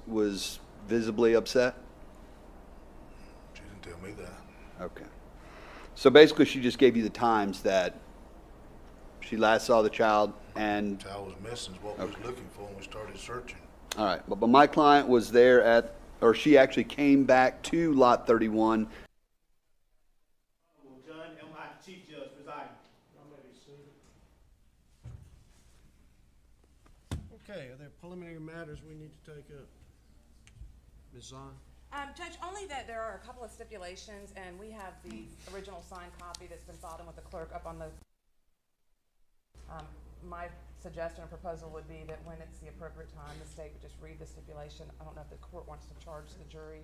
was visibly upset? She didn't tell me that. Okay. So basically, she just gave you the times that she last saw the child and, Child was missing is what we was looking for when we started searching. all right, but my client was there at, or she actually came back to lot 31. Judge, MI Chief Judge presiding. Okay, are there preliminary matters we need to take up? Ms. Zahn? Judge, only that there are a couple of stipulations, and we have the original signed copy that's been filed in with the clerk up on the, my suggestion or proposal would be that when it's the appropriate time, the state would just read the stipulation. I don't know if the court wants to charge the jury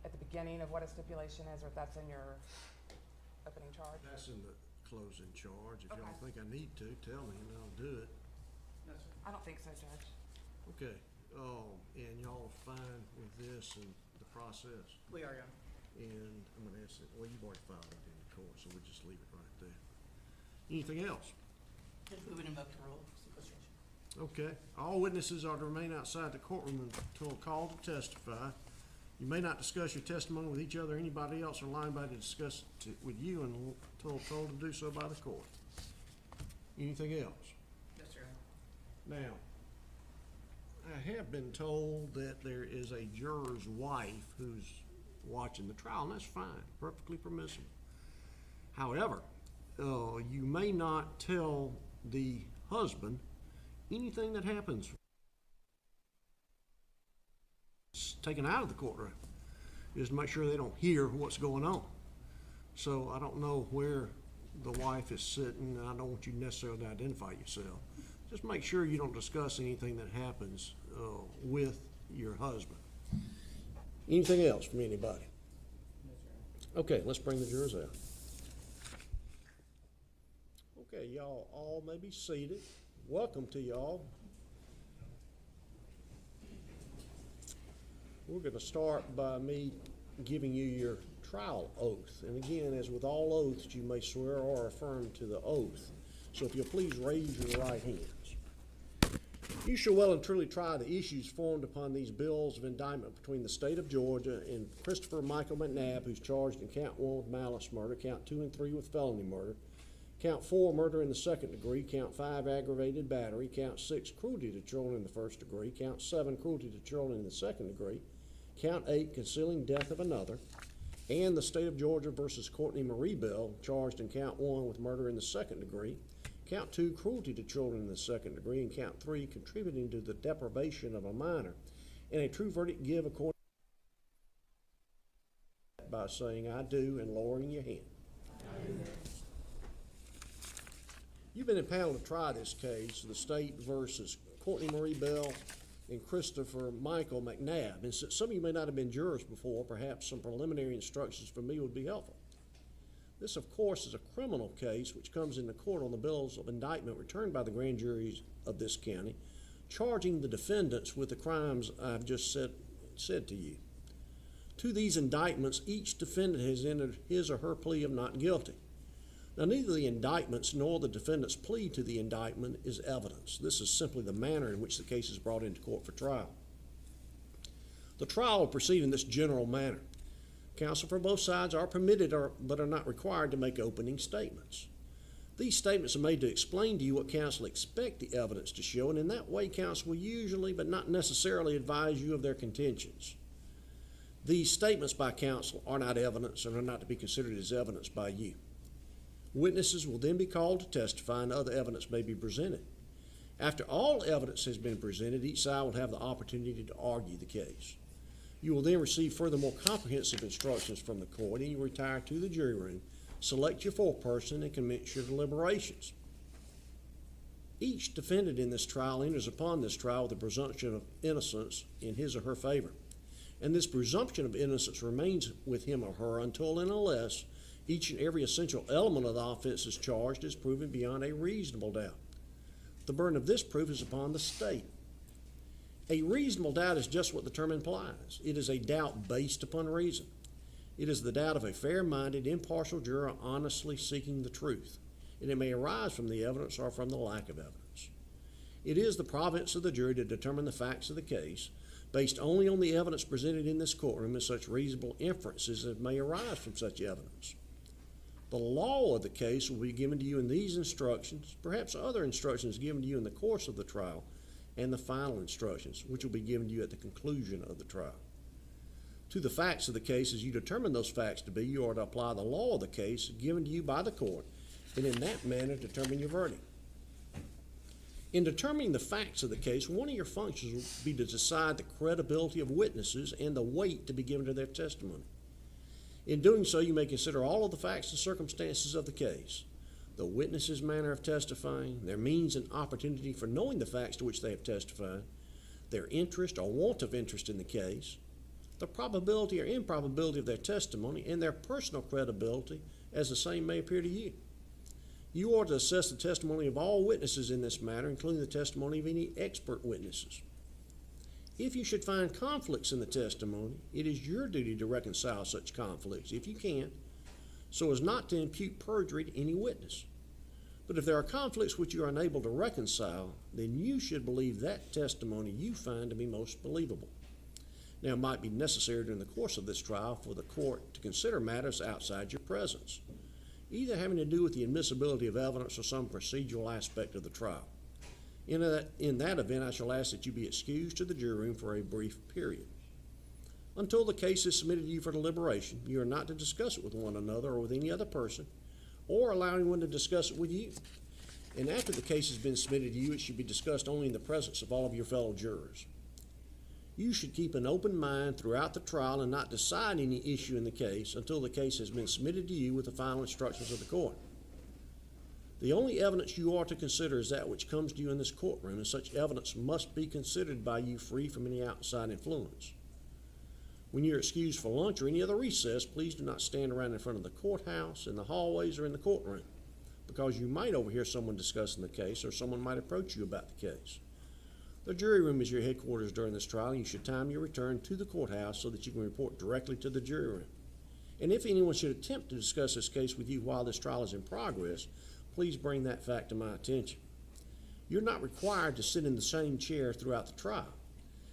at the beginning of what a stipulation is, or if that's in your opening charge. That's in the closing charge. If Okay. y'all think I need to, tell me and I'll do it. I don't think so, Judge. Okay, and y'all are fine with this and the process? We are, yeah. And I'm gonna ask it, well, you've already filed it in the court, so we'll just leave it right there. Anything else? Judge, we would invoke the rule of sequestration. Okay, all witnesses are to remain outside the courtroom until called to testify. You may not discuss your testimony with each other or anybody else or line by to discuss it with you until told to do so by the court. Anything else? Yes, sir. Now, I have been told that there is a juror's wife who's watching the trial, and that's fine, perfectly permissible. However, you may not tell the husband anything that happens taken out of the courtroom, is to make sure they don't hear what's going on. So I don't know where the wife is sitting, and I don't want you necessarily to identify yourself. Just make sure you don't discuss anything that happens with your husband. Anything else from anybody? Okay, let's bring the jurors out. Okay, y'all all may be seated. Welcome to y'all. We're going to start by me giving you your trial oath. And again, as with all oaths, you may swear or affirm to the oath. So if you'll please raise your right hands. You shall well and truly try the issues formed upon these bills of indictment between the state of Georgia and Christopher Michael McNabb, who's charged in count 1 with malice murder, count 2 and 3 with felony murder, count 4 murder in the second degree, count 5 aggravated battery, count 6 cruelty to children in the first degree, count 7 cruelty to children in the second degree, count 8 concealing death of another, and the state of Georgia versus Cortney Marie Bell, charged in count 1 with murder in the second degree, count 2 cruelty to children in the second degree, and count 3 contributing to the deprivation of a minor, and a true verdict give according by saying I do and lowering your hand. You've been impaneled to try this case, the state versus Cortney Marie Bell and Christopher Michael McNabb. And since some of you may not have been jurors before, perhaps some preliminary instructions from me would be helpful. This, of course, is a criminal case which comes into court on the bills of indictment returned by the grand juries of this county, charging the defendants with the crimes I've just said to you. To these indictments, each defendant has entered his or her plea of not guilty. Now, neither the indictments nor the defendant's plea to the indictment is evidence. This is simply the manner in which the case is brought into court for trial. The trial will proceed in this general manner. Counsel for both sides are permitted but are not required to make opening statements. These statements are made to explain to you what counsel expect the evidence to show, and in that way counsel will usually but not necessarily advise you of their contentions. These statements by counsel are not evidence and are not to be considered as evidence by you. Witnesses will then be called to testify and other evidence may be presented. After all evidence has been presented, each side will have the opportunity to argue the case. You will then receive further more comprehensive instructions from the court, and you retire to the jury room, select your foreperson, and commence your deliberations. Each defendant in this trial enters upon this trial with a presumption of innocence in his or her favor. And this presumption of innocence remains with him or her until and unless each and every essential element of the offense is charged is proven beyond a reasonable doubt. The burden of this proof is upon the state. A reasonable doubt is just what the term implies. It is a doubt based upon reason. It is the doubt of a fair-minded, impartial juror honestly seeking the truth, and it may arise from the evidence or from the lack of evidence. It is the province of the jury to determine the facts of the case, based only on the evidence presented in this courtroom and such reasonable inferences as may arise from such evidence. The law of the case will be given to you in these instructions, perhaps other instructions given to you in the course of the trial, and the final instructions, which will be given to you at the conclusion of the trial. To the facts of the case, as you determine those facts to be, you are to apply the law of the case given to you by the court, and in that manner determine your verdict. In determining the facts of the case, one of your functions will be to decide the credibility of witnesses and the weight to be given to their testimony. In doing so, you may consider all of the facts and circumstances of the case, the witness's manner of testifying, their means and opportunity for knowing the facts to which they have testified, their interest or want of interest in the case, the probability or improbability of their testimony, and their personal credibility as the same may appear to you. You are to assess the testimony of all witnesses in this matter, including the testimony of any expert witnesses. If you should find conflicts in the testimony, it is your duty to reconcile such conflicts, if you can, so as not to impute perjury to any witness. But if there are conflicts which you are unable to reconcile, then you should believe that testimony you find to be most believable. Now, it might be necessary during the course of this trial for the court to consider matters outside your presence, either having to do with the admissibility of evidence or some procedural aspect of the trial. In that event, I shall ask that you be excused to the jury room for a brief period. Until the case is submitted to you for deliberation, you are not to discuss it with one another or with any other person, or allow anyone to discuss it with you. And after the case has been submitted to you, it should be discussed only in the presence of all of your fellow jurors. You should keep an open mind throughout the trial and not decide any issue in the case until the case has been submitted to you with the final instructions of the court. The only evidence you are to consider is that which comes to you in this courtroom, and such evidence must be considered by you free from any outside influence. When you're excused for lunch or any other recess, please do not stand around in front of the courthouse, in the hallways, or in the courtroom, because you might overhear someone discussing the case, or someone might approach you about the case. The jury room is your headquarters during this trial, and you should time your return to the courthouse so that you can report directly to the jury room. And if anyone should attempt to discuss this case with you while this trial is in progress, please bring that fact to my attention. You're not required to sit in the same chair throughout the trial.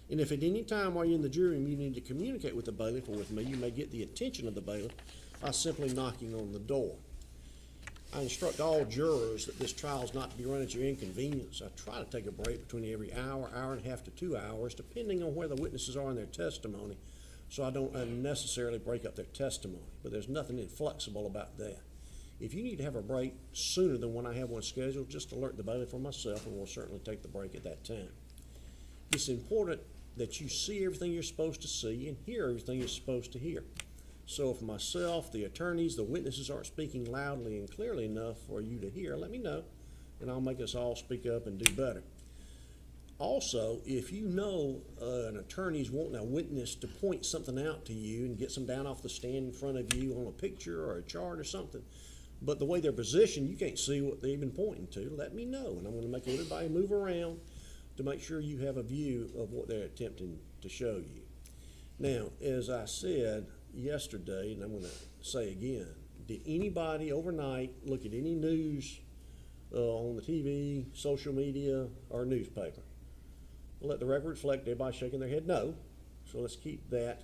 And if at any time while you're in the jury room you need to communicate with the bailiff or with me, you may get the attention of the bailiff by simply knocking on the door. I instruct all jurors that this trial is not to be run at your inconvenience. I try to take a break between every hour, hour and a half to 2 hours, depending on where the witnesses are in their testimony, so I don't unnecessarily break up their testimony. But there's nothing inflexible about that. If you need to have a break sooner than when I have one scheduled, just alert the bailiff or myself, and we'll certainly take the break at that time. It's important that you see everything you're supposed to see and hear everything you're supposed to hear. So if myself, the attorneys, the witnesses aren't speaking loudly and clearly enough for you to hear, let me know, and I'll make us all speak up and do better. Also, if you know an attorney's wanting a witness to point something out to you and get some down off the stand in front of you on a picture or a chart or something, but the way they're positioned, you can't see what they've been pointing to, let me know, and I'm going to make everybody move around to make sure you have a view of what they're attempting to show you. Now, as I said yesterday, and I'm going to say again, did anybody overnight look at any news on the TV, social media, or newspaper? Let the record reflect everybody shaking their head no, so let's keep that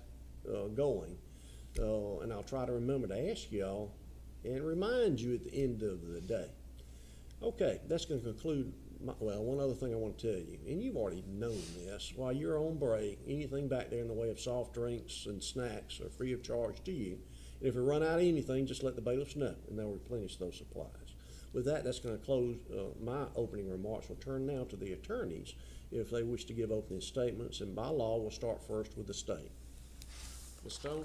going, and I'll try to remember to ask y'all and remind you at the end of the day. Okay, that's going to conclude one other thing I want to tell you, and you've already known this, while you're on break, anything back there in the way of soft drinks and snacks are free of charge to you. And if we run out of anything, just let the bailiffs know, and they'll replenish those supplies. With that, that's going to close my opening remarks. We'll turn now to the attorneys if they wish to give opening statements, and by law, we'll start first with the state. Ms. Stone?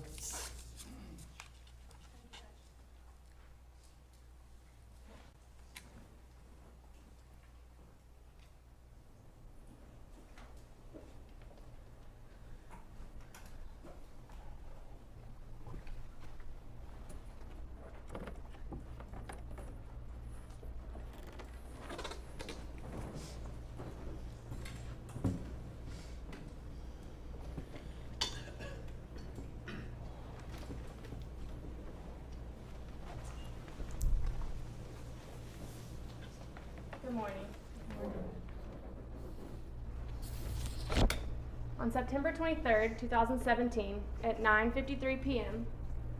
Good morning. On September 23rd, 2017, at 9:53 p.m.,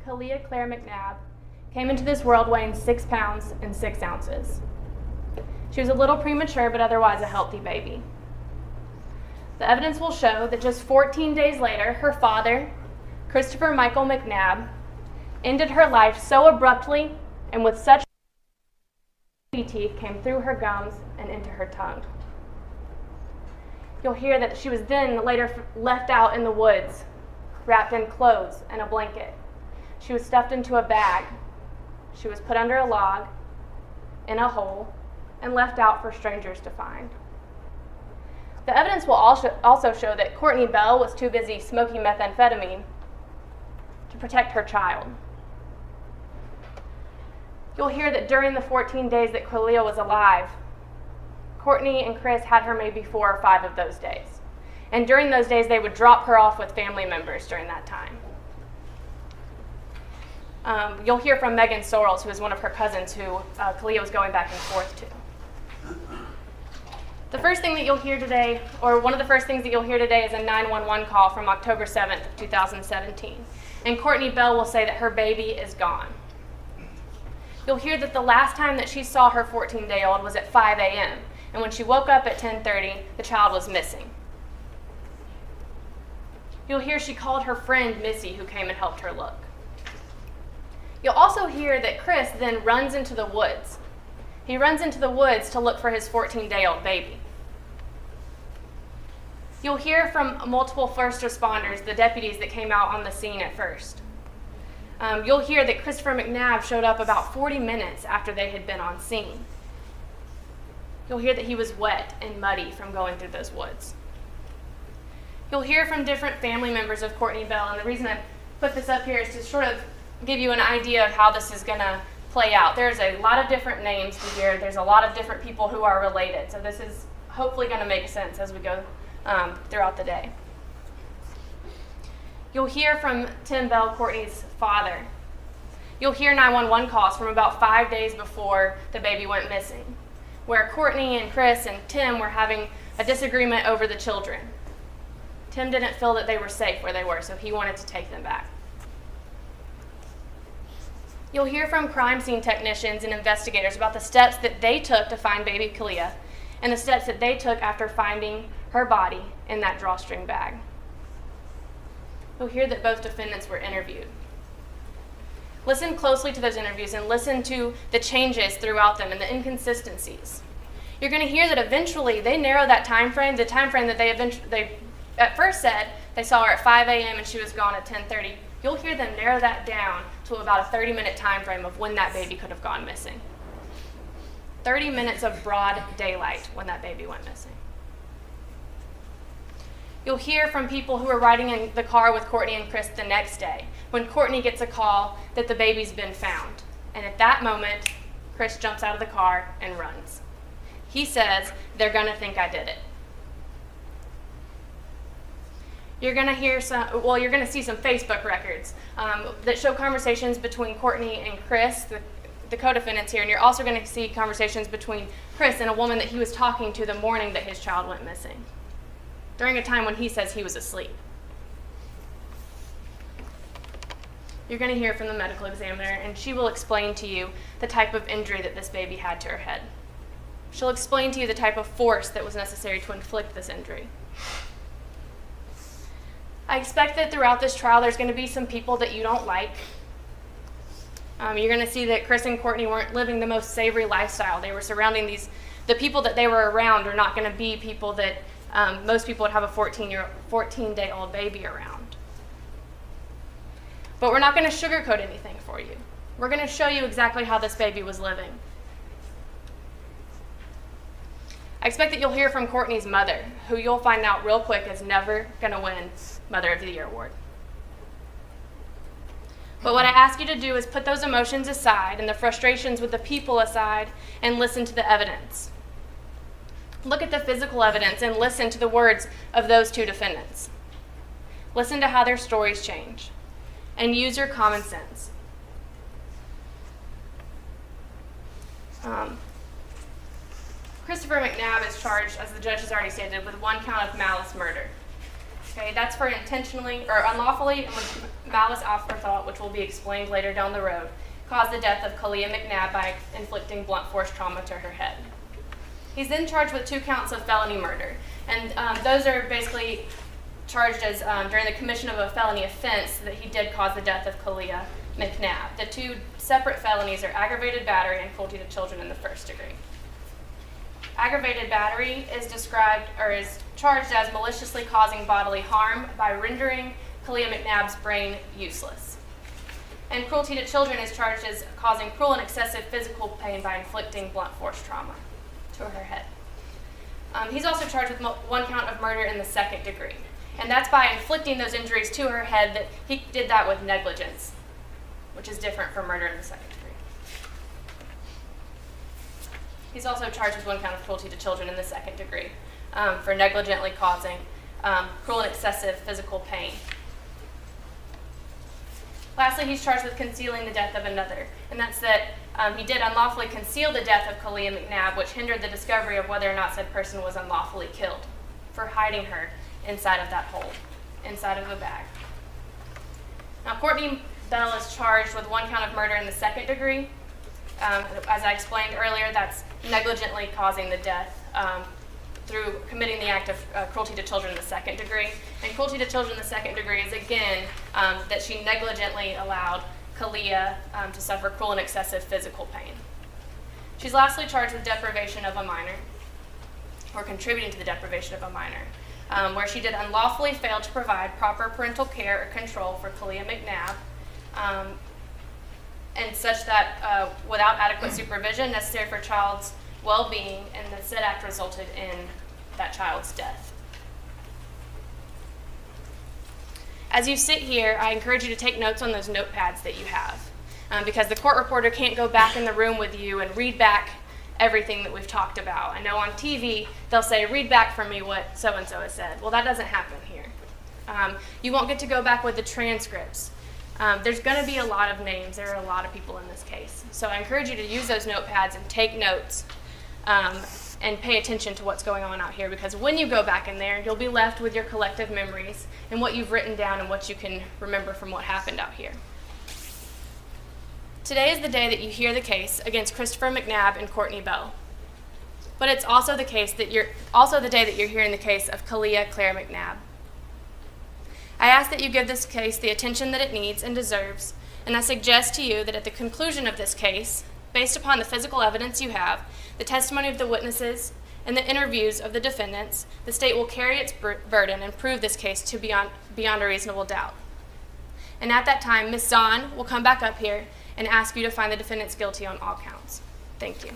Kalia Claire McNabb came into this world weighing 6 pounds and 6 ounces. She was a little premature, but otherwise a healthy baby. The evidence will show that just 14 days later, her father, Christopher Michael McNabb, ended her life so abruptly and with such teeth came through her gums and into her tongue. You'll hear that she was then later left out in the woods, wrapped in clothes and a blanket. She was stuffed into a bag. She was put under a log, in a hole, and left out for strangers to find. The evidence will also show that Cortney Bell was too busy smoking methamphetamine to protect her child. You'll hear that during the 14 days that Kalia was alive, Cortney and Chris had her maybe 4 or 5 of those days. And during those days, they would drop her off with family members during that time. You'll hear from Megan Sorrells, who is one of her cousins who Kalia was going back and forth to. The first thing that you'll hear today, or one of the first things that you'll hear today, is a 911 call from October 7th, 2017. And Cortney Bell will say that her baby is gone. You'll hear that the last time that she saw her 14-day-old was at 5 a.m., and when she woke up at 10:30, the child was missing. You'll hear she called her friend Missy, who came and helped her look. You'll also hear that Chris then runs into the woods. He runs into the woods to look for his 14-day-old baby. You'll hear from multiple first responders, the deputies that came out on the scene at first. You'll hear that Christopher McNabb showed up about 40 minutes after they had been on scene. You'll hear that he was wet and muddy from going through those woods. You'll hear from different family members of Cortney Bell, and the reason I put this up here is to sort of give you an idea of how this is going to play out. There's a lot of different names here. There's a lot of different people who are related, so this is hopefully going to make sense as we go throughout the day. You'll hear from Tim Bell, Cortney's father. You'll hear 911 calls from about 5 days before the baby went missing, where Cortney and Chris and Tim were having a disagreement over the children. Tim didn't feel that they were safe where they were, so he wanted to take them back. You'll hear from crime scene technicians and investigators about the steps that they took to find baby Kalia and the steps that they took after finding her body in that drawstring bag. You'll hear that both defendants were interviewed. Listen closely to those interviews and listen to the changes throughout them and the inconsistencies. You're going to hear that eventually they narrow that time frame, the time frame that they at first said they saw her at 5 a.m. and she was gone at 10:30. You'll hear them narrow that down to about a 30-minute time frame of when that baby could have gone missing. 30 minutes of broad daylight when that baby went missing. You'll hear from people who are riding in the car with Cortney and Chris the next day, when Cortney gets a call that the baby's been found. And at that moment, Chris jumps out of the car and runs. He says, "They're gonna think I did it." You're gonna hear you're gonna see some Facebook records that show conversations between Cortney and Chris, the co-defendants here, and you're also gonna see conversations between Chris and a woman that he was talking to the morning that his child went missing, during a time when he says he was asleep. You're going to hear from the medical examiner, and she will explain to you the type of injury that this baby had to her head. She'll explain to you the type of force that was necessary to inflict this injury. I expect that throughout this trial there's going to be some people that you don't like. You're going to see that Chris and Cortney weren't living the most savory lifestyle. They were surrounding the people that they were around are not going to be people that most people would have a 14-day-old baby around. But we're not going to sugarcoat anything for you. We're going to show you exactly how this baby was living. I expect that you'll hear from Cortney's mother, who you'll find out real quick is never going to win Mother of the Year award. But what I ask you to do is put those emotions aside and the frustrations with the people aside and listen to the evidence. Look at the physical evidence and listen to the words of those two defendants. Listen to how their stories change and use your common sense. Christopher McNabb is charged, as the judge has already stated, with 1 count of malice murder. Okay, that's for intentionally or unlawfully and with malice aforethought, which will be explained later down the road, caused the death of Kalia McNabb by inflicting blunt force trauma to her head. He's then charged with 2 counts of felony murder, and those are basically charged as during the commission of a felony offense that he did cause the death of Kalia McNabb. The 2 separate felonies are aggravated battery and cruelty to children in the 1st degree. Aggravated battery is described or is charged as maliciously causing bodily harm by rendering Kalia McNabb's brain useless. And cruelty to children is charged as causing cruel and excessive physical pain by inflicting blunt force trauma to her head. He's also charged with 1 count of murder in the 2nd degree. And that's by inflicting those injuries to her head. That he did that with negligence, which is different from murder in the 2nd degree. He's also charged with 1 count of cruelty to children in the 2nd degree for negligently causing cruel and excessive physical pain. Lastly, he's charged with concealing the death of another, and that's that he did unlawfully conceal the death of Kalia McNabb, which hindered the discovery of whether or not said person was unlawfully killed, for hiding her inside of that hole, inside of a bag. Now, Cortney Bell is charged with 1 count of murder in the 2nd degree. As I explained earlier, that's negligently causing the death through committing the act of cruelty to children in the 2nd degree. And cruelty to children in the 2nd degree is, again, that she negligently allowed Kalia to suffer cruel and excessive physical pain. She's lastly charged with deprivation of a minor, or contributing to the deprivation of a minor, where she did unlawfully fail to provide proper parental care or control for Kalia McNabb, and such that without adequate supervision necessary for child's well-being, and the said act resulted in that child's death. As you sit here, I encourage you to take notes on those notepads that you have, because the court reporter can't go back in the room with you and read back everything that we've talked about. I know on TV they'll say, read back for me what so-and-so has said. Well, that doesn't happen here. You won't get to go back with the transcripts. There's going to be a lot of names. There are a lot of people in this case. So I encourage you to use those notepads and take notes and pay attention to what's going on out here, because when you go back in there, you'll be left with your collective memories and what you've written down and what you can remember from what happened out here. Today is the day that you hear the case against Christopher McNabb and Cortney Bell. But it's also the day that you're hearing the case of Kalia Claire McNabb. I ask that you give this case the attention that it needs and deserves, and I suggest to you that at the conclusion of this case, based upon the physical evidence you have, the testimony of the witnesses, and the interviews of the defendants, the state will carry its burden and prove this case to beyond a reasonable doubt. And at that time, Ms. Zahn will come back up here and ask you to find the defendants guilty on all counts. Thank you.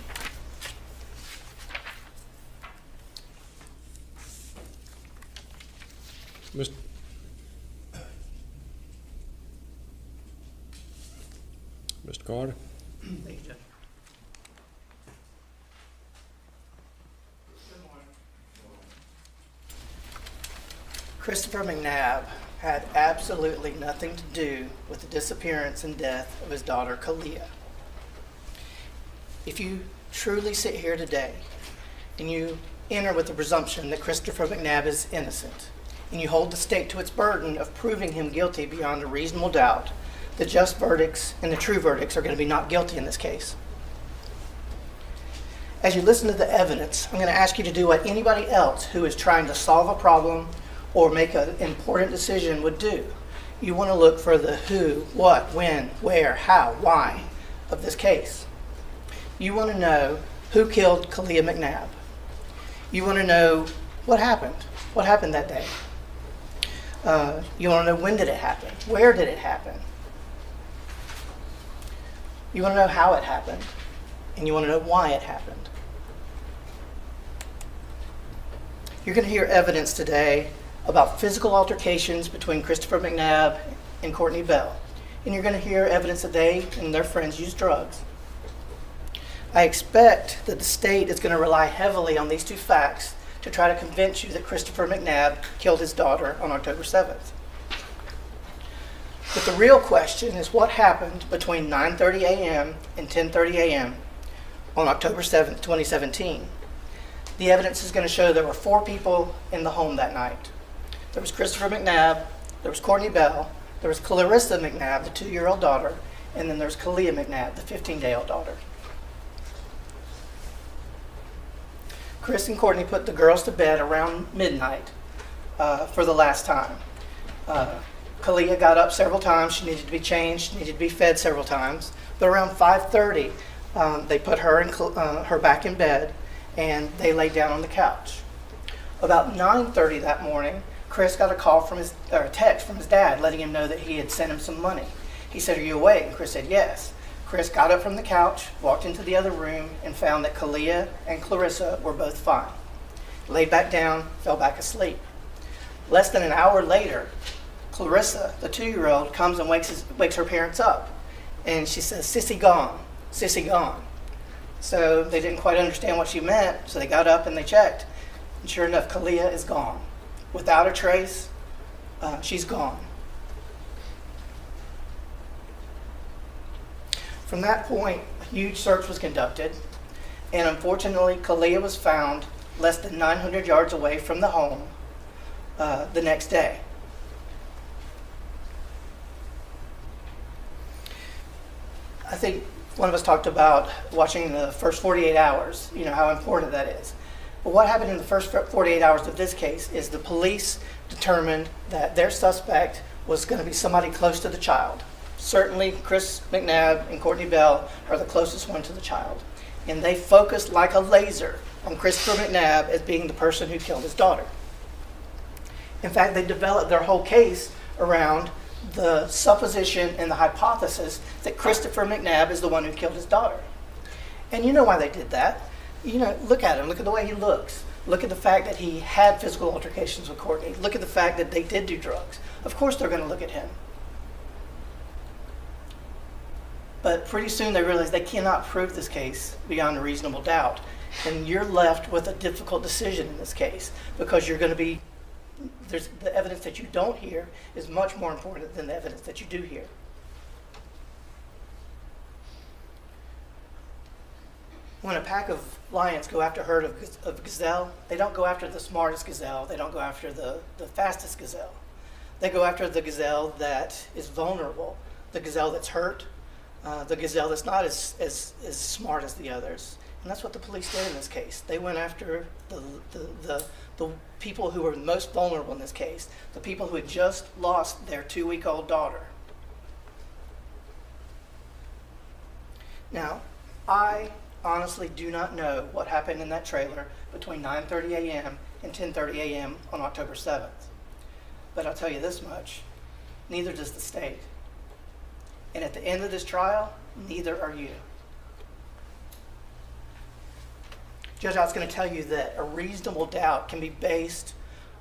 Mr. Carter? Thank you, Judge. Christopher McNabb had absolutely nothing to do with the disappearance and death of his daughter, Kalia. If you truly sit here today and you enter with the presumption that Christopher McNabb is innocent, and you hold the state to its burden of proving him guilty beyond a reasonable doubt, the just verdicts and the true verdicts are going to be not guilty in this case. As you listen to the evidence, I'm going to ask you to do what anybody else who is trying to solve a problem or make an important decision would do. You want to look for the who, what, when, where, how, why of this case. You want to know who killed Kalia McNabb. You want to know what happened that day. You want to know when did it happen, where did it happen. You want to know how it happened, and you want to know why it happened. You're going to hear evidence today about physical altercations between Christopher McNabb and Cortney Bell. And you're going to hear evidence that they and their friends used drugs. I expect that the state is going to rely heavily on these 2 facts to try to convince you that Christopher McNabb killed his daughter on October 7th. But the real question is what happened between 9:30 a.m. and 10:30 a.m. on October 7th, 2017. The evidence is going to show there were 4 people in the home that night. there was Christopher McNabb, there was Courtney Bell, there was Clarissa McNabb, the 2-year-old daughter, and then there's Kalia McNabb, the 15-day-old daughter. Chris and Courtney put the girls to bed around midnight for the last time. Kalia got up several times. She needed to be changed, needed to be fed several times. But around 5:30, they put her her back in bed, and they laid down on the couch. About 9:30 that morning, Chris got a text from his dad letting him know that he had sent him some money. He said, "Are you awake?" And Chris said, "Yes." Chris got up from the couch, walked into the other room, and found that Kalia and Clarissa were both fine. Laid back down, fell back asleep. Less than an hour later, Clarissa, the 2-year-old, comes and wakes her parents up. And she says, "Sissy gone, Sissy gone." So they didn't quite understand what she meant, so they got up and they checked. And sure enough, Kalia is gone. Without a trace, she's gone. From that point, a huge search was conducted, and unfortunately, Kalia was found less than 900 yards away from the home the next day. I think one of us talked about watching the first 48 hours, how important that is. But what happened in the first 48 hours of this case is the police determined that their suspect was going to be somebody close to the child. Certainly, Chris McNabb and Courtney Bell are the closest one to the child. And they focused like a laser on Christopher McNabb as being the person who killed his daughter. In fact, they developed their whole case around the supposition and the hypothesis that Christopher McNabb is the one who killed his daughter. And you know why they did that. Look at him. Look at the way he looks. Look at the fact that he had physical altercations with Courtney. Look at the fact that they did do drugs. Of course they're going to look at him. But pretty soon they realize they cannot prove this case beyond a reasonable doubt. And you're left with a difficult decision in this case because you're going to be, the evidence that you don't hear is much more important than the evidence that you do hear. When a pack of lions go after a herd of gazelle, they don't go after the smartest gazelle. They don't go after the fastest gazelle. They go after the gazelle that is vulnerable, the gazelle that's hurt, the gazelle that's not as smart as the others. And that's what the police did in this case. They went after the people who were most vulnerable in this case, the people who had just lost their 2-week-old daughter. Now, I honestly do not know what happened in that trailer between 9:30 a.m. and 10:30 a.m. on October 7th. But I'll tell you this much, neither does the state. And at the end of this trial, neither are you. Judge, I was going to tell you that a reasonable doubt can be based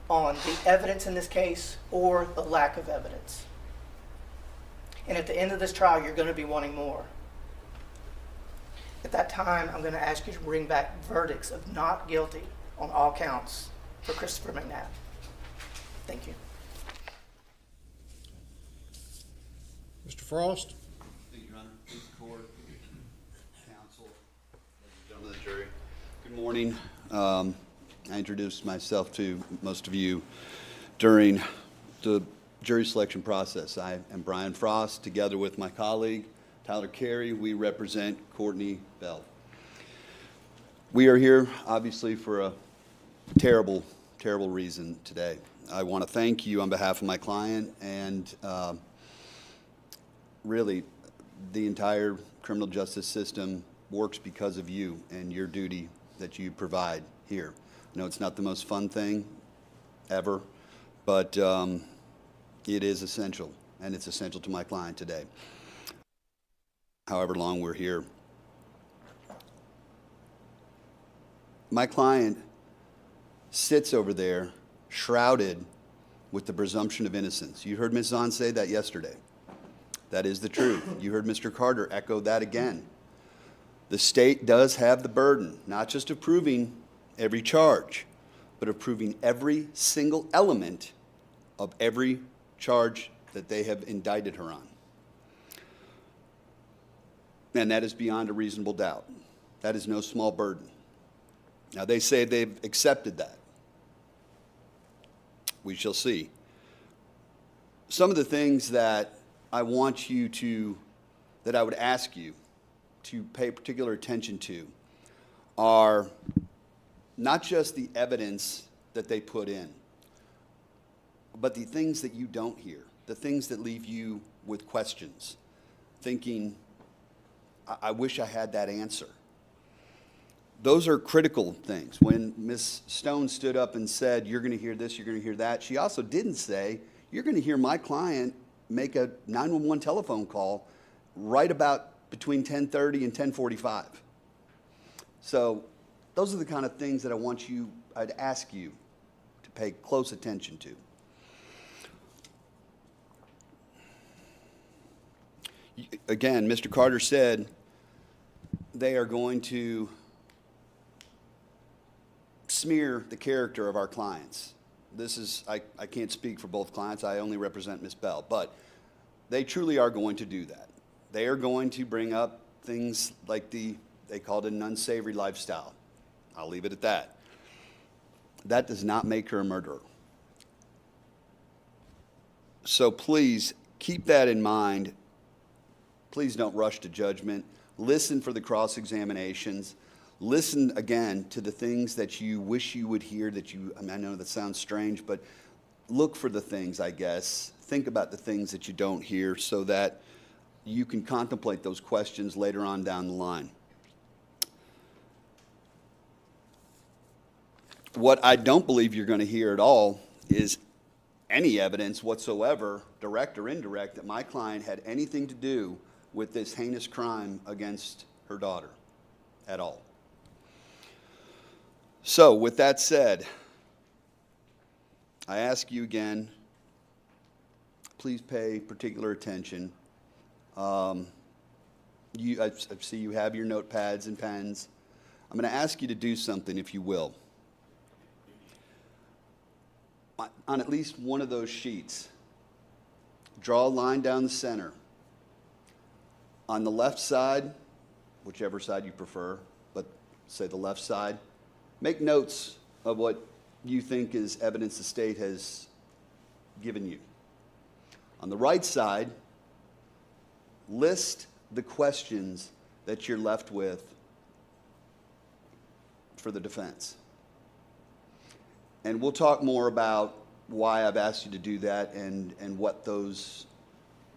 on the evidence in this case or the lack of evidence. And at the end of this trial, you're going to be wanting more. At that time, I'm going to ask you to bring back verdicts of not guilty on all counts for Christopher McNabb. Thank you. Mr. Frost? Thank you, Your Honor. Please, court, counsel, ladies and gentlemen of the jury. Good morning. I introduced myself to most of you during the jury selection process. I am Brian Frost, together with my colleague, Tyler Carey. We represent Courtney Bell. We are here, obviously, for a terrible, terrible reason today. I want to thank you on behalf of my client and really the entire criminal justice system works because of you and your duty that you provide here. I know it's not the most fun thing ever, but it is essential, and it's essential to my client today. However long we're here. My client sits over there shrouded with the presumption of innocence. You heard Ms. Zahn say that yesterday. That is the truth. You heard Mr. Carter echo that again. The state does have the burden, not just of proving every charge, but of proving every single element of every charge that they have indicted her on. And that is beyond a reasonable doubt. That is no small burden. Now, they say they've accepted that. we shall see. Some of the things that I want you to, that I would ask you to pay particular attention to are not just the evidence that they put in, but the things that you don't hear, the things that leave you with questions, thinking, I wish I had that answer. Those are critical things. When Ms. Stone stood up and said, you're going to hear this, you're going to hear that, she also didn't say, you're going to hear my client make a 911 telephone call right about between 10:30 and 10:45. So those are the kind of things that I'd ask you to pay close attention to. Again, Mr. Carter said they are going to smear the character of our clients. This is, I can't speak for both clients, I only represent Ms. Bell, but they truly are going to do that. They are going to bring up things like they called it an unsavory lifestyle. I'll leave it at that. That does not make her a murderer. So please keep that in mind. Please don't rush to judgment. Listen for the cross-examinations. Listen again to the things that you wish you would hear I know that sounds strange, but look for the things, I guess. Think about the things that you don't hear so that you can contemplate those questions later on down the line. What I don't believe you're going to hear at all is any evidence whatsoever, direct or indirect, that my client had anything to do with this heinous crime against her daughter at all. So, with that said, I ask you again, please pay particular attention. I see you have your notepads and pens. I'm going to ask you to do something, if you will. On at least one of those sheets, draw a line down the center. On the left side, whichever side you prefer, but say the left side, make notes of what you think is evidence the state has given you. On the right side, list the questions that you're left with for the defense. And we'll talk more about why I've asked you to do that and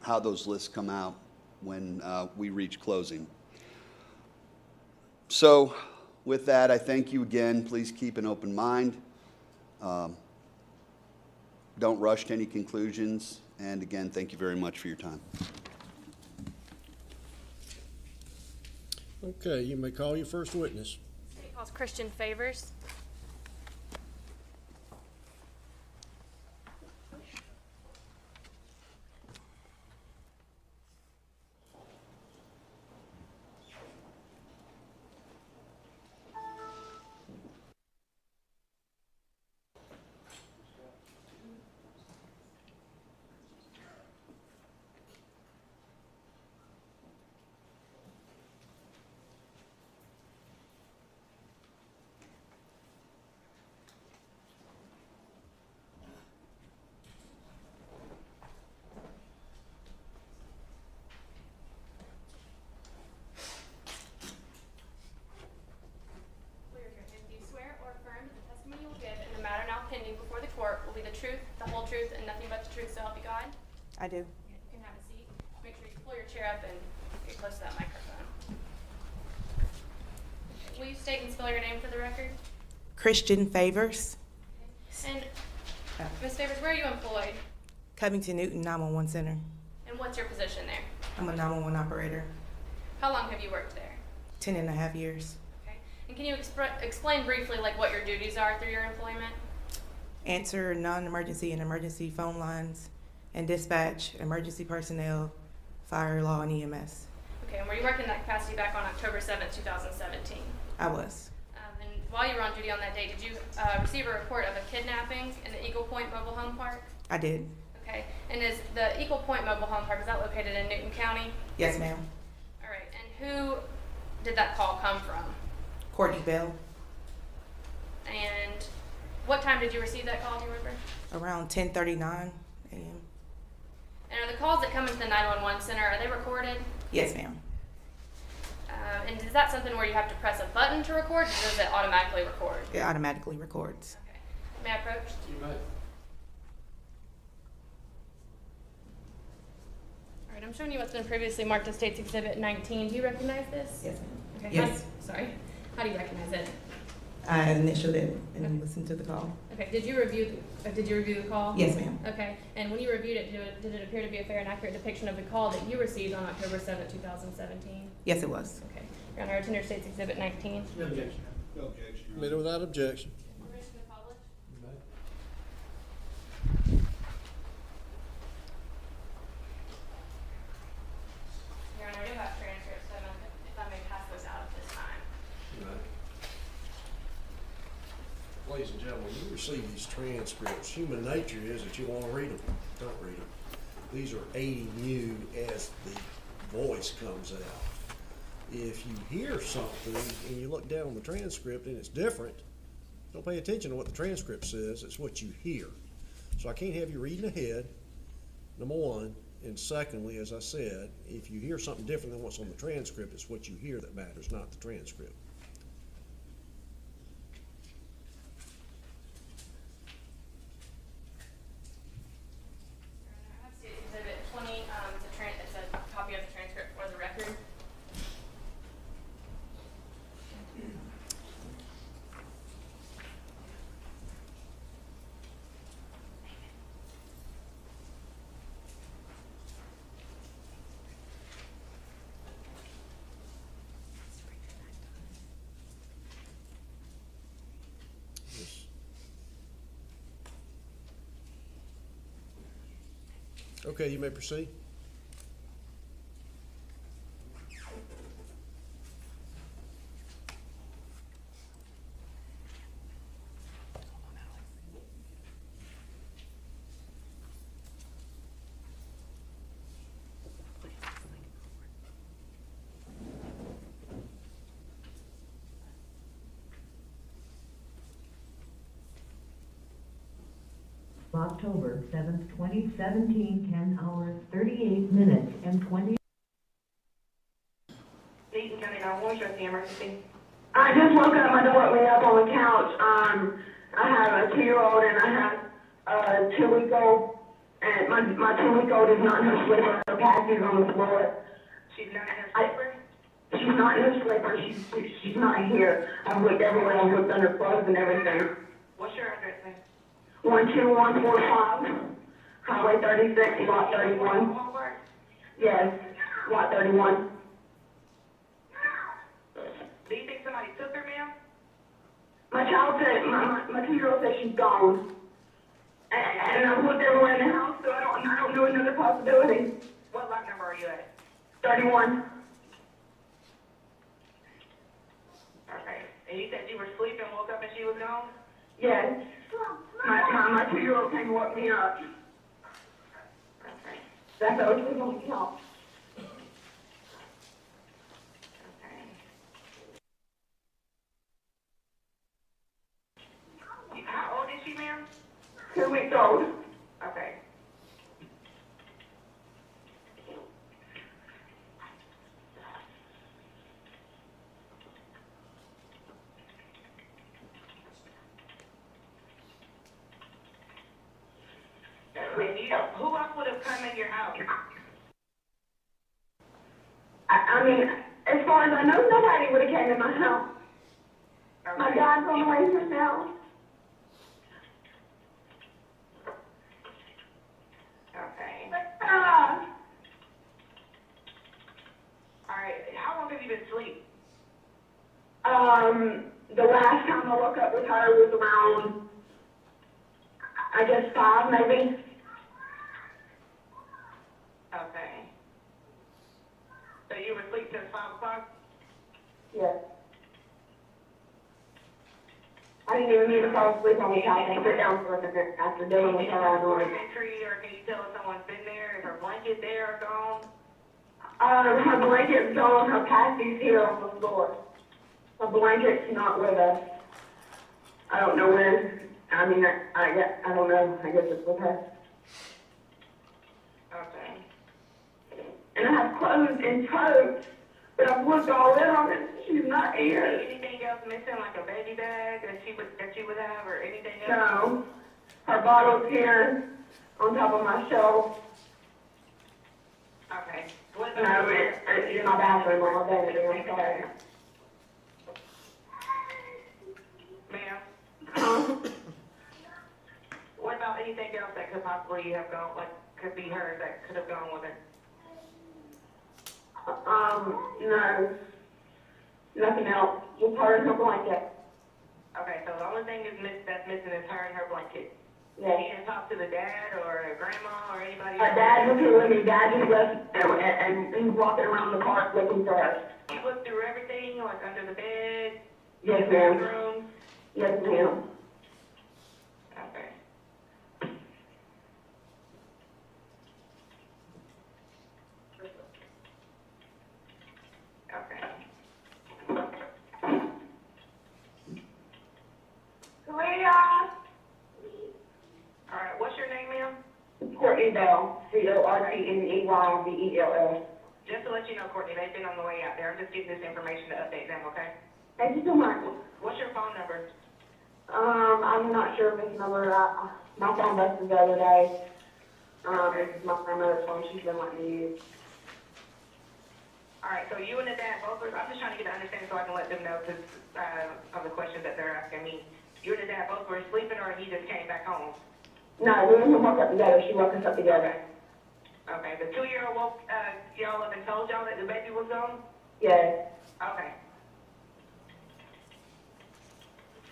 how those lists come out when we reach closing. So with that, I thank you again. Please keep an open mind. Don't rush to any conclusions. And again, thank you very much for your time. Okay, you may call your first witness. State calls Christian Favors. Before the court will be the truth, the whole truth, and nothing but the truth, so help you God? I do. You can have a seat. Make sure you pull your chair up and get close to that microphone. Will you state and spell your name for the record? Christian Favors, And Ms. Favors, where are you employed? Covington Newton 911 Center. And what's your position there? I'm a 911 operator. How long have you worked there? 10.5 years. Okay. And can you explain briefly like what your duties are through your employment? Answer non-emergency and emergency phone lines and dispatch emergency personnel, fire, law, and EMS. Okay, and were you working in that capacity back on October 7th, 2017? I was. And while you were on duty on that day, did you receive a report of a kidnapping in the Eagle Point Mobile Home Park? I did. Okay, and is the Eagle Point Mobile Home Park, is that located in Newton County? Yes, ma'am. All right, and who did that call come from? Cortney Bell. And What time did you receive that call, do you remember? Around 10:39 a.m. And are the calls that come into the 911 center, are they recorded? Yes, ma'am. And is that something where you have to press a button to record, or does it automatically record? It automatically records. Okay. May I approach? You may. All right, I'm showing you what's been previously marked as State's Exhibit 19. Do you recognize this? Yes, ma'am. Okay. Yes. Sorry. How do you recognize it? I initialed it and listened to the call. Okay. Did you review the call? Yes, ma'am. Okay. And when you reviewed it, did it appear to be a fair and accurate depiction of the call that you received on October 7, 2017? Yes, it was. Okay. Your Honor, attender State's Exhibit 19. No objection. No objection. Admitted without objection. Permission to publish? Your Honor, I do have transcripts, so if I may pass those out at this time. Ladies and gentlemen, you receive these transcripts. Human nature is that you want to read them. Don't read them. These are aiding you as the voice comes out. If you hear something and you look down on the transcript and it's different, don't pay attention to what the transcript says. It's what you hear. So I can't have you reading ahead, number one. And secondly, as I said, if you hear something different than what's on the transcript, it's what you hear that matters, not the transcript. I have State Exhibit 20, it's a copy of the transcript for the record. Yes. Okay, you may proceed. October 7th, 2017, 10 hours, 38 minutes, and 20. Dayton County 911, what's the emergency? I just woke up. My daughter woke me up on the couch. I have a 2-year-old and I have a 2-week-old. And my 2-week-old is not in her slipper. Her pack is on the floor. She's not in her slipper? She's not in her slipper. She's not here. I've looked everywhere. I've looked under clothes and everything. What's your address, ma'am? 12145, Highway 36, Lot 31. Yes, Lot 31. Do you think somebody took her, ma'am? My child said, my 2-year-old said she's gone. And I've looked everywhere in the house, so I don't know another possibility. What lot number are you at? 31. Okay. And you said you were sleeping, woke up and she was gone? Yes. My 2-year-old came and woke me up. Okay. That's how she was on the couch. Okay. How old is she, ma'am? 2 weeks old. Okay. Who else would have come in your house? I mean, as far as I know, nobody would have came in my house. Okay. My dad's on the way to his house. Okay. Ah. All right. How long have you been asleep? The last time I woke up with her was around, I guess 5 maybe. Okay. So you were asleep till 5 o'clock? Yes. I didn't even mean to fall asleep on the couch and sit down for a minute after dealing with her all night. Entry, or can you tell if someone's been there? Is her blanket there or gone? Her blanket's gone, her passie's here on the floor. Her blanket's not with us. I don't know where I mean, I don't know. I guess it's with her. Okay. And I have clothes and totes, but I've looked all in on it. She's not here. Anything else missing, like a baby bag that you would have, or anything else? No. Her bottle's here on top of my shelf. Okay. What No, about it's in my bathroom on my bed. I'm sorry. Ma'am? What about anything else that could possibly have gone, like, could be hers that could have gone with her? No. Nothing else. Just her and her blanket. Okay, so the only thing that's missing is her and her blanket. Yes. You didn't talk to the dad or grandma or anybody My else? dad was here with me. Dad just left and he's walking around the park looking for us. You looked through everything, like under the bed, Yes, ma'am. room? Yes, ma'am. Okay. Okay. Leah! All right, what's your name, ma'am? Courtney Bell. Cortneybell. Just to let you know, Courtney, they've been on the way out there. I'm just giving this information to update them, okay? Thank you so much. What's your phone number? I'm not sure if this number, my phone busted the other day. This is my grandmother's phone. She's been letting me use. All right, so you and the dad both were, I'm just trying to get an understanding so I can let them know because of the questions that they're asking me. You and the dad both were sleeping or he just came back home? No, we were woke up together. She woke us up together. Okay, the 2-year-old woke y'all up and told y'all that the baby was gone? Yes. Okay.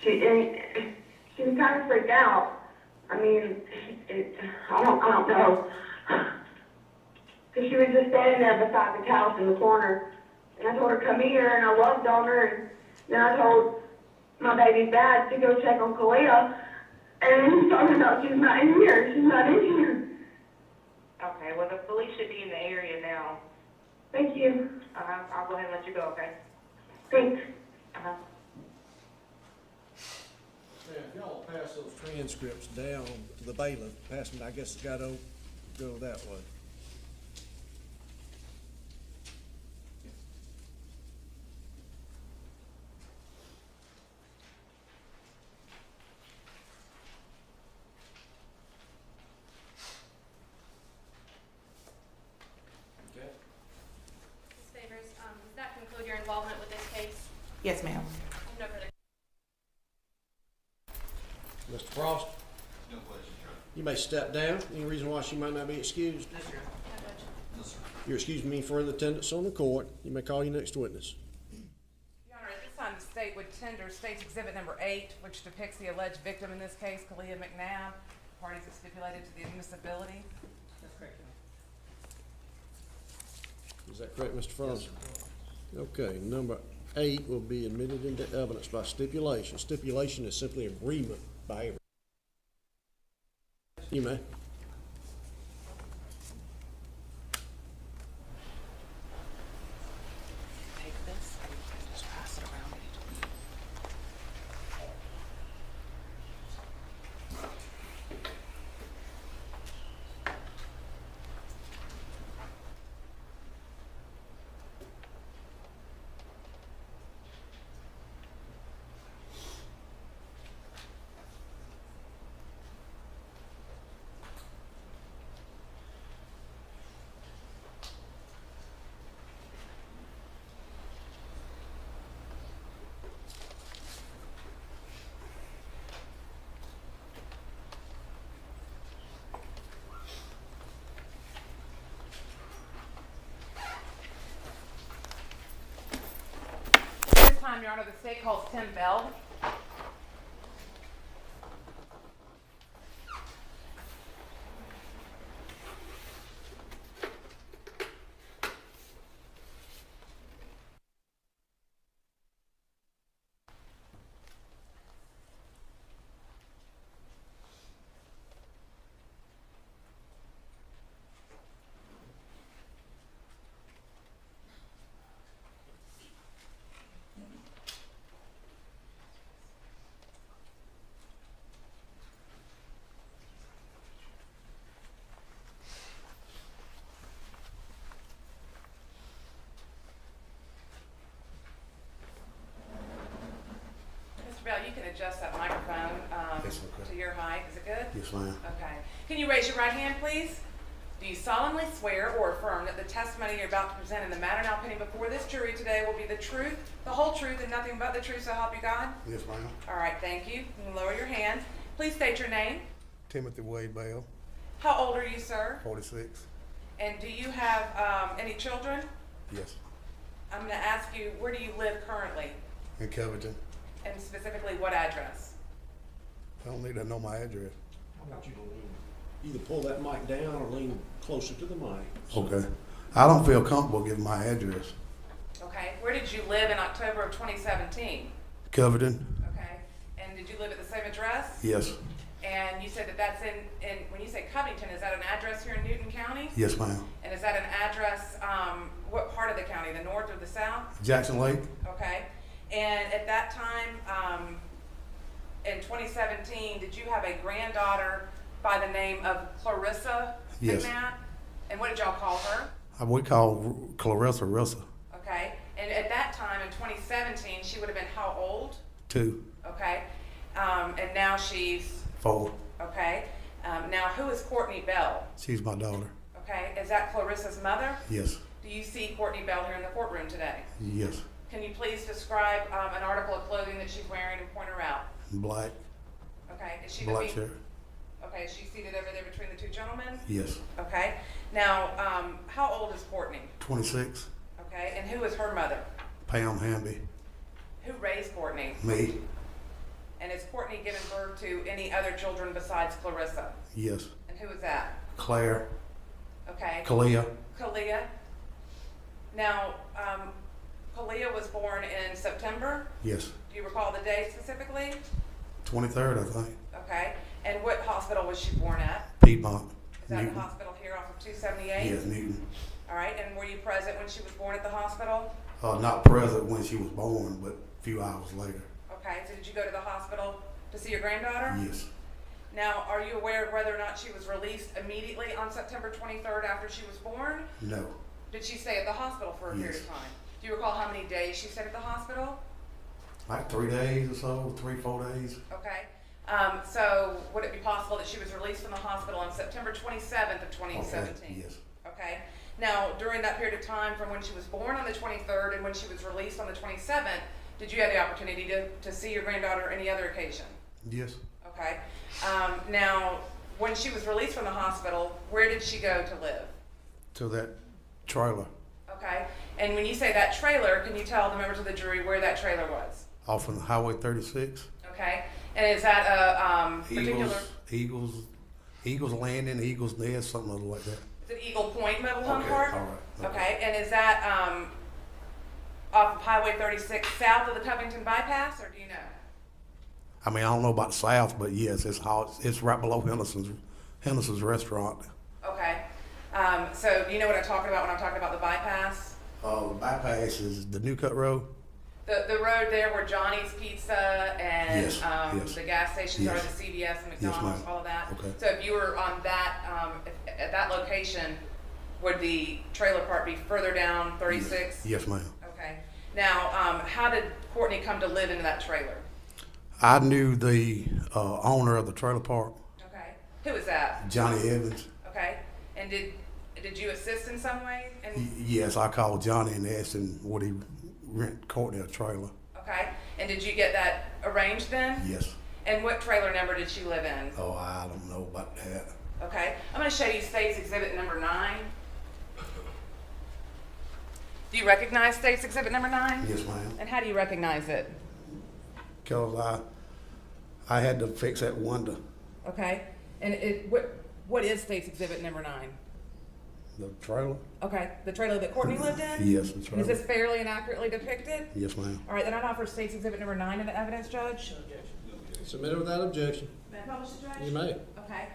She was kind of freaked out. I mean, I don't know. Because she was just standing there beside the couch in the corner. And I told her, come here, and I loved on her. And then I told my baby's dad to go check on Kalia. And he's talking about she's not in here. She's not in here. Okay, well, the police should be in the area now. Thank you. I'll go ahead and let you go, okay? Thanks. Yeah, if y'all pass those transcripts down to the bailiff, pass them, I guess it's gotta go that way. Okay. Ms. Favors, does that conclude your involvement with this case? Yes, ma'am. No further. Mr. Frost? No question, Your Honor. You may step down. Any reason why she might not be excused? No, Judge. No, sir. You're excused from any further attendance on the court. You may call your next witness. Your Honor, at this time, the state would tender State's Exhibit Number 8, which depicts the alleged victim in this case, Kalia McNabb. Parties have stipulated to the admissibility. That's correct, Your Honor. Is that correct, Mr. Frost? Okay, number 8 will be admitted into evidence by stipulation. Stipulation is simply agreement by everyone. You may. Take this and just pass it around. At this time, Your Honor, the state calls Tim Bell. adjust that microphone Yes, okay. to your height. Is it good? Yes, ma'am. Okay. Can you raise your right hand, please? Do you solemnly swear or affirm that the testimony you're about to present in the matter now pending before this jury today will be the truth, the whole truth, and nothing but the truth, so help you God? Yes, ma'am. All right, thank you. You can lower your hand. Please state your name. Timothy Wade Bell, How old are you, sir? 46. And do you have any children? Yes. I'm going to ask you, where do you live currently? In Covington. And specifically, what address? I don't need to know my address. I want you to lean, either pull that mic down or lean closer to the mic. Okay. I don't feel comfortable giving my address. Okay. Where did you live in October of 2017? Covington. Okay. And did you live at the same address? Yes. And you said that that's in when you say Covington, is that an address here in Newton County? Yes, ma'am. And is that an address, what part of the county, the north or the south? Jackson Lake. Okay. And at that time, in 2017, did you have a granddaughter by the name of Clarissa Yes. McNabb? And what did y'all call her? We call Clarissa Russa. Okay. And at that time, in 2017, she would have been how old? 2, Okay. And now she's, 4. okay. Now, who is Courtney Bell? She's my daughter. Okay. Is that Clarissa's mother? Yes. Do you see Courtney Bell here in the courtroom today? Yes. Can you please describe an article of clothing that she's wearing and point her out? Black. Okay. Is she Black shirt. Okay. Is she seated over there between the two gentlemen? Yes. Okay. Now, how old is Courtney? 26. Okay. And who is her mother? Pam Hamby. Who raised Courtney? Me. And has Courtney given birth to any other children besides Clarissa? Yes. And who is that? Claire. Okay. Kalia. Kalia. Now, Kalia was born in September. Yes. Do you recall the day specifically? 23rd, I think. Okay. And what hospital was she born at? Piedmont. Is that Newton. the hospital here off of 278? Yes, Newton. All right. And were you present when she was born at the hospital? Not present when she was born, but a few hours later. Okay. So did you go to the hospital to see your granddaughter? Yes. Now, are you aware of whether or not she was released immediately on September 23rd after she was born? No. Did she stay at the hospital for a period Yes. of time? Do you recall how many days she stayed at the hospital? Like 3 days or so, 3-4 days. Okay. So would it be possible that she was released from the hospital on September 27th of 2017? Okay. Yes. Okay. Now, during that period of time from when she was born on the 23rd and when she was released on the 27th, did you have the opportunity to see your granddaughter any other occasion? Yes. Okay. Now, when she was released from the hospital, where did she go to live? To that trailer Okay. And when you say that trailer, can you tell the members of the jury where that trailer was? off of Highway 36. Okay. And is that a particular? Eagles Landing, Eagles Nest, something like that. Is it Eagle Point Mobile Home Okay, Park? all right, Okay. And is that off of Highway 36 south of the Covington bypass, or do you know? I mean, I don't know about south, but yes, it's right below Henderson's restaurant. Okay. So do you know what I'm talking about when I'm talking about the bypass? The bypass is the New Cut Road. The road there where Johnny's Pizza and Yes, yes. the gas stations Yes. are, the CVS and Yes, McDonald's, ma'am. all of that. Okay. So if you were on that, at that location, would the trailer park be further down 36? Yes, ma'am. Okay. Now, how did Courtney come to live in that trailer? I knew the owner of the trailer park, Okay. Who is that? Johnny Evans. Okay. And did you assist in some way? And, Yes, I called Johnny and asked him would he rent Cortney a trailer. okay. And did you get that arranged then? Yes. And what trailer number did she live in? Oh, I don't know about that. Okay. I'm going to show you State's Exhibit number 9. Do you recognize State's Exhibit number 9? Yes, ma'am. And how do you recognize it? Because I had to fix that window. Okay. And what is State's Exhibit number 9? The trailer? Okay. The trailer that Courtney lived in? Yes, the And trailer. is this fairly and accurately depicted? Yes, ma'am. All right. Then I'd offer State's Exhibit number 9 in the evidence, Judge. Submitted without objection. May I publish it, Judge? You may. Okay.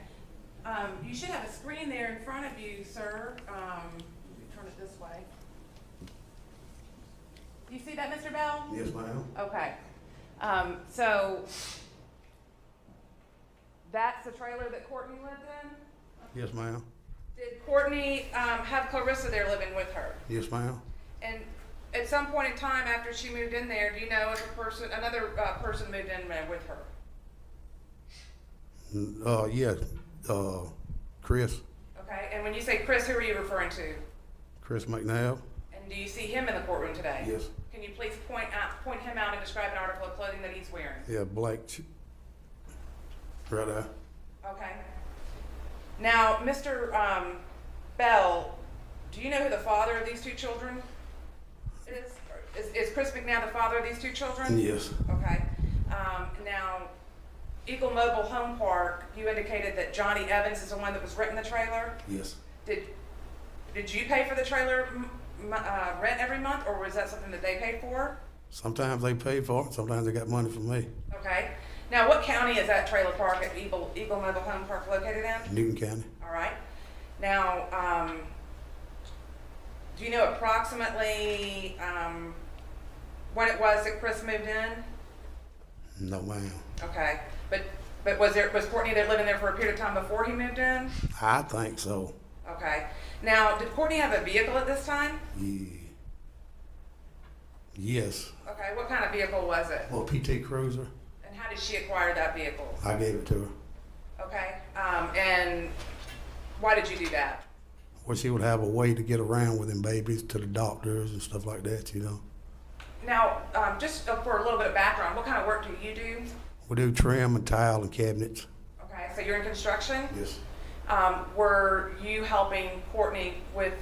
You should have a screen there in front of you, sir. Turn it this way. Do you see that, Mr. Bell? Yes, ma'am. Okay. So that's the trailer that Courtney lived in? Yes, ma'am. Did Courtney have Clarissa there living with her? Yes, ma'am. And at some point in time after she moved in there, do you know if another person moved in there with her? Yeah, Chris Okay, and when you say Chris, who are you referring to? McNabb. And do you see him in the courtroom today? Yes. Can you please point him out and describe an article of clothing that he's wearing? Yeah, black. Right there. Okay. Now, Mr. Bell, do you know who the father of these two children is? Is Chris McNabb the father of these two children? Yes. Okay. Now, Eagle Mobile Home Park, you indicated that Johnny Evans is the one that was renting the trailer. Yes. Did you pay for the trailer rent every month, or was that something that they paid for? Sometimes they pay for it. Sometimes they got money from me. Okay. Now, what county is that trailer park at Eagle Mobile Home Park located in? Newton County. All right. Now, do you know approximately when it was that Chris moved in? No, ma'am. Okay. But was Cortney there living there for a period of time before he moved in? I think so. Okay. Now, did Cortney have a vehicle at this time? Yeah. Yes. Okay. What kind of vehicle was it? Well, PT Cruiser. And how did she acquire that vehicle? I gave it to her. Okay. And why did you do that? Well, she would have a way to get around with them babies to the doctors and stuff like that, you know. Now, just for a little bit of background, what kind of work do you do? We do trim and tile and cabinets. Okay, so you're in construction? Yes. Were you helping Cortney with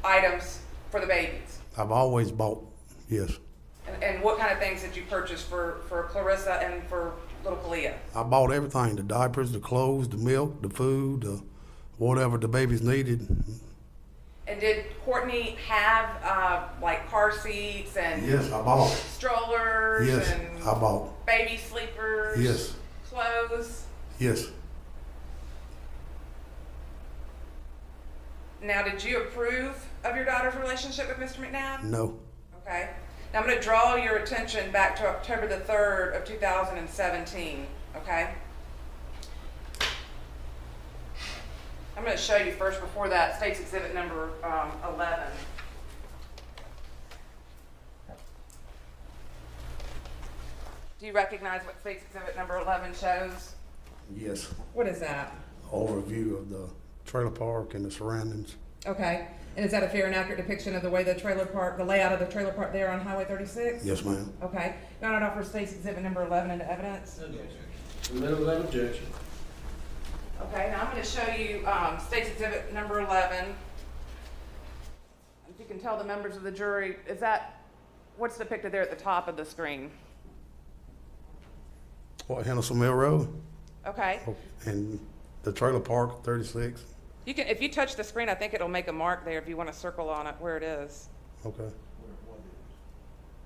items for the babies? I've always bought, yes. And what kind of things did you purchase for Clarissa and for little Kalia? I bought everything, the diapers, the clothes, the milk, the food, whatever the babies needed. And did Cortney have like car seats and Yes, I bought. strollers Yes, and I bought. baby sleepers? Yes. Clothes? Yes. Now, did you approve of your daughter's relationship with Mr. McNabb? No. Okay. Now I'm going to draw your attention back to October the 3rd of 2017, okay? I'm going to show you first before that State's Exhibit number 11. Do you recognize what State's Exhibit number 11 shows? Yes. What is that? Overview of the trailer park and the surroundings. Okay. And is that a fair and accurate depiction of the way the layout of the trailer park there on Highway 36? Yes, ma'am. Okay. Now I'd offer State's Exhibit number 11 into evidence. Middle of that objection. Okay, now I'm going to show you State's Exhibit number 11. If you can tell the members of the jury, what's depicted there at the top of the screen? What, Henderson Mill Road? Okay. And the trailer park, 36. If you touch the screen, I think it'll make a mark there if you want to circle on it where it is, Okay.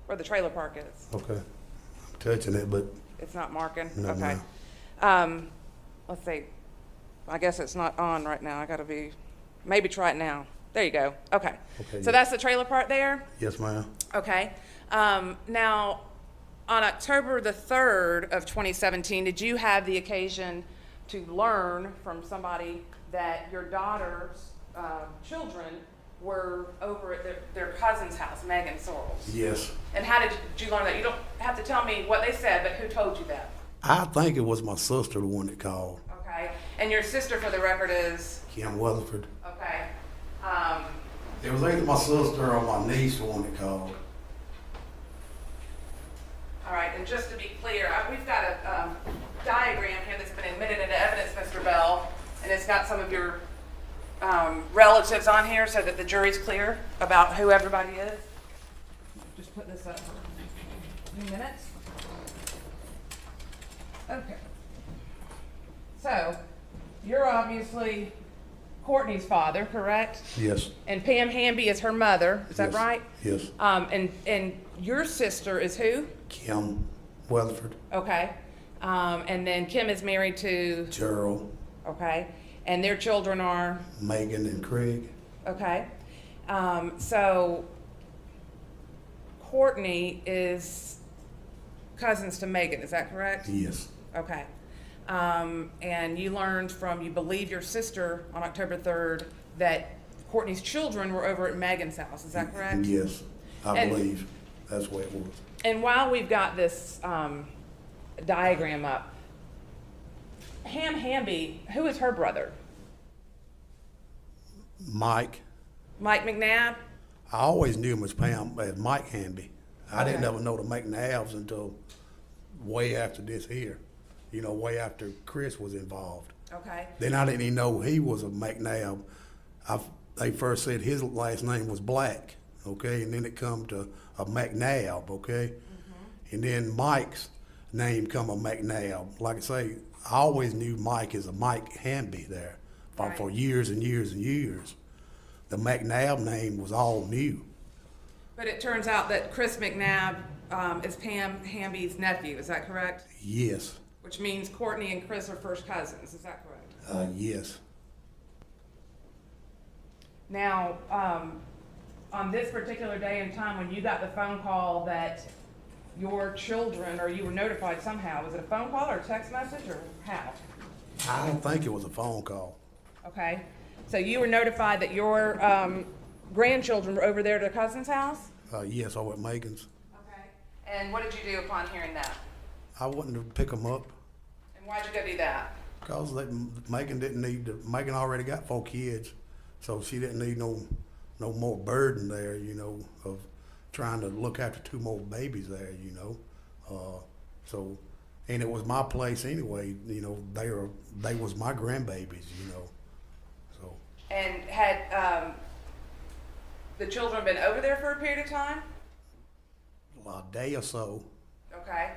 where the trailer park is. Okay. I'm touching it, but It's not marking? No, Okay. ma'am. Let's see. I guess it's not on right now. Maybe try it now. There you go. Okay. Okay, So yeah. that's the trailer park there? yes, ma'am. Okay. Now, on October the 3rd of 2017, did you have the occasion to learn from somebody that your daughter's children were over at their cousin's house, Megan Sorrells? Yes. And how did you learn that? You don't have to tell me what they said, but who told you that? I think it was my sister, the one that called. Okay. And your sister, for the record, is? Kim Weatherford. Okay. It was either my sister or my niece, the one that called. All right, and just to be clear, we've got a diagram here that's been admitted into evidence, Mr. Bell, and it's got some of your relatives on here so that the jury's clear about who everybody is. Just put this up for a few minutes. Okay. So, you're obviously Cortney's father, correct? Yes. And Pam Hamby is her mother, is that Yes. right? Yes. And your sister is who? Kim Weatherford. Okay. And then Kim is married to? Gerald. Okay. And their children are? Megan and Craig. Okay. So Cortney is cousins to Megan, is that correct? Yes. Okay. And you learned from, you believe your sister on October 3rd that Cortney's children were over at Megan's house, is that correct? Yes. I believe. That's the way it was. And while we've got this diagram up, Ham Hamby, who is her brother? Mike. Mike McNabb? I always knew him as Mike Hamby. I didn't Okay. ever know the McNabbs until way after this here. You know, way after Chris was involved. Okay. Then I didn't even know he was a McNabb. They first said his last name was Black, okay, and then it come to a McNabb, okay, and then Mike's name come a McNabb. Like I say, I always knew Mike as a Mike Hamby there for years and years and years. The McNabb name was all new. But it turns out that Chris McNabb is Pam Hamby's nephew, is that correct? Yes, Which means Cortney and Chris are first cousins, is that correct? yes. Now, on this particular day and time when you got the phone call that your children, or you were notified somehow, was it a phone call or a text message, or how? I don't think it was a phone call. Okay, so you were notified that your grandchildren were over there at a cousin's house? Yes, over at Megan's. Okay. And what did you do upon hearing that? I went to pick them up And why'd you go do that? because Megan didn't need to. Megan already got 4 kids, so she didn't need no more burden there, you know, of trying to look after 2 more babies there, you know. So, and it was my place anyway, you know. They was my grandbabies, you know. So. And had the children been over there for a period of time? A day or so. Okay.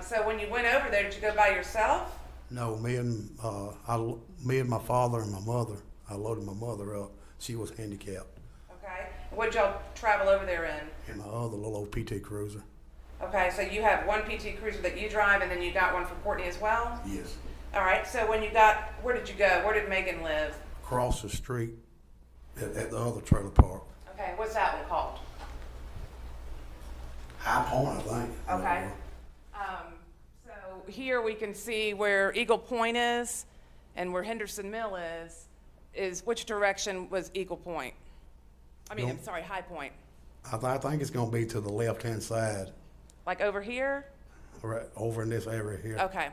So when you went over there, did you go by yourself? No, me and my father and my mother. I loaded my mother up. She was handicapped. Okay. What did y'all travel over there in? In my other little old PT Cruiser. Okay, so you have one PT Cruiser that you drive, and then you got one for Cortney as well? Yes. All right, so when where did you go? Where did Megan live? Across the street at the other trailer park. Okay, what's that one called? High Point, I think. Okay. So here we can see where Eagle Point is and where Henderson Mill is which direction was Eagle Point? I mean, I'm sorry, High Point. I think it's going to be to the left-hand side, Like over here? right over in this area here. Okay.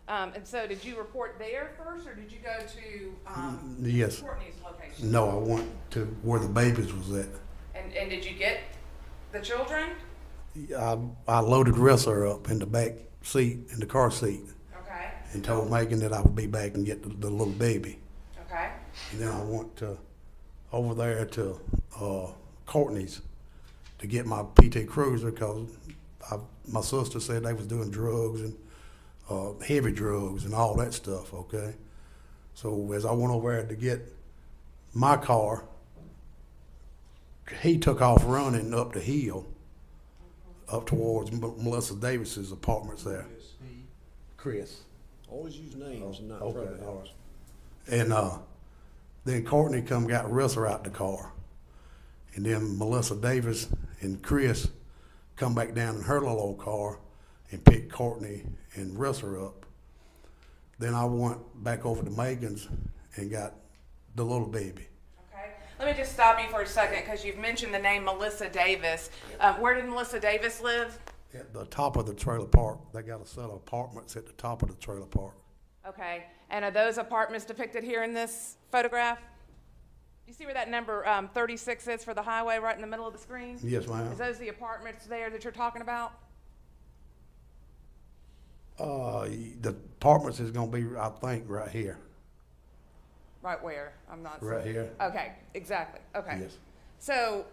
And so did you report there first, or did you go to Yes. Cortney's location? No, I went to where the babies was at. And did you get the children? I loaded Rissa up in the back seat, in the car seat, Okay. and told Megan that I would be back and get the little baby. Okay. And then I went over there to Courtney's to get my PT Cruiser because my sister said they was doing drugs and heavy drugs and all that stuff, okay? So as I went over there to get my car, he took off running up the hill, up towards Melissa Davis's apartments there. Chris. Always use names and not Okay, pronouns. all right. And then Cortney got Rissa out the car. And then Melissa Davis and Chris come back down in her little old car and picked Cortney and Rissa up. Then I went back over to Megan's and got the little baby. Okay. Let me just stop you for a second because you've mentioned the name Melissa Davis. Where did Melissa Davis live? At the top of the trailer park. They got a set of apartments at the top of the trailer park. Okay. And are those apartments depicted here in this photograph? You see where that number 36 is for the highway right in the middle of the screen? Yes, ma'am. Is those the apartments there that you're talking about? The apartments is gonna be, I think, right here. Right where? I'm not Right seeing. here. Okay, exactly. Okay. Yes. So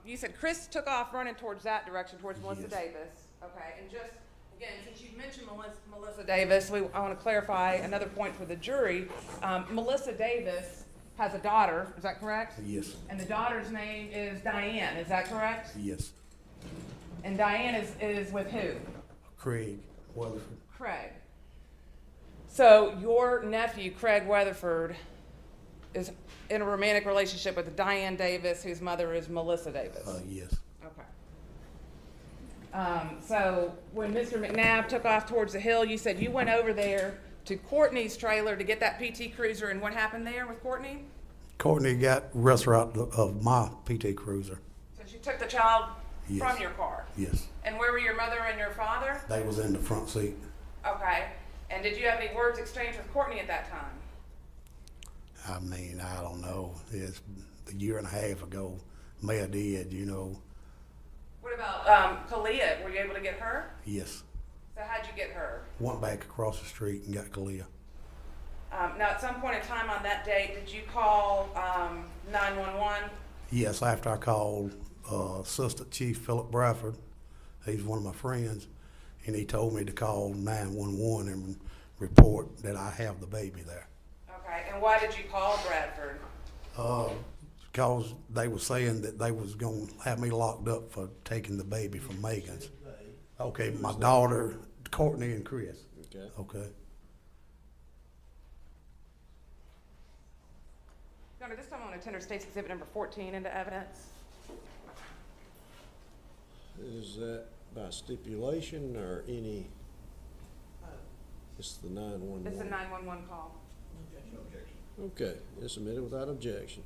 you said Chris took off running towards that direction, towards Melissa Yes. Davis. Okay, and just again, since you've mentioned Melissa Davis, I want to clarify another point for the jury. Melissa Davis has a daughter, is that correct? Yes. And the daughter's name is Diane, is that correct? Yes. And Diane is with who? Craig Weatherford. Craig. So your nephew, Craig Weatherford, is in a romantic relationship with Diane Davis, whose mother is Melissa Davis. Yes. Okay. So when Mr. McNabb took off towards the hill, you said you went over there to Cortney's trailer to get that PT Cruiser, and what happened there with Cortney? Cortney got Rissa out of my PT Cruiser. So she She took the child Yes. from your car? Yes. And where were your mother and your father? They was in the front seat. Okay. And did you have any words exchanged with Cortney at that time? I mean, I don't know. It's a year and a half ago. Mayor did, you know. What about Kalia? Were you able to get her? Yes. So how'd you get her? Went back across the street and got Kalia. Now, at some point in time on that date, did you call 911? Yes, after I called Assistant Chief Philip Bradford, he's one of my friends, and he told me to call 911 and report that I have the baby there. Okay, and why did you call Bradford? Because they were saying that they was going to have me locked up for taking the baby from Megan's. Okay, my daughter, Courtney and Chris. Okay. Okay. Your Honor, this time I'm going to tender State's Exhibit Number 14 into evidence. Is that by stipulation or any? It's the 911. It's a 911 call. Okay, it's submitted without objection.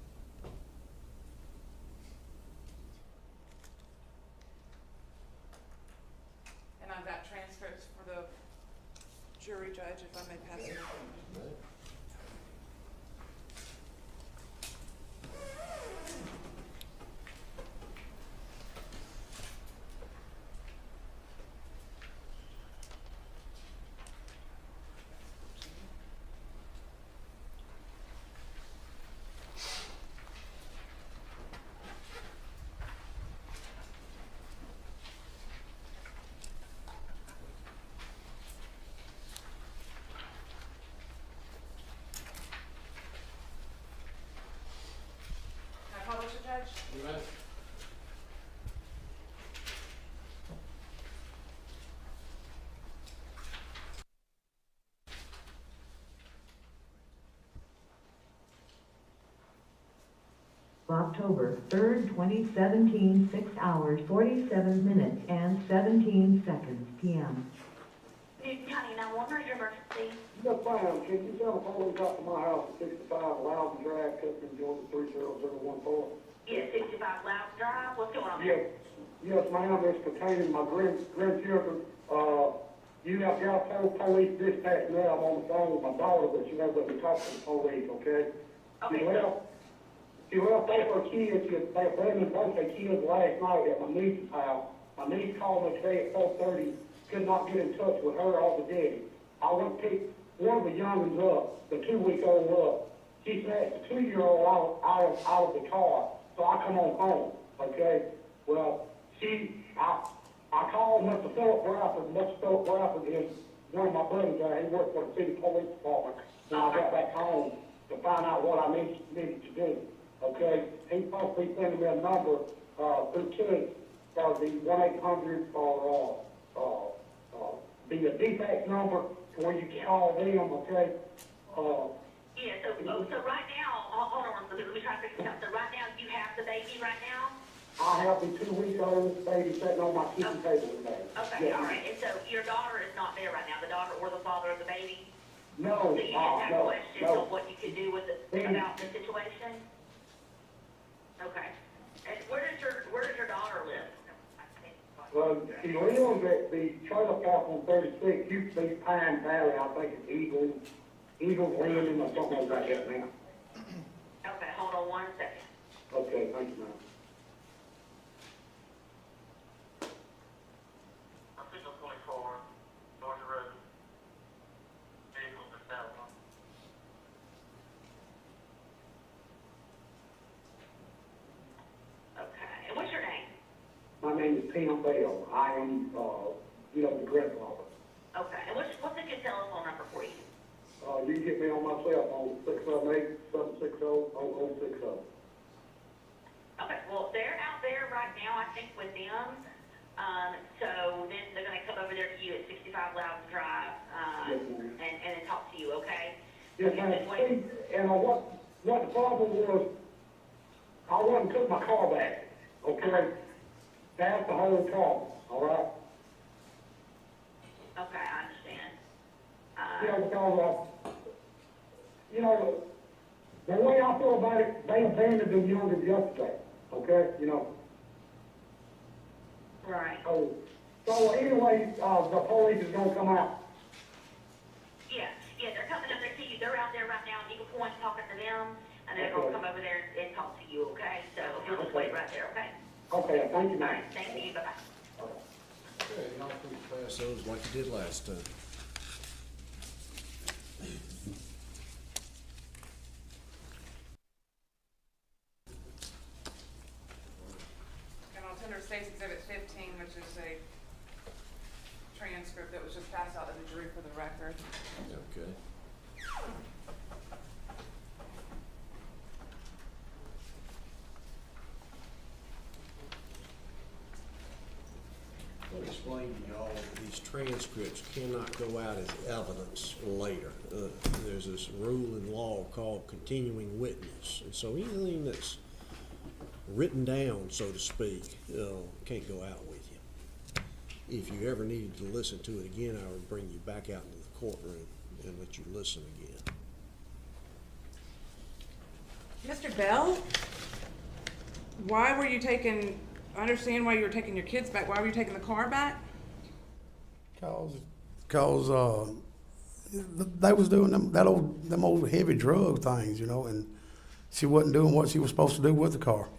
And I've got transcripts for the jury judge, if I may pass it. Can I publish it, Judge? October 3rd, 2017, 6 hours, 47 minutes, and 17 seconds p.m. Newton County 911, is your emergency? Yes, ma'am. Can you tell the police out to my house at 65 Loudon Drive, Clifton, Georgia 30014? Yes, 65 Loud Drive, what's going on Yes, there? yes, ma'am. It's pertaining to my grandchildren. You have got told police dispatch now. I'm on the phone with my daughter, but she knows that we talk to the police, okay? Okay, She left both her kids. They abandoned both their kids last night at my niece's house. My niece called me today at 4:30. Could not get in touch with her or the daddy. I went to pick one of the youngins up, the 2-week-old up. She snatched the 2-year-old out of the car, so I come on home, okay? Well, I called Mr. Philip Bradford. Mr. Philip Bradford is one of my buddies there. He works for the city police department. When I got back home to find out what I needed to do, okay? He's supposed to be sending me a number through kids for the 1-800 or the defect number to where you can call them, okay? Yeah, so right now, hold on, let me try to figure this out. So right now, you have the baby right now? I have the 2-week-old baby sitting on my kitchen table today. Okay, Yes, all ma'am. right, and so your daughter is not there right now, the daughter or the father of the baby? No, So you just have no, questions no. on what you could do with it, about the situation? Okay. And where does your daughter live? Well, she lives at the trailer park on 36, used to be Pine Valley, I think it's Eagles Landing or something like that now. Okay, hold on one second. Okay, thank you, ma'am. Official 24, Georgia Road. Vehicles are south. Okay, and what's your name? My name is Tim Bell. I am, the grandfather. Okay, and what's a good telephone number for you? You can get me on my cell phone, 678-760-0060. Okay, well, they're out there right now, I think, with them. So then they're gonna come over there to you at 65 Loudon Drive, Yes, ma'am. and then talk to you, okay? Yes, Okay, ma'am. just wait. And what the problem was, I went and took my car back, okay? That's the whole problem, all right? Okay, I understand. Because, the way I feel about it, they abandoned them youngers yesterday, okay? Right. So anyway, the police is gonna come out. Yeah, they're coming up there to you. They're out there right now in Eagle Point talking to them, and they're gonna come over there and talk to you, okay? So you'll just wait right there, okay? Okay, thank you, All ma'am. right, thank you, bye-bye. Okay, y'all please pass those like you did last time. And I'll tender State's Exhibit 15, which is a transcript that was just passed out to the jury for the record. Okay. Let me explain to y'all that these transcripts cannot go out as evidence later. There's this rule in law called continuing witness. And so anything that's written down, so to speak, can't go out with you. If you ever needed to listen to it again, I would bring you back out into the courtroom and let you listen again. Mr. Bell, why were you taking, I understand why you were taking your kids back. Why were you taking the car back? Cause they was doing them old heavy drug things, you know, and she wasn't doing what she was supposed to do with the car.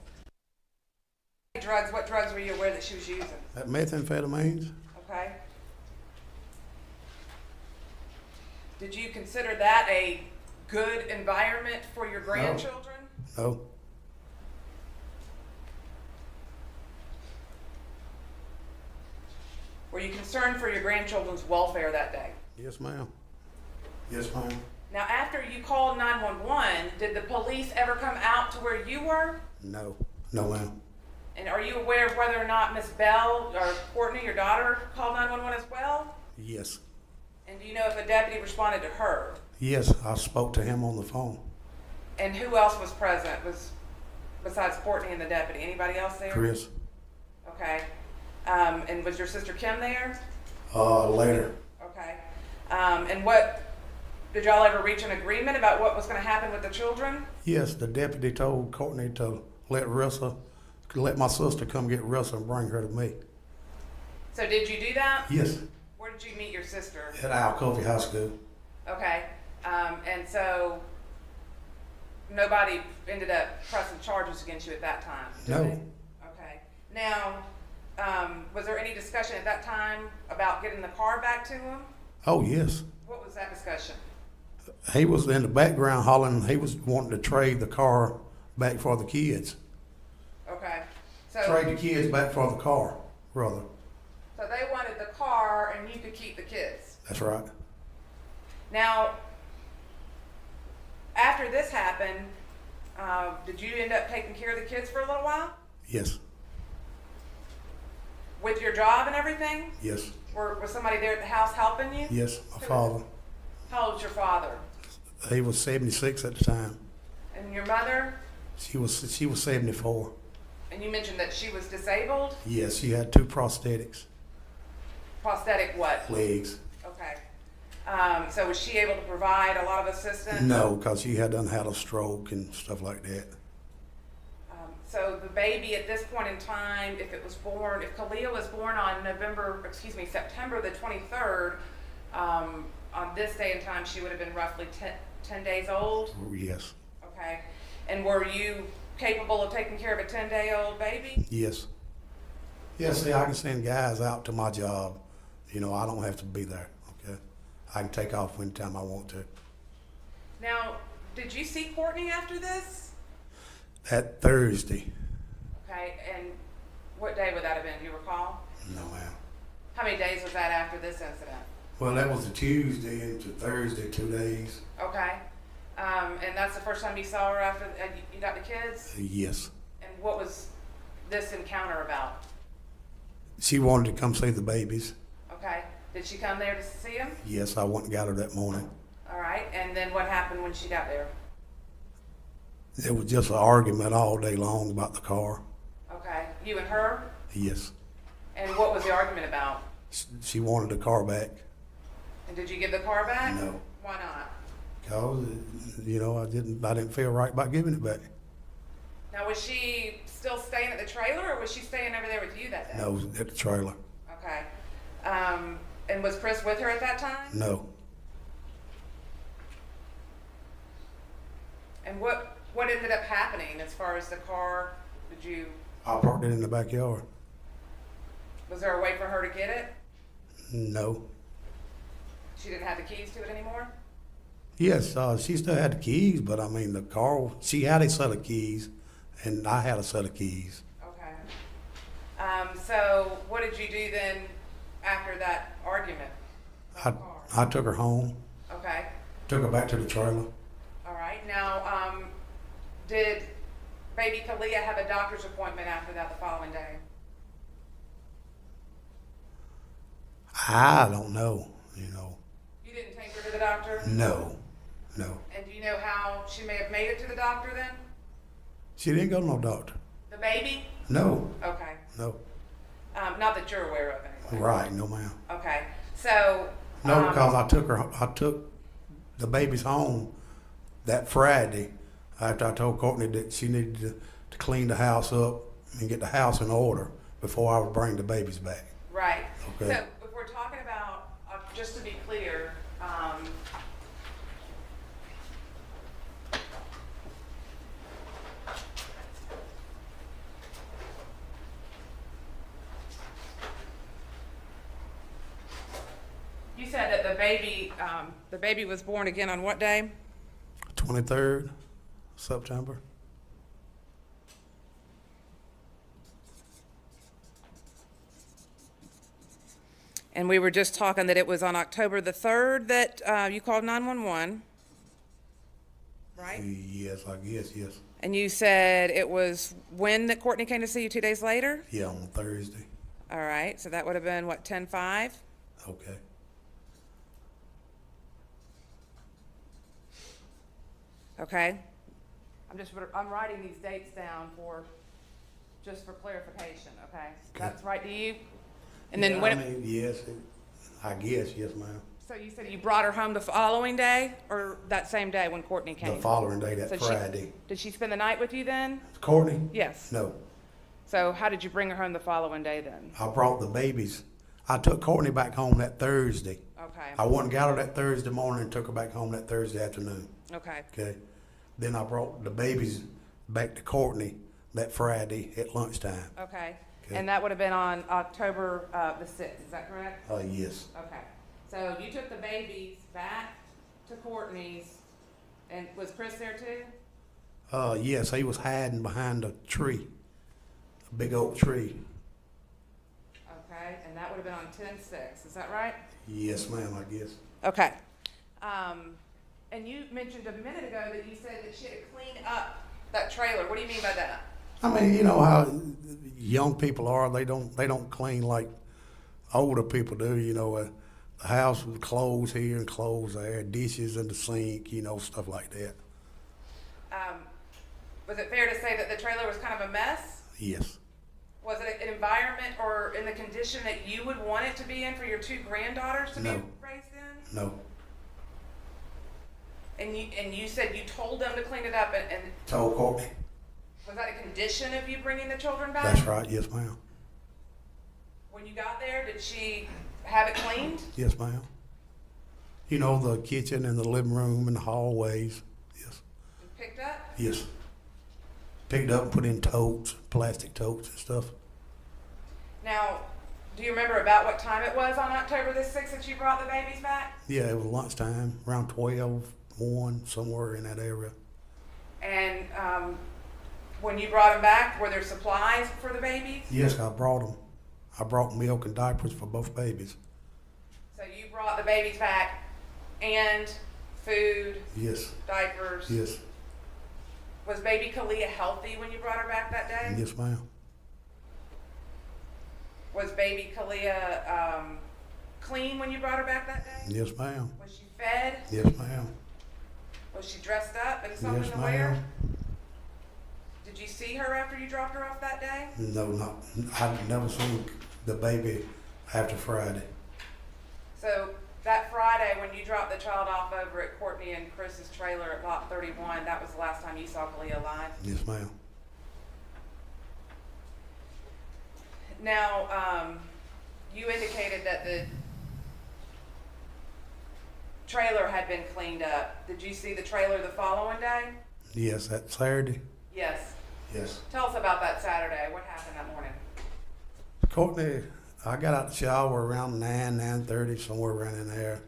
Drugs, what drugs were you aware that she was using? That methamphetamines? Okay. Did you consider that a good environment for your grandchildren? No. Were you concerned for your grandchildren's welfare that day? Yes, ma'am. Yes, ma'am. Now, after you called 911, did the police ever come out to where you were? No. No, ma'am. And are you aware of whether or not Miss Bell or Cortney, your daughter, called 911 as well? Yes. And do you know if a deputy responded to her? Yes, I spoke to him on the phone. And who else was present besides Cortney and the deputy? Anybody else there? Chris. Okay. And was your sister Kim there? Later. Okay. And what, did y'all ever reach an agreement about what was going to happen with the children? Yes, the deputy told Cortney to let my sister come get Russell and bring her to me. So did you do that? Yes, Where did you meet your sister? at Alcovey High School. Okay. And so nobody ended up pressing charges against you at that time? did No. they? Okay. Now, was there any discussion at that time about getting the car back to him? Oh, yes. What was that discussion? He was in the background hollering, he was wanting to trade the car back for the kids. Okay. Trade the kids back for the car, brother. So they wanted the car and you could keep the kids. That's right. Now, after this happened, did you end up taking care of the kids for a little while? Yes, With your job and everything? yes, Was somebody there at the house helping you? yes. My father, How old's your father? he was 76 at the time. And your mother? She was 74. And you mentioned that she was disabled? Yes, she had 2 prosthetics, Prosthetic what? legs. Okay. So was she able to provide a lot of assistance? No, because she had had a stroke and stuff like that. So the baby at this point in time, if Kalia was born on September the 23rd, on this day and time, she would have been roughly 10 days old? Yes, Okay. And were you capable of taking care of a 10-day-old baby? yes. Yes, see, I can send guys out to my job. You know, I don't have to be there, okay? I can take off anytime I want to. Now, did you see Cortney after this? That Thursday, Okay, and what day would that have been? Do you recall? no, ma'am. How many days was that after this incident? Well, that was a Tuesday into Thursday, 2 days. Okay. And that's the first time you saw her after you got the kids? Yes. And what was this encounter about? She wanted to come see the babies. Okay. Did she come there to see them? Yes, I went and got her that morning. All right. And then what happened when she got there? It was just an argument all day long about the car. Okay. You and her? Yes. And what was the argument about? She wanted the car back. And did you give the car back? No. Why not? Because, you know, I didn't feel right about giving it back. Now, was she still staying at the trailer, or was she staying over there with you that day? No, at the trailer. Okay. And was Chris with her at that time? No. And what ended up happening as far as the car? Did you, I parked it in the backyard. was there a way for her to get it? No. She didn't have the keys to it anymore? Yes, she still had the keys, but I mean, the car, she had a set of keys, and I had a set of keys. Okay. So what did you do then after that argument? I took her home, Okay. took her back to the trailer. All right. Now, did baby Kalia have a doctor's appointment after that the following day? I don't know, you know. You didn't take her to the doctor? No, no. And do you know how she may have made it to the doctor then? She didn't go to no doctor. The baby? No, Okay. no. Not that you're aware of anyway. Right, no ma'am. Okay. So. No, because I took the babies home that Friday after I told Cortney that she needed to clean the house up and get the house in order before I would bring the babies back. Right. Okay. So if we're talking about, just to be clear, you said that the baby was born again on what day? 23rd September. And we were just talking that it was on October the 3rd that you called 911, right? Yes, I guess, yes. And you said it was when that Cortney came to see you 2 days later? Yeah, on Thursday. All right, so that would have been, what, 10/5? Okay. Okay. I'm writing these dates down just for clarification, okay? That's right to you? And then Yeah, when, I mean, yes, I guess, yes, ma'am. so you said you brought her home the following day, or that same day when Cortney came? The following day, that So Friday. Did she spend the night with you then? Cortney? Yes. No. So how did you bring her home the following day then? I brought the babies. I took Cortney back home that Thursday. Okay. I went and got her that Thursday morning and took her back home that Thursday afternoon. Okay. Okay. Then I brought the babies back to Cortney that Friday at lunchtime. Okay. Okay. And that would have been on October the 6th, is that correct? Yes. Okay. So you took the babies back to Cortney's, and was Chris there too? Yes, he was hiding behind a tree, a big oak tree. Okay, and that would have been on 10/6, is that right? Yes, ma'am, I guess. Okay. And you mentioned a minute ago that you said that she had to clean up that trailer. What do you mean by that? I mean, you know how young people are. They don't clean like older people do. You know, the house with clothes here and clothes there, dishes in the sink. You know, stuff like that. Was it fair to say that the trailer was kind of a mess? Yes. Was it an environment or in the condition that you would want it to be in for your 2 granddaughters to No. be raised in? No. And you said you told them to clean it up, and Told Cortney. was that a condition of you bringing the children back? That's right. Yes, ma'am. When you got there, did she have it cleaned? Yes, ma'am. You know, the kitchen and the living room and the hallways. Yes. And picked up? Yes. Picked up and put in totes, plastic totes and stuff. Now, do you remember about what time it was on October the 6th that you brought the babies back? Yeah, it was lunchtime, around 12, 1, somewhere in that area. And when you brought them back, were there supplies for the babies? Yes, I brought them. I brought milk and diapers for both babies. So you brought the babies back and food, Yes. diapers. Yes. Was baby Kalia healthy when you brought her back that day? Yes, ma'am. Was baby Kalia clean when you brought her back that day? Yes, ma'am. Was she fed? Yes, ma'am. Was she dressed up in something Yes, to wear? ma'am. Did you see her after you dropped her off that day? No, not. I've never seen the baby after Friday. So that Friday when you dropped the child off over at Cortney and Chris's trailer at lot 31, that was the last time you saw Kalia alive? Yes, ma'am. Now, you indicated that the trailer had been cleaned up. Did you see the trailer the following day? Yes, that Saturday. Yes. Yes. Tell us about that Saturday. What happened that morning? Courtney, I got out the shower around 9:30, somewhere around in there,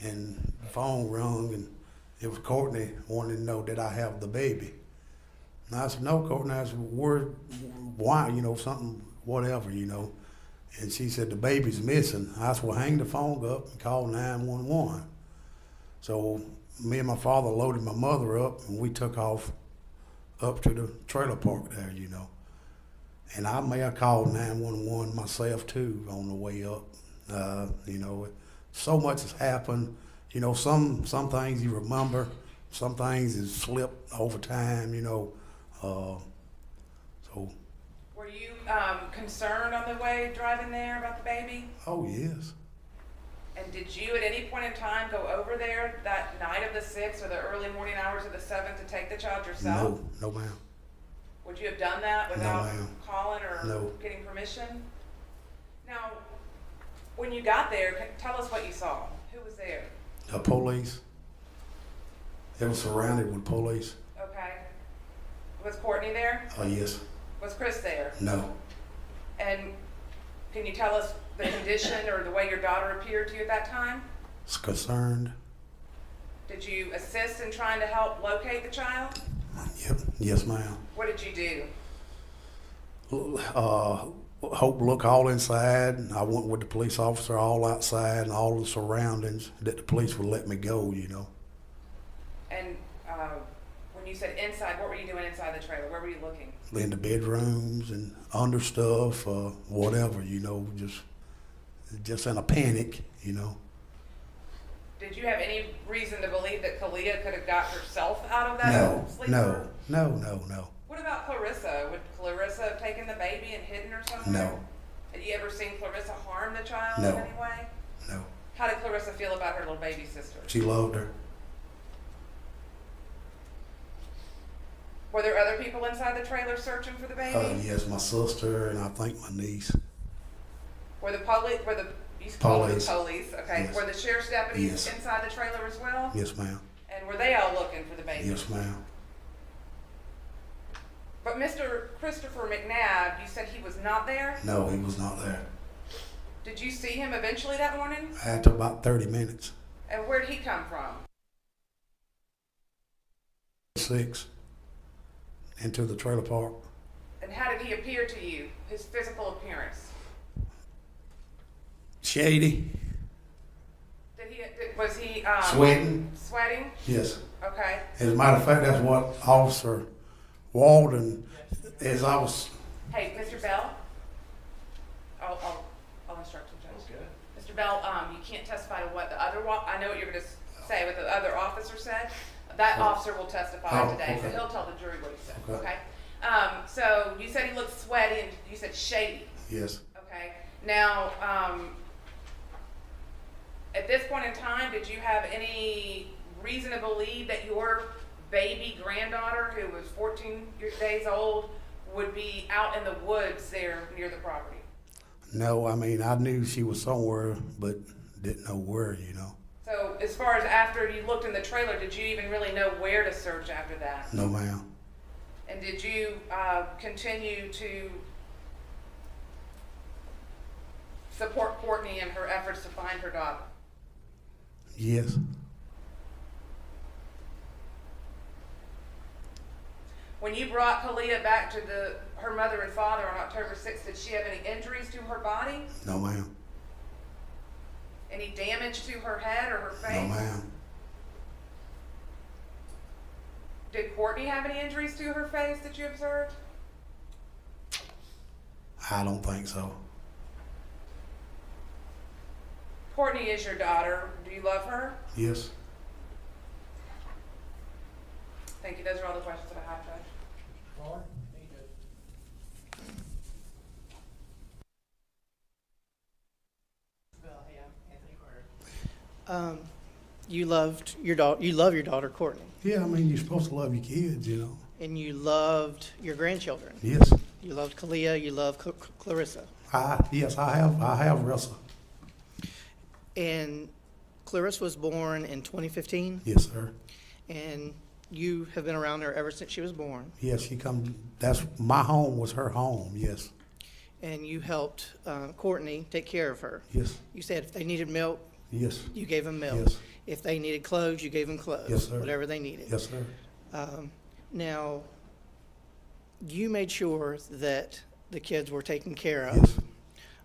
and the phone rung, and it was Courtney wanting to know did I have the baby. And I said, no, Courtney. I said, why, something, whatever, And she said, the baby's missing. I said, well, hang the phone up and call 911. So me and my father loaded my mother up, and we took off up to the trailer park there, And I may have called 911 myself too on the way up. So much has happened. Some things you remember, some things has slipped over time. So. Were you concerned on the way driving there about the baby? Oh yes. And did you at any point in time go over there that night of the 6th or the early morning hours of the 7th to take the child yourself? No, ma'am. Would you have done that without ma'am. calling or No. getting permission? Now, when you got there, tell us what you saw. Who was there? The police. It was surrounded with police. Okay. Was Cortney there? Oh yes. Was Chris there? No. And can you tell us the condition or the way your daughter appeared to you at that time? It's concerned. Did you assist in trying to help locate the child? Yep. Yes, ma'am. What did you do? Hope look all inside. I went with the police officer all outside and all the surroundings that the police would let me go, And when you said inside, what were you doing inside the trailer? Where were you looking? In the bedrooms and under stuff, whatever, just in a panic, Did you have any reason to believe that Kalia could have got herself out of that No. sleeper? No. What about Clarissa? Would Clarissa have taken the baby and hidden her somewhere? No. Had you ever seen Clarissa harm the child No. in any way? No. How did Clarissa feel about her little baby sister? She loved her. Were there other people inside the trailer searching for the baby? Yes, my sister and I think my niece. Were the police, you call them Police. police, okay. Yes. Were the sheriff's deputies Yes. inside the trailer as well? Yes, ma'am. And were they all looking for the baby? Yes, ma'am. But Mr. Christopher McNabb, you said he was not there? No, he was not there. Did you see him eventually that morning? After about 30 minutes. And where did he come from? 6 into the trailer park. And how did he appear to you, his physical appearance? Shady. Was he Sweating. Sweating? Yes. Okay. As a matter of fact, that's what Officer Walden, as I was. Hey, Mr. Bell? I'll instruct you, Judge. Okay. Mr. Bell, you can't testify to what the other, I know what you're gonna say, what the other officer said. That officer will testify today, so okay. he'll tell the jury what he said, Okay. okay? So you said he looked sweaty and you said shady, Yes. okay? Now, at this point in time, did you have any reason to believe that your baby granddaughter, who was 14 days old, would be out in the woods there near the property? No, I mean, I knew she was somewhere, but didn't know where, So as far as after you looked in the trailer, did you even really know where to search after that? No, ma'am. And did you continue to support Cortney in her efforts to find her daughter? Yes. When you brought Kalia back to her mother and father on October 6th, did she have any injuries to her body? No, ma'am. Any damage to her head or her face? No, ma'am. Did Cortney have any injuries to her face that you observed? I don't think so. Cortney is your daughter. Do you love her? Yes. Thank you. Those are all the questions that I have, Judge. You loved your daughter. You love your daughter, Courtney. Yeah, I mean, you're supposed to love your kids, And you loved your grandchildren. Yes. You loved Kalia, you loved Clarissa. Yes, I have Russell. And Clarissa was born in 2015, Yes, sir. and you have been around her ever since she was born. Yes, she come, that's, my home was her home, yes. And you helped Cortney take care of her. Yes, You said if they needed milk, yes, you gave them milk. Yes. If they needed clothes, you gave them clothes. Yes, sir. Whatever they needed. yes, sir. Now, you made sure that the kids were taken care of.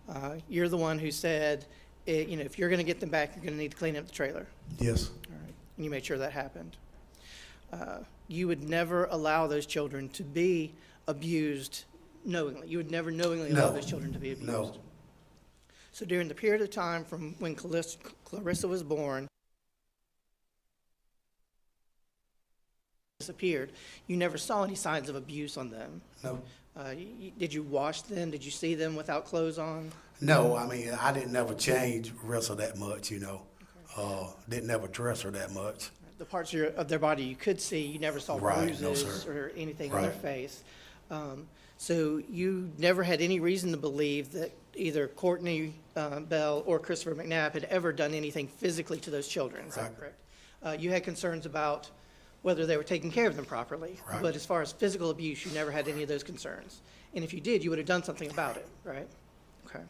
Yes, You're the one who said, if you're going to get them back, you're going to need to clean up the trailer. yes, All right. And you made sure that happened. You would never allow those children to be abused knowingly. You would never knowingly allow No. those children to be abused. no, So during the period of time from when Clarissa was born, disappeared, you never saw any signs of abuse on them. no. Did you wash them? Did you see them without clothes on? No, I mean, I didn't never change Russell that much, you know. Didn't ever dress her that much. The parts of their body you could see, you never saw Right, no, bruises sir. or anything on their Right. face. So you never had any reason to believe that either Cortney Bell or Christopher McNabb had ever done anything physically to those children, is that Right. correct? You had concerns about whether they were taking care of them properly. Right. But as far as physical abuse, you never had any of those concerns. And if you did, you would have done something about it, right? Okay.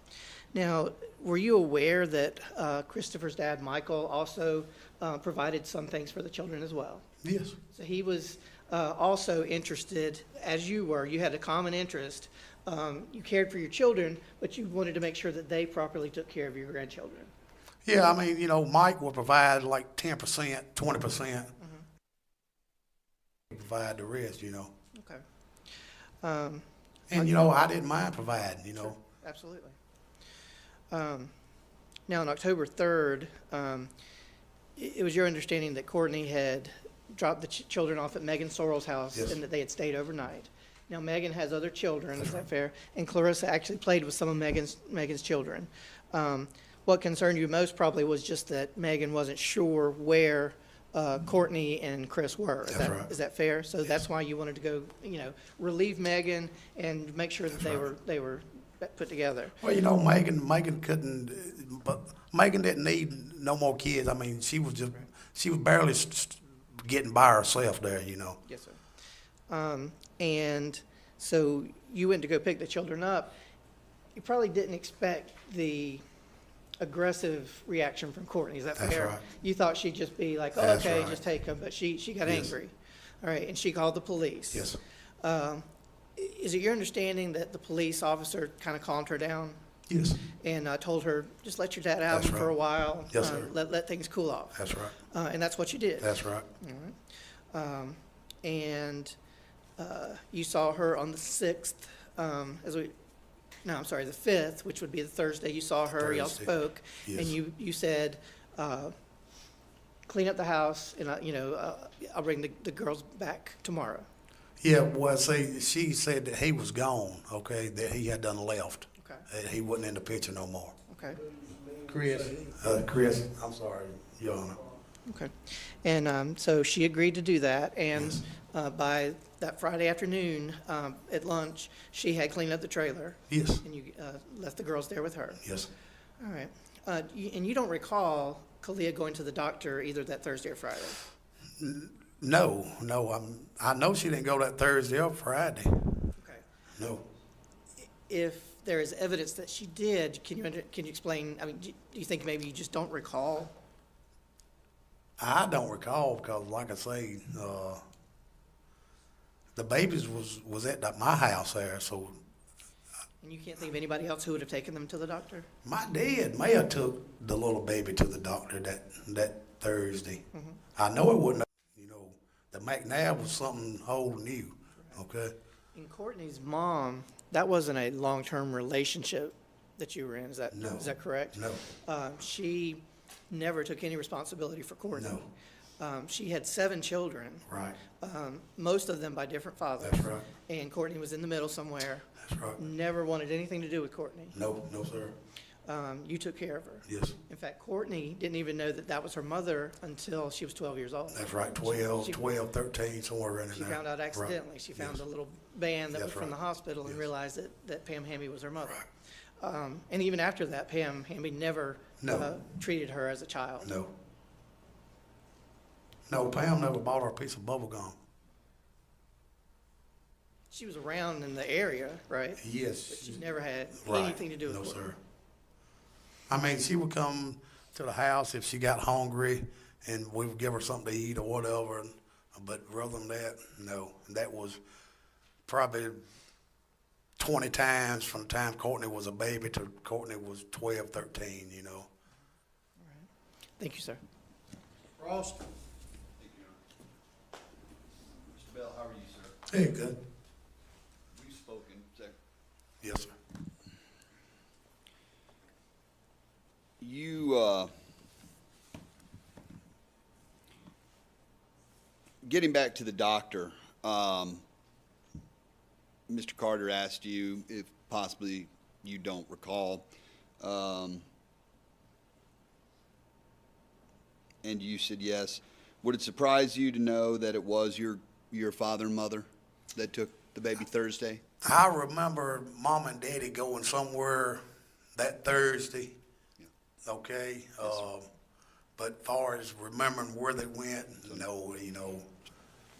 Now, were you aware that Christopher's dad, Michael, also provided some things for the children as well? Yes, So he was also interested, as you were, you had a common interest. You cared for your children, but you wanted to make sure that they properly took care of your grandchildren. yeah, I mean, you know, Mike would provide like 10%, 20%. Provide the rest, you know. Okay. And, you know, I didn't mind providing, you know. Absolutely. Now, on October 3rd, it was your understanding that Cortney had dropped the children off at Megan Sorrell's house Yes. and that they had stayed overnight. Now, Megan has other children, is that fair? And Clarissa actually played with some of Megan's children. What concerned you most probably was just that Megan wasn't sure where Cortney and Chris were. That's right. Is that fair? So that's why you wanted to go, relieve Megan and make sure that they were put together. Well, you know, Megan couldn't, but Megan didn't need no more kids. I mean, she was barely getting by herself there, you know. Yes, sir. And so you went to go pick the children up. You probably didn't expect the aggressive reaction from Cortney. Is that That's fair? right. You thought she'd just be like, oh, That's okay, right. just take them, but she got Yes. angry. All right, and she called the police. Yes. Is it your understanding that the police officer kind of calmed her down Yes, and told her, just let your dad out That's for a right. while? Yes, sir. Let things cool off. that's right. And that's what you did. That's right. All right. And you saw her on the 6th, the 5th, which would be the Thursday. You saw her, y'all Thursday. spoke, and Yes. you said, clean up the house, and I'll bring the girls back tomorrow. Yeah, well, see, she said that he was gone, okay, that he had done left. Okay. That he wasn't in the picture no more. Okay. Chris, I'm sorry, Your Honor. Okay. And so she agreed to do that, and by that Friday afternoon, at lunch, she had cleaned up the trailer. Yes, And you left the girls there with her. yes. All right. And you don't recall Kalia going to the doctor either that Thursday or Friday? No, I know she didn't go that Thursday or Friday. Okay. No. If there is evidence that she did, can you explain, I mean, do you think maybe you just don't recall? I don't recall because, like I say, the babies was at my house there, so And you can't think of anybody else who would have taken them to the doctor? my dad may have took the little baby to the doctor that Thursday. I know it wouldn't have, the McNabb was something whole new, okay? And Courtney's mom, that wasn't a long-term relationship that you were in, is No. that correct? No, She never took any responsibility for Courtney. No. She had 7 children. right, Most of them by different fathers. that's right, And Courtney was in the middle somewhere. that's right. Never wanted anything to do with Courtney. No, sir. you took care of her. Yes, In fact, Cortney didn't even know that that was her mother until she was 12 years old. that's right, She- 12, 13, somewhere around in She there. found out Right. accidentally. She found Yes. a little band that was That's from the right. hospital and Yes. realized that Pam Hamby was her mother. Right. And even after that, Pam Hamby never No. treated her as a child. No. No, Pam never bought her a piece of bubble gum. She was around in the area, right? Yes. But she never had Right. anything to do with No, Courtney. sir. I mean, she would come to the house if she got hungry, and we would give her something to eat or whatever. But rather than that, no. And that was probably 20 times from the time Cortney was a baby to Cortney was 12, 13, you know. Thank you, sir. Ross? Thank you, Your Honor. Mr. Bell, how are you, sir? Hey, good. You've spoken, sir. Yes, sir. You, getting back to the doctor, Mr. Carter asked you if possibly you don't recall, and you said yes. Would it surprise you to know that it was your father and mother that took the baby Thursday? I remember Mom and Daddy going somewhere that Thursday. Okay, but far as remembering where they went, no, you know,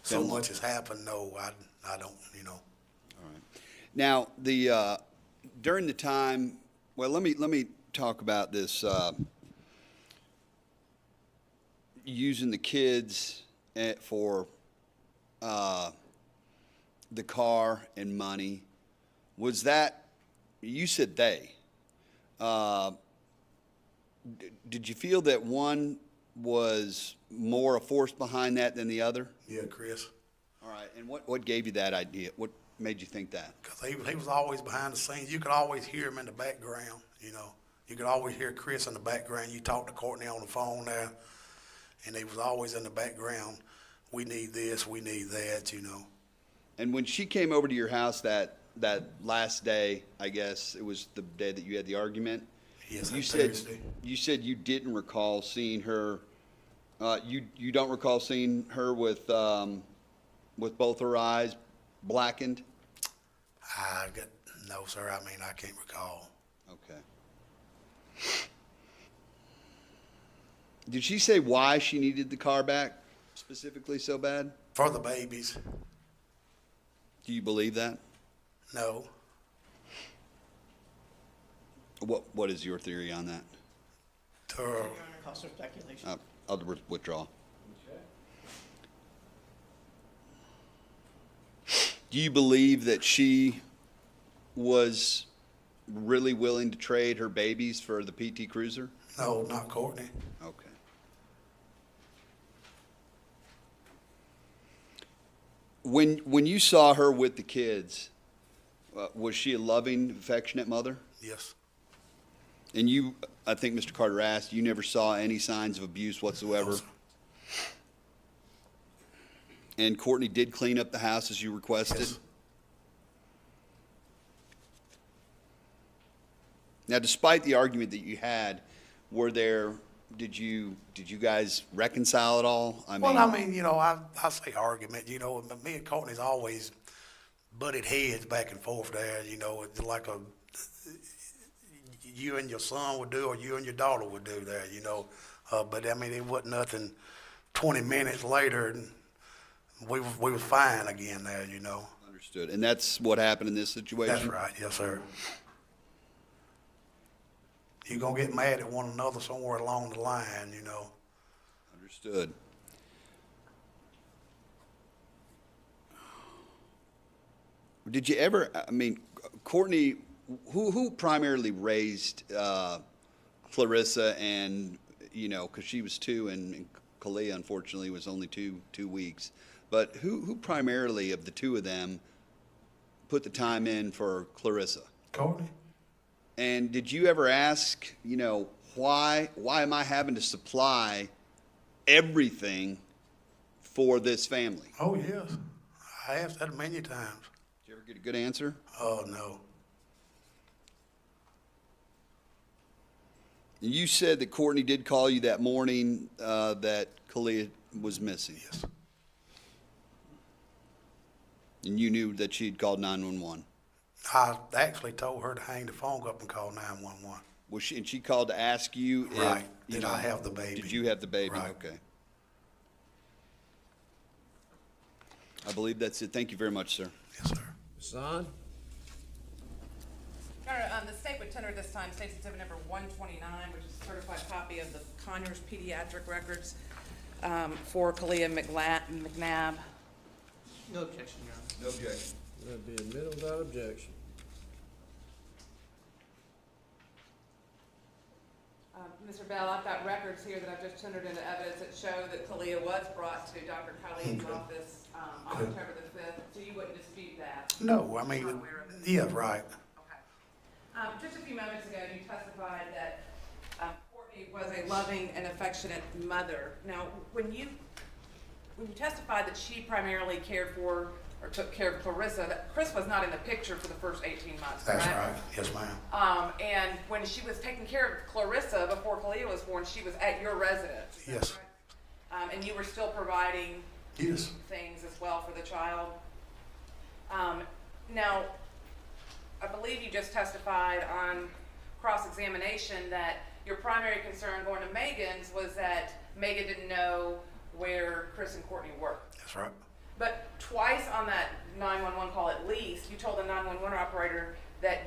so much has happened. No, I don't, you know. All right. Now, during the time, well, let me talk about this, using the kids for the car and money. Was that, you said they, did you feel that one was more a force behind that than the other? Yeah, Chris. All right, and what gave you that idea? What made you think that? Because he was always behind the scenes. You could always hear him in the background, you know. You could always hear Chris in the background. You talked to Cortney on the phone there, and he was always in the background. We need this, we need that, you know. And when she came over to your house that last day, I guess it was the day that you had the argument. Yes, You that said Thursday. you said you didn't recall seeing her. You don't recall seeing her with both her eyes blackened. No, sir. I mean, I can't recall. Okay. Did she say why she needed the car back specifically so bad? For the babies, Do you believe that? no. What is your theory on that? Cost of speculation. I'll withdraw. Do you believe that she was really willing to trade her babies for the PT Cruiser? No, not Cortney. Okay. When you saw her with the kids, was she a loving, affectionate mother? Yes. And you, I think Mr. Carter asked, you never saw any signs of abuse whatsoever? No, sir. And Cortney did clean up the house as you requested? Yes. Now, despite the argument that you had, did you guys reconcile at all? You know, I say argument, you know, but me and Cortney's always butted heads back and forth there, you know, it's like you and your son would do or you and your daughter would do there, you know. But I mean, it wasn't nothing. 20 minutes later, and we was fine again there, you know. Understood. And that's what happened in this situation? That's right, yes, sir. You're gonna get mad at one another somewhere along the line, you know. Understood. Did you ever, Cortney, who primarily raised Clarissa and, because she was 2 and Kalia, unfortunately, was only two weeks. But who primarily of the 2 of them put the time in for Clarissa? Cortney? And did you ever ask, why am I having to supply everything for this family? Oh, yes. I asked that many times. Did you ever get a good answer? Oh, no. You said that Cortney did call you that morning that Kalia was missing. Yes. And you knew that she had called 911. I actually told her to hang the phone up and call 911. Was she, and she called to ask you if, Right. you Did know, I have the baby? Did you have the baby? Right. Okay. I believe that's it. Thank you very much, sir. Yes, sir. Son? Your Honor, the state would tender this time State Exhibit number 129, which is a certified copy of the Conyers pediatric records for Kalia McNabb. No objection, Your Honor. No objection. That'd be admitted without objection. Mr. Bell, I've got records here that I've just tendered into evidence that show that Kalia was brought to Dr. Khalid's office on October the 5th, so you wouldn't dispute that? No, I mean, yeah, right. Okay. Just a few moments ago, you testified that Cortney was a loving and affectionate mother. Now, when you testified that she primarily cared for or took care of Clarissa, that Chris was not in the picture for the first 18 months, That's correct? right. Yes, ma'am. And when she was taking care of Clarissa before Kalia was born, she was at your residence. Is that Yes. correct? And you were still providing Yes. things as well for the child. Now, I believe you just testified on cross-examination that your primary concern going to Megan's was that Megan didn't know where Chris and Cortney were. That's right. But twice on that 911 call at least, you told the 911 operator that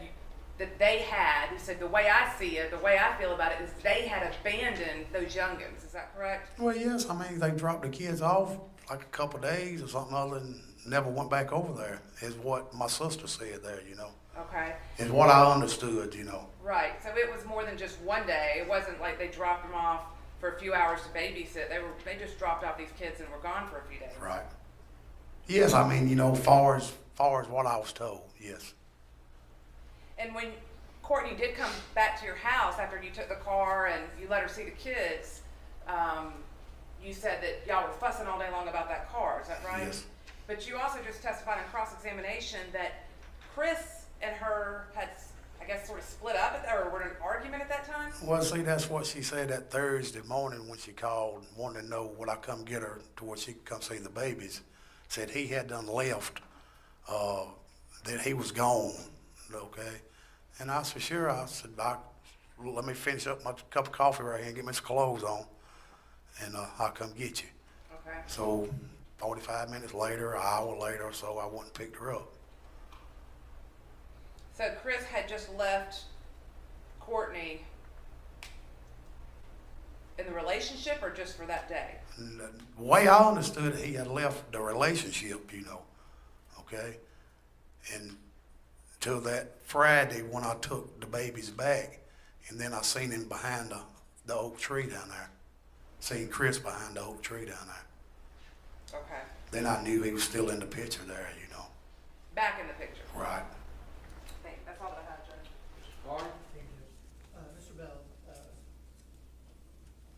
they had, you said, the way I see it, the way I feel about it, is they had abandoned those youngins. Is that correct? Well, yes, I mean, they dropped the kids off like a couple of days or something other and never went back over there, is what my sister said there, you know. Okay. Is what I understood, you know. Right. So it was more than just one day. It wasn't like they dropped them off for a few hours to babysit. They just dropped off these kids and were gone for a few days. Right. Yes, I mean, you know, far as what I was told, yes. And when Cortney did come back to your house after you took the car and you let her see the kids, you said that y'all were fussing all day long about that car. Is that right? Yes. But you also just testified in cross-examination that Chris and her had, I guess, sort of split up or were in an argument at that time? Well, see, that's what she said that Thursday morning when she called, wanted to know would I come get her to where she could come see the babies. Said he had done left, that he was gone, okay? And I said, sure. I said, Doc, let me finish up my cup of coffee right here and get me some clothes on, and I'll come get you. Okay. So 45 minutes later, an hour later or so, I went and picked her up. So Chris had just left Cortney in the relationship or just for that day? And the way I understood it, he had left the relationship, you know, okay? And till that Friday when I took the babies back, and then I seen him behind the oak tree down there. Seen Chris behind the oak tree down there. Okay. Then I knew he was still in the picture there, you know. Back in the picture. Right. That's all that I have, Judge. Mr. Bell,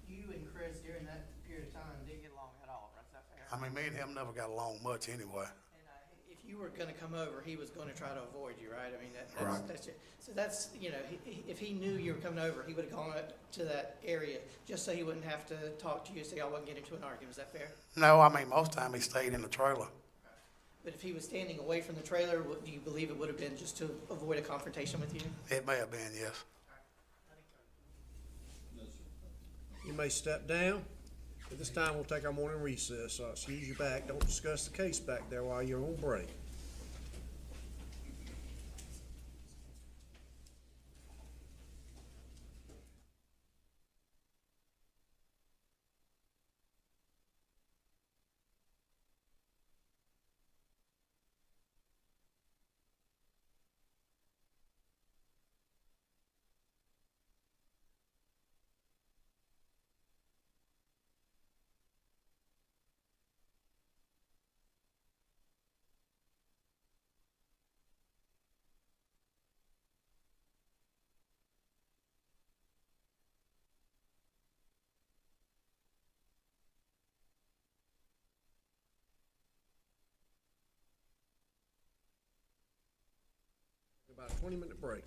you and Chris during that period of time didn't get along at all, right? Is that fair? I mean, me and him never got along much anyway. And if you were going to come over, he was going to try to avoid you, right? I mean, Right. that's it. So that's, you know, if he knew you were coming over, he would have gone up to that area just so he wouldn't have to talk to you, so y'all wouldn't get into an argument. Is that fair? No, I mean, most time he stayed in the trailer. But if he was standing away from the trailer, do you believe it would have been just to avoid a confrontation with you? It may have been, yes. You may step down. At this time, we'll take our morning recess. Excuse you back. Don't discuss the case back there while you're on break. About a 20-minute break.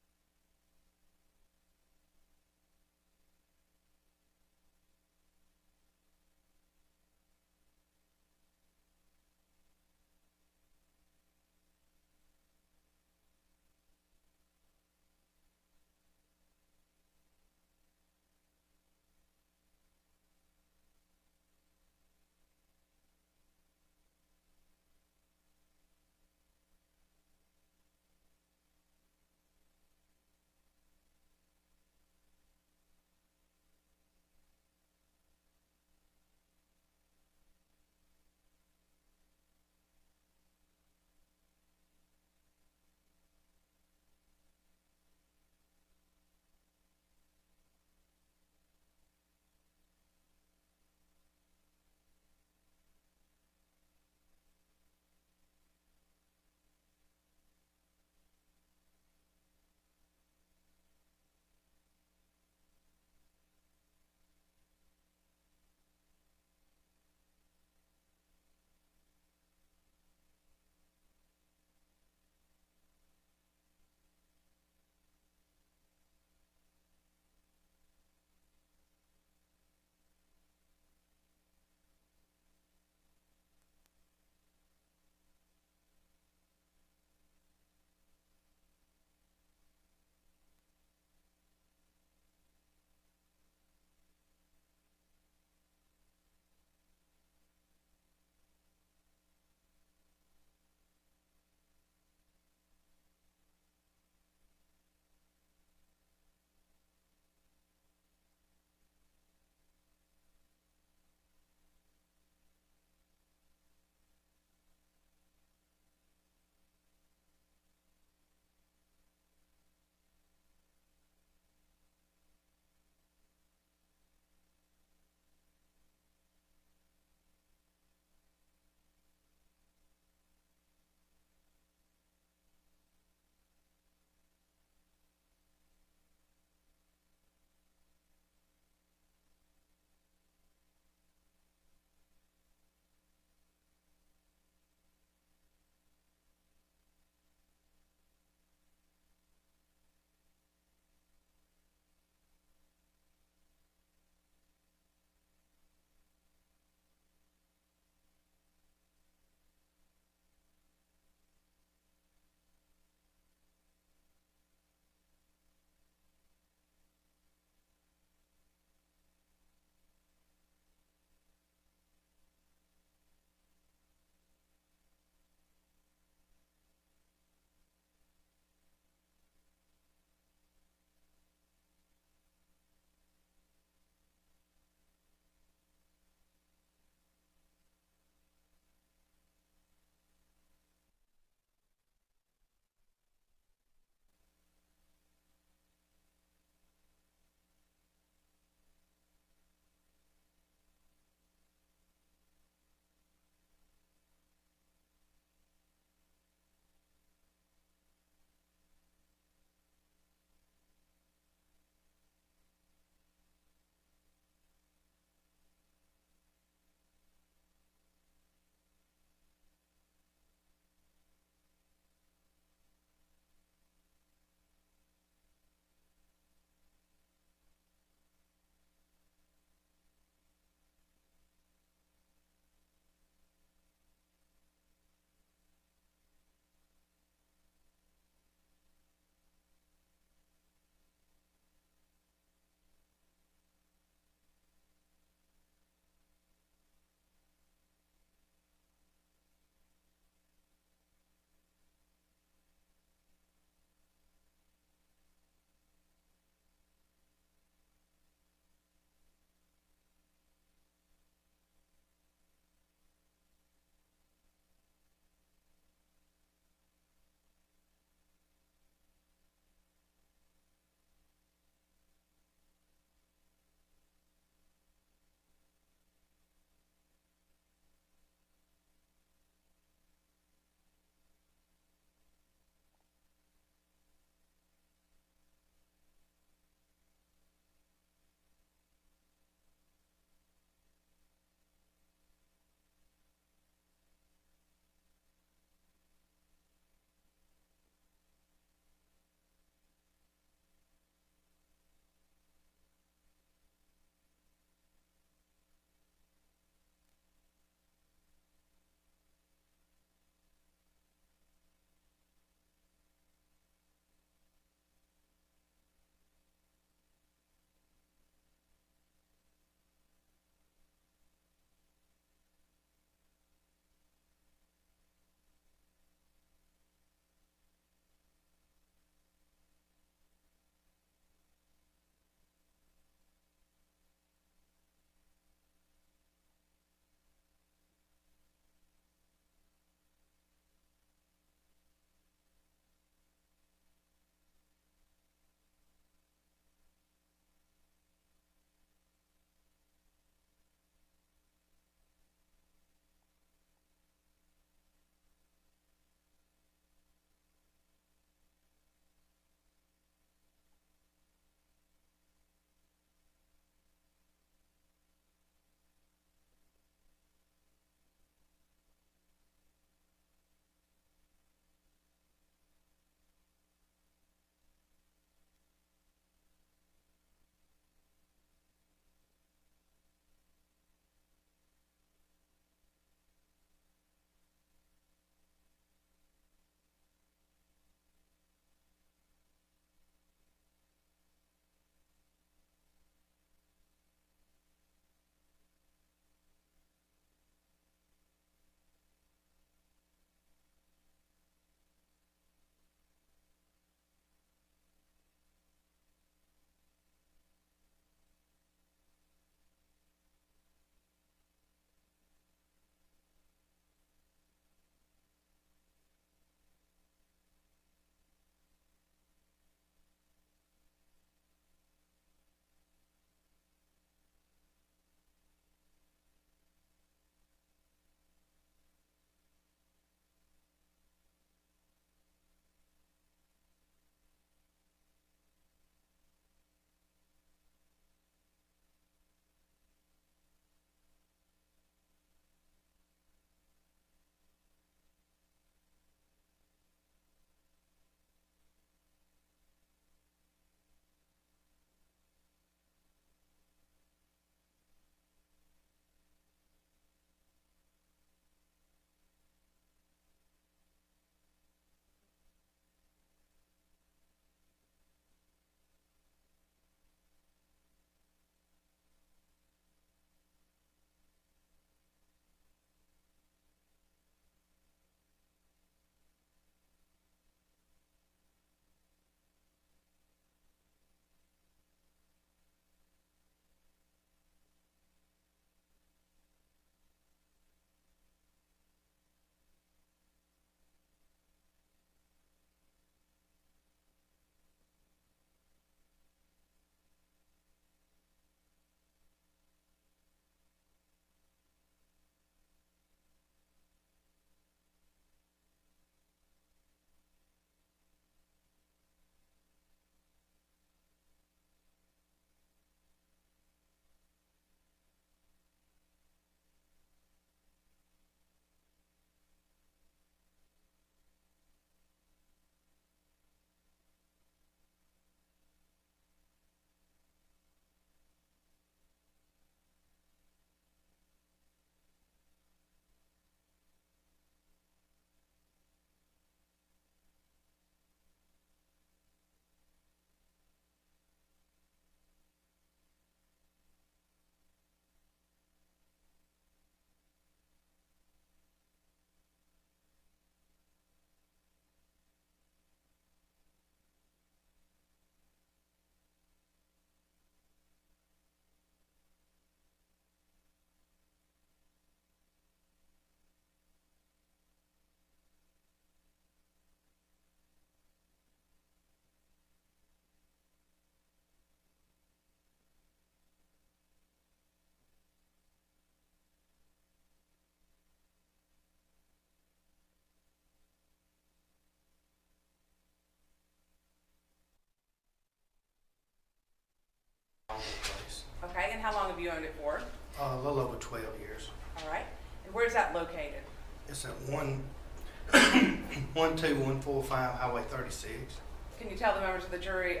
Own the place. Okay, and how long have you owned it for? A little over 12 years. All right, and where's that located? It's at 12145 Highway 36. Can you tell the members of the jury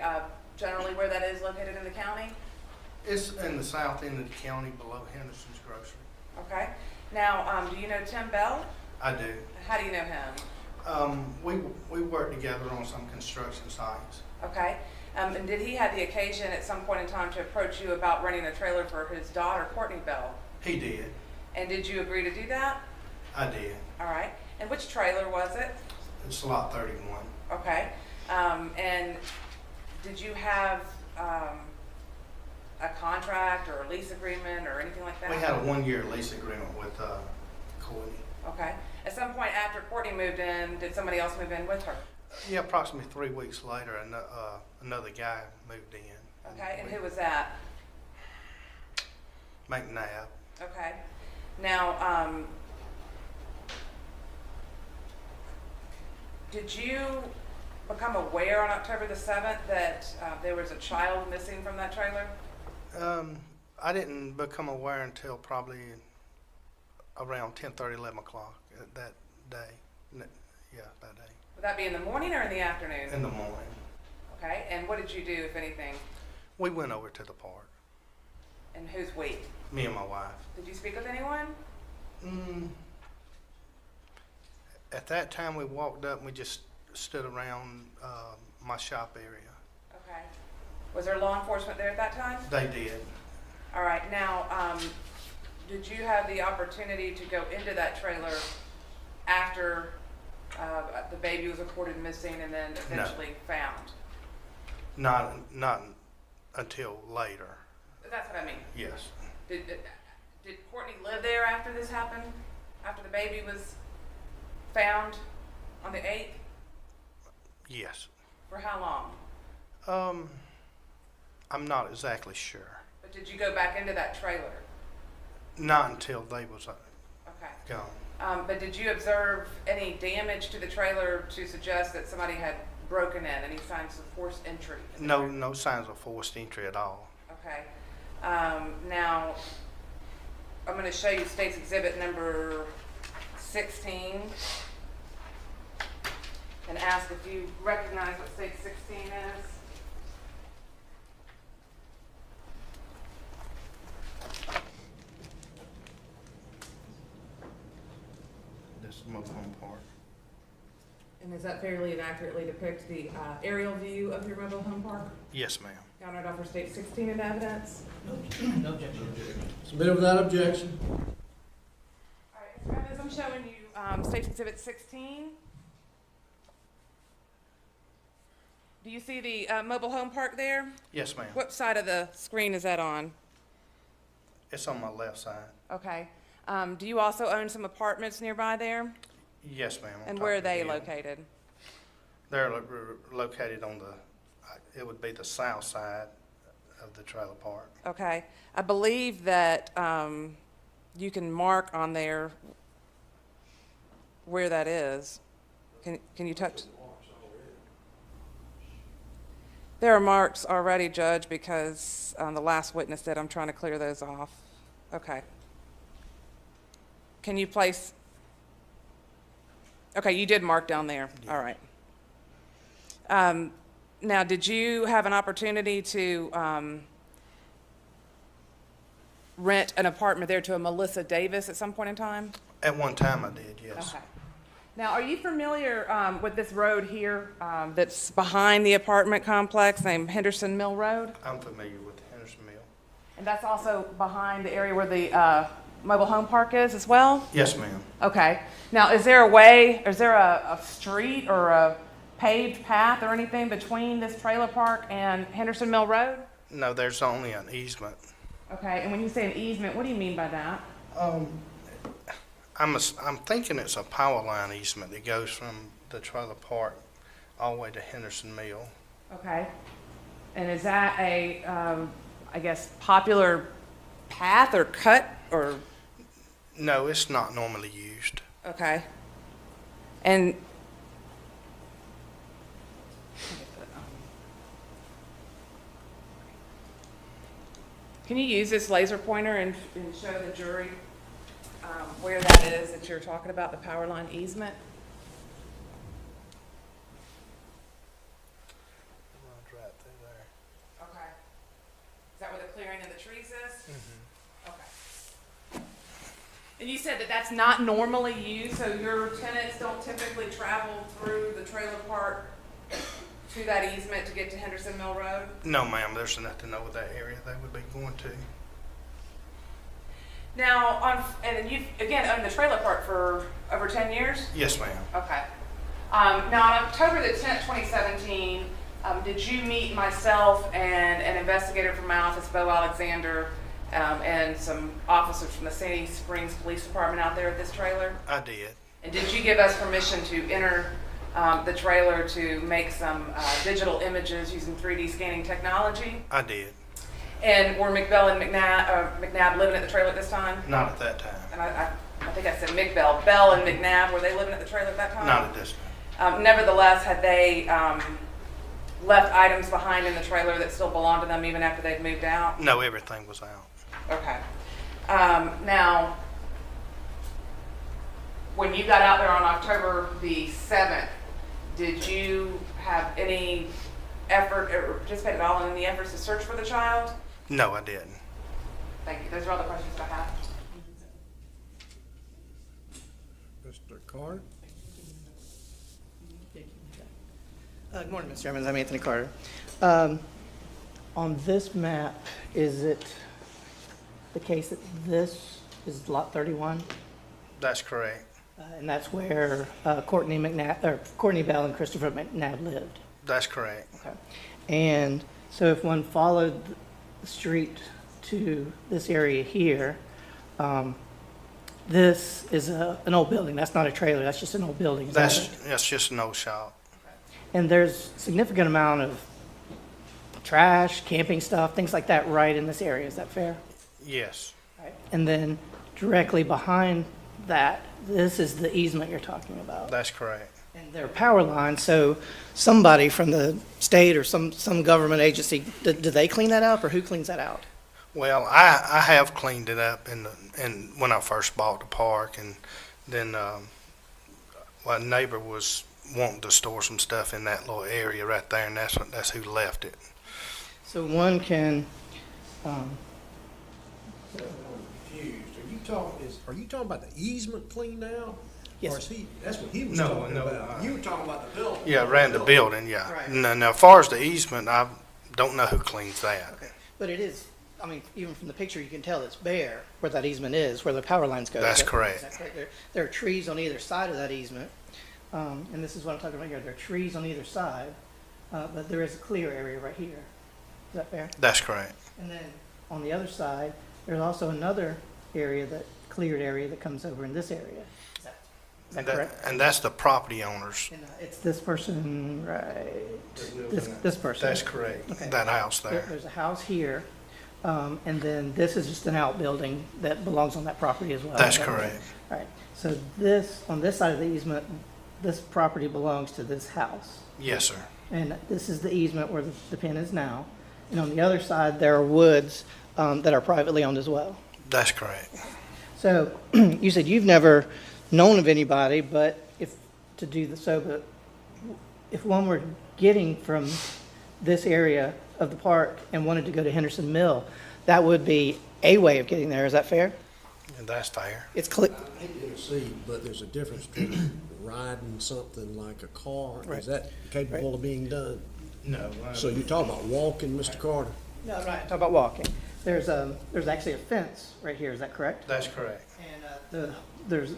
generally where that is located in the county? It's in the south end of the county below Henderson's Grocery. Okay, now do you know Tim Bell? I do. How do you know him? We work together on some construction sites. Okay, and did he have the occasion at some point in time to approach you about renting a trailer for his daughter, Cortney Bell? He did. And did you agree to do that? I did. All right, and which trailer was it? It's lot 31. Okay, and did you have a contract or a lease agreement or anything like that? We had a 1-year lease agreement with Cortney. Okay. At some point after Cortney moved in, did somebody else move in with her? Yeah, approximately 3 weeks later, another guy moved in. Okay, and who was that? McNabb. Okay. Now, did you become aware on October the 7th that there was a child missing from that trailer? I didn't become aware until probably around 10:30, 11 o'clock that day. Yeah, that day. Would that be in the morning or in the afternoon? In the morning. Okay, and what did you do, if anything? We went over to the park. And who's we? Me and my wife. Did you speak with anyone? At that time, we walked up and we just stood around my shop area. Okay. Was there law enforcement there at that time? They did. All right. Now, did you have the opportunity to go into that trailer after the baby was reported missing and then eventually found? Not until later. That's what I mean. Yes. Did Cortney live there after this happened? After the baby was found on the 8th? Yes. For how long? I'm not exactly sure. But did you go back into that trailer? Not until they was Okay. gone. But did you observe any damage to the trailer to suggest that somebody had broken in? Any signs of forced entry? No signs of forced entry at all. Okay. Now, I'm going to show you State's Exhibit number 16 and ask if you recognize what State 16 is. This is mobile home park. And does that fairly and accurately depict the aerial view of your mobile home park? Yes, ma'am. Counted offer State 16 in evidence. No objection. Submitted without objection. All right, as I'm showing you State's Exhibit 16. Do you see the mobile home park there? Yes, ma'am. What side of the screen is that on? It's on my left side. Okay. Do you also own some apartments nearby there? Yes, ma'am. And where are they located? They're located on it would be the south side of the trailer park. Okay. I believe that you can mark on there where that is. Can you touch? There are marks already, Judge, because the last witness did. I'm trying to clear those off. Okay. Can you place? Okay, you did mark down there. Yeah. All right. Now, did you have an opportunity to rent an apartment there to a Melissa Davis at some point in time? At one time I did, yes. Okay. Now, are you familiar with this road here that's behind the apartment complex named Henderson Mill Road? I'm familiar with Henderson Mill. And that's also behind the area where the mobile home park is as well? Yes, ma'am. Okay. Now, is there a street or a paved path or anything between this trailer park and Henderson Mill Road? No, there's only an easement. Okay, and when you say an easement, what do you mean by that? I'm thinking it's a power line easement that goes from the trailer park all the way to Henderson Mill. Okay. And is that a, I guess, popular path or cut or? No, it's not normally used. Okay. And Can you use this laser pointer and show the jury where that is that you're talking about, the power line easement? Runs right through there. Okay. Is that where the clearing of the trees is? Okay. And you said that that's not normally used, so your tenants don't typically travel through the trailer park to that easement to get to Henderson Mill Road? No, ma'am, there's nothing over that area they would be going to. Now, and you've, again, owned the trailer park for over 10 years? Yes, ma'am. Okay. Now, on October the 10th, 2017, did you meet myself and an investigator from my office, Bo Alexander, and some officers from the Sandy Springs Police Department out there at this trailer? I did. And did you give us permission to enter the trailer to make some digital images using 3D scanning technology? I did. And were McBell and McNabb living at the trailer at this time? Not at that time. And I think I said McBell. Bell and McNabb, were they living at the trailer at that time? Not at this time. Nevertheless, had they left items behind in the trailer that still belonged to them even after they'd moved out? No, everything was out. Okay. Now, when you got out there on October the 7th, did you have any effort or participate at all in any efforts to search for the child? No, I didn't. Thank you. Those are all the questions that I have. Mr. Carter? Good morning, Mr. Chairman. I'm Anthony Carter. On this map, is it the case that this is lot 31? That's correct. And that's where Courtney Bell and Christopher McNabb lived? That's correct. Okay. And so if one followed the street to this area here, this is an old building. That's not a trailer. That's just an old building. Is that right? That's just an old shop. And there's significant amount of trash, camping stuff, things like that right in this area. Is that fair? Yes. Right. And then directly behind that, this is the easement you're talking about. That's correct. And their power line, so somebody from the state or some government agency, do they clean that up or who cleans that out? Well, I have cleaned it up in when I first bought the park, and then a neighbor was wanting to store some stuff in that little area right there, and that's who left it. So one can, I'm confused. Are you talking about the easement cleaned out? Yes. Or is that's what he was No, talking no, about. You were talking about the building. Yeah, around the building, yeah. Right. Now, as far as the easement, I don't know who cleans that. okay. But it is, I mean, even from the picture, you can tell it's bare where that easement is, where the power lines go. That's Is that correct. There are trees on either side of that easement, and this is what I'm talking about here. There are trees on either side, but there is a clear area right here. Is that fair? That's correct. And then on the other side, there's also another area, cleared area that comes over in this area. Is that correct? And that's the property owners. And it's this person, right? This person. That's correct. Okay. That house there. There's a house here, and then this is just an outbuilding that belongs on that property as well. That's correct. Right. So this, on this side of the easement, this property belongs to this house. Yes, sir. And this is the easement where the pen is now. And on the other side, there are woods that are privately owned as well. That's correct. So you said you've never known of anybody, but if one were getting from this area of the park and wanted to go to Henderson Mill, that would be a way of getting there. Is that fair? And that's fair. It's I hate to intercede, but there's a difference between riding something like a car. Right. Is that capable of being done? No. So you're talking about walking, Mr. Carter? No, right. Talk about walking. There's actually a fence right here. Is that correct? That's correct. And there's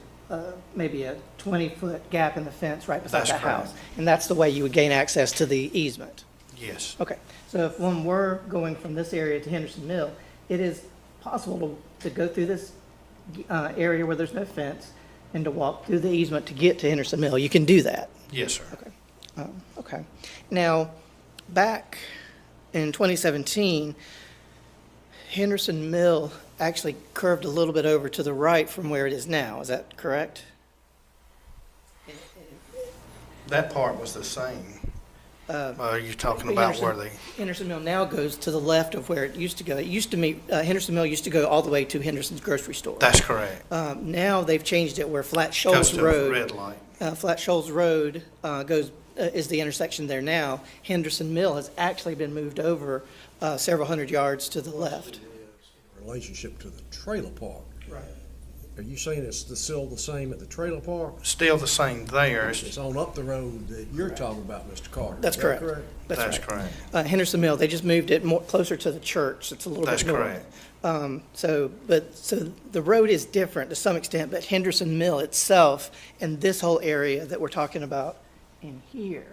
maybe a 20-foot gap in the fence right beside That's that correct. house. And that's the way you would gain access to the easement. Yes. Okay. So if one were going from this area to Henderson Mill, it is possible to go through this area where there's no fence and to walk through the easement to get to Henderson Mill. You can do that. Yes, sir. Okay. Okay. Now, back in 2017, Henderson Mill actually curved a little bit over to the right from where it is now. Is that correct? That part was the same. Are you talking about where they, Henderson Mill now goes to the left of where it used to go. It used to meet, Henderson Mill used to go all the way to Henderson's grocery store. that's correct. Now they've changed it where Flat Goes Shoals to Road. red light. Flat Shoals Road is the intersection there now. Henderson Mill has actually been moved over several hundred yards to the left. Relationship to the trailer park. Right. Are you saying it's still the same at the trailer park? Still the same there. It's on up the road that you're talking about, Mr. Carter. That's Is that correct. That's right. correct. Henderson Mill, they just moved it more closer to the church. It's a little That's bit north. correct. So the road is different to some extent, but Henderson Mill itself and this whole area that we're talking about in here,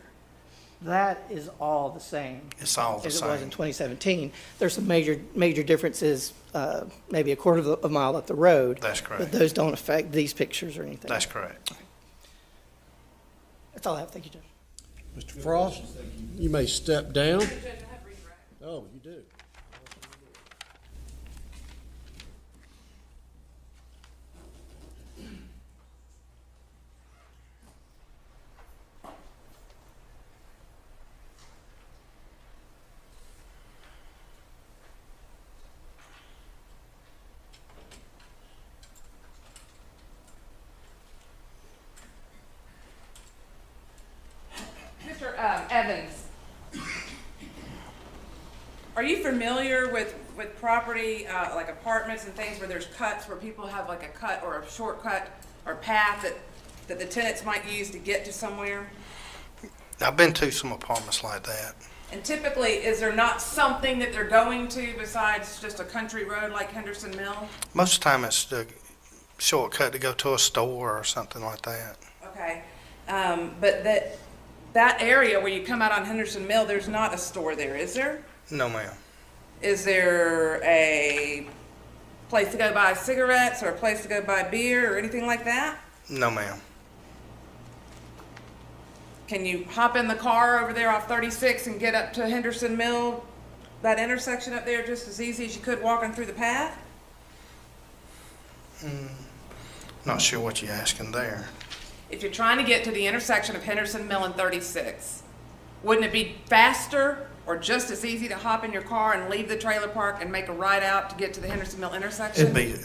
that is all the same. It's all the as it was in same. 2017. There's some major differences, maybe a quarter of a mile up the road. That's correct. But those don't affect these pictures or anything. That's correct. That's all I have. Thank you, Judge. Mr. Frost, you may step down. Oh, you do. Mr. Evans, are you familiar with property, like apartments and things where there's cuts, where people have like a cut or a shortcut or path that the tenants might use to get to somewhere? I've been to some apartments like that. And typically, is there not something that they're going to besides just a country road like Henderson Mill? Most of the time it's the shortcut to go to a store or something like that. Okay, but that area where you come out on Henderson Mill, there's not a store there, is there? No, ma'am. Is there a place to go buy cigarettes or a place to go buy beer or anything like that? No, ma'am. Can you hop in the car over there off 36 and get up to Henderson Mill, that intersection up there, just as easy as you could walking through the path? Not sure what you're asking there. If you're trying to get to the intersection of Henderson Mill and 36, wouldn't it be faster or just as easy to hop in your car and leave the trailer park and make a ride out to get to the Henderson Mill intersection? It'd be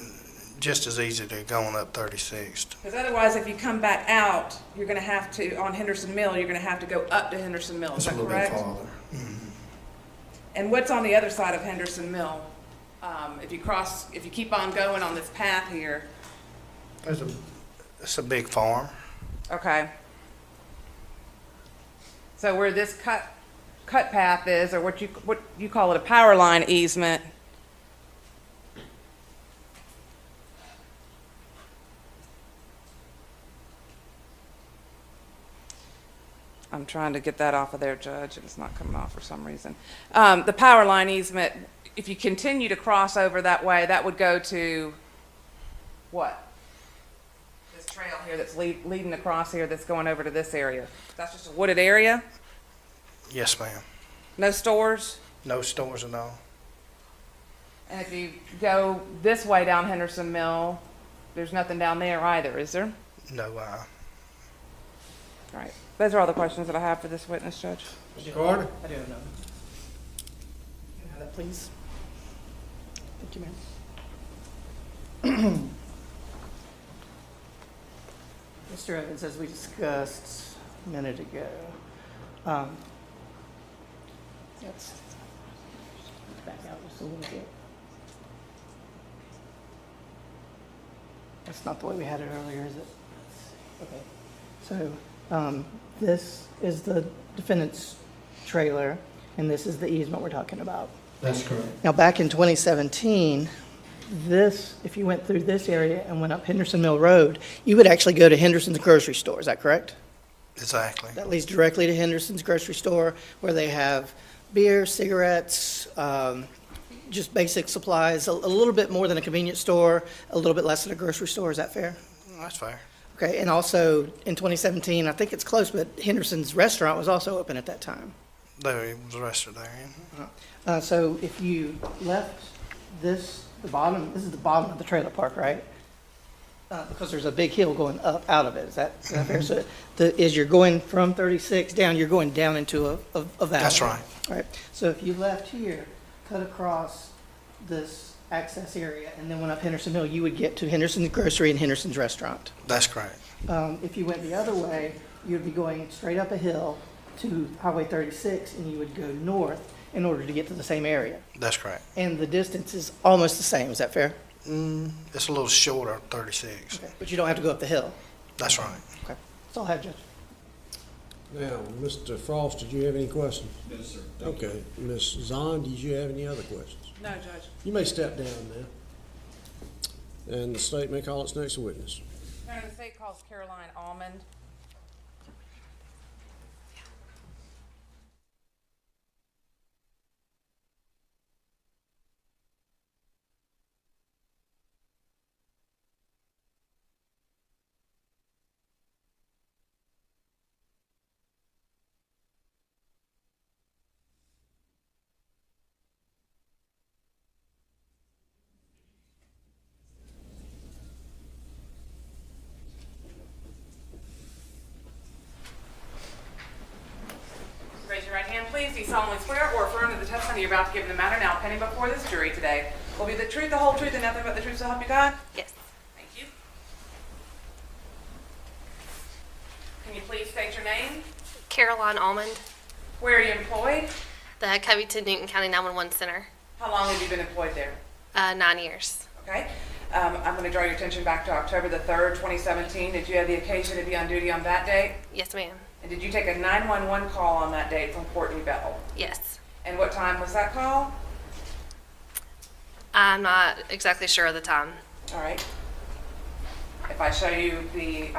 just as easy to going up 36th. Because otherwise, if you come back out, you're going to have to, on Henderson Mill, you're going to have to go up to Henderson Mill. Is It's a that little correct? bit farther. And what's on the other side of Henderson Mill? If you keep on going on this path here. It's a big farm. Okay. So where this cut path is, or what you call it, a power line easement. I'm trying to get that off of there, Judge, and it's not coming off for some reason. The power line easement, if you continue to cross over that way, that would go to what? This trail here that's leading across here that's going over to this area. That's just a wooded area? Yes, ma'am. No stores? No stores at all. And if you go this way down Henderson Mill, there's nothing down there either, is there? No, All right. Those are all the questions that I have for this witness, Judge. Mr. Carter? I do have none. Can I have that, please? Thank you, ma'am. Mr. Evans, as we discussed a minute ago, let's back out just a little bit. That's not the way we had it earlier, is it? Okay. So, this is the defendant's trailer, and this is the easement we're talking about. That's correct. Now, back in 2017, if you went through this area and went up Henderson Mill Road, you would actually go to Henderson's grocery store, is that correct? Exactly. That leads directly to Henderson's grocery store, where they have beer, cigarettes, just basic supplies, a little bit more than a convenience store, a little bit less than a grocery store, is that fair? That's fair. Okay, and also in 2017, I think it's close, but Henderson's restaurant was also open at that time. There was a restaurant there. So if you left this is the bottom of the trailer park, right? because there's a big hill going up out of it. Is that fair? So as you're going from 36 down, you're going down into a valley. That's right. All right. So if you left here, cut across this access area, and then went up Henderson Hill, you would get to Henderson's Grocery and Henderson's Restaurant. That's correct. If you went the other way, you'd be going straight up a hill to Highway 36, and you would go north in order to get to the same area. That's correct. And the distance is almost the same. Is that fair? It's a little shorter, 36. Okay. But you don't have to go up the hill. That's right. Okay. That's all I have, Judge. Now, Mr. Frost, did you have any questions? No, sir. Okay. Ms. Zahn, did you have any other questions? No, Judge. You may step down now. And the state may call its next witness. Mayor, the state calls Caroline Almond. Raise your right hand, please. Do you solemnly swear or affirm that the testimony you're about to give in the matter now pending before this jury today will be the truth, the whole truth, and nothing but the truth, so help you God? Yes. Thank you. Can you please state your name? Caroline Almond, Where are you employed? the Covington-Newton County 911 Center, How long have you been employed there? 9 years. Okay. I'm going to draw your attention back to October the 3rd, 2017. Did you have the occasion to be on duty on that date? Yes, ma'am. And did you take a 911 call on that date from Cortney Bell? Yes. And what time was that call? I'm not exactly sure of the time. All right. If I show you the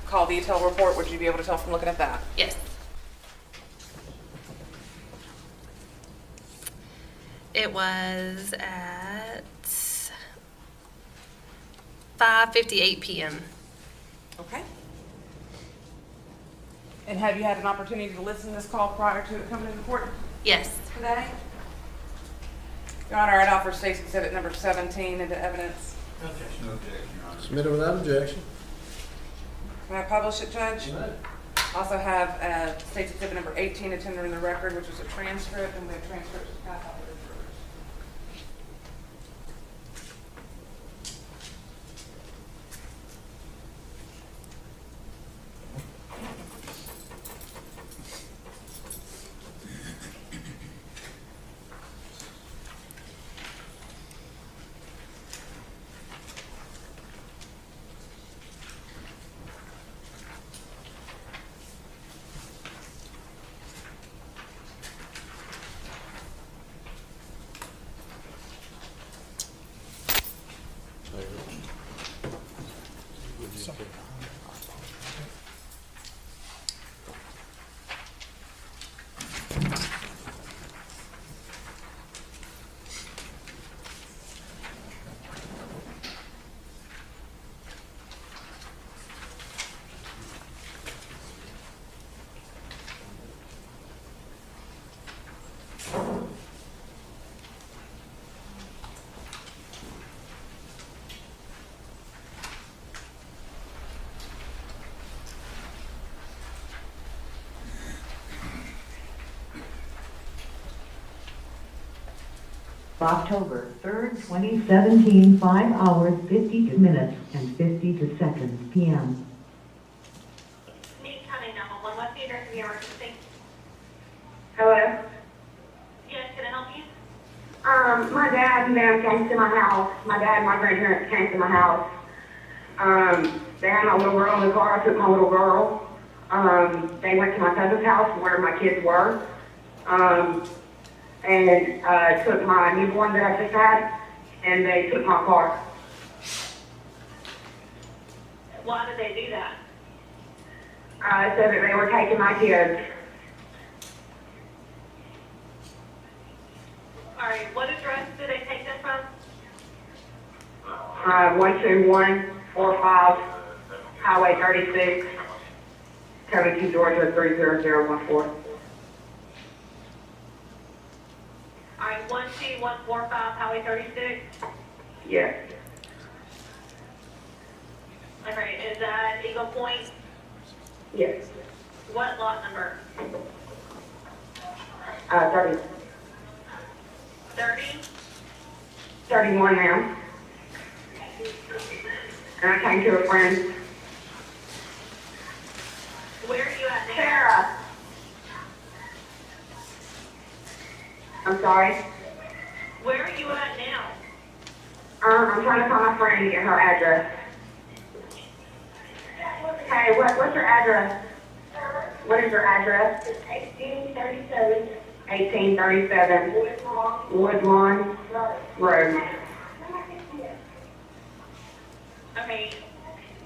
call detail report, would you be able to tell from looking at that? Yes. It was at 5:58 p.m. Okay. And have you had an opportunity to listen to this call prior to it coming into court Yes. today? Your Honor, I'd offer State's Exhibit number 17 into evidence. No objection, Your Honor. Submitted without objection. Can I publish it, Judge? Also have State's Exhibit number 18 to tender in the record, which was a transcript, and the transcript is passed out to the jurors. October 3rd, 2017, 5 hours, 52 minutes, and 52 seconds p.m. Me coming 911, what's the address of the emergency? Hello? Yes, can I help you? My dad and them came to my house. My dad and my grandparents came to my house. They had my little girl in the car. I took my little girl. They went to my cousin's house where my kids were. And took my newborn that I just had, and they took my car. Why did they do that? So that they were taking my kids. All right, what address did they take them from? 12145 Highway 36, Covington, Georgia 30014. All right, 12145 Highway 36. Yes. Okay, is that Eagle Point? Yes. What lot number? 30. 30? 31 now. And I came to a friend. Where are you at now? Sarah. I'm sorry. Where are you at now? I'm trying to call my friend and get her address. Hey, what's your address? What is your address? 1837. 1837 Woodlawn Road. Okay,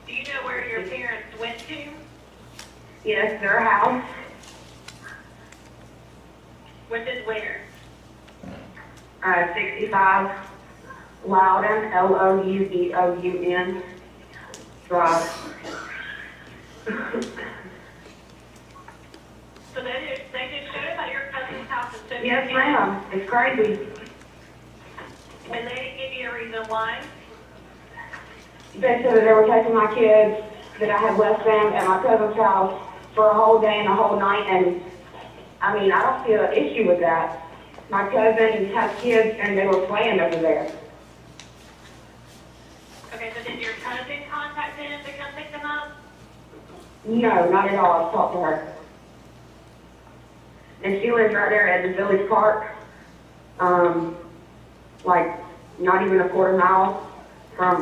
do you know where your parents went to? Yes, their house. Which is where? 65 Loudon, Loudeoun Drive. So they just showed up at your cousin's house and took Yes, you. ma'am. It's crazy. And they didn't give you a reason why? They said that they were taking my kids, that I had left them at my cousin's house for a whole day and a whole night, and I mean, I don't see an issue with that. My cousin has kids, and they were playing over there. Okay, so did your cousin contact them to come pick them up? No, not at all. I've talked to her. And she lives right there at the village park, like not even a quarter mile from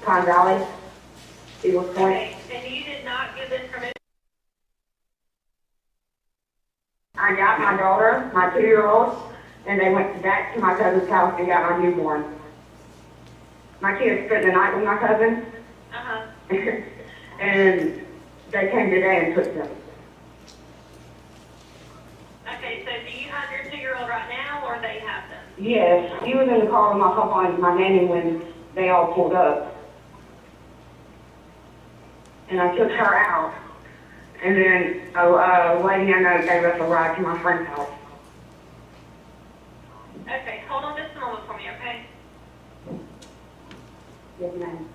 Pine Valley, Eagles Point. Okay, and you did not give them permission? I got my daughter, my 2-year-old, and they went back to my cousin's house and got my newborn. My kids spent the night with my cousin, Uh-huh. and they came today and took them. Okay, so do you have your 2-year-old right now, or they have them? Yes, she was in the car with my papa and my nanny when they all pulled up. And I took her out. And then a lady I know gave us a ride to my friend's house. Okay, hold on just a moment for me, okay? Yes, ma'am.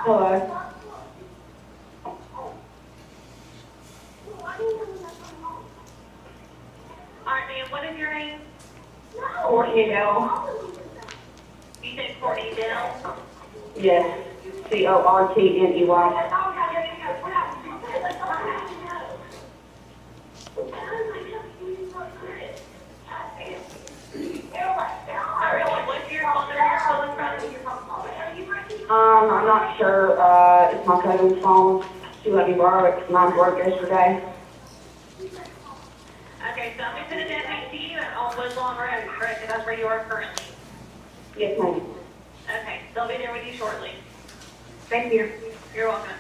Hello. All right, ma'am, what is your name? Cortney Dell. You said Cortney Dell? Yes. Cortney. What's your phone number you're calling from? I'm not sure. It's my cousin's phone. She let me borrow it 'cause mine broke yesterday. Okay, so I'm going to send a deputy to you on Woodlawn Road, correct? 'Cause that's where you are currently. Yes, ma'am. Okay, they'll be there with you shortly. Thank you. You're welcome.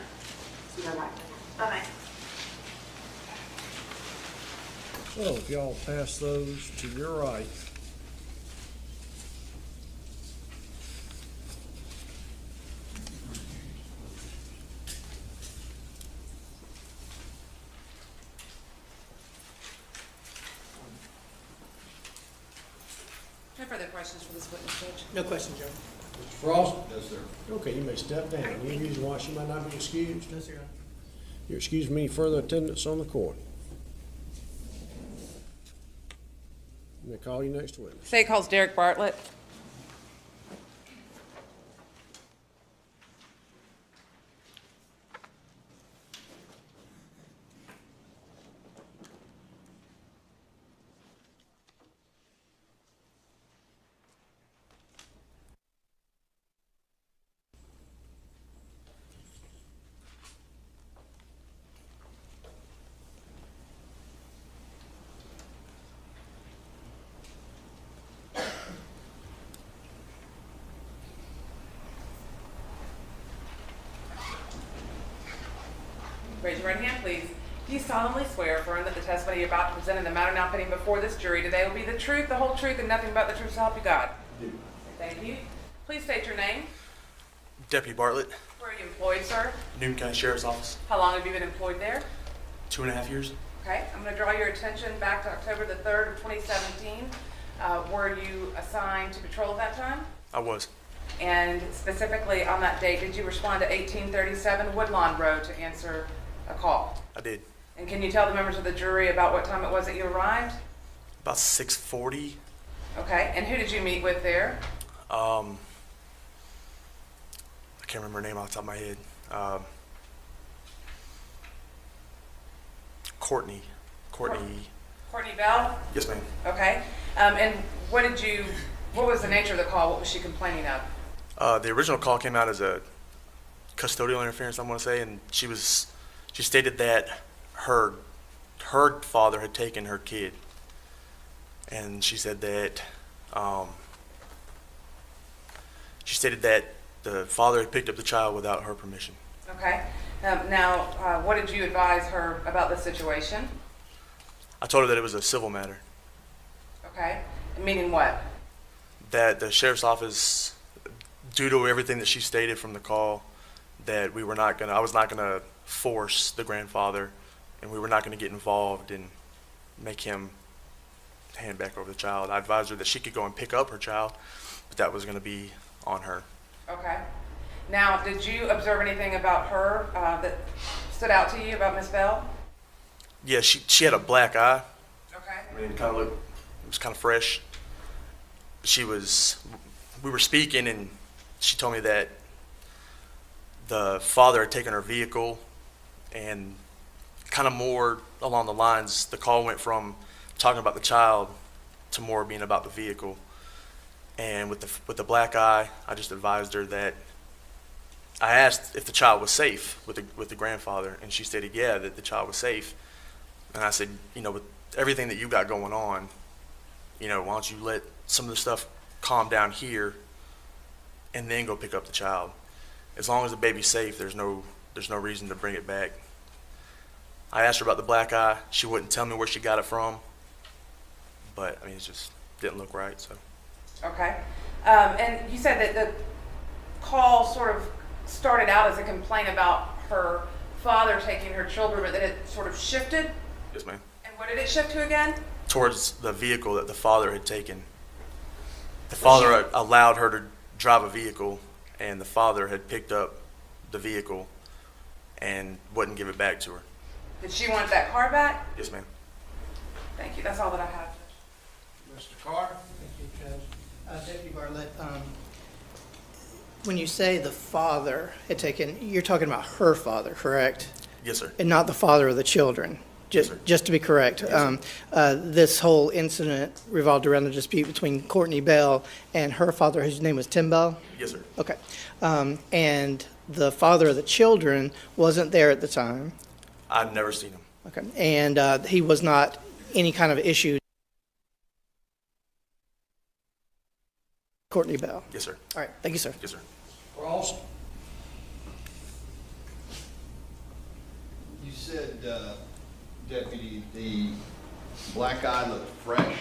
Bye-bye. Bye-bye. So if y'all pass those to your right. No further questions for this witness, Judge? No question, Joe. Mr. Frost? Yes, sir. Okay, you may step down. Any reason why she might not be excused? No, sir. You excuse me further attendance on the court. You may call your next witness. State calls Derek Bartlett. Raise your right hand, please. Do you solemnly swear or affirm that the testimony you're about to present in the matter now pending before this jury today will be the truth, the whole truth, and nothing but the truth, so help you God? I do. Thank you. Please state your name. Deputy Bartlett, Where are you employed, sir? Newton County Sheriff's Office, How long have you been employed there? 2.5 years. Okay, I'm going to draw your attention back to October the 3rd of 2017. Were you assigned to patrol at that time? I was. And specifically on that date, did you respond to 1837 Woodlawn Road to answer a call? I did. And can you tell the members of the jury about what time it was that you arrived? About 6:40. Okay, and who did you meet with there? I can't remember her name off the top of my head. Cortney. Cortney Bell? Yes, ma'am. Okay, and what was the nature of the call? What was she complaining of? The original call came out as a custodial interference, I'm going to say, and she stated that her father had taken her kid, and she said that she stated that the father had picked up the child without her permission. Okay, now what did you advise her about the situation? I told her that it was a civil matter. Okay, meaning what? That the sheriff's office, due to everything that she stated from the call, that I was not gonna force the grandfather, and we were not gonna get involved and make him hand back over the child. I advised her that she could go and pick up her child, but that was gonna be on her. Okay. Now, did you observe anything about her that stood out to you about Miss Bell? Yeah, she had a black eye. Okay. I mean, it was kind of fresh. We were speaking, and she told me that the father had taken her vehicle, and kind of more along the lines, the call went from talking about the child to more being about the vehicle. And with the black eye, I just advised her that I asked if the child was safe with the grandfather, and she stated, yeah, that the child was safe. And I said, with everything that you got going on, why don't you let some of the stuff calm down here and then go pick up the child. As long as the baby's safe, there's no reason to bring it back. I asked her about the black eye. She wouldn't tell me where she got it from, but it just didn't look right. So. Okay. And you said that the call sort of started out as a complaint about her father taking her children, but then it sort of shifted? Yes, ma'am. And what did it shift to again? Towards the vehicle that the father had taken. The father allowed her to drive a vehicle, and the father had picked up the vehicle and wouldn't give it back to her. Did she want that car back? Yes, ma'am. Thank you. That's all that I have. Mr. Carr? Thank you, Judge. Deputy Bartlett, when you say the father had taken, you're talking about her father, correct? Yes, sir. And not the father of the children? Just to be correct. This whole incident revolved around the dispute between Courtney Bell and her father, whose name was Tim Bell? Yes, sir. Okay. And the father of the children wasn't there at the time? I've never seen him. Okay. And he was not any kind of issue? Courtney Bell? Yes, sir. All right. Thank you, sir. Yes, sir. Ross? You said, Deputy, the black eye looked fresh?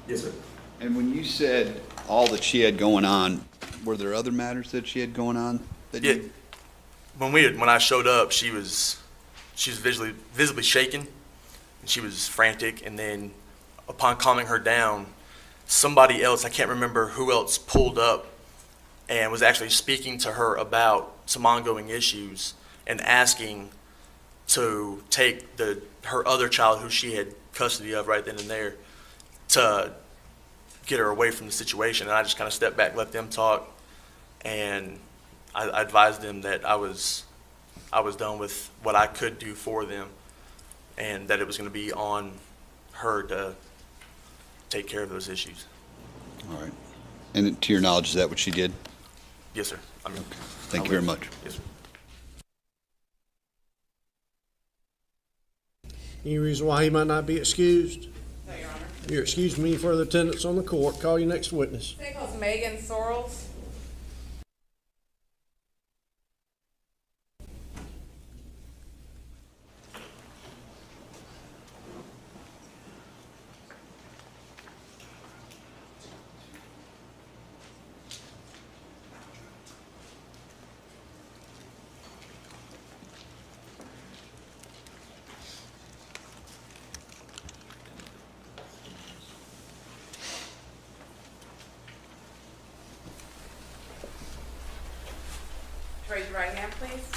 Yes, sir. And when you said all that she had going on, were there other matters that she had going on? Yeah. When I showed up, she was visibly shaken, and she was frantic. And then, upon calming her down, somebody else, I can't remember who else, pulled up and was actually speaking to her about some ongoing issues and asking to take her other child, who she had custody of right then and there, to get her away from the situation. And I just kind of stepped back, let them talk, and I advised them that I was done with what I could do for them, and that it was going to be on her to take care of those issues. All right. And to your knowledge, is that what she did? Yes, sir. Okay. Thank you very much. Yes, sir. Any reason why he might not be excused? No, Your Honor. You're excused from any further attendance on the court. Call your next witness. Today calls Megan Sorrells. your right hand, please.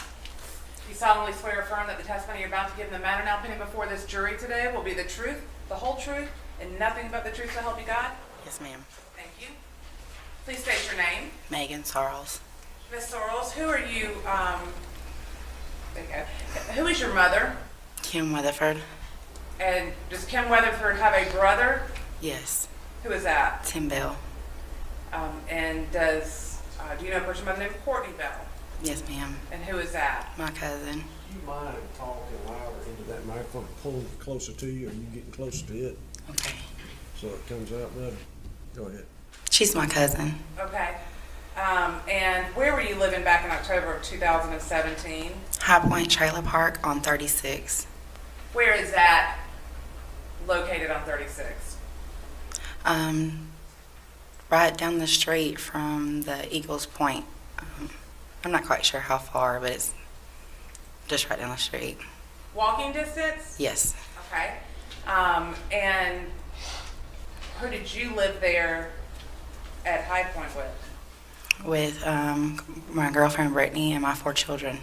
You solemnly swear or affirm that the testimony you're about to give in the matter now pending before this jury today will be the truth, the whole truth, and nothing but the truth, so help you God? Yes, ma'am. Thank you. Please state your name. Megan Sarles. Ms. Sorrells, who are you, there you go. Who is your mother? Kim Weatherford. And does Kim Weatherford have a brother? Yes. Who is that? Tim Bell. And does, do you know a person by the name of Courtney Bell? Yes, ma'am. And who is that? My cousin. Do you mind talking louder into that microphone, pulling it closer to you, or you getting closer to it? Okay. So it comes out better. Go ahead. She's my cousin. Okay. And where were you living back in October of 2017? High Point Trailer Park on 36. Where is that located on 36? Right down the street from the Eagles Point. I'm not quite sure how far, but it's just right down the street. Walking distance? Yes. Okay. And who did you live there at High Point with? With my girlfriend Brittany and my 4 children.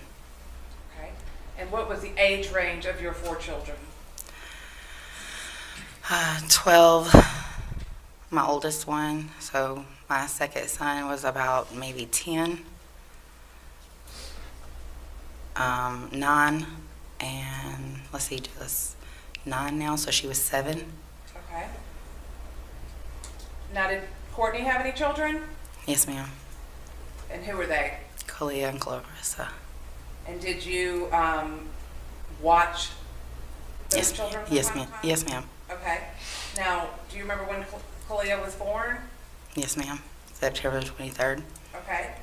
Okay. And what was the age range of your 4 children? 12, my oldest one. So my second son was about maybe 10. 9, and let's see, just 9 now, so she was 7. Okay. Now, did Courtney have any children? Yes, ma'am. And who were they? Kalia and Clarissa. And did you watch those Yes, children from yes, time ma'am. to time? Yes, ma'am. Okay. Now, do you remember when Kalia was born? Yes, ma'am. September 23rd. Okay.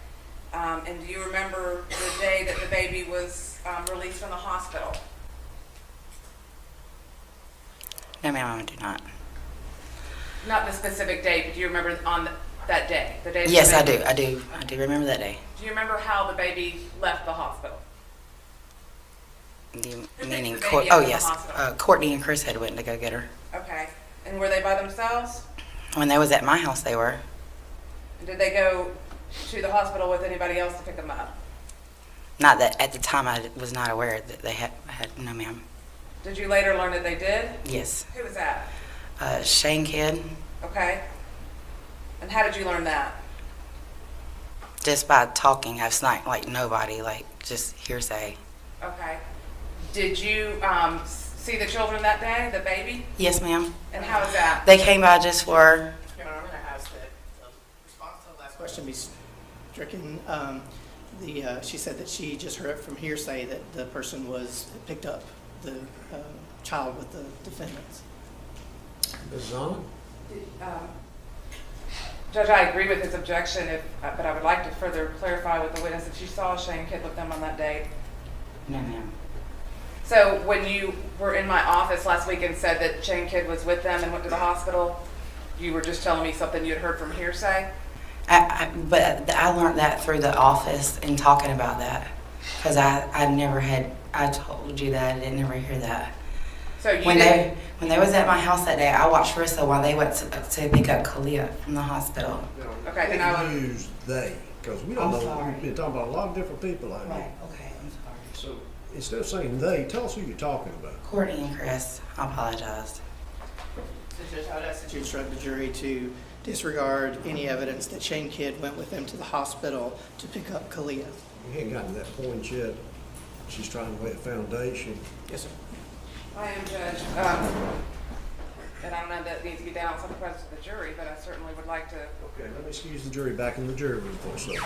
And do you remember the day that the baby was released from the hospital? No, ma'am, I do not. Not the specific date, but do you remember on that day? The day that Yes, the I do. baby- I do remember that day. Do you remember how the baby left the hospital? Meaning, the baby oh out of the yes, hospital? Courtney and Chris had went to go get her. Okay. And were they by themselves? When they was at my house, they were. And did they go to the hospital with anybody else to pick them up? Not that at the time I was not aware that they had no, ma'am. Did you later learn that they did? Yes. Who was that? Shane Kidd, Okay. And how did you learn that? just by talking, I've not like nobody, like just hearsay. Okay. Did you see the children that day, the baby? Yes, ma'am. And how was that? They came by just for. Your Honor, I'm going to ask that response to the last question be stricken. She said that she just heard from hearsay that the person picked up the child with the defendants. Ms. Zahn? Judge, I agree with his objection, but I would like to further clarify with the witness that you saw Shane Kidd with them on that date. No, ma'am. So when you were in my office last week and said that Shane Kidd was with them and went to the hospital, you were just telling me something you had heard from hearsay? But I learned that through the office and talking about that, because I told you that I didn't ever hear that. So you when they was at my house that day, I watched Rissa while they went to pick up Kalia from the hospital. Okay, then I would use they, because we don't I'm know. sorry. We've been talking about a lot of different people out here. Right. Okay. I'm sorry. So instead of saying they, tell us who you're talking about. Courtney and Chris. I apologize. Judge, I would ask that you instruct the jury to disregard any evidence that Shane Kidd went with them to the hospital to pick up Kalia. We ain't gotten to that point yet. She's trying to lay a foundation. Yes, sir. I am, Judge. And I don't know that needs to be down on some presence of the jury, but I certainly would like to. Okay, let me excuse the jury back in the jury room for a second.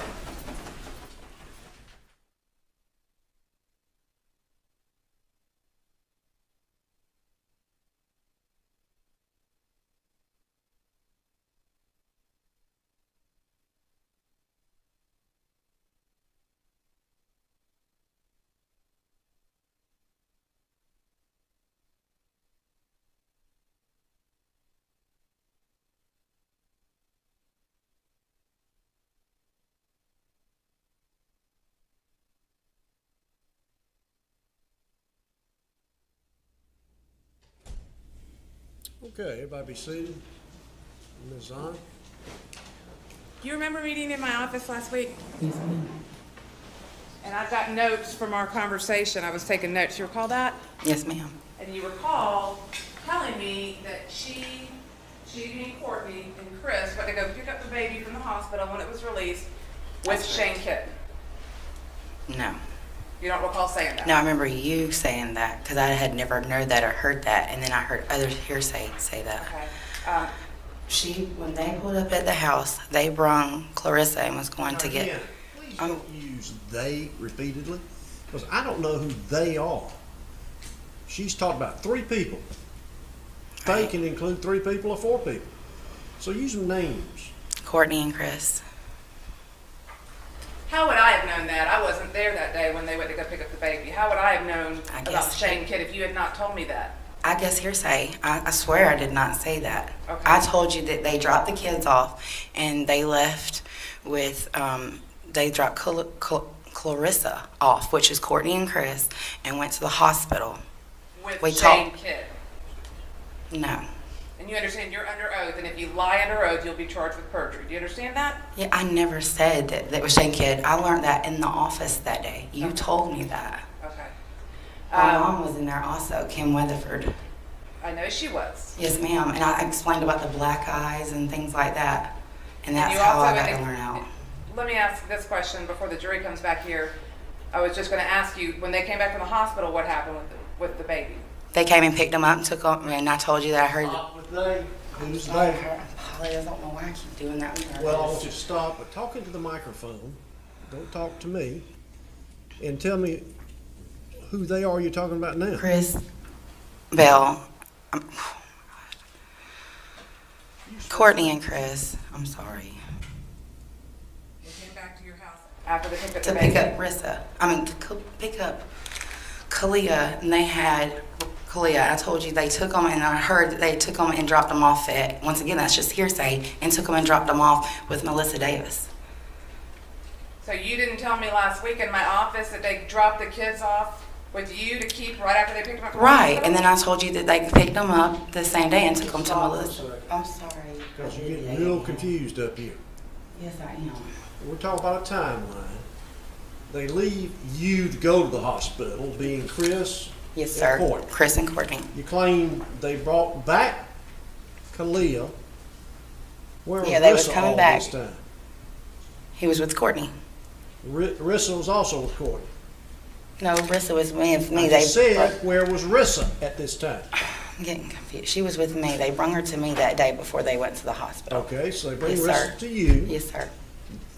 Okay, everybody be seated. Ms. Zahn? Do you remember meeting in my office last week? Yes, ma'am. And I've got notes from our conversation. I was taking notes. You recall that? Yes, ma'am. And you recall telling me that she being Cortney and Chris went to go pick up the baby from the hospital when it was released with Shane Kidd. No. You don't recall saying that? No, I remember you saying that because I had never known that or heard that, and then I heard others hearsay say that. Okay. When they pulled up at the house, they brung Clarissa and was going to get. Again, please don't use they repeatedly, because I don't know who they are. She's talked about 3 people. They can include 3 people or 4 people. So use names. Cortney and Chris. How would I have known that? I wasn't there that day when they went to go pick up the baby. How would I have known about Shane Kidd if you had not told me that? I guess hearsay. I swear I did not say that. Okay. I told you that they dropped the kids off and they left with, they dropped Clarissa off, which is Cortney and Chris, and went to the hospital. With Shane Kidd? No. And you understand you're under oath, and if you lie under oath, you'll be charged with perjury. Do you understand that? Yeah, I never said that was Shane Kidd. I learned that in the office that day. You told me that. Okay. My mom was in there also, Kim Weatherford. I know she was. Yes, ma'am. And I explained about the black eyes and things like that. And that's you how also I got to learn out. Let me ask this question before the jury comes back here. I was just going to ask you, when they came back from the hospital, what happened with the baby? They came and picked them up and took them, and I told you that I heard. Who's they? I don't know why I keep doing that. Well, I want you to stop, but talk into the microphone. Don't talk to me. And tell me who they are you're talking about now. Chris Bell. Cortney and Chris. I'm sorry. They came back to your house after they picked up To the baby? pick up Rissa. To pick up Kalia, and they had Kalia. I told you they took them, and I heard that they took them and dropped them off at, once again, that's just hearsay, and took them and dropped them off with Melissa Davis. So you didn't tell me last week in my office that they dropped the kids off with you to keep right after they picked them up? Right, and then I told you that they picked them up the same day and took them to Melissa. I'm sorry. Because you're getting real confused up here. Yes, I am. We're talking about a timeline. They leave you to go to the hospital, being Chris. Yes, sir. And Courtney. Chris and Courtney. You claim they brought back Kalia. Where was Yeah, they was Rissa coming all back. this time? He was with Courtney. Rissa was also with Courtney. No, Rissa was with me. I They just said, where was Rissa at this time? I'm getting confused. She was with me. They brung her to me that day before they went to the hospital. Okay, so they bring Yes, Rissa sir. to you. Yes, sir.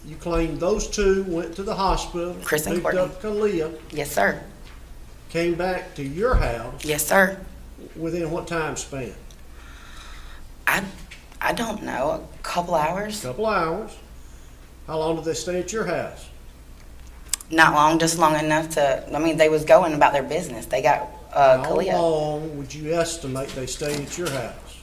You claim those 2 went to the hospital. Chris and picked Courtney. up Kalia, Yes, sir. came back to your house. Yes, sir. Within what time span? I don't know. A couple hours? Couple hours. How long did they stay at your house? Not long, just long enough to, I mean, they was going about their business. They got How Kalia. long would you estimate they stayed at your house?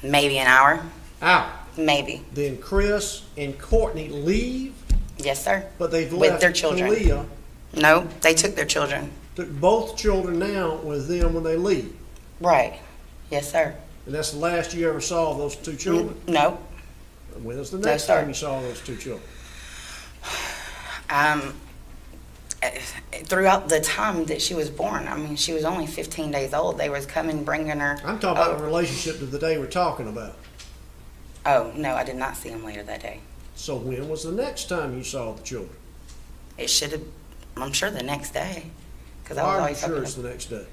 Maybe an hour. Hour. Maybe. Then Chris and Courtney leave, Yes, sir. but they've With left their children. Kalia. No, they took their children. Took both children now with them when they leave. Right. Yes, sir. And that's the last you ever saw of those 2 children? No. When was the No, next sir. time you saw those 2 children? Throughout the time that she was born, I mean, she was only 15 days old. They was coming, bringing her. I'm talking about the relationship to the day we're talking about. Oh, no, I did not see him later that day. So when was the next time you saw the children? It should have, I'm sure the next day. Because I Why was are you always sure helping it's the next day?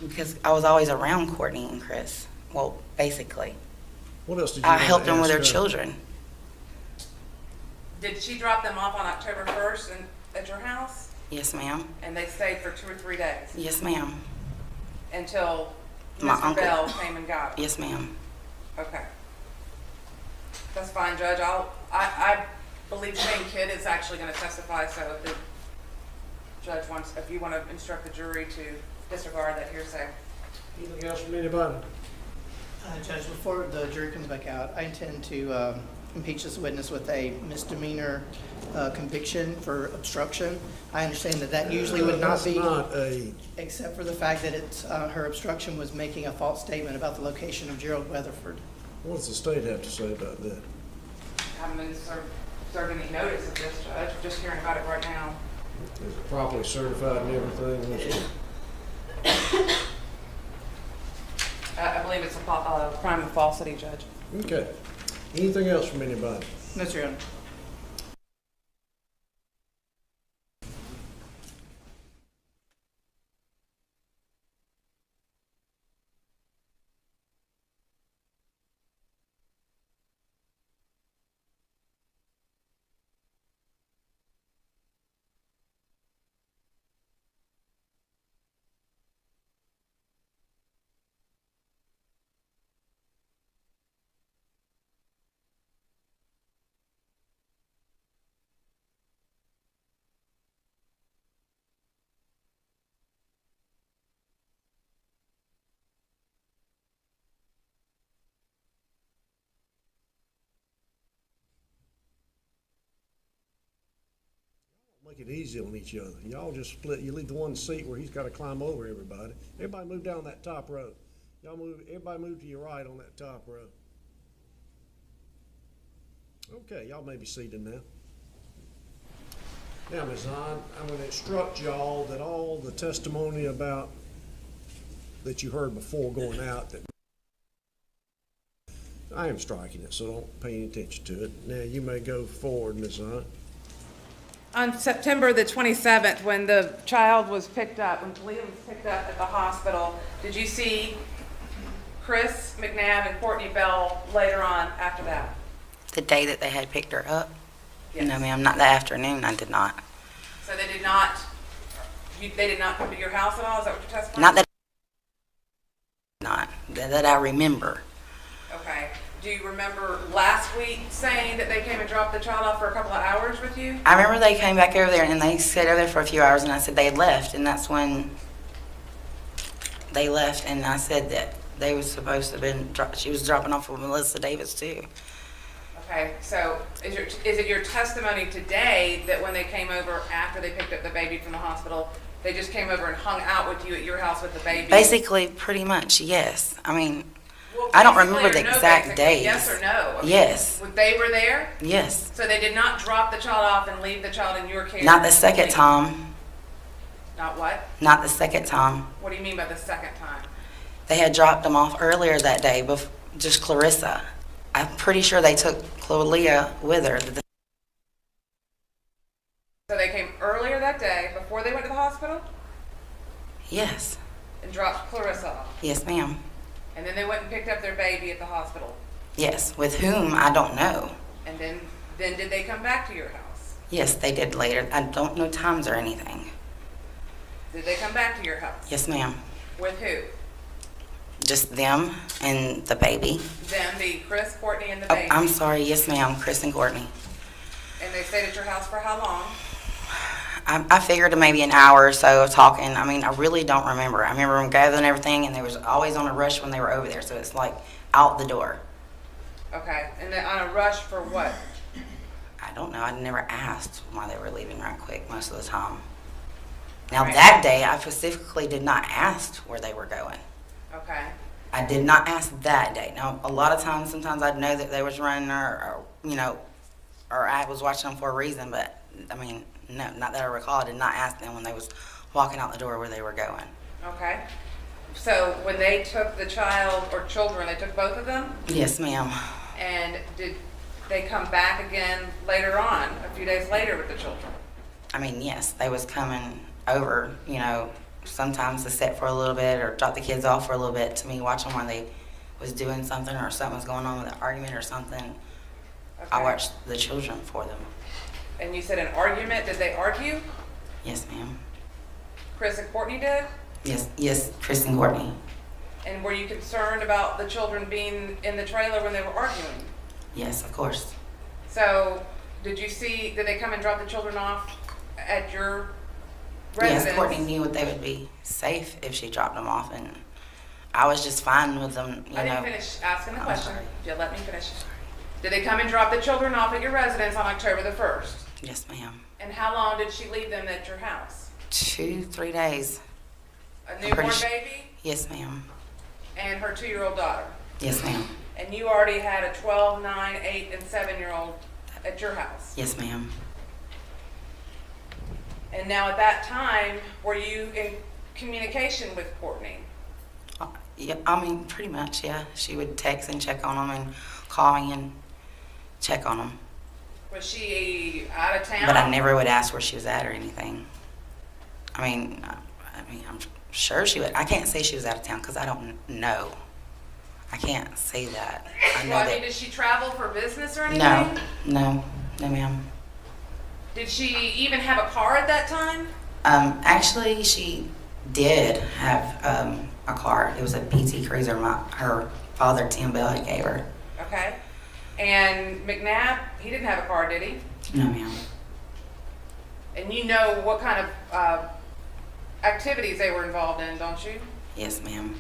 because I was always around Courtney and Chris. Well, basically. What else did you I want to helped them with ask their her? children. Did she drop them off on October 1st at your house? Yes, ma'am. And they stayed for 2 or 3 days? Yes, ma'am. Until My Mr. uncle. Bell came and got them? Yes, ma'am. Okay. That's fine, Judge. I believe Shane Kidd is actually going to testify, so if the judge wants, if you want to instruct the jury to disregard that hearsay. Anything else from anybody? Judge, before the jury comes back out, I intend to impeach this witness with a misdemeanor conviction for obstruction. I understand that usually would not be, That's not a, except for the fact that it's, her obstruction was making a false statement about the location of Gerald Weatherford. what does the state have to say about that? I haven't been served served any notice of this, Judge. We're just hearing about it right now. Is it properly certified and everything? I believe it's a crime of falsity, Judge. Okay. Anything else from anybody? Mr. Young. Make it easy on each other. Y'all just split. You leave the one seat where he's got to climb over everybody. Everybody move down that top row. Y'all move. Everybody move to your right on that top row. Okay, y'all may be seated now. Now, Ms. Hahn, I'm going to instruct y'all that all the testimony about that you heard before going out, that I am striking it, so don't pay any attention to it. Now, you may go forward, Ms. Hahn. On September the 27th, when the child was picked up, when Talia was picked up at the hospital, did you see Chris McNabb and Cortney Bell later on after that? The day that they had picked her up? Yes. No, ma'am, not the afternoon, I did not. So they did not come to your house at all? Is that what you're testifying? Not that I remember. Okay. Do you remember last week saying that they came and dropped the child off for a couple of hours with you? I remember they came back over there and they stayed over there for a few hours, and I said they had left, and that's when they left, and I said that they were supposed to have been, she was dropping off with Melissa Davis too. Okay, so is it your testimony today that when they came over after they picked up the baby from the hospital, they just came over and hung out with you at your house with the baby? Basically, pretty much, yes. I mean, Well, I don't basically remember the or no, exact basically, days. Yes or no? I mean, Yes. They were there? Yes. So they did not drop the child off and leave the child in your care? Not the second time. Not what? Not the second time. What do you mean by the second time? They had dropped them off earlier that day, just Clarissa. I'm pretty sure they took Cloelia with her. So they came earlier that day before they went to the hospital Yes. and dropped Clarissa off? Yes, ma'am. And then they went and picked up their baby at the hospital? Yes. With whom, I don't know. And then did they come back to your house? Yes, they did later. I don't know times or anything. Did they come back to your house? Yes, ma'am. With who? Just them and the baby. Them, the Chris, Cortney, and the Oh, baby? I'm sorry. Yes, ma'am. Chris and Courtney. And they stayed at your house for how long? I figured maybe an hour or so of talking. I mean, I really don't remember. I remember them gathering everything, and they was always on a rush when they were over there. So it's like out the door. Okay, and then on a rush for what? I don't know. I never asked why they were leaving right quick most of the time. Now Right. that day, I specifically did not ask where they were going. Okay. I did not ask that day. Now, a lot of times, sometimes I'd know that they was running or I was watching them for a reason, but I mean, no, not that I recall. I did not ask them when they was walking out the door where they were going. Okay. So when they took the child or children, they took both of them? Yes, ma'am. And did they come back again later on, a few days later with the children? I mean, yes, they was coming over, sometimes to sit for a little bit or drop the kids off for a little bit to me, watch them when they was doing something or something was going on with an argument or something. Okay. I watched the children for them. And you said an argument, did they argue? Yes, ma'am. Chris and Courtney did? Yes, Chris and Courtney. And were you concerned about the children being in the trailer when they were arguing? Yes, of course. So did they come and drop the children off at your residence? Yes, Courtney knew they would be safe if she dropped them off, and I was just fine with them, I didn't finish asking the question. sorry. If you let me finish. Did they come and drop the children off at your residence on October the 1st? Yes, ma'am. And how long did she leave them at your house? 2-3 days. A newborn baby Yes, ma'am. and her 2-year-old daughter? Yes, ma'am. And you already had a 12, 9, 8, and 7-year-old at your house. Yes, ma'am. And now at that time, were you in communication with Cortney? Yeah, I mean, pretty much, yeah. She would text and check on them and call me and check on them. Was she out of town? But I never would ask where she was at or anything. I mean, I'm sure she would. I can't say she was out of town because I don't know. I can't say that. I know Well, I that. mean, did she travel for business or anything? No, ma'am. Did she even have a car at that time? Actually, she did have a car. It was a PT Cruiser. Her father, Tim Bell, he gave her. Okay. And McNabb, he didn't have a car, did he? No, ma'am. And you know what kind of activities they were involved in, don't you? Yes, ma'am.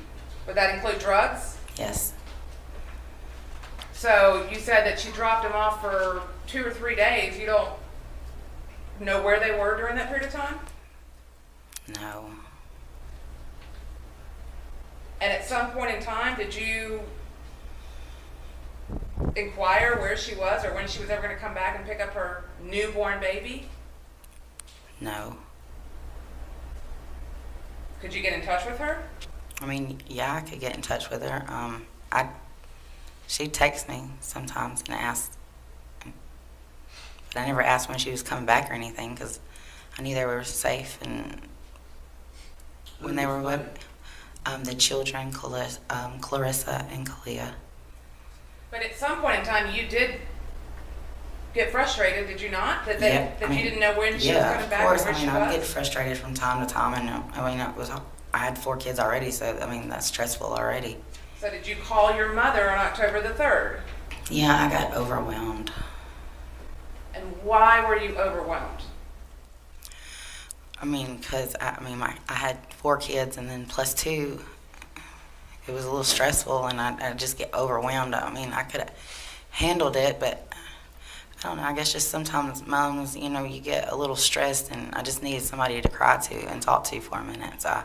Would that include drugs? Yes. So you said that she dropped him off for 2 or 3 days. You don't know where they were during that period of time? No. And at some point in time, did you inquire where she was or when she was ever going to come back and pick up her newborn baby? No. Could you get in touch with her? I mean, yeah, I could get in touch with her. She'd text me sometimes and ask, but I never asked when she was coming back or anything because I knew they were safe. And when they were with the children, Clarissa and Kalia. But at some point in time, you did get frustrated, did you not? That you didn't know when she was coming back or where she was? I get frustrated from time to time, and I had 4 kids already, so I mean that's stressful already. So did you call your mother on October the 3rd? Yeah, I got overwhelmed. And why were you overwhelmed? I mean, because I had 4 kids, and then plus 2, it was a little stressful, and I just get overwhelmed. I mean, I could have handled it, but I don't know. I guess just sometimes moms, you get a little stressed, and I just needed somebody to cry to and talk to for a minute. So I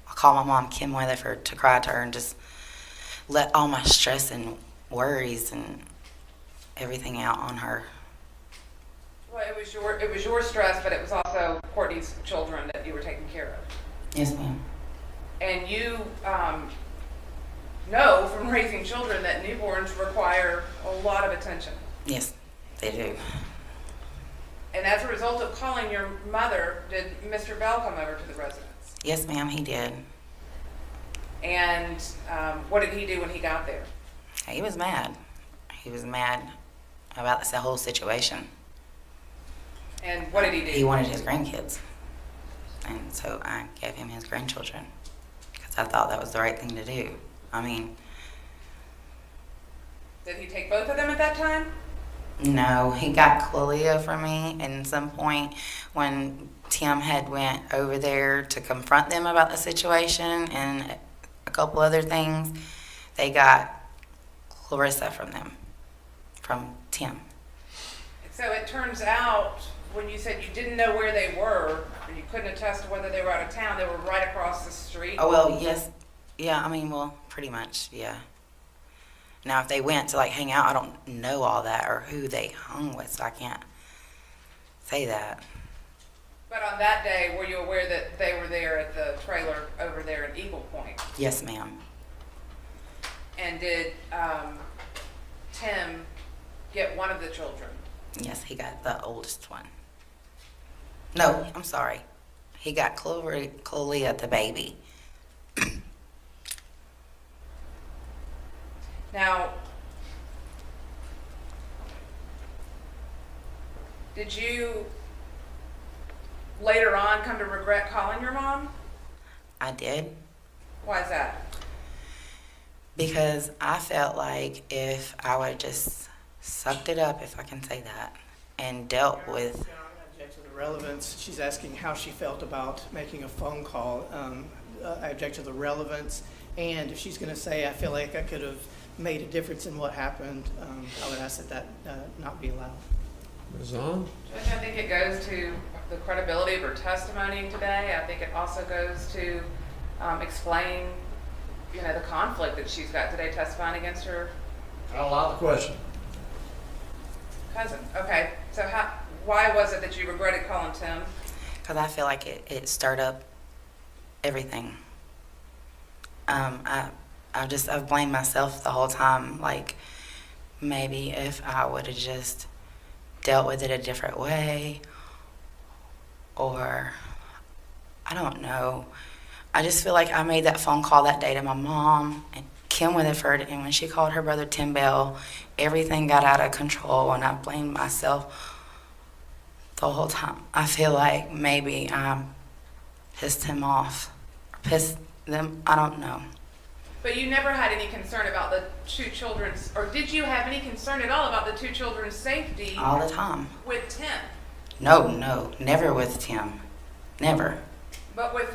called my mom, Kim Weatherford, to cry to her and just let all my stress and worries and everything out on her. Well, it was your stress, but it was also Courtney's children that you were taking care of. Yes, ma'am. And you know from raising children that newborns require a lot of attention. Yes, they do. And as a result of calling your mother, did Mr. Bell come over to the residence? Yes, ma'am, he did. And what did he do when he got there? He was mad. He was mad about the whole situation. And what did he do? He wanted his grandkids. And so I gave him his grandchildren because I thought that was the right thing to do. I mean... Did he take both of them at that time? No, he got Kalia from me, and at some point when Tim had went over there to confront them about the situation and a couple other things, they got Clarissa from them, from Tim. So it turns out, when you said you didn't know where they were, or you couldn't attest to whether they were out of town, they were right across the street? Oh, well, yes. Yeah, pretty much, yeah. Now, if they went to, hang out, I don't know all that or who they hung with, so I can't say that. But on that day, were you aware that they were there at the trailer over there in Eagle Point? Yes, ma'am. And did Tim get one of the children? Yes, he got the oldest one. No, I'm sorry. He got Kalia, the baby. Now, did you later on come to regret calling your mom? I did. Why is that? Because I felt like if I would just sucked it up, if I can say that, and dealt with... I object to the relevance. She's asking how she felt about making a phone call. I object to the relevance. And if she's going to say, I feel like I could have made a difference in what happened, I would ask that not be allowed. Ms. On? Judge, I think it goes to the credibility of her testimony today. I think it also goes to explain, the conflict that she's got today testifying against her. I'll allow the question. Cousin, okay. So why was it that you regretted calling Tim? Because I feel like it stirred up everything. I've blamed myself the whole time. Like, maybe if I would have just dealt with it a different way, or I don't know. I just feel like I made that phone call that day to my mom and Kim Weatherford, and when she called her brother Tim Bell, everything got out of control, and I blamed myself the whole time. I feel like maybe I pissed him off, or pissed them, I don't know. But you never had any concern about the two children's, or did you have any concern at all about the two children's safety? All the time. With Tim? No, never with Tim. Never. But with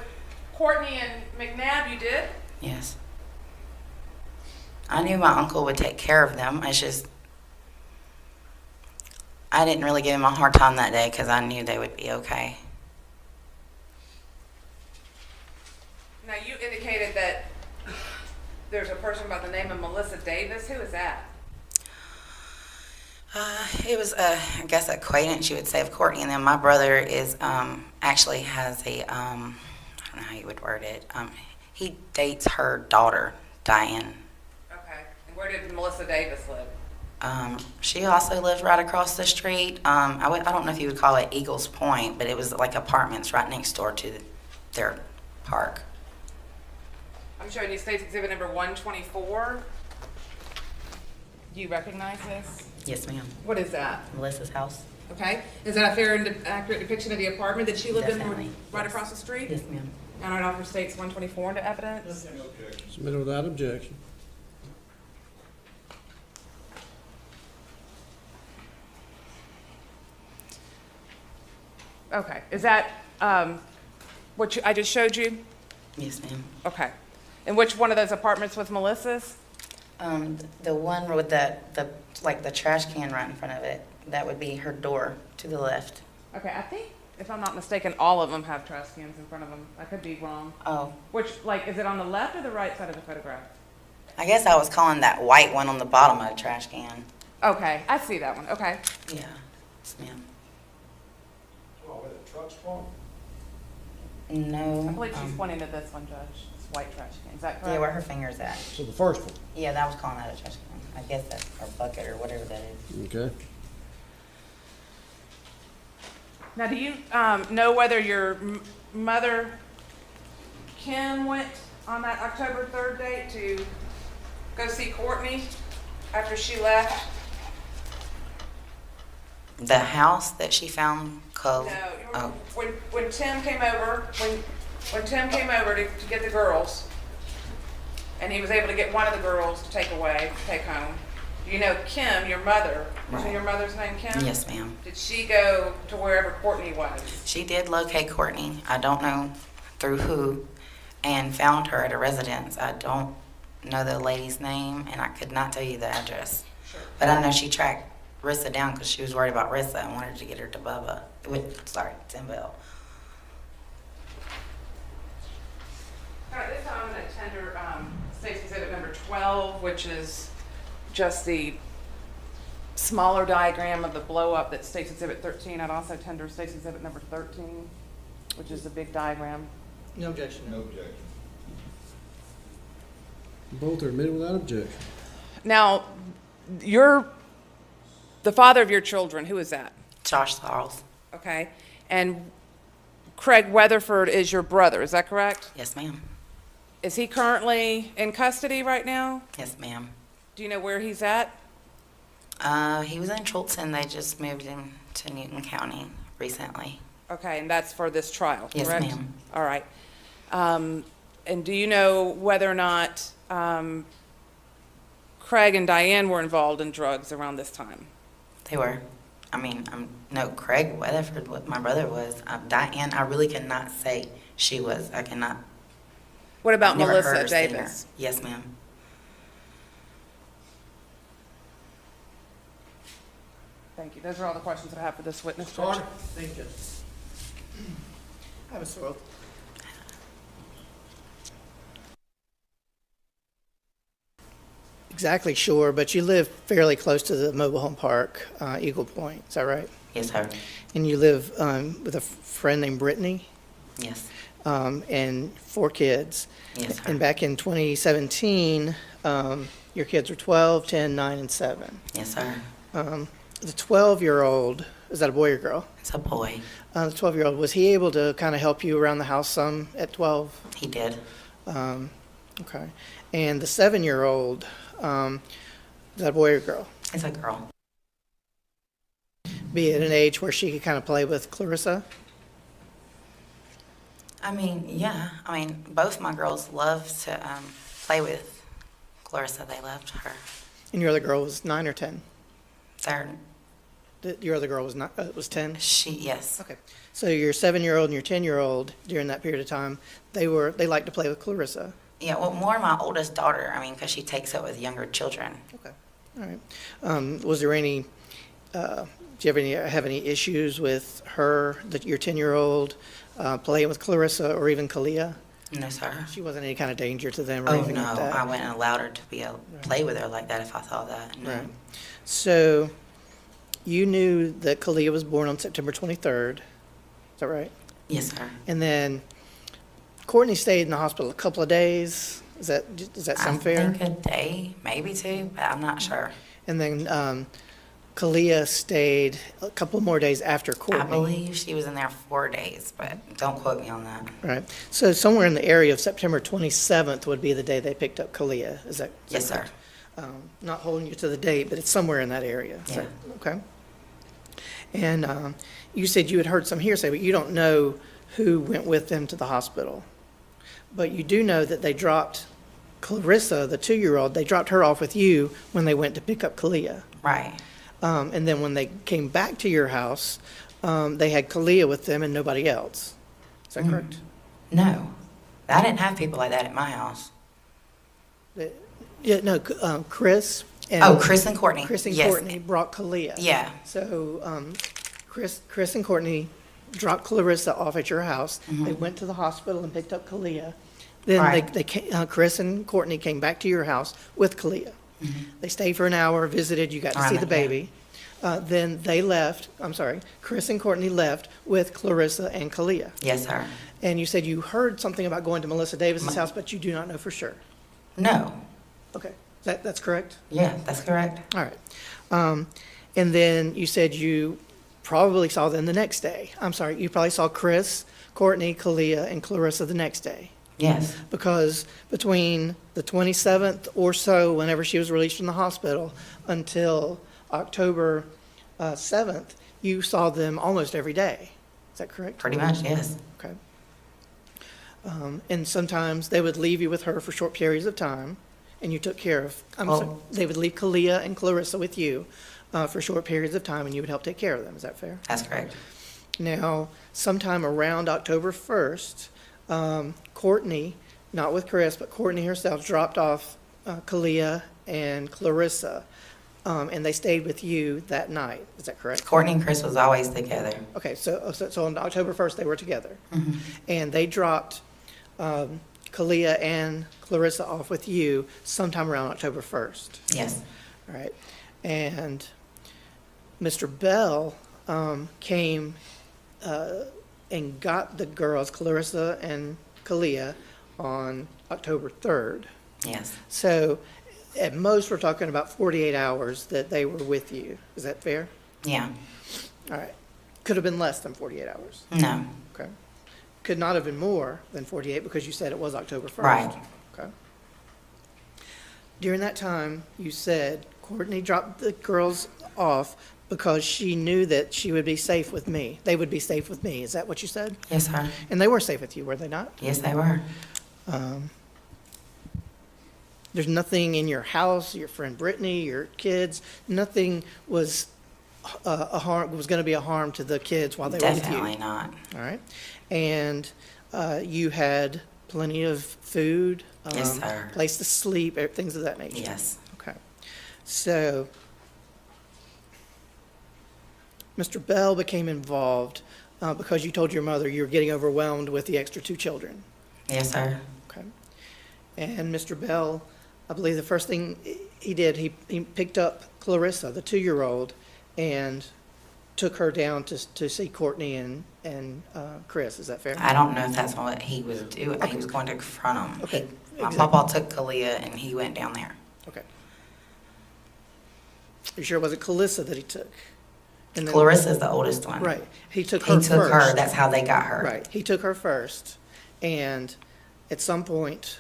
Cortney and McNabb, you did? Yes. I knew my uncle would take care of them. It's just, I didn't really give him a hard time that day because I knew they would be okay. Now, you indicated that there's a person by the name of Melissa Davis. Who is that? It was, I guess, an acquaintance, you would say, of Courtney. And then my brother is, actually has a, I don't know how you would word it. He dates her daughter, Diane. Okay. And where did Melissa Davis live? She also lived right across the street. I don't know if you would call it Eagles Point, but it was like apartments right next door to their park. I'm showing you State's Exhibit number 124. Do you recognize this? Yes, ma'am. What is that? Melissa's house. Okay. Is that a fair and accurate depiction of the apartment that she lived Definitely. in right across the street? Yes, ma'am. And I'd offer State's 124 into evidence? Submitted without objection. Okay. Is that what I just showed you? Yes, ma'am. Okay. And which one of those apartments was Melissa's? The one with the trash can right in front of it, that would be her door to the left. Okay, I think, if I'm not mistaken, all of them have trash cans in front of them. I could be wrong. Oh. Which, is it on the left or the right side of the photograph? I guess I was calling that white one on the bottom of the trash can. Okay, I see that one. Okay. Yeah. Yes, ma'am. Oh, where the truck's parked? No. I believe she's pointing to this one, Judge. This white trash can. Is that correct? Yeah, where her finger's at. So the first one? Yeah, that was calling that a trash can. I guess that's her bucket or whatever that is. Okay. Now, do you know whether your mother, Kim, went on that October 3rd date to go see Cortney after she left? The house that she found No. When Tim came over, when Tim came over to get the girls, and he was able to get one of the girls to take home. You know Kim, your mother. Right. Is your mother's name Kim? Yes, ma'am. Did she go to wherever Cortney was? She did locate Courtney. I don't know through who, and found her at a residence. I don't know the lady's name, and I could not tell you the address. Sure. But I know she tracked Rissa down because she was worried about Rissa and wanted to get her to Bubba. Tim Bell. All right, this time I'm going to tender State's Exhibit number 12, which is just the smaller diagram of the blow up that State's Exhibit 13. I'd also tender State's Exhibit number 13, which is the big diagram. No objection. No objection. Both are admitted without objection. Now, the father of your children, who is that? Josh Charles. Okay. And Craig Weatherford is your brother, is that correct? Yes, ma'am. Is he currently in custody right now? Yes, ma'am. Do you know where he's at? He was in Chulton. They just moved him to Newton County recently. Okay, and that's for this trial, Yes, correct? ma'am. All right. And do you know whether or not Craig and Diane were involved in drugs around this time? They were. I mean, no, Craig Weatherford, what my brother was. Diane, I really cannot say she was. I cannot. What about Never heard Melissa or seen her. Davis? Yes, ma'am. Thank you. Those are all the questions that I have for this witness. Judge. Carter, thank you. Have a throat. exactly sure, but you live fairly close to the mobile home park, Eagle Point. Is that right? Yes, sir. And you live with a friend named Brittany, Yes. and 4 kids. Yes, sir. And back in 2017, your kids were 12, 10, 9, and 7. Yes, sir. The 12-year-old, is that a boy or girl? It's a boy. The 12-year-old, was he able to kind of help you around the house some at 12? He did. Okay. And the 7-year-old, is that a boy or girl? It's a girl. Be at an age where she could kind of play with Clarissa? I mean, yeah. I mean, both my girls love to play with Clarissa. They loved her. And your other girl was 9 or 10? They're, Your other girl was not, was 10? yes. Okay. So your 7-year-old and your 10-year-old, during that period of time, they liked to play with Clarissa? Yeah, well, more my oldest daughter, I mean, because she takes it with younger children. Okay. All right. Was there any, do you have any issues with her, your 10-year-old, playing with Clarissa or even Kalia? No, sir. She wasn't any kind of danger to them or Oh, anything no. like that? I wouldn't allow her to be able to play with her like that if I thought that. No. Right. So you knew that Kalia was born on September 23rd. Is that right? Yes, sir. And then Cortney stayed in the hospital a couple of days. Does that sound fair? I think a day, maybe 2, but I'm not sure. And then Kalia stayed a couple more days after Cortney. I believe she was in there 4 days, but don't quote me on that. Right. So somewhere in the area of September 27th would be the day they picked up Kalia. Is that Yes, sir. correct? Not holding you to the date, but it's somewhere in that area. Yeah. Okay. And you said you had heard some hearsay, but you don't know who went with them to the hospital. But you do know that they dropped Clarissa, the 2-year-old, they dropped her off with you when they went to pick up Kalia. Right. And then when they came back to your house, they had Kalia with them and nobody else. Is that correct? No. I didn't have people like that at my house. Yeah, no, Chris. Chris and Cortney. Chris and Yes. Cortney brought Kalia. Yeah. So Chris and Cortney dropped Clarissa off at your house. They went to the hospital and picked up Kalia. Then Right. Chris and Cortney came back to your house with Kalia. They stayed for an hour, visited, you got to see the baby. Then they left, Chris and Cortney left with Clarissa and Kalia. Yes, sir. And you said you heard something about going to Melissa Davis's house, but you do not know for sure. No. Okay, that's correct? Yeah, that's correct. All right. And then you said you probably saw them the next day. You probably saw Chris, Cortney, Kalia, and Clarissa the next day. Yes. Because between the 27th or so, whenever she was released from the hospital, until October 7th, you saw them almost every day. Is that correct? Pretty much, yes. Okay. And sometimes they would leave you with her for short periods of time, and you took care of, they would leave Kalia and Clarissa with you for short periods of time, and you would help take care of them. Is that fair? That's correct. Now, sometime around October 1st, Cortney, not with Chris, but Cortney herself dropped off Kalia and Clarissa, and they stayed with you that night. Is that correct? Cortney and Chris was always together. Okay, so on October 1st, they were together. And they dropped Kalia and Clarissa off with you sometime around October 1st. Yes. All right. And Mr. Bell came and got the girls, Clarissa and Kalia, on October 3rd. Yes. So at most, we're talking about 48 hours that they were with you. Is that fair? Yeah. All right. Could have been less than 48 hours. No. Okay. Could not have been more than 48 because you said it was October 1st. Right. Okay. During that time, you said Cortney dropped the girls off because she knew that she would be safe with me. They would be safe with me. Is that what you said? Yes, sir. And they were safe with you, were they not? Yes, they were. There's nothing in your house, your friend Brittany, your kids, nothing was going to be a harm to the kids while they were with you. Definitely not. All right. And you had plenty of food, Yes, sir. place to sleep, things of that nature. Yes. Okay. So Mr. Bell became involved because you told your mother you were getting overwhelmed with the extra 2 children. Yes, sir. Okay. And Mr. Bell I believe the first thing he did, he picked up Clarissa, the 2-year-old, and took her down to see Cortney and Chris. Is that fair? I don't know if that's what he was doing. He was going to confront them. Okay, My exactly. papa took Kalia and he went down there. Okay. You sure it wasn't Clarissa that he took? And then- Clarissa's the oldest one. Right. He took her He first. took her. That's how they got her. Right. He took her first, and at some point,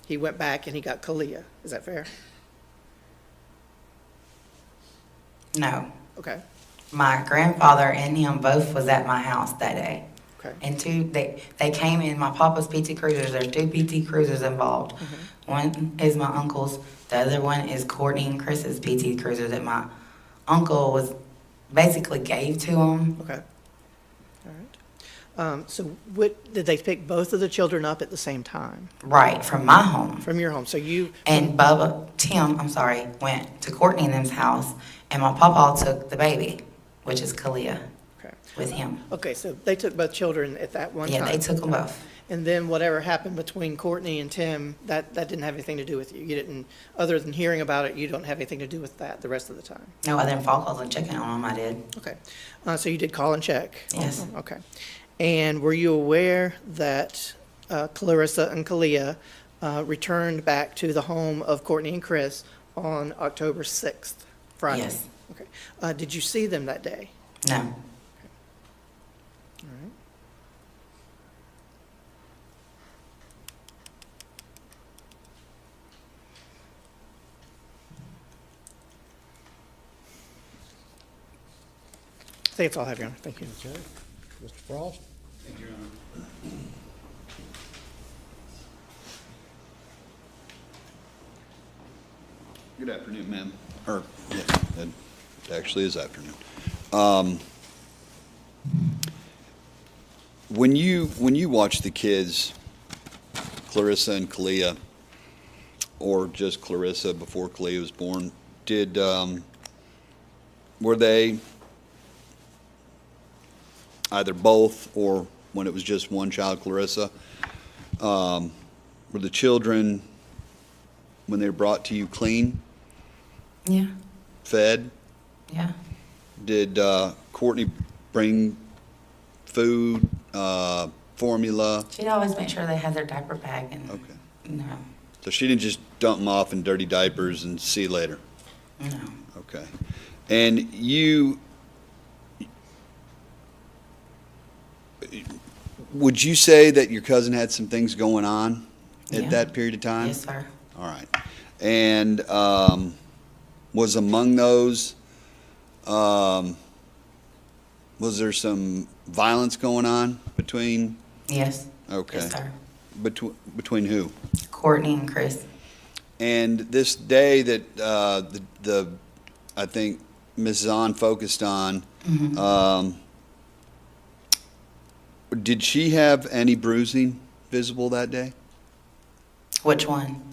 he went back and he got Kalia. Is that fair? No. Okay. My grandfather and him both was at my house that day. Okay. And they came in my papa's PT Cruisers. There's 2 PT Cruisers involved. Mm-hmm. One is my uncle's. The other one is Courtney and Chris's PT Cruiser that my uncle was basically gave to him. Okay. All right. So what, did they pick both of the children up at the same time? Right, from my home. From your home. So you... And Tim, went to Courtney and them's house, and my papa took the baby, which is Kalia, Okay. with him. Okay, so they took both children at that one time? Yeah, they took them both. And then whatever happened between Courtney and Tim, that didn't have anything to do with you? You didn't, other than hearing about it, you don't have anything to do with that the rest of the time? No, other than phone calls and checking on them, I did. Okay. So you did call and check? Yes. Okay. And were you aware that Clarissa and Kalia returned back to the home of Courtney and Chris on October 6th, Friday? Yes. Okay. Did you see them that day? No. All right. I think that's all I have, Your Honor. Thank you. Okay. Mr. Frost? Thank you, Your Honor. Good afternoon, ma'am. Or, yeah, it actually is afternoon. When you watch the kids, Clarissa and Kalia, or just Clarissa before Kalia was born, were they either both or when it was just one child, Clarissa, were the children, when they were brought to you, clean? Yeah. Fed? Yeah. Did Courtney bring food, formula? She'd always make sure they had their diaper bag and. Okay. No. So she didn't just dump them off in dirty diapers and see you later? No. Okay. And would you say that your cousin had some things going on at Yeah. that period of time? Yes, sir. All right. And was among those, was there some violence going on between? Yes. Okay. Yes, sir. Between who? Courtney and Chris. And this day that I think Mrs. On focused on, did she have any bruising visible that day? Which one?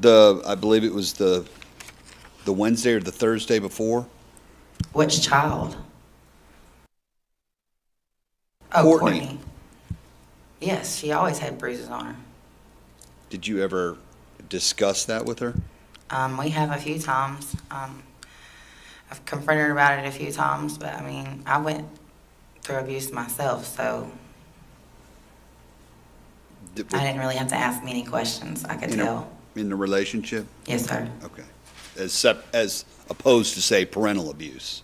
I believe it was the Wednesday or the Thursday before. Which child? Oh, Courtney. Yes, she always had bruises on her. Did you ever discuss that with her? We have a few times. I've confronted her about it a few times, but I mean, I went through abuse myself, so I didn't really have to ask me any questions. I could tell. In the relationship? Yes, sir. Okay. As opposed to, say, parental abuse?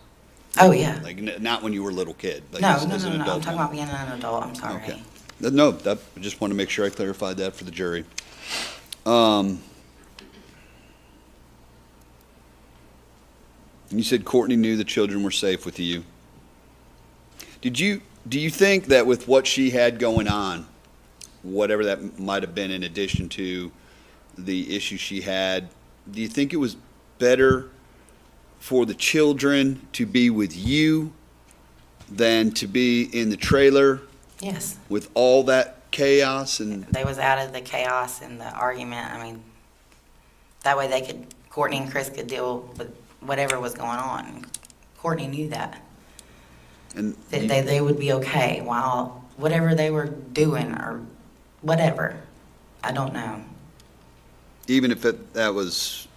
Oh, yeah. Like, not when you were a little kid? Like No. as an I'm adult talking about being an adult. I'm sorry. Okay. No, I just want to make sure I clarified that for the jury. You said Courtney knew the children were safe with you. Do you think that with what she had going on, whatever that might have been in addition to the issue she had, do you think it was better for the children to be with you than to be in the trailer? Yes. With all that chaos and They was out of the chaos and the argument. I mean, that way Courtney and Chris could deal with whatever was going on. Courtney knew that. And They would be okay while whatever they were doing or whatever. I don't know. Even if that was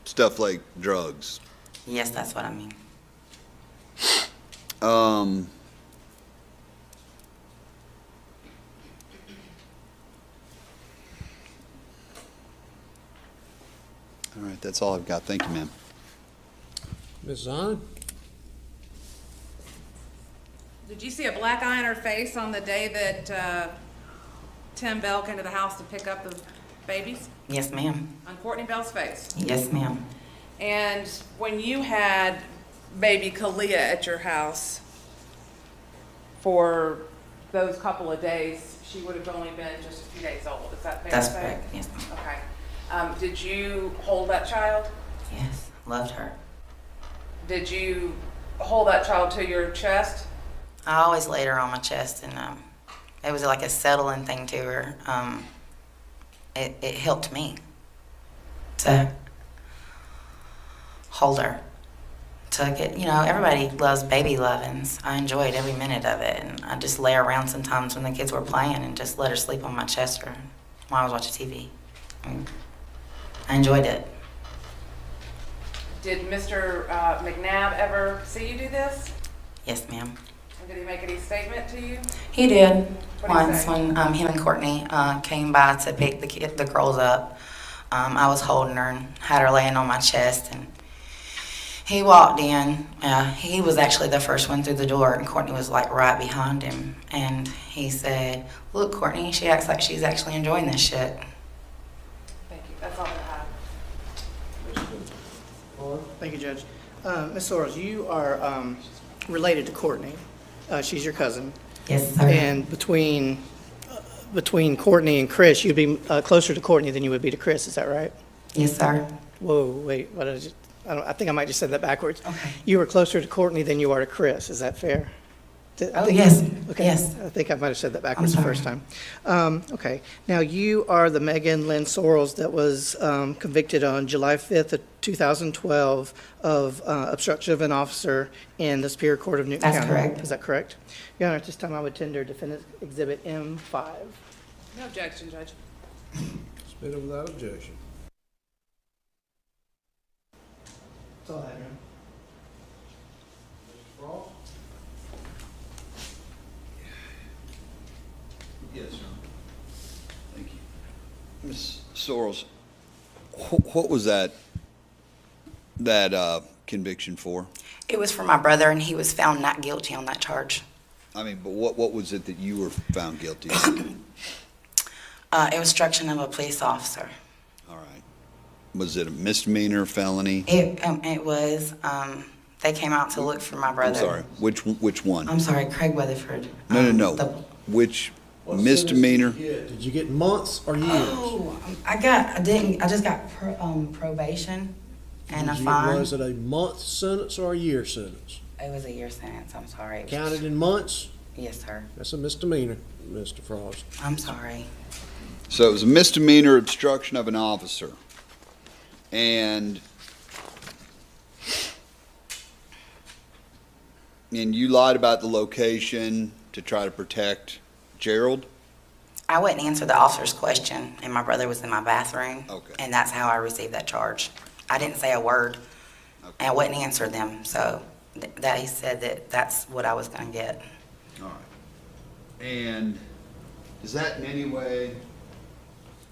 stuff like drugs. Yes, that's what I mean. All right, that's all I've got. Thank you, ma'am. Ms. Zahn? Did you see a black eye on her face on the day that Tim Bell came to the house to pick up the babies? Yes, ma'am. On Courtney Bell's face? Yes, ma'am. And when you had baby Kalia at your house for those couple of days, she would have only been just a few days old. Is that fair to say? That's correct, yes, ma'am. Okay. Did you hold that child? Yes, loved her. Did you hold that child to your chest? I always laid her on my chest, and it was like a settling thing to her. It helped me to hold her. To get, everybody loves baby lovins. I enjoyed every minute of it, and I just lay around sometimes when the kids were playing and just let her sleep on my chest or while I was watching TV. I enjoyed it. Did Mr. McNabb ever see you do this? Yes, ma'am. And did he make any statement to you? He did. What did he Once say? when him and Cortney came by to pick the girls up. I was holding her and had her laying on my chest, and he walked in. He was actually the first one through the door, and Cortney was like right behind him. And he said, "Look, Cortney, she acts like she's actually enjoying this shit." Thank you. That's all I have. Thank you, Judge. Ms. Sorrells, you are related to Courtney. She's your cousin. Yes, sir. And between Courtney and Chris, you'd be closer to Courtney than you would be to Chris. Is that right? Yes, sir. Whoa, wait. What did I think I might just said that backwards. Okay. You were closer to Courtney than you are to Chris. Is that fair? Oh, yes. Okay. Yes. I think I might have said that backwards the first time. Okay. Now, you are the Megan Lynn Sorrells that was convicted on July 5th of 2012 of obstruction of an officer in the Superior Court of Newton County. That's correct. Is that correct? Your Honor, at this time, I would tender Defendant Exhibit M5. No objection, Judge. Submitted without objection. That's all I have, Your Honor. Mr. Frost? Yes, sir. Thank you. Ms. Sorrells, what was that conviction for? It was for my brother, and he was found not guilty on that charge. I mean, but what was it that you were found guilty of? It was obstruction of a police officer. All right. Was it a misdemeanor, felony? It was. They came out to look for my brother. I'm sorry. Which one? I'm sorry, Craig Weatherford. No. Which misdemeanor? Did you get months or years? Oh, I just got probation and a fine. Was it a month sentence or a year sentence? It was a year sentence, I'm sorry. Counted in months? Yes, sir. That's a misdemeanor, Mr. Frost. I'm sorry. So it was a misdemeanor obstruction of an officer. And you lied about the location to try to protect Gerald? I wouldn't answer the officer's question, and my brother was in my bathroom. Okay. And that's how I received that charge. I didn't say a word, and I wouldn't answer them, so that he said that's what I was going to get. All right. And is that in any way,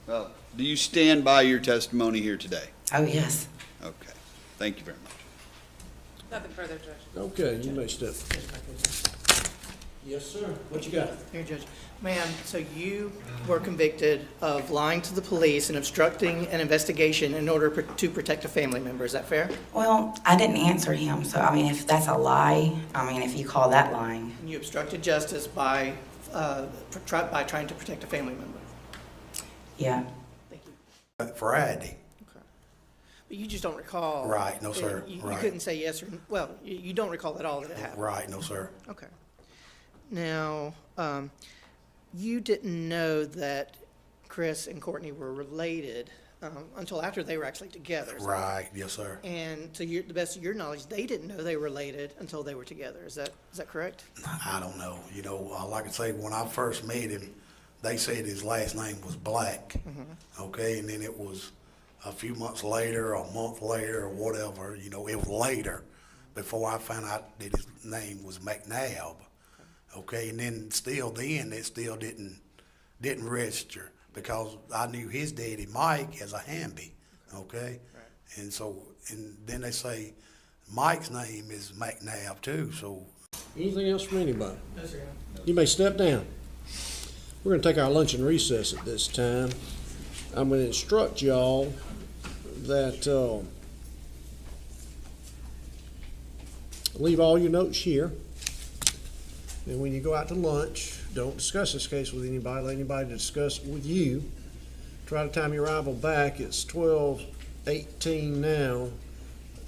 do you stand by your testimony here today? Oh, yes. Okay. Thank you very much. Nothing further, Judge. Okay, you may step. Yes, sir. What you got? Here, Judge. Ma'am, so you were convicted of lying to the police and obstructing an investigation in order to protect a family member. Is that fair? Well, I didn't answer him, so I mean, if that's a lie, I mean, if you call that lying. And you obstructed justice by trying to protect a family member. Yeah. Thank you. Friday. But you just don't recall. Right, no, sir. You Right. couldn't say yes or, well, you don't recall at all that it happened. Right, no, sir. Okay. Now, you didn't know that Chris and Courtney were related until after they were actually together. Right, yes, sir. And to the best of your knowledge, they didn't know they were related until they were together. Is that correct? I don't know. All I can say, when I first met him, they said his last name was Black, okay, and then it was a few months later, or a month later, or whatever, you know, it was later before I found out that his name was McNabb, okay, and then it still didn't register because I knew his daddy Mike as a Hamby, okay, and then they say Mike's name is McNabb too, so. Anything else from anybody? You may step down. We're going to take our lunch and recess at this time. I'm going to instruct y'all that leave all your notes here. And when you go out to lunch, don't discuss this case with anybody. Let anybody discuss it with you. Try to time your arrival back. It's 12:18 now.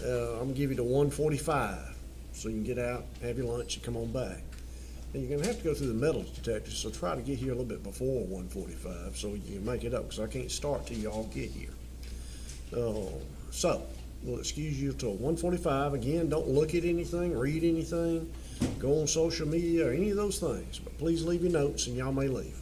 I'm going to give you to 1:45 so you can get out, have your lunch, and come on back. And you're going to have to go through the metal detector, so try to get here a little bit before 1:45 so you can make it up, because I can't start till y'all get here. So we'll excuse you till 1:45. Again, don't look at anything, read anything, go on social media or any of those things. But please leave your notes and y'all may leave.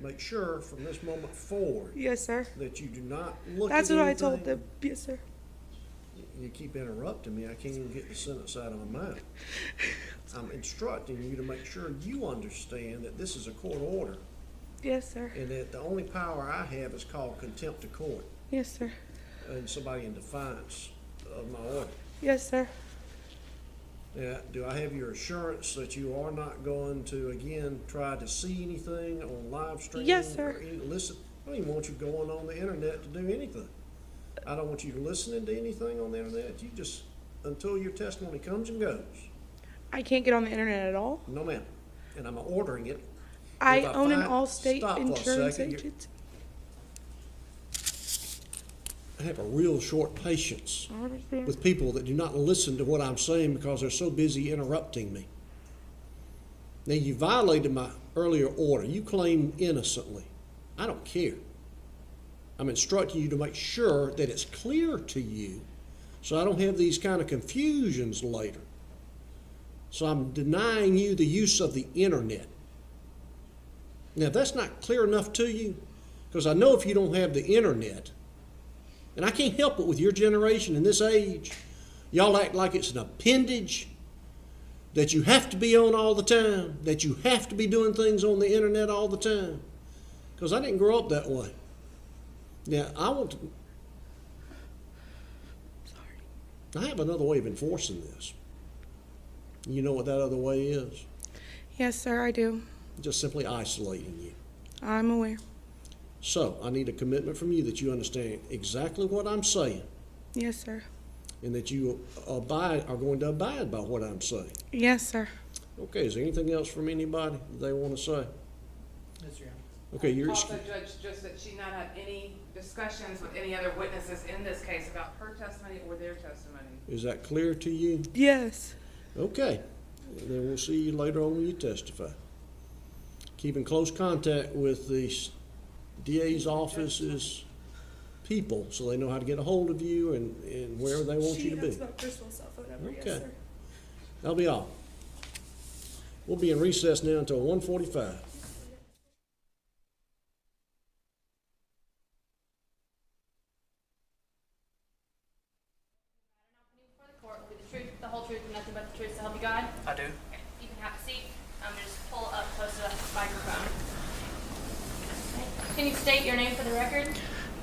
make sure from this moment forward Yes, sir. that you do not look That's at what I anything. told them. Yes, sir. You keep interrupting me. I can't even get the sentence out of my mouth. I'm instructing you to make sure you understand that this is a court order Yes, sir. and that the only power I have is called contempt of court Yes, sir. and somebody in defiance of my order. Yes, sir. Now, do I have your assurance that you are not going to, again, try to see anything on live stream? Yes, sir. Or listen? I don't even want you going on the internet to do anything. I don't want you listening to anything on the internet. You just, until your testimony comes and goes. I can't get on the internet at all. No, ma'am. And I'm ordering it. I If own an find- Allstate stop for a insurance second. agency. I have a real short patience I understand. with people that do not listen to what I'm saying because they're so busy interrupting me. Now, you violated my earlier order. You claim innocently. I don't care. I'm instructing you to make sure that it's clear to you so I don't have these kind of confusions later. So I'm denying you the use of the internet. Now, if that's not clear enough to you, because I know if you don't have the internet, and I can't help it with your generation in this age, y'all act like it's an appendage that you have to be on all the time, that you have to be doing things on the internet all the time. Because I didn't grow up that way. Now, I have another way of enforcing this. You know what that other way is? Yes, sir, I do. Just simply isolating you. I'm aware. So, I need a commitment from you that you understand exactly what I'm saying Yes, sir. and that you are going to abide by what I'm saying. Yes, sir. Okay, is there anything else from anybody that they want to say? Yes, Your Honor. Okay, you're Also, Judge, just that she not have any discussions with any other witnesses in this case about her testimony or their testimony. is that clear to you? Yes. Okay, then we'll see you later on when you testify. Keep in close contact with the DA's office's people so they know how to get a hold of you and where they want you to be. She has my personal cell phone number, yes, Okay. sir. That'll be all. We'll be in recess now until 1:45. Before the court will be the truth, the whole truth, and nothing but the truth, so help you God? I do. Okay, you can have a seat. I'm gonna just pull up close to the microphone. Okay. Can you state your name for the record?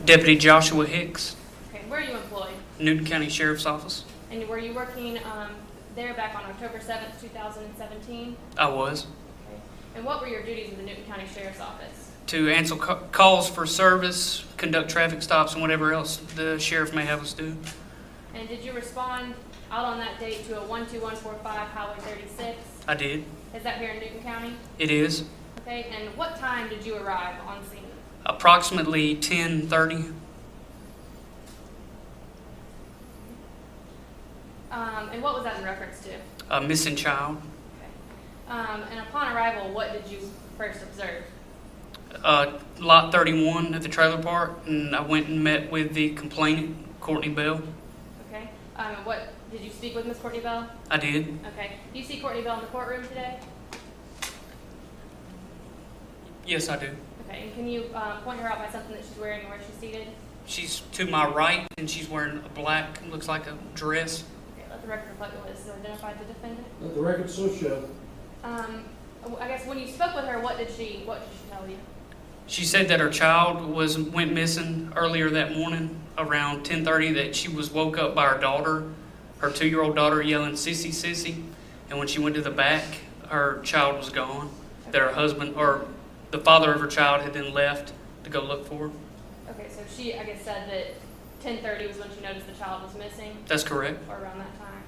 Deputy Joshua Hicks, Okay, where are you employed? Newton County Sheriff's Office. And were you working there back on October 7th, 2017? I was. Okay. And what were your duties in the Newton County Sheriff's Office? To answer calls for service, conduct traffic stops, and whatever else the sheriff may have us do. And did you respond out on that date to a 12145 Highway 36? I did. Is that here in Newton County? It is. Okay, and what time did you arrive on scene? Approximately 10:30. And what was that in reference to? A missing child. And upon arrival, what did you first observe? Lot 31 at the trailer park, and I went and met with the complainant, Cortney Bell. Okay. And what did you speak with Miss Courtney Bell? I did. Okay. Do you see Courtney Bell in the courtroom today? Yes, I do. Okay. And can you point her out by something that she's wearing and where she's seated? She's to my right, and she's wearing a black, looks like a dress. Okay. Let the record reflect what is identified the defendant. Let the record so show. I guess when you spoke with her, what did she tell you? She said that her child went missing earlier that morning around 10:30, that she was woke up by her daughter, her 2-year-old daughter, yelling, "Sissy, sissy." And when she went to the back, her child was gone. That her husband, or the father of her child, had then left to go look for her. Okay, so she, I guess, said that 10:30 was when she noticed the child was missing? That's correct. Or around that time?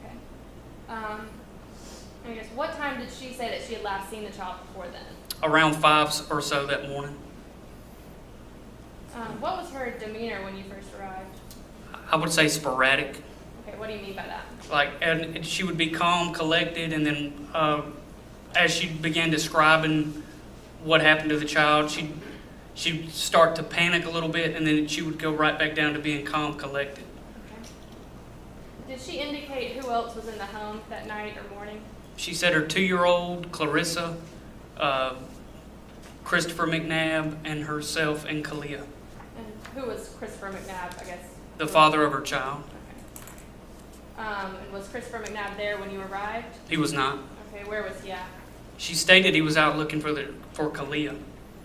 Okay. I guess, what time did she say that she had last seen the child before then? Around 5 or so that morning. What was her demeanor when you first arrived? I would say sporadic. Okay, what do you mean by that? And she would be calm, collected, and then as she began describing what happened to the child, she'd start to panic a little bit, and then she would go right back down to being calm, collected. Okay. Did she indicate who else was in the home that night or morning? She said her 2-year-old, Clarissa, Christopher McNabb and herself and Kalia, And who was Christopher McNabb, I guess? the father of her child. And was Christopher McNabb there when you arrived? He was not. Okay, where was he at? She stated he was out looking for Kalia.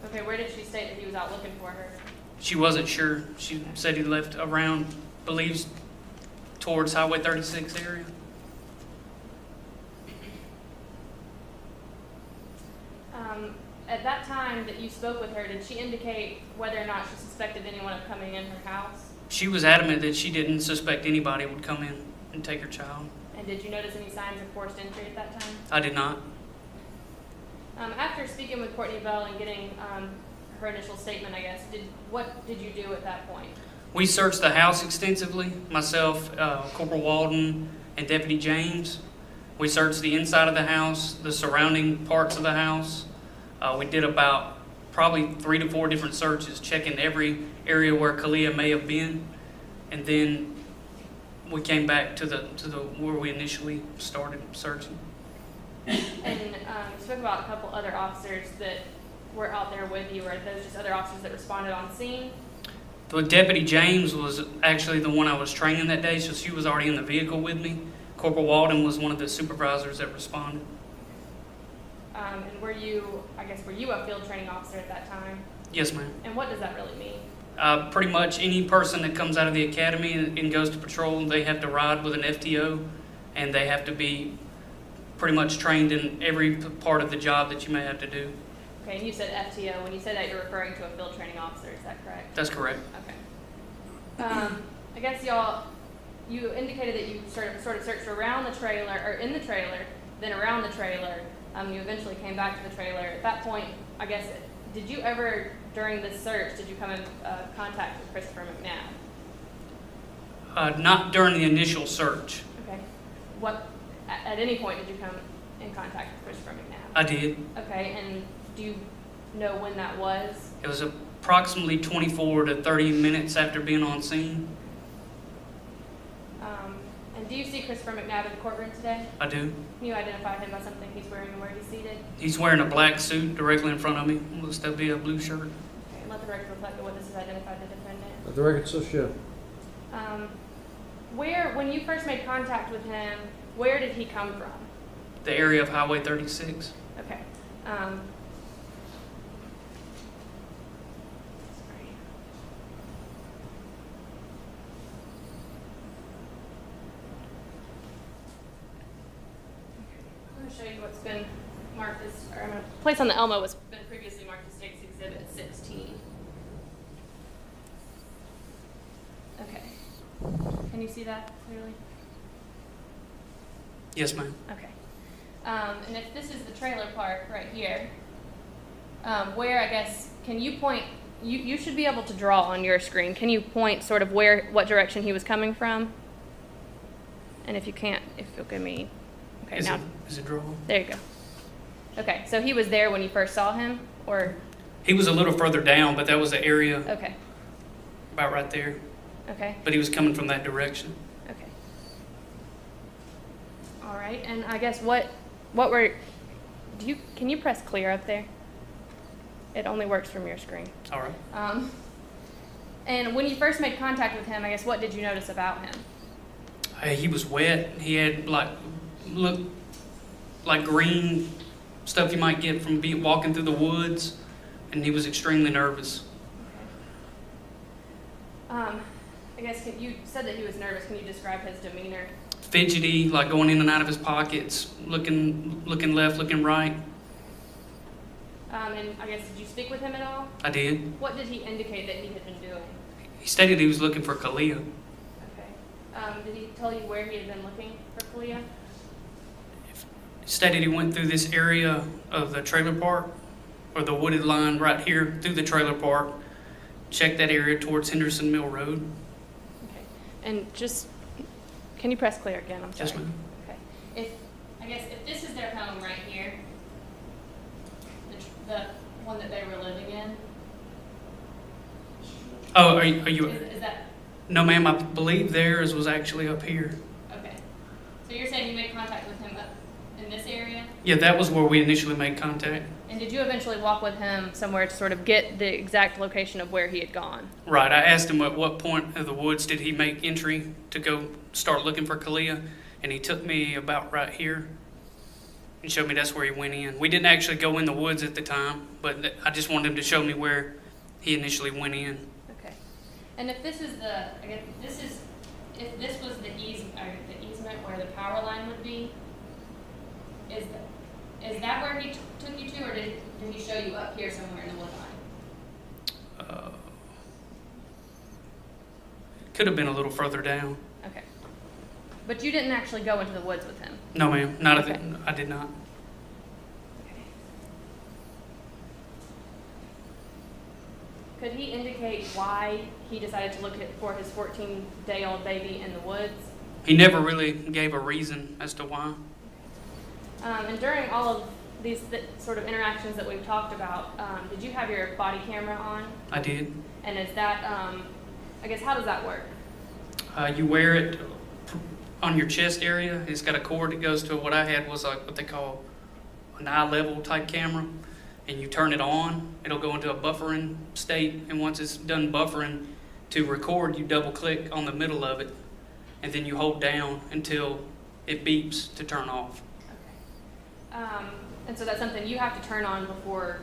Okay, where did she state that he was out looking for her? She wasn't sure. She said he left around, believes, towards Highway 36 area. At that time that you spoke with her, did she indicate whether or not she suspected anyone of coming in her house? She was adamant that she didn't suspect anybody would come in and take her child. And did you notice any signs of forced entry at that time? I did not. After speaking with Cortney Bell and getting her initial statement, I guess, what did you do at that point? We searched the house extensively, myself, Corporal Walden, and Deputy James. We searched the inside of the house, the surrounding parts of the house. We did about probably 3 to 4 different searches, checking every area where Kalia may have been, and then we came back to the where we initially started searching. And you spoke about a couple other officers that were out there with you, or are those just other officers that responded on scene? The Deputy James was actually the one I was training that day, so she was already in the vehicle with me. Corporal Walden was one of the supervisors that responded. And were you a field training officer at that time? Yes, ma'am. And what does that really mean? Pretty much any person that comes out of the academy and goes to patrol, they have to ride with an FTO, and they have to be pretty much trained in every part of the job that you may have to do. Okay, and you said FTO. When you say that, you're referring to a field training officer, is that correct? That's correct. Okay. I guess you indicated that you sort of searched around the trailer, or in the trailer, then around the trailer. You eventually came back to the trailer. At that point, I guess, did you ever, during this search, did you come in contact with Christopher McNabb? Not during the initial search. Okay. At any point did you come in contact with Christopher McNabb? I did. Okay, and do you know when that was? It was approximately 24 to 30 minutes after being on scene. And do you see Christopher McNabb in the courtroom today? I do. Can you identify him by something he's wearing and where he's seated? He's wearing a black suit directly in front of me. Looks to be a blue shirt. Okay, and let the record reflect that what this has identified the defendant. Let the record so show. When you first made contact with him, where did he come from? The area of Highway 36. Okay. I'm going to show you what's been marked as, or I'm going to place on the Elmo what's been previously marked as State's Exhibit 16. Okay. Can you see that clearly? Yes, ma'am. Okay. And if this is the trailer park right here, where, I guess, can you point, you should be able to draw on your screen. Can you point sort of what direction he was coming from? And if you can't, if you'll give me, okay, now. Is it drawn? There you go. Okay, so he was there when you first saw him, or? He was a little further down, but that was the area Okay, about right there. okay, But he was coming from that direction. okay. All right, and I guess can you press clear up there? It only works from your screen. All right. And when you first made contact with him, I guess what did you notice about him? He was wet. He had looked like green stuff you might get from walking through the woods, and he was extremely nervous. I guess you said that he was nervous. Can you describe his demeanor? Fidgety, like going in and out of his pockets, looking left, looking right. And I guess, did you speak with him at all? I did. What did he indicate that he had been doing? He stated he was looking for Kalia. Okay. Did he tell you where he had been looking for Kalia? He stated he went through this area of the trailer park, or the wooded line right here through the trailer park, checked that area towards Henderson Mill Road. Okay. And just, can you press clear again? I'm sorry. Yes, ma'am. Okay. I guess if this is their home right here, the one that they were living in. Oh, are you? Is that? No, ma'am. I believe theirs was actually up here. Okay. So you're saying you made contact with him up in this area? Yeah, that was where we initially made contact. And And did you eventually walk with him somewhere to sort of get the exact location of where he had gone? Right. I asked him at what point of the woods did he make entry to go start looking for Kalia, and he took me about right here and showed me that's where he went in. We didn't actually go in the woods at the time, but I just wanted him to show me where he initially went in. Okay. And if this is if this was the easement where the power line would be, is that where he took you to, or did he show you up here somewhere in the wood line? Could have been a little further down. Okay. But you didn't actually go into the woods with him? No, ma'am. Not Okay. I did not. Okay. Could he indicate why he decided to look for his 14-day-old baby in the woods? He never really gave a reason as to why. And during all of these sort of interactions that we've talked about, did you have your body camera on? I did. And is that, I guess, how does that work? You wear it on your chest area. It's got a cord that goes to what I had was like what they call an eye level type camera. And you turn it on, it'll go into a buffering state. And once it's done buffering to record, you double click on the middle of it. And then you hold down until it beeps to turn off. And so that's something you have to turn on before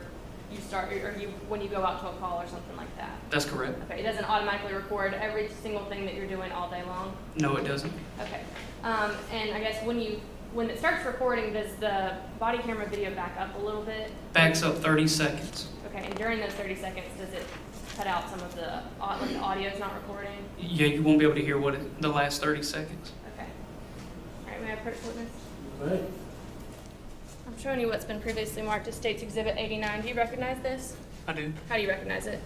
you start, or when you go out to a call or something like that. That's correct. Okay, it doesn't automatically record every single thing that you're doing all day long? No, it doesn't. Okay. And I guess when it starts recording, does the body camera video back up a little bit? Backs up 30 seconds. Okay, and during those 30 seconds, does it cut out some of the audio's not recording? Yeah, you won't be able to hear the last 30 seconds. Okay. All right, may I approach the witness? Right. I'm showing you what's been previously marked as State's Exhibit 89. Do you recognize this? I do. How do you recognize it?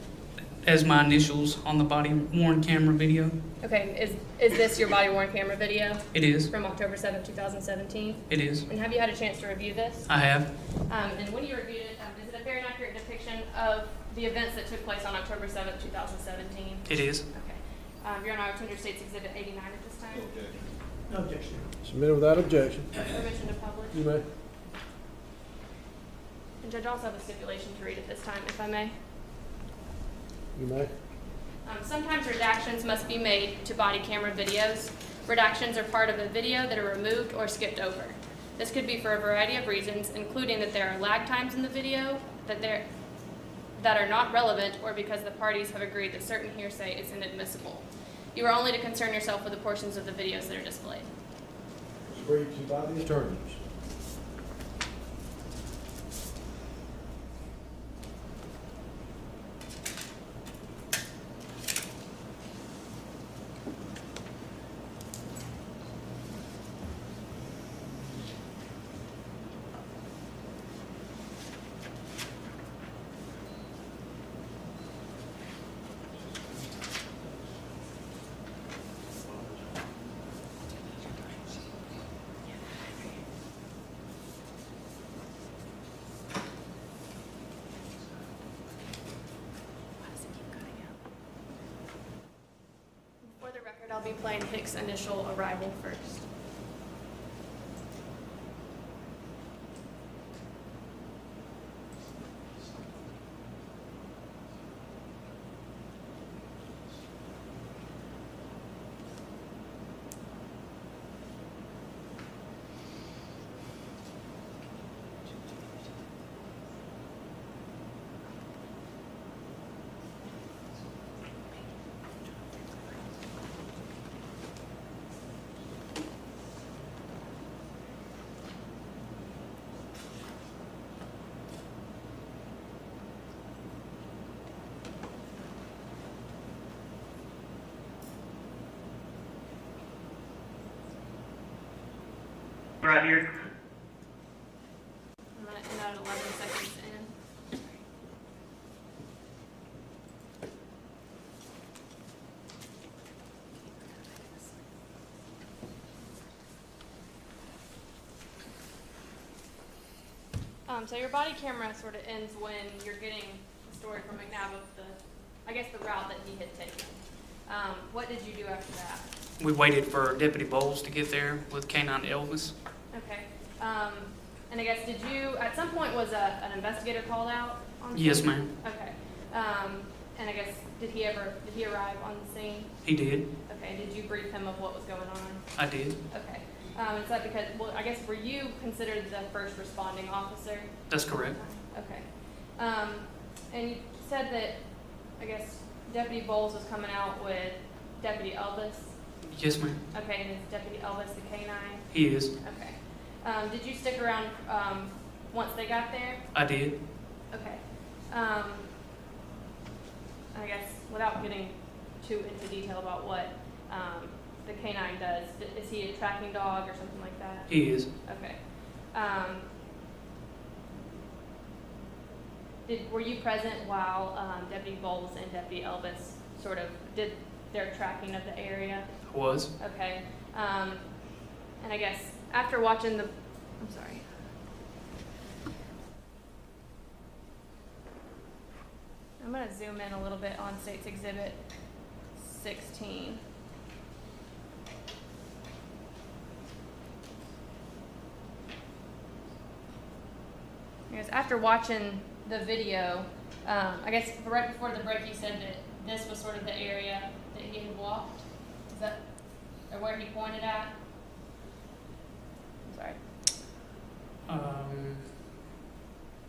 As my initials on the body-worn camera video. Okay, is this your body-worn camera video? It is. From October 7th, 2017? It is. And have you had a chance to review this? I have. And when you reviewed it, is it a fair and accurate depiction of the events that took place on October 7th, 2017? It is. Okay. Your Honor, I return your State's Exhibit 89 at this time. No objection. Submitted without objection. Permission to publish. You may. And Judge, I also have a stipulation to read at this time, if I may. You may. Sometimes redactions must be made to body camera videos. Redactions are part of a video that are removed or skipped over. This could be for a variety of reasons, including that there are lag times in the video that are not relevant, or because the parties have agreed that certain hearsay is inadmissible. You are only to concern yourself with the portions of the videos that are displayed. Agreed to by the attorneys. For the record, I'll be playing Hicks' initial arrival first. Right here. I'm going to end at 11 seconds in. So your body camera sort of ends when you're getting the story from McNabb of the route that he had taken. What did you do after that? We waited for Deputy Bowles to get there with Canine Elvis. Okay. And I guess, did you, at some point, was an investigator called out on scene? Yes, ma'am. Okay. And I guess, did he arrive on the scene? He did. Okay, did you brief him of what was going on? I did. Okay. Is that because, well, I guess, were you considered the first responding officer? That's correct. Okay. And you said that, I guess, Deputy Bowles was coming out with Deputy Elvis? Yes, ma'am. Okay, and is Deputy Elvis the K-9? He is. Okay. Did you stick around once they got there? I did. Okay. I guess, without getting too into detail about what the K-9 does, is he a tracking dog or something like that? He is. Okay. Were you present while Deputy Bowles and Deputy Elvis sort of did their tracking of the area? I was. Okay. And I guess after watching I'm sorry. I'm going to zoom in a little bit on State's Exhibit 16. I guess after watching the video, I guess right before the break you said that this was sort of the area that he had walked. Is that or where he pointed at? I'm sorry.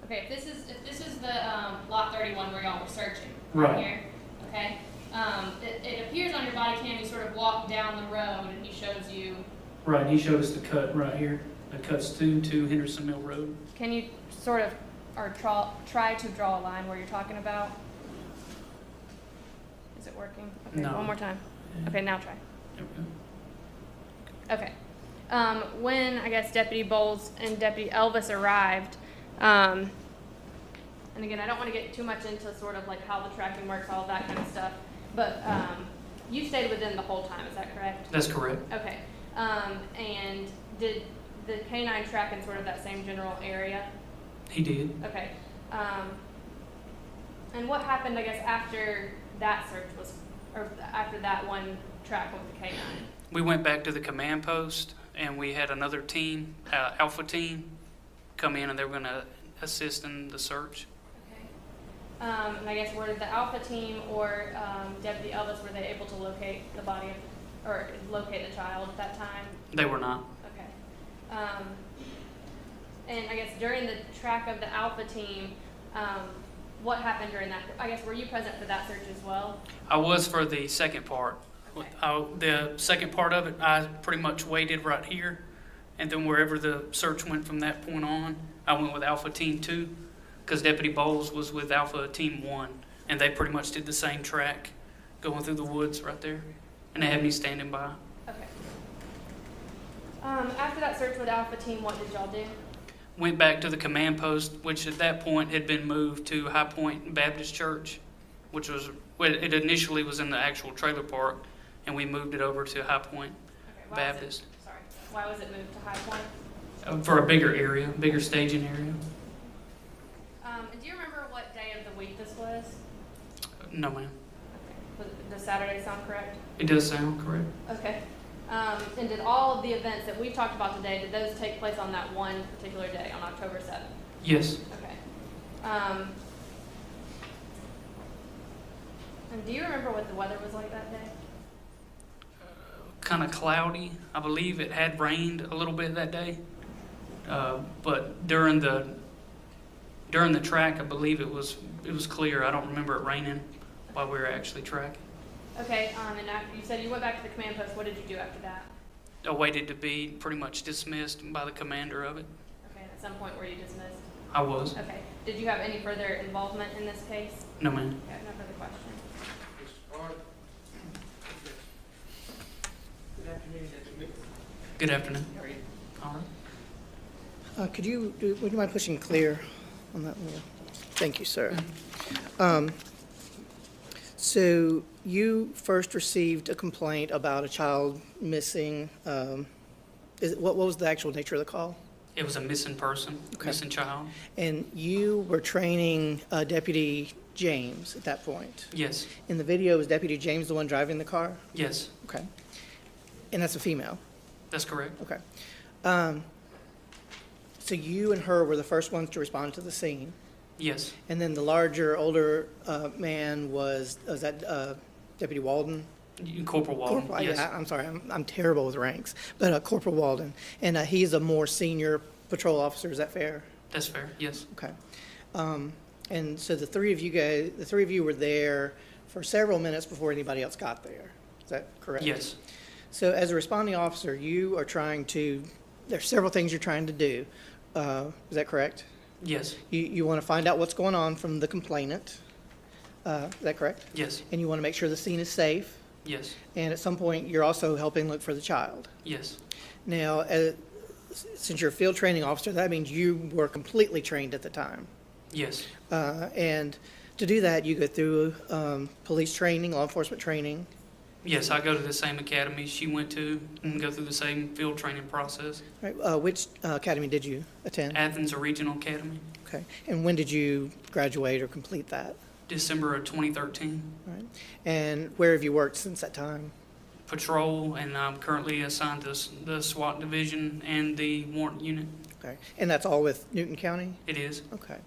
Okay, if this is the lot 31 where y'all were searching Right here, okay. It appears on your body cam you sort of walk down the road and he shows you. Right, he showed us the cut right here. It cuts to Henderson Mill Road. Can you sort of or try to draw a line where you're talking about? Is it working? Okay, No. one more time. Okay, now try. There we go. Okay. When I guess Deputy Bowles and Deputy Elvis arrived, and again, I don't want to get too much into sort of like how the tracking works, all of that kind of stuff, but you stayed with them the whole time, is that correct? That's correct. Okay. And did the K-9 track in sort of that same general area? He did. Okay. And what happened, I guess, after that search was, or after that one track with the K-9? We went back to the command post, and we had another team, Alpha team, come in, and they were going to assist in the search. Okay. And I guess were the Alpha team or Deputy Elvis, were they able to locate the body of, or locate the child at that time? They were not. Okay. And I guess during the track of the Alpha team, what happened during that? I guess were you present for that search as well? I was for the second part. Okay. The second part of it, I pretty much waited right here, and then wherever the search went from that point on, I went with Alpha Team 2, because Deputy Bowles was with Alpha Team 1, and they pretty much did the same track, going through the woods right there, and they had me standing by. Okay. After that search with Alpha team, what did y'all do? Went back to the command post, which at that point had been moved to High Point Baptist Church, which was, it initially was in the actual trailer park, and we moved it over to High Point Baptist. Why was it moved to High Point? For a bigger area, bigger staging area. And do you remember what day of the week this was? No, ma'am. Okay. Does Saturday sound correct? It does sound correct. Okay. And did all of the events that we've talked about today, did those take place on that one particular day, on October 7th? Yes. Okay. And do you remember what the weather was like that day? Kind of cloudy. I believe it had rained a little bit that day. But during the track, I believe it was clear. I don't remember it raining while we were actually tracking. Okay, and after you said you went back to the command post, what did you do after that? I waited to be pretty much dismissed by the commander of it. Okay, and at some point were you dismissed? I was. Okay. Did you have any further involvement in this case? No, ma'am. Okay, no further questions. Good afternoon. Good afternoon. How are you? All right. Would you mind pushing clear on that one? Thank you, sir. So you first received a complaint about a child missing. What was the actual nature of the call? It was a missing person, missing child. And you were training Deputy James at that point? Yes. In the video, was Deputy James the one driving the car? Yes. Okay. And that's a female? That's correct. Okay. So you and her were the first ones to respond to the scene, Yes. and then the larger, older man was that Deputy Walden? Corporal Walden. Corporal, yes. yeah, I'm sorry, I'm terrible with ranks, but Corporal Walden, and he's a more senior patrol officer. Is that fair? That's fair. Yes. Okay. And so the three of you were there for several minutes before anybody else got there. Is that correct? Yes. So as a responding officer, you are there's several things you're trying to do. Is that correct? Yes. You want to find out what's going on from the complainant. Is that correct? Yes. And you want to make sure the scene is safe. Yes. And at some point, you're also helping look for the child. Yes. Now, since you're a field training officer, that means you were completely trained at the time. Yes. And to do that, you go through police training, law enforcement training. Yes, I go to the same academy she went to and go through the same field training process. Right. Which academy did you attend? Athens Regional Academy. Okay. And when did you graduate or complete that? December of 2013. Right. And where have you worked since that time? Patrol, and I'm currently assigned to the SWAT division and the warrant unit. Okay. And that's all with Newton County? It is. Okay.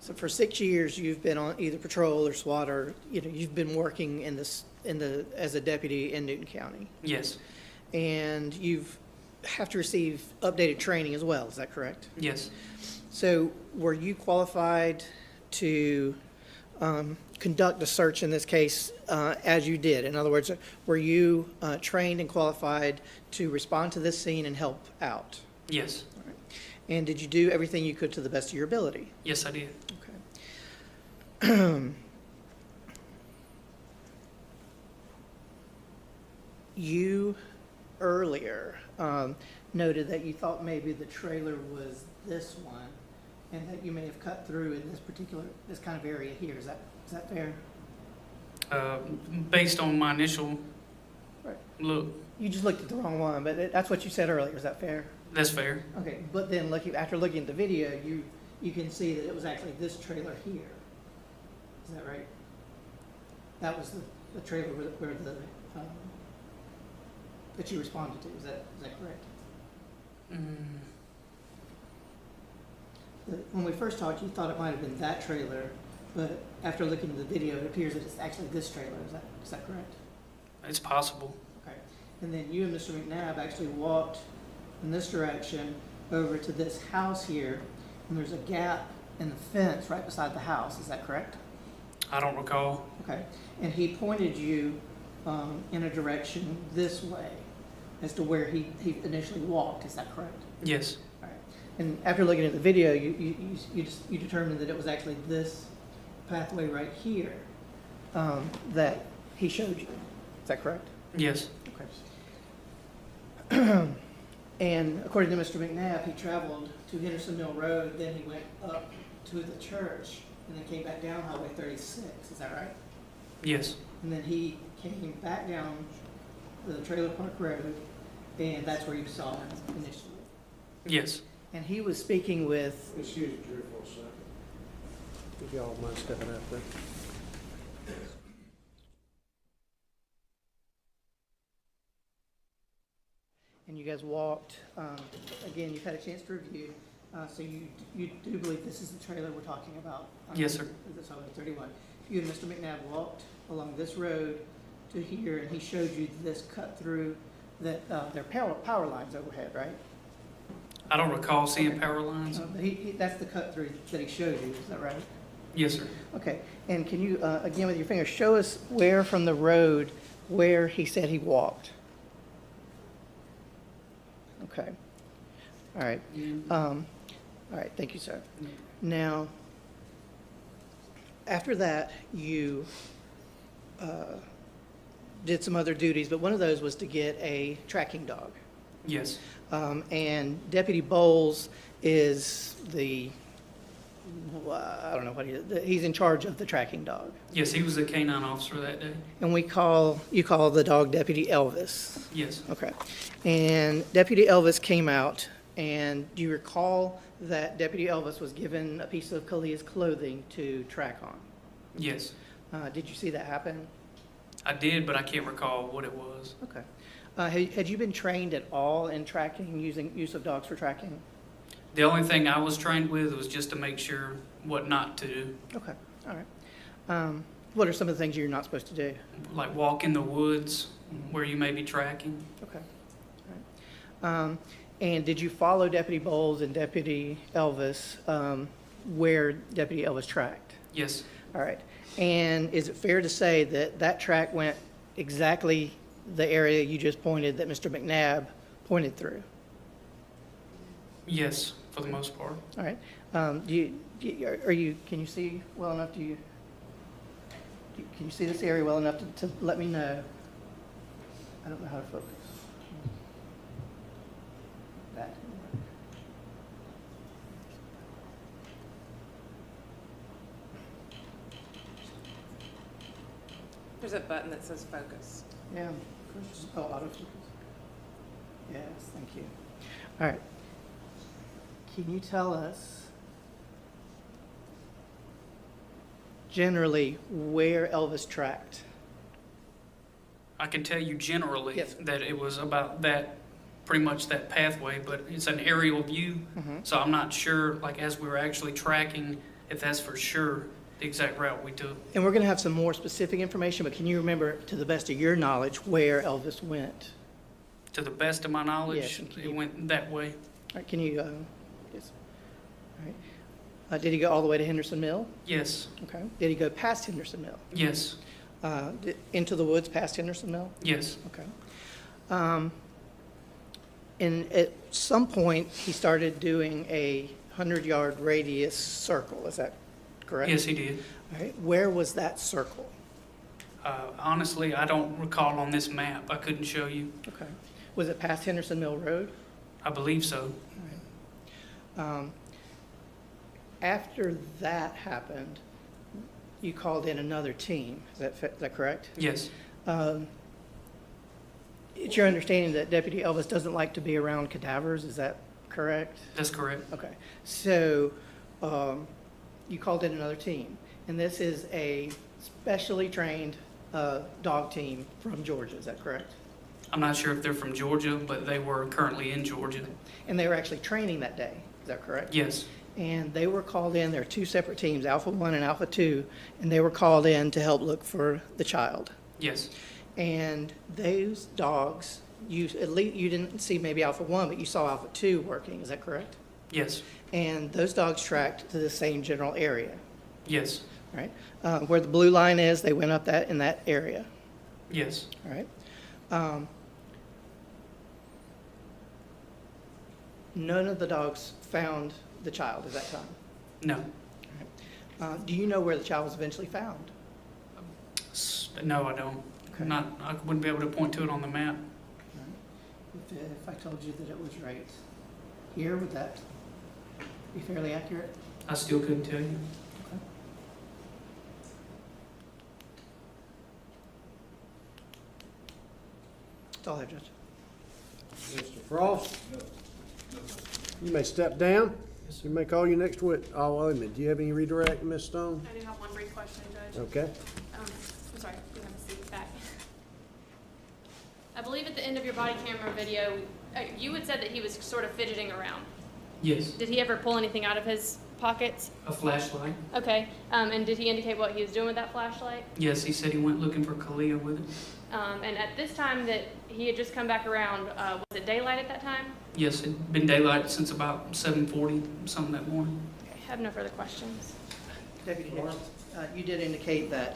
So for 6 years, you've been on either patrol or SWAT, or you've been working as a deputy in Newton County. Yes. And have to receive updated training as well. Is that correct? Yes. So were you qualified to conduct a search in this case as you did? In other words, were you trained and qualified to respond to this scene and help out? Yes. All right. And did you do everything you could to the best of your ability? Yes, I did. Okay. You earlier noted that you thought maybe the trailer was this one, and that you may have cut through in this kind of area here. Is that fair? Based on my initial Right. look, You just looked at the wrong one, but that's what you said earlier. Is that fair? that's fair. Okay, but then after looking at the video, you can see that it was actually this trailer here. Is that right? That was the trailer where that you responded to. Is that correct? When we first talked, you thought it might have been that trailer, but after looking at the video, it appears that it's actually this trailer. Is that correct? It's possible. Okay. And then you and Mr. McNabb actually walked in this direction over to this house here, and there's a gap in the fence right beside the house. Is that correct? I don't recall. Okay. And he pointed you in a direction this way as to where he initially walked. Is that correct? Yes. All right. And after looking at the video, you determined that it was actually this pathway right here that he showed you. Is that correct? Yes. Okay. And according to Mr. McNabb, he traveled to Henderson Mill Road, then he went up to the church, and then came back down Highway 36. Is that right? Yes. And then he came back down the Trailer Park Road, and that's where you saw him initially. Yes. And he was speaking with... Excuse me, Drew, for a second. If y'all mind stepping out there. And you guys walked, again, you've had a chance to review, so you do believe this is the trailer we're talking about? Yes, sir. This Highway 31. You and Mr. McNabb walked along this road to here, and he showed you this cut through that there are power lines overhead, right? I don't recall seeing power lines. But that's the cut through that he showed you, is that right? Yes, sir. Okay, and can you, again with your finger, show us where from the road where he said he walked? Okay. All right. All right, thank you, sir. Now, after that, you did some other duties, but one of those was to get a tracking dog. Yes. And Deputy Bowles is I don't know what he is. He's in charge of the tracking dog. Yes, he was a canine officer that day. And you call the dog Deputy Elvis. Yes. Okay. And Deputy Elvis came out, and do you recall that Deputy Elvis was given a piece of Kalia's clothing to track on? Yes. Did you see that happen? I did, but I can't recall what it was. Okay. Had you been trained at all in tracking, use of dogs for tracking? The only thing I was trained with was just to make sure what not to do. Okay, all right. What are some of the things you're not supposed to do? Like walk in the woods where you may be tracking. Okay, all right. And did you follow Deputy Bowles and Deputy Elvis where Deputy Elvis tracked? Yes. All right. And is it fair to say that that track went exactly the area you just pointed that Mr. McNabb pointed through? Yes, for the most part. All right. Can you see well enough? Can you see this area well enough to let me know? I don't know how to focus. That. There's a button that says focus. Yeah. Oh, autofocus. Yes, thank you. All right. Can you tell us generally where Elvis tracked? I can tell you generally Yes. that it was about that, pretty much that pathway, but it's an aerial view, so I'm not sure, like as we were actually tracking, if that's for sure the exact route we took. And we're going to have some more specific information, but can you remember, to the best of your knowledge, where Elvis went? To the best of my knowledge, Yes, and it went that way. All right, can you, yes. All right. Did he go all the way to Henderson Mill? Yes. Okay. Did he go past Henderson Mill? Yes. Into the woods past Henderson Mill? Yes. Okay. And at some point, he started doing a 100-yard radius circle, is that correct? Yes, he did. All right. Where was that circle? Honestly, I don't recall on this map. I couldn't show you. Okay. Was it past Henderson Mill Road? I believe so. All right. After that happened, you called in another team. Is that correct? Yes. It's your understanding that Deputy Elvis doesn't like to be around cadavers. Is that correct? That's correct. Okay. So you called in another team, and this is a specially trained dog team from Georgia. Is that correct? I'm not sure if they're from Georgia, but they were currently in Georgia. And they were actually training that day. Is that correct? Yes. And they were called in. There are two separate teams, Alpha 1 and Alpha 2, and they were called in to help look for the child. Yes. And those dogs, at least you didn't see maybe Alpha 1, but you saw Alpha 2 working. Is that correct? Yes. And those dogs tracked to the same general area. Yes. All right. Where the blue line is, they went up in that area. Yes. All right. None of the dogs found the child at that time. No. Do you know where the child was eventually found? No, I don't. Okay. I wouldn't be able to point to it on the map. If I told you that it was right here, would that be fairly accurate? I still couldn't tell you. Okay. That's all I have, Judge. Mr. Frost? You may step down. You may call your next witness. Oh, wait a minute. Do you have any redirect, Ms. Stone? I do have one brief question, Judge. Okay. I'm sorry, you have a seat back. I believe at the end of your body camera video, you had said that he was sort of fidgeting around. Yes. Did he ever pull anything out of his pockets? A flashlight? Okay. And did he indicate what he was doing with that flashlight? Yes, he said he went looking for Kalia with it. And at this time that he had just come back around, was it daylight at that time? Yes, it'd been daylight since about 7:40, something that morning. I have no further questions. Deputy Hicks, you did indicate that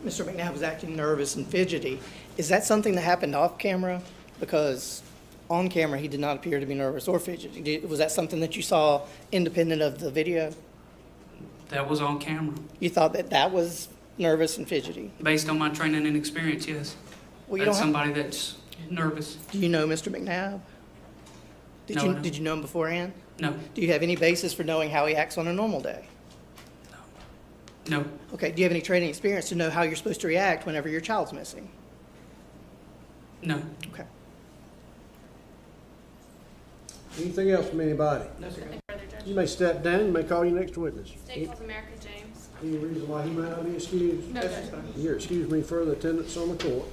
Mr. McNabb was acting nervous and fidgety. Is that something that happened off camera? Because on camera, he did not appear to be nervous or fidgety. Was that something that you saw independent of the video? That was on camera. You thought that was nervous and fidgety? Based on my training and experience, yes. Well, you That's don't somebody that's nervous. Do you know Mr. McNabb? No, I don't. Did you know him beforehand? No. Do you have any basis for knowing how he acts on a normal day? No. Okay, do you have any training experience to know how you're supposed to react whenever your child's missing? No. Okay. Anything else from anybody? No, sir. You may step down. You may call your next witness. State calls America James. Any reason why he might not be excused? No, Judge. You're excuse me for the attendance on the court.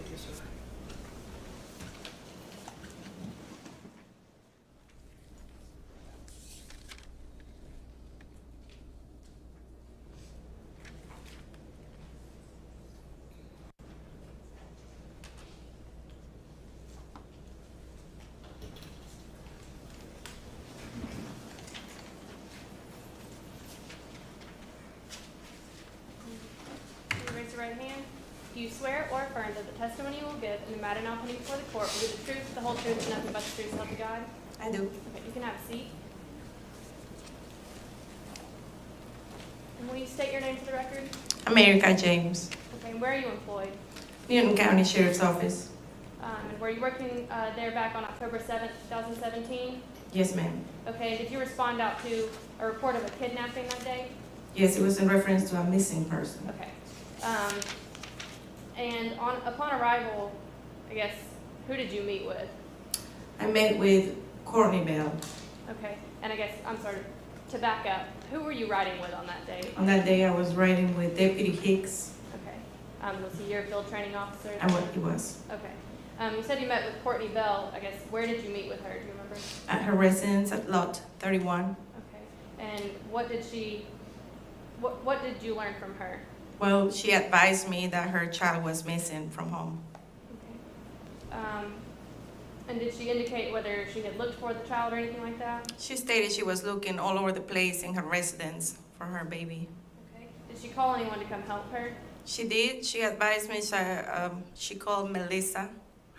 Raise your right hand. Do you swear or affirm that the testimony you will give in the matter now pending before the court will be the truth, the whole truth, and nothing but the truth, so help you God? I do. Okay, you can have a seat. And will you state your name for the record? America James, Okay, and where are you employed? Newton County Sheriff's Office. And were you working there back on October 7th, 2017? Yes, ma'am. Okay, did you respond out to a report of a kidnapping that day? Yes, it was in reference to a missing person. Okay. And upon arrival, I guess, who did you meet with? I met with Cortney Bell. Okay, and I guess, I'm sorry, to back up, who were you riding with on that day? On that day, I was riding with Deputy Hicks. Okay. Was he your field training officer? He was. Okay. You said you met with Courtney Bell. I guess, where did you meet with her? Do you remember? At her residence at Lot 31. Okay. And what did you learn from her? Well, she advised me that her child was missing from home. Okay. And did she indicate whether she had looked for the child or anything like that? She stated she was looking all over the place in her residence for her baby. Okay. Did she call anyone to come help her? She did. She advised me. She called Melissa,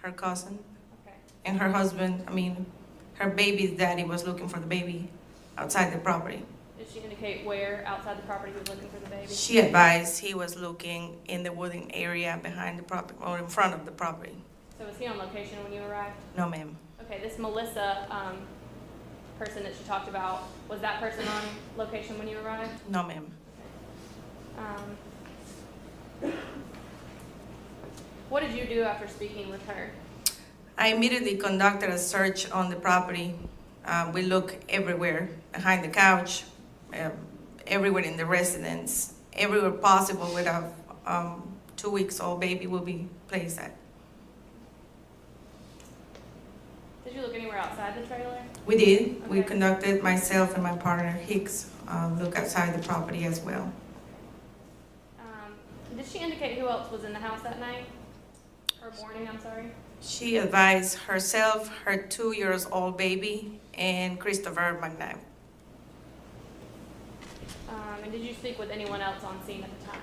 her cousin, Okay. and her husband. Her baby's daddy was looking for the baby outside the property. Did she indicate where outside the property he was looking for the baby? She advised he was looking in the wooden area behind the property or in front of the property. So was he on location when you arrived? No, ma'am. Okay, this Melissa person that she talked about, was that person on location when you arrived? No, ma'am. What did you do after speaking with her? I immediately conducted a search on the property. We looked everywhere, behind the couch, everywhere in the residence, everywhere possible where a 2-week-old baby will be placed at. Did you look anywhere outside the trailer? We did. Okay. We conducted, myself and my partner Hicks, look outside the property as well. Did she indicate who else was in the house that night? Or morning, I'm sorry? She advised herself, her 2-year-old baby, and Christopher McNabb. And did you speak with anyone else on scene at the time?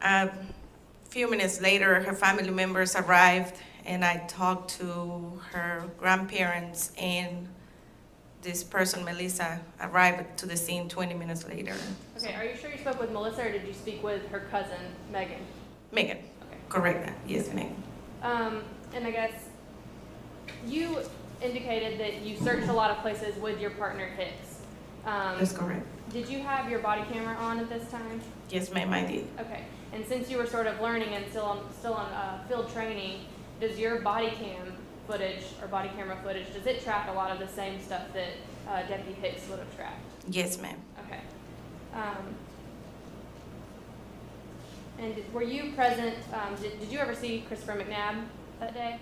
A few minutes later, her family members arrived, and I talked to her grandparents, and this person, Melissa, arrived to the scene 20 minutes later. Okay, are you sure you spoke with Melissa, or did you speak with her cousin, Megan? Megan. Okay. Correct that. Yes, Megan. And I guess you indicated that you searched a lot of places with your partner Hicks. That's correct. Did you have your body camera on at this time? Yes, ma'am, I did. Okay. And since you were sort of learning and still on field training, does your body cam footage or body camera footage, does it track a lot of the same stuff that Deputy Hicks would have tracked? Yes, ma'am. Okay. And were you present, did you ever see Christopher McNabb that day?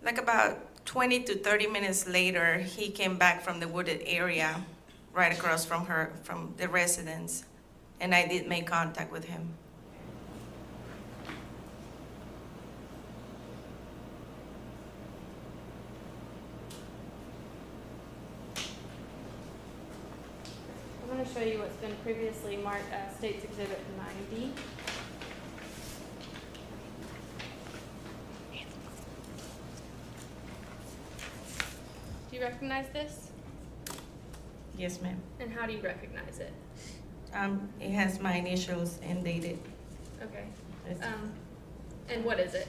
Like about 20 to 30 minutes later, he came back from the wooded area right across from the residence, and I did make contact with him. I'm going to show you what's been previously marked as State's Exhibit 90. Do you recognize this? Yes, ma'am. And how do you recognize it? It has my initials and dated. Okay. And what is it?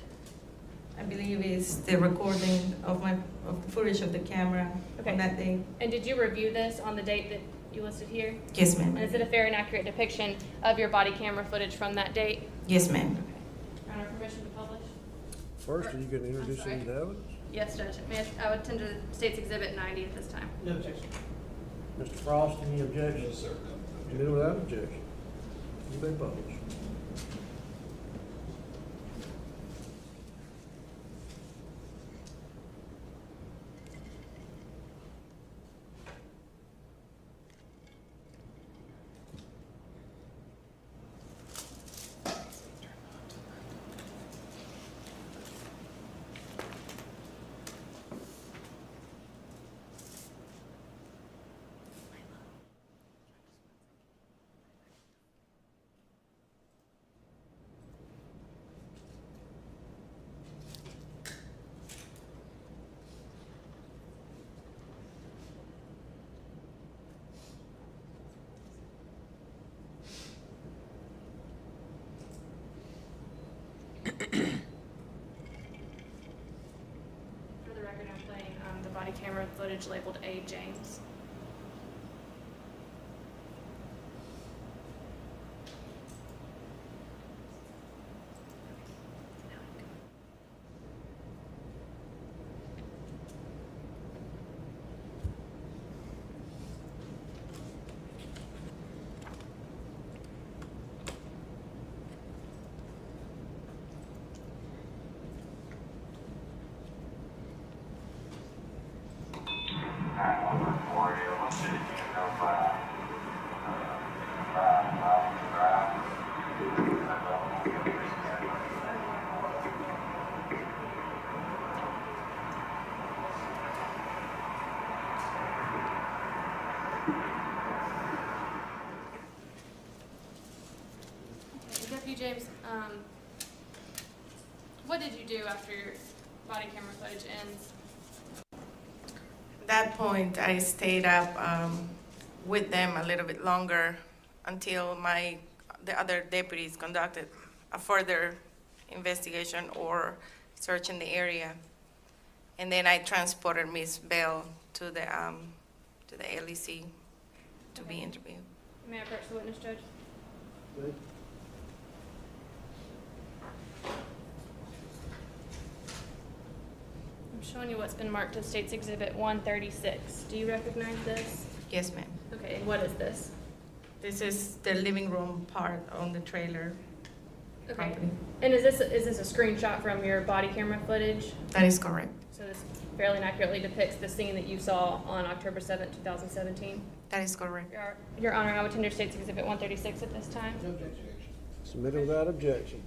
I believe it's the recording of the footage of the camera on that day. And did you review this on the date that you listed here? Yes, ma'am. And is it a fair and accurate depiction of your body camera footage from that date? Yes, ma'am. Your Honor, permission to publish? First, are you going to introduce any evidence? Yes, Judge. I would tend to State's Exhibit 90 at this time. No objection. Mr. Frost, any objections? Yes, sir. Admitted without objection. You may pose. For the record, I'm playing the body camera footage labeled A. James. Deputy James, what did you do after your body camera footage ends? At that point, I stayed up with them a little bit longer until the other deputies conducted a further investigation or search in the area. And then I transported Miss Bell to the LEC to be interviewed. May I approach the witness, Judge? Good. I'm showing you what's been marked as State's Exhibit 136. Do you recognize this? Yes, ma'am. Okay, and what is this? This is the living room part on the trailer. Okay. Property. And is this a screenshot from your body camera footage? That is correct. So this fairly accurately depicts the scene that you saw on October 7th, 2017? That is correct. Your Honor, I would tender State's Exhibit 136 at this time. Submitted without objection.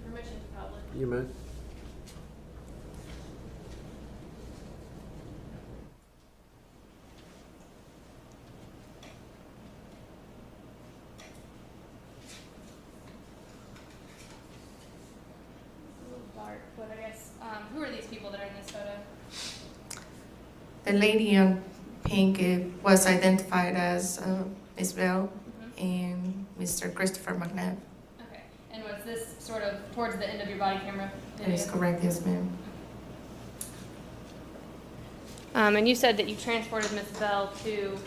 Permission to publish. You may. Dark, but I guess, who are these people that are in this photo? The lady in pink was identified as Ms. Bell and Mr. Christopher McNabb. Okay, and was this sort of towards the end of your body camera? That is correct, yes, ma'am. And you said that you transported Ms. Bell to,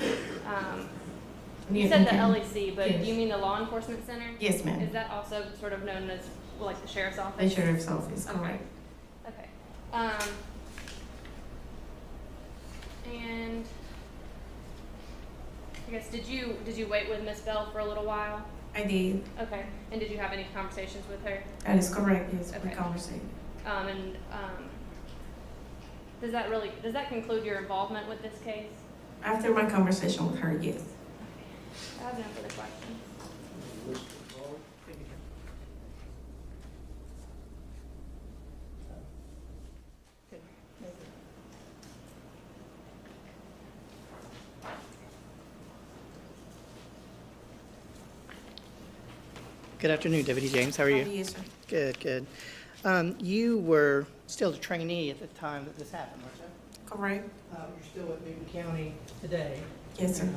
you said the LEC, but Yes. do you mean the law enforcement center? Yes, ma'am. Is that also sort of known as like the sheriff's The office? sheriff's office, Okay. correct. Okay. And I guess did you wait with Miss Bell for a little while? I did. Okay. And did you have any conversations with her? That is correct, yes, we Okay. conversated. Does that conclude your involvement with this case? After my conversation with her, yes. I have no further questions. Good afternoon, Deputy James. How are you? How are you, sir? Good, good. You were still a trainee at the time that this happened, weren't you? Correct. You're still at Newton County today. Yes, sir.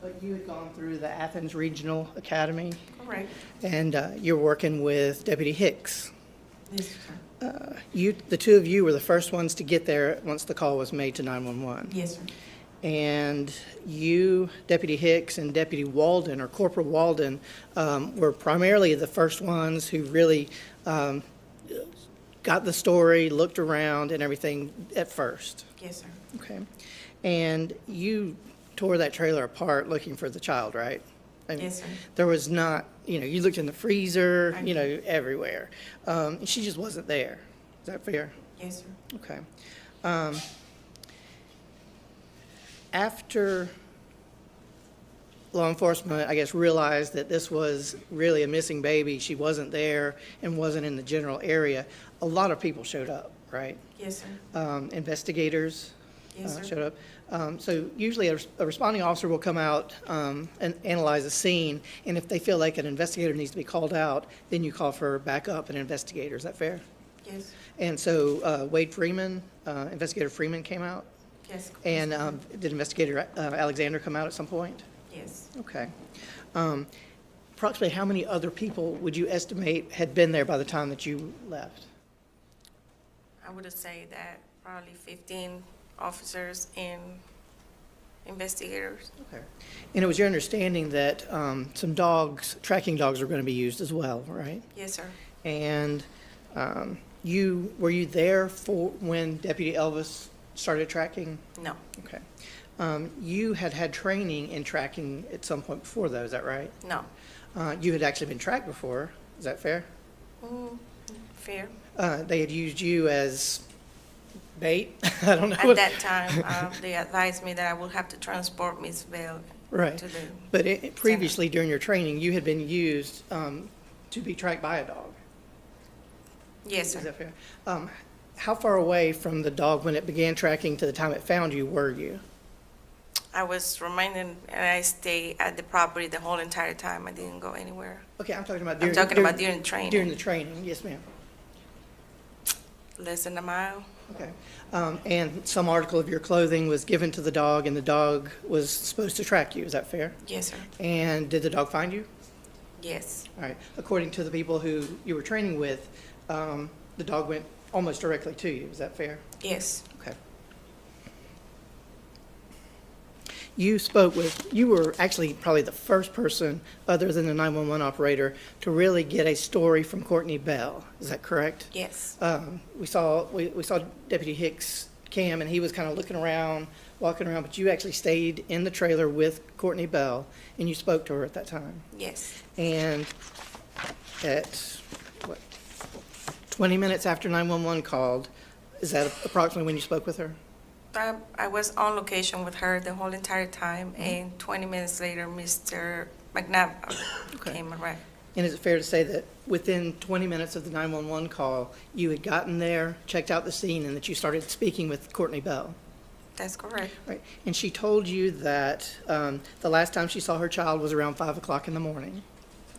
But you had gone through the Athens Regional Academy, Correct. and you're working with Deputy Hicks. Yes, sir. The two of you were the first ones to get there once the call was made to 911. Yes, sir. And you, Deputy Hicks, and Deputy Walden, or Corporal Walden, were primarily the first ones who really got the story, looked around, and everything at first. Yes, sir. Okay. And you tore that trailer apart looking for the child, right? I mean, Yes, sir. There was not you looked in the freezer, everywhere. And she just wasn't there. Is that fair? Yes, sir. Okay. After law enforcement, I guess, realized that this was really a missing baby, she wasn't there and wasn't in the general area, a lot of people showed up, right? Yes, sir. Investigators Yes, sir. showed up. So usually a responding officer will come out and analyze a scene, and if they feel like an investigator needs to be called out, then you call for backup and investigator. Is that fair? Yes. And so Wade Freeman, Investigator Freeman came out? Yes. And did Investigator Alexander come out at some point? Yes. Okay. Approximately how many other people would you estimate had been there by the time that you left? I would say that probably 15 officers and investigators. Okay. And it was your understanding that some dogs, tracking dogs, were going to be used as well, right? Yes, sir. And were you there for when Deputy Elvis started tracking? No. Okay. You had training in tracking at some point before, though. Is that right? No. You had actually been tracked before. Is that fair? Fair. They had used you as bait. I don't know. At that time, they advised me that I would have to transport Miss Bell Right. to the But previously during your training, you had been used to be tracked by a dog. Yes, sir. Is that fair? How far away from the dog when it began tracking to the time it found you were you? I was remaining, and I stayed at the property the whole entire time. I didn't go anywhere. Okay, I'm talking about I'm talking about during training. During the training, yes, ma'am. Less than a mile. Okay. And some article of your clothing was given to the dog, and the dog was supposed to track you. Is that fair? Yes, sir. And did the dog find you? Yes. All right. According to the people who you were training with, the dog went almost directly to you. Is that fair? Yes. Okay. You were actually probably the first person, other than the 911 operator, to really get a story from Courtney Bell. Is that correct? Yes. We saw Deputy Hicks' cam, and he was kind of looking around, walking around, but you actually stayed in the trailer with Courtney Bell, and you spoke to her at that time. Yes. And at, 20 minutes after 911 called, is that approximately when you spoke with her? I was on location with her the whole entire time, and 20 minutes later, Mr. McNabb came around. And is it fair to say that within 20 minutes of the 911 call, you had gotten there, checked out the scene, and that you started speaking with Courtney Bell? That's correct. Right. And she told you that the last time she saw her child was around 5 o'clock in the morning?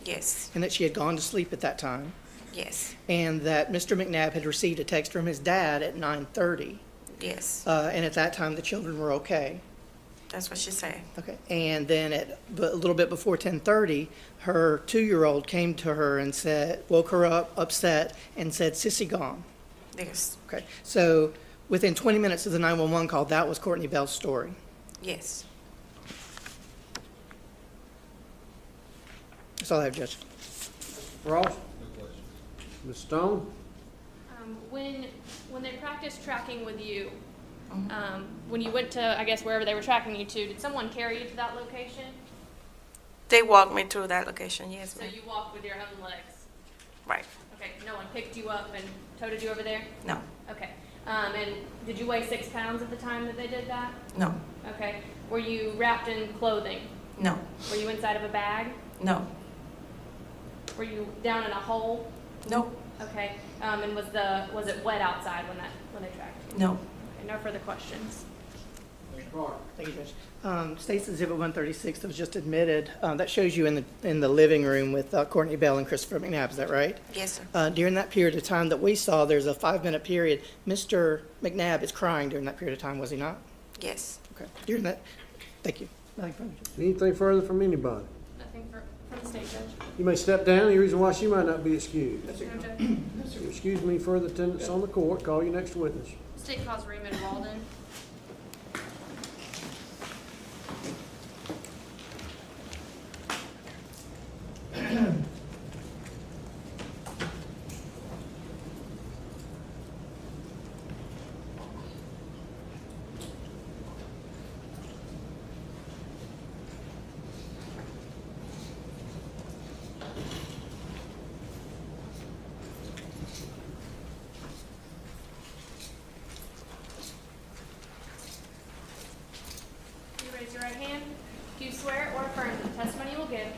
Yes. And that she had gone to sleep at that time? Yes. And that Mr. McNabb had received a text from his dad at 9:30? Yes. And at that time, the children were okay? That's what she said. Okay. And then a little bit before 10:30, her 2-year-old came to her and woke her up, upset, and said, "Sissy gone." Yes. Okay. So within 20 minutes of the 911 call, that was Courtney Bell's story? Yes. That's all I have, Judge. Ross? Ms. Stone? When they practiced tracking with you, when you went to, I guess, wherever they were tracking you to, did someone carry you to that location? They walked me through that location, yes, So ma'am. you walked with your own legs? Right. Okay, no one picked you up and toted you over there? No. Okay. And did you weigh 6 pounds at the time that they did that? No. Okay. Were you wrapped in clothing? No. Were you inside of a bag? No. Were you down in a hole? No. Okay. And was it wet outside when they tracked you? No. Okay, no further questions. Thank you, Judge. State's Exhibit 136 that was just admitted, that shows you in the living room with Courtney Bell and Christopher McNabb, is that right? Yes, sir. During that period of time that we saw, there's a 5-minute period. Mr. McNabb is crying during that period of time, was he not? Yes. Okay. During that, thank you. Nothing further, Judge. Anything further from anybody? Nothing from the state judge. You may step down. Any reason why she might not be excused? No, Judge. Excuse me, further attendance on the court. Call your next witness. State calls Raymond Walden.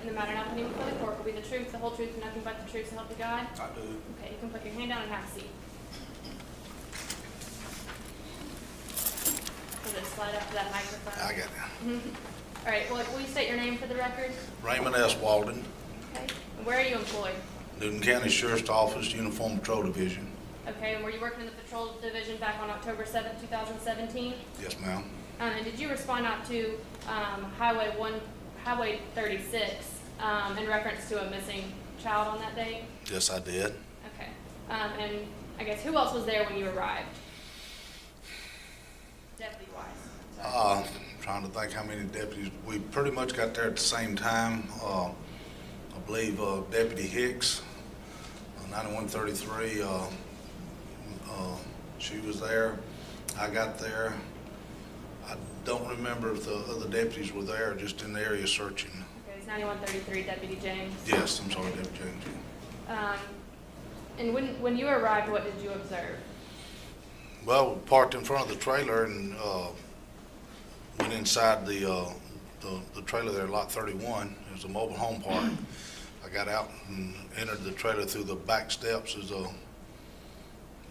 and the matter now pending before the court will be the truth, the whole truth, and nothing but the truth, so help you God? I do. Okay, you can put your hand down and have a seat. So just slide up to that microphone. I got it. All right, well, will you state your name for the record? Raymond S. Walden, Okay, and where are you employed? Newton County Sheriff's Office, Uniform Patrol Division. Okay, and were you working in the patrol division back on October 7th, 2017? Yes, ma'am. And did you respond out to Highway 36 in reference to a missing child on that date? Yes, I did. Okay, and I guess who else was there when you arrived? Deputy-wise. Trying to think how many deputies. We pretty much got there at the same time. I believe Deputy Hicks, 9133, she was there. I got there. I don't remember if the other deputies were there, just in the area searching. Okay, it's 9133, Deputy James. Yes, I'm sorry, Deputy James. And when you arrived, what did you observe? Well, we parked in front of the trailer and went inside the trailer there, lot 31. It was a mobile home park. I got out and entered the trailer through the back steps. There's a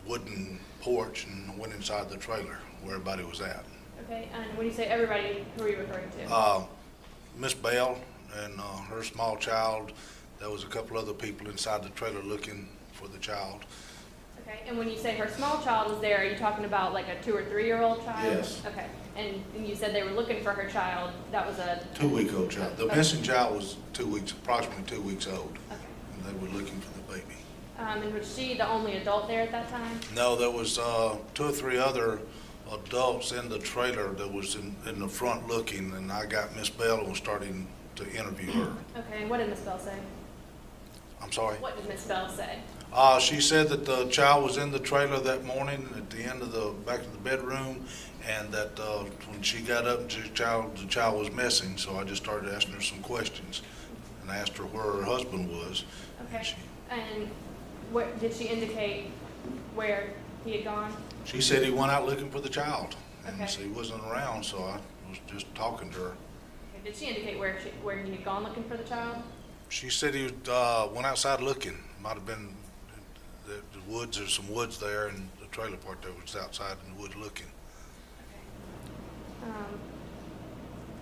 wooden porch, and went inside the trailer where everybody was at. Okay, and when you say everybody, who are you referring to? Miss Bell and her small child. There was a couple other people inside the trailer looking for the child. Okay, and when you say her small child was there, are you talking about like a 2 or 3 year old child? Yes. Okay, and you said they were looking for her child. That was a 2-week-old child. The Okay. missing child was approximately 2 weeks old. Okay. And they were looking for the baby. And was she the only adult there at that time? No, there was 2 or 3 other adults in the trailer that was in the front looking, and I got Miss Bell and was starting to interview her. Okay, and what did Miss Bell say? I'm sorry? What did Miss Bell say? She said that the child was in the trailer that morning at the end of the back of the bedroom, and that when she got up, the child was missing. So I just started asking her some questions, and I asked her where her husband was. Okay, and what did she indicate where he had gone? She said he went out looking for the child, and Okay. so he wasn't around. So I was just talking to her. Okay, did she indicate where he had gone looking for the child? She said he went outside looking. Might have been the woods. There's some woods there, and the trailer park there was outside in the woods looking.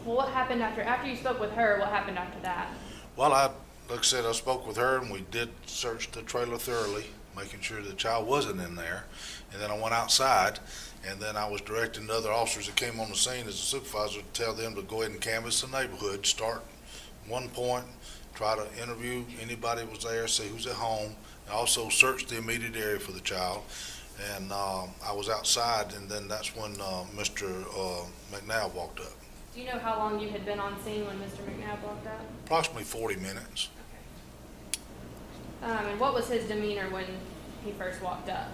Well, what happened after you spoke with her? What happened after that? Well, like I said, I spoke with her, and we did search the trailer thoroughly, making sure the child wasn't in there. And then I went outside, and then I was directing the other officers that came on the scene as a supervisor to tell them to go ahead and canvass the neighborhood, start one point, try to interview anybody that was there, see who's at home, and also search the immediate area for the child. And I was outside, and then that's when Mr. McNabb walked up. Do you know how long you had been on scene when Mr. McNabb walked up? Approximately 40 minutes. And what was his demeanor when he first walked up?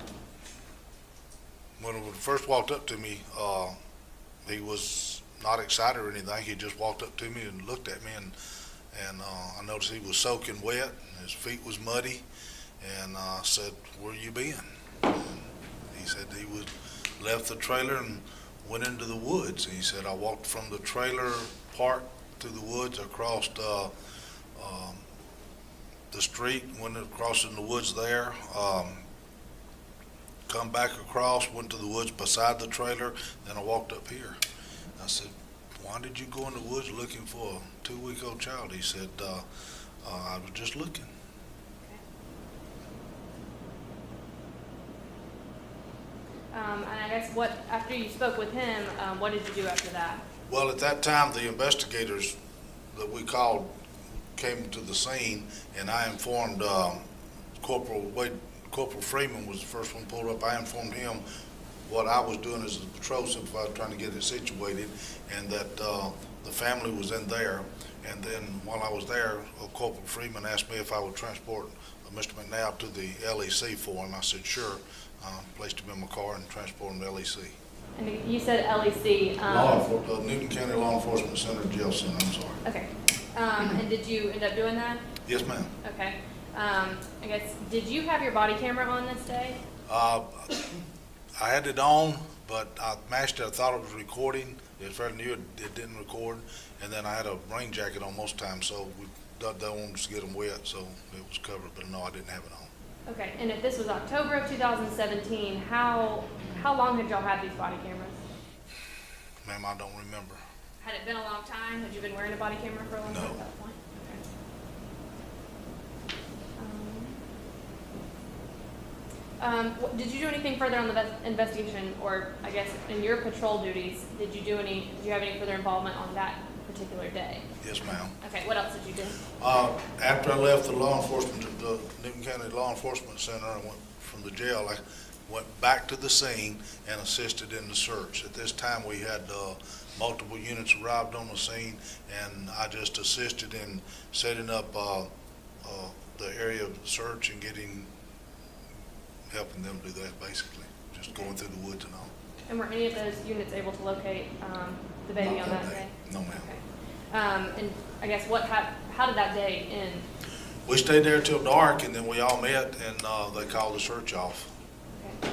When he first walked up to me, he was not excited or anything. He just walked up to me and looked at me, and I noticed he was soaking wet, and his feet was muddy, and I said, "Where you been?" And he said he left the trailer and went into the woods. And he said, "I walked from the trailer park through the woods across the street, went across in the woods there, come back across, went to the woods beside the trailer, then I walked up here." I said, "Why did you go in the woods looking for a 2-week-old child?" He said, "I was just looking." And I guess after you spoke with him, what did you do after that? Well, at that time, the investigators that we called came to the scene, and I informed Corporal Freeman was the first one pulled up. I informed him what I was doing as a patrol supervisor, trying to get it situated, and that the family was in there. And then while I was there, Corporal Freeman asked me if I would transport Mr. McNabb to the LEC for him. I said, "Sure." Placed him in my car and transported him to LEC. And you said LEC. Newton County Law Enforcement Center, Jail Center, I'm sorry. Okay. And did you end up doing that? Yes, ma'am. Okay. I guess, did you have your body camera on this day? I had it on, but I mashed it. I thought it was recording. It was fairly new. It didn't record. And then I had a rain jacket on most times, so we they wanted us to get them wet, so it was covered, but no, I didn't have it on. Okay, and if this was October of 2017, how long had y'all had these body cameras? Ma'am, I don't remember. Had it been a long time? Had you been wearing a body camera for a long time at that point? Okay. Did you do anything further on the investigation, or I guess in your patrol duties? Did you have any further involvement on that particular day? Yes, ma'am. Okay. What else did you do? After I left the Newton County Law Enforcement Center and went from the jail, I went back to the scene and assisted in the search. At this time, we had multiple units arrived on the scene, and I just assisted in setting up the area of the search and helping them do that, basically, just going through the woods and all. And were any of those units able to locate the baby on that day? No, ma'am. Okay. And I guess how did that day end? We stayed there till dark, and then we all met, and they called the search off. Okay.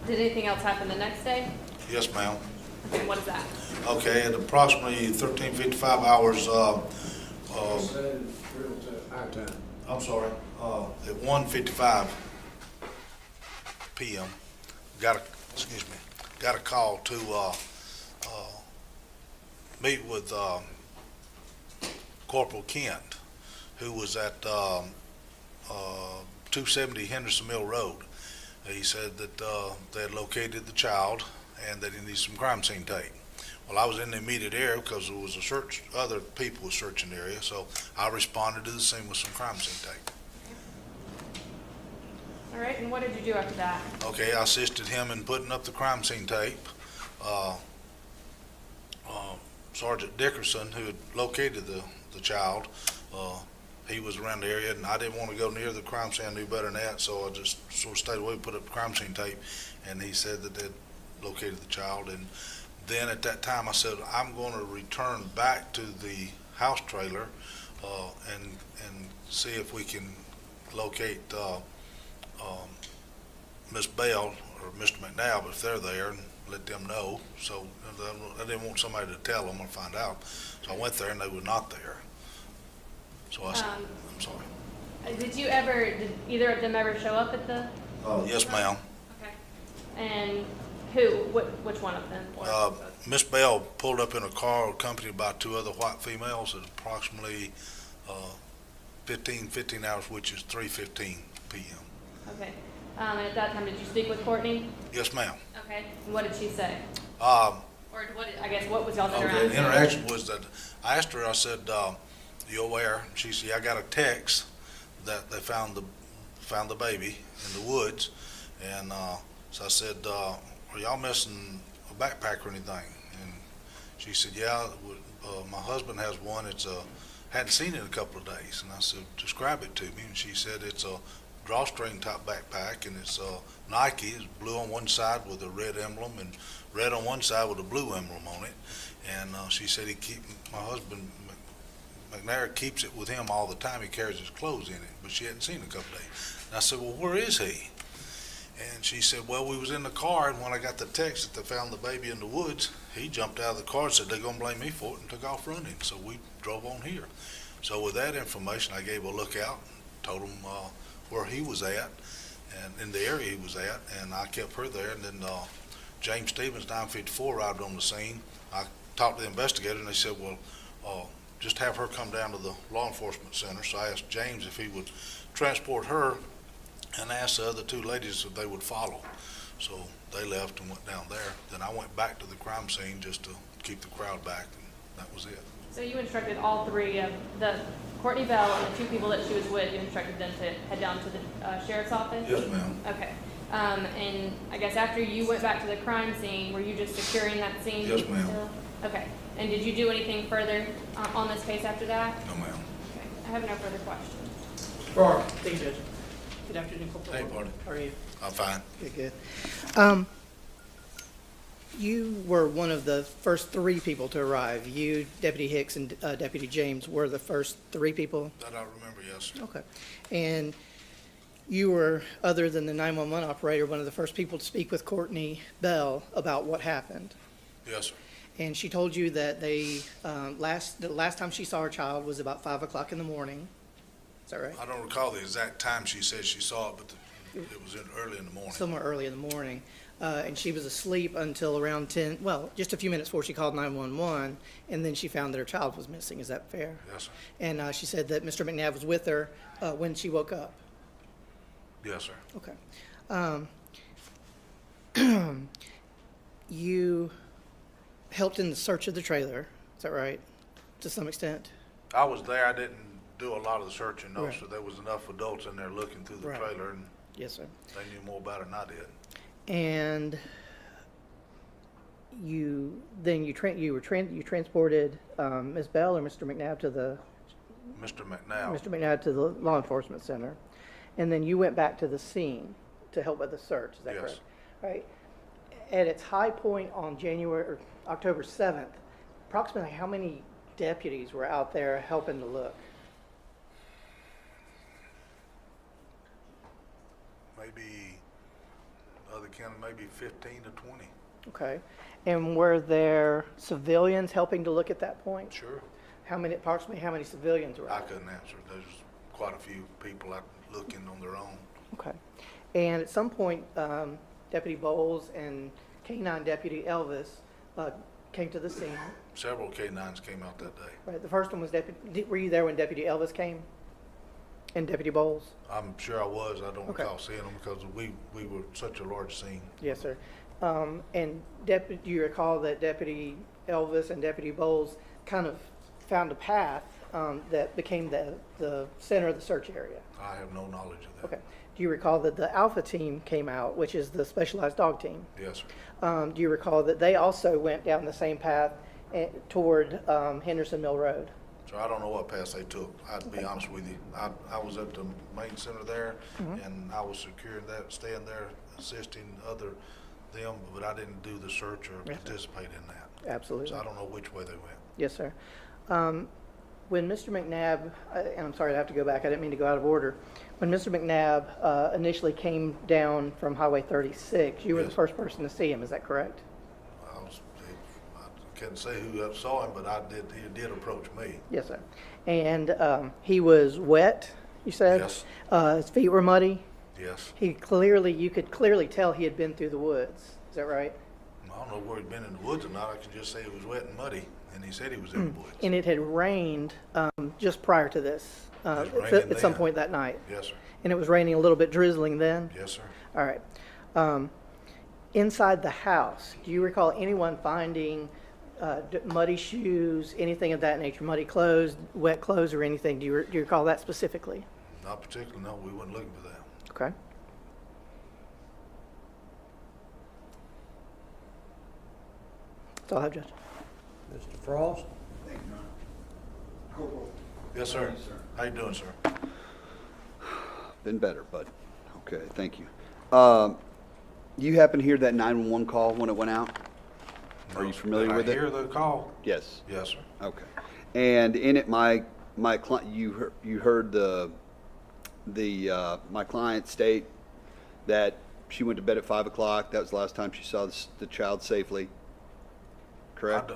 Did anything else happen the next day? Yes, ma'am. Okay, what is that? Okay, at approximately 13:55 hours, I'm sorry, at 1:55 p.m., got a call to meet with Corporal Kent, who was at 270 Henderson Mill Road. He said that they had located the child and that he needs some crime scene tape. Well, I was in the immediate area because there was a search, other people were searching the area, so I responded to the scene with some crime scene tape. All right, and what did you do after that? Okay, I assisted him in putting up the crime scene tape. Sergeant Dickerson, who had located the child, he was around the area, and I didn't want to go near the crime scene. I knew better than that, so I just sort of stayed away and put up the crime scene tape, and he said that they'd located the child. And then at that time I said, I'm going to return back to the house trailer and see if we can locate Miss Bell or Mr. McNabb if they're there, and let them know. So I didn't want somebody to tell them or find out. So I went there and they were not there. So I said, I'm sorry. Did either of them ever show up at the? Yes, ma'am. Okay. And who? Which one of them? Miss Bell pulled up in a car accompanied by two other white females at approximately 15 hours, which is 3:15 p.m. Okay. And at that time, did you speak with Cortney? Yes, ma'am. Okay. And what did she say? Or what was y'all's interaction? The interaction was that I asked her, I said, you aware? She said, I got a text that they found the baby in the woods. And so I said, are y'all missing a backpack or anything? And she said, yeah, my husband has one. Hadn't seen it in a couple of days. And I said, describe it to me. And she said, it's a drawstring type backpack, and it's Nike. It's blue on one side with a red emblem, and red on one side with a blue emblem on it. And she said my husband McNabb keeps it with him all the time. He carries his clothes in it, but she hadn't seen it in a couple of days. And I said, well, where is he? And she said, well, we was in the car, and when I got the text that they found the baby in the woods, he jumped out of the car and said, they're going to blame me for it, and took off running. So we drove on here. So with that information, I gave a lookout, told him where he was at, and in the area he was at, and I kept her there. And then James Stevens, 954, arrived on the scene. I talked to the investigator, and they said, well, just have her come down to the law enforcement center. So I asked James if he would transport her, and asked the other two ladies if they would follow. So they left and went down there. Then I went back to the crime scene just to keep the crowd back, and that was it. So you instructed all three of the Courtney Bell and the two people that she was with, you instructed them to head down to the sheriff's office? Yes, ma'am. Okay. And I guess after you went back to the crime scene, were you just securing that scene? Yes, ma'am. Okay. And did you do anything further on this case after that? No, ma'am. Okay. I have no further questions. Rory. Thank you, Judge. Good afternoon, Corporal. Hey, Barney. How are you? I'm fine. Good. You were one of the first three people to arrive. You, Deputy Hicks, and Deputy James were the first three people? That I remember, yes. Okay. And you were, other than the 911 operator, one of the first people to speak with Courtney Bell about what happened. Yes, sir. And she told you that the last time she saw her child was about 5 o'clock in the morning. Is that right? I don't recall the exact time she said she saw it, but it was early in the morning. Somewhere early in the morning. And she was asleep until around 10, well, just a few minutes before she called 911, and then she found that her child was missing. Is that fair? Yes, sir. And she said that Mr. McNabb was with her when she woke up. Yes, sir. Okay. You helped in the search of the trailer, is that right, to some extent? I was there. I didn't do a lot of the searching, though, Right. so there was enough adults in there looking through the Right. trailer, and Yes, sir. they knew more about it than I did. And you transported Ms. Bell or Mr. McNabb to the Mr. McNabb. Mr. McNabb to the law enforcement center, and then you went back to the scene to help with the search. Is that Yes. correct? Right. At its high point on October 7th, approximately how many deputies were out there helping to look? Maybe, other county, maybe 15 to 20. Okay. And were there civilians helping to look at that point? Sure. Approximately how many civilians were I out? couldn't answer. There's quite a few people out looking on their own. Okay. And at some point, Deputy Bowles and K-9 Deputy Elvis came to the scene. Several K-9s came out that day. Right. The first one was were you there when Deputy Elvis came? And Deputy Bowles? I'm sure I was. I don't Okay. recall seeing them because we were such a large scene. Yes, sir. And do you recall that Deputy Elvis and Deputy Bowles kind of found a path that became the center of the search area? I have no knowledge of that. Okay. Do you recall that the Alpha team came out, which is the specialized dog team? Yes, sir. Do you recall that they also went down the same path toward Henderson Mill Road? So I don't know what path they took. I'd be honest with you. I was at the main center there, and I was securing that, staying there, assisting them, but I didn't do the search or participate in that. Absolutely. So I don't know which way they went. Yes, sir. When Mr. McNabb, and I'm sorry to have to go back, I didn't mean to go out of order. When Mr. McNabb initially came down from Highway 36, you were the first person to see him, is that correct? I can't say who saw him, but he did approach me. Yes, sir. And he was wet, you said? Yes. His feet were muddy? Yes. You could clearly tell he had been through the woods, is that right? I don't know where he'd been in the woods or not. I can just say it was wet and muddy, and he said he was in the woods. And it had rained just prior to this, It was raining at some then. point that night? Yes, sir. And it was raining a little bit, drizzling then? Yes, sir. All right. Inside the house, do you recall anyone finding muddy shoes, anything of that nature, muddy clothes, wet clothes, or anything? Do you recall that specifically? Not particularly, no. We weren't looking for that. Okay. That's all I have, Judge. Mr. Frost? Yes, sir. How you doing, sir? Been better, but okay, thank you. You happen to hear that 911 call when it went out? Are you familiar with it? Did I hear the call? Yes. Yes, sir. Okay. And in it, my client, you heard my client state that she went to bed at 5 o'clock. That was the last time she saw the child safely. Correct?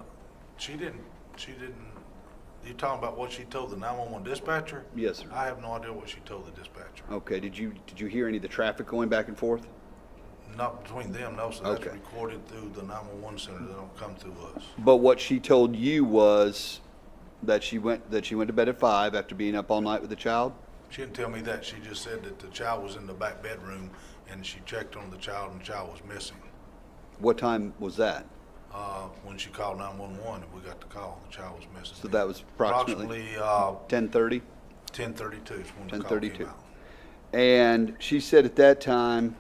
She didn't. You talking about what she told the 911 dispatcher? Yes, sir. I have no idea what she told the dispatcher. Okay. Did you hear any of the traffic going back and forth? Not between them, no. So that's Okay. recorded through the 911 center. They don't come through us. But what she told you was that she went to bed at 5 after being up all night with the child? She didn't tell me that. She just said that the child was in the back bedroom, and she checked on the child, and the child was missing. What time was that? When she called 911, and we got the call, the child was missing. So that was approximately 10:30? 10:32 is when the call 10:32. came out. And she said at that time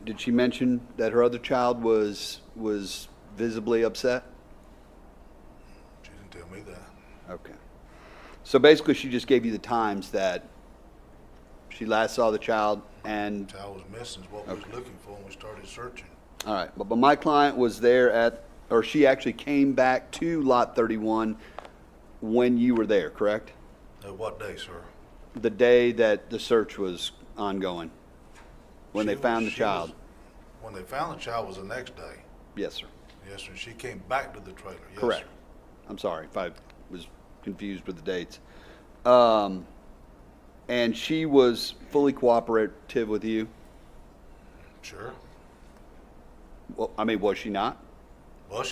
did she mention that her other child was visibly upset? She didn't tell me that. Okay. So basically she just gave you the times that she last saw the child and... The child was missing is what we was looking for when we started searching. All right, but my client was there she actually came back to Lot 31 when you were there, correct? What day, sir? The day that the search was ongoing, when they found the child. when they found the child was the next day. Yes, sir. Yes, sir. She came back to the trailer. Yes, Correct. sir. I'm sorry if I was confused with the dates. And she was fully cooperative with you? Sure. Well, I mean, was she not? Well,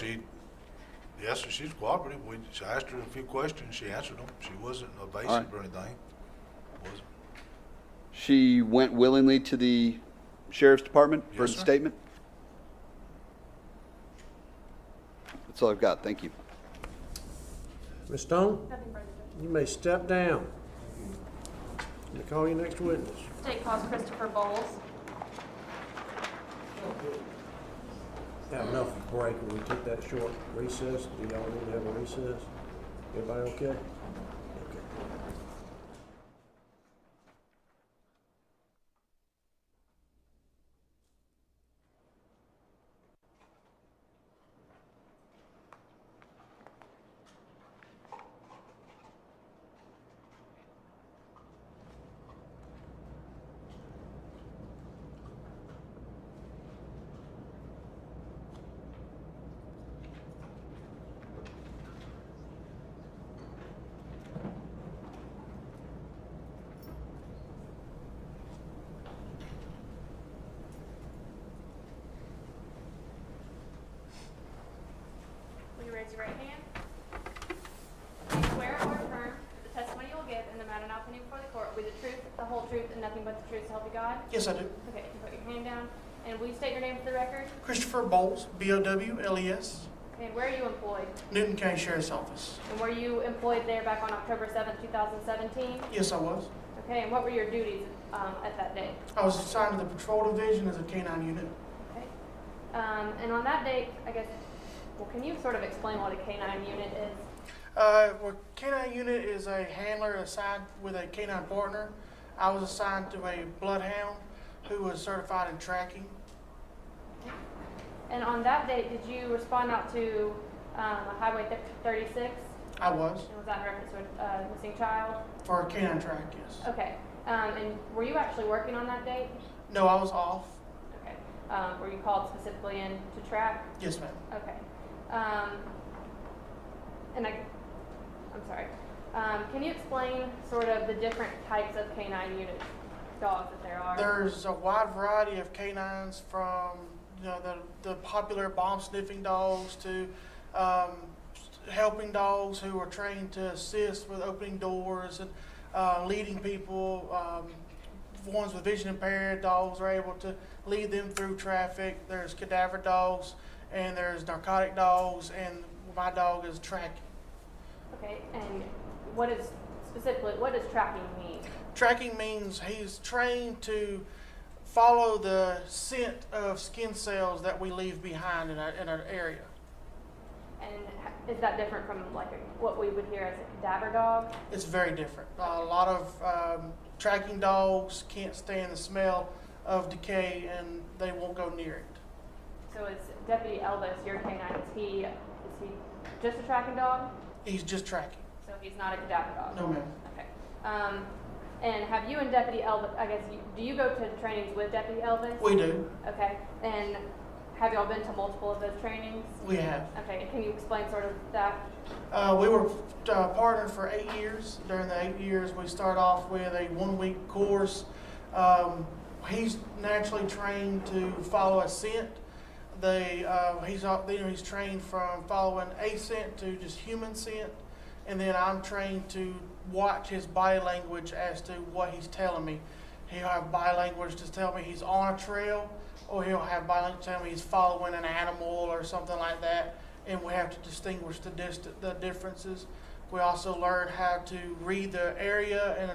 yes, sir, she's cooperative. I asked her a few questions. She answered them. She wasn't evasive All right. or anything. Wasn't. She went willingly to the sheriff's department for Yes, the sir. statement? That's all I've got. Thank you. Ms. Stone, Nothing further. you may step down. I'm going to call your next witness. State calls Christopher Bowles. Have enough break when we took that short recess. Do y'all need to have a recess? Everybody okay? Okay. Will you raise your right hand? Do you swear or affirm that the testimony you will give in the matter now pending before the court will be the truth, the whole truth, and nothing but the truth, so help you God? Yes, I do. Okay, you can put your hand down. And will you state your name for the record? Christopher Bowles, B-O-W-L-E-S, Okay, and where are you employed? Newton County Sheriff's Office. And were you employed there back on October 7th, 2017? Yes, I was. Okay, and what were your duties at that date? I was assigned to the patrol division as a K-9 unit. Okay. And on that date, I guess, well, can you sort of explain what a K-9 unit is? Well, K-9 unit is a handler assigned with a K-9 partner. I was assigned to a bloodhound who was certified in tracking. And on that date, did you respond out to Highway 36? I was. And was that in reference to a missing child? For a K-9 track, yes. Okay. And were you actually working on that date? No, I was off. Okay. Were you called specifically in to track? Yes, ma'am. Okay. And I'm sorry. Can you explain sort of the different types of canine unit dogs that there are? There's a wide variety of canines from the popular bomb sniffing dogs to helping dogs who are trained to assist with opening doors and leading people. Ones with vision impaired dogs are able to lead them through traffic. There's cadaver dogs and there's narcotic dogs, and my dog is tracking. Okay, and what does tracking mean? Tracking means he's trained to follow the scent of skin cells that we leave behind in our area. And is that different from like what we would hear as a cadaver dog? It's very different. A lot of tracking dogs can't stand the smell of decay and they won't go near it. So is Deputy Elvis, your canine, is he just a tracking dog? He's just tracking. So he's not a cadaver dog? No, ma'am. Okay. And have you and Deputy Elvis, I guess, do you go to trainings with Deputy Elvis? We do. Okay. And have y'all been to multiple of those trainings? We have. Okay. And can you explain sort of that? We were partnered for 8 years. During the 8 years, we start off with a 1-week course. He's naturally trained to follow a scent. He's trained from following a scent to just human scent, and then I'm trained to watch his body language as to what he's telling me. He'll have body language to tell me he's on a trail, or he'll have body language to tell me he's following an animal or something like that, and we have to distinguish the differences. We also learn how to read the area and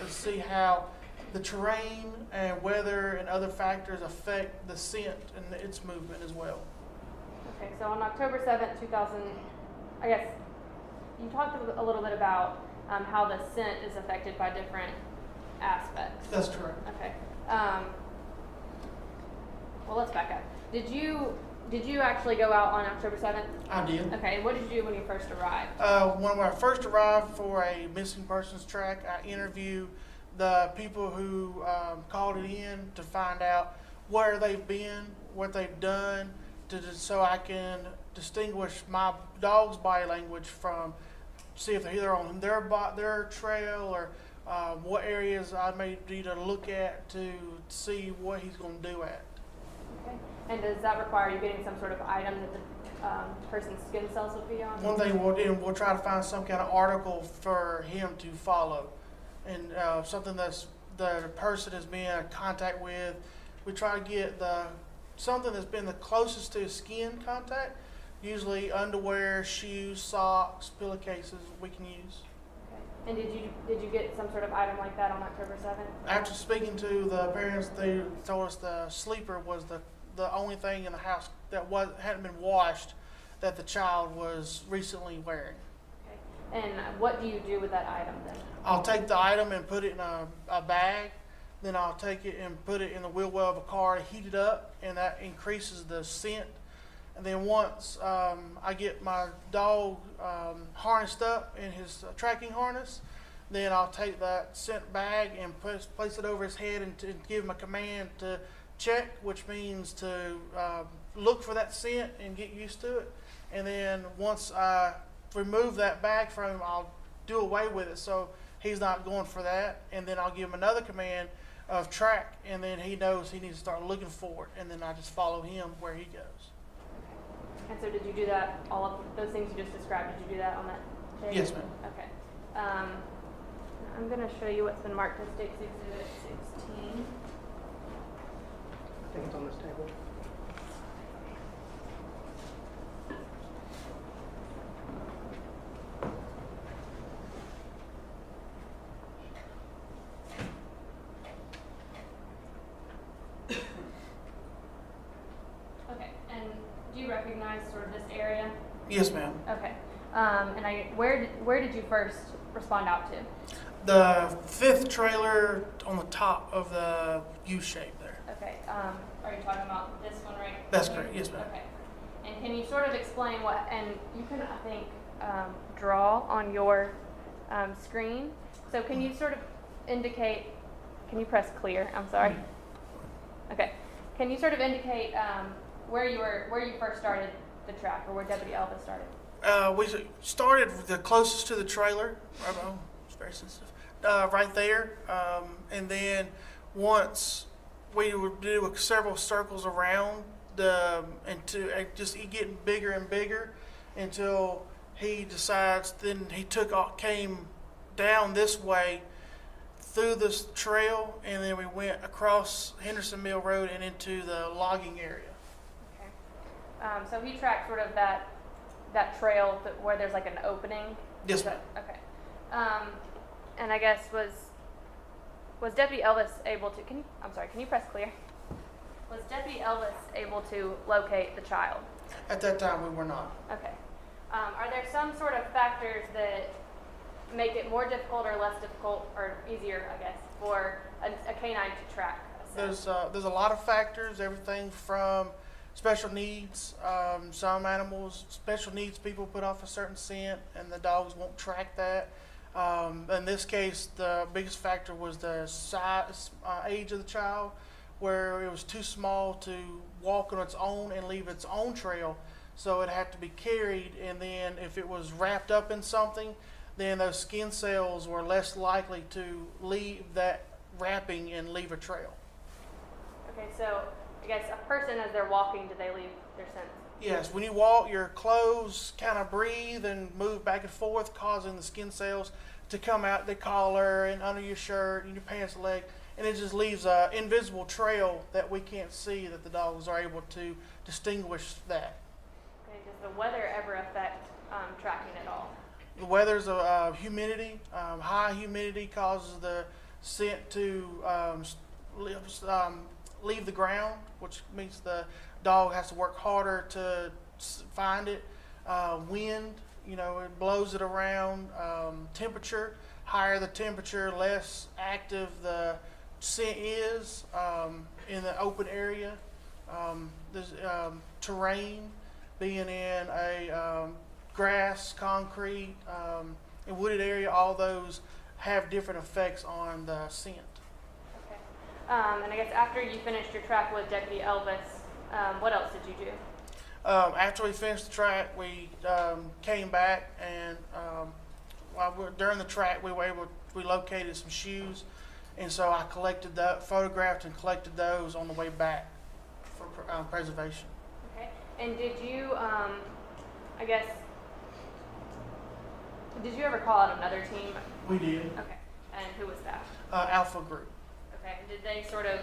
see how the terrain and weather and other factors affect the scent and its movement as well. Okay, so on October 7th, 2000, I guess you talked a little bit about how the scent is affected by different aspects. That's correct. Okay. Well, let's back up. Did you actually go out on October 7th? I did. Okay, and what did you do when you first arrived? When I first arrived for a missing persons track, I interviewed the people who called it in to find out where they've been, what they've done, so I can distinguish my dog's body language from, see if they're either on their trail or what areas I may need to look at to see what he's going to do at. Okay. And does that require you getting some sort of item that the person's skin cells will be on? One thing we'll do, we'll try to find some kind of article for him to follow, and something that's the person has been in contact with. We try to get something that's been the closest to skin contact, usually underwear, shoes, socks, pillowcases we can use. Okay. And did you get some sort of item like that on October 7th? After speaking to the parents, they told us the sleeper was the only thing in the house that hadn't been washed that the child was recently wearing. Okay. And what do you do with that item then? I'll take the item and put it in a bag. Then I'll take it and put it in the wheel well of a car to heat it up, and that increases the scent. And then once I get my dog harnessed up in his tracking harness, then I'll take that scent bag and place it over his head and give him a command to check, which means to look for that scent and get used to it. And then once I remove that bag from him, I'll do away with it so he's not going for that. And then I'll give him another command of track, and then he knows he needs to start looking for it, and then I just follow him where he goes. And so did you do that, all of those things you just described, did you do that on that day? Yes, ma'am. Okay. I'm going to show you what's been marked as State's Exhibit 16. I think it's on this table. Okay, and do you recognize sort of this area? Yes, ma'am. Okay. And where did you first respond out to? The fifth trailer on the top of the U shape there. Okay. Are you talking about this one right That's here? correct. Yes, ma'am. Okay. And can you sort of explain what, and you can, I think, draw on your screen. So can you sort of indicate, can you press clear? I'm sorry. Okay. Can you sort of indicate where you first started the track, or where Deputy Elvis started? We started the closest to the trailer. It's very sensitive. Right there, and then once we would do several circles around and just getting bigger and bigger until he decides. Then he came down this way through this trail, and then we went across Henderson Mill Road and into the logging area. Okay. So he tracked sort of that trail where there's like an opening? Yes, ma'am. Okay. And I guess was Deputy Elvis able to, can you press clear? Was Deputy Elvis able to locate the child? At that time, we were not. Okay. Are there some sort of factors that make it more difficult or less difficult, or easier, I guess, for a canine to track? There's a lot of factors, everything from special needs. Some animals, special needs people put off a certain scent, and the dogs won't track that. In this case, the biggest factor was the size, age of the child, where it was too small to walk on its own and leave its own trail. So it had to be carried, and then if it was wrapped up in something, then those skin cells were less likely to leave that wrapping and leave a trail. Okay, so I guess a person, as they're walking, do they leave their scent? Yes, when you walk, your clothes kind of breathe and move back and forth, causing the skin cells to come out the collar and under your shirt and your pants leg, and it just leaves an invisible trail that we can't see, that the dogs are able to distinguish that. Okay, does the weather ever affect tracking at all? The weather's humidity. High humidity causes the scent to leave the ground, which means the dog has to work harder to find it. Wind, it blows it around. Temperature, higher the temperature, less active the scent is in the open area. There's terrain, being in a grass, concrete, and wooded area, all those have different effects on the scent. Okay. And I guess after you finished your track with Deputy Elvis, what else did you do? After we finished the track, we came back and during the track we located some shoes, and so I photographed and collected those on the way back for preservation. Okay. And did you, did you ever call out another team? We did. Okay. And who was that? Alpha Group. Okay. And did they sort of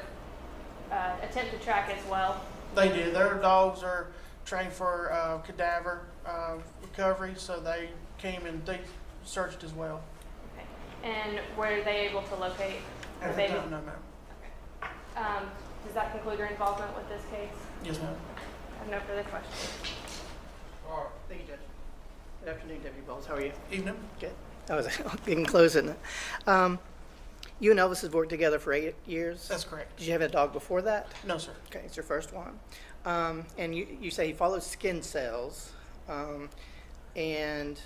attempt to track as well? They did. Their dogs are trained for cadaver recovery, so they came and they searched as well. Okay. And were they able to locate the baby? No, ma'am. Okay. Does that conclude your involvement with this case? Yes, ma'am. I have no further questions. Thank you, Judge. Good afternoon, Deputy Bowles. How are you? Evening. Good. I was getting close, isn't it? You and Elvis have worked together for 8 years? That's correct. Did you have a dog before that? No, sir. Okay, it's your first one. And you say he follows skin cells, and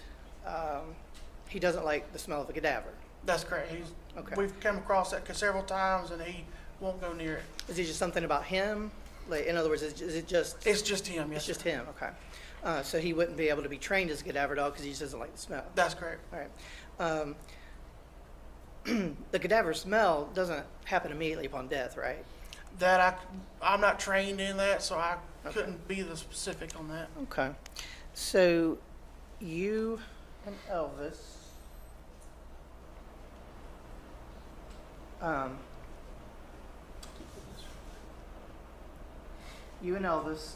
he doesn't like the smell of a cadaver. That's correct. Okay. We've come across that several times, and he won't go near it. Is it just something about him? Like, in other words, is it just? It's just him. Yes. It's just him. Okay. So he wouldn't be able to be trained as a cadaver dog because he just doesn't like the smell. That's correct. All right. The cadaver smell doesn't happen immediately upon death, right? I'm not trained in that, so I couldn't be the specific on that. Okay. So you and Elvis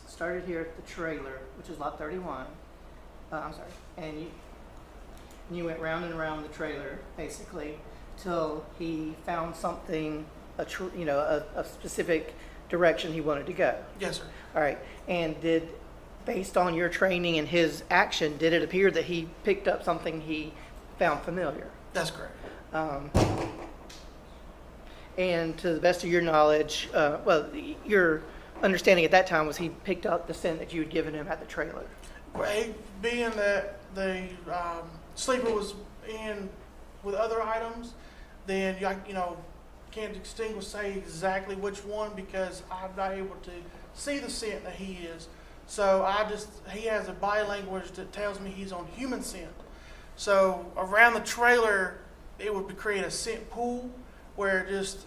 started here at the trailer, which is lot 31. I'm sorry. And you went round and around the trailer, basically, till he found something, a specific direction he wanted to go. Yes, sir. All right. And based on your training and his action, did it appear that he picked up something he found familiar? That's correct. And to the best of your knowledge, your understanding at that time was he picked up the scent that you had given him at the trailer. Well, being that the sleeper was in with other items, then can't say exactly which one because I'm not able to see the scent that he is. So he has a body language that tells me he's on human scent. So around the trailer, it would create a scent pool where it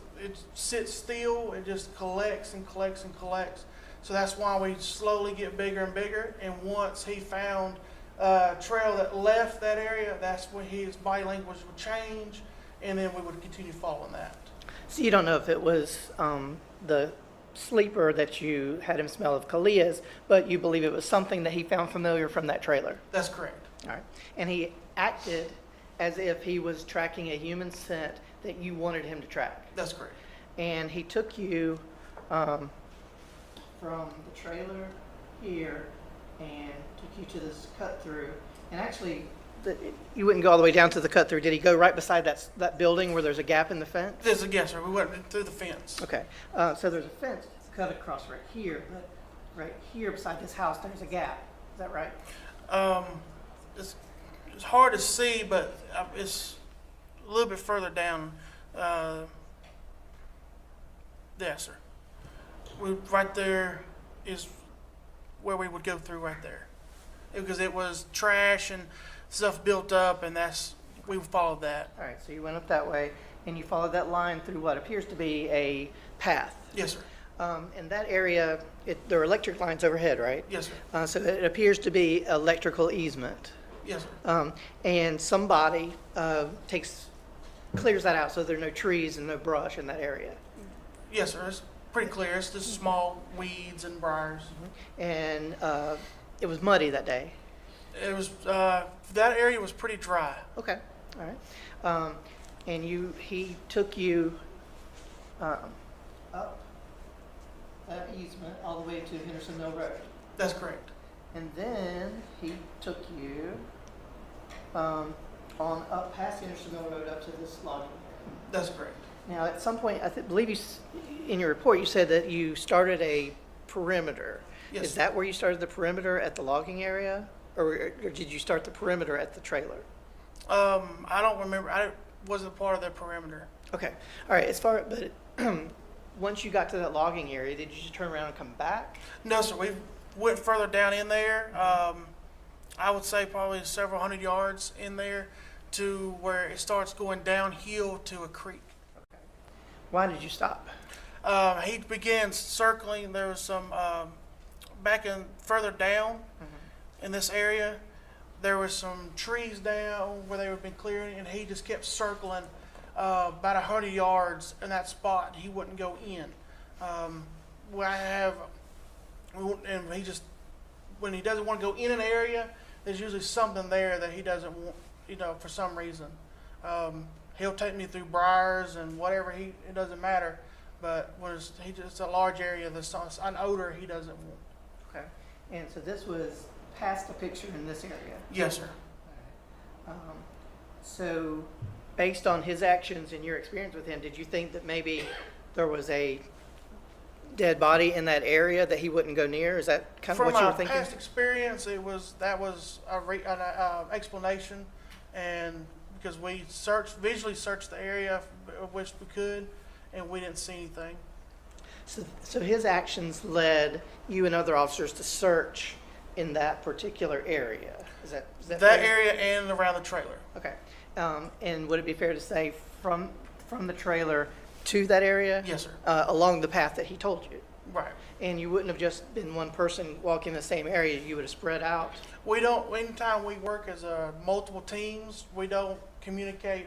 sits still, it just collects and collects and collects. So that's why we slowly get bigger and bigger. And once he found a trail that left that area, that's when his body language would change, and then we would continue following that. So you don't know if it was the sleeper that you had him smell of Kalia's, but you believe it was something that he found familiar from that trailer? That's correct. All right. And he acted as if he was tracking a human scent that you wanted him to track? That's correct. And he took you from the trailer here and took you to this cut through. And actually, you wouldn't go all the way down to the cut through. Did he go right beside that building where there's a gap in the fence? Yes, sir. We went through the fence. Okay. So there's a fence that's cut across right here, but right here beside this house, there's a gap. Is that right? It's hard to see, but it's a little bit further down. Yes, sir. Right there is where we would go through right there. Because it was trash and stuff built up, and we followed that. All right, so you went up that way, and you followed that line through what appears to be a path. Yes, sir. In that area, there are electric lines overhead, right? Yes, sir. So it appears to be electrical easement. Yes, sir. And somebody clears that out so there are no trees and no brush in that area. Yes, sir. It's pretty clear. It's just small weeds and briars. And it was muddy that day. It was that area was pretty dry. Okay, all right. And he took you up that easement all the way to Henderson Mill Road. That's correct. And then he took you on up past Henderson Mill Road up to this logging area. That's correct. Now, at some point, I believe in your report you said that you started a perimeter. Yes. Is that where you started the perimeter at the logging area, or did you start the perimeter at the trailer? I don't remember. I wasn't part of the perimeter. Okay. All right. once you got to that logging area, did you just turn around and come back? No, sir. We went further down in there. I would say probably several hundred yards in there to where it starts going downhill to a creek. Why did you stop? He began circling. There was some further down in this area. There was some trees down where they had been clearing, and he just kept circling about 100 yards in that spot. He wouldn't go in. And he just, when he doesn't want to go in an area, there's usually something there that he doesn't want, for some reason. He'll take me through briars and whatever, it doesn't matter. But when it's a large area, there's an odor he doesn't want. Okay. And so this was past the picture in this area? Yes, sir. So based on his actions and your experience with him, did you think that maybe there was a dead body in that area that he wouldn't go near? Is that kind of what you were thinking? From my past experience, that was an explanation, and because we visually searched the area, which we could, and we didn't see anything. So his actions led you and other officers to search in that particular area. Is that that fair? area and around the trailer? Okay. And would it be fair to say from the trailer to that area? Yes, sir. Along the path that he told you? Right. And you wouldn't have just been one person walking the same area, you would have spread out? We don't, anytime we work as multiple teams, we don't communicate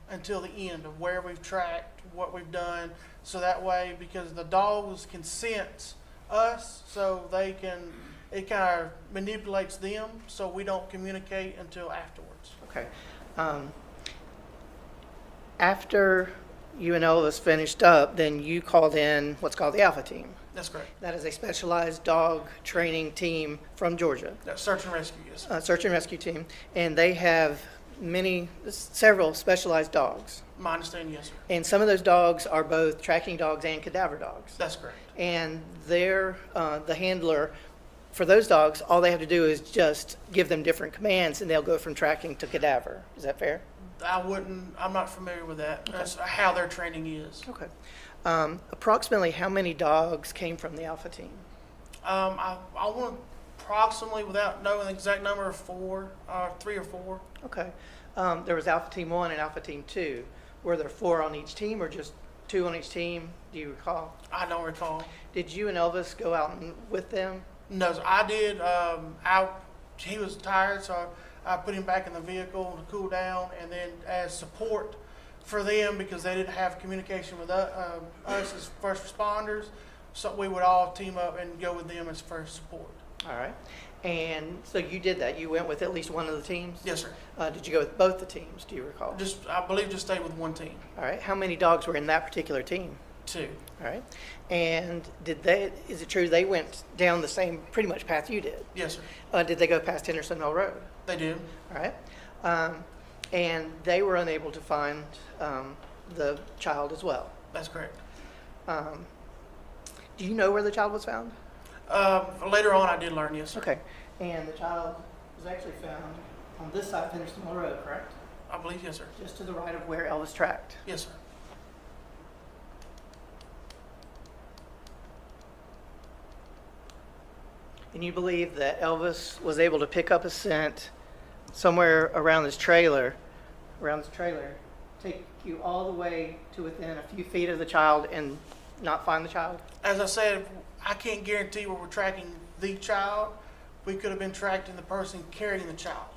until the end of where we've tracked, what we've done. So that way, because the dogs can sense us, so it kind of manipulates them, so we don't communicate until afterwards. Okay. After you and Elvis finished up, then you called in what's called the Alpha Team. That's correct. That is a specialized dog training team from Georgia. That's search and rescue, yes. Search and rescue team. And they have several specialized dogs. My understanding, yes, sir. And some of those dogs are both tracking dogs and cadaver dogs. That's correct. And the handler, for those dogs, all they have to do is just give them different commands and they'll go from tracking to cadaver. Is that fair? I'm not familiar with that. Okay. That's how their training is. Okay. Approximately how many dogs came from the Alpha Team? I want approximately, without knowing the exact number, 3 or 4. Okay. There was Alpha Team 1 and Alpha Team 2. Were there 4 on each team or just 2 on each team? Do you recall? I don't recall. Did you and Elvis go out with them? No, sir. I did. He was tired, so I put him back in the vehicle to cool down, and then as support for them, because they didn't have communication with us as first responders, so we would all team up and go with them as first support. All right. And so you did that. You went with at least one of the teams? Yes, sir. Did you go with both the teams? Do you recall? I believe just stayed with one team. All right. How many dogs were in that particular team? 2. All right. And is it true they went down the same pretty much path you did? Yes, sir. Did they go past Henderson Mill Road? They did. All right. And they were unable to find the child as well? That's correct. Do you know where the child was found? Later on, I did learn, yes, sir. Okay. And the child was actually found on this side of Henderson Mill Road, correct? I believe, yes, sir. Just to the right of where Elvis tracked? Yes, sir. And you believe that Elvis was able to pick up a scent somewhere around this trailer, take you all the way to within a few feet of the child and not find the child? As I said, I can't guarantee where we're tracking the child. We could have been tracking the person carrying the child.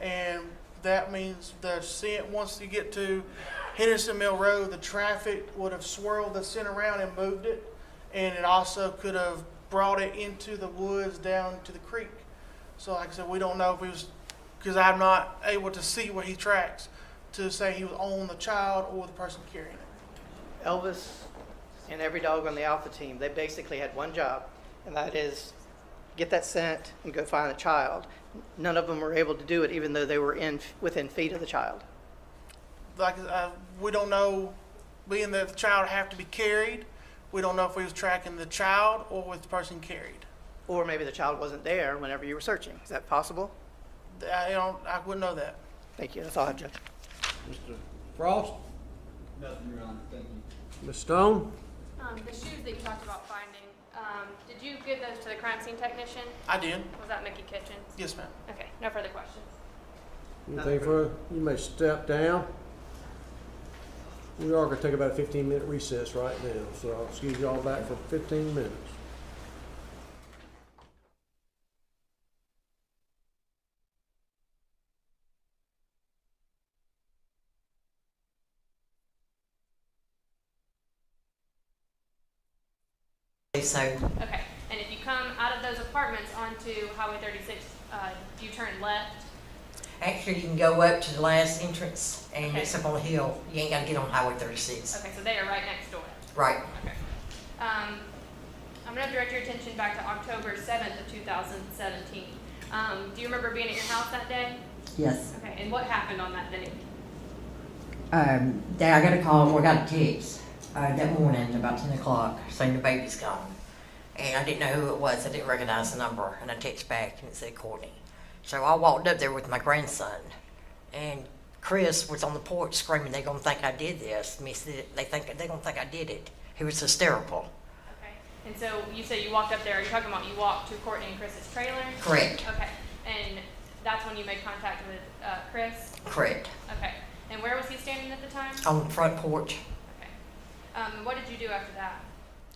And that means the scent, once you get to Henderson Mill Road, the traffic would have swirled the scent around and moved it. And it also could have brought it into the woods down to the creek. So like I said, we don't know if he was, because I'm not able to see where he tracks to say he was on the child or the person carrying it. Elvis and every dog on the Alpha Team, they basically had one job, and that is get that scent and go find the child. None of them were able to do it, even though they were within feet of the child. Like we don't know, being that the child have to be carried, we don't know if we was tracking the child or with the person carried. Or maybe the child wasn't there whenever you were searching. Is that possible? I wouldn't know that. Thank you. That's all I have, Judge. Mr. Frost? Nothing, Your Honor. Thank you. Ms. Stone? The shoes that you talked about finding, did you give those to the crime scene technician? I did. Was that Mickey Kitchens? Yes, ma'am. Okay, no further questions. Anything further? You may step down. We are going to take about a 15-minute recess right now, so I'll excuse you all back for 15 minutes. So. Okay, and if you come out of those apartments onto Highway 36, do you turn left? Actually, you can go up to the last entrance, and Okay. it's up on the hill. You ain't got to get on Highway 36. Okay, so they are right next door. Right. Okay. I'm going to direct your attention back to October 7th of 2017. Do you remember being at your house that day? Yes. Okay, and what happened on that day? I got a call, or I got a text that morning about 10 o'clock saying the baby's gone. And I didn't know who it was. I didn't recognize the number. And I texted back and it said Cortney. So I walked up there with my grandson. And Chris was on the porch screaming, "They're going to think I did this." And he said, they're going to think I did it. He was hysterical. Okay, and so you said you walked up there. Are you talking about you walked to Cortney and Chris's trailer? Correct. Okay, and that's when you made contact with Chris? Correct. Okay, and where was he standing at the time? On the front porch. What did you do after that?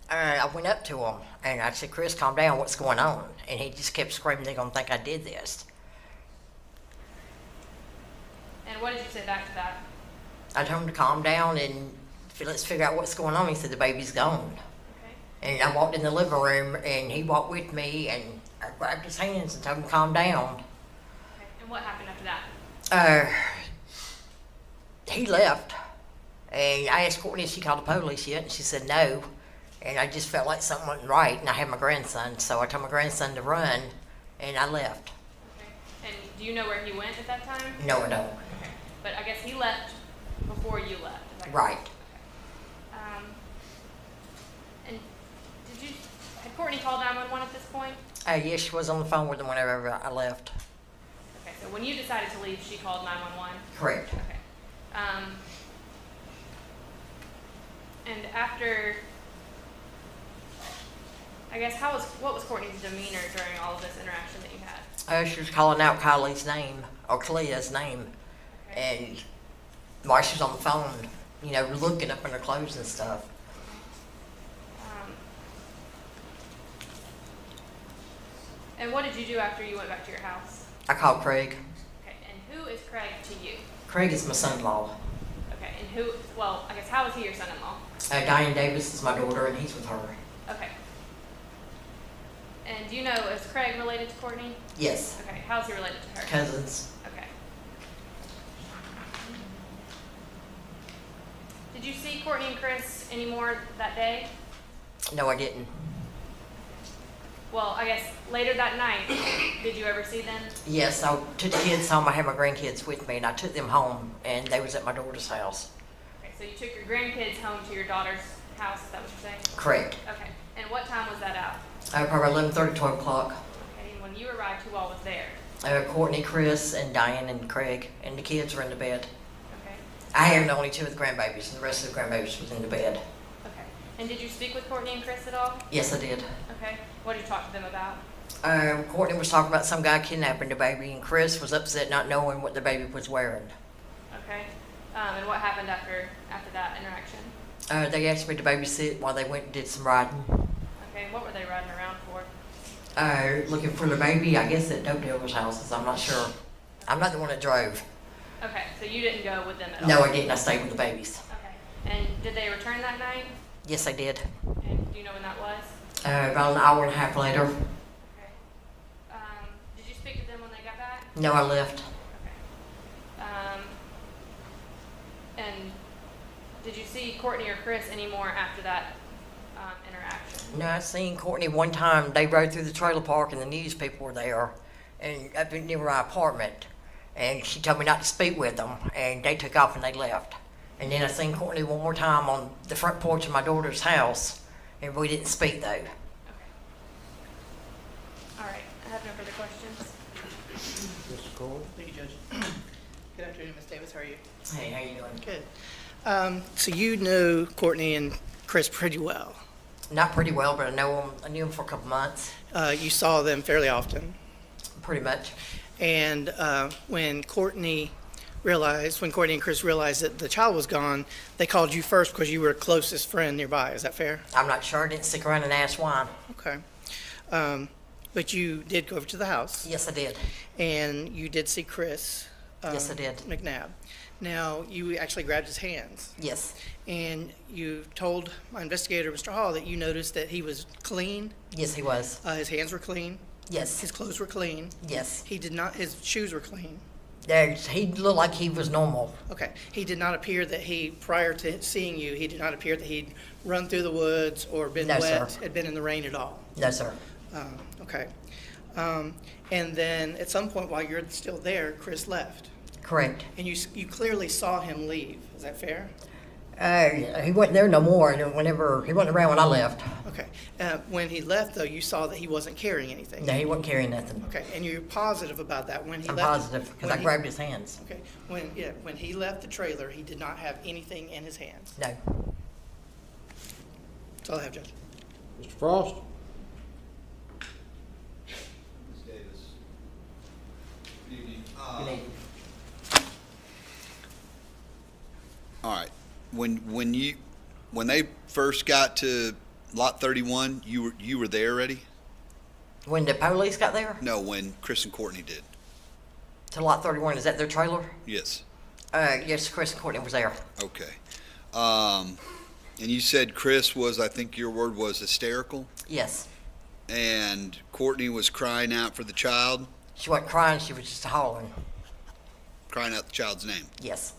I went up to him and I said, "Chris, calm down, what's going on?" And he just kept screaming, "They're going to think I did this." And what did you say back to that? I told him to calm down and let's figure out what's going on. He said, "The baby's gone." And I walked in the living room and he walked with me and I grabbed his hands and told him to calm down. Okay, and what happened after that? He left. And I asked Courtney if she called the police yet, and she said no. And I just felt like something wasn't right, and I had my grandson, so I told my grandson to run, and I left. Okay, and do you know where he went at that time? No, I don't. Okay, but I guess he left before you left. Is that Right. correct? Okay. And had Courtney called 911 at this point? Yes, she was on the phone with him whenever I left. Okay, so when you decided to leave, she called 911? Correct. Okay. And after, I guess, what was Courtney's demeanor during all of this interaction that you had? She was calling out Kylie's name, or Kalia's name, and while she was on the phone, you know, looking up in her clothes and stuff. And what did you do after you went back to your house? I called Craig. Okay, and who is Craig to you? Craig is my son-in-law. Okay, and I guess, how is he your son-in-law? Diane Davis is my daughter, and he's with her. Okay. And do you know, is Craig related to Cortney? Yes. Okay, how's he related to her? Cousins. Okay. Did you see Cortney and Chris anymore that day? No, I didn't. Well, I guess later that night, did you ever see them? Yes, I took the kids home. I had my grandkids with me, and I took them home, and they was at my daughter's house. Okay, so you took your grandkids home to your daughter's house, is that what you're saying? Correct. Okay, and what time was that at? Probably 11:30, 12 o'clock. Okay, and when you arrived, who all was there? Courtney, Chris, and Diane, and Craig, and the kids were in the bed. Okay. I had only two of the grandbabies, and the rest of the grandbabies was in the bed. Okay, and did you speak with Courtney and Chris at all? Yes, I did. Okay, what did you talk to them about? Courtney was talking about some guy kidnapping the baby, and Chris was upset not knowing what the baby was wearing. Okay, and what happened after that interaction? They asked me to babysit while they went and did some riding. Okay, what were they riding around for? Looking for the baby, I guess at dope dealers' houses, I'm not sure. I'm not the one that drove. Okay, so you didn't go with them at all? No, I didn't. I stayed with the babies. Okay, and did they return that night? Yes, I did. And do you know when that was? About an hour and a half later. Okay. Did you speak to them when they got back? No, I left. Okay. And did you see Courtney or Chris anymore after that interaction? No, I seen Courtney one time. They rode through the trailer park and the news people were there, and up near my apartment. And she told me not to speak with them, and they took off and they left. And then I seen Courtney one more time on the front porch of my daughter's house, and we didn't speak though. Okay. All right, I have no further questions. Mr. Cole? Thank you, Judge. Good afternoon, Ms. Davis. How are you? Hey, how you doing? Good. So you knew Cortney and Chris pretty well. Not pretty well, but I knew him for a couple months. You saw them fairly often. Pretty much. And when Cortney and Chris realized that the child was gone, they called you first because you were a closest friend nearby. Is that fair? I'm not sure. I didn't stick around and ask why. Okay. But you did go over to the house. Yes, I did. And you did see Chris. Yes, I did. McNabb. Now, you actually grabbed his hands. Yes. And you told my investigator, Mr. Hall, that you noticed that he was clean. Yes, he was. His hands were clean. Yes. His clothes were clean. Yes. His shoes were clean. He looked like he was normal. Okay. He did not appear that prior to seeing you, he did not appear that he'd run through the woods or been No, wet, sir. had been in the rain at all. No, sir. Okay. And then at some point while you're still there, Chris left. Correct. And you clearly saw him leave. Is that fair? He wasn't there no more, and he wasn't around when I left. Okay. When he left, though, you saw that he wasn't carrying anything. No, he wasn't carrying nothing. Okay. And you're positive about that when he I'm left? positive, because I grabbed his hands. Okay. When he left the trailer, he did not have anything in his hands. No. That's all I have, Judge. Mr. Frost? Ms. Davis. Good evening. Good evening. All right. When they first got to lot 31, you were there already? When the police got there? No, when Chris and Cortney did. To lot 31, is that their trailer? Yes. Yes, Chris and Cortney was there. Okay. And you said Chris was, I think your word was hysterical? Yes. And Cortney was crying out for the child? She wasn't crying, she was just hollering. Crying out the child's name? Yes.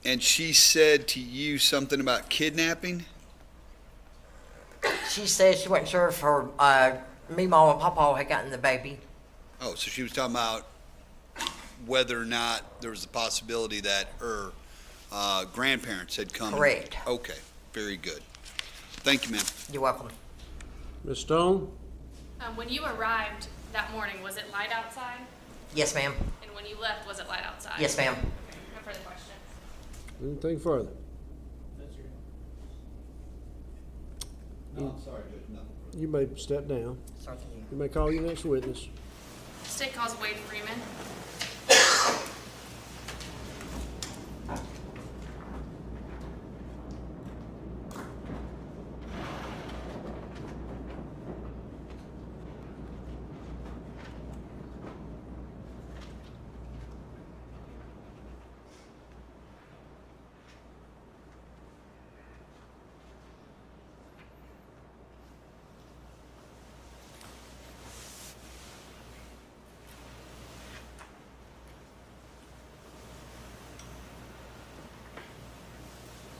And she said to you something about kidnapping? She said she wasn't sure if her, me, Mom, and Papa had gotten the baby. Oh, so she was talking about whether or not there was a possibility that her grandparents had come. Correct. Okay, very good. Thank you, ma'am. You're welcome. Ms. Stone? When you arrived that morning, was it light outside? Yes, ma'am. And when you left, was it light outside? Yes, ma'am. Okay, no further questions. Anything further? No, I'm sorry, Judge, nothing. You may step down. Sorry, thank you. You may call your next witness. State calls Wade Freeman.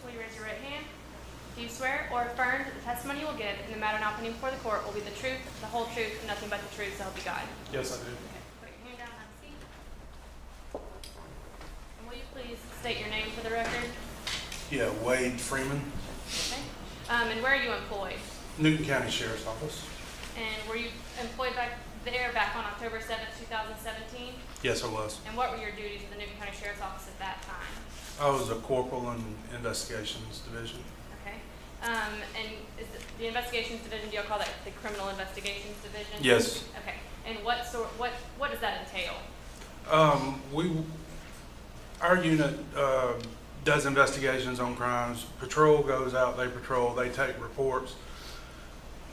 Will you raise your right hand? Do you swear or affirm that the testimony you will give in the matter now pending before the court will be the truth, the whole truth, and nothing but the truth, so help you God? Yes, I do. Okay, put your hand down, have a seat. And will you please state your name for the record? Yeah, Wade Freeman, Okay. And where are you employed? Newton County Sheriff's Office. And were you employed back on October 7th, 2017? Yes, I was. And what were your duties with the Newton County Sheriff's Office at that time? I was a corporal in Investigations Division. Okay. And is the Investigations Division, do you call that the Criminal Investigations Division? Yes. Okay. And what does that entail? Our unit does investigations on crimes. Patrol goes out, they patrol, they take reports.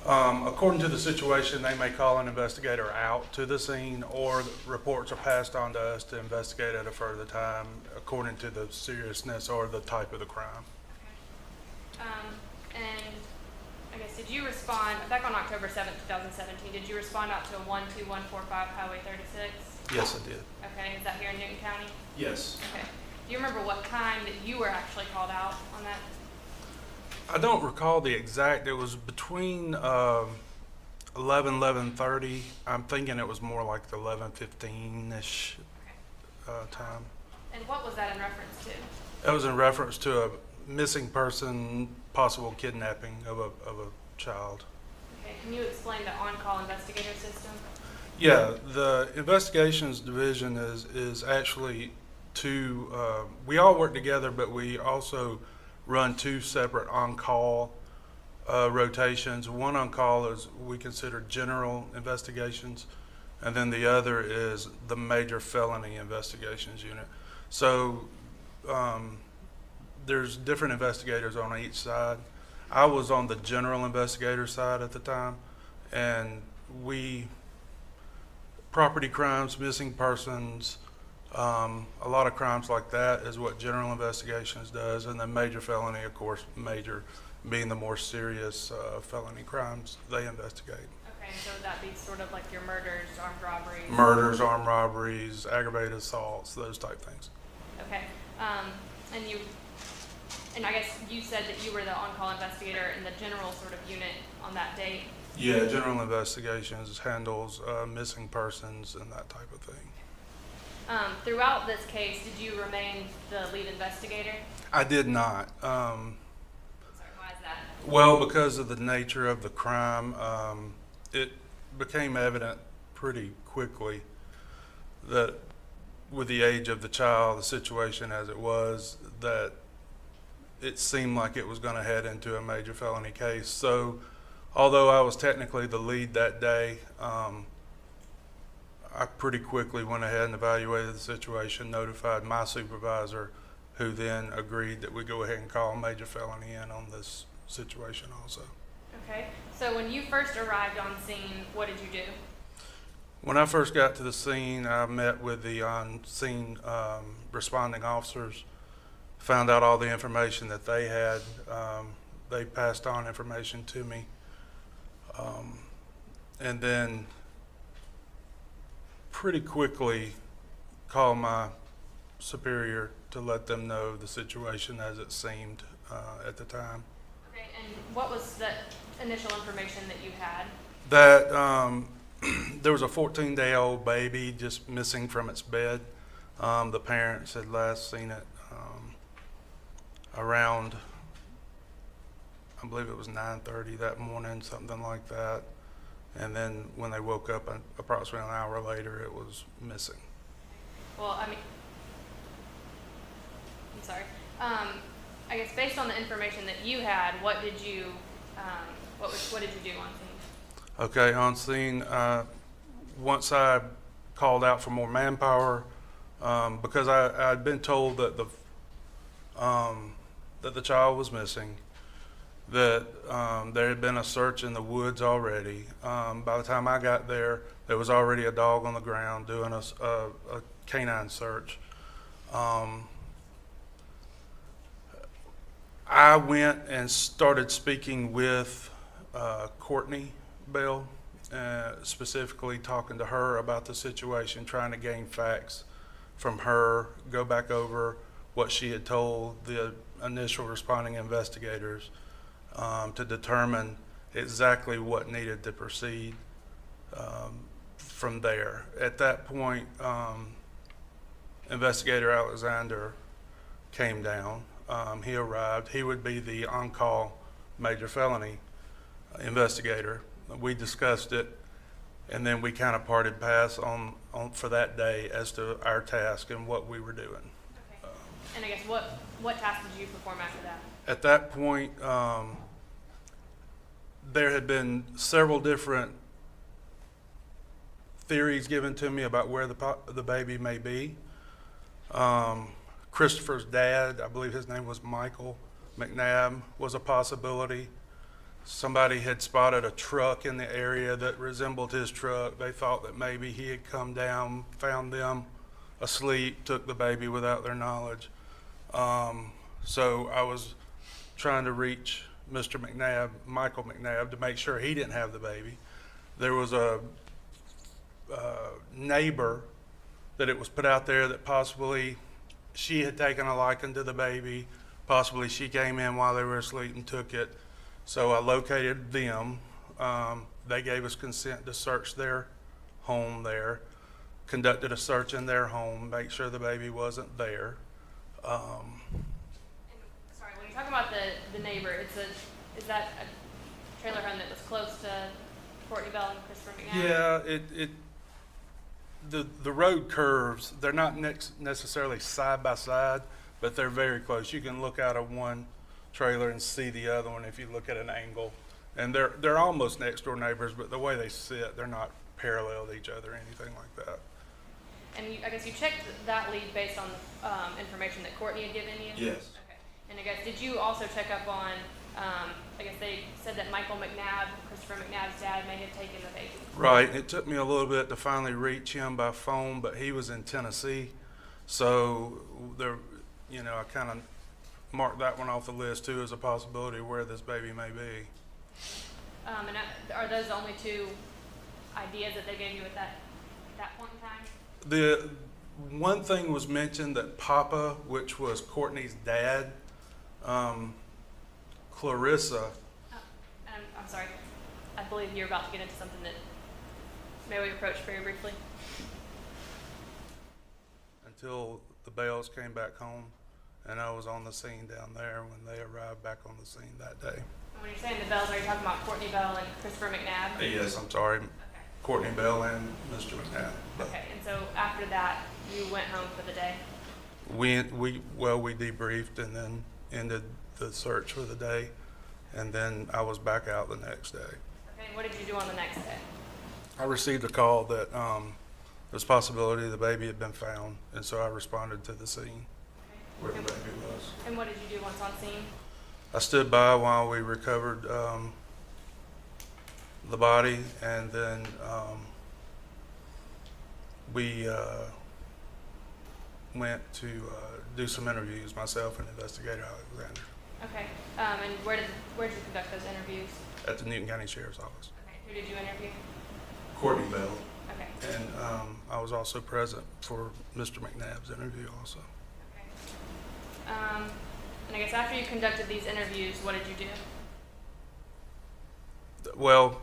According to the situation, they may call an investigator out to the scene, or the reports are passed on to us to investigate at a further time according to the seriousness or the type of the crime. Okay. And I guess, did you respond, back on October 7th, 2017, did you respond out to a 12145 Highway 36? Yes, I did. Okay, is that here in Newton County? Yes. Okay. Do you remember what time that you were actually called out on that? I don't recall the exact. It was between 11:30. I'm thinking it was more like the 11:15-ish time. And what was that in reference to? That was in reference to a missing person, possible kidnapping of a child. Okay, can you explain the on-call investigator system? Yeah, the Investigations Division is actually two, we all work together, but we also run two separate on-call rotations. One on-call is we consider general investigations, and then the other is the major felony investigations unit. So there's different investigators on each side. I was on the general investigator side at the time, and property crimes, missing persons, a lot of crimes like that is what general investigations does, and then major felony, of course, major being the more serious felony crimes they investigate. Okay, so that'd be sort of like your murders, armed robberies. Murders, armed robberies, aggravated assaults, those type things. Okay, and I guess you said that you were the on-call investigator in the general sort of unit on that date. Yeah, general investigations handles missing persons and that type of thing. Throughout this case, did you remain the lead investigator? I did not. Sorry, why is that? Well, because of the nature of the crime, it became evident pretty quickly that with the age of the child, the situation as it was, that it seemed like it was going to head into a major felony case. So although I was technically the lead that day, I pretty quickly went ahead and evaluated the situation, notified my supervisor, who then agreed that we go ahead and call a major felony in on this situation also. Okay, so when you first arrived on scene, what did you do? When I first got to the scene, I met with the on-scene responding officers, found out all the information that they had. They passed on information to me. And then pretty quickly called my superior to let them know the situation as it seemed at the time. Okay, and what was the initial information that you had? That there was a 14-day-old baby just missing from its bed. The parents had last seen it around, I believe it was 9:30 that morning, something like that. And then when they woke up approximately an hour later, it was missing. Well, I mean, I'm sorry. I guess based on the information that you had, what did you do on scene? Okay, on scene, once I called out for more manpower, because I'd been told that the child was missing, that there had been a search in the woods already. By the time I got there, there was already a dog on the ground doing a canine search. I went and started speaking with Cortney Bell, specifically talking to her about the situation, trying to gain facts from her, go back over what she had told the initial responding investigators, to determine exactly what needed to proceed from there. At that point, Investigator Alexander came down. He arrived. He would be the on-call major felony investigator. We discussed it, and then we kind of parted paths on for that day as to our task and what we were doing. Okay. And I guess what task did you perform after that? At that point, there had been several different theories given to me about where the baby may be. Christopher's dad, I believe his name was Michael McNabb, was a possibility. Somebody had spotted a truck in the area that resembled his truck. They thought that maybe he had come down, found them asleep, took the baby without their knowledge. So I was trying to reach Mr. McNabb, Michael McNabb, to make sure he didn't have the baby. There was a neighbor that it was put out there that possibly she had taken a liking to the baby. Possibly she came in while they were asleep and took it. So I located them. They gave us consent to search their home there, conducted a search in their home, make sure the baby wasn't there. Sorry, when you're talking about the neighbor, is that a trailer home that was close to Courtney Bell and Christopher McNabb? Yeah, the road curves, they're not necessarily side by side, but they're very close. You can look out of one trailer and see the other one if you look at an angle. And they're almost next door neighbors, but the way they sit, they're not parallel to each other or anything like that. And I guess you checked that lead based on information that Cortney had given you? Yes. Okay. And I guess, did you also check up on, I guess they said that Michael McNabb, Christopher McNabb's dad, may have taken the baby? Right. It took me a little bit to finally reach him by phone, but he was in Tennessee. So there, I kind of marked that one off the list too as a possibility where this baby may be. And are those the only two ideas that they gave you at that point in time? The one thing was mentioned that Papa, which was Courtney's dad, Clarissa. I'm sorry. I believe you're about to get into something that may we approach very briefly. Until the Bells came back home, and I was on the scene down there when they arrived back on the scene that day. And when you're saying the Bells, are you talking about Courtney Bell and Christopher McNabb? Yes, I'm sorry. Okay. Courtney Bell and Mr. McNabb. Okay, and so after that, you went home for the day? We debriefed and then ended the search for the day, and then I was back out the next day. Okay, and what did you do on the next day? I received a call that there's a possibility the baby had been found, and so I responded to the scene where the baby was. And what did you do once on scene? I stood by while we recovered the body, and then we went to do some interviews, myself and investigator Alexander. Okay, and where did you conduct those interviews? At the Newton County Sheriff's Office. Okay, who did you interview? Courtney Bell. Okay. And I was also present for Mr. McNabb's interview also. Okay. And I guess after you conducted these interviews, what did you do? Well,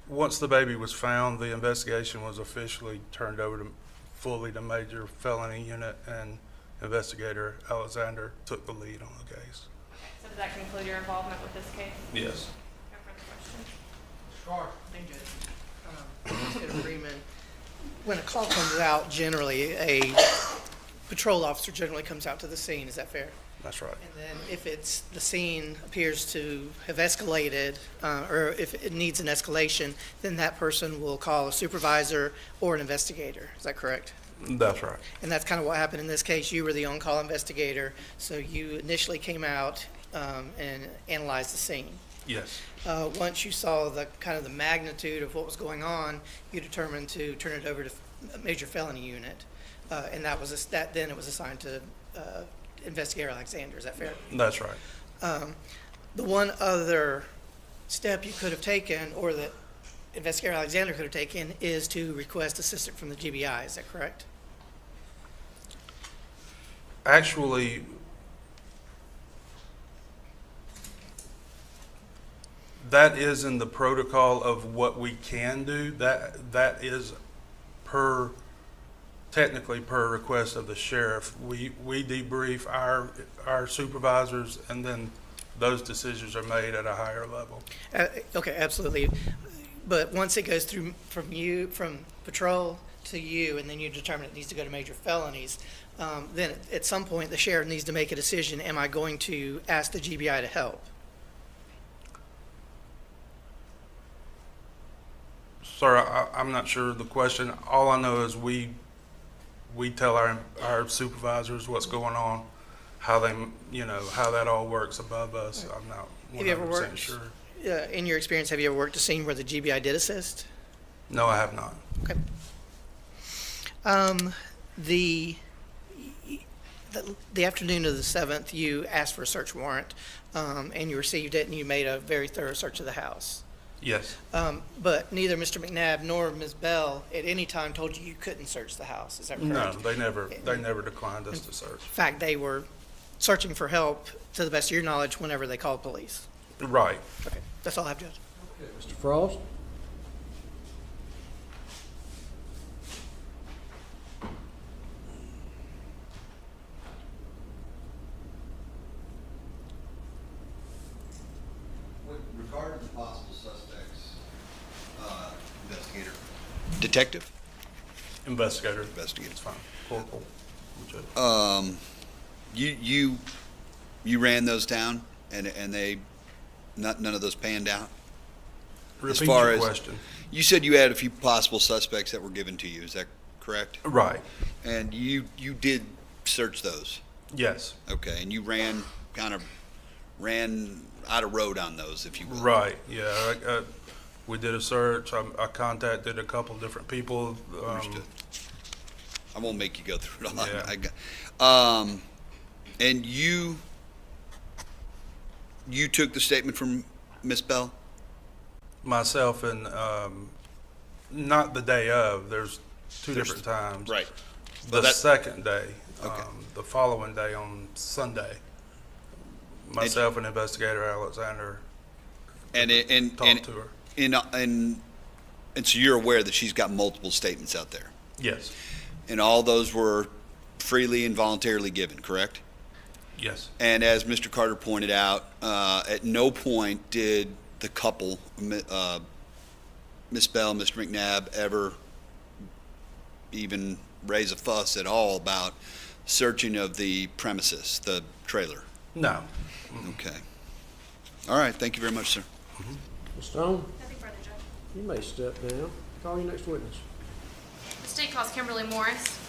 once the baby was found, the investigation was officially turned over fully to Major Felony Unit, and investigator Alexander took the lead on the case. Okay, so does that conclude your involvement with this case? Yes. No further questions? Sure. Thank you. Agreement. When a call comes out, generally a patrol officer generally comes out to the scene. Is that fair? That's right. And then if it's the scene appears to have escalated, or if it needs an escalation, then that person will call a supervisor or an investigator. Is that correct? That's right. And that's kind of what happened in this case. You were the on-call investigator, so you initially came out and analyzed the scene. Yes. Once you saw the kind of the magnitude of what was going on, you determined to turn it over to Major Felony Unit, and then it was assigned to Investigator Alexander. Is that fair? That's right. The one other step you could have taken, or that Investigator Alexander could have taken, is to request assistance from the GBI. Is that correct? Actually, that is in the protocol of what we can do. That is technically per request of the sheriff. We debrief our supervisors, and then those decisions are made at a higher level. Okay, absolutely. But once it goes through from patrol to you, and then you determine it needs to go to major felonies, then at some point the sheriff needs to make a decision. Am I going to ask the GBI to help? Sir, I'm not sure of the question. All I know is we tell our supervisors what's going on, how that all works above us. I'm not 100% sure. In your experience, have you ever worked a scene where the GBI did assist? No, I have not. Okay. The afternoon of the 7th, you asked for a search warrant, and you received it, and you made a very thorough search of the house. Yes. But neither Mr. McNabb nor Ms. Bell at any time told you couldn't search the house. Is that correct? No, they never declined us to search. In fact, they were searching for help, to the best of your knowledge, whenever they called police. Right. Okay, that's all I have, Judge. Okay, Mr. Frost? With regard to the possible suspects, investigator, detective, Investigator. Investigator. It's fine. Corporal. Whichever. You ran those down, and they, none of those panned out? Repeat your question. You said you had a few possible suspects that were given to you, is that correct? Right. And you did search those? Yes. Okay, and you ran out of road on those, if you will? Right, yeah. We did a search. I contacted a couple different people. Understood. I won't make you go through it all. Yeah. And you took the statement from Miss Bell? Myself and, not the day of, there's two different times. Right. The second day, Okay. the following day on Sunday, myself and Investigator Alexander talked to her. And so you're aware that she's got multiple statements out there? Yes. And all those were freely and voluntarily given, correct? Yes. And as Mr. Carter pointed out, at no point did the couple, Miss Bell, Mr. McNabb, ever even raise a fuss at all about searching of the premises, the trailer? No. Okay. All right, thank you very much, sir. Ms. Stone, Nothing further, Judge. you may step down. Call your next witness. The state calls Kimberly Morris.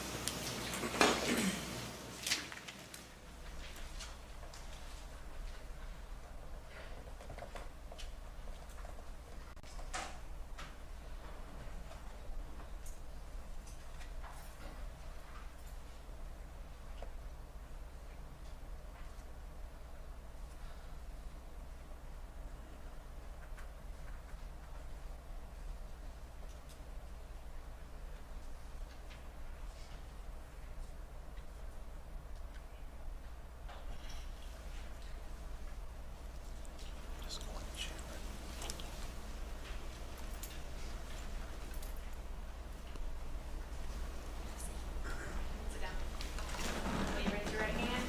Sit down. Will you raise your right hand?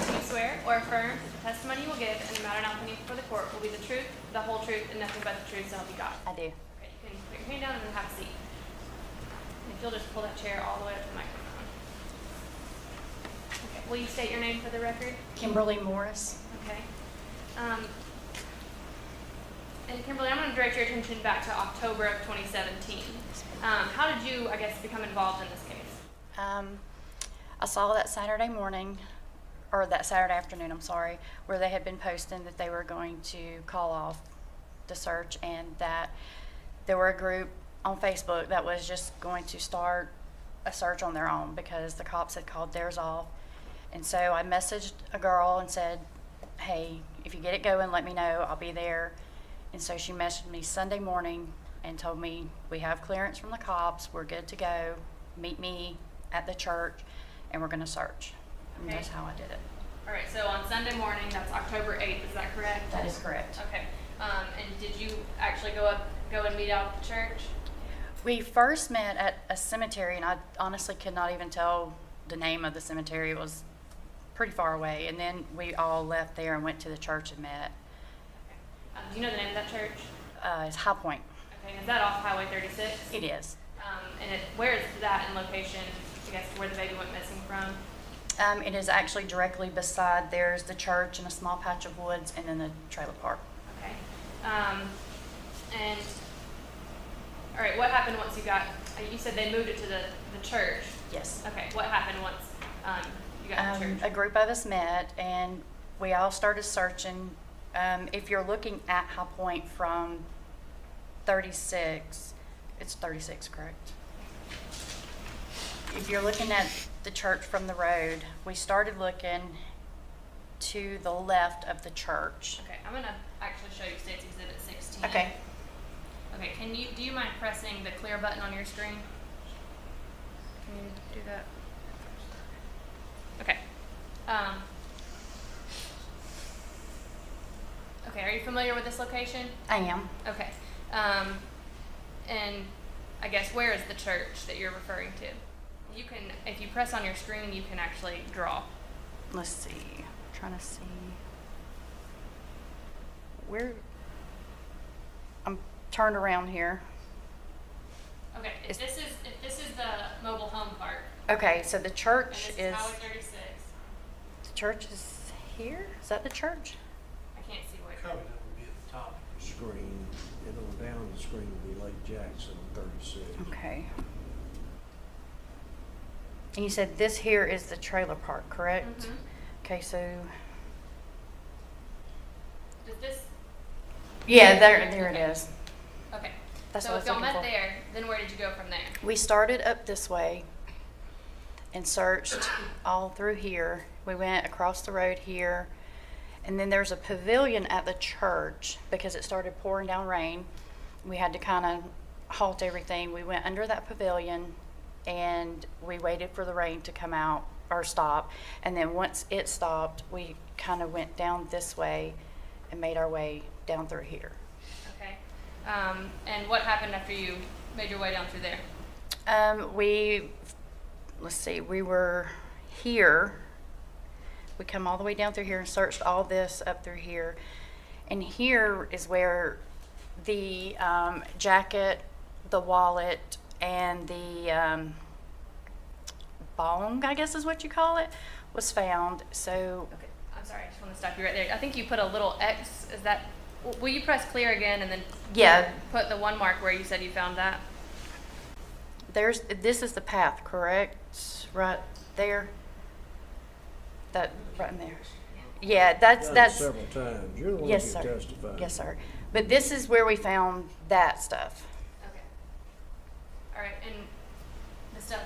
Do you swear or affirm that the testimony you will give and the matter now pending before the court will be the truth, the whole truth, and nothing but the truth, so help you God? I do. Okay, you can put your hand down and then have a seat. And if you'll just pull that chair all the way up to the microphone. Okay, will you state your name for the record? Kimberly Morris. Okay. And Kimberly, I'm going to direct your attention back to October of 2017. How did you, I guess, become involved in this case? I saw that Saturday morning, or that Saturday afternoon, I'm sorry, where they had been posting that they were going to call off the search and that there were a group on Facebook that was just going to start a search on their own because the cops had called theirs off. And so I messaged a girl and said, hey, if you get it going, let me know, I'll be there. And so she messaged me Sunday morning and told me, we have clearance from the cops, we're good to go, meet me at the church, and we're gonna search. And that's how I did it. All right, so on Sunday morning, that's October 8th, is that correct? That is correct. Okay. And did you actually go and meet out at the church? We first met at a cemetery, and I honestly could not even tell the name of the cemetery. It was pretty far away. And then we all left there and went to the church and met. Do you know the name of that church? It's High Point. Okay, and is that off Highway 36? It is. And where is that in location, I guess, where the baby went missing from? It is actually directly beside, there's the church and a small patch of woods and then the trailer park. Okay. And, all right, what happened once you got, you said they moved it to the church? Yes. Okay, what happened once you got to the church? A group of us met and we all started searching. If you're looking at High Point from 36, it's 36, correct? If you're looking at the church from the road, we started looking to the left of the church. Okay, I'm gonna actually show you State's Exhibit 16. Okay. Okay, do you mind pressing the clear button on your screen? Can you do that? Okay. Okay, are you familiar with this location? I am. Okay. And I guess where is the church that you're referring to? You can, if you press on your screen, you can actually draw. Let's see. I'm trying to see. I'm turned around here. Okay, if this is the mobile home park, Okay, so the and church this is, is Highway 36, the church is here? Is that the church? I can't see what. Probably that would be at the top of the screen, and on down the screen would be Lake Jackson, 36. Okay. And you said this here is the trailer park, correct? Mhm. Okay, so, Does this? yeah, there it is. Okay. That's So what I if was y'all looking met for. there, then where did you go from there? We started up this way and searched all through here. We went across the road here, and then there's a pavilion at the church because it started pouring down rain. We had to kind of halt everything. We went under that pavilion and we waited for the rain to come out or stop. And then once it stopped, we kind of went down this way and made our way down through here. Okay. And what happened after you made your way down through there? Let's see, we were here. We come all the way down through here and searched all this up through here. And here is where the jacket, the wallet, and the bong, I guess is what you call it, was found. So, Okay, I'm sorry, I just want to stop you right there. I think you put a little X, is that, will you press clear again and then yeah, put the one mark where you said you found that? this is the path, correct? Right there? That, right in there. Yeah, Done it that's. several times. You're the one Yes, who sir. testified. Yes, sir. But this is where we found that stuff. Okay. All right, and the stuff,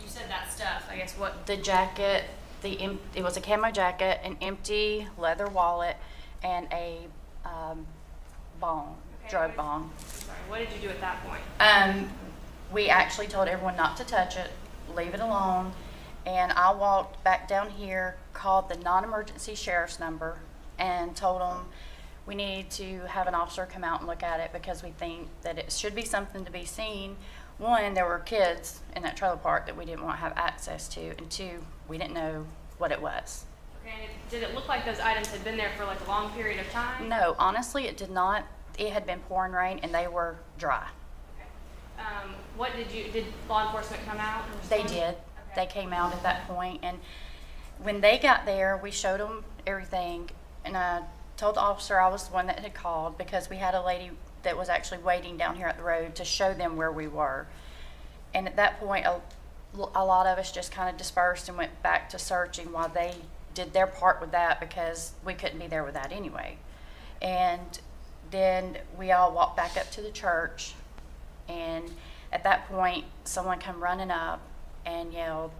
you said that stuff, I guess what? The jacket, it was a camo jacket, an empty leather wallet, and a bong, Okay, drug bong. I'm sorry, what did you do at that point? We actually told everyone not to touch it, leave it alone, and I walked back down here, called the non-emergency sheriff's number, and told them we need to have an officer come out and look at it because we think that it should be something to be seen. One, there were kids in that trailer park that we didn't want to have access to, and two, we didn't know what it was. Okay, and did it look like those items had been there for like a long period of time? No, honestly, it did not. It had been pouring rain, and they were dry. Okay. Did law enforcement come out and They respond? did. Okay. They came out at that point, and when they got there, we showed them everything, and I told the officer I was the one that had called because we had a lady that was actually waiting down here at the road to show them where we were. And at that point, a lot of us just kind of dispersed and went back to searching while they did their part with that because we couldn't be there with that anyway. And then we all walked back up to the church, and at that point, someone come running up and yelled,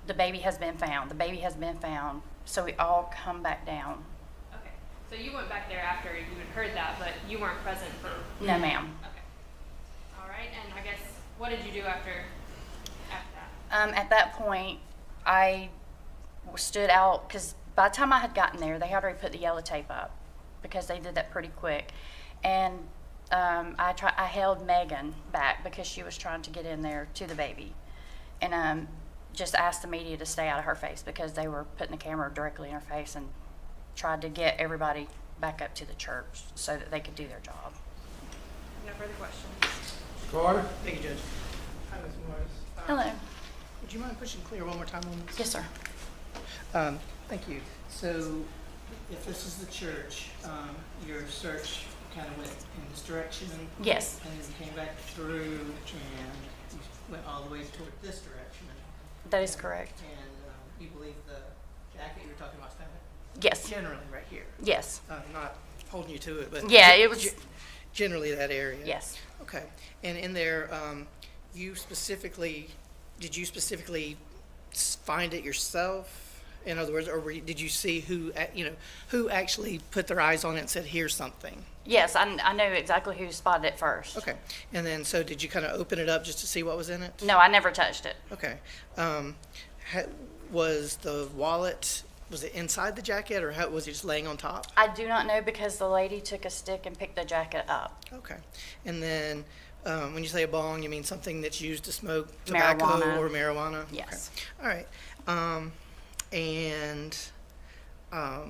"The baby has been found, the baby has been found." So we all come back down. Okay, so you went back there after you had heard that, but you weren't present for? No, ma'am. Okay. All right, and I guess, what did you do after that? At that point, I stood out, because by the time I had gotten there, they had already put the yellow tape up, because they did that pretty quick. And I held Megan back because she was trying to get in there to the baby. And just asked the media to stay out of her face because they were putting the camera directly in her face and tried to get everybody back up to the church so that they could do their job. No further questions. Carter? Thank you, Judge. Hi, Ms. Morris. Hello. Would you mind pushing clear one more time on this? Yes, sir. Thank you. So, if this is the church, your search kind of went in this direction? Yes. And then you came back through and you went all the way toward this direction? That is correct. And you believe the jacket you were talking about is found Yes. generally right here? Yes. I'm not holding you to it, but Yeah, it was. generally that area? Yes. Okay. And in there, did you specifically find it yourself? In other words, or did you see who actually put their eyes on it and said, "Here's something"? Yes, I know exactly who spotted it first. Okay. And then, so did you kind of open it up just to see what was in it? No, I never touched it. Okay. Was the wallet, was it inside the jacket, or was it just laying on top? I do not know because the lady took a stick and picked the jacket up. Okay. And then, when you say a bong, you mean something that's used to smoke tobacco Marijuana. or marijuana? Yes. Okay. All right.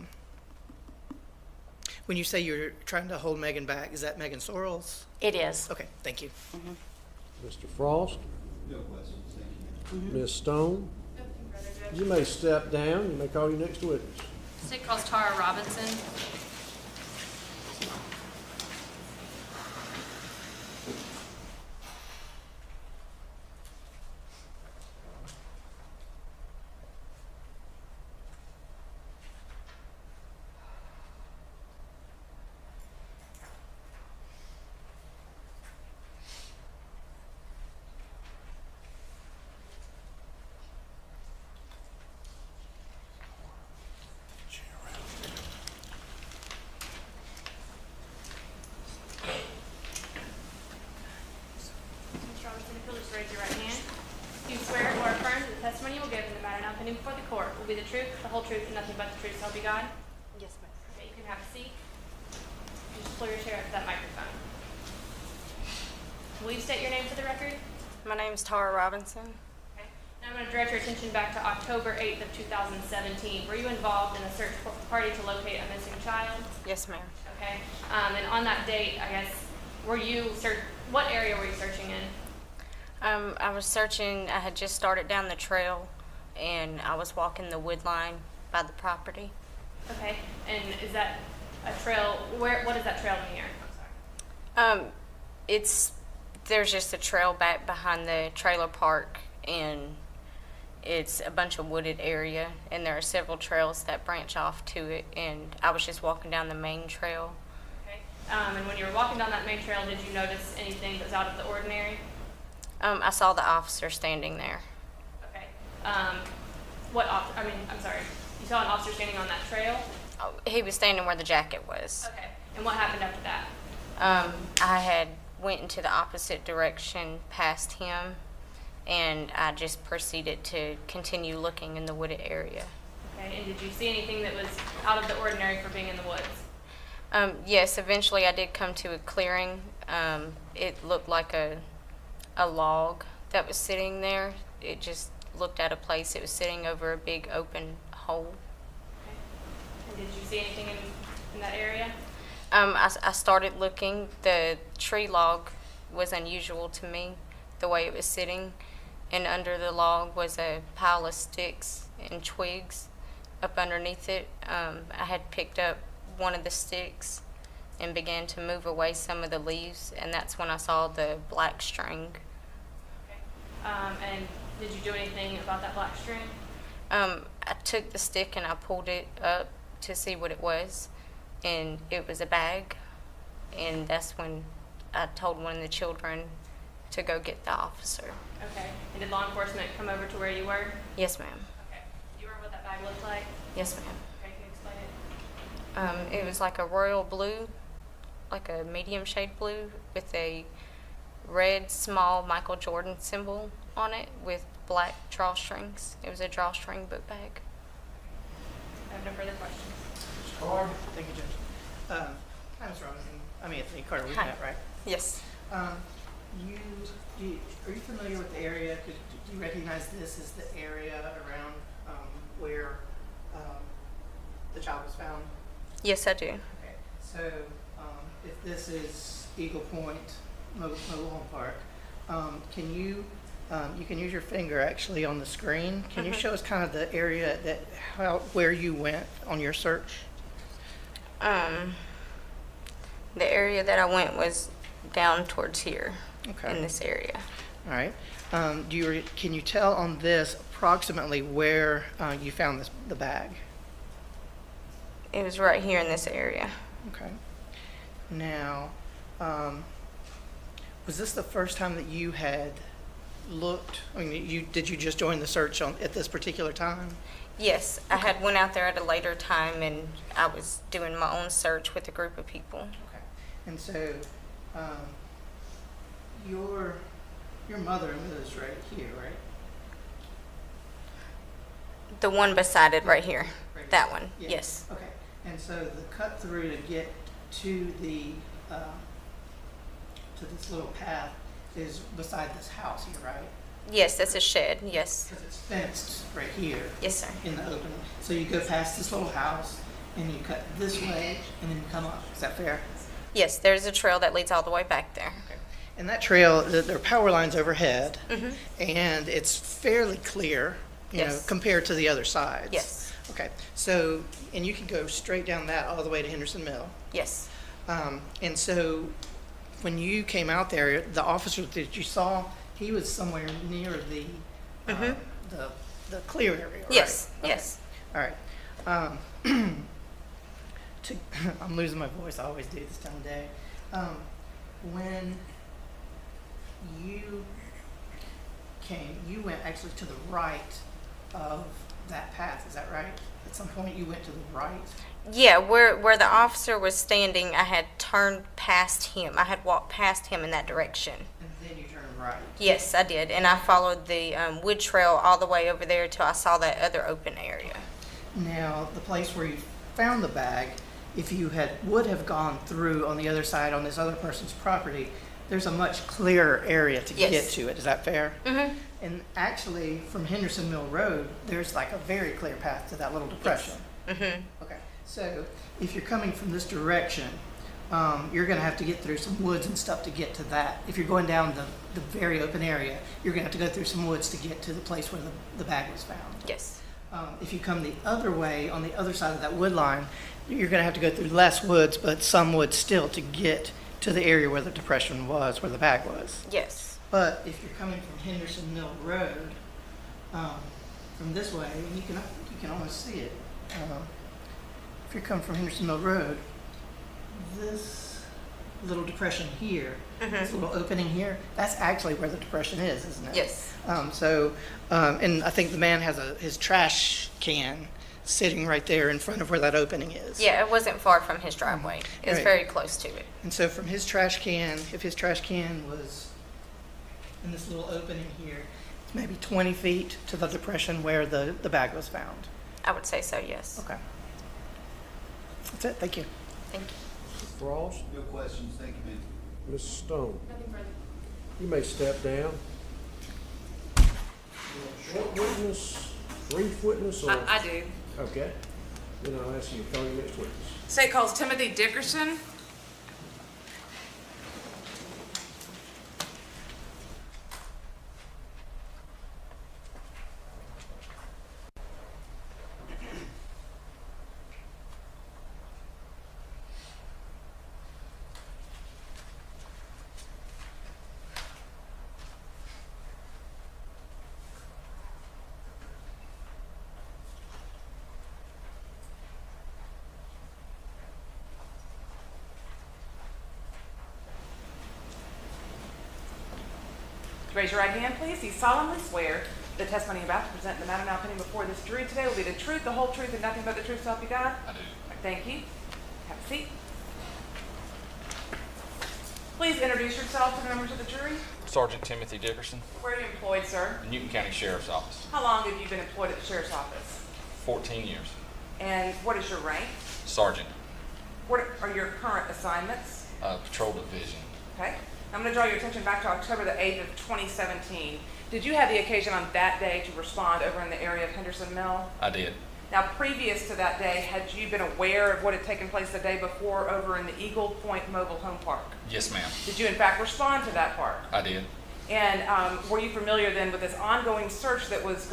When you say you're trying to hold Megan back, is that Megan Sorrells? It is. Okay, thank you. Mr. Frost? No questions, thank you. Ms. Stone? You may step down. You may call your next witness. State calls Tara Robinson. Raise your right hand. Do you swear or affirm that the testimony you will give in the matter now pending before the court will be the truth, the whole truth, and nothing but the truth, so help you God? Yes, ma'am. Okay, you can have a seat. You just pull your chair up to that microphone. Will you state your name for the record? My name is Tara Robinson. Okay. Now I'm going to direct your attention back to October 8th of 2017. Were you involved in a search party to locate a missing child? Yes, ma'am. Okay. And on that date, I guess, what area were you searching in? I was searching, I had just started down the trail, and I was walking the wood line by the property. Okay, and is that a trail, what is that trail near? I'm sorry. There's just a trail back behind the trailer park, and it's a bunch of wooded area, and there are several trails that branch off to it, and I was just walking down the main trail. Okay, and when you were walking down that main trail, did you notice anything that was out of the ordinary? I saw the officer standing there. Okay. I'm sorry. You saw an officer standing on that trail? Oh, he was standing where the jacket was. Okay. And what happened after that? I had went into the opposite direction past him, and I just proceeded to continue looking in the wooded area. Okay. And did you see anything that was out of the ordinary for being in the woods? Yes, eventually I did come to a clearing. It looked like a log that was sitting there. It just looked at a place. It was sitting over a big open hole. Okay. And did you see anything in that area? I started looking. The tree log was unusual to me, the way it was sitting, and under the log was a pile of sticks and twigs up underneath it. I had picked up one of the sticks and began to move away some of the leaves, and that's when I saw the black string. And did you do anything about that black string? I took the stick and I pulled it up to see what it was, and it was a bag, and that's when I told one of the children to go get the officer. Okay. And did law enforcement come over to where you were? Yes, ma'am. Okay. Do you remember what that bag looked like? Yes, ma'am. Okay, can you explain it? It was like a royal blue, like a medium shade blue with a red small Michael Jordan symbol on it with black drawstrings. It was a drawstring book bag. I have no further questions. Thank you, Judge. Hi, Ms. Robinson. Anthony Carter, we met, right? Yes. Are you familiar with the area? Do you recognize this as the area around where the child was found? Yes, I do. Okay. So if this is Eagle Point Mobile Park, can you can use your finger actually on the screen. Can you show us kind of the area where you went on your search? The area that I went was down towards here. Okay. In this area. All right. Can you tell on this approximately where you found the bag? It was right here in this area. Okay. Now, was this the first time that you had looked? Did you just join the search at this particular time? Yes, I had went out there at a later time, and I was doing my own search with a group of people. Okay. And so, your mother lives right here, right? The one beside it right here. Right. That one. Yeah. Yes. Okay. And so the cut through to get to the to this little path is beside this house here, right? Yes, that's a shed. Yes. Because it's fenced right here. Yes, sir. In the open. So you go past this little house and you cut this way and then you come up. Is that fair? Yes, there's a trail that leads all the way back there. Okay. And that trail, there are power lines overhead, Mhm. and it's fairly clear, you know, Yes. compared to the other sides. Yes. Okay, so, and you can go straight down that all the way to Henderson Mill. Yes. And so, when you came out there, the officer that you saw, he was somewhere near the, Mhm. the clear area, right? Yes. Okay. Yes. All right. I'm losing my voice. I always do this time of day. When you came, you went actually to the right of that path. Is that right? At some point, you went to the right. Yeah, where the officer was standing, I had turned past him. I had walked past him in that direction. And then you turned right. Yes, I did, and I followed the wood trail all the way over there till I saw that other open area. Now, the place where you found the bag, if you would have gone through on the other side on this other person's property, there's a much clearer area to Yes. get to it. Is that fair? Mm-hmm. And actually, from Henderson Mill Road, there's like a very clear path to that little depression. Mm-hmm. Okay, so if you're coming from this direction, you're going to have to get through some woods and stuff to get to that. If you're going down the very open area, you're going to have to go through some woods to get to the place where the bag was found. Yes. If you come the other way, on the other side of that wood line, you're going to have to go through less woods, but some woods still to get to the area where the depression was, where the bag was. Yes. But if you're coming from Henderson Mill Road, from this way, and you can almost see it. If you're coming from Henderson Mill Road, this little depression here, this little opening here, that's actually where the depression is, isn't it? Yes. And I think the man has his trash can sitting right there in front of where that opening is. Yeah, it wasn't far from his driveway. It was Right. very close to it. And so from his trash can, if his trash can was in this little opening here, it's maybe 20 feet to the depression where the bag was found. I would say so, yes. Okay. That's it. Thank you. Thank you. Frost? No questions, thank you, ma'am. Ms. Stone? You may step down. Short witness, brief witness, or? I do. Okay. Then I'll ask you to call your next witness. State calls Timothy Dickerson. Raise your right hand, please. Do you solemnly swear the testimony you're about to present in the matter now pending before this jury today will be the truth, the whole truth, and nothing but the truth, so help you God? I do. Thank you. Have a seat. Please introduce yourself to the members of the jury. Sergeant Timothy Dickerson, Where are you employed, sir? the Newton County Sheriff's Office, How long have you been employed at the sheriff's office? 14 years. And what is your rank? Sergeant, What are your current assignments? Patrol Division. Okay. I'm going to draw your attention back to October the 8th of 2017. Did you have the occasion on that day to respond over in the area of Henderson Mill? I did. Now, previous to that day, had you been aware of what had taken place the day before over in the Eagle Point Mobile Home Park? Yes, ma'am. Did you in fact respond to that park? I did. And were you familiar then with this ongoing search that was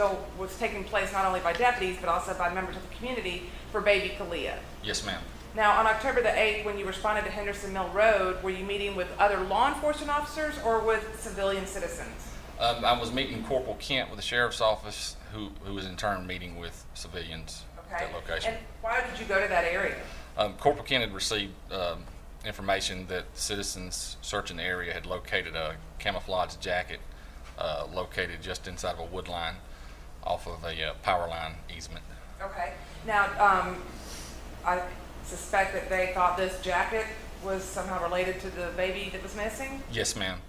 taking place not only by deputies but also by members of the community for baby Kalia? Yes, ma'am. Now, on October the 8th, when you responded to Henderson Mill Road, were you meeting with other law enforcement officers or with civilian citizens? I was meeting Corporal Kent with the Sheriff's Office, who was in turn meeting with civilians at Okay. that location. And why did you go to that area? Corporal Kent had received information that citizens searching the area had located a camouflage jacket located just inside of a wood line off of a power line easement. Okay. Now, I suspect that they thought this jacket was somehow related to the baby that was missing? Yes, ma'am.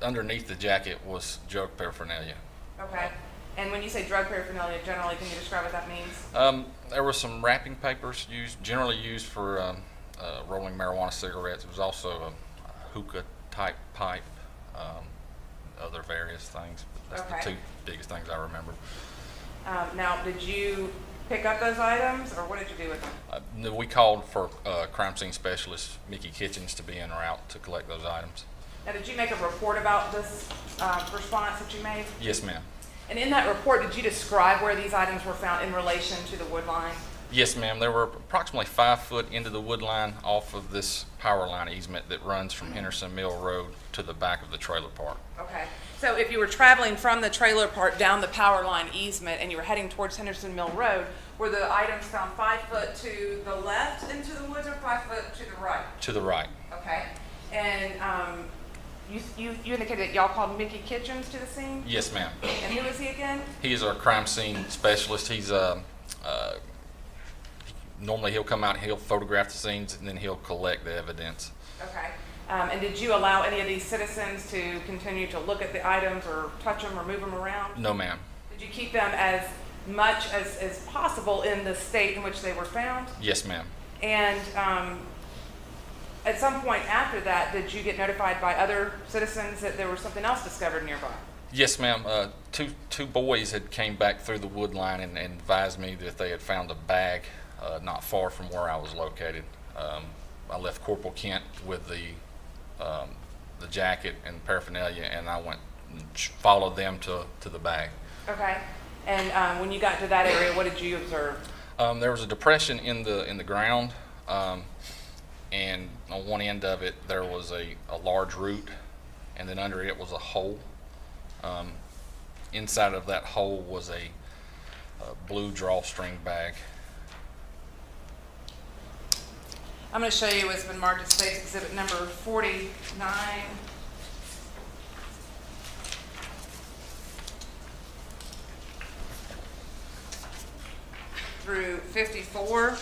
Underneath the jacket was drug paraphernalia. Okay. And when you say drug paraphernalia, generally, can you describe what that means? There were some wrapping papers generally used for rolling marijuana cigarettes. It was also a hookah type pipe, other various things. That's Okay. the two biggest things I remember. Now, did you pick up those items, or what did you do with them? We called for crime scene specialist Mickey Kitchens to be en route to collect those items. Now, did you make a report about this response that you made? Yes, ma'am. And in that report, did you describe where these items were found in relation to the wood line? Yes, ma'am. They were approximately 5 foot into the wood line off of this power line easement that runs from Henderson Mill Road to the back of the trailer park. Okay. So if you were traveling from the trailer park down the power line easement and you were heading towards Henderson Mill Road, were the items found 5 foot to the left into the woods or 5 foot to the right? To the right. Okay. And you indicated that y'all called Mickey Kitchens to the scene? Yes, ma'am. And who is he again? He is our crime scene specialist. He's normally he'll come out, he'll photograph the scenes, and then he'll collect the evidence. Okay. And did you allow any of these citizens to continue to look at the items or touch them or move them around? No, ma'am. Did you keep them as much as possible in the state in which they were found? Yes, ma'am. And at some point after that, did you get notified by other citizens that there was something else discovered nearby? Yes, ma'am. Two boys had came back through the wood line and advised me that they had found a bag not far from where I was located. I left Corporal Kent with the jacket and paraphernalia, and I went and followed them to the bag. Okay. And when you got to that area, what did you observe? There was a depression in the ground, and on one end of it there was a large root, and then under it was a hole. Inside of that hole was a blue drawstring bag. I'm going to show you what's been marked as State's Exhibit number 49 through 54.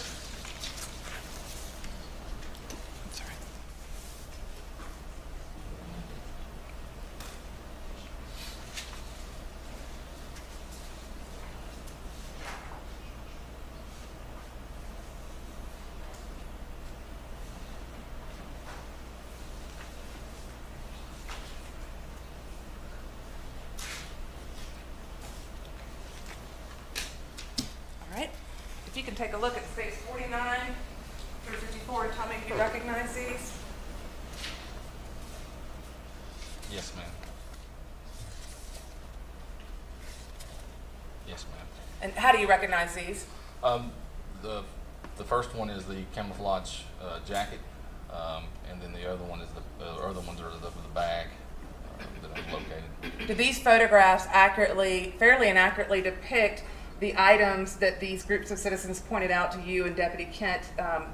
If you can take a look at States 49 through 54 and tell me if you recognize these. Yes, ma'am. Yes, ma'am. And how do you recognize these? The first one is the camouflage jacket, and then the other one is the other ones are the bag that I've located. Do these photographs fairly and accurately depict the items that these groups of citizens pointed out to you and Deputy Kent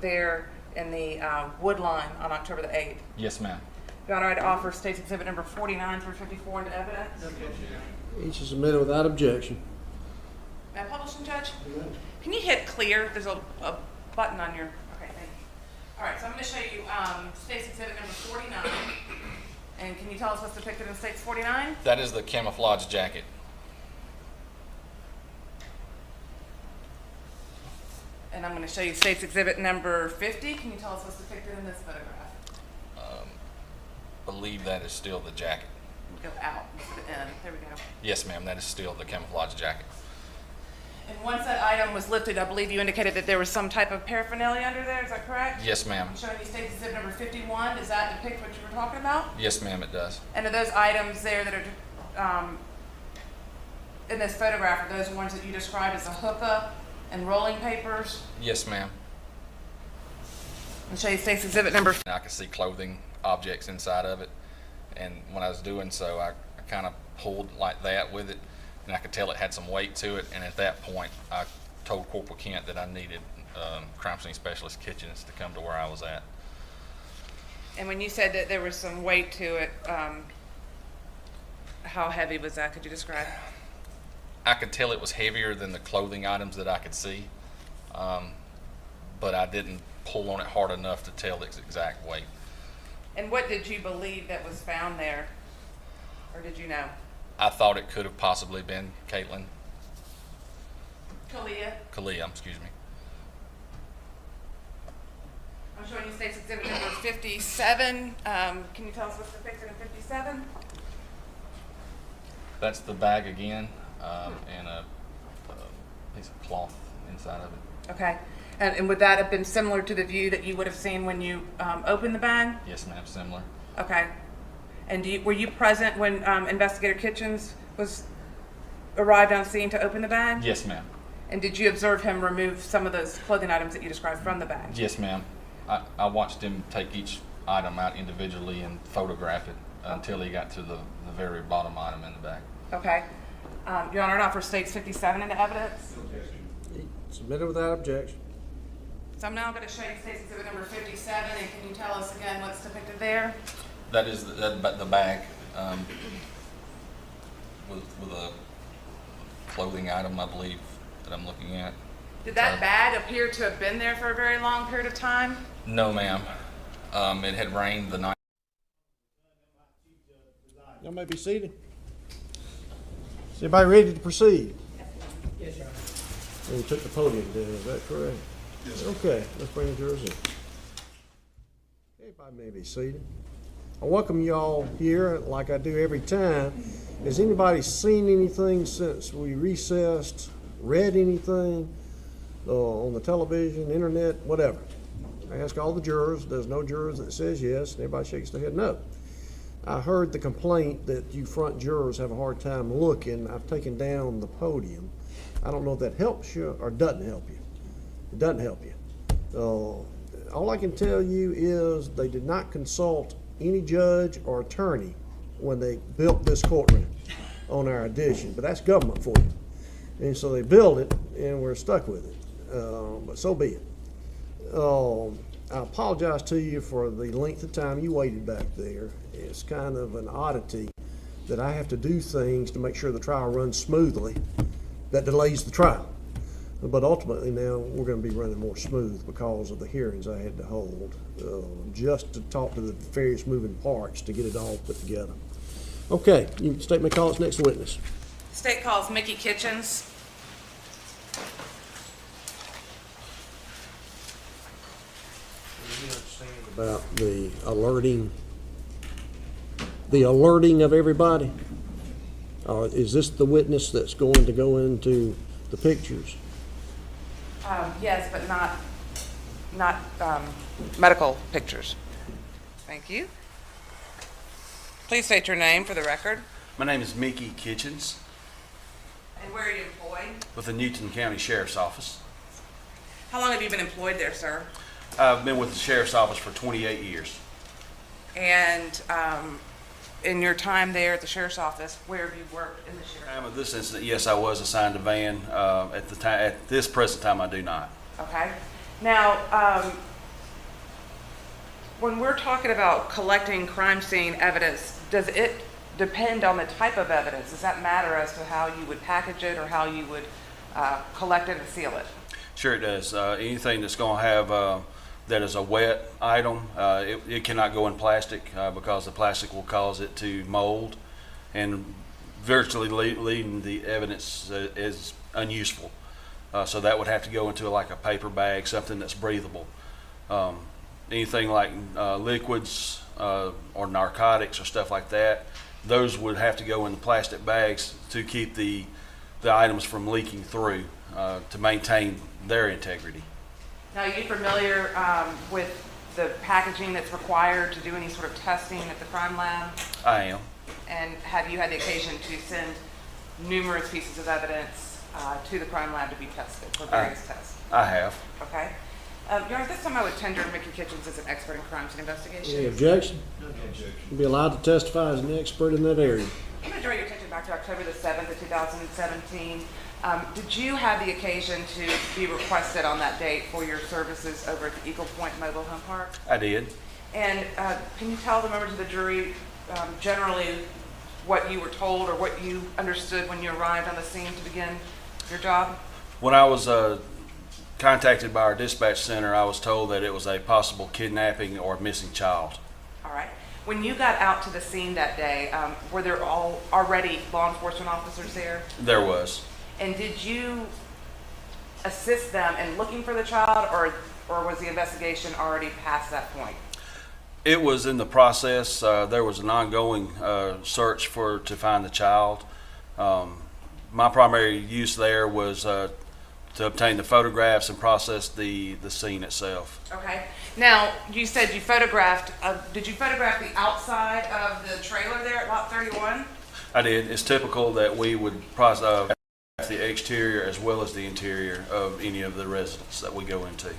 there in the wood line on October the 8th? Yes, ma'am. Your Honor, I'd offer State's Exhibit number 49 through 54 into evidence. Each is submitted without objection. May I publish them, Judge? Can you hit clear? There's a button on your, okay, thank you. All right, so I'm going to show you State's Exhibit number 49. And can you tell us what's depicted in State's 49? That is the camouflage jacket. And I'm going to show you State's Exhibit number 50. Can you tell us what's depicted in this photograph? Believe that is still the jacket. Go out instead of in. There we go. Yes, ma'am. That is still the camouflage jacket. And once that item was lifted, I believe you indicated that there was some type of paraphernalia under there. Is that correct? Yes, ma'am. I'm showing you State's Exhibit number 51. Does that depict what you were talking about? Yes, ma'am. It does. And are those items there that are in this photograph, are those ones that you described as a hookah and rolling papers? Yes, ma'am. I'll show you State's Exhibit number. I could see clothing objects inside of it, and when I was doing so, I kind of pulled like that with it, and I could tell it had some weight to it. And at that point, I told Corporal Kent that I needed crime scene specialist Kitchens to come to where I was at. And when you said that there was some weight to it, how heavy was that? Could you describe? I could tell it was heavier than the clothing items that I could see, but I didn't pull on it hard enough to tell its exact weight. And what did you believe that was found there? Or did you know? I thought it could have possibly been Kalia. Kalia, excuse me. I'm showing you State's Exhibit number 57. Can you tell us what's depicted in 57? That's the bag again, and a piece of cloth inside of it. Okay. And would that have been similar to the view that you would have seen when you opened the bag? Yes, ma'am, similar. Okay. And were you present when Investigator Kitchens arrived on scene to open the bag? Yes, ma'am. And did you observe him remove some of those clothing items that you described from the bag? Yes, ma'am. I watched him take each item out individually and photograph it until he got to the very bottom item in the bag. Okay. Your Honor, now for States 57 into evidence. Submitted without objection. So I'm now going to show you State's Exhibit number 57, and can you tell us again what's depicted there? That is the bag with a clothing item, I believe, that I'm looking at. Did that bag appear to have been there for a very long period of time? No, ma'am. It had rained the night. Y'all may be seated. Is everybody ready to proceed? Yes, Your Honor. We took the podium down, is that correct? Yes. Okay, let's bring the jurors in. Everybody may be seated. I welcome y'all here like I do every time. Has anybody seen anything since we recessed, read anything on the television, internet, whatever? I ask all the jurors. There's no jurors that says yes, and everybody shakes their head no. I heard the complaint that you front jurors have a hard time looking. I've taken down the podium. I don't know if that helps you or doesn't help you. It doesn't help you. All I can tell you is they did not consult any judge or attorney when they built this courtroom on our addition, but that's government for you. And so they built it, and we're stuck with it. But so be it. I apologize to you for the length of time you waited back there. It's kind of an oddity that I have to do things to make sure the trial runs smoothly. That delays the trial. But ultimately now we're going to be running more smooth because of the hearings I had to hold, just to talk to the various moving parts to get it all put together. Okay, you state may call its next witness. State calls Mickey Kitchens. About the alerting of everybody? Or is this the witness that's going to go into the pictures? Yes, but not medical pictures. Thank you. Please state your name for the record. My name is Mickey Kitchens. And where are you employed? With the Newton County Sheriff's Office. How long have you been employed there, sir? I've been with the Sheriff's Office for 28 years. And in your time there at the Sheriff's Office, where have you worked in the Sheriff's Office? At this incident, yes, I was assigned a van. At this present time, I do not. Okay. Now, when we're talking about collecting crime scene evidence, does it depend on the type of evidence? Does that matter as to how you would package it or how you would collect it and seal it? Sure it does. Anything that's going to have that is a wet item, it cannot go in plastic because the plastic will cause it to mold, and virtually leaving the evidence is unuseful. So that would have to go into like a paper bag, something that's breathable. Anything like liquids or narcotics or stuff like that, those would have to go in the plastic bags to keep the items from leaking through to maintain their integrity. Now, are you familiar with the packaging that's required to do any sort of testing at the crime lab? I am. And have you had the occasion to send numerous pieces of evidence to the crime lab to be tested for various tests? I have. Okay. Your Honor, this time I would tender Mickey Kitchens as an expert in crime scene investigation. Any objection? No objection. You'll be allowed to testify as an expert in that area. I'm going to draw your attention back to October the 7th of 2017. Did you have the occasion to be requested on that date for your services over at the Eagle Point Mobile Home Park? I did. And can you tell the members of the jury generally what you were told or what you understood when you arrived on the scene to begin your job? When I was contacted by our dispatch center, I was told that it was a possible kidnapping or missing child. All right. When you got out to the scene that day, were there already law enforcement officers there? There was. And did you assist them in looking for the child, or was the investigation already past that point? It was in the process. There was an ongoing search to find the child. My primary use there was to obtain the photographs and process the scene itself. Okay. Now, you said you photographed, did you photograph the outside of the trailer there at lot 31? I did. It's typical that we would process the exterior as well as the interior of any of the residences that we go into.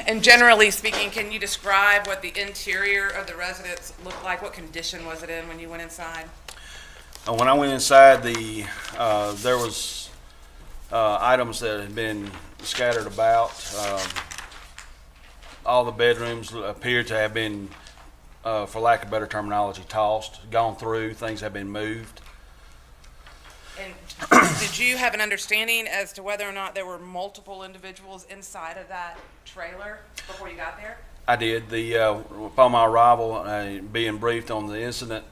And generally speaking, can you describe what the interior of the residence looked like? What condition was it in when you went inside? When I went inside, there was items that had been scattered about. All the bedrooms appeared to have been, for lack of better terminology, tossed, gone through. Things have been moved. And did you have an understanding as to whether or not there were multiple individuals inside of that trailer before you got there? I did. Upon my arrival, being briefed on the incident,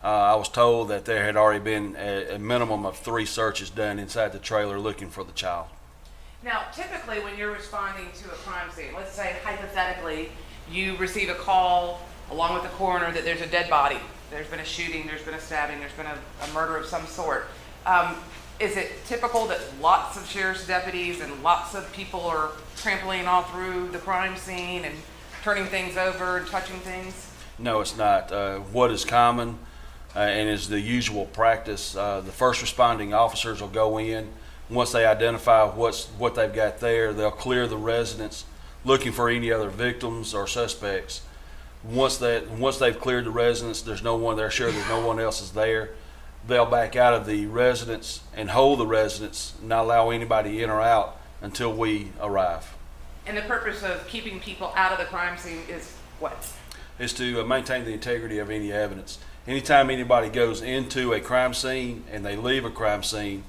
I was told that there had already been a minimum of 3 searches done inside the trailer looking for the child. Now, typically when you're responding to a crime scene, let's say hypothetically you receive a call along with the coroner that there's a dead body, there's been a shooting, there's been a stabbing, there's been a murder of some sort. Is it typical that lots of sheriff's deputies and lots of people are trampling all through the crime scene and turning things over and touching things? No, it's not. What is common and is the usual practice, the first responding officers will go in. Once they identify what they've got there, they'll clear the residence looking for any other victims or suspects. Once they've cleared the residence, there's no one there, sure there's no one else is there, they'll back out of the residence and hold the residence, not allow anybody in or out until we arrive. And the purpose of keeping people out of the crime scene is what? Is to maintain the integrity of any evidence. Anytime anybody goes into a crime scene and they leave a crime scene,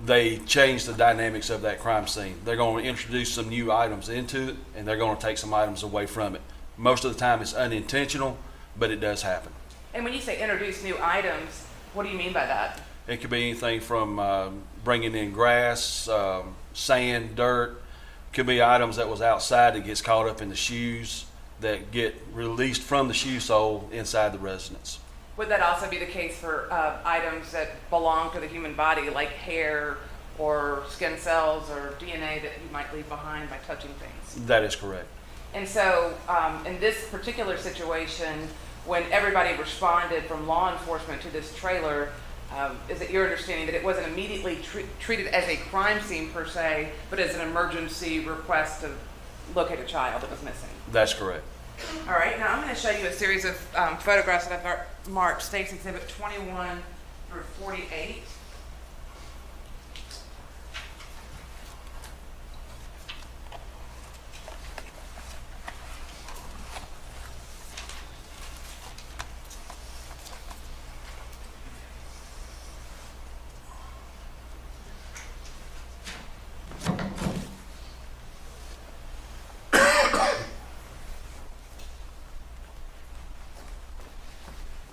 they change the dynamics of that crime scene. They're going to introduce some new items into it, and they're going to take some items away from it. Most of the time it's unintentional, but it does happen. And when you say introduce new items, what do you mean by that? It could be anything from bringing in grass, sand, dirt. Could be items that was outside that gets caught up in the shoes that get released from the shoe sole inside the residence. Would that also be the case for items that belong to the human body, like hair or skin cells or DNA that you might leave behind by touching things? That is correct. And so in this particular situation, when everybody responded from law enforcement to this trailer, is it your understanding that it wasn't immediately treated as a crime scene per se, but as an emergency request to locate a child that was missing? That's correct. All right, now I'm going to show you a series of photographs that I've marked, State's Exhibit 21 through 48.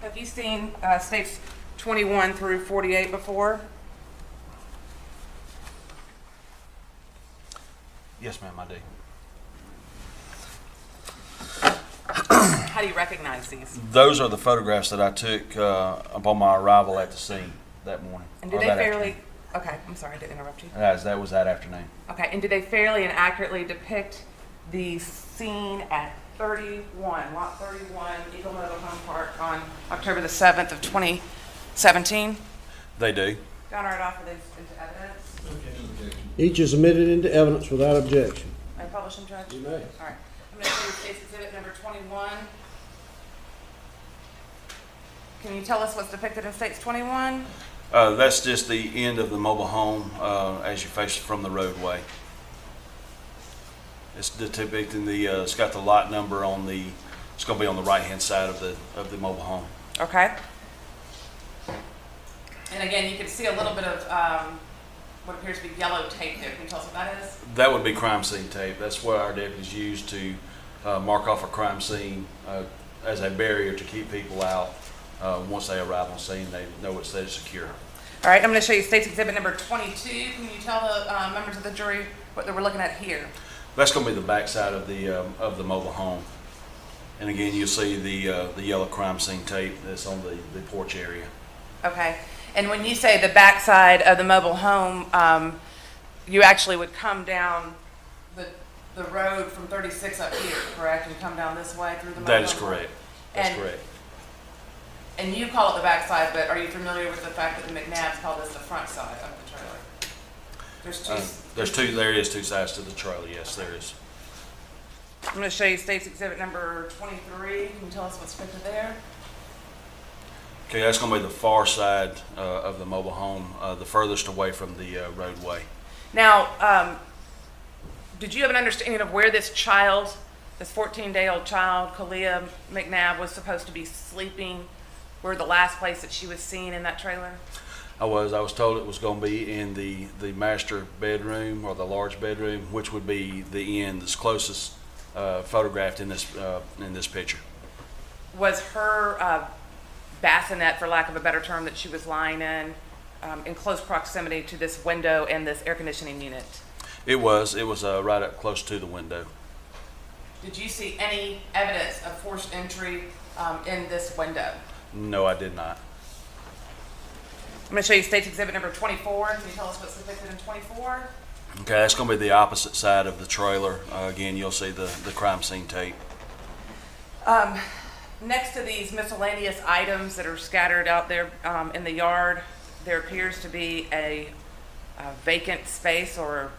Have you seen States 21 through 48 before? Yes, ma'am, I do. How do you recognize these? Those are the photographs that I took upon my arrival at the scene that morning. And did they fairly, okay, I'm sorry to interrupt you. That was that afternoon. Okay, and did they fairly and accurately depict the scene at 31, lot 31, Eagle Mobile Home Park on October the 7th of 2017? They do. Got right off of these into evidence. Each is admitted into evidence without objection. May I publish them, Judge? You may. All right. I'm going to show you State's Exhibit number 21. Can you tell us what's depicted in State's 21? That's just the end of the mobile home as you face from the roadway. It's depicting it's got the lot number on it's going to be on the right-hand side of the mobile home. Okay. And again, you can see a little bit of what appears to be yellow tape there. Can you tell us what that is? That would be crime scene tape. That's what our deputies use to mark off a crime scene as a barrier to keep people out. Once they arrive on scene, they know it's secure. All right, I'm going to show you State's Exhibit number 22. Can you tell the members of the jury what we're looking at here? That's going to be the back side of the mobile home. And again, you'll see the yellow crime scene tape that's on the porch area. Okay. And when you say the back side of the mobile home, you actually would come down the road from 36 up here, correct? And come down this way through the mobile home? That is correct. That's correct. And you call it the back side, but are you familiar with the fact that the McNabbs call this the front side of the trailer? There is two sides to the trailer, yes, there is. I'm going to show you State's Exhibit number 23. Can you tell us what's pictured there? Okay, that's going to be the far side of the mobile home, the furthest away from the roadway. Now, did you have an understanding of where this child, this 14-day-old child, Kalia McNabb, was supposed to be sleeping? Where the last place that she was seen in that trailer? I was told it was going to be in the master bedroom, or the large bedroom, which would be the end, that's closest photographed in this picture. Was her bassinet, for lack of a better term, that she was lying in close proximity to this window and this air conditioning unit? It was right up close to the window. Did you see any evidence of forced entry in this window? No, I did not. I'm going to show you State's Exhibit number 24. Can you tell us what's depicted in 24? Okay, that's going to be the opposite side of the trailer. Again, you'll see the crime scene tape. Next to these miscellaneous items that are scattered out there in the yard, there appears to be a vacant space, or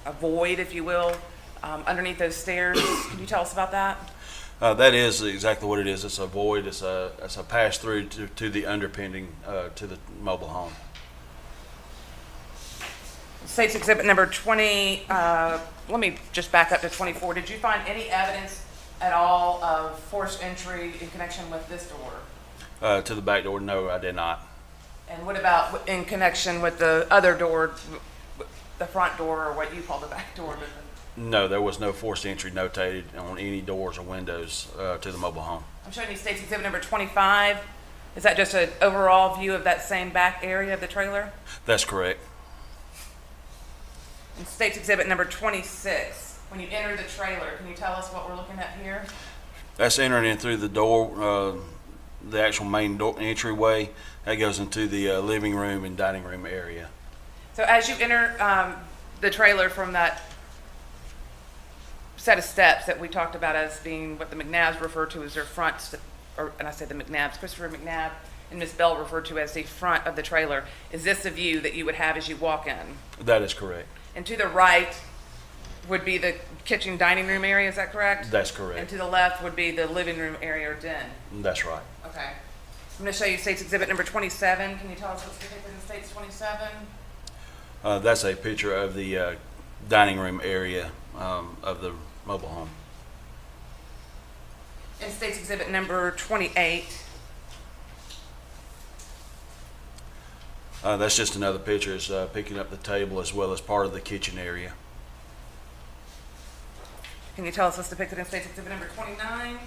a void, if you will, underneath those stairs. Can you tell us about that? That is exactly what it is. It's a void. It's a pass-through to the underpinning to the mobile home. State's Exhibit number 20, let me just back up to 24. Did you find any evidence at all of forced entry in connection with this door? To the back door, no, I did not. And what about in connection with the other door, the front door, or what you call the back door? No, there was no forced entry notated on any doors or windows to the mobile home. I'm showing you State's Exhibit number 25. Is that just an overall view of that same back area of the trailer? That's correct. And State's Exhibit number 26. When you enter the trailer, can you tell us what we're looking at here? That's entering in through the door, the actual main door entryway. That goes into the living room and dining room area. So as you enter the trailer from that set of steps that we talked about as being what the McNabbs refer to as their front, and I say the McNabbs, Christopher McNabb and Miss Bell referred to as the front of the trailer. Is this the view that you would have as you walk in? That is correct. And to the right would be the kitchen dining room area, is that correct? That's correct. And to the left would be the living room area or den? That's right. Okay. I'm going to show you State's Exhibit number 27. Can you tell us what's depicted in State's 27? That's a picture of the dining room area of the mobile home. In State's Exhibit number 28. That's just another picture. It's picking up the table as well as part of the kitchen area. Can you tell us what's depicted in State's Exhibit number 29?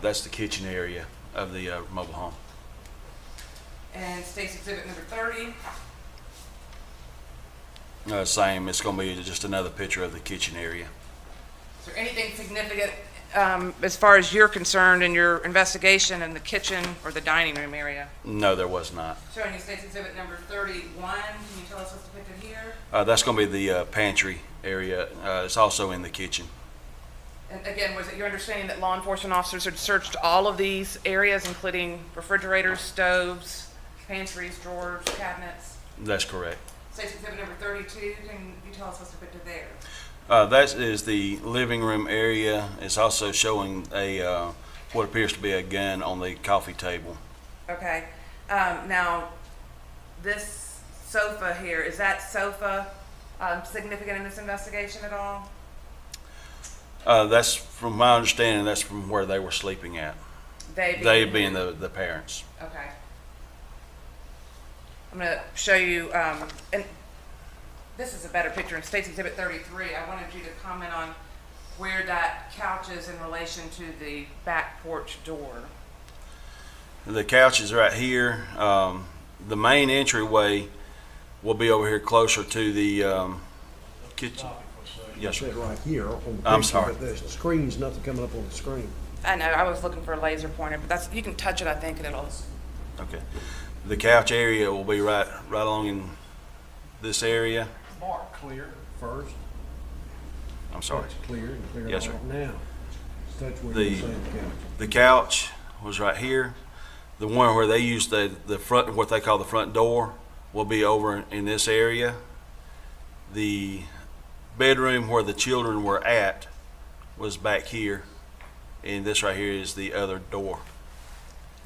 That's the kitchen area of the mobile home. And State's Exhibit number 30? Same. It's going to be just another picture of the kitchen area. Is there anything significant as far as you're concerned in your investigation in the kitchen or the dining room area? No, there was not. Showing you State's Exhibit number 31. Can you tell us what's depicted here? That's going to be the pantry area. It's also in the kitchen. And again, was it your understanding that law enforcement officers had searched all of these areas, including refrigerators, stoves, pantries, drawers, cabinets? That's correct. State's Exhibit number 32. Can you tell us what's depicted there? That is the living room area. It's also showing a what appears to be a gun on the coffee table. Okay. Now, this sofa here, is that sofa significant in this investigation at all? That's from my understanding. That's from where they were sleeping at. They being the parents. Okay. I'm going to show you, and this is a better picture in State's Exhibit 33. I wanted you to comment on where that couch is in relation to the back porch door. The couch is right here. The main entryway will be over here closer to the kitchen. Yes, sir. Right here on the I'm picture, sorry. but the screen's nothing coming up on the screen. I know, I was looking for a laser pointer, but that's, you can touch it, I think, and it'll. Okay. The couch area will be right along in this area. Mark clear first. I'm sorry. That's clear and clear. Yes, sir. Now, touch what you're saying, couch. The couch was right here. The one where they use the front, what they call the front door, will be over in this area. The bedroom where the children were at was back here, and this right here is the other door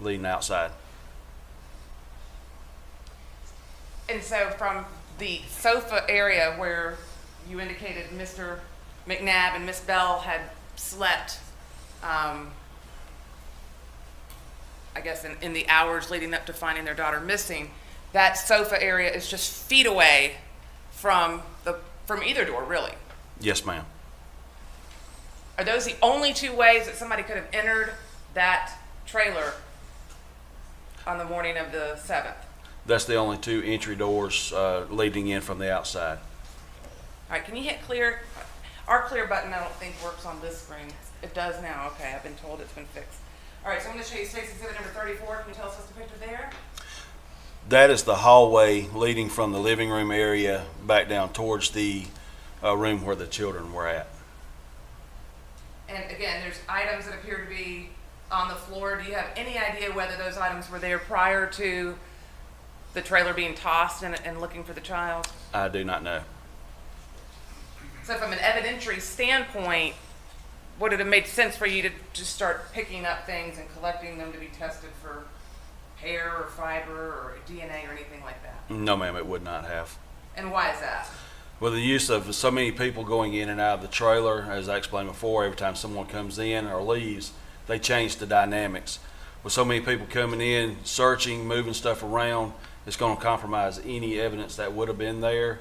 leading outside. And so from the sofa area where you indicated Mr. McNabb and Miss Bell had slept, I guess in the hours leading up to finding their daughter missing, that sofa area is just feet away from either door, really. Yes, ma'am. Are those the only two ways that somebody could have entered that trailer on the morning of the 7th? That's the only two entry doors leading in from the outside. All right, can you hit clear? Our clear button I don't think works on this screen. It does now. Okay, I've been told it's been fixed. All right, so I'm going to show you space exhibit number 34. Can you tell us what's the picture there? That is the hallway leading from the living room area back down towards the room where the children were at. And again, there's items that appear to be on the floor. Do you have any idea whether those items were there prior to the trailer being tossed and looking for the child? I do not know. So from an evidentiary standpoint, would it have made sense for you to just start picking up things and collecting them to be tested for hair or fiber or DNA or anything like that? No, ma'am, it would not have. And why is that? Well, the use of so many people going in and out of the trailer, as I explained before, every time someone comes in or leaves, they change the dynamics. With so many people coming in, searching, moving stuff around, it's going to compromise any evidence that would have been there.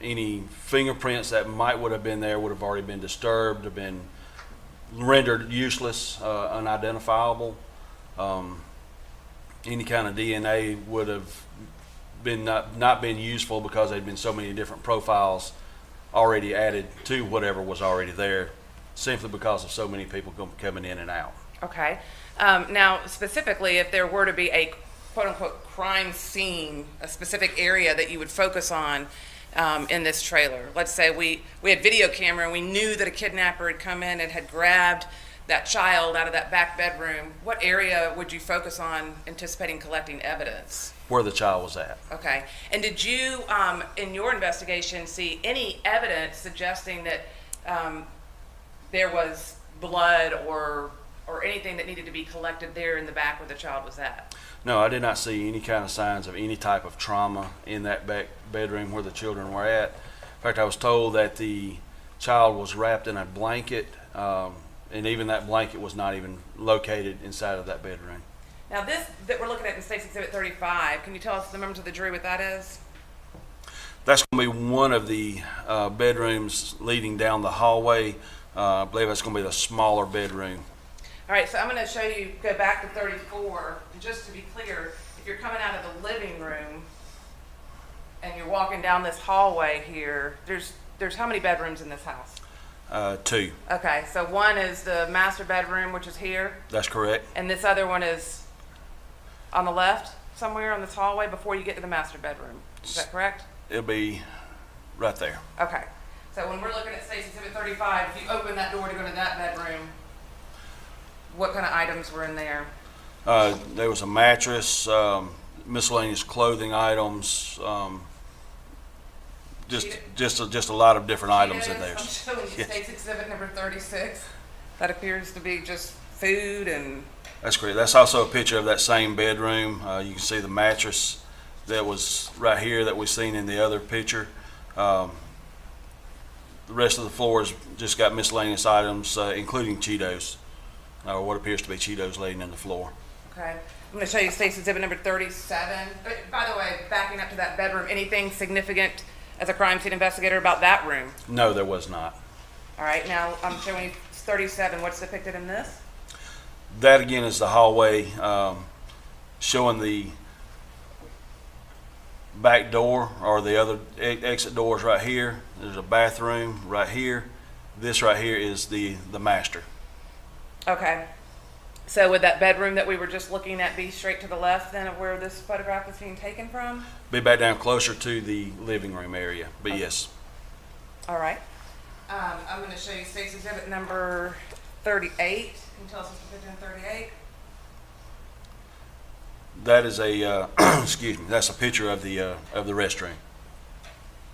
Any fingerprints that would have been there would have already been disturbed, have been rendered useless, unidentifiable. Any kind of DNA would have been not been useful because there'd been so many different profiles already added to whatever was already there, simply because of so many people coming in and out. Okay. Now, specifically, if there were to be a quote-unquote crime scene, a specific area that you would focus on in this trailer. Let's say we had video camera and we knew that a kidnapper had come in and had grabbed that child out of that back bedroom. What area would you focus on anticipating collecting evidence? Where the child was at. Okay. And did you, in your investigation, see any evidence suggesting that there was blood or anything that needed to be collected there in the back where the child was at? No, I did not see any kind of signs of any type of trauma in that back bedroom where the children were at. In fact, I was told that the child was wrapped in a blanket, and even that blanket was not even located inside of that bedroom. Now this that we're looking at in State's Exhibit 35, can you tell us the members of the jury what that is? That's going to be one of the bedrooms leading down the hallway. I believe that's going to be the smaller bedroom. All right, so I'm going to show you, go back to 34, and just to be clear, if you're coming out of the living room and you're walking down this hallway here, there's how many bedrooms in this house? 2. Okay, so one is the master bedroom, which is here, That's correct. and this other one is on the left, somewhere on this hallway before you get to the master bedroom. Is that correct? It'll be right there. Okay, so when we're looking at State's Exhibit 35, if you open that door to go to that bedroom, what kind of items were in there? There was a mattress, miscellaneous clothing items, just a lot of different items in there. I'm showing you Yes. State's Exhibit number 36. That appears to be just food and... That's correct. That's also a picture of that same bedroom. You can see the mattress that was right here that we've seen in the other picture. The rest of the floor has just got miscellaneous items, including Cheetos, or what appears to be Cheetos laying in the floor. Okay. I'm going to show you State's Exhibit number 37. By the way, backing up to that bedroom, anything significant as a crime scene investigator about that room? No, there was not. All right, now I'm showing you 37. What's depicted in this? That again is the hallway, showing the back door or the other exit doors right here. There's a bathroom right here. This right here is the master. Okay. So would that bedroom that we were just looking at be straight to the left then of where this photograph is being taken from? Be back down closer to the living room area, but yes. All right. I'm going to show you State's Exhibit number 38. Can you tell us what's depicted in 38? That is a, excuse me, that's a picture of the restroom.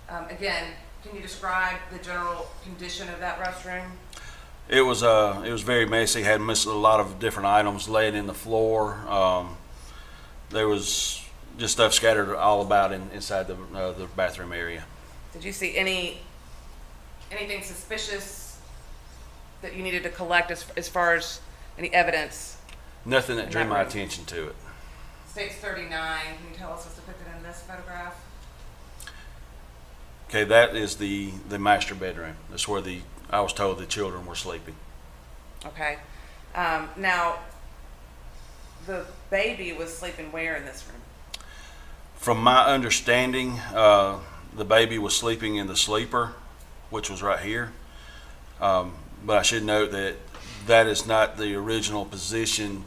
Again, can you describe the general condition of that restroom? It was very messy, had a lot of different items laying in the floor. There was just stuff scattered all about inside the bathroom area. Did you see anything suspicious that you needed to collect as far as any evidence? Nothing that drew my room? attention to it. State's 39. Can you tell us what's depicted in this photograph? Okay, that is the master bedroom. That's where I was told the children were sleeping. Okay. Now, the baby was sleeping where in this room? From my understanding, the baby was sleeping in the sleeper, which was right here. But I should note that is not the original position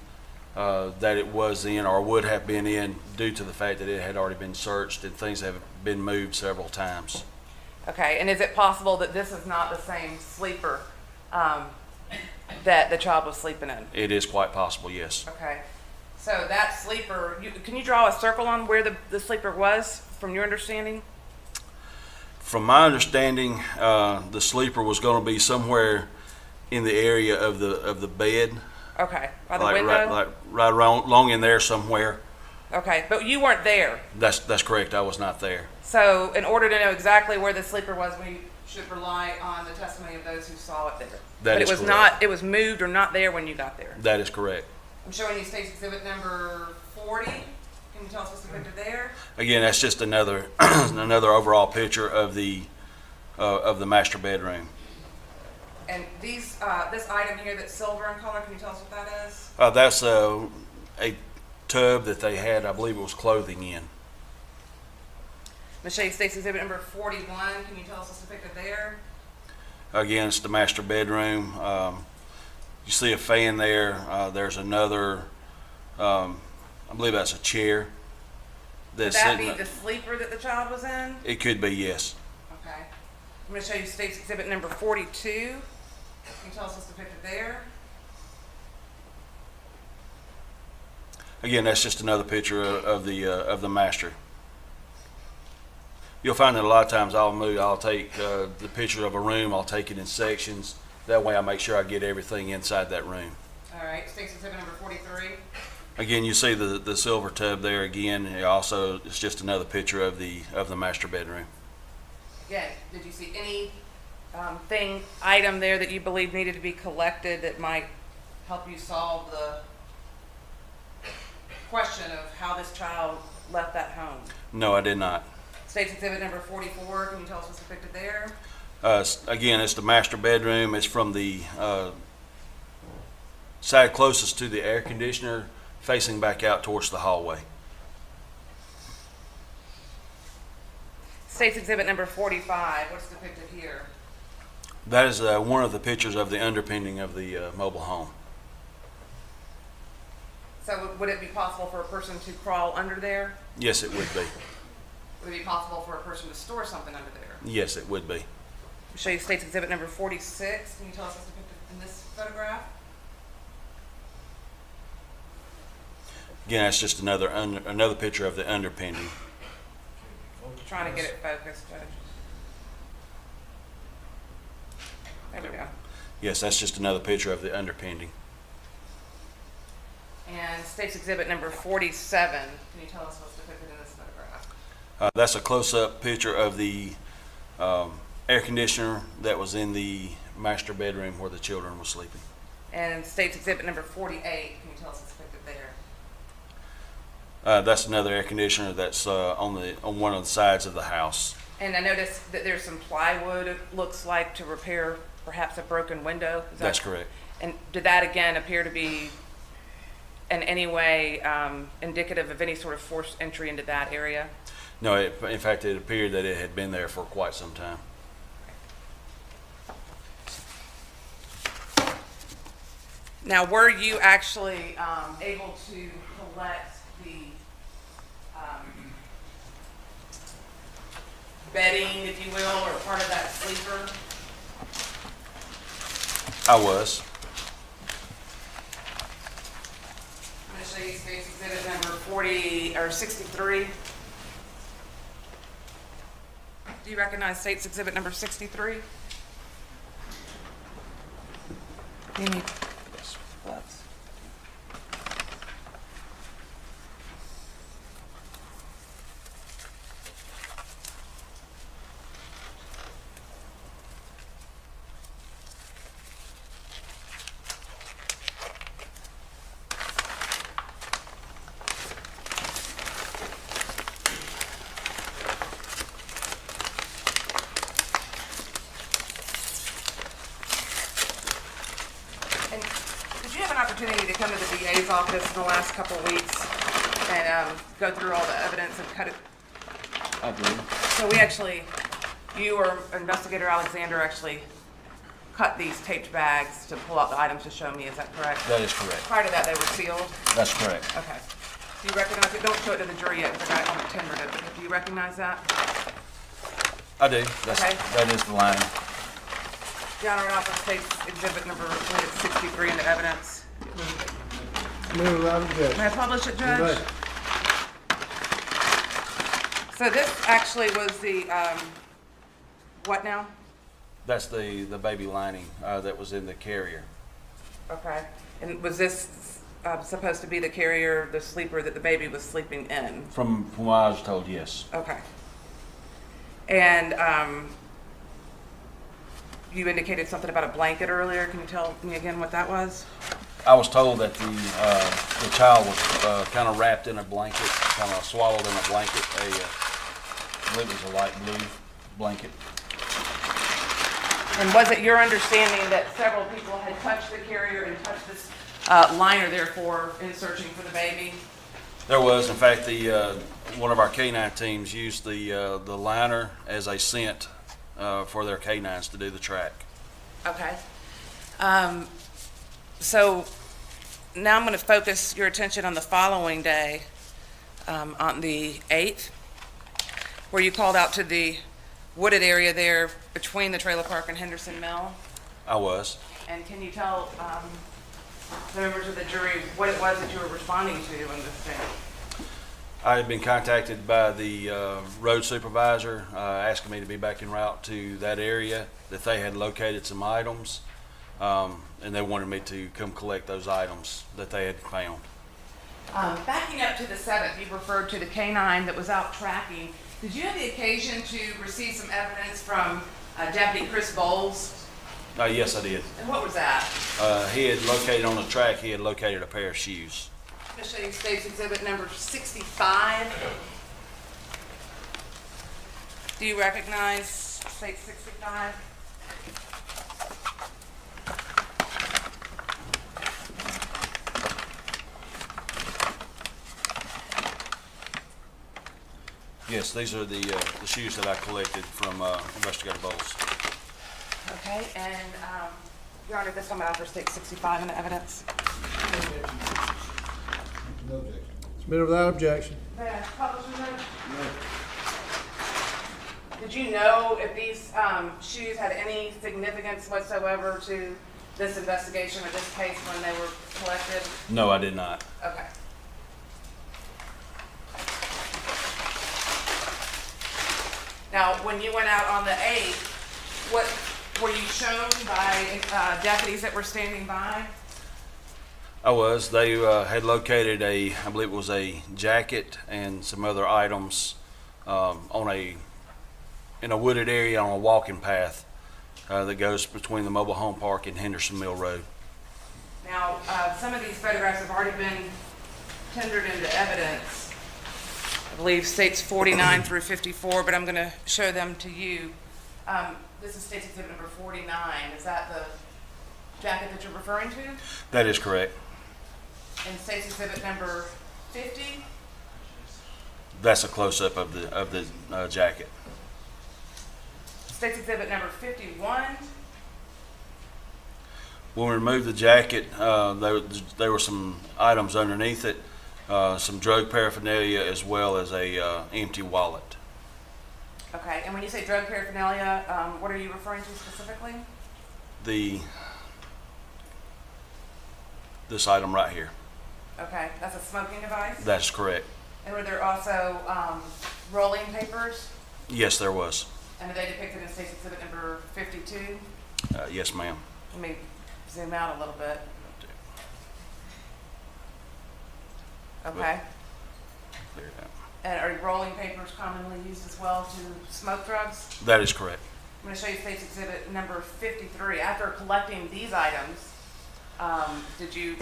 that it was in or would have been in due to the fact that it had already been searched and things have been moved several times. Okay, and is it possible that this is not the same sleeper that the child was sleeping in? It is quite possible, yes. Okay. So that sleeper, can you draw a circle on where the sleeper was from your understanding? From my understanding, the sleeper was going to be somewhere in the area of the bed. Okay, by the window? Right along in there somewhere. Okay, but you weren't there. That's correct. I was not there. So in order to know exactly where the sleeper was, we should rely on the testimony of those who saw it there. That is correct. correct. It was moved or not there when you got there. That is correct. I'm showing you State's Exhibit number 40. Can you tell us what's depicted there? Again, that's just another another overall picture of the master bedroom. And this item here that's silver in color, can you tell us what that is? That's a tub that they had, I believe it was clothing in. I'm going to show you State's Exhibit number 41. Can you tell us what's depicted there? Again, it's the master bedroom. You see a fan there. There's another, I believe that's a chair. Would that be the sleeper that the child was in? It could be, yes. Okay. I'm going to show you State's Exhibit number 42. Can you tell us what's depicted there? Again, that's just another picture of the master. You'll find that a lot of times I'll take the picture of a room, I'll take it in sections. That way I make sure I get everything inside that room. All right, State's Exhibit number 43. Again, you see the silver tub there again. Also, it's just another picture of the master bedroom. Again, did you see any item there that you believe needed to be collected that might help you solve the question of how this child left that home? No, I did not. State's Exhibit number 44, can you tell us what's depicted there? Again, it's the master bedroom. It's from the side closest to the air conditioner, facing back out towards the hallway. State's Exhibit number 45, what's depicted here? That is one of the pictures of the underpinning of the mobile home. So would it be possible for a person to crawl under there? Yes, it would be. Would it be possible for a person to store something under there? Yes, it would be. I'll show you State's Exhibit number 46. Can you tell us what's depicted in this photograph? Again, that's just another picture of the underpinning. Trying to get it focused, Judge. There we go. Yes, that's just another picture of the underpinning. And State's Exhibit number 47. Can you tell us what's depicted in this photograph? That's a close-up picture of the air conditioner that was in the master bedroom where the children were sleeping. And State's Exhibit number 48. Can you tell us what's depicted there? That's another air conditioner that's on one of the sides of the house. And I noticed that there's some plywood, it looks like, to repair perhaps a broken window. That's correct. And did that again appear to be in any way indicative of any sort of forced entry into that area? No, in fact, it appeared that it had been there for quite some time. Now, were you actually able to collect the bedding, if you will, or part of that sleeper? I was. I'm going to show you State's Exhibit number 40 or 63. Do you recognize State's Exhibit number 63? You need gloves. Opportunity to come to the DA's office in the last couple of weeks and go through all the evidence and cut it. I did. So we actually, you or Investigator Alexander actually cut these taped bags to pull out the items to show me, is that correct? That is correct. Prior to that, they were sealed? That's correct. Okay. Do you recognize it? Don't show it to the jury yet because I got it on the timber, but do you recognize that? I do. That's, Okay. That is the line. Your Honor, Office State's Exhibit number 63 in the evidence. Move without objection. May I publish it, Judge? You may. So this actually was the, what now? That's the baby lining that was in the carrier. Okay. And was this supposed to be the carrier, the sleeper that the baby was sleeping in? From what I was told, yes. Okay. And you indicated something about a blanket earlier. Can you tell me again what that was? I was told that the child was kind of wrapped in a blanket, kind of swallowed in a blanket. I believe it was a light blue blanket. And was it your understanding that several people had touched the carrier and touched this liner, therefore, in searching for the baby? There was, in fact, one of our canine teams used the liner as a scent for their canines to do the track. Okay. So now I'm going to focus your attention on the following day, on the 8th, where you called out to the wooded area there between the trailer park and Henderson Mill. I was. And can you tell the members of the jury what it was that you were responding to in this thing? I had been contacted by the road supervisor asking me to be back en route to that area, that they had located some items, and they wanted me to come collect those items that they had found. Backing up to the 7th, you referred to the canine that was out tracking. Did you have the occasion to receive some evidence from Deputy Chris Bowles? Yes, I did. And what was that? He had located on the track, he had located a pair of shoes. I'm going to show you State's Exhibit number 65. Do you recognize State 65? Yes, these are the shoes that I collected from Investigator Bowles. Okay, and Your Honor, this time out for State 65 in the evidence. Submitted without objection. Did you know if these shoes had any significance whatsoever to this investigation or this case when they were collected? No, I did not. Okay. Now, when you went out on the 8th, what were you shown by deputies that were standing by? I was. They had located I believe it was a jacket and some other items in a wooded area on a walking path that goes between the mobile home park and Henderson Mill Road. Now, some of these photographs have already been tendered into evidence. I believe States 49 through 54, but I'm going to show them to you. This is State's Exhibit number 49. Is that the jacket that you're referring to? That is correct. And State's Exhibit number 50? That's a close-up of the jacket. State's Exhibit number 51? When we removed the jacket, there were some items underneath it, some drug paraphernalia as well as a empty wallet. Okay, and when you say drug paraphernalia, what are you referring to specifically? This item right here. Okay, that's a smoking device? That's correct. And were there also rolling papers? Yes, there was. And are they depicted in State's Exhibit number 52? Yes, ma'am. Let me zoom out a little bit. Okay. Clear it out. And are rolling papers commonly used as well to smoke drugs? That is correct. I'm going to show you State's Exhibit number 53. After collecting these items, did you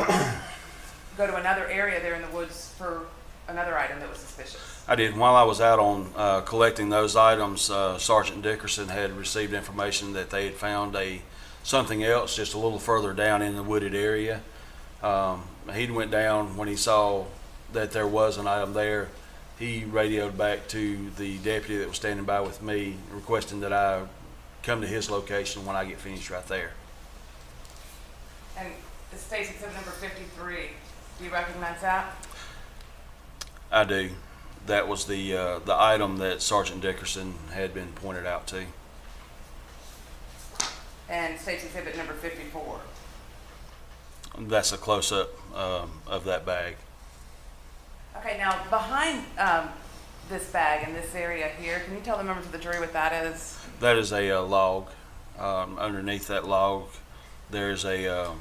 go to another area there in the woods for another item that was suspicious? I did. While I was out on collecting those items, Sergeant Dickerson had received information that they had found something else just a little further down in the wooded area. He went down when he saw that there was an item there. He radioed back to the deputy that was standing by with me, requesting that I come to his location when I get finished right there. And the State's Exhibit number 53, do you recognize that? I do. That was the item that Sergeant Dickerson had been pointed out to. And State's Exhibit number 54. That's a close-up of that bag. Okay, now behind this bag in this area here, can you tell the members of the jury what that is? That is a log. Underneath that log, there's a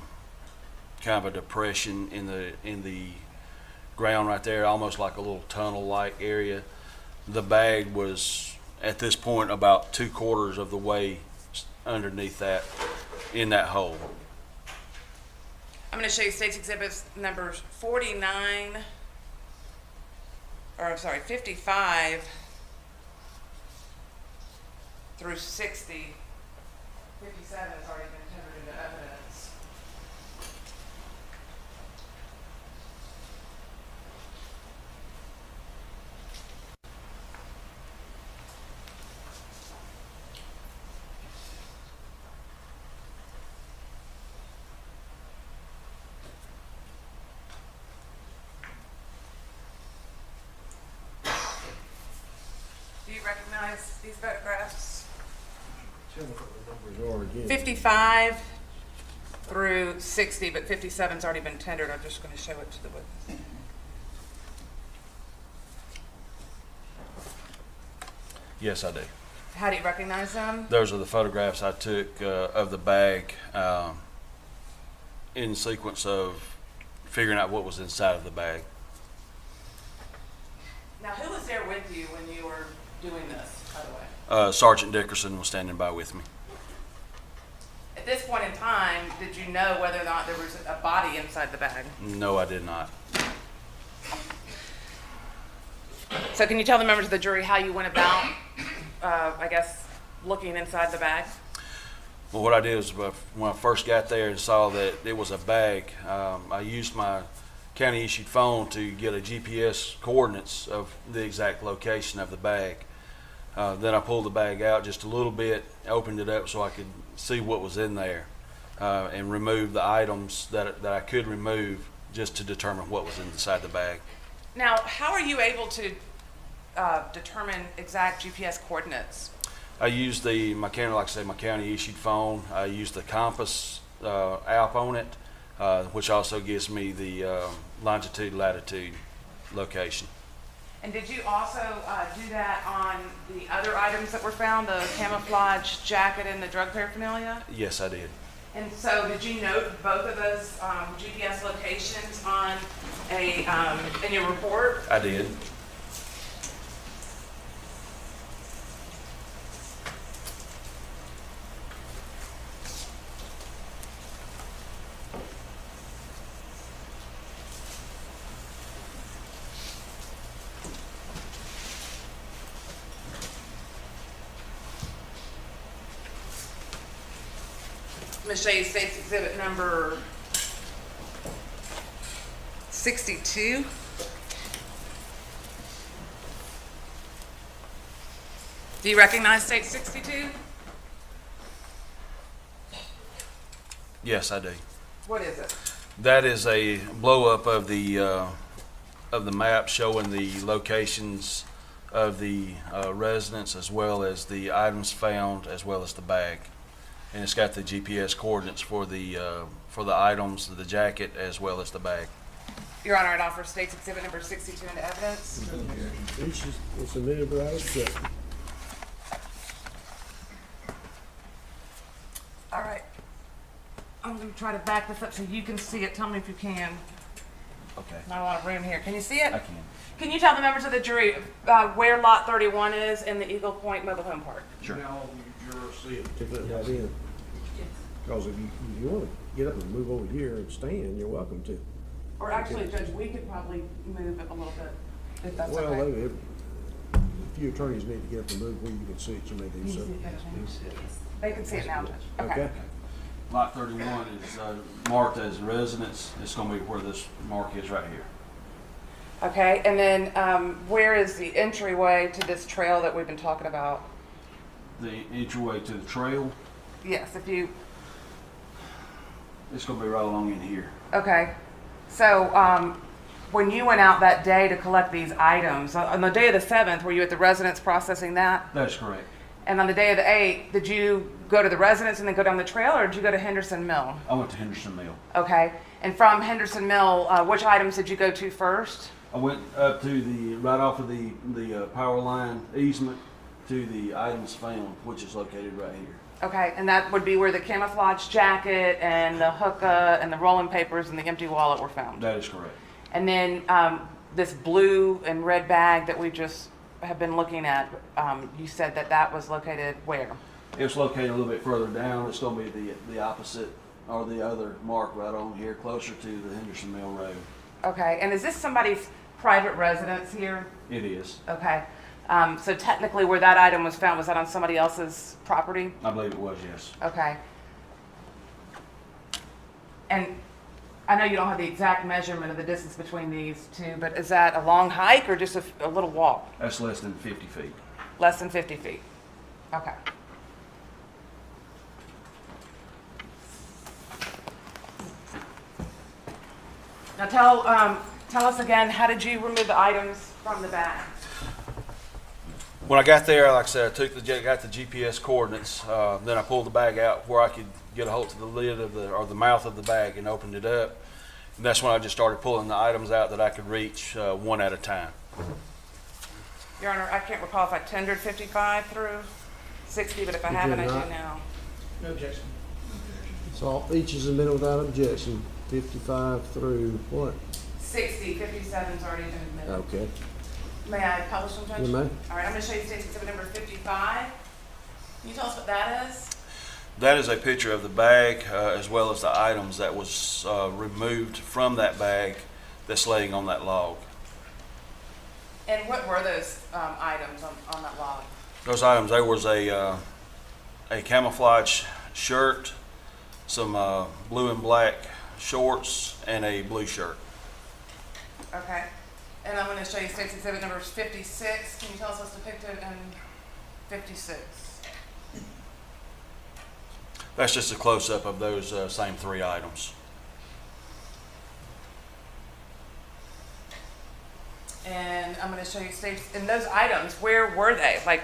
kind of a depression in the ground right there, almost like a little tunnel-like area. The bag was at this point about 2/4 of the way underneath that, in that hole. I'm going to show you State's Exhibits numbers 55 through 60. 57 has already been tendered into evidence. Do you recognize these photographs? Tell me what the numbers are again. 55 through 60, but 57's already been tendered. I'm just going to show it to the witness. Yes, I do. How do you recognize them? Those are the photographs I took of the bag in sequence of figuring out what was inside of the bag. Now, who was there with you when you were doing this, by the way? Sergeant Dickerson was standing by with me. At this point in time, did you know whether or not there was a body inside the bag? No, I did not. So can you tell the members of the jury how you went about, I guess, looking inside the bag? Well, what I did was when I first got there and saw that it was a bag, I used my county-issued phone to get a GPS coordinates of the exact location of the bag. Then I pulled the bag out just a little bit, opened it up so I could see what was in there, and remove the items that I could remove just to determine what was inside the bag. Now, how are you able to determine exact GPS coordinates? I used my county-issued phone. I used the compass app on it, which also gives me the longitude, latitude location. And did you also do that on the other items that were found, the camouflage jacket and the drug paraphernalia? Yes, I did. And so did you note both of those GPS locations on in your report? I did. I'm going to show you State's Exhibit number 62. Do you recognize State 62? Yes, I do. What is it? That is a blow-up of the map showing the locations of the residents as well as the items found as well as the bag. And it's got the GPS coordinates for the items, the jacket, as well as the bag. Your Honor, I'd offer State's Exhibit number 62 into evidence. Each is submitted without objection. All right. I'm going to try to back this up so you can see it. Tell me if you can. Okay. Not a lot of room here. Can you see it? I can. Can you tell the members of the jury where Lot 31 is in the Eagle Point Mobile Home Park? Sure. Now, jurors see it. To put that in. Because if you want to get up and move over here and stand, you're welcome to. Or actually, Judge, we could probably move it a little bit, if that's Well, okay. a few attorneys need to get up and move where you can see it, you may do so. They can see it now, Judge. Okay. Lot 31 is marked as residence. It's going to be where this mark is right here. Okay, and then where is the entryway to this trail that we've been talking about? The entryway to the trail, Yes, if you, it's going to be right along in here. okay. So when you went out that day to collect these items, on the day of the 7th, were you at the residence processing that? That's correct. And on the day of the 8th, did you go to the residence and then go down the trail, or did you go to Henderson Mill? I went to Henderson Mill. Okay, and from Henderson Mill, which items did you go to first? I went up to right off of the power line easement to the items found, which is located right here. Okay, and that would be where the camouflage jacket and the hookah and the rolling papers and the empty wallet were found? That is correct. And then this blue and red bag that we just have been looking at, you said that that was located where? It's located a little bit further down. It's going to be the opposite, or the other mark right on here, closer to the Henderson Mill Road. Okay, and is this somebody's private residence here? It is. Okay, so technically where that item was found, was that on somebody else's property? I believe it was, yes. Okay. And I know you don't have the exact measurement of the distance between these two, but is that a long hike or just a little walk? That's less than 50 feet. Less than 50 feet? Okay. Now tell us again, how did you remove the items from the bag? When I got there, like I said, I got the GPS coordinates. Then I pulled the bag out where I could get a hold to the lid of the mouth of the bag and opened it up. And that's when I just started pulling the items out that I could reach one at a time. Your Honor, I can't recall if I tendered 55 through 60, but if I You haven't, did I not. do now. No objection. So each is admitted without objection, 55 through what? 60, 57's already been admitted. Okay. May I publish them, Judge? You may. All right, I'm going to show you State's Exhibit number 55. Can you tell us what that is? That is a picture of the bag as well as the items that was removed from that bag that's laying on that log. And what were those items on that log? Those items, there was a camouflage shirt, some blue and black shorts, and a blue shirt. Okay. And I'm going to show you State's Exhibit number 56. Can you tell us what's depicted in 56? That's just a close-up of those same three items. And I'm going to show you State's, and those items, where were they? Like,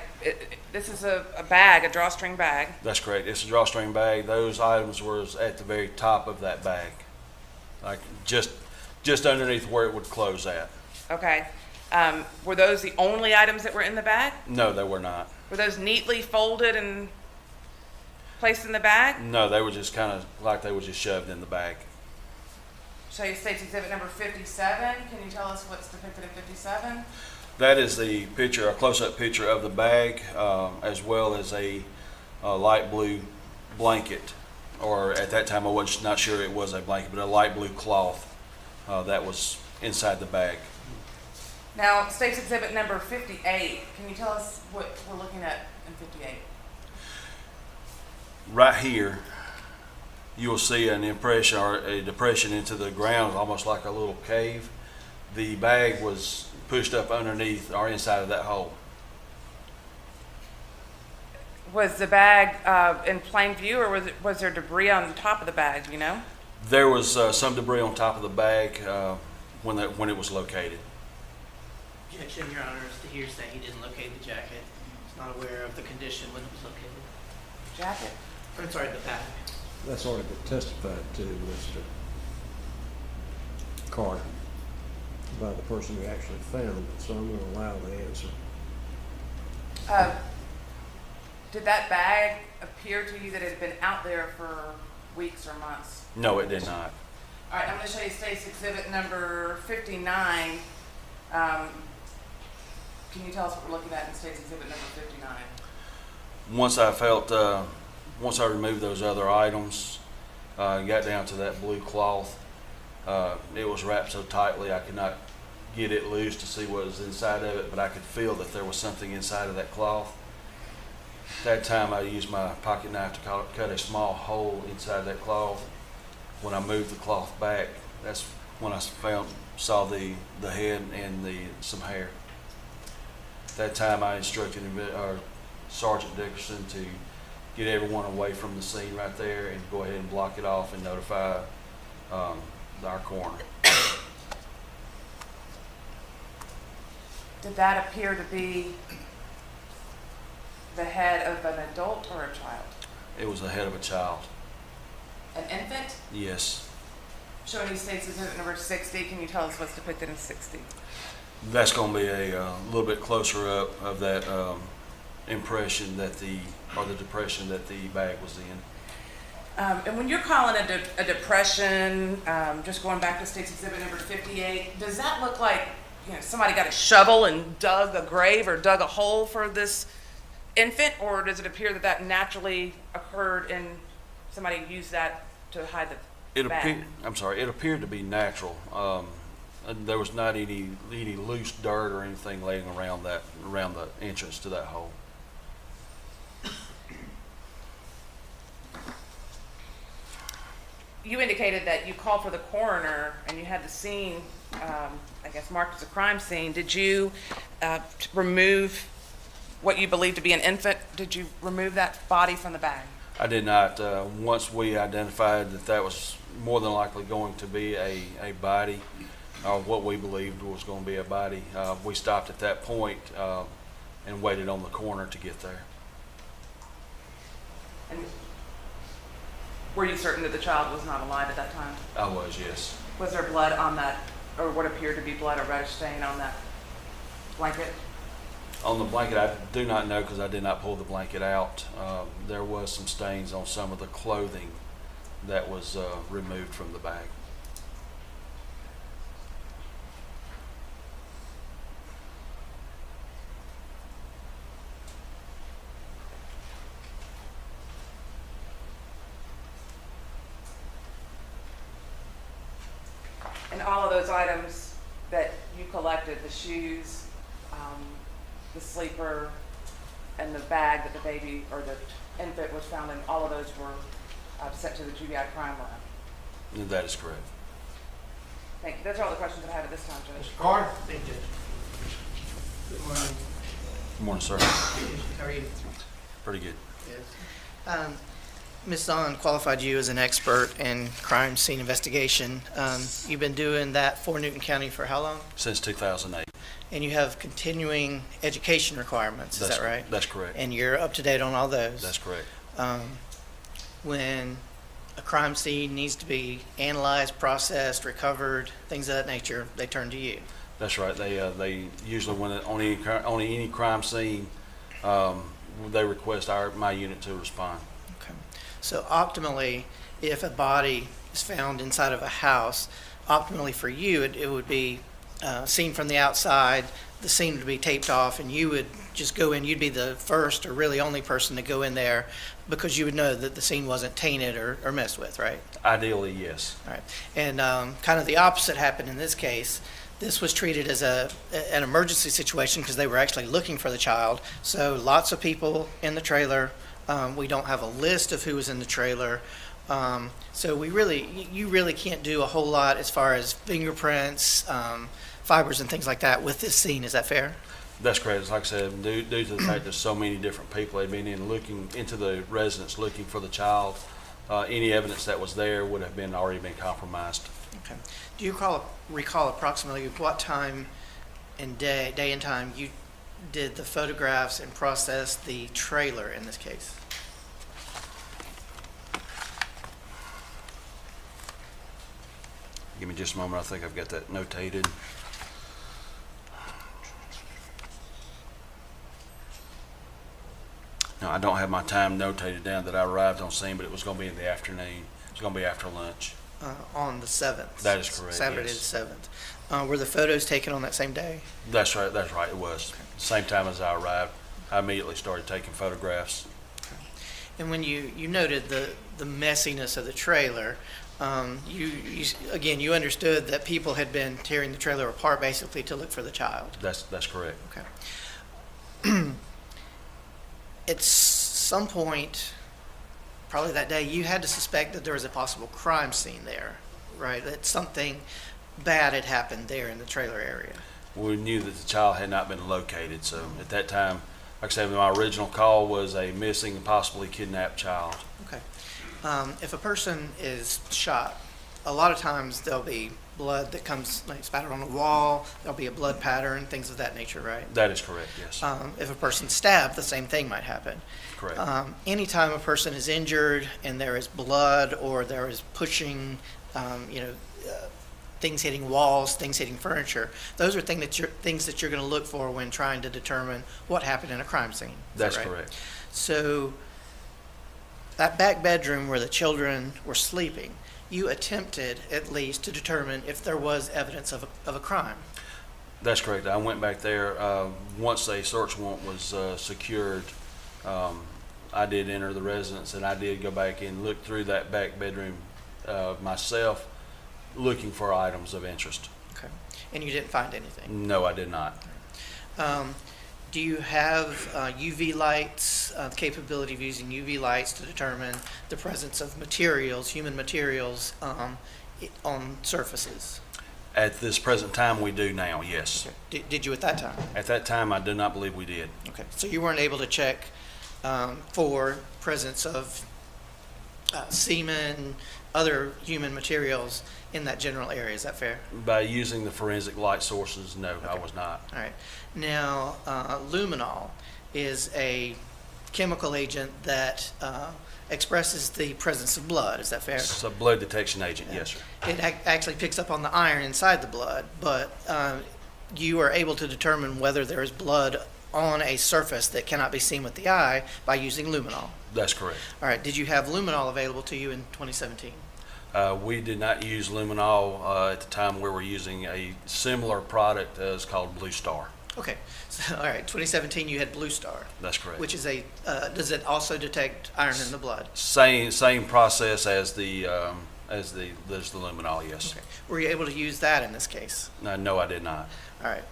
this is a bag, a drawstring bag. That's correct. It's a drawstring bag. Those items were at the very top of that bag, like just underneath where it would close at. Okay. Were those the only items that were in the bag? No, they were not. Were those neatly folded and placed in the bag? No, they were just kind of like they were just shoved in the bag. Show you State's Exhibit number 57. Can you tell us what's depicted in 57? That is the picture, a close-up picture of the bag, as well as a light blue blanket, or at that time I was not sure it was a blanket, but a light blue cloth that was inside the bag. Now, State's Exhibit number 58. Can you tell us what we're looking at in 58? Right here, you will see an impression or a depression into the ground, almost like a little cave. The bag was pushed up underneath or inside of that hole. Was the bag in plain view, or was there debris on the top of the bag, you know? There was some debris on top of the bag when it was located. Objection, Your Honor, is to hearsay. He didn't locate the jacket. He's not aware of the condition when it was located. Jacket? I'm sorry, the bag. That's already been testified to, Mr. Carter, by the person who actually found it, so I'm going to allow the answer. Did that bag appear to you that it had been out there for weeks or months? No, it did not. All right, I'm going to show you State's Exhibit number 59. Can you tell us what we're looking at in State's Exhibit number 59? Once I removed those other items, got down to that blue cloth, it was wrapped so tightly I could not get it loose to see what was inside of it, but I could feel that there was something inside of that cloth. At that time, I used my pocket knife to cut a small hole inside that cloth. When I moved the cloth back, that's when I saw the head and some hair. At that time, I instructed Sergeant Dickerson to get everyone away from the scene right there and go ahead and block it off and notify our coroner. Did that appear to be the head of an adult or a child? It was the head of a child. An infant? Yes. Showing you State's Exhibit number 60. Can you tell us what's depicted in 60? That's going to be a little bit closer up of that impression that the depression that the bag was in. And when you're calling a depression, just going back to State's Exhibit number 58, does that look like somebody got a shovel and dug a grave or dug a hole for this infant, or does it appear that naturally occurred and somebody used that to hide the bag? It appeared to be natural. And there was not any loose dirt or anything laying around the entrance to that hole. You indicated that you called for the coroner and you had the scene, I guess, marked as a crime scene. Did you remove what you believed to be an infant? Did you remove that body from the bag? I did not. Once we identified that was more than likely going to be a body, or what we believed was going to be a body, we stopped at that point and waited on the coroner to get there. And were you certain that the child was not alive at that time? I was, yes. Was there blood on that, or what appeared to be blood or reddish stain on that blanket? On the blanket, I do not know because I did not pull the blanket out. There was some stains on some of the clothing that was removed from the bag. And all of those items that you collected, the shoes, the sleeper, and the bag that the baby or the infant was found in, all of those were sent to the GBI crime lab. That is correct. Thank you. Those are all the questions I have at this time, Judge. Mr. Carter? Thank you. Good morning. Good morning, sir. How are you? Pretty good. Yes. Ms. Zahn qualified you as an expert in crime scene investigation. You've been doing that for Newton County for how long? Since 2008. And you have continuing education requirements, is that right? That's correct. And you're up to date on all those? That's correct. When a crime scene needs to be analyzed, processed, recovered, things of that nature, they turn to you? That's right. They usually, when on any crime scene, they request my unit to respond. Okay. So optimally, if a body is found inside of a house, optimally for you, it would be seen from the outside, the scene would be taped off, and you would just go in. You'd be the first or really only person to go in there because you would know that the scene wasn't tainted or messed with, right? Ideally, yes. All right. And kind of the opposite happened in this case. This was treated as an emergency situation because they were actually looking for the child. So lots of people in the trailer. We don't have a list of who was in the trailer. So you really can't do a whole lot as far as fingerprints, fibers and things like that with this scene. Is that fair? That's correct. Like I said, due to the fact there's so many different people had been in looking into the residence looking for the child, any evidence that was there would have been already been compromised. Okay. Do you recall approximately what time and day and time you did the photographs and processed the trailer in this case? Give me just a moment. I think I've got that notated. No, I don't have my time notated down that I arrived on scene, but it was going to be in the afternoon. It was going to be after lunch. On the 7th? That is correct, Saturday yes. the 7th. Were the photos taken on that same day? That's right. That's right. It was. Okay. Same time as I arrived, I immediately started taking photographs. Okay. And when you noted the messiness of the trailer, you understood that people had been tearing the trailer apart basically to look for the child. That's correct. Okay. At some point, probably that day, you had to suspect that there was a possible crime scene there, right? That something bad had happened there in the trailer area. We knew that the child had not been located, so at that time, like I said, my original call was a missing and possibly kidnapped child. Okay. If a person is shot, a lot of times there'll be blood that comes like spattered on the wall. There'll be a blood pattern, things of that nature, right? That is correct, yes. If a person's stabbed, the same thing might happen. Correct. Anytime a person is injured and there is blood or there is pushing, things hitting walls, things hitting furniture, those are things that you're going to look for when trying to determine what happened in a crime scene. That's right? correct. So that back bedroom where the children were sleeping, you attempted at least to determine if there was evidence of a crime. That's correct. I went back there. Once a search warrant was secured, I did enter the residence and I did go back and look through that back bedroom myself, looking for items of interest. Okay. And you didn't find anything? No, I did not. Do you have UV lights, the capability of using UV lights to determine the presence of materials, human materials, on surfaces? At this present time, we do now, yes. Okay. Did you at that time? At that time, I do not believe we did. Okay. So you weren't able to check for presence of semen, other human materials in that general area, is that fair? By using the forensic light sources, no, I was not. All right. Now, luminol is a chemical agent that expresses the presence of blood, is that fair? It's a blood detection agent, yes, sir. It actually picks up on the iron inside the blood, but you are able to determine whether there is blood on a surface that cannot be seen with the eye by using luminol. That's correct. All right. Did you have luminol available to you in 2017? We did not use luminol at the time. We were using a similar product as called Blue Star. Okay. So, all right. 2017, you had Blue Star. That's correct. Which is does it also detect iron in the blood? Same process as the luminol, yes. Okay. Were you able to use that in this case? No, I did not. All right.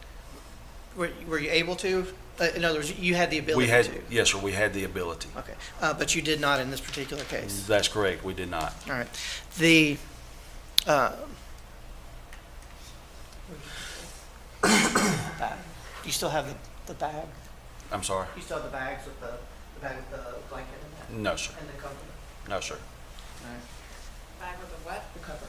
Were you able to? In other words, you had the ability to? Yes, sir, we had the ability. Okay. But you did not in this particular case? That's correct, we did not. All right. You still have the bag? I'm sorry? You still have the bags with the bag with the blanket in it? No, sir. And the cover? No, sir. All right. Bag with the what? The cover.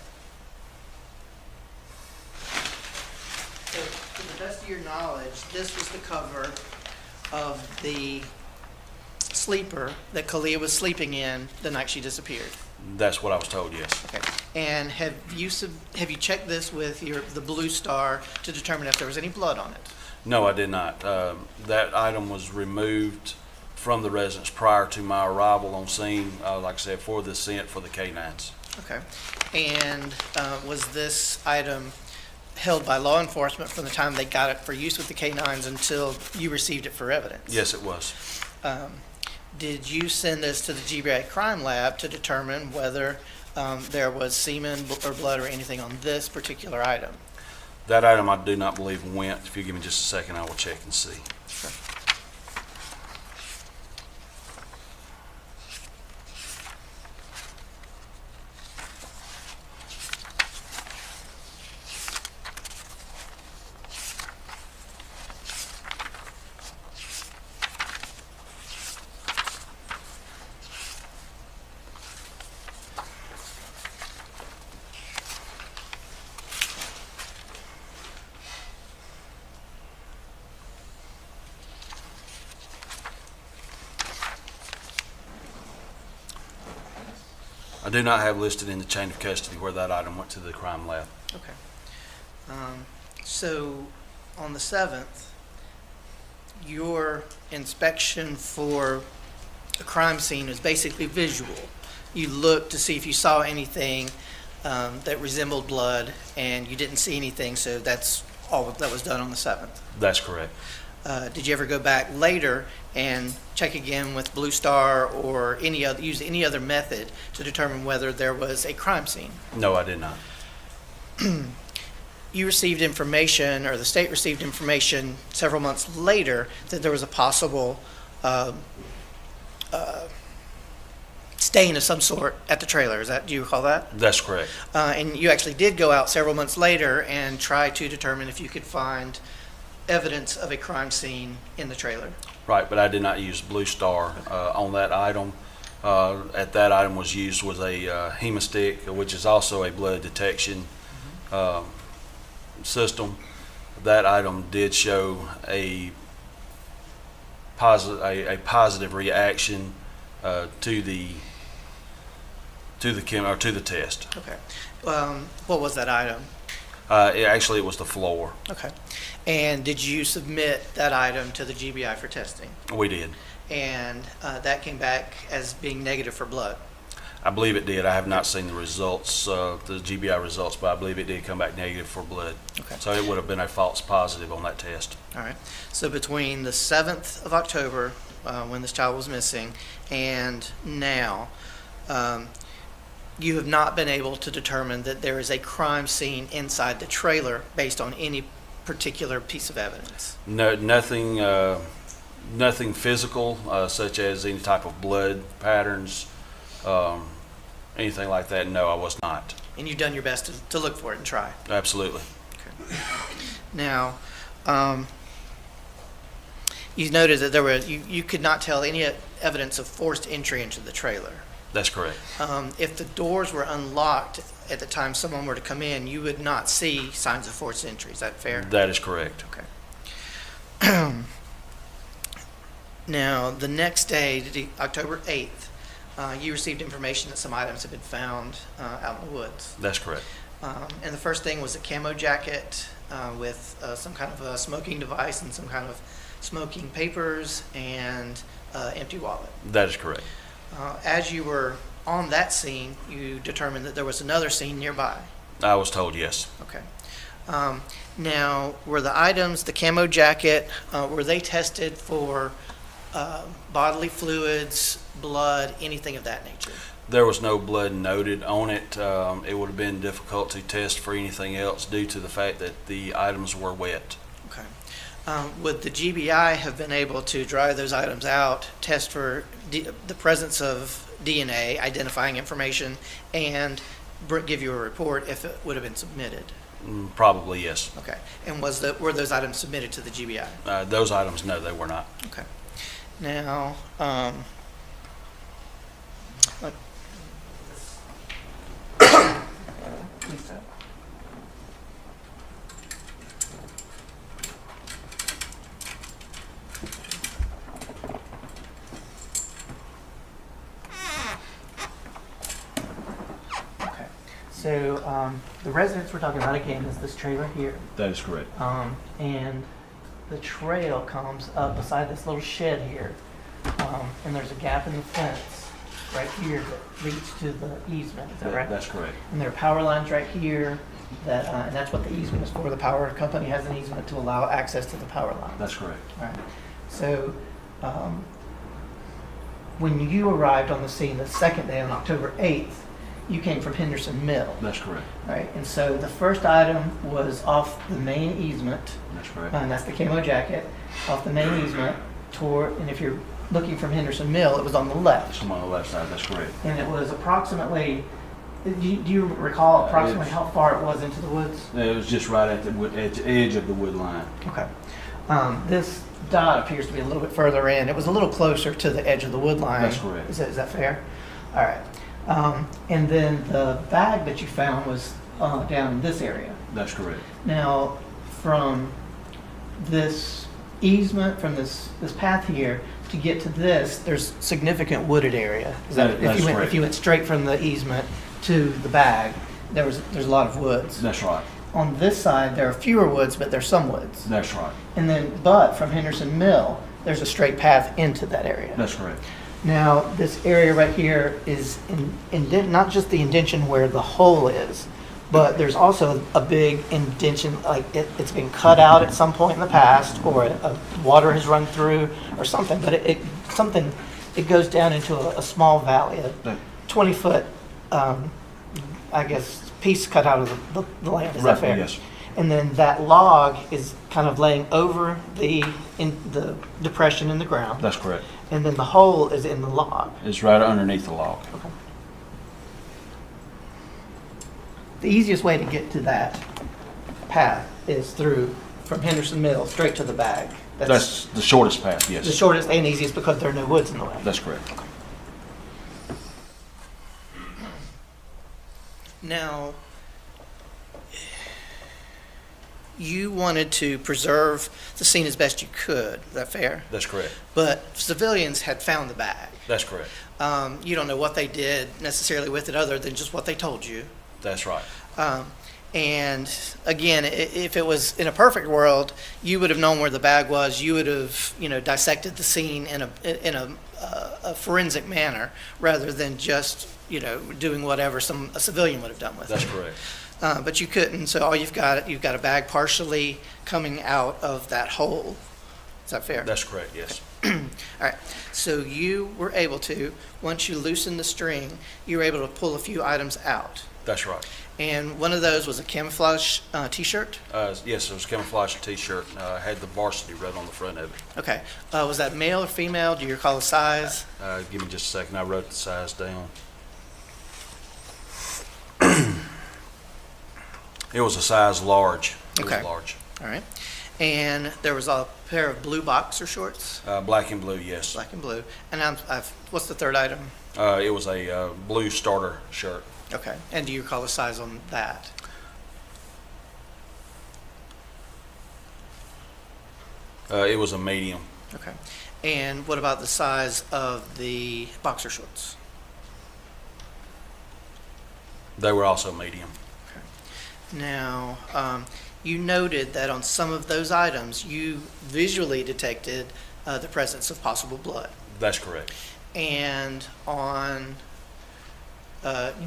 So, to the best of your knowledge, this was the cover of the sleeper that Kalia was sleeping in the night she disappeared. That's what I was told, yes. Okay. And have you checked this with the Blue Star to determine if there was any blood on it? No, I did not. That item was removed from the residence prior to my arrival on scene, like I said, for the scent for the canines. Okay. And was this item held by law enforcement from the time they got it for use with the canines until you received it for evidence? Yes, it was. Did you send this to the GBI crime lab to determine whether there was semen or blood or anything on this particular item? That item I do not believe went. If you give me just a second, I will check and see. Sure. I do not have listed in the chain of custody where that item went to the crime lab. Okay. So on the 7th, your inspection for the crime scene was basically visual. You looked to see if you saw anything that resembled blood, and you didn't see anything, so that's all that was done on the 7th. That's correct. Did you ever go back later and check again with Blue Star or use any other method to determine whether there was a crime scene? No, I did not. You received information, or the state received information several months later, that there was a possible stain of some sort at the trailer. Do you recall that? That's correct. And you actually did go out several months later and try to determine if you could find evidence of a crime scene in the trailer. Right, but I did not use Blue Star on that item. At that item was used was a hemostick, which is also a blood detection system. That item did show a positive reaction to the test. Okay. What was that item? It was the floor. Okay. And did you submit that item to the GBI for testing? We did. And that came back as being negative for blood? I believe it did. I have not seen the results, the GBI results, but I believe it did come back negative for blood. Okay. So it would have been a false positive on that test. All right. So between the 7th of October, when this child was missing, and now, you have not been able to determine that there is a crime scene inside the trailer based on any particular piece of evidence? No, nothing physical, such as any type of blood patterns, anything like that. No, I was not. And you've done your best to look for it and try? Absolutely. Okay. Now, you noted that you could not tell any evidence of forced entry into the trailer. That's correct. If the doors were unlocked at the time someone were to come in, you would not see signs of forced entry. Is that fair? That is correct. Okay. Now, the next day, October 8th, you received information that some items had been found out in the woods. That's correct. And the first thing was a camo jacket with some kind of a smoking device and some kind of smoking papers and empty wallet. That is correct. As you were on that scene, you determined that there was another scene nearby. I was told yes. Okay. Now, were the items, the camo jacket, were they tested for bodily fluids, blood, anything of that nature? There was no blood noted on it. It would have been difficult to test for anything else due to the fact that the items were wet. Okay. Would the GBI have been able to dry those items out, test for the presence of DNA, identifying information, and give you a report if it would have been submitted? Probably yes. Okay. And were those items submitted to the GBI? Those items, no, they were not. Okay. Now, so the residence we're talking about again is this trailer here. That is correct. And the trail comes up beside this little shed here. And there's a gap in the fence right here that leads to the easement. Is that right? That's correct. And there are power lines right here. And that's what the easement is for. The power company has an easement to allow access to the power line. That's correct. All right. So when you arrived on the scene the second day on October 8th, you came from Henderson Mill. That's correct. Right, and so the first item was off the main easement. That's correct. And that's the camo jacket, off the main easement and if you're looking from Henderson Mill, it was on the left. It's on the left side, that's correct. And it was approximately, do you recall approximately how far it was into the woods? It was just right at the edge of the wood line. Okay. This dot appears to be a little bit further in. It was a little closer to the edge of the wood line. That's correct. Is that fair? All right. And then the bag that you found was down in this area. That's correct. Now, from this easement, from this path here to get to this, there's significant wooded area. Is that, That's if correct. you went straight from the easement to the bag, there's a lot of woods. That's right. On this side, there are fewer woods, but there's some woods. That's right. And then, but from Henderson Mill, there's a straight path into that area. That's correct. Now, this area right here is not just the indention where the hole is, but there's also a big indention, like it's been cut out at some point in the past, or water has run through, or something. But it goes down into a small valley, a 20-foot, I guess, piece cut out of the land. Is that fair? Yes. And then that log is kind of laying over the depression in the ground. That's correct. And then the hole is in the log. It's right underneath the log. Okay. The easiest way to get to that path is from Henderson Mill straight to the bag. That's the shortest path, yes. The shortest and easiest because there are no woods in the way. That's correct. Now, you wanted to preserve the scene as best you could. Is that fair? That's correct. But civilians had found the bag. That's correct. You don't know what they did necessarily with it other than just what they told you. That's right. And again, if it was in a perfect world, you would have known where the bag was. You would have, dissected the scene in a forensic manner rather than just, doing whatever a civilian would have done with it. That's correct. But you couldn't. So all you've got a bag partially coming out of that hole. Is that fair? That's correct. Yes. All right. So you were able to, once you loosened the string, you were able to pull a few items out. That's right. And one of those was a camouflage T-shirt? Yes, it was a camouflage T-shirt. Had the varsity red on the front of it. Okay. Was that male or female? Do you recall the size? Give me just a second. I wrote the size down. It was a size large. It was large. All right. And there was a pair of blue boxer shorts? Black and blue, yes. Black and blue. And what's the third item? It was a blue starter shirt. Okay. And do you recall the size on that? It was a medium. Okay. And what about the size of the boxer shorts? They were also medium. Okay. Now, you noted that on some of those items, you visually detected the presence of possible blood. That's correct. And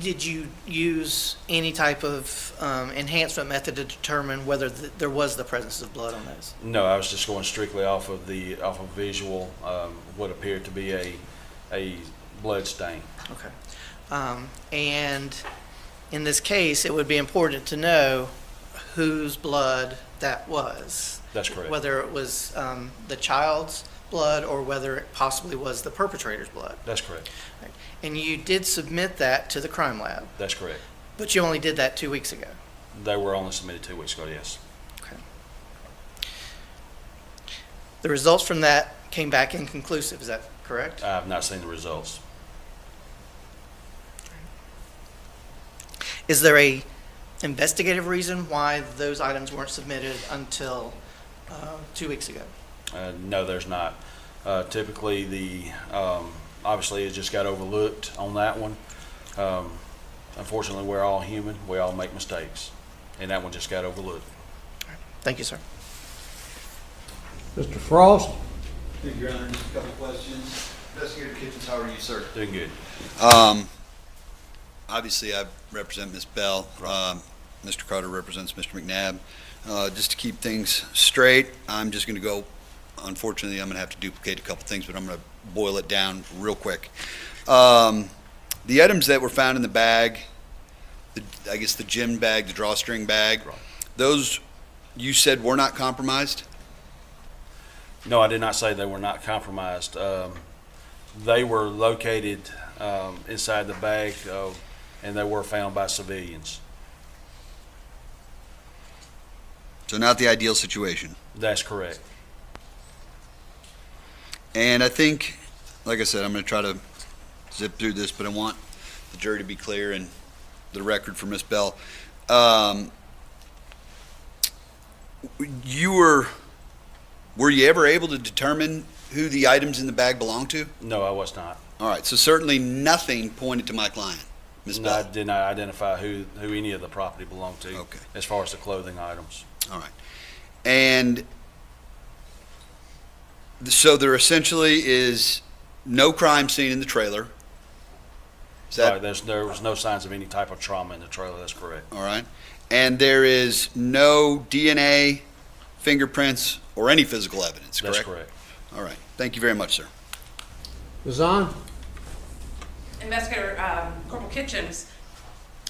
did you use any type of enhancement method to determine whether there was the presence of blood on those? No, I was just going strictly off of visual, what appeared to be a blood stain. Okay. And in this case, it would be important to know whose blood that was. That's correct. Whether it was the child's blood or whether it possibly was the perpetrator's blood. That's correct. Right. And you did submit that to the crime lab. That's correct. But you only did that 2 weeks ago. They were only submitted 2 weeks ago, yes. Okay. The results from that came back inconclusive, is that correct? I have not seen the results. Is there a investigative reason why those items weren't submitted until 2 weeks ago? No, there's not. Typically, obviously it just got overlooked on that one. Unfortunately, we're all human. We all make mistakes. And that one just got overlooked. Thank you, sir. Mr. Frost? Thank you, Your Honor. Just a couple questions. Investigator Kitchens, how are you, sir? Doing good. Obviously, I represent Ms. Bell. Mr. Carter represents Mr. McNabb. Just to keep things straight, I'm just going to go, unfortunately, I'm going to have to duplicate a couple things, but I'm going to boil it down real quick. The items that were found in the bag, I guess the gym bag, the drawstring bag, those you said were not compromised? No, I did not say they were not compromised. They were located inside the bag, and they were found by civilians. So not the ideal situation. That's correct. And I think, like I said, I'm going to try to zip through this, but I want the jury to be clear and the record for Ms. Bell. Were you ever able to determine who the items in the bag belong to? No, I was not. All right, so certainly nothing pointed to my client, Ms. No, I Bell. did not identify who any of the property belonged to. Okay. As far as the clothing items. All right. And so there essentially is no crime scene in the trailer. Is that There was no signs of any type of trauma in the trailer. That's correct. all right? And there is no DNA, fingerprints, or any physical evidence, correct? That's correct. All right. Thank you very much, sir. Ms. Zahn? Investigator Corporal Kitchens,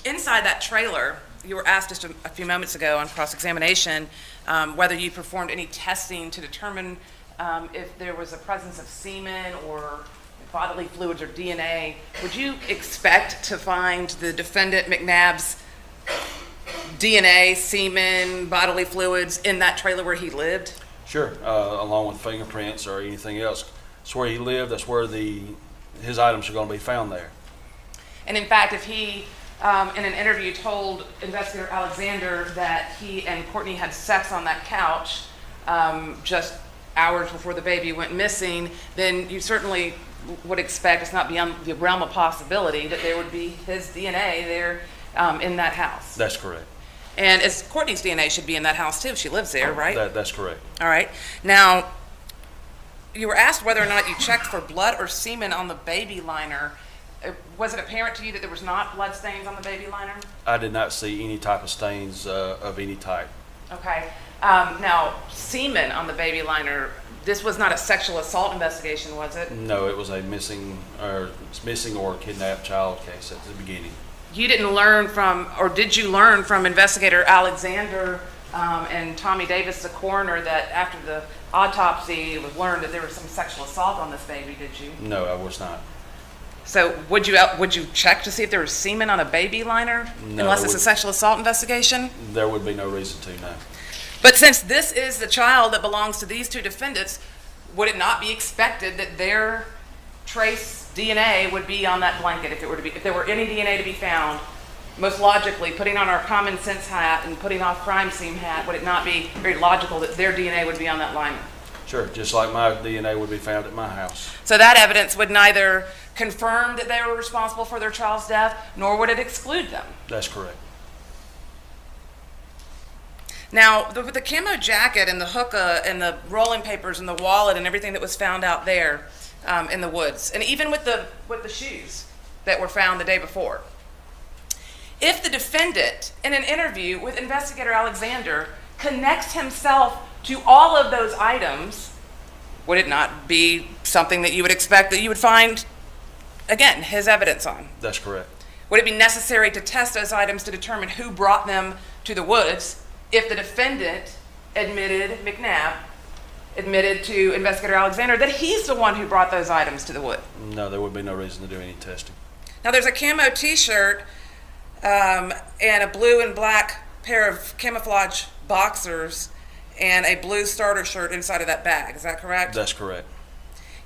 inside that trailer, you were asked just a few moments ago on cross-examination whether you performed any testing to determine if there was a presence of semen or bodily fluids or DNA. Would you expect to find the defendant McNabb's DNA, semen, bodily fluids in that trailer where he lived? Sure, along with fingerprints or anything else. It's where he lived. That's where his items are going to be found there. And in fact, if he, in an interview, told Investigator Alexander that he and Cortney had sex on that couch just hours before the baby went missing, then you certainly would expect, it's not beyond the realm of possibility, that there would be his DNA there in that house. That's correct. And as Cortney's DNA should be in that house too. She lives there, right? That's correct. All right. Now, you were asked whether or not you checked for blood or semen on the baby liner. Was it apparent to you that there was not blood stains on the baby liner? I did not see any type of stains of any type. Okay. Now, semen on the baby liner, this was not a sexual assault investigation, was it? No, it was a missing or kidnapped child case at the beginning. You didn't learn from, or did you learn from Investigator Alexander and Tommy Davis, the coroner, that after the autopsy it was learned that there was some sexual assault on this baby, did you? No, I was not. So would you check to see if there was semen on a baby liner? No, unless it's a sexual assault investigation? There would be no reason to, no. But since this is the child that belongs to these two defendants, would it not be expected that their trace DNA would be on that blanket if there were any DNA to be found? Most logically, putting on our common sense hat and putting off crime scene hat, would it not be very logical that their DNA would be on that liner? Sure, just like my DNA would be found at my house. So that evidence would neither confirm that they were responsible for their child's death, nor would it exclude them. That's correct. Now, the camo jacket and the hookah and the rolling papers and the wallet and everything that was found out there in the woods, and even with the shoes that were found the day before. If the defendant, in an interview with Investigator Alexander, connects himself to all of those items, would it not be something that you would expect that you would find, again, his evidence on? That's correct. Would it be necessary to test those items to determine who brought them to the woods if the defendant McNabb admitted to Investigator Alexander that he's the one who brought those items to the wood? No, there would be no reason to do any testing. Now, there's a camo t-shirt and a blue and black pair of camouflage boxers and a blue starter shirt inside of that bag. Is that correct? That's correct.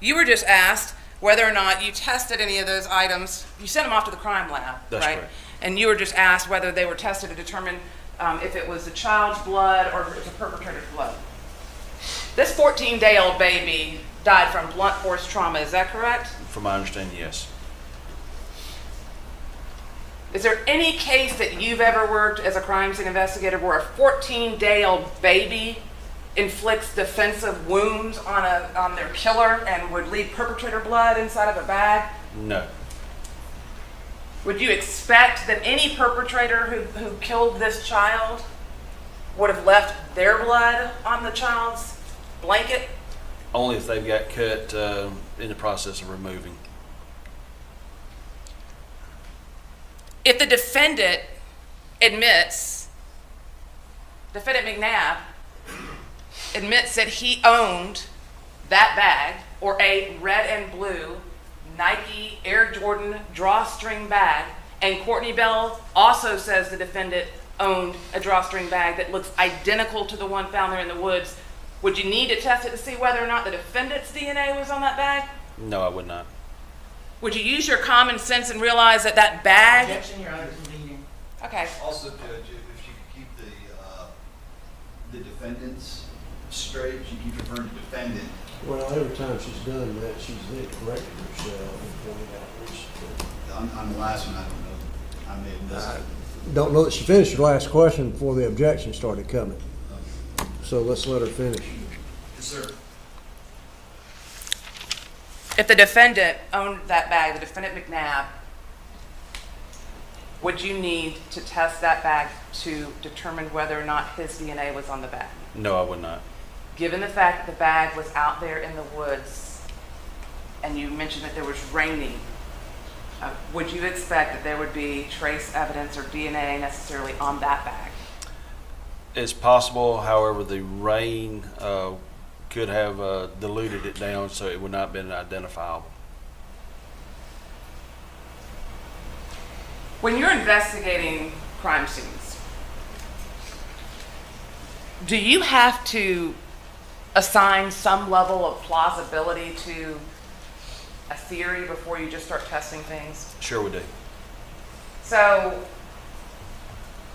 You were just asked whether or not you tested any of those items. You sent them off to the crime lab, That's right? correct. And you were just asked whether they were tested to determine if it was the child's blood or if it was the perpetrator's blood. This 14-day-old baby died from blunt force trauma. Is that correct? From my understanding, yes. Is there any case that you've ever worked as a crime scene investigator where a 14-day-old baby inflicts defensive wounds on their killer and would leave perpetrator blood inside of a bag? No. Would you expect that any perpetrator who killed this child would have left their blood on the child's blanket? Only if they've got cut in the process of removing. If the defendant admits, defendant McNabb admits that he owned that bag or a red and blue Nike Air Jordan drawstring bag, and Cortney Bell also says the defendant owned a drawstring bag that looks identical to the one found there in the woods, would you need to test it to see whether or not the defendant's DNA was on that bag? No, I would not. Would you use your common sense and realize that that bag... Objection, Your Honor, to meeting. Okay. Also, Judge, if you could keep the defendants straight, if you keep referring to defendant, Well, every time she's done that, she's then corrected herself and pointed out which. On the last one, I don't know. I may have missed it. Don't know that she finished her last question before the objection started coming. So let's let her finish. Yes, sir. If the defendant owned that bag, the defendant McNabb, would you need to test that bag to determine whether or not his DNA was on the bag? No, I would not. Given the fact that the bag was out there in the woods, and you mentioned that there was raining, would you expect that there would be trace evidence or DNA necessarily on that bag? It's possible, however, the rain could have diluted it down so it would not have been identifiable. When you're investigating crime scenes, do you have to assign some level of plausibility to a theory before you just start testing things? Sure we do. So,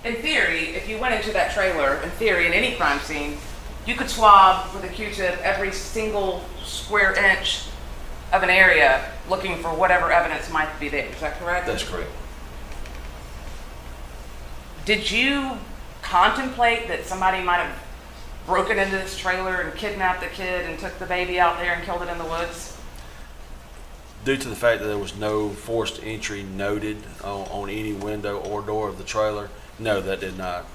in theory, if you went into that trailer, in theory, in any crime scene, you could swab with a Q-tip every single square inch of an area looking for whatever evidence might be there. Is that correct? That's correct. Did you contemplate that somebody might have broken into this trailer and kidnapped the kid and took the baby out there and killed it in the woods? Due to the fact that there was no forced entry noted on any window or door of the trailer, no, that did not.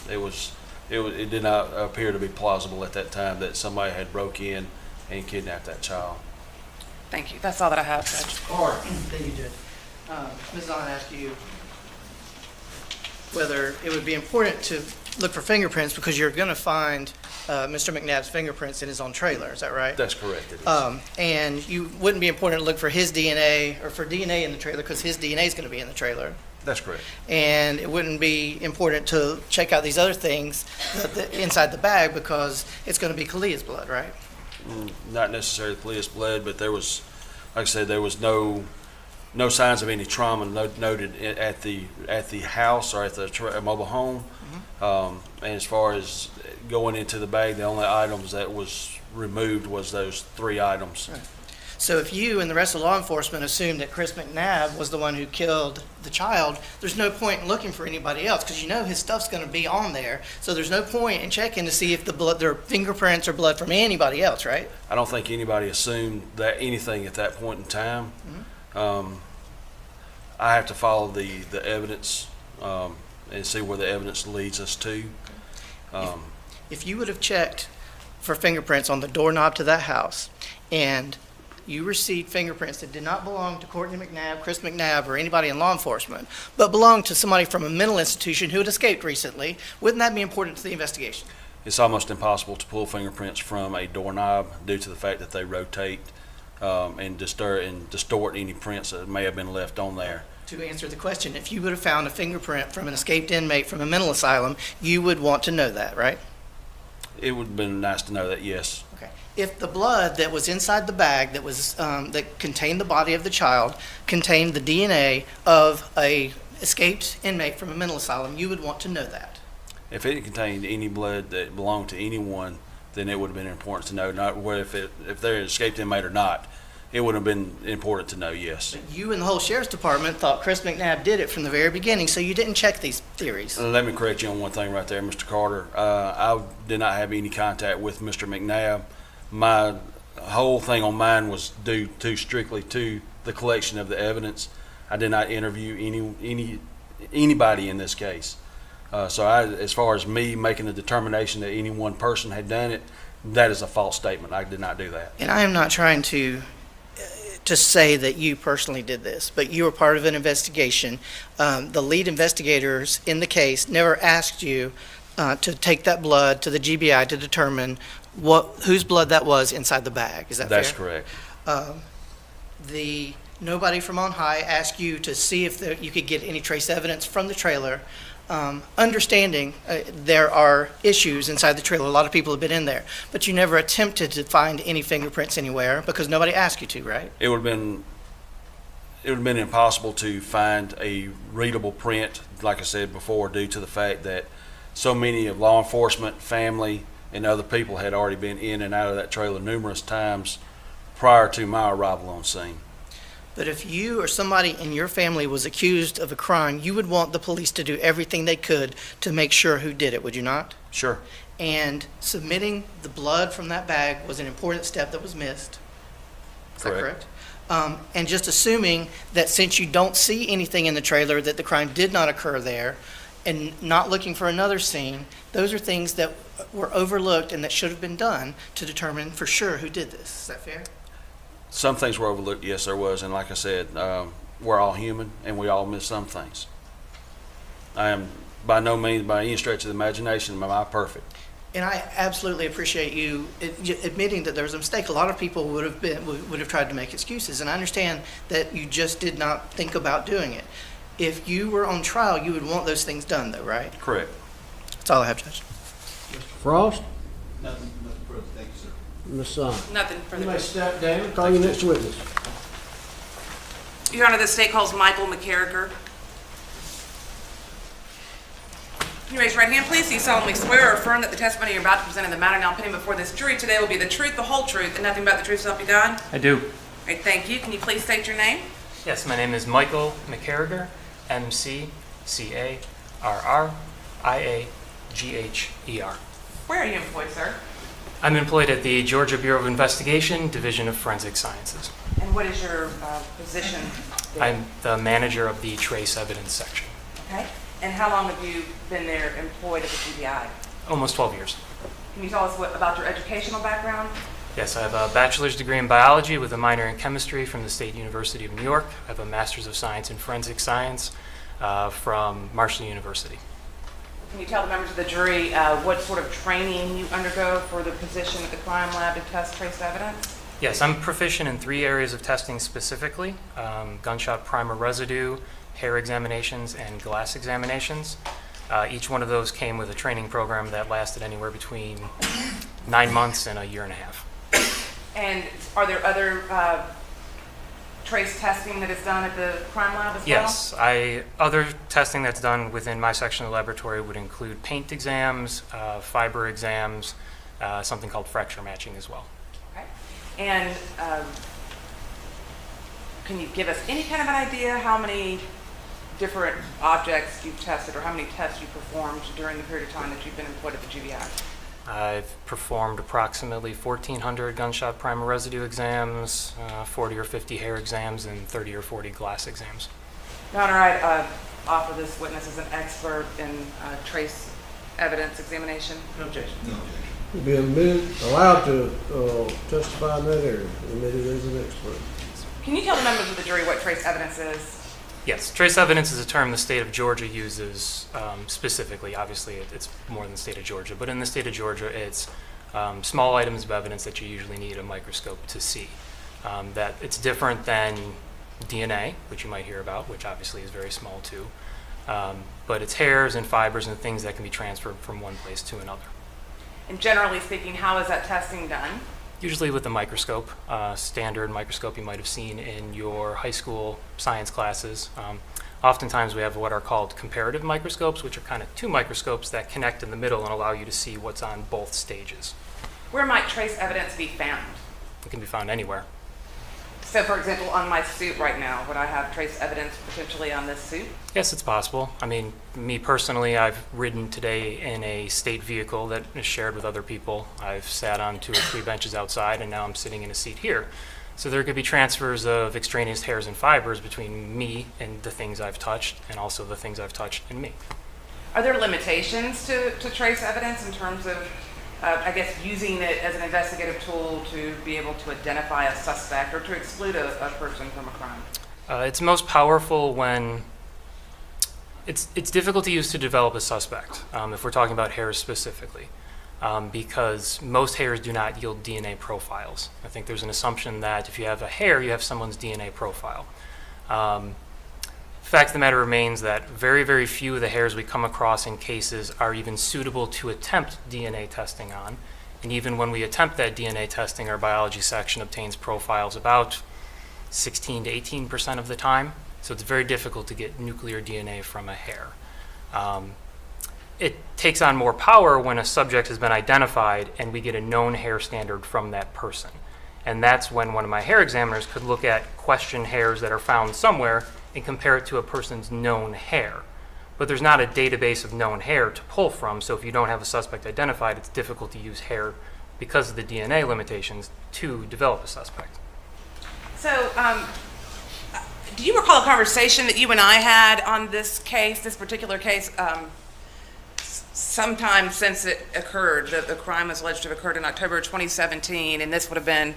It did not appear to be plausible at that time that somebody had broke in and kidnapped that child. Thank you. That's all that I have, Judge. All right, thank you, Judge. Ms. Zahn asked you whether it would be important to look for fingerprints because you're going to find Mr. McNabb's fingerprints in his own trailer. Is that right? That's correct. It is. And you wouldn't be important to look for his DNA or for DNA in the trailer because his DNA is going to be in the trailer. That's correct. And it wouldn't be important to check out these other things inside the bag because it's going to be Kalia's blood, right? Not necessarily Kalia's blood, but there was, like I said, there was no signs of any trauma noted at the house or at the mobile home. And as far as going into the bag, the only items that was removed was those 3 items. Right. So if you and the rest of law enforcement assume that Chris McNabb was the one who killed the child, there's no point in looking for anybody else because you know his stuff's going to be on there. So there's no point in checking to see if there are fingerprints or blood from anybody else, right? I don't think anybody assumed that anything at that point in time. I have to follow the evidence and see where the evidence leads us to. If you would have checked for fingerprints on the doorknob to that house and you received fingerprints that did not belong to Cortney McNabb, Chris McNabb, or anybody in law enforcement, but belonged to somebody from a mental institution who had escaped recently, wouldn't that be important to the investigation? It's almost impossible to pull fingerprints from a doorknob due to the fact that they rotate and distort any prints that may have been left on there. To answer the question, if you would have found a fingerprint from an escaped inmate from a mental asylum, you would want to know that, right? It would have been nice to know that, yes. Okay. If the blood that was inside the bag that was that contained the body of the child contained the DNA of a escaped inmate from a mental asylum, you would want to know that. If it contained any blood that belonged to anyone, then it would have been important to know, not whether if they're an escaped inmate or not. It would have been important to know, yes. But you and the whole sheriff's department thought Chris McNabb did it from the very beginning, so you didn't check these theories. Let me correct you on one thing right there, Mr. Carter. I did not have any contact with Mr. McNabb. My whole thing on mine was due to strictly to the collection of the evidence. I did not interview anybody in this case. So as far as me making a determination that any one person had done it, that is a false statement. I did not do that. And I am not trying to say that you personally did this, but you were part of an investigation. The lead investigators in the case never asked you to take that blood to the GBI to determine whose blood that was inside the bag. Is that fair? That's correct. Nobody from on high asked you to see if you could get any trace evidence from the trailer. Understanding there are issues inside the trailer. A lot of people have been in there, but you never attempted to find any fingerprints anywhere because nobody asked you to, right? It would have been impossible to find a readable print, like I said before, due to the fact that so many of law enforcement, family, and other people had already been in and out of that trailer numerous times prior to my arrival on scene. But if you or somebody in your family was accused of a crime, you would want the police to do everything they could to make sure who did it, would you not? Sure. And submitting the blood from that bag was an important step that was missed. Is that correct? And just assuming that since you don't see anything in the trailer, that the crime did not occur there, and not looking for another scene, those are things that were overlooked and that should have been done to determine for sure who did this. Is that fair? Some things were overlooked, yes, there was, and like I said, we're all human, and we all miss some things. I am by no means, by any stretch of the imagination, am I perfect. And I absolutely appreciate you admitting that there was a mistake. A lot of people would have tried to make excuses, and I understand that you just did not think about doing it. If you were on trial, you would want those things done, though, right? Correct. That's all I have, Judge. Mr. Frost? Nothing further. Thank you, sir. Ms. Sun? Nothing You further. may step down. Call your next witness. Your Honor, the state calls Michael McCarricker. Can you raise your right hand, please? Do you solemnly swear or affirm that the testimony you're about to present in the matter now pending before this jury today will be the truth, the whole truth, and nothing but the truth, so help you God? I do. All right, thank you. Can you please state your name? Yes, my name is Michael McCarriger, McCarriager. Where are you employed, sir? I'm employed at the Georgia Bureau of Investigation, Division of Forensic Sciences. And what is your position there? I'm the manager of the trace evidence section. Okay. And how long have you been there employed at the GBI? Almost 12 years. Can you tell us about your educational background? Yes, I have a bachelor's degree in biology with a minor in chemistry from the State University of New York. I have a master's of science in forensic science from Marshall University. Can you tell the members of the jury what sort of training you undergo for the position at the crime lab to test trace evidence? Yes, I'm proficient in 3 areas of testing specifically, gunshot primer residue, hair examinations, and glass examinations. Each one of those came with a training program that lasted anywhere between 9 months and a year and a half. And are there other trace testing that is done at the crime lab as well? Yes, other testing that's done within my section of the laboratory would include paint exams, fiber exams, something called fracture matching as well. Okay. And can you give us any kind of an idea how many different objects you've tested or how many tests you performed during the period of time that you've been employed at the GBI? I've performed approximately 1,400 gunshot primer residue exams, 40 or 50 hair exams, and 30 or 40 glass exams. Your Honor, I offer this witness as an expert in trace evidence examination. No objection. No objection. You'll be allowed to testify in that area, admitted as an expert. Can you tell the members of the jury what trace evidence is? Yes, trace evidence is a term the state of Georgia uses specifically. Obviously, it's more than the state of Georgia, but in the state of Georgia, it's small items of evidence that you usually need a microscope to see. That it's different than DNA, which you might hear about, which obviously is very small too. But it's hairs and fibers and things that can be transferred from one place to another. And generally speaking, how is that testing done? Usually with a microscope, standard microscope you might have seen in your high school science classes. Oftentimes we have what are called comparative microscopes, which are kind of 2 microscopes that connect in the middle and allow you to see what's on both stages. Where might trace evidence be found? It can be found anywhere. So, for example, on my suit right now, would I have trace evidence potentially on this suit? Yes, it's possible. I mean, me personally, I've ridden today in a state vehicle that is shared with other people. I've sat on 2 or 3 benches outside, and now I'm sitting in a seat here. So there could be transfers of extraneous hairs and fibers between me and the things I've touched, and also the things I've touched in me. Are there limitations to trace evidence in terms of, I guess, using it as an investigative tool to be able to identify a suspect or to exclude a person from a crime? It's most powerful when it's difficult to use to develop a suspect, if we're talking about hairs specifically, because most hairs do not yield DNA profiles. I think there's an assumption that if you have a hair, you have someone's DNA profile. Fact of the matter remains that very, very few of the hairs we come across in cases are even suitable to attempt DNA testing on. And even when we attempt that DNA testing, our biology section obtains profiles about 16 to 18% of the time. So it's very difficult to get nuclear DNA from a hair. it takes on more power when a subject has been identified and we get a known hair standard from that person. And that's when one of my hair examiners could look at question hairs that are found somewhere and compare it to a person's known hair. But there's not a database of known hair to pull from, so if you don't have a suspect identified, it's difficult to use hair because of the DNA limitations to develop a suspect. So, do you recall a conversation that you and I had on this case, this particular case, sometime since it occurred? The crime was alleged to have occurred in October 2017, and this would have been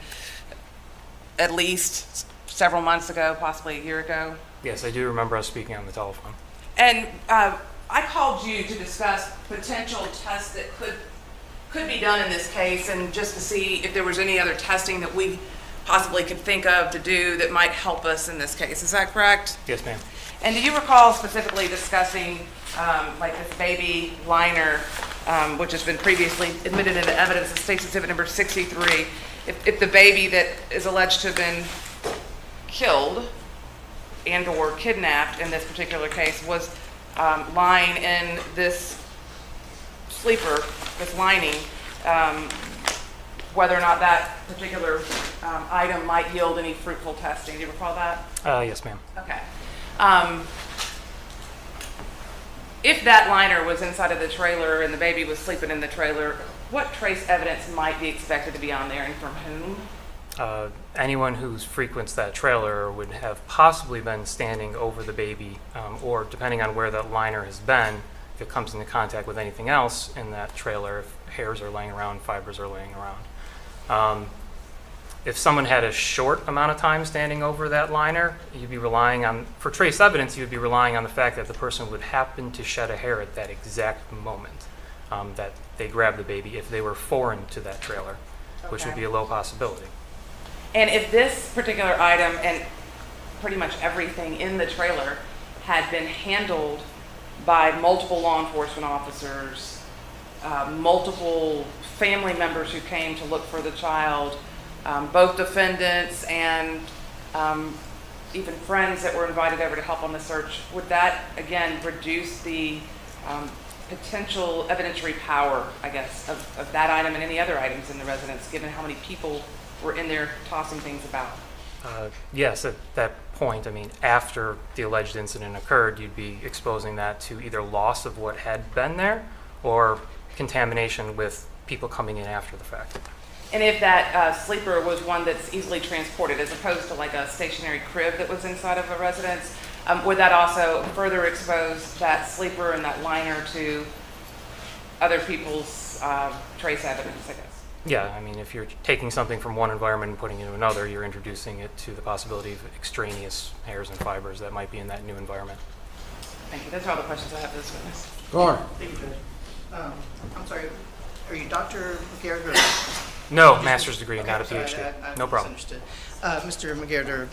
at least several months ago, possibly a year ago. Yes, I do remember us speaking on the telephone. And I called you to discuss potential tests that could be done in this case, and just to see if there was any other testing that we possibly could think of to do that might help us in this case. Is that correct? Yes, ma'am. And do you recall specifically discussing like this baby liner, which has been previously admitted into evidence in State's Exhibit number 63, if the baby that is alleged to have been killed and or kidnapped in this particular case was lying in this sleeper, this lining, whether or not that particular item might yield any fruitful testing? Do you recall that? Yes, ma'am. Okay. If that liner was inside of the trailer and the baby was sleeping in the trailer, what trace evidence might be expected to be on there, and from whom? Anyone who frequents that trailer would have possibly been standing over the baby, or depending on where that liner has been, if it comes into contact with anything else in that trailer, if hairs are laying around, fibers are laying around. If someone had a short amount of time standing over that liner, you'd be relying on, for trace evidence, you'd be relying on the fact that the person would happen to shed a hair at that exact moment that they grabbed the baby, if they were foreign to that trailer, which would be a low possibility. And if this particular item and pretty much everything in the trailer had been handled by multiple law enforcement officers, multiple family members who came to look for the child, both defendants and even friends that were invited over to help on the search, would that, again, reduce the potential evidentiary power, I guess, of that item and any other items in the residence, given how many people were in there tossing things about? Yes, at that point, I mean, after the alleged incident occurred, you'd be exposing that to either loss of what had been there or contamination with people coming in after the fact. And if that sleeper was one that's easily transported, as opposed to like a stationary crib that was inside of a residence, would that also further expose that sleeper and that liner to other people's trace evidence, I guess? Yeah, I mean, if you're taking something from one environment and putting it into another, you're introducing it to the possibility of extraneous hairs and fibers that might be in that new environment. Thank you. That's all the questions I have for this witness. Gar. Thank you, Judge. I'm sorry, are you Dr. McGarrett? No, master's degree, Okay, not a sorry, PhD. I No problem. misunderstood. Mr. McGarrett,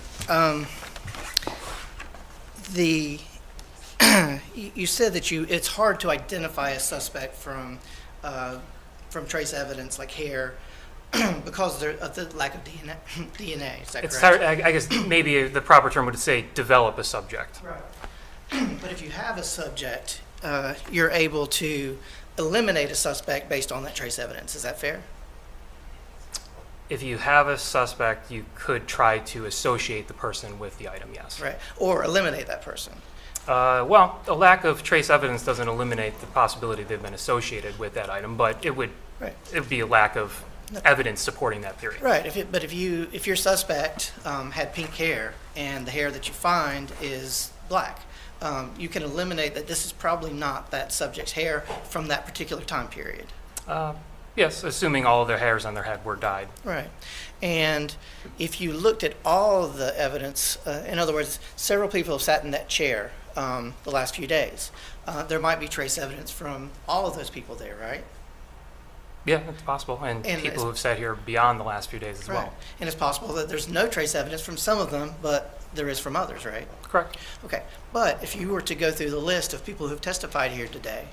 you said that it's hard to identify a suspect from trace evidence like hair because of the lack of DNA. Is that It's correct? hard, I guess maybe the proper term would say develop a subject. Right. But if you have a subject, you're able to eliminate a suspect based on that trace evidence. Is that fair? If you have a suspect, you could try to associate the person with the item, yes. Right. Or eliminate that person. Well, a lack of trace evidence doesn't eliminate the possibility they've been associated with that item, but it would be a lack of evidence supporting that theory. Right. If your suspect had pink hair and the hair that you find is black, you can eliminate that this is probably not that subject's hair from that particular time period. Yes, assuming all of their hairs on their head were dyed. Right. And if you looked at all of the evidence, in other words, several people have sat in that chair the last few days, there might be trace evidence from all of those people there, right? Yeah, it's possible. And people who have sat here beyond the last few days as well. And it's possible that there's no trace evidence from some of them, but there is from others, right? Correct. Okay. But if you were to go through the list of people who've testified here today,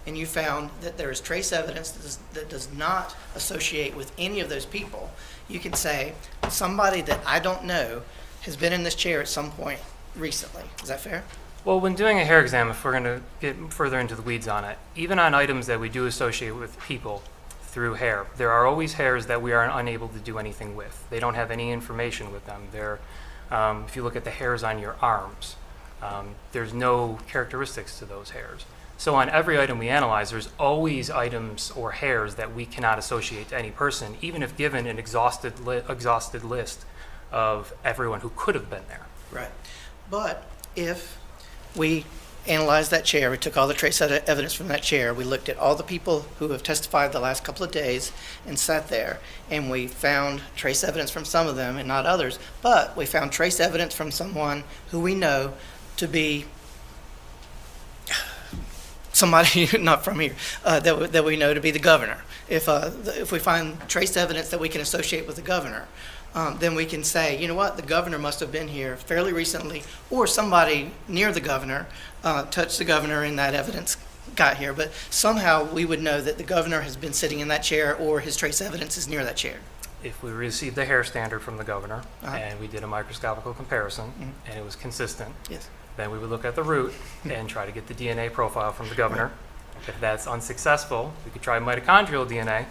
and you found that there is trace evidence that does not associate with any of those people, you can say somebody that I don't know has been in this chair at some point recently. Is that fair? Well, when doing a hair exam, if we're going to get further into the weeds on it, even on items that we do associate with people through hair, there are always hairs that we are unable to do anything with. They don't have any information with them. If you look at the hairs on your arms, there's no characteristics to those hairs. So on every item we analyze, there's always items or hairs that we cannot associate to any person, even if given an exhausted list of everyone who could have been there. Right. But if we analyzed that chair, we took all the trace evidence from that chair, we looked at all the people who have testified the last couple of days and sat there, and we found trace evidence from some of them and not others, but we found trace evidence from someone who we know to be somebody not from here, that we know to be the governor. If we find trace evidence that we can associate with the governor, then we can say, you know what, the governor must have been here fairly recently, or somebody near the governor touched the governor and that evidence got here. But somehow we would know that the governor has been sitting in that chair or his trace evidence is near that chair. If we received the hair standard from the governor and we did a microscopical comparison and it was consistent, yes, then we would look at the root and try to get the DNA profile from the governor. If that's unsuccessful, we could try mitochondrial DNA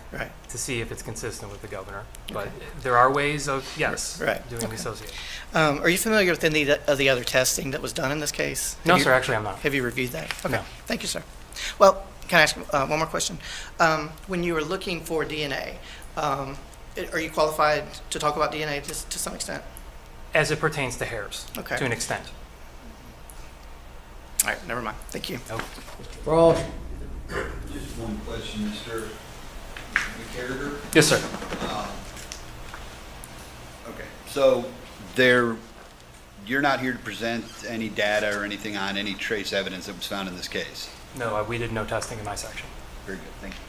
to see if it's consistent with the governor. But there are ways of, doing the association. Are you familiar with any of the other testing that was done in this case? No, sir, actually I'm not. Have you reviewed that? Okay. No. Thank you, sir. Well, can I ask one more question? When you were looking for DNA, are you qualified to talk about DNA to some extent? As it pertains to hairs, to an extent. All right, never mind. Thank you. Frost? Just one question, Mr. McCarriger. Yes, sir. Okay, so you're not here to present any data or anything on any trace evidence that was found in this case? No, we did no testing in my section. Very good, thank you.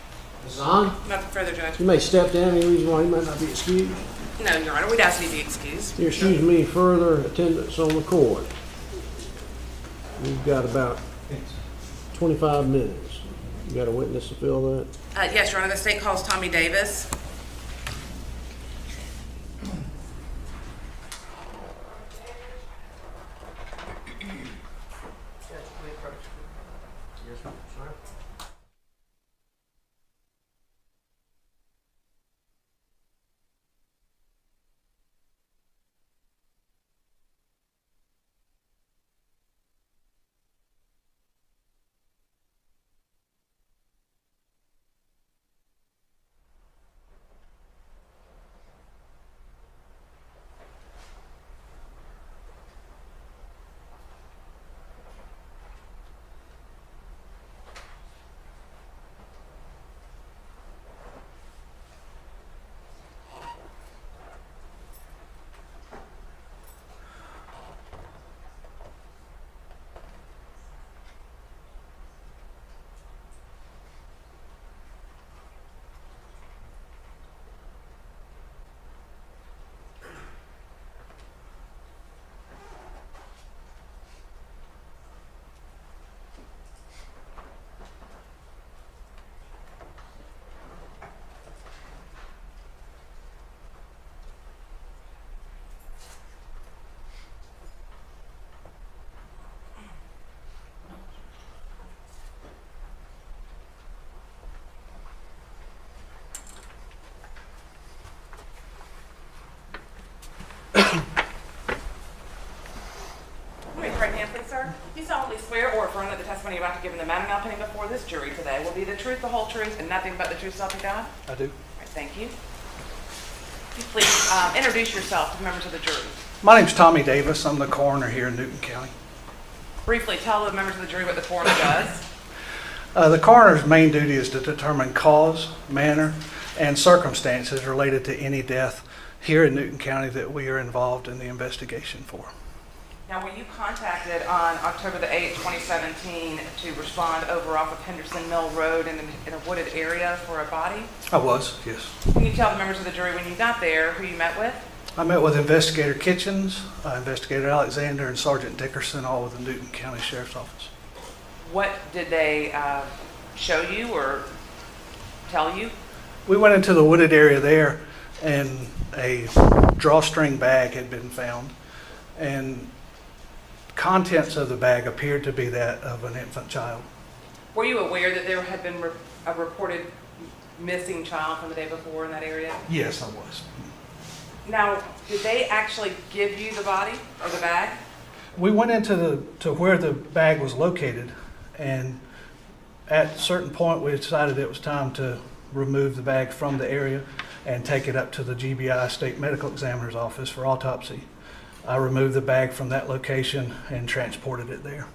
Ms. Zahn? Nothing further, Judge. You may step down. Any reason why you might not be excused? No, Your Honor, we'd ask you to be excused. You excuse me, further attendance on the court. We've got about 25 minutes. You got a witness to fill that? Yes, Your Honor, the state calls Tommy Davis. Sir, you solemnly swear or affirm that the testimony you're about to give in the matter now pending before this jury today will be the truth, the whole truth, and nothing but the truth, so help you God? I do. All right, thank you. Please introduce yourself to the members of the jury. My name's Tommy Davis. I'm the coroner here in Newton County. Briefly tell the members of the jury what the coroner does. The coroner's main duty is to determine cause, manner, and circumstances related to any death here in Newton County that we are involved in the investigation for. Now, were you contacted on October the 8th, 2017 to respond over off of Henderson Mill Road in a wooded area for a body? I was, yes. Can you tell the members of the jury when you got there who you met with? I met with Investigator Kitchens, Investigator Alexander, and Sergeant Dickerson, all with the Newton County Sheriff's Office. What did they show you or tell you? We went into the wooded area there, and a drawstring bag had been found, and contents of the bag appeared to be that of an infant child. Were you aware that there had been a reported missing child from the day before in that area? Yes, I was. Now, did they actually give you the body or the bag? We went into to where the bag was located, and at a certain point we decided it was time to remove the bag from the area and take it up to the GBI State Medical Examiner's office for autopsy. I removed the bag from that location and transported it there.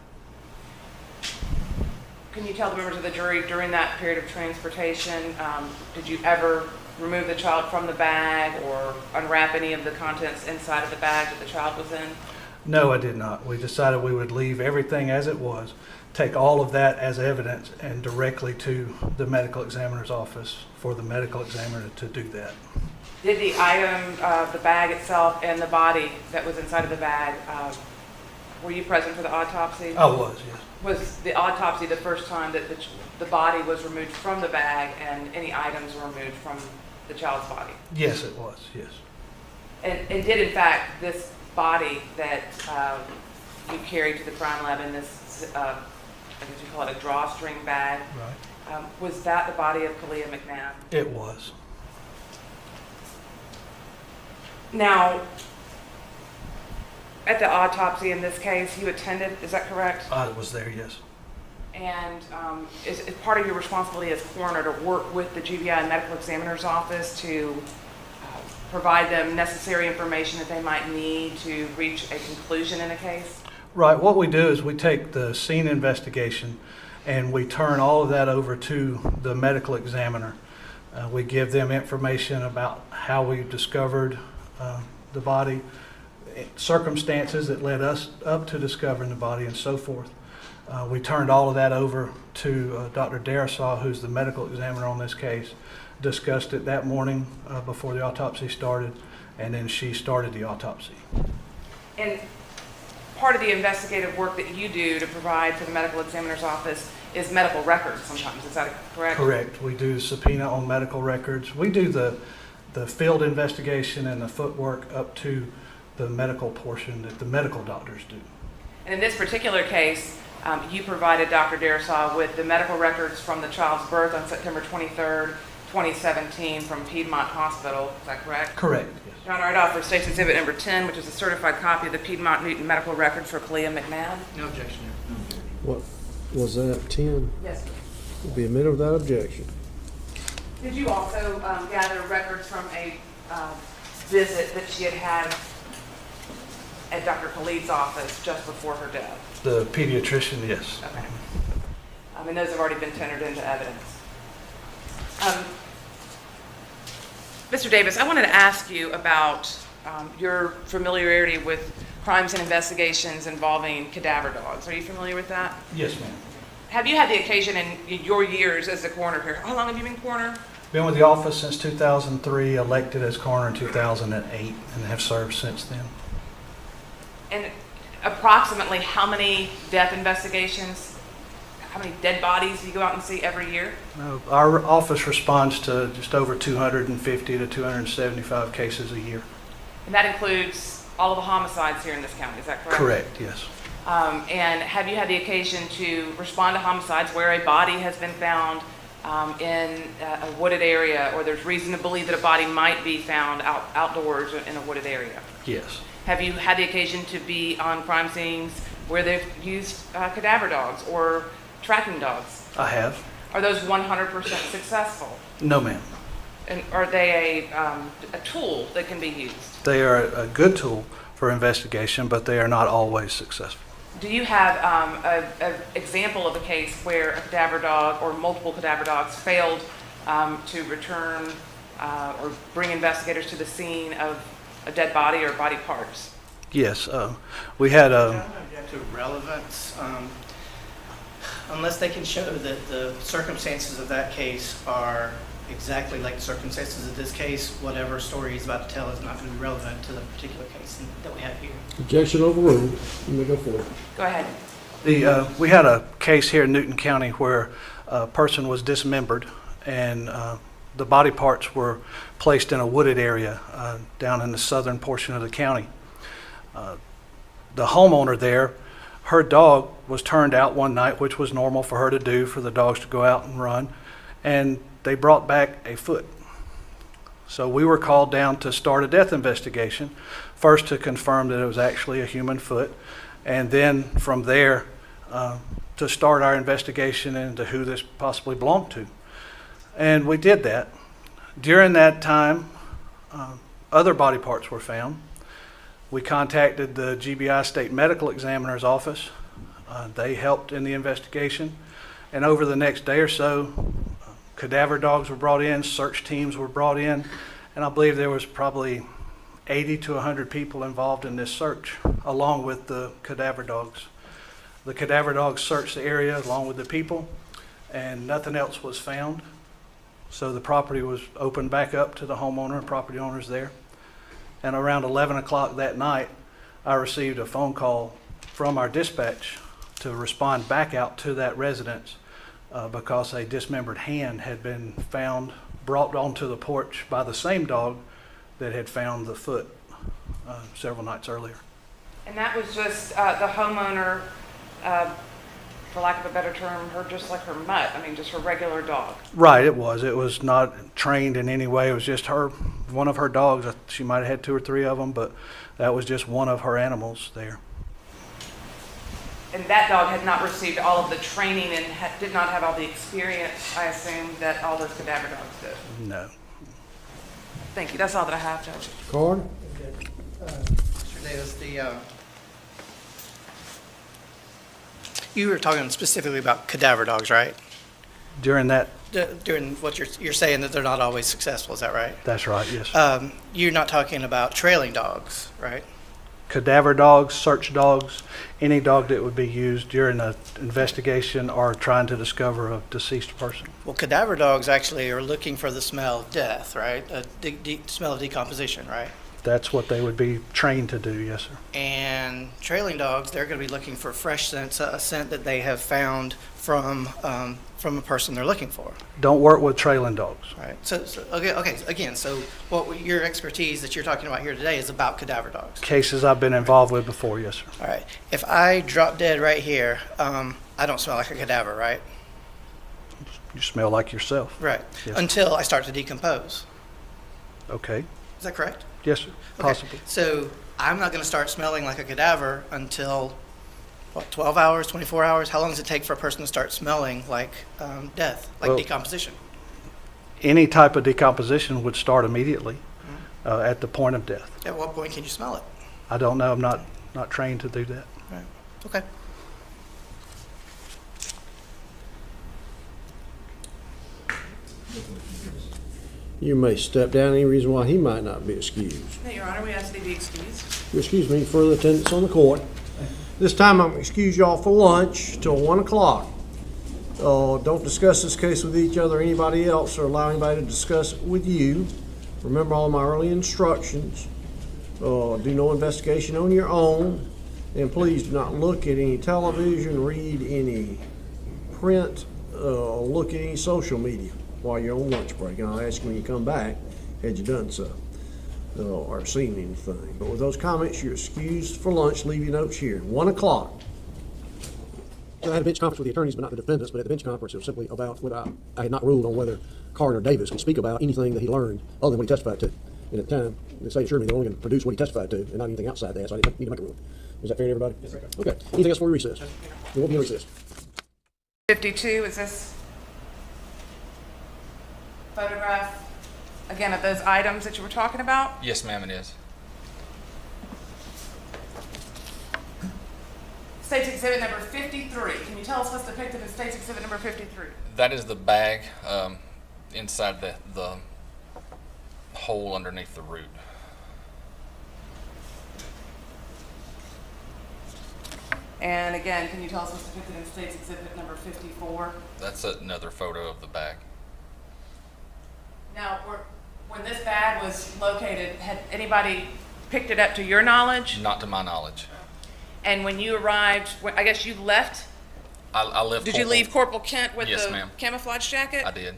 Can you tell the members of the jury during that period of transportation, did you ever remove the child from the bag or unwrap any of the contents inside of the bag that the child was in? No, I did not. We decided we would leave everything as it was, take all of that as evidence, and directly to the medical examiner's office for the medical examiner to do that. Did the item, the bag itself and the body that was inside of the bag, were you present for the autopsy? I was, yes. Was the autopsy the first time that the body was removed from the bag and any items were removed from the child's body? Yes, it was, yes. And did, in fact, this body that you carried to the crime lab in this, I guess you call it a drawstring bag, Right. Was that the body of Kalia McNabb? It was. Now, at the autopsy in this case, you attended, is that correct? I was there, yes. And is part of your responsibility as coroner to work with the GBI Medical Examiner's Office to provide them necessary information that they might need to reach a conclusion in a case? Right. What we do is we take the scene investigation and we turn all of that over to the medical examiner. We give them information about how we discovered the body, circumstances that led us up to discovering the body, and so forth. We turned all of that over to Dr. Darasaw, who's the medical examiner on this case, discussed it that morning before the autopsy started, and then she started the autopsy. And part of the investigative work that you do to provide for the medical examiner's office is medical records sometimes, is that correct? Correct. We do subpoena on medical records. We do the field investigation and the footwork up to the medical portion that the medical doctors do. And in this particular case, you provided Dr. Darasaw with the medical records from the child's birth on September 23rd, 2017 from Piedmont Hospital, is that correct? Correct, yes. Your Honor, I'd offer State's Exhibit Number 10, which is a certified copy of the Piedmont Newton medical record for Kalia McNabb. No objection. What was that, 10? Yes, sir. Will be admitted without objection. Did you also gather records from a visit that she had at Dr. Khalid's office just before her death? The pediatrician, yes. Okay. And those have already been tendered into evidence. Mr. Davis, I wanted to ask you about your familiarity with crimes and investigations involving cadaver dogs. Are you familiar with that? Yes, ma'am. Have you had the occasion in your years as a coroner here? How long have you been coroner? Been with the office since 2003, elected as coroner in 2008, and have served since then. And approximately how many death investigations, how many dead bodies do you go out and see every year? Our office responds to just over 250 to 275 cases a year. And that includes all of the homicides here in this county, is that correct? Correct, yes. And have you had the occasion to respond to homicides where a body has been found in a wooded area, or there's reason to believe that a body might be found outdoors in a wooded area? Yes. Have you had the occasion to be on crime scenes where they've used cadaver dogs or tracking dogs? I have. Are those 100% successful? No, ma'am. And are they a tool that can be used? They are a good tool for investigation, but they are not always successful. Do you have an example of a case where a cadaver dog or multiple cadaver dogs failed to return or bring investigators to the scene of a dead body or body parts? Yes, we had To relevance, unless they can show that the circumstances of that case are exactly like the circumstances of this case, whatever story he's about to tell is not going to be relevant to the particular case that we have here. Objection overruled. You may go forward. Go ahead. We had a case here in Newton County where a person was dismembered, and the body parts were placed in a wooded area down in the southern portion of the county. The homeowner there her dog was turned out one night, which was normal for her to do, for the dogs to go out and run, and they brought back a foot. So we were called down to start a death investigation, first to confirm that it was actually a human foot, and then from there to start our investigation into who this possibly belonged to. And we did that. During that time, other body parts were found. We contacted the GBI State Medical Examiner's office. They helped in the investigation. And over the next day or so, cadaver dogs were brought in, search teams were brought in, and I believe there was probably 80 to 100 people involved in this search, along with the cadaver dogs. The cadaver dogs searched the area along with the people, and nothing else was found. So the property was opened back up to the homeowner and property owners there. And around 11 o'clock that night, I received a phone call from our dispatch to respond back out to that residence because a dismembered hand had been found, brought onto the porch by the same dog that had found the foot several nights earlier. And that was just the homeowner, for lack of a better term, just like her mutt, I mean, just her regular dog. Right, it was. It was not trained in any way. It was just her, one of her dogs. She might have had 2 or 3 of them, but that was just one of her animals there. And that dog had not received all of the training and did not have all the experience, I assume, that all those cadaver dogs did. No. Thank you. That's all that I have, Judge. Card? Mr. Davis, you were talking specifically about cadaver dogs, right? During that? During what you're saying that they're not always successful, is that right? That's right, yes. You're not talking about trailing dogs, right? Cadaver dogs, search dogs, any dog that would be used during an investigation or trying to discover a deceased person. Well, cadaver dogs actually are looking for the smell of death, right? Smell of decomposition, right? That's what they would be trained to do, yes, sir. And trailing dogs, they're going to be looking for fresh scents, a scent that they have found from a person they're looking for. Don't work with trailing dogs. Right. So okay. Again, so what your expertise that you're talking about here today is about cadaver dogs. Cases I've been involved with before, yes, sir. All right. If I drop dead right here, I don't smell like a cadaver, right? You smell like yourself. Right. Yes. Until I start to decompose. Okay. Is that correct? Yes, sir. Possibly. Okay. So I'm not going to start smelling like a cadaver until, what, 12 hours, 24 hours? How long does it take for a person to start smelling like death, like decomposition? Any type of decomposition would start immediately at the point of death. At what point can you smell it? I don't know. I'm not trained to do that. Right. Okay. You may step down. Any reason why he might not be excused? No, Your Honor, we ask that he be excused. You excuse me, further attendance on the court. This time I'm going to excuse y'all for lunch till 1 o'clock. Don't discuss this case with each other or anybody else, or allow anybody to discuss it with you. Remember all my early instructions. Do no investigation on your own. And please do not look at any television, read any print, look at any social media while you're on lunch break. And I'll ask you when you come back, had you done so, or seen anything. But with those comments, you're excused for lunch. Leave your notes here. 1 o'clock. So I had a bench conference with the attorneys, but not the defendants. But at the bench conference, it was simply about whether I had not ruled on whether Coroner Davis can speak about anything that he learned other than what he testified to. And at the time, the state assured me they're only going to produce what he testified to and not anything outside that, so I didn't need to make a ruling. Is that fair to everybody? Yes, sir. Okay. Anything else before we recess? We won't be in recess. 52, is this photograph, again, of those items that you were talking about? Yes, ma'am, it is. State's Exhibit number 53. Can you tell us what's depicted in State's Exhibit number 53? That is the bag inside the hole underneath the root. And again, can you tell us what's depicted in State's Exhibit number 54? That's another photo of the bag. Now, when this bag was located, had anybody picked it up to your knowledge? Not to my knowledge. And when you arrived, I guess you left? I left. Did you leave Corporal Kent with yes, the ma'am. camouflage jacket? I did.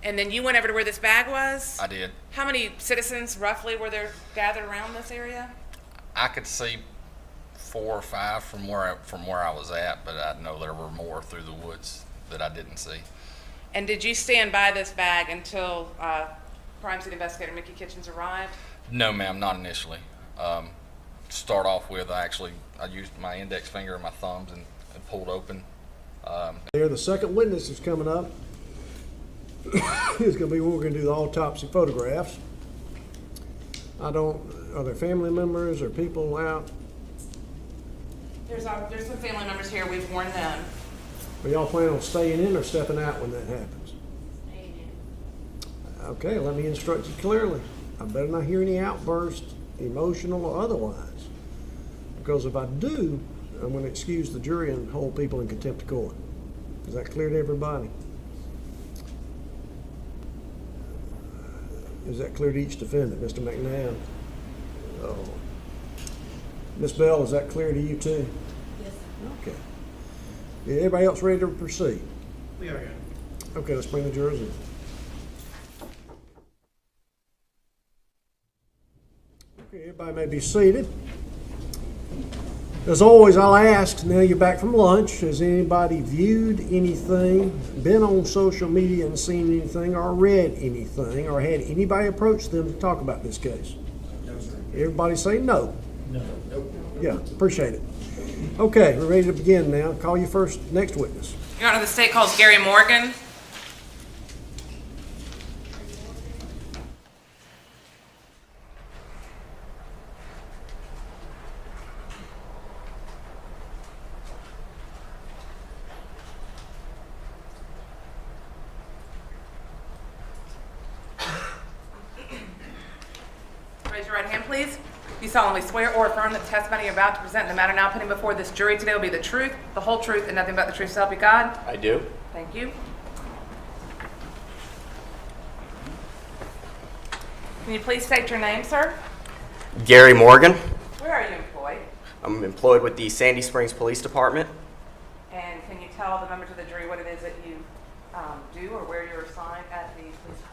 And then you went over to where this bag was? I did. How many citizens roughly were there gathered around this area? I could see 4 or 5 from where I was at, but I know there were more through the woods that I didn't see. And did you stand by this bag until crime scene investigator Mickey Kitchens arrived? No, ma'am, not initially. Start off with, I used my index finger and my thumbs and pulled open. There, the second witness is coming up. It's going to be when we're going to do the autopsy photographs. Are there family members or people out? There's some family members here. We've warned them. Are y'all planning on staying in or stepping out when that happens? Okay, let me instruct you clearly. I better not hear any outbursts, emotional or otherwise. Because if I do, I'm going to excuse the jury and hold people in contempt of court. Is that clear to everybody? Is that clear to each defendant, Mr. McNabb? Oh. Ms. Bell, is that clear to you too? Yes. Okay. Yeah, everybody else ready to proceed? We are good. Okay, let's bring the jurors in. Okay, everybody may be seated. As always, I'll ask, now you're back from lunch, has anybody viewed anything, been on social media and seen anything, or read anything, or had anybody approach them to talk about this case? No, sir. Everybody say no. No. Nope. Yeah, appreciate it. Okay, we're ready to begin now. Call your next witness. Your Honor, the state calls Gary Morgan. Raise your right hand, please. You solemnly swear or affirm that the testimony you're about to present in the matter now pending before this jury today will be the truth, the whole truth, and nothing but the truth, so help you God? I do. Thank you. Can you please state your name, sir? Gary Morgan. Where are you employed? I'm employed with the Sandy Springs Police Department. And can you tell the members of the jury what it is that you do or where you're assigned at the police department?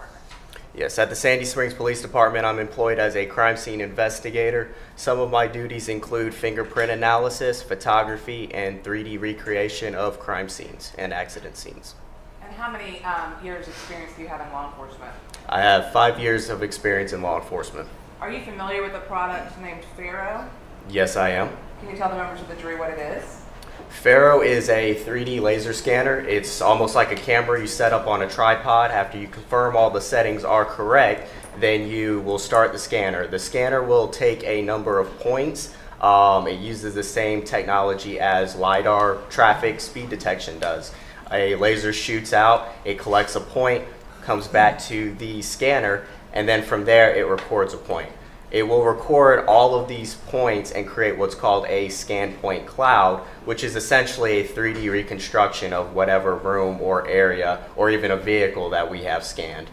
Yes, at the Sandy Springs Police Department, I'm employed as a crime scene investigator. Some of my duties include fingerprint analysis, photography, and 3D recreation of crime scenes and accident scenes. And how many years experience do you have in law enforcement? I have 5 years of experience in law enforcement. Are you familiar with a product named Pharaoh? Yes, I am. Can you tell the members of the jury what it is? Pharaoh is a 3D laser scanner. It's almost like a camera you set up on a tripod. After you confirm all the settings are correct, then you will start the scanner. The scanner will take a number of points. It uses the same technology as LiDAR traffic speed detection does. A laser shoots out, it collects a point, comes back to the scanner, and then from there it records a point. It will record all of these points and create what's called a scan point cloud, which is essentially a 3D reconstruction of whatever room or area or even a vehicle that we have scanned.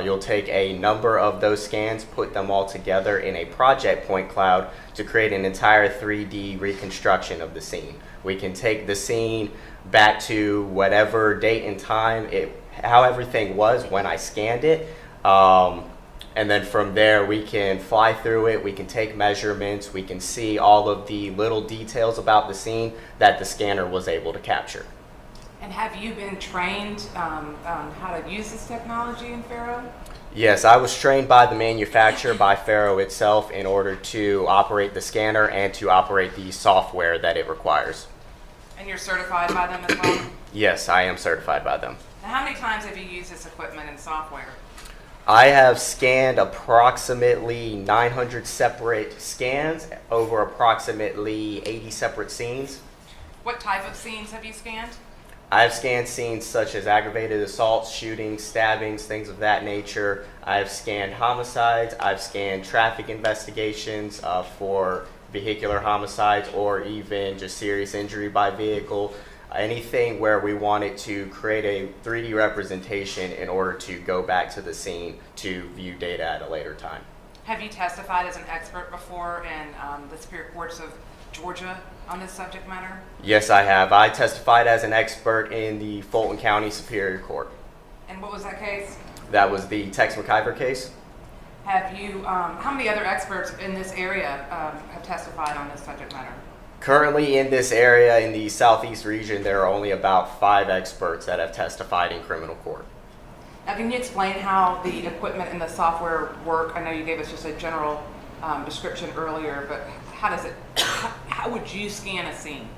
You'll take a number of those scans, put them all together in a project point cloud to create an entire 3D reconstruction of the scene. We can take the scene back to whatever date and time, how everything was when I scanned it. And then from there, we can fly through it, we can take measurements, we can see all of the little details about the scene that the scanner was able to capture. And have you been trained on how to use this technology in Pharaoh? Yes, I was trained by the manufacturer, by Pharaoh itself, in order to operate the scanner and to operate the software that it requires. And you're certified by them as well? Yes, I am certified by them. Now, how many times have you used this equipment and software? I have scanned approximately 900 separate scans over approximately 80 separate scenes. What type of scenes have you scanned? I've scanned scenes such as aggravated assaults, shootings, stabbings, things of that nature. I've scanned homicides. I've scanned traffic investigations for vehicular homicides or even just serious injury by vehicle. Anything where we wanted to create a 3D representation in order to go back to the scene to view data at a later time. Have you testified as an expert before in the Superior Courts of Georgia on this subject matter? Yes, I have. I testified as an expert in the Fulton County Superior Court. And what was that case? That was the Tex McIver case. Have you, how many other experts in this area have testified on this subject matter? Currently in this area, in the southeast region, there are only about 5 experts that have testified in criminal court. Now, can you explain how the equipment and the software work? I know you gave us just a general description earlier, but how does it, how would you scan a scene?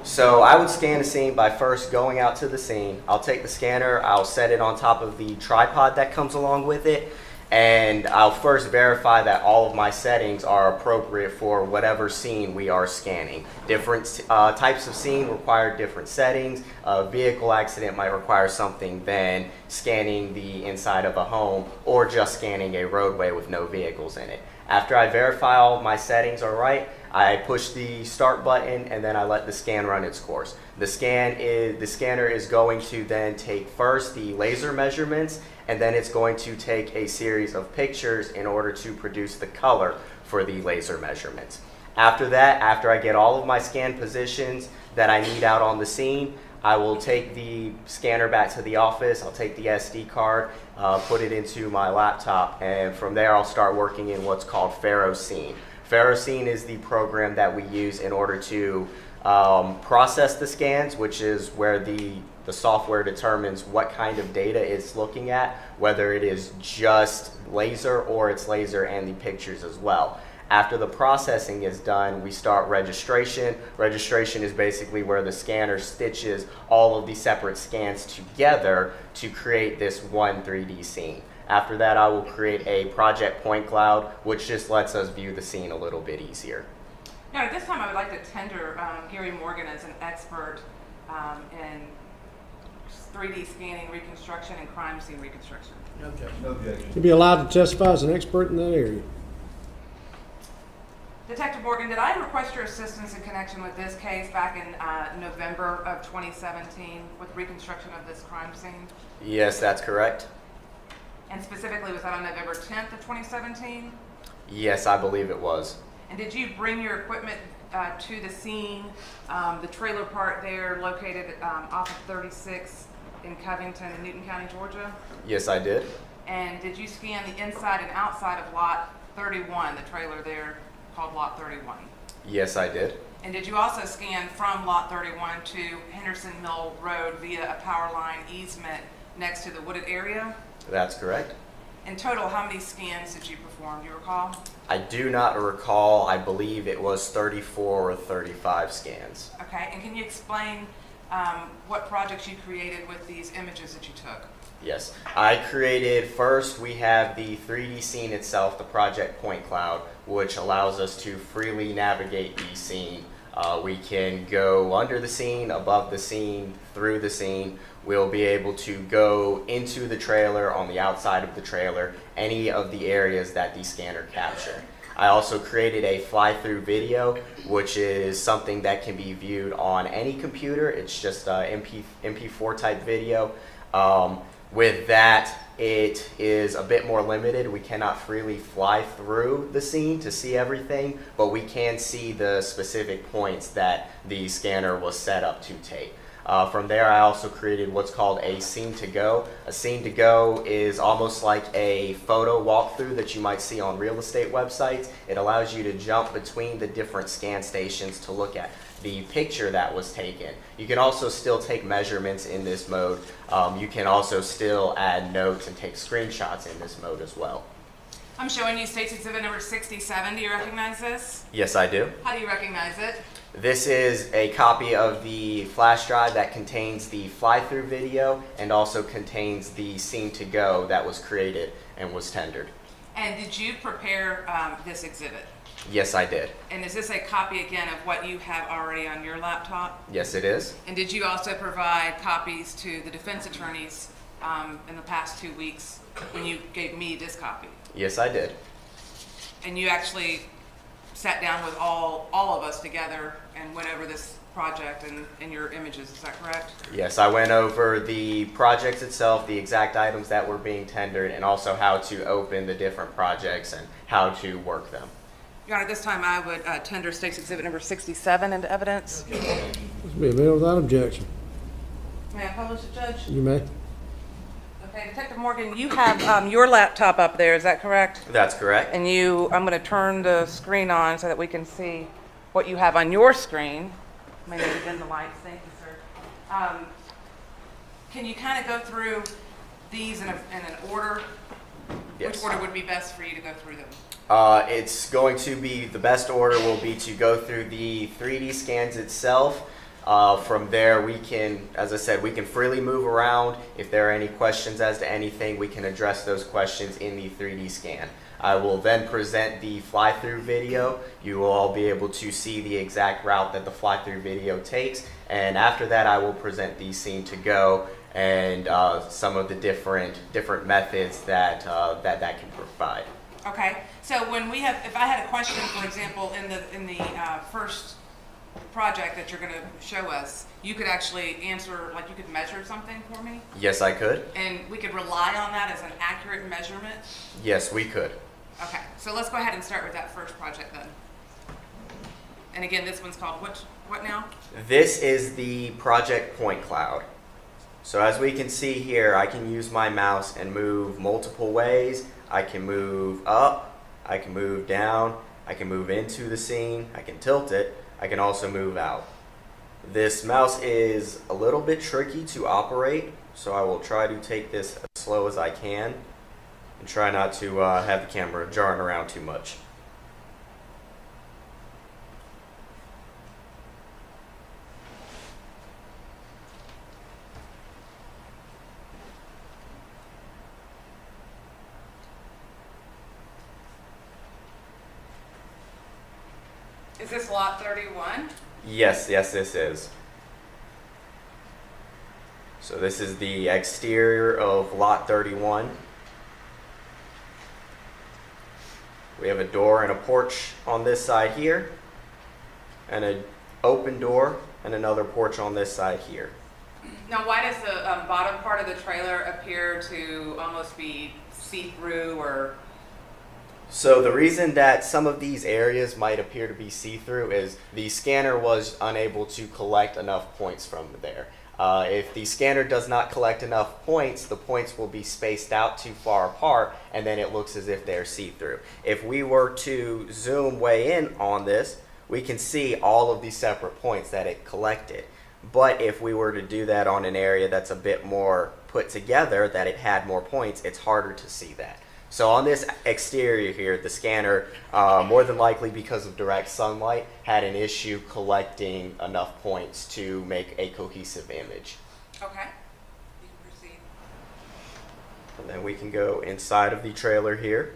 So I would scan a scene by first going out to the scene. I'll take the scanner, I'll set it on top of the tripod that comes along with it, and I'll first verify that all of my settings are appropriate for whatever scene we are scanning. Different types of scene require different settings. A vehicle accident might require something than scanning the inside of a home or just scanning a roadway with no vehicles in it. After I verify all of my settings are right, I push the start button and then I let the scan run its course. The scanner is going to then take first the laser measurements, and then it's going to take a series of pictures in order to produce the color for the laser measurements. After that, after I get all of my scan positions that I need out on the scene, I will take the scanner back to the office, I'll take the SD card, put it into my laptop, and from there I'll start working in what's called Ferrocene. Ferrocene is the program that we use in order to process the scans, which is where the software determines what kind of data it's looking at, whether it is just laser or it's laser and the pictures as well. After the processing is done, we start registration. Registration is basically where the scanner stitches all of the separate scans together to create this one 3D scene. After that, I will create a project point cloud, which just lets us view the scene a little bit easier. Now, at this time, I would like to tender Gary Morgan as an expert in 3D scanning reconstruction and crime scene reconstruction. Okay. No objection. You'll be allowed to testify as an expert in that area. Detective Morgan, did I request your assistance in connection with this case back in November of 2017 with reconstruction of this crime scene? Yes, that's correct. And specifically, was that on November 10th of 2017? Yes, I believe it was. And did you bring your equipment to the scene, the trailer park there located off of 36 in Covington in Newton County, Georgia? Yes, I did. And did you scan the inside and outside of lot 31, the trailer there called lot 31? Yes, I did. And did you also scan from lot 31 to Henderson Mill Road via a power line easement next to the wooded area? That's correct. In total, how many scans did you perform? Do you recall? I do not recall. I believe it was 34 or 35 scans. Okay, and can you explain what projects you created with these images that you took? Yes, I created, first we have the 3D scene itself, the project point cloud, which allows us to freely navigate the scene. We can go under the scene, above the scene, through the scene. We'll be able to go into the trailer, on the outside of the trailer, any of the areas that the scanner captured. I also created a fly-through video, which is something that can be viewed on any computer. It's just a MP4 type video. With that, it is a bit more limited. We cannot freely fly through the scene to see everything, but we can see the specific points that the scanner was set up to take. From there, I also created what's called a scene to go. A scene to go is almost like a photo walkthrough that you might see on real estate websites. It allows you to jump between the different scan stations to look at the picture that was taken. You can also still take measurements in this mode. You can also still add notes and take screenshots in this mode as well. I'm showing you State's Exhibit number 67. Do you recognize this? Yes, I do. How do you recognize it? This is a copy of the flash drive that contains the fly-through video and also contains the scene to go that was created and was tendered. And did you prepare this exhibit? Yes, I did. And is this a copy again of what you have already on your laptop? Yes, it is. And did you also provide copies to the defense attorneys in the past 2 weeks when you gave me this copy? Yes, I did. And you actually sat down with all of us together and went over this project and your images, is that correct? Yes, I went over the project itself, the exact items that were being tendered, and also how to open the different projects and how to work them. Your Honor, at this time I would tender State's Exhibit number 67 into evidence. This will be available without objection. May I publish it, Judge? You may. Okay, Detective Morgan, you have your laptop up there, is that correct? That's correct. And I'm going to turn the screen on so that we can see what you have on your screen. May need to dim the lights. Thank you, sir. Can you kind of go through these in an order? Yes. Which order would be best for you to go through them? It's going to be, the best order will be to go through the 3D scans itself. From there, we can, as I said, we can freely move around. If there are any questions as to anything, we can address those questions in the 3D scan. I will then present the fly-through video. You will all be able to see the exact route that the fly-through video takes. And after that, I will present the scene to go and some of the different methods that that can provide. Okay. So when we have, if I had a question, for example, in the first project that you're going to show us, you could actually answer, like you could measure something for me? Yes, I could. And we could rely on that as an accurate measurement? Yes, we could. Okay, so let's go ahead and start with that first project then. And again, this one's called what now? This is the project point cloud. So as we can see here, I can use my mouse and move multiple ways. I can move up, I can move down, I can move into the scene, I can tilt it, I can also move out. This mouse is a little bit tricky to operate, so I will try to take this as slow as I can and try not to have the camera jarring around too much. Is this lot 31? Yes, this is. So this is the exterior of lot 31. We have a door and a porch on this side here, and an open door and another porch on this side here. Now, why does the bottom part of the trailer appear to almost be see-through or? So the reason that some of these areas might appear to be see-through is the scanner was unable to collect enough points from there. If the scanner does not collect enough points, the points will be spaced out too far apart, and then it looks as if they're see-through. If we were to zoom way in on this, we can see all of the separate points that it collected. But if we were to do that on an area that's a bit more put together, that it had more points, it's harder to see that. So on this exterior here, the scanner, more than likely because of direct sunlight, had an issue collecting enough points to make a cohesive image. Okay, you can proceed. And then we can go inside of the trailer here.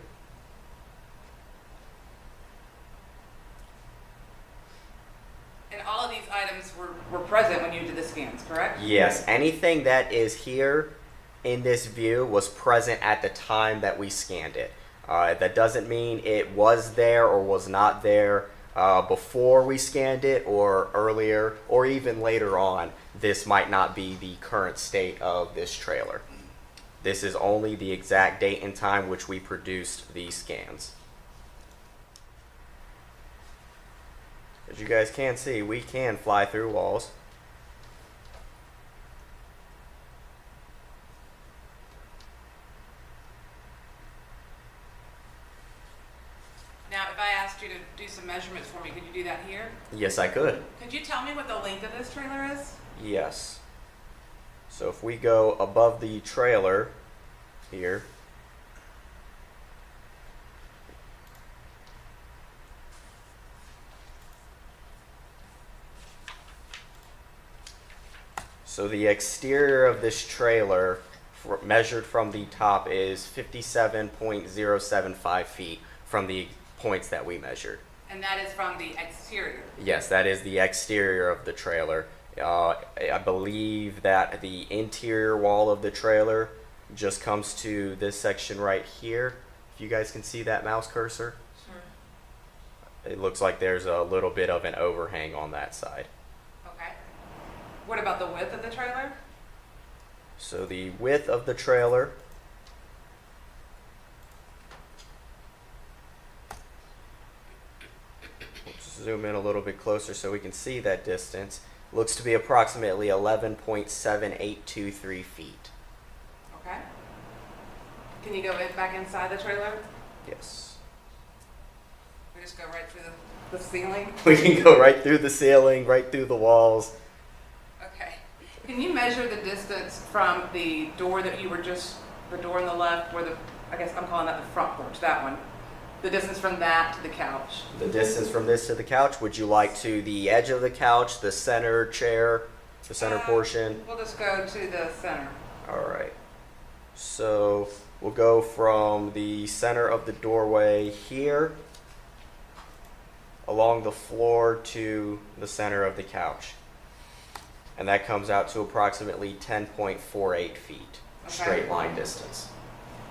And all of these items were present when you did the scans, correct? Yes, anything that is here in this view was present at the time that we scanned it. That doesn't mean it was there or was not there before we scanned it or earlier or even later on. This might not be the current state of this trailer. This is only the exact date and time which we produced these scans. As you guys can see, we can fly through walls. Now, if I asked you to do some measurements for me, could you do that here? Yes, I could. Could you tell me what the length of this trailer is? Yes. So if we go above the trailer here, so the exterior of this trailer measured from the top is 57.075 feet from the points that we measured. And that is from the exterior? Yes, that is the exterior of the trailer. I believe that the interior wall of the trailer just comes to this section right here. If you guys can see that mouse cursor. Sure. It looks like there's a little bit of an overhang on that side. Okay. What about the width of the trailer? So the width of the trailer zoom in a little bit closer so we can see that distance. Looks to be approximately 11.7823 feet. Okay. Can you go back inside the trailer? Yes. We just go right through the ceiling? We can go right through the ceiling, right through the walls. Okay. Can you measure the distance from the door that you were just, the door on the left, where the, I guess I'm calling that the front porch, that one. The distance from that to the couch? The distance from this to the couch, would you like to the edge of the couch, the center chair, the center portion? We'll just go to the center. All right. So we'll go from the center of the doorway here along the floor to the center of the couch. And that comes out to approximately 10.48 feet, straight line distance.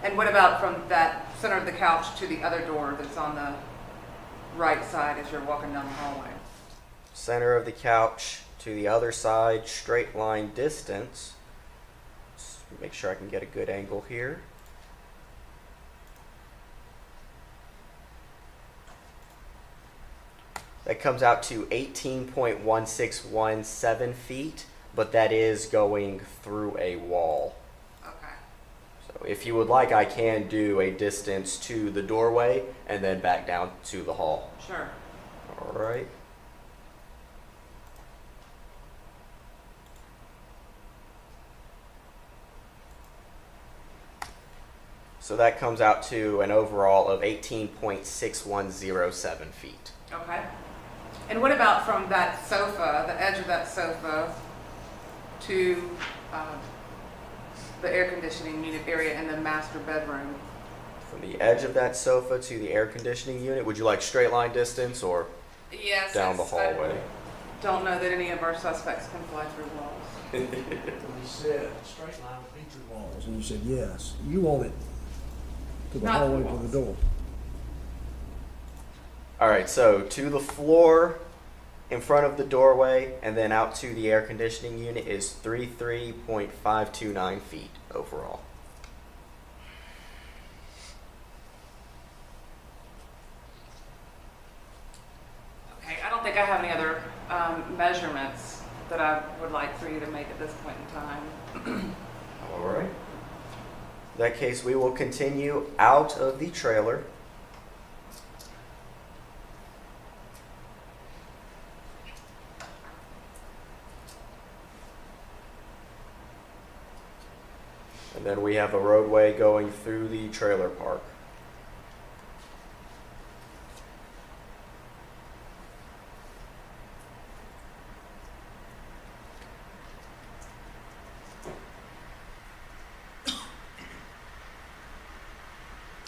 And what about from that center of the couch to the other door that's on the right side as you're walking down the hallway? Center of the couch to the other side, straight line distance. Let's make sure I can get a good angle here. That comes out to 18.1617 feet, but that is going through a wall. Okay. So if you would like, I can do a distance to the doorway and then back down to the hall. Sure. All right. So that comes out to an overall of 18.6107 feet. Okay. And what about from that sofa, the edge of that sofa, to the air conditioning unit area in the master bedroom? From the edge of that sofa to the air conditioning unit, would you like straight line distance or Yes. down the hallway? I don't know that any of our suspects can fly through walls. He said, straight line featured walls, and you said, yes. You want it to the Not hallway walls. to the door. All right, so to the floor in front of the doorway and then out to the air conditioning unit is 33.529 feet overall. Okay, I don't think I have any other measurements that I would like for you to make at this point in time. All right. In that case, we will continue out of the trailer. And then we have a roadway going through the trailer park.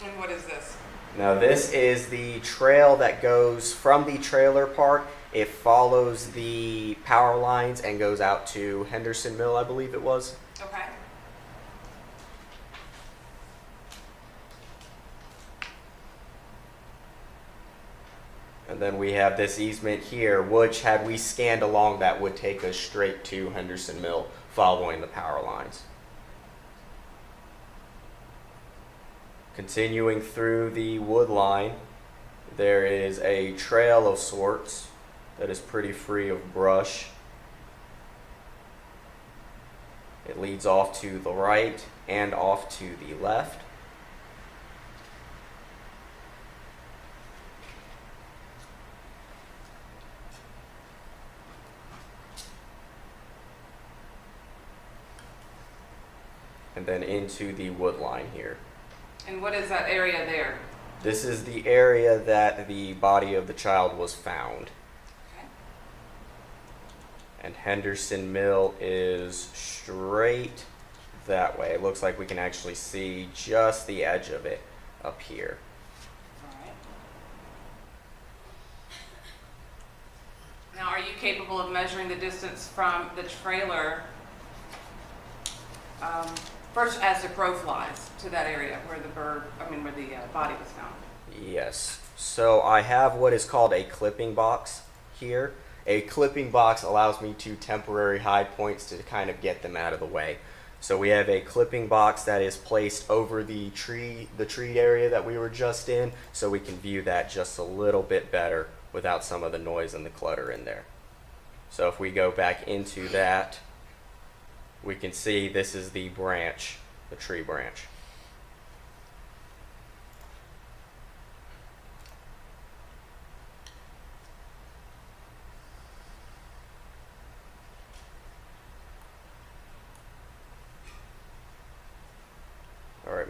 And what is this? Now this is the trail that goes from the trailer park. It follows the power lines and goes out to Henderson Mill, I believe it was. Okay. And then we have this easement here, which had we scanned along that would take us straight to Henderson Mill following the power lines. Continuing through the wood line, there is a trail of sorts that is pretty free of brush. It leads off to the right and off to the left. And then into the wood line here. And what is that area there? This is the area that the body of the child was found. Okay. And Henderson Mill is straight that way. It looks like we can actually see just the edge of it up here. All right. Now, are you capable of measuring the distance from the trailer, first as the crow flies, to that area where the where the body was found? Yes. So I have what is called a clipping box here. A clipping box allows me to temporarily hide points to kind of get them out of the way. So we have a clipping box that is placed over the tree area that we were just in, so we can view that just a little bit better without some of the noise and the clutter in there. So if we go back into that, we can see this is the branch, the tree branch.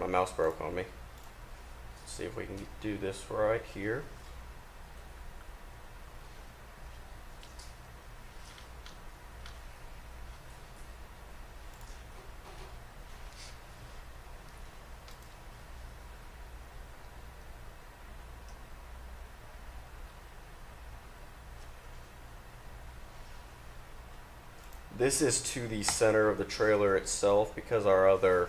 my mouse broke on me. Let's see if we can do this right here. This is to the center of the trailer itself because our other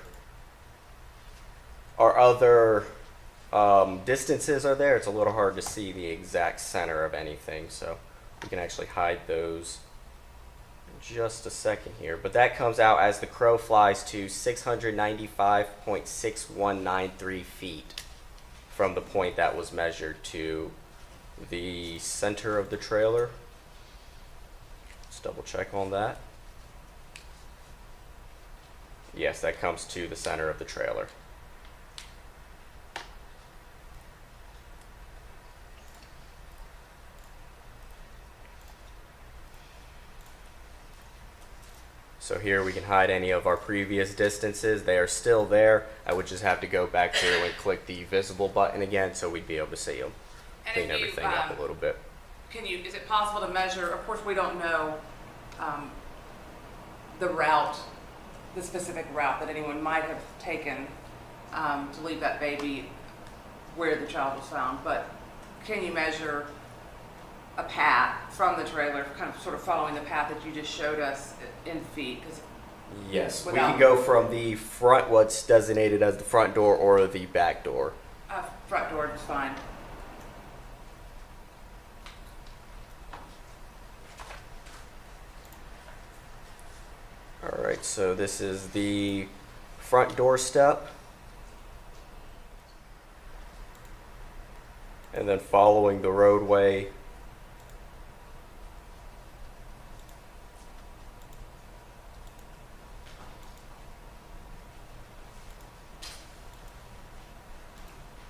distances are there. It's a little hard to see the exact center of anything, so we can actually hide those in just a second here. But that comes out as the crow flies to 695.6193 feet from the point that was measured to the center of the trailer. Let's double check on that. Yes, that comes to the center of the trailer. So here we can hide any of our previous distances. They are still there. I would just have to go back through and click the visible button again so we'd be able to see them. And Clean if you, everything up a little bit. Is it possible to measure, of course we don't know the route, the specific route that anyone might have taken to leave that baby where the child was found, but can you measure a path from the trailer, kind of sort of following the path that you just showed us in feet? Yes, we can go from the front, what's designated as the front door, or the back door. Front door is fine. All right, so this is the front door step. And then following the roadway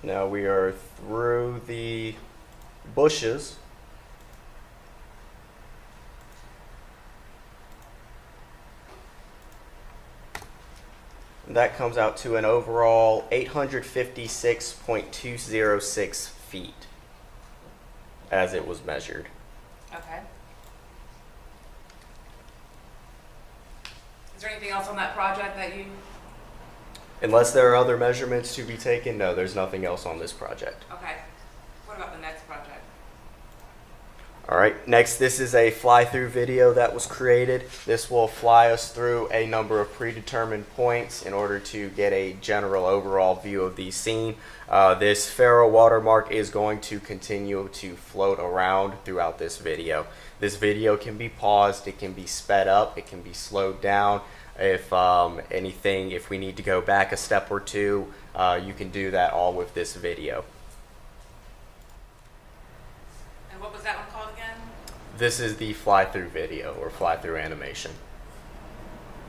now we are through the bushes. And that comes out to an overall 856.206 feet as it was measured. Okay. Is there anything else on that project that you? Unless there are other measurements to be taken, no, there's nothing else on this project. Okay. What about the next project? All right, next, this is a fly-through video that was created. This will fly us through a number of predetermined points in order to get a general overall view of the scene. This Faro watermark is going to continue to float around throughout this video. This video can be paused, it can be sped up, it can be slowed down. If if we need to go back a step or two, you can do that all with this video. And what was that one called again? This is the fly-through video or fly-through animation.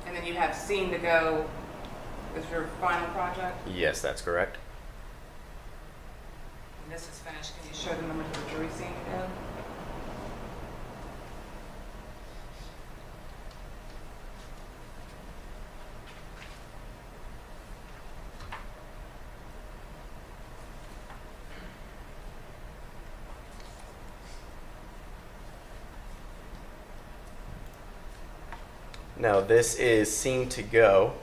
And then you have Scene to Go as your final project? Yes, that's correct. When this is finished, can you show the members of the jury Scene to Go? Now this is Scene to Go.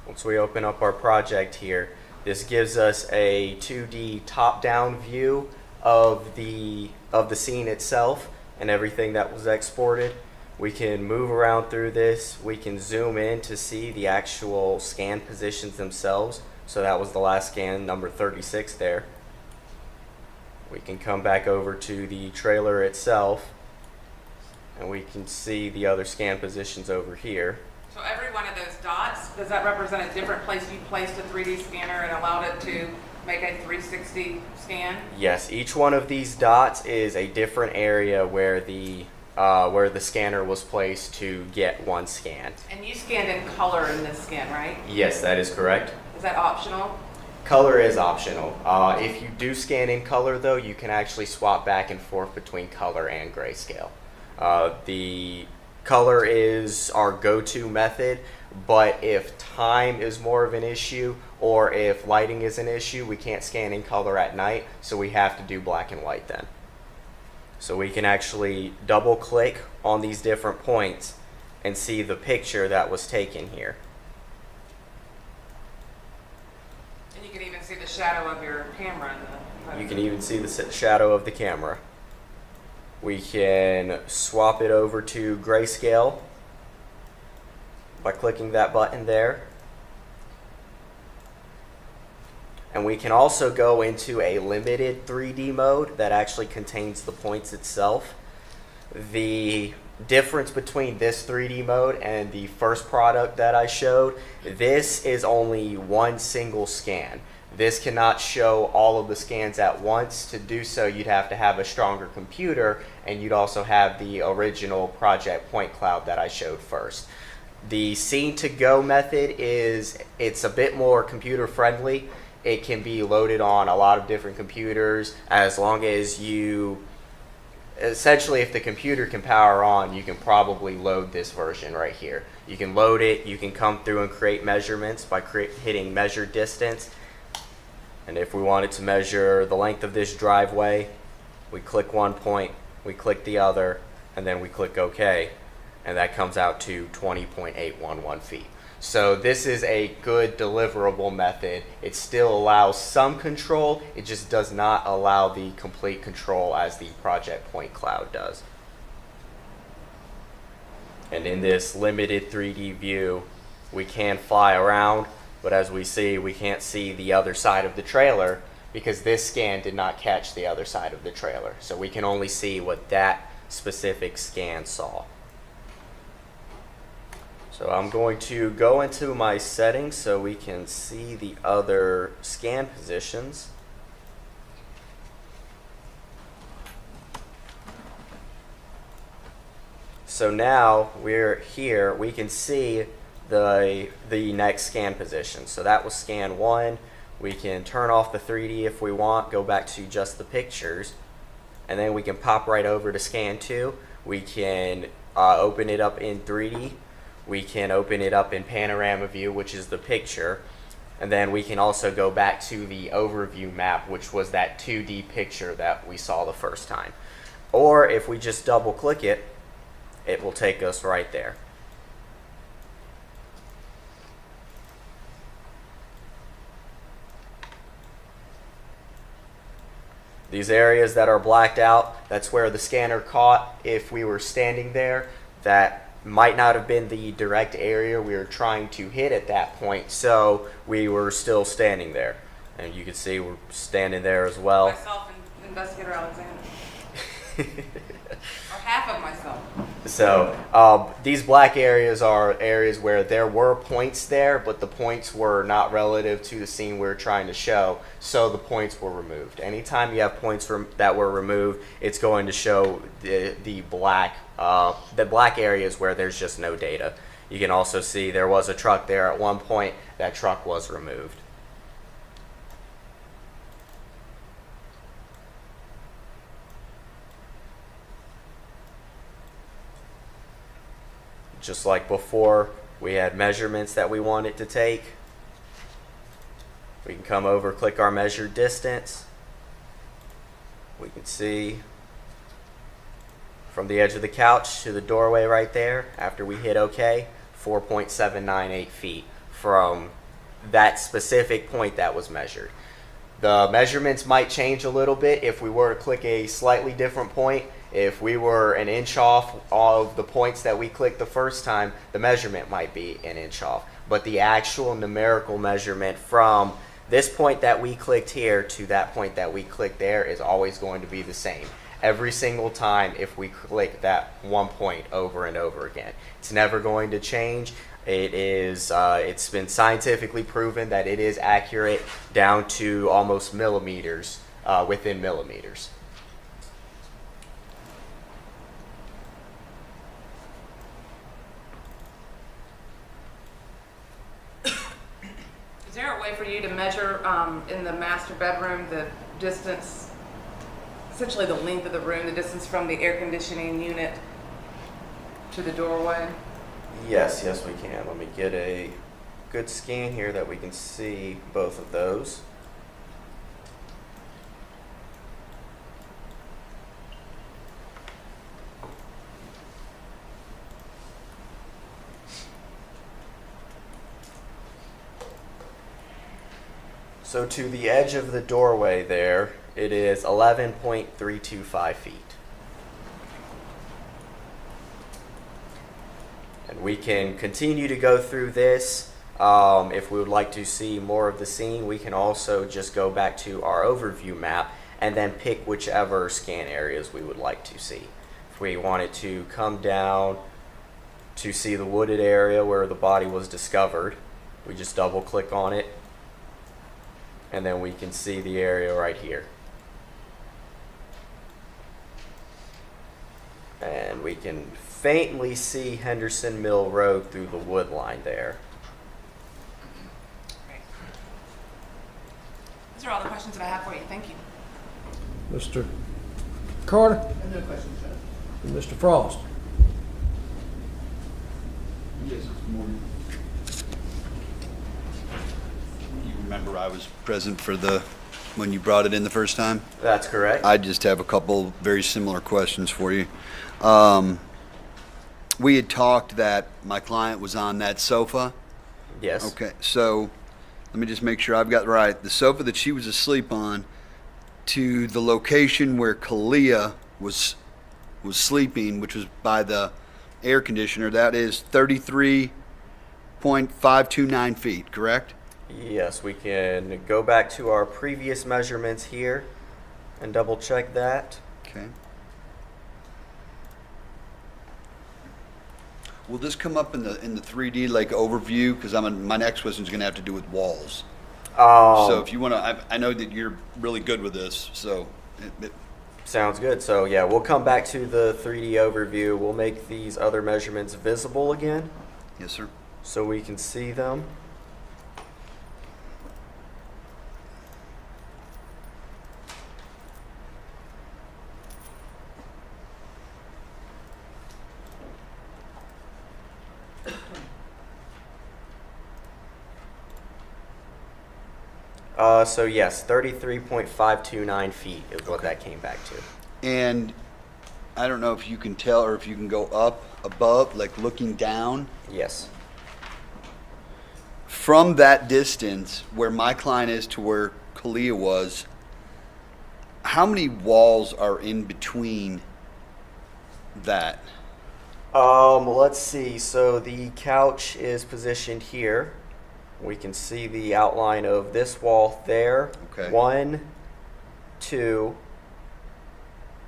Once we open up our project here, this gives us a 2D top-down view of the scene itself and everything that was exported. We can move around through this. We can zoom in to see the actual scan positions themselves. So that was the last scan, number 36 there. We can come back over to the trailer itself, and we can see the other scan positions over here. So every one of those dots, does that represent a different place you placed a 3D scanner and allowed it to make a 360 scan? Yes, each one of these dots is a different area where the scanner was placed to get one scan. And you scanned in color in this scan, right? Yes, that is correct. Is that optional? Color is optional. If you do scan in color, though, you can actually swap back and forth between color and grayscale. Color is our go-to method, but if time is more of an issue or if lighting is an issue, we can't scan in color at night, so we have to do black and white then. So we can actually double click on these different points and see the picture that was taken here. And you can even see the shadow of your camera. You can even see the shadow of the camera. We can swap it over to grayscale by clicking that button there. And we can also go into a limited 3D mode that actually contains the points itself. The difference between this 3D mode and the first product that I showed, this is only one single scan. This cannot show all of the scans at once. To do so, you'd have to have a stronger computer, and you'd also have the original project point cloud that I showed first. The scene to go method it's a bit more computer friendly. It can be loaded on a lot of different computers as long as essentially if the computer can power on, you can probably load this version right here. You can load it, you can come through and create measurements by hitting measure distance. And if we wanted to measure the length of this driveway, we click one point, we click the other, and then we click OK. And that comes out to 20.811 feet. So this is a good deliverable method. It still allows some control. It just does not allow the complete control as the project point cloud does. And in this limited 3D view, we can fly around, but as we see, we can't see the other side of the trailer because this scan did not catch the other side of the trailer. So we can only see what that specific scan saw. So I'm going to go into my settings so we can see the other scan positions. So now we're here, we can see the next scan position. So that was scan 1. We can turn off the 3D if we want, go back to just the pictures, and then we can pop right over to scan 2. We can open it up in 3D. We can open it up in panorama view, which is the picture, and then we can also go back to the overview map, which was that 2D picture that we saw the first time. Or if we just double click it, it will take us right there. These areas that are blacked out, that's where the scanner caught if we were standing there. That might not have been the direct area we were trying to hit at that point, so we were still standing there. And you can see we're standing there as well. Myself and Investigator Alexander. Or half of myself. So these black areas are areas where there were points there, but the points were not relative to the scene we were trying to show, so the points were removed. Anytime you have points that were removed, it's going to show the black areas where there's just no data. You can also see there was a truck there at one point. That truck was removed. Just like before, we had measurements that we wanted to take. We can come over, click our measured distance. We can see from the edge of the couch to the doorway right there, after we hit OK, 4.798 feet from that specific point that was measured. The measurements might change a little bit if we were to click a slightly different point. If we were an inch off of the points that we clicked the first time, the measurement might be an inch off. But the actual numerical measurement from this point that we clicked here to that point that we clicked there is always going to be the same. Every single time if we click that one point over and over again. It's never going to change. It's been scientifically proven that it is accurate down to almost millimeters, within millimeters. Is there a way for you to measure in the master bedroom the distance, essentially the length of the room, the distance from the air conditioning unit to the doorway? Yes, yes, we can. Let me get a good scan here that we can see both of those. So to the edge of the doorway there, it is 11.325 feet. And we can continue to go through this. If we would like to see more of the scene, we can also just go back to our overview map and then pick whichever scan areas we would like to see. If we wanted to come down to see the wooded area where the body was discovered, we just double click on it, and then we can see the area right here. And we can faintly see Henderson Mill Road through the wood line there. Those are all the questions that I have for you. Thank you. Mr. Carter? No questions, Judge. And Mr. Frost? Yes, good morning. You remember I was present for when you brought it in the first time? That's correct. I just have a couple very similar questions for you. We had talked that my client was on that sofa. Yes. Okay, so let me just make sure I've got it right. The sofa that she was asleep on to the location where Kalia was sleeping, which was by the air conditioner, that is 33.529 feet, correct? Yes, we can go back to our previous measurements here and double check that. Okay. Will this come up in the 3D like overview? Because my next question is going to have to do with walls. So if you want to, I know that you're really good with this, so. Sounds good. So yeah, we'll come back to the 3D overview. We'll make these other measurements visible again. Yes, sir. So we can see them. So yes, 33.529 feet is what that came back to. And I don't know if you can tell or if you can go up above, like looking down. Yes. From that distance where my client is to where Kalia was, how many walls are in between that? Let's see. So the couch is positioned here. We can see the outline of this wall there. Okay. 1, 2,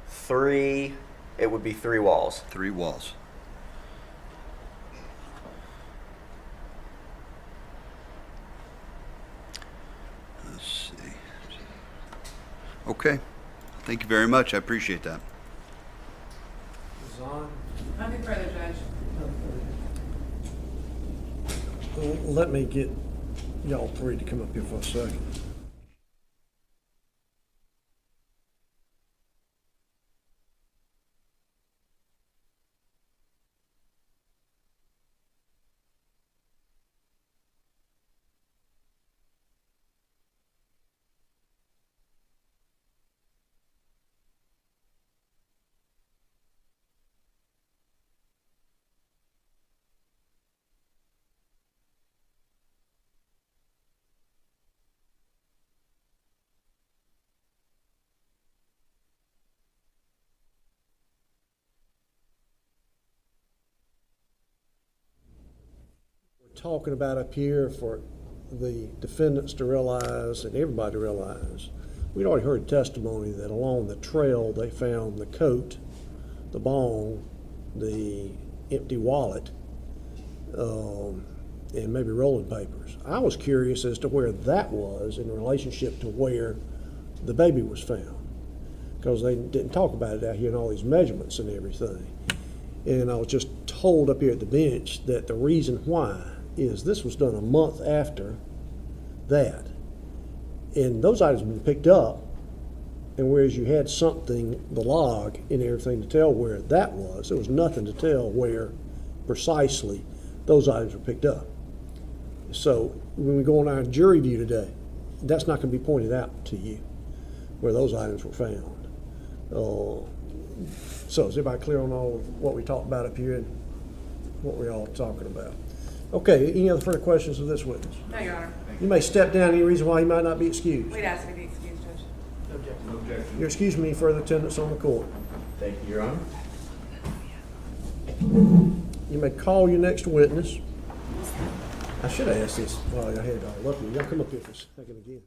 3. It would be 3 walls. 3 walls. Let's see. Okay. Thank you very much. I appreciate that. Nothing further, Judge. Let me get y'all three to come up here for a second. Talking about up here for the defendants to realize and everybody to realize, we'd already heard testimony that along the trail they found the coat, the bong, the empty wallet, and maybe rolling papers. I was curious as to where that was in relationship to where the baby was found, because they didn't talk about it out here in all these measurements and everything. And I was just told up here at the bench that the reason why is this was done a month after that. And those items have been picked up And whereas you had something, the log and everything to tell where that was, there was nothing to tell where precisely those items were picked up. So when we go on our jury view today, that's not going to be pointed out to you where those items were found. So is everybody clear on all of what we talked about up here and what we're all talking about? Okay, any other further questions of this witness? No, Your Honor. You may step down. Any reason why he might not be excused? We'd ask him to be excused, Judge. Objection. You're excused from any further attendance on the court. Thank you, Your Honor. You may call your next witness. I should have asked this while I had all up here. Y'all come up here for a second again.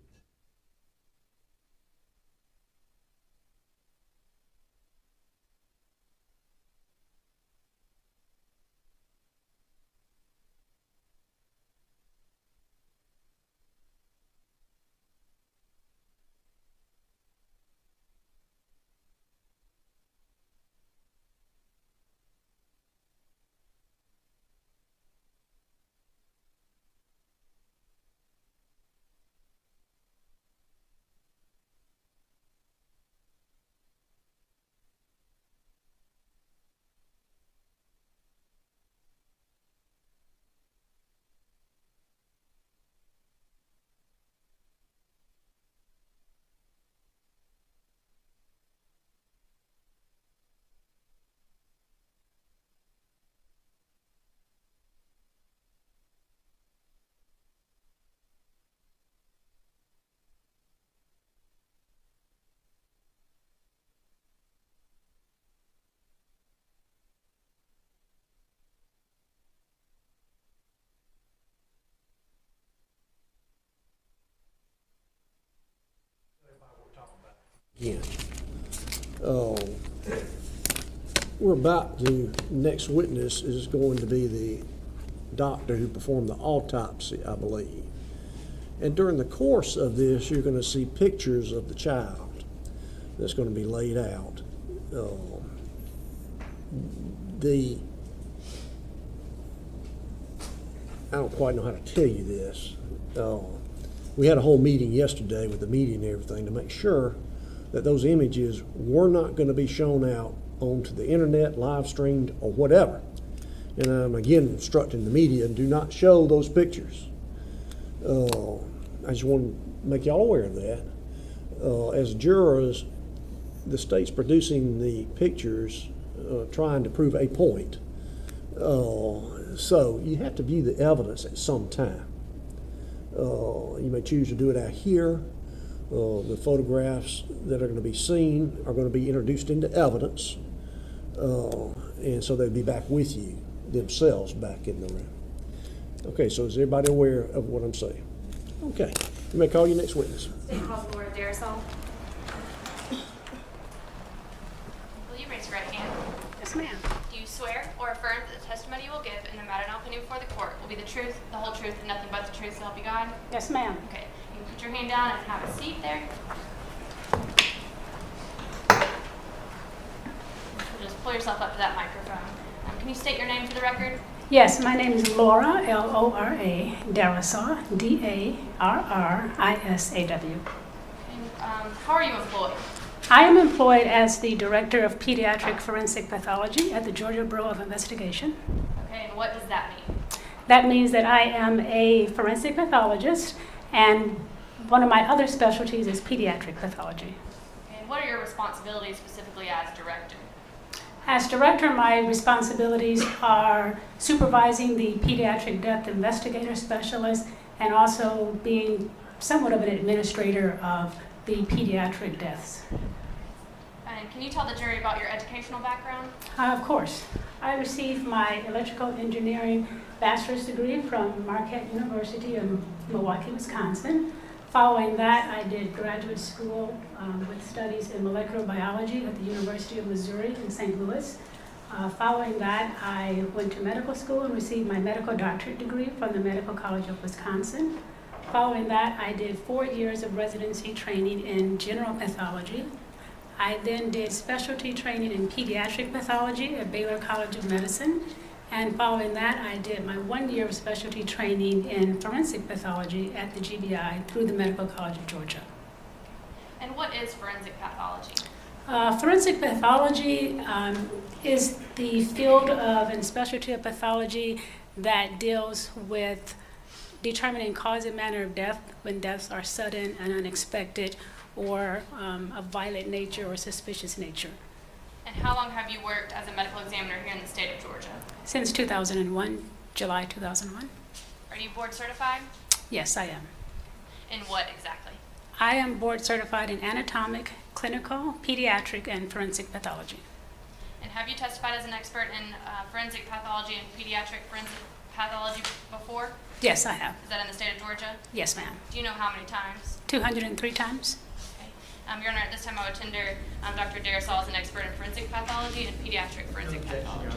Again. We're about to, next witness is going to be the doctor who performed the autopsy, I believe. And during the course of this, you're going to see pictures of the child that's going to be laid out. I don't quite know how to tell you this. We had a whole meeting yesterday with the media and everything to make sure that those images were not going to be shown out onto the internet, live streamed, or whatever. And I'm again instructing the media, do not show those pictures. I just want to make y'all aware of that. As jurors, the state's producing the pictures, trying to prove a point. So you have to view the evidence at some time. You may choose to do it out here. The photographs that are going to be seen are going to be introduced into evidence, and so they'll be back with you themselves back in the room. Okay, so is everybody aware of what I'm saying? Okay, you may call your next witness. State House Laura Darisol. Will you raise your right hand? Yes, ma'am. Do you swear or affirm that the testimony you will give in the matter now pending before the court will be the truth, the whole truth, and nothing but the truth, so help you God? Yes, ma'am. Okay. You can put your hand down and have a seat there. Just pull yourself up to that microphone. Can you state your name for the record? Yes, my name is Laura, L-O-R-A, Darissaw, D-A-R-R-I-S-A-W. How are you employed? I am employed as the Director of Pediatric Forensic Pathology at the Georgia Bureau of Investigation. Okay, and what does that mean? That means that I am a forensic pathologist, and one of my other specialties is pediatric pathology. And what are your responsibilities specifically as director? As director, my responsibilities are supervising the pediatric death investigator specialist and also being somewhat of an administrator of the pediatric deaths. And can you tell the jury about your educational background? Of course. I received my electrical engineering bachelor's degree from Marquette University in Milwaukee, Wisconsin. Following that, I did graduate school with studies in molecular biology at the University of Missouri in St. Louis. Following that, I went to medical school and received my medical doctorate degree from the Medical College of Wisconsin. Following that, I did 4 years of residency training in general pathology. I then did specialty training in pediatric pathology at Baylor College of Medicine. And following that, I did my 1 year of specialty training in forensic pathology at the GBI through the Medical College of Georgia. And what is forensic pathology? Forensic pathology is the field of and specialty of pathology that deals with determining cause and manner of death when deaths are sudden and unexpected or of violent nature or suspicious nature. And how long have you worked as a medical examiner here in the state of Georgia? Since 2001, July 2001. Are you board certified? Yes, I am. In what exactly? I am board certified in anatomic, clinical, pediatric, and forensic pathology. And have you testified as an expert in forensic pathology and pediatric forensic pathology before? Yes, I have. Is that in the state of Georgia? Yes, ma'am. Do you know how many times? 203 times. Okay. Your Honor, at this time I would tender Dr. Darisol as an expert in forensic pathology and pediatric forensic pathology.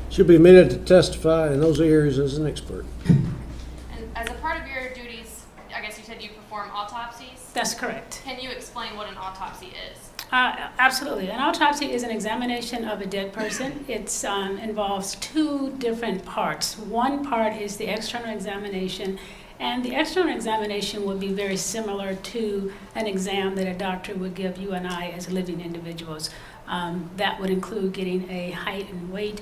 She'll be admitted to testify in those areas as an expert. And as a part of your duties, I guess you said you perform autopsies? That's correct. Can you explain what an autopsy is? Absolutely. An autopsy is an examination of a dead person. It involves two different parts. One part is the external examination, and the external examination would be very similar to an exam that a doctor would give you and I as living individuals. That would include getting a height and weight,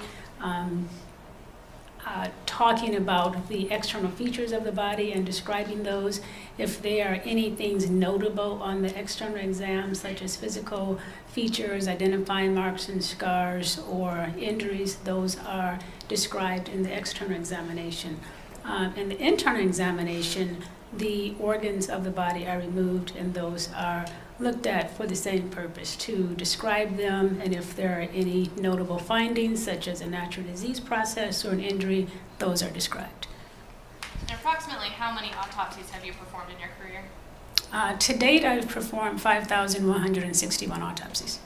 talking about the external features of the body and describing those. If there are any things notable on the external exam, such as physical features, identifying marks and scars, or injuries, those are described in the external examination. In the internal examination, the organs of the body are removed, and those are looked at for the same purpose, to describe them, and if there are any notable findings, such as a natural disease process or an injury, those are described. And approximately how many autopsies have you performed in your career? To date, I've performed 5,161 autopsies.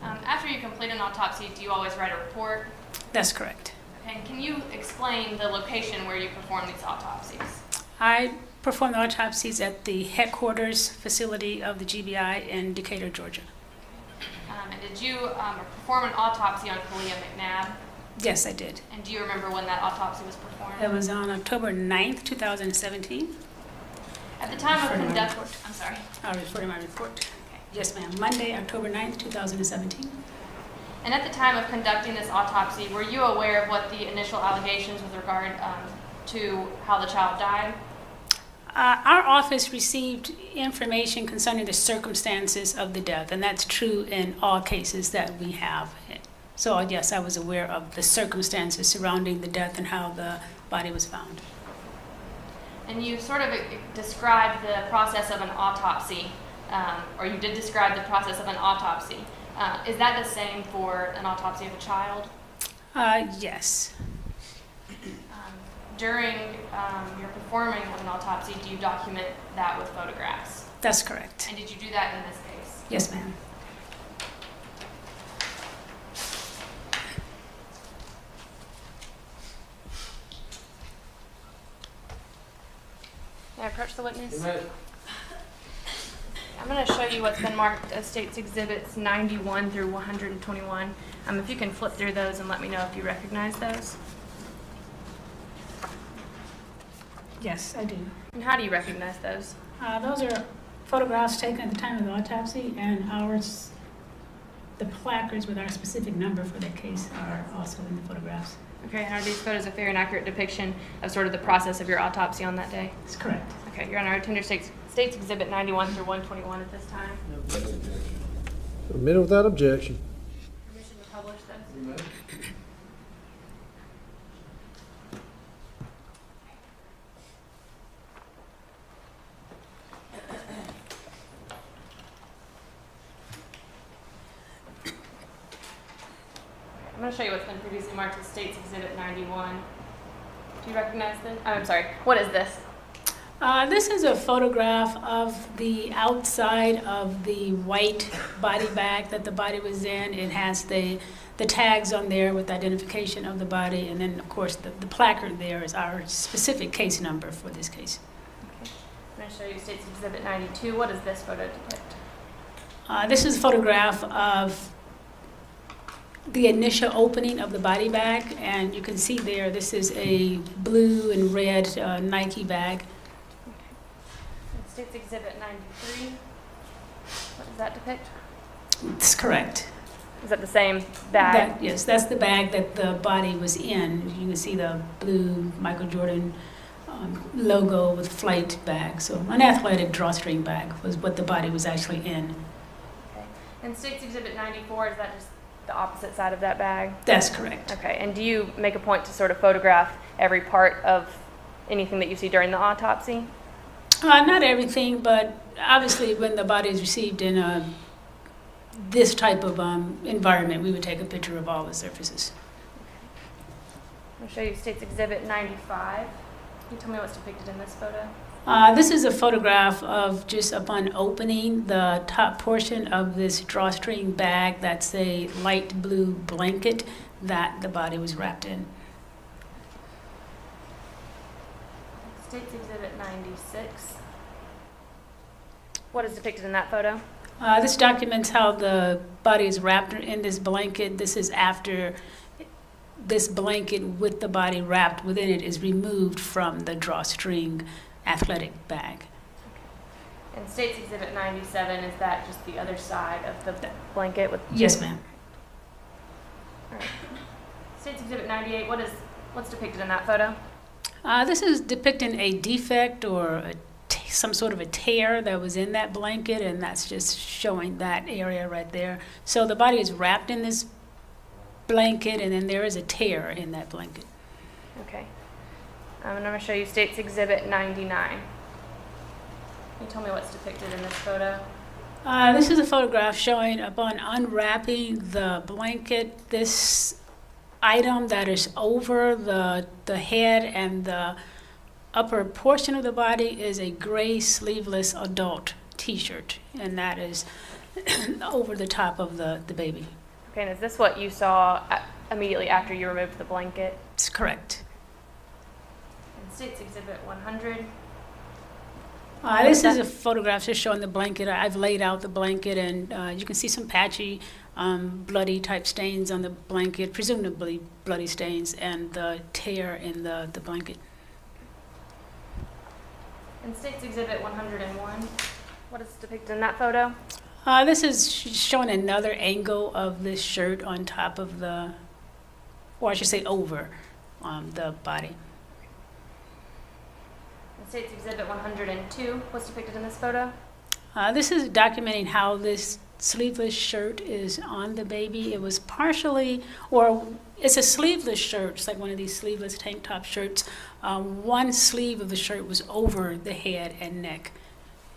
After you complete an autopsy, do you always write a report? That's correct. Okay, and can you explain the location where you perform these autopsies? I perform the autopsies at the headquarters facility of the GBI in Decatur, Georgia. And did you perform an autopsy on Kalia McNabb? Yes, I did. And do you remember when that autopsy was performed? It was on October 9th, 2017. At the time of conducting, I'm sorry. I'll refer to my report. Okay. Yes, ma'am. Monday, October 9th, 2017. And at the time of conducting this autopsy, were you aware of what the initial allegations with regard to how the child died? Our office received information concerning the circumstances of the death, and that's true in all cases that we have. So yes, I was aware of the circumstances surrounding the death and how the body was found. And you sort of described the process of an autopsy, or you did describe the process of an autopsy. Is that the same for an autopsy of a child? Yes. During your performing of an autopsy, do you document that with photographs? That's correct. And did you do that in this case? Yes, ma'am. May I approach the witness? I'm going to show you what's been marked as State's Exhibits 91 through 121. If you can flip through those and let me know if you recognize those. Yes, I do. And how do you recognize those? Those are photographs taken at the time of the autopsy, and ours, the placards with our specific number for that case are also in the photographs. Okay, and are these photos a fair and accurate depiction of sort of the process of your autopsy on that day? That's correct. Okay, Your Honor, I tender State's Exhibit 91 through 121 at this time. Admitted without objection. Permission to publish those? I'm going to show you what's been previously marked as State's Exhibit 91. Do you recognize this? Oh, I'm sorry. What is this? This is a photograph of the outside of the white body bag that the body was in. It has the tags on there with identification of the body, and then, of course, the placard there is our specific case number for this case. Okay. I'm going to show you State's Exhibit 92. What does this photo depict? This is a photograph of the initial opening of the body bag, and you can see there, this is a blue and red Nike bag. State's Exhibit 93. What does that depict? That's correct. Is that the same bag? Yes, that's the bag that the body was in. You can see the blue Michael Jordan logo with flight bag. So an athletic drawstring bag was what the body was actually in. Okay. And State's Exhibit 94, is that just the opposite side of that bag? That's correct. Okay. And do you make a point to sort of photograph every part of anything that you see during the autopsy? Not everything, but obviously when the body is received in this type of environment, we would take a picture of all the surfaces. I'll show you State's Exhibit 95. Can you tell me what's depicted in this photo? This is a photograph of just upon opening the top portion of this drawstring bag. That's a light blue blanket that the body was wrapped in. State's Exhibit 96. What is depicted in that photo? This documents how the body is wrapped in this blanket. This is after this blanket with the body wrapped within it is removed from the drawstring athletic bag. And State's Exhibit 97, is that just the other side of the blanket? With Yes, ma'am. All right. State's Exhibit 98, what's depicted in that photo? This is depicting a defect or some sort of a tear that was in that blanket, and that's just showing that area right there. So the body is wrapped in this blanket, and then there is a tear in that blanket. Okay. And I'm going to show you State's Exhibit 99. Can you tell me what's depicted in this photo? This is a photograph showing upon unwrapping the blanket, this item that is over the head and the upper portion of the body is a gray sleeveless adult t-shirt, and that is over the top of the baby. Okay, and is this what you saw immediately after you removed the blanket? It's correct. And State's Exhibit 100. This is a photograph just showing the blanket. I've laid out the blanket, and you can see some patchy, bloody type stains on the blanket, presumably bloody stains, and the tear in the blanket. And State's Exhibit 101. What is depicted in that photo? This is showing another angle of this shirt on top of or I should say over the body. And State's Exhibit 102. What's depicted in this photo? This is documenting how this sleeveless shirt is on the baby. It was partially, or it's a sleeveless shirt. It's like one of these sleeveless tank top shirts. One sleeve of the shirt was over the head and neck,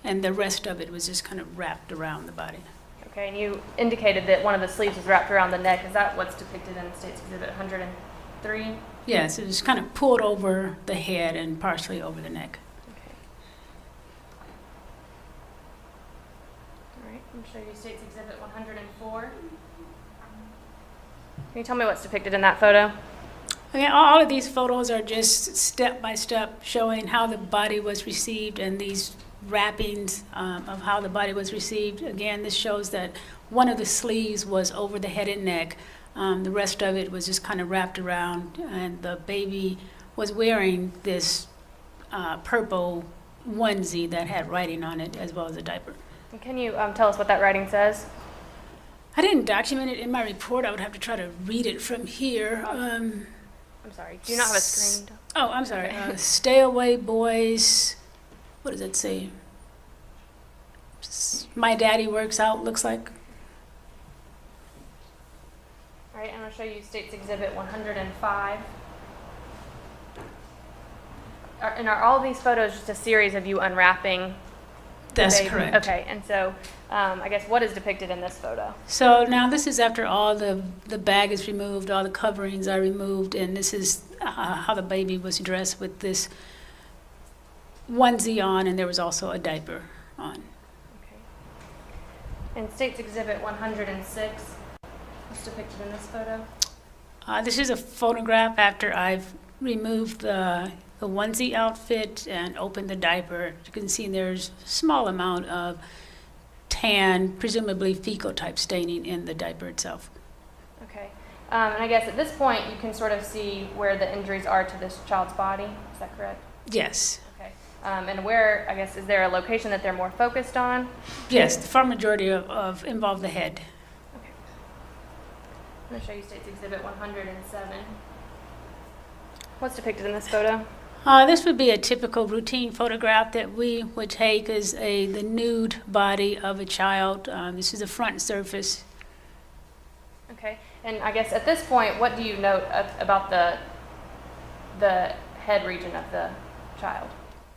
and the rest of it was just kind of wrapped around the body. Okay, and you indicated that one of the sleeves was wrapped around the neck. Is that what's depicted in State's Exhibit 103? Yes, it was kind of pulled over the head and partially over the neck. Okay. All right, I'm going to show you State's Exhibit 104. Can you tell me what's depicted in that photo? Okay, all of these photos are just step by step showing how the body was received and these wrappings of how the body was received. Again, this shows that one of the sleeves was over the head and neck. The rest of it was just kind of wrapped around, and the baby was wearing this purple onesie that had writing on it as well as a diaper. And can you tell us what that writing says? I didn't document it in my report. I would have to try to read it from here. I'm sorry, do you not have a screen? Oh, I'm sorry. Stay away, boys. What does it say? My daddy works out, looks like. All right, I'm going to show you State's Exhibit 105. And are all these photos just a series of you unwrapping? That's correct. Okay, and so I guess what is depicted in this photo? So now this is after all the bag is removed, all the coverings are removed, and this is how the baby was dressed with this onesie on, and there was also a diaper on. Okay. And State's Exhibit 106, what's depicted in this photo? This is a photograph after I've removed the onesie outfit and opened the diaper. You can see there's a small amount of tan, presumably fecal type staining in the diaper itself. Okay. And I guess at this point you can sort of see where the injuries are to this child's body. Is that correct? Yes. Okay. And where, I guess, is there a location that they're more focused on? Yes, the far majority of involve the head. I'm going to show you State's Exhibit 107. What's depicted in this photo? This would be a typical routine photograph that we would take as the nude body of a child. This is a front surface. Okay, and I guess at this point, what do you note about the head region of the child?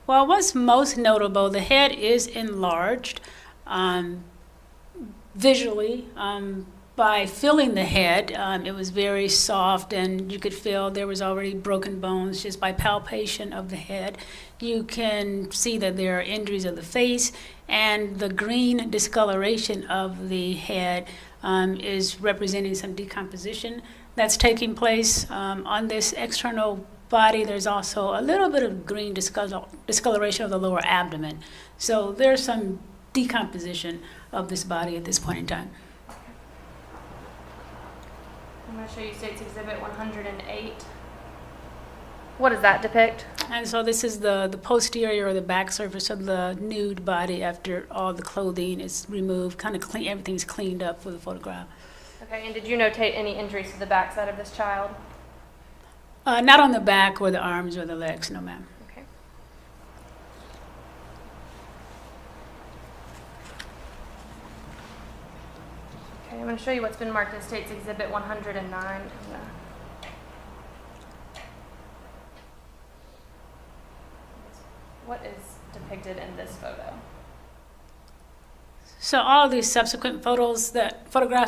Well, what's most notable, the head is enlarged visually. By feeling the head, it was very soft, and you could feel there was already broken bones just by palpation of the head. You can see that there are injuries of the face, and the green discoloration of the head is representing some decomposition that's taking place on this external body. There's also a little bit of green discoloration of the lower abdomen. So there's some decomposition of this body at this point in time. I'm going to show you State's Exhibit 108. What does that depict? And so this is the posterior or the back surface of the nude body after all the clothing is removed, kind of clean, everything's cleaned up for the photograph. Okay, and did you notate any injuries to the backside of this child? Not on the back or the arms or the legs, no ma'am. Okay. Okay, I'm going to show you what's been marked as State's Exhibit 109. What is depicted in this photo? So all these subsequent photographs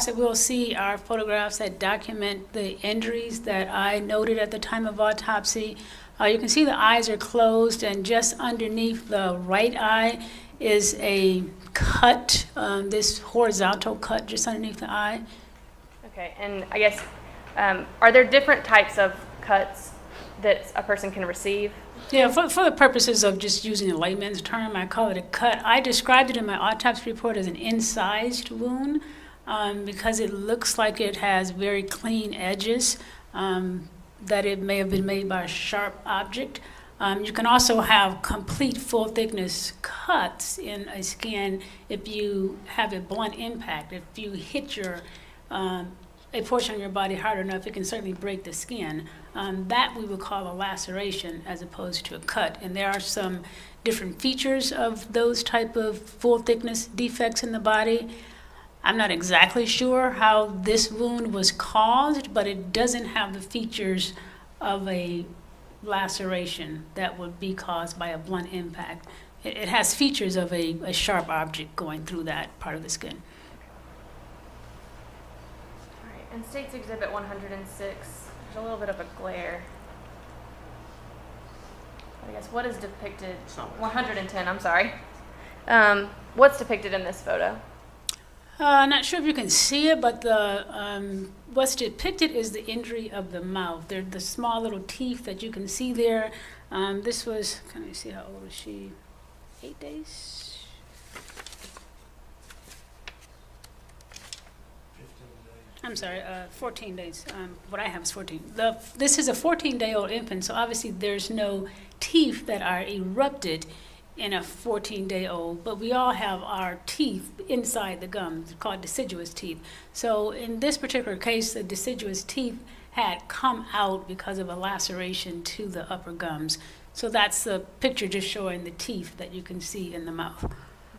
that we'll see are photographs that document the injuries that I noted at the time of autopsy. You can see the eyes are closed, and just underneath the right eye is a cut, this horizontal cut just underneath the eye. Okay, and I guess, are there different types of cuts that a person can receive? Yeah, for the purposes of just using a layman's term, I call it a cut. I described it in my autopsy report as an incised wound because it looks like it has very clean edges, that it may have been made by a sharp object. You can also have complete full thickness cuts in a skin if you have a blunt impact. If you hit a portion of your body hard enough, it can certainly break the skin. That we would call a laceration as opposed to a cut. And there are some different features of those type of full thickness defects in the body. I'm not exactly sure how this wound was caused, but it doesn't have the features of a laceration that would be caused by a blunt impact. It has features of a sharp object going through that part of the skin. All right, in State's Exhibit 106, there's a little bit of a glare. I guess what is depicted, 110, I'm sorry. What's depicted in this photo? I'm not sure if you can see it, but what's depicted is the injury of the mouth. They're the small little teeth that you can see there. This was, can I see how old is she? 8 days? 14 days. What I have is 14. This is a 14-day-old infant, so obviously there's no teeth that are erupted in a 14-day-old, but we all have our teeth inside the gums, called deciduous teeth. So in this particular case, the deciduous teeth had come out because of a laceration to the upper gums. So that's the picture just showing the teeth that you can see in the mouth.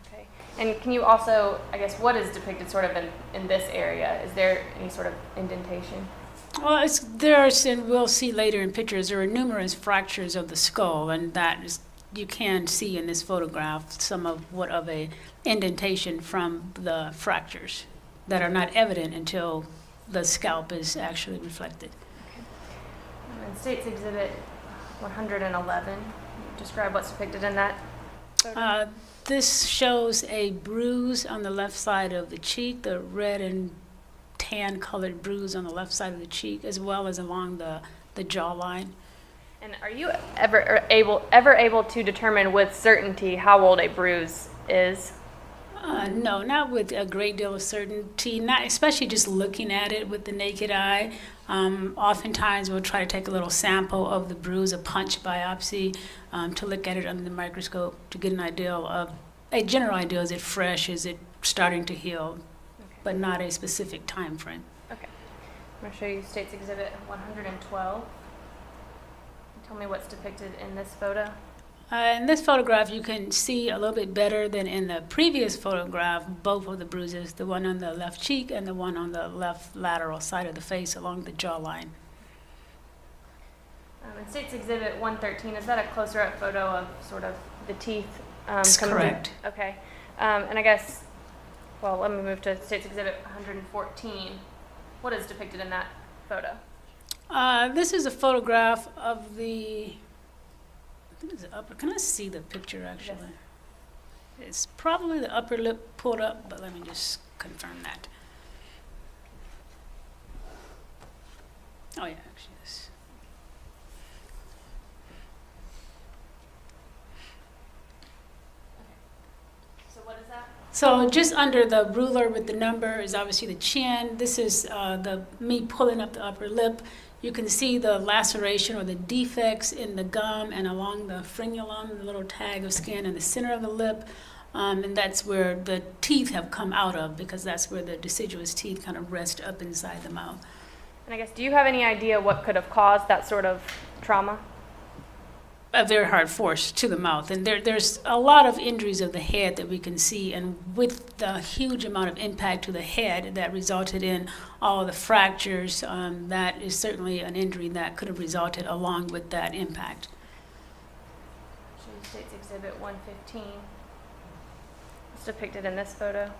Okay. And can you also, I guess, what is depicted sort of in this area? Is there any sort of indentation? Well, and we'll see later in pictures, there are numerous fractures of the skull, and that is, you can see in this photograph some of a indentation from the fractures that are not evident until the scalp is actually reflected. Okay. In State's Exhibit 111, describe what's depicted in that photo. This shows a bruise on the left side of the cheek, the red and tan colored bruise on the left side of the cheek, as well as along the jawline. And are you ever able to determine with certainty how old a bruise is? No, not with a great deal of certainty, not especially just looking at it with the naked eye. Oftentimes we'll try to take a little sample of the bruise, a punch biopsy, to look at it under the microscope to get an idea of, a general idea, is it fresh, is it starting to heal, but not a specific time frame. Okay. I'm going to show you State's Exhibit 112. Tell me what's depicted in this photo. In this photograph, you can see a little bit better than in the previous photograph, both of the bruises, the one on the left cheek and the one on the left lateral side of the face along the jawline. In State's Exhibit 113, is that a closer up photo of sort of the teeth? That's correct. Okay. And I guess, well, let me move to State's Exhibit 114. What is depicted in that photo? This is a photograph of the, I think it's the upper, can I see the picture actually? Yes. It's probably the upper lip pulled up, but let me just confirm that. Oh yeah, actually yes. So what is that? So just under the ruler with the number is obviously the chin. This is me pulling up the upper lip. You can see the laceration or the defects in the gum and along the frenulum, the little tag of skin in the center of the lip. And that's where the teeth have come out of, because that's where the deciduous teeth kind of rest up inside the mouth. And I guess, do you have any idea what could have caused that sort of trauma? A very hard force to the mouth. And there's a lot of injuries of the head that we can see, and with the huge amount of impact to the head that resulted in all the fractures, that is certainly an injury that could have resulted along with that impact. Show you State's Exhibit 115. It's depicted in this photo.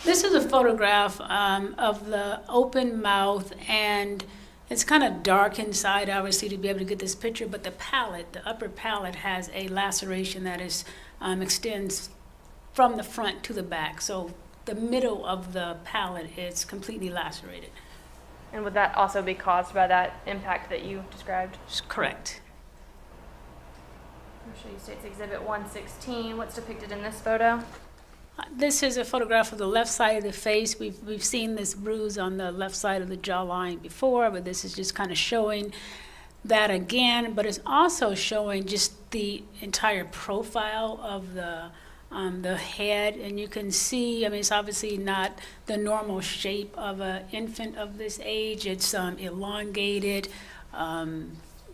This is a photograph of the open mouth, and it's kind of dark inside, obviously, to be able to get this picture, but the palate, the upper palate, has a laceration that is extends from the front to the back. So the middle of the palate is completely lacerated. And would that also be caused by that impact that you described? Correct. I'll show you State's Exhibit 116. What's depicted in this photo? This is a photograph of the left side of the face. We've seen this bruise on the left side of the jawline before, but this is just kind of showing that again. But it's also showing just the entire profile of the head, and you can see, I mean, it's obviously not the normal shape of an infant of this age. It's elongated.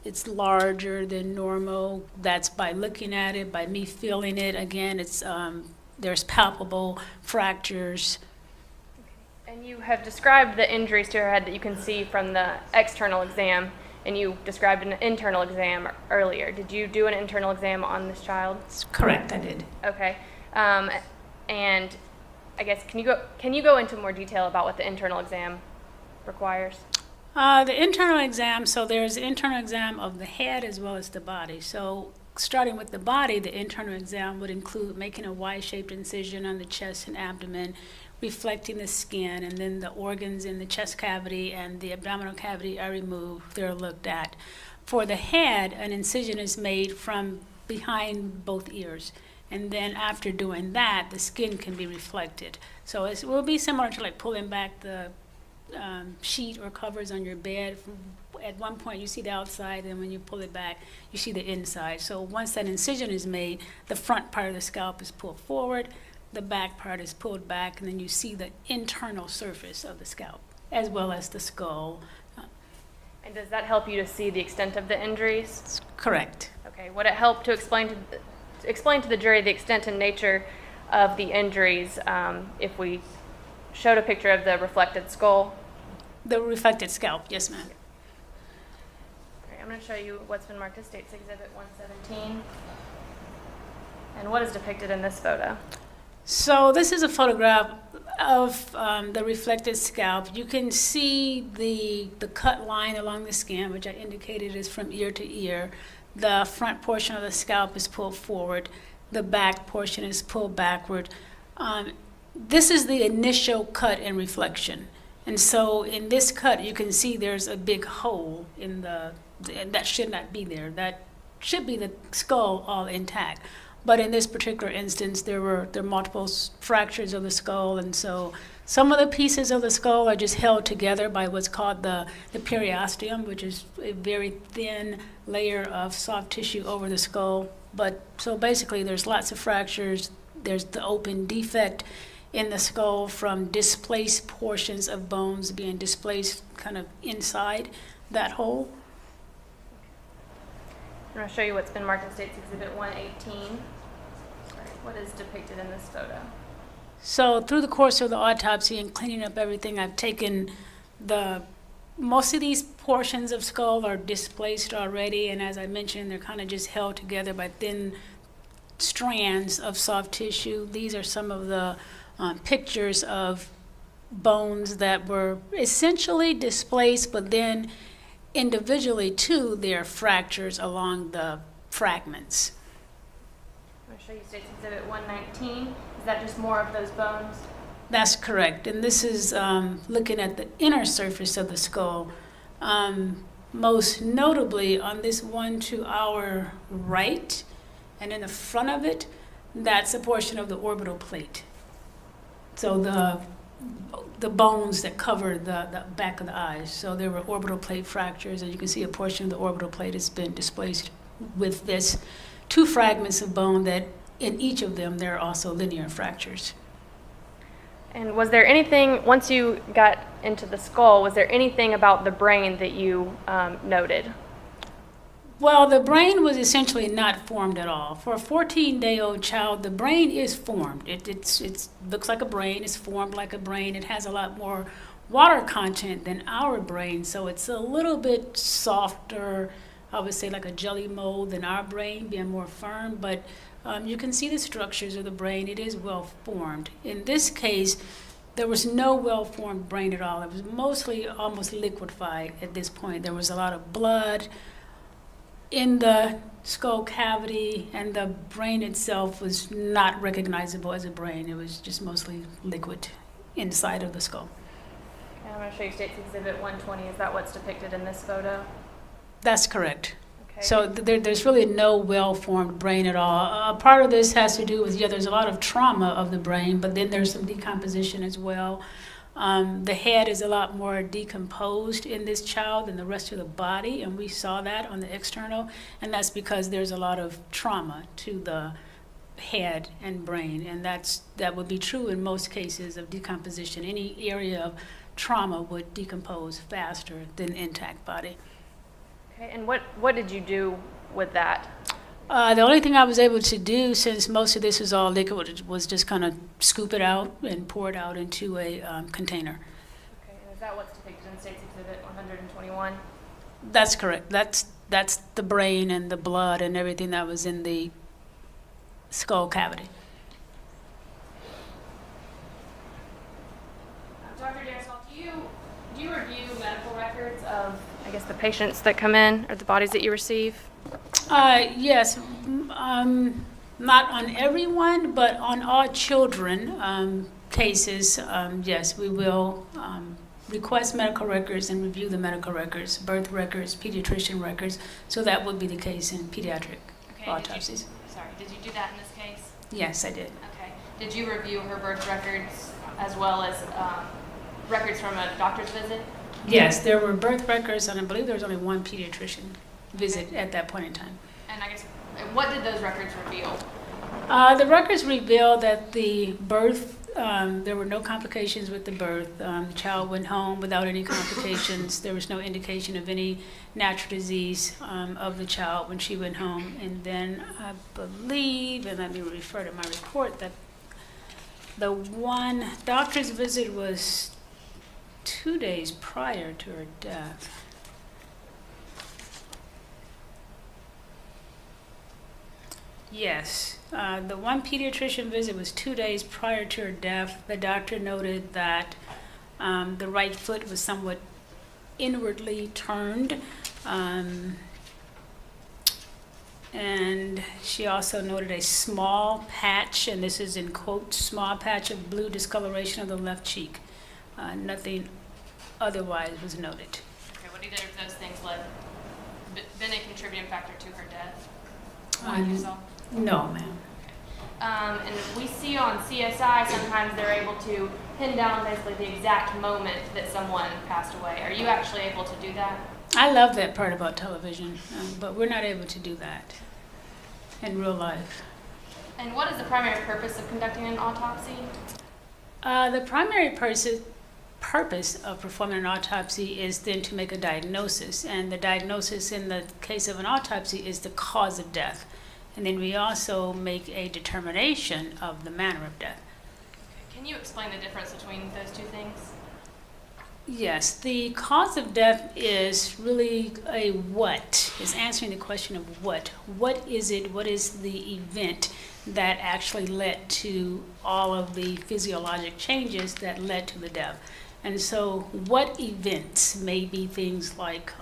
It's larger than normal. That's by looking at it, by me feeling it. Again, it's there's palpable fractures. And you have described the injuries to her head that you can see from the external exam, and you described an internal exam earlier. Did you do an internal exam on this child? Correct, I did. Okay. And I guess, can you go into more detail about what the internal exam requires? The internal exam, so there's an internal exam of the head as well as the body. So starting with the body, the internal exam would include making a Y-shaped incision on the chest and abdomen, reflecting the skin, and then the organs in the chest cavity and the abdominal cavity are removed. They're looked at. For the head, an incision is made from behind both ears. And then after doing that, the skin can be reflected. So it will be similar to like pulling back the sheet or covers on your bed. At one point you see the outside, and when you pull it back, you see the inside. So once that incision is made, the front part of the scalp is pulled forward, the back part is pulled back, and then you see the internal surface of the scalp, as well as the skull. And does that help you to see the extent of the injuries? Correct. Okay. Would it help to explain to the jury the extent and nature of the injuries if we showed a picture of the reflected skull? The reflected scalp, yes, ma'am. I'm going to show you what's been marked as State's Exhibit 117. And what is depicted in this photo? So this is a photograph of the reflected scalp. You can see the cut line along the skin, which I indicated is from ear to ear. The front portion of the scalp is pulled forward. The back portion is pulled backward. This is the initial cut and reflection. And so in this cut, you can see there's a big hole in that should not be there. That should be the skull all intact. But in this particular instance, there were multiple fractures of the skull, and so some of the pieces of the skull are just held together by what's called the periosteum, which is a very thin layer of soft tissue over the skull. But so basically, there's lots of fractures. There's the open defect in the skull from displaced portions of bones being displaced kind of inside that hole. I'm going to show you what's been marked in State's Exhibit 118. Sorry, what is depicted in this photo? So through the course of the autopsy and cleaning up everything, I've taken most of these portions of skull are displaced already, and as I mentioned, they're kind of just held together by thin strands of soft tissue. These are some of the pictures of bones that were essentially displaced, but then individually too, there are fractures along the fragments. I'm going to show you State's Exhibit 119. Is that just more of those bones? That's correct, and this is looking at the inner surface of the skull. Most notably on this one to our right, and in the front of it, that's a portion of the orbital plate. So the bones that cover the back of the eyes. So there were orbital plate fractures, and you can see a portion of the orbital plate has been displaced with this two fragments of bone that in each of them there are also linear fractures. And was there anything, once you got into the skull, was there anything about the brain that you noted? Well, the brain was essentially not formed at all. For a 14-day-old child, the brain is formed. It looks like a brain, it's formed like a brain. It has a lot more water content than our brain, so it's a little bit softer, I would say like a jelly mold than our brain, being more firm, but you can see the structures of the brain. It is well formed. In this case, there was no well-formed brain at all. It was mostly almost liquefied at this point. There was a lot of blood in the skull cavity, and the brain itself was not recognizable as a brain. It was just mostly liquid inside of the skull. And I'm going to show you State's Exhibit 120. Is that what's depicted in this photo? That's correct. Okay. So there's really no well-formed brain at all. Part of this has to do with, there's a lot of trauma of the brain, but then there's some decomposition as well. The head is a lot more decomposed in this child than the rest of the body, and we saw that on the external, and that's because there's a lot of trauma to the head and brain, and that would be true in most cases of decomposition. Any area of trauma would decompose faster than intact body. Okay, and what did you do with that? The only thing I was able to do, since most of this is all liquid, was just kind of scoop it out and pour it out into a container. Okay, and is that what's depicted in State's Exhibit 121? That's correct. That's the brain and the blood and everything that was in the skull cavity. Dr. Dansall, do you review medical records of, I guess, the patients that come in or the bodies that you receive? Yes, not on everyone, but on all children cases, yes, we will request medical records and review the medical records, birth records, pediatrician records, so that would be the case in pediatric autopsies. Did you do that in this case? Yes, I did. Okay. Did you review her birth records as well as records from a doctor's visit? Yes, there were birth records, and I believe there was only one pediatrician visit at that point in time. And I guess, what did those records reveal? The records reveal that the birth, there were no complications with the birth. The child went home without any complications. There was no indication of any natural disease of the child when she went home. And then I believe, and let me refer to my report, that the one doctor's visit was 2 days prior to her death. Yes, the one pediatrician visit was 2 days prior to her death. The doctor noted that the right foot was somewhat inwardly turned, and she also noted a small patch, and this is in quotes, small patch of blue discoloration of the left cheek. Nothing otherwise was noted. Okay, what either of those things been a contributing factor to her death? No, ma'am. And we see on CSI sometimes they're able to pin down basically the exact moment that someone passed away. Are you actually able to do that? I love that part about television, but we're not able to do that in real life. And what is the primary purpose of conducting an autopsy? The primary purpose of performing an autopsy is then to make a diagnosis, and the diagnosis in the case of an autopsy is the cause of death. And then we also make a determination of the manner of death. Can you explain the difference between those two things? Yes, the cause of death is really a what, is answering the question of what. What is it, what is the event that actually led to all of the physiologic changes that led to the death? And so what events may be things like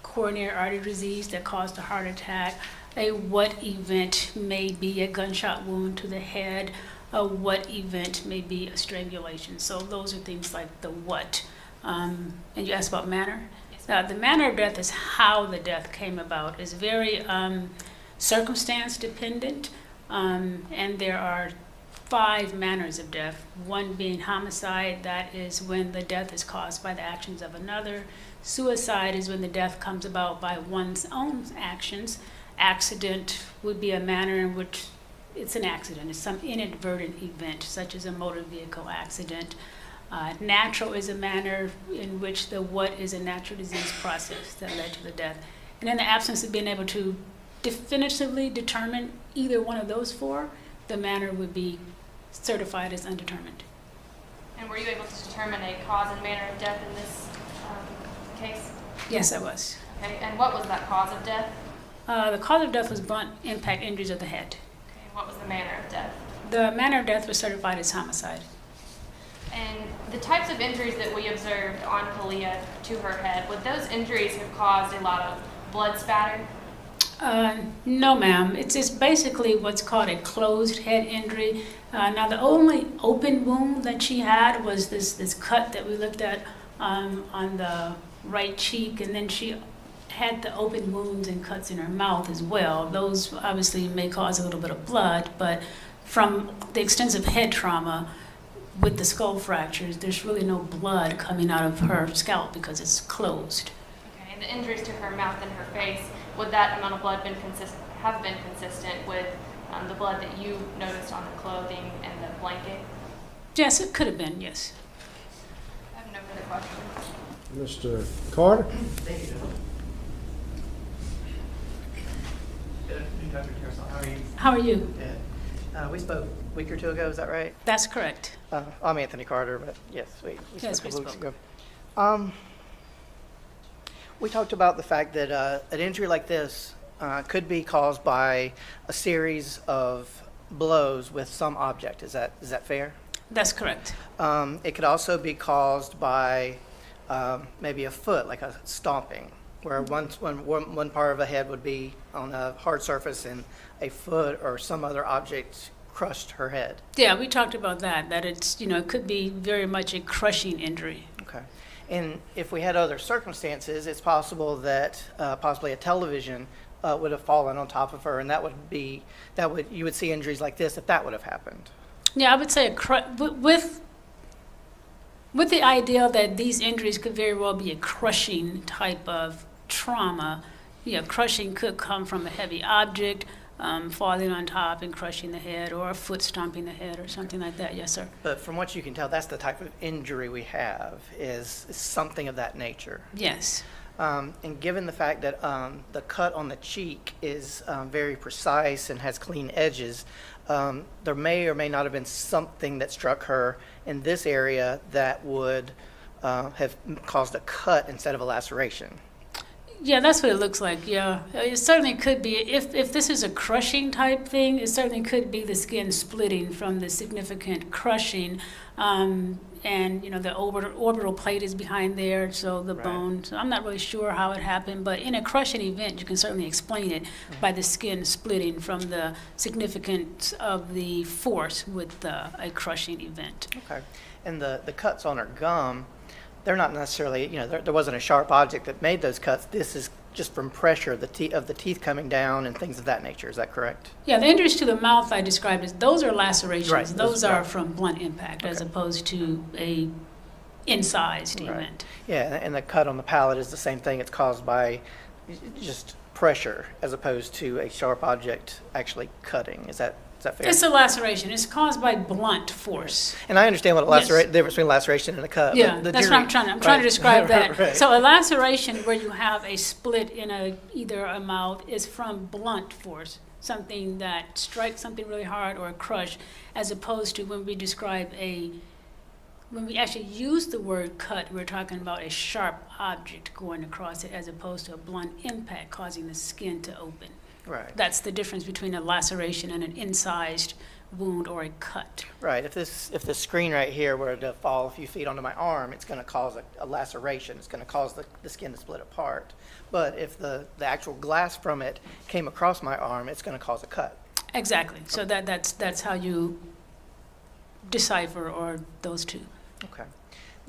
coronary artery disease that caused a heart attack, a what event may be a gunshot wound to the head, a what event may be a strangulation. So those are things like the what. And you asked about manner? Yes. The manner of death is how the death came about. It's very circumstance dependent, and there are 5 manners of death. One being homicide, that is when the death is caused by the actions of another. Suicide is when the death comes about by one's own actions. Accident would be a manner in which it's an accident. It's some inadvertent event, such as a motor vehicle accident. Natural is a manner in which the what is a natural disease process that led to the death. And in the absence of being able to definitively determine either one of those 4, the manner would be certified as undetermined. And were you able to determine a cause and manner of death in this case? Yes, I was. Okay, and what was that cause of death? The cause of death was blunt impact injuries of the head. Okay, what was the manner of death? The manner of death was certified as homicide. And the types of injuries that we observed on Kalia to her head, would those injuries have caused a lot of blood spatter? No, ma'am. It's basically what's called a closed head injury. Now, the only open wound that she had was this cut that we looked at on the right cheek, and then she had the open wounds and cuts in her mouth as well. Those obviously may cause a little bit of blood, but from the extensive head trauma with the skull fractures, there's really no blood coming out of her scalp because it's closed. Okay, and the injuries to her mouth and her face, would that amount of blood have been consistent with the blood that you noticed on the clothing and the blanket? Yes, it could have been, yes. I have no further questions. Mr. Carter? Thank you. Good afternoon, Dr. Carousel. How are you? How are you? Good. We spoke a week or 2 ago, is that right? That's correct. I'm Anthony Carter, but yes, we Yes, spoke we a couple weeks spoke. ago. We talked about the fact that an injury like this could be caused by a series of blows with some object. Is that fair? That's correct. It could also be caused by maybe a foot, like a stomping, where one part of a head would be on a hard surface and a foot or some other object crushed her head. Yeah, we talked about that it's, it could be very much a crushing injury. Okay. And if we had other circumstances, it's possible that possibly a television would have fallen on top of her, and you would see injuries like this if that would have happened. Yeah, I would say with the idea that these injuries could very well be a crushing type of trauma. Yeah, crushing could come from a heavy object falling on top and crushing the head, or a foot stomping the head, or something like that. Yes, sir. But from what you can tell, that's the type of injury we have, is something of that nature. Yes. And given the fact that the cut on the cheek is very precise and has clean edges, there may or may not have been something that struck her in this area that would have caused a cut instead of a laceration. Yeah, that's what it looks like, yeah. It certainly could be. If this is a crushing type thing, it certainly could be the skin splitting from the significant crushing. And, the orbital plate is behind there, so the bone. So I'm not really sure how it happened, but in a crushing event, you can certainly explain it by the skin splitting from the significance of the force with a crushing event. Okay. And the cuts on her gum, they're not necessarily, there wasn't a sharp object that made those cuts. This is just from pressure of the teeth coming down and things of that nature. Is that correct? Yeah, the injuries to the mouth I described as, those are lacerations. Right, Those those- are right. from blunt impact as opposed to a incised event. Yeah, and the cut on the palate is the same thing. It's caused by just pressure as opposed to a sharp object actually cutting. Is that fair? It's a laceration. It's caused by blunt force. And I understand what Yes. the difference between laceration and a cut. Yeah, but the that's jury- what I'm trying to describe that. Right. So a laceration where you have a split in either a mouth is from blunt force, something that strikes something really hard or a crush, as opposed to when we describe when we actually use the word cut, we're talking about a sharp object going across it as opposed to a blunt impact causing the skin to open. Right. That's the difference between a laceration and an incised wound or a cut. Right. If the screen right here were to fall a few feet onto my arm, it's going to cause a laceration. It's going to cause the skin to split apart. But if the actual glass from it came across my arm, it's going to cause a cut. Exactly. So that's how you decipher or those two. Okay.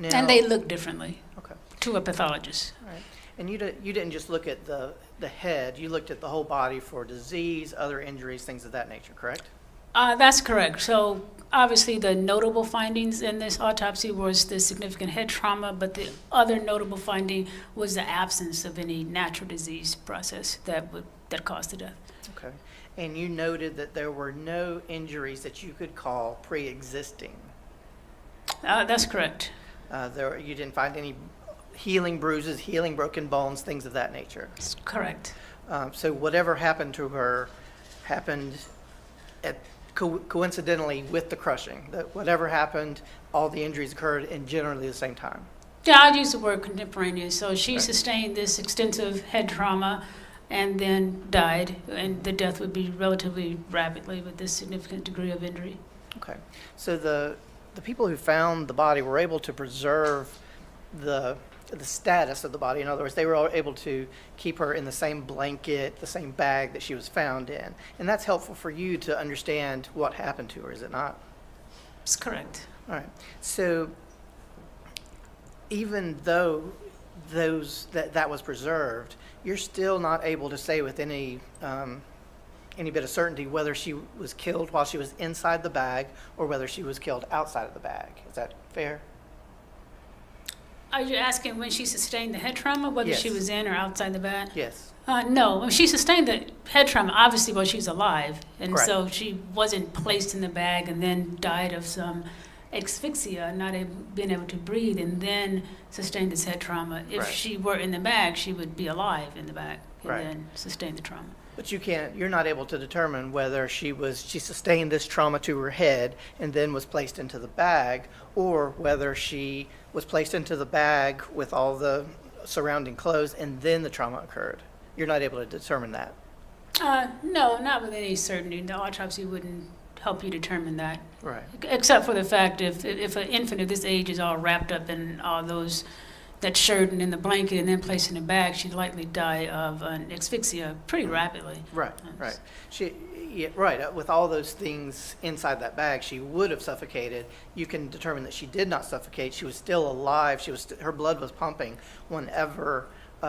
And they look differently. Okay. To a pathologist. Right. And you didn't just look at the head. You looked at the whole body for disease, other injuries, things of that nature, correct? That's correct. So obviously the notable findings in this autopsy was the significant head trauma, but the other notable finding was the absence of any natural disease process that caused the death. Okay. And you noted that there were no injuries that you could call pre-existing. That's correct. You didn't find any healing bruises, healing broken bones, things of that nature. That's correct. So whatever happened to her happened coincidentally with the crushing. That whatever happened, all the injuries occurred in generally the same time. Yeah, I'd use the word contemporaneous. So she Right. sustained this extensive head trauma and then died, and the death would be relatively rapidly with this significant degree of injury. Okay. So the people who found the body were able to preserve the status of the body. In other words, they were able to keep her in the same blanket, the same bag that she was found in. And that's helpful for you to understand what happened to her, is it not? That's correct. All right. So even though that was preserved, you're still not able to say with any bit of certainty whether she was killed while she was inside the bag or whether she was killed outside of the bag. Is that fair? Are you asking when she sustained the head trauma, whether she Yes. was in or outside the bag? Yes. No, when she sustained the head trauma, obviously while she was alive, and Correct. so she wasn't placed in the bag and then died of some asphyxia, being able to breathe, and then sustained this head trauma. If Right. she were in the bag, she would be alive in the bag and Right. then sustain the trauma. But you're not able to determine whether she sustained this trauma to her head and then was placed into the bag, or whether she was placed into the bag with all the surrounding clothes and then the trauma occurred. You're not able to determine that. No, not with any certainty. The autopsy wouldn't help you determine that. Right. Except for the fact if an infant of this age is all wrapped up in all that shirt and in the blanket and then placed in a bag, she'd likely die of an asphyxia pretty rapidly. Right, right. Right. With all those things inside that bag, she would have suffocated. You can determine that she did not suffocate. She was still alive. Her blood was pumping whenever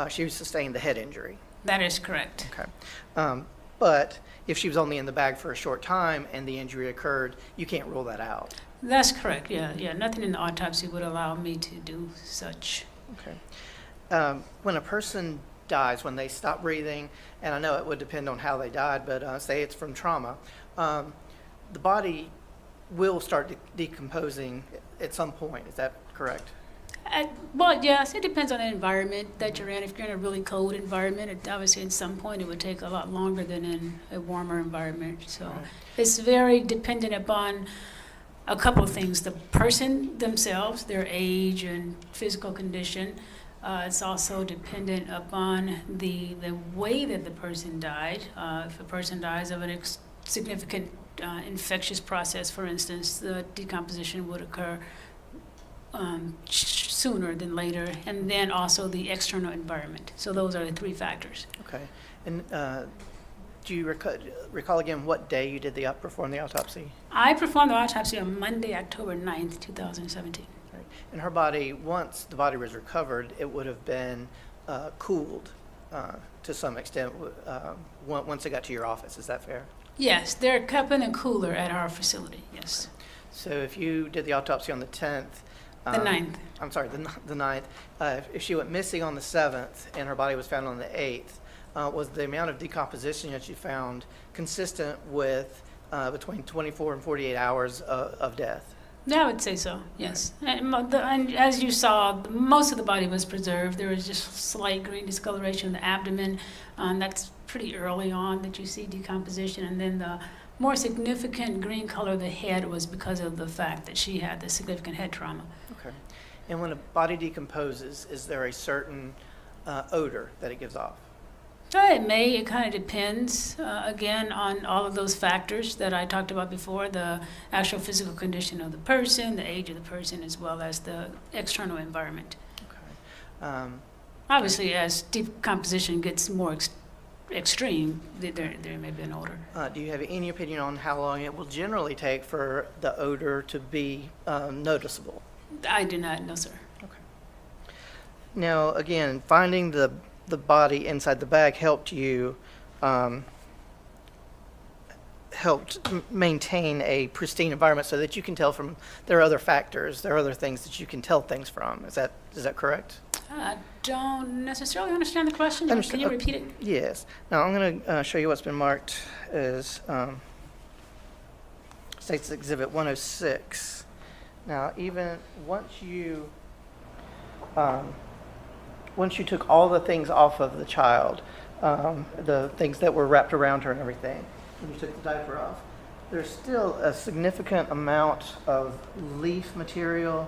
she sustained the head injury. That is correct. Okay. But if she was only in the bag for a short time and the injury occurred, you can't rule that out. That's correct, yeah. Nothing in the autopsy would allow me to do such. Okay. When a person dies, when they stop breathing, and I know it would depend on how they died, but say it's from trauma, the body will start decomposing at some point. Is that correct? Well, yes, it depends on the environment that you're in. If you're in a really cold environment, obviously at some point it would take a lot longer than in a warmer environment. So Right. It's very dependent upon a couple of things. The person themselves, their age and physical condition. It's also dependent upon the way that the person died. If a person dies of an significant infectious process, for instance, the decomposition would occur sooner than later, and then also the external environment. So those are the three factors. Okay. And do you recall again what day you did perform the autopsy? I performed the autopsy on Monday, October 9th, 2017. Right. And her body, once the body was recovered, it would have been cooled. to some extent once it got to your office. Is that fair? Yes, they're kept in a cooler at our facility, yes. So if you did the autopsy on the 10th. The 9th. I'm sorry, the 9th. If she went missing on the 7th and her body was found on the 8th, was the amount of decomposition that you found consistent with between 24 and 48 hours of death? Yeah, I would say so, yes. And as you saw, most of the body was preserved. There was just slight green discoloration in the abdomen. That's pretty early on that you see decomposition. And then the more significant green color of the head was because of the fact that she had the significant head trauma. Okay. And when a body decomposes, is there a certain odor that it gives off? It may. It kind of depends, again, on all of those factors that I talked about before, the actual physical condition of the person, the age of the person, as well as the external environment. Okay. Obviously, as decomposition gets more extreme, there may be an odor. Do you have any opinion on how long it will generally take for the odor to be noticeable? I do not know, sir. Okay. Now, again, finding the body inside the bag helped you, helped maintain a pristine environment so that you can tell from, there are other factors, there are other things that you can tell things from. Is that correct? I don't necessarily understand the question. Can you repeat it? Yes. Now, I'm going to show you what's been marked as State's Exhibit 106. Now, even once you took all the things off of the child, the things that were wrapped around her and everything, when you took the diaper off, there's still a significant amount of leaf material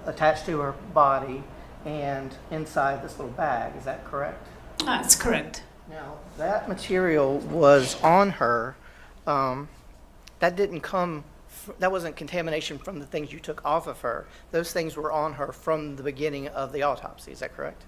attached to her body and inside this little bag. Is that correct? That's correct. Now, that material was on her. That didn't come, that wasn't contamination from the things you took off of her. Those things were on her from the beginning of the autopsy. Is that correct?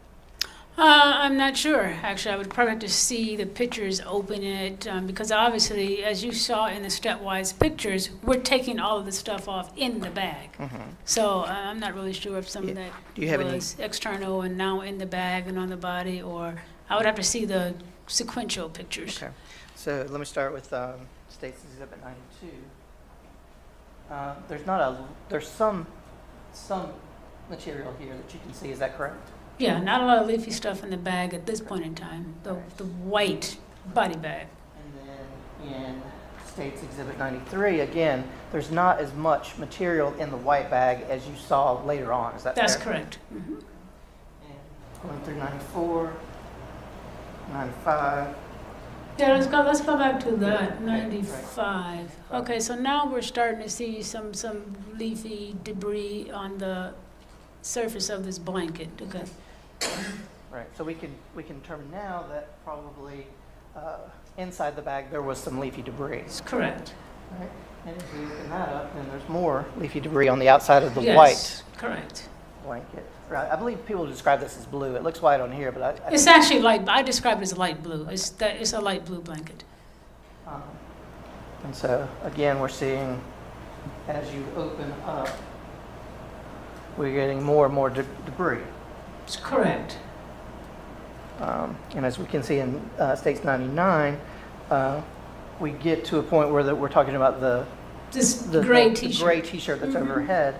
I'm not sure. Actually, I would probably have to see the pictures, open it, because obviously, as you saw in the stepwise pictures, we're taking all of the stuff off in the bag. Mm-hmm. So I'm not really sure if some of that was external and now in the bag and on the body, or I would have to see the sequential pictures. Okay. So let me start with State's Exhibit 92. There's some material here that you can see. Is that correct? Yeah, not a lot of leafy stuff in the bag at this point in time. The white body bag. And then in State's Exhibit 93, again, there's not as much material in the white bag as you saw later on. Is that That's fair? correct. Mm-hmm. And going through 94, 95. Yeah, let's go back to that 95. Okay, so now we're starting to see some leafy debris on the surface of this blanket. Okay. Right. So we can determine now that probably inside the bag there was some leafy debris. That's correct. Right. And if we open that up, then there's more leafy debris on the outside of the Yes, white correct. blanket. Right. I believe people describe this as blue. It looks white on here, but It's actually light. I describe it as light blue. It's a light blue blanket. And so again, we're seeing as you open up, we're getting more and more debris. It's correct. And as we can see in States 99, we get to a point where we're talking about the gray T-shirt. The gray T-shirt that's over her head.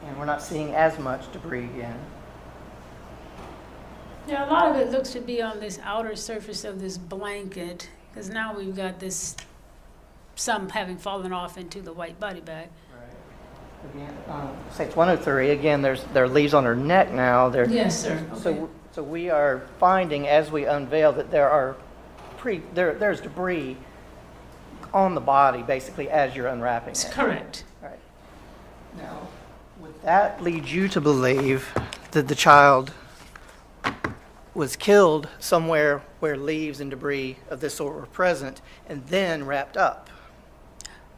And we're not seeing as much debris again. Yeah, a lot of it looks to be on this outer surface of this blanket, because now we've got this, some having fallen off into the white body bag. Again, States 103, again, there are leaves on her neck now. Yes, sir. Okay. So we are finding as we unveil that there's debris on the body basically as you're unwrapping it. That's correct. Right. Now, would that lead you to believe that the child was killed somewhere where leaves and debris of this sort were present and then wrapped up?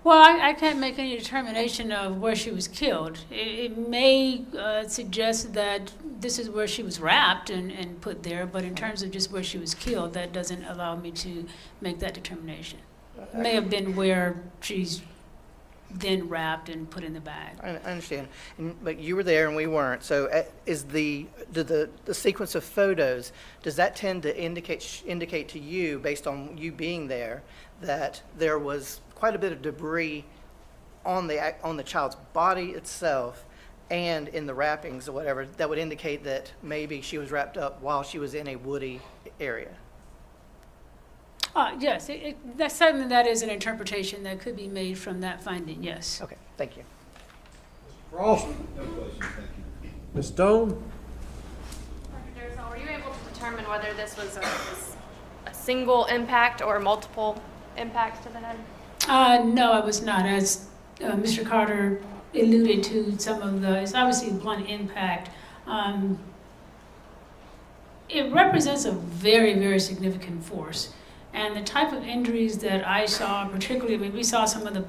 Well, I can't make any determination of where she was killed. It may suggest that this is where she was wrapped and put there, but in terms of just where she was killed, that doesn't allow me to make that determination. It may have been where she's then wrapped and put in the bag. I understand, but you were there and we weren't. So, is the sequence of photos, does that tend to indicate to you, based on you being there, that there was quite a bit of debris on the child's body itself and in the wrappings or whatever that would indicate that maybe she was wrapped up while she was in a woody area? Yes, that's something that is an interpretation that could be made from that finding, yes. Okay, thank you. Frost? No questions, thank you. Ms. Stone? Dr. Dursall, were you able to determine whether this was a single impact or multiple impacts to the head? No, I was not. As Mr. Carter alluded to, it's obviously blunt impact. It represents a very, very significant force. And the type of injuries that I saw, particularly, we saw some of the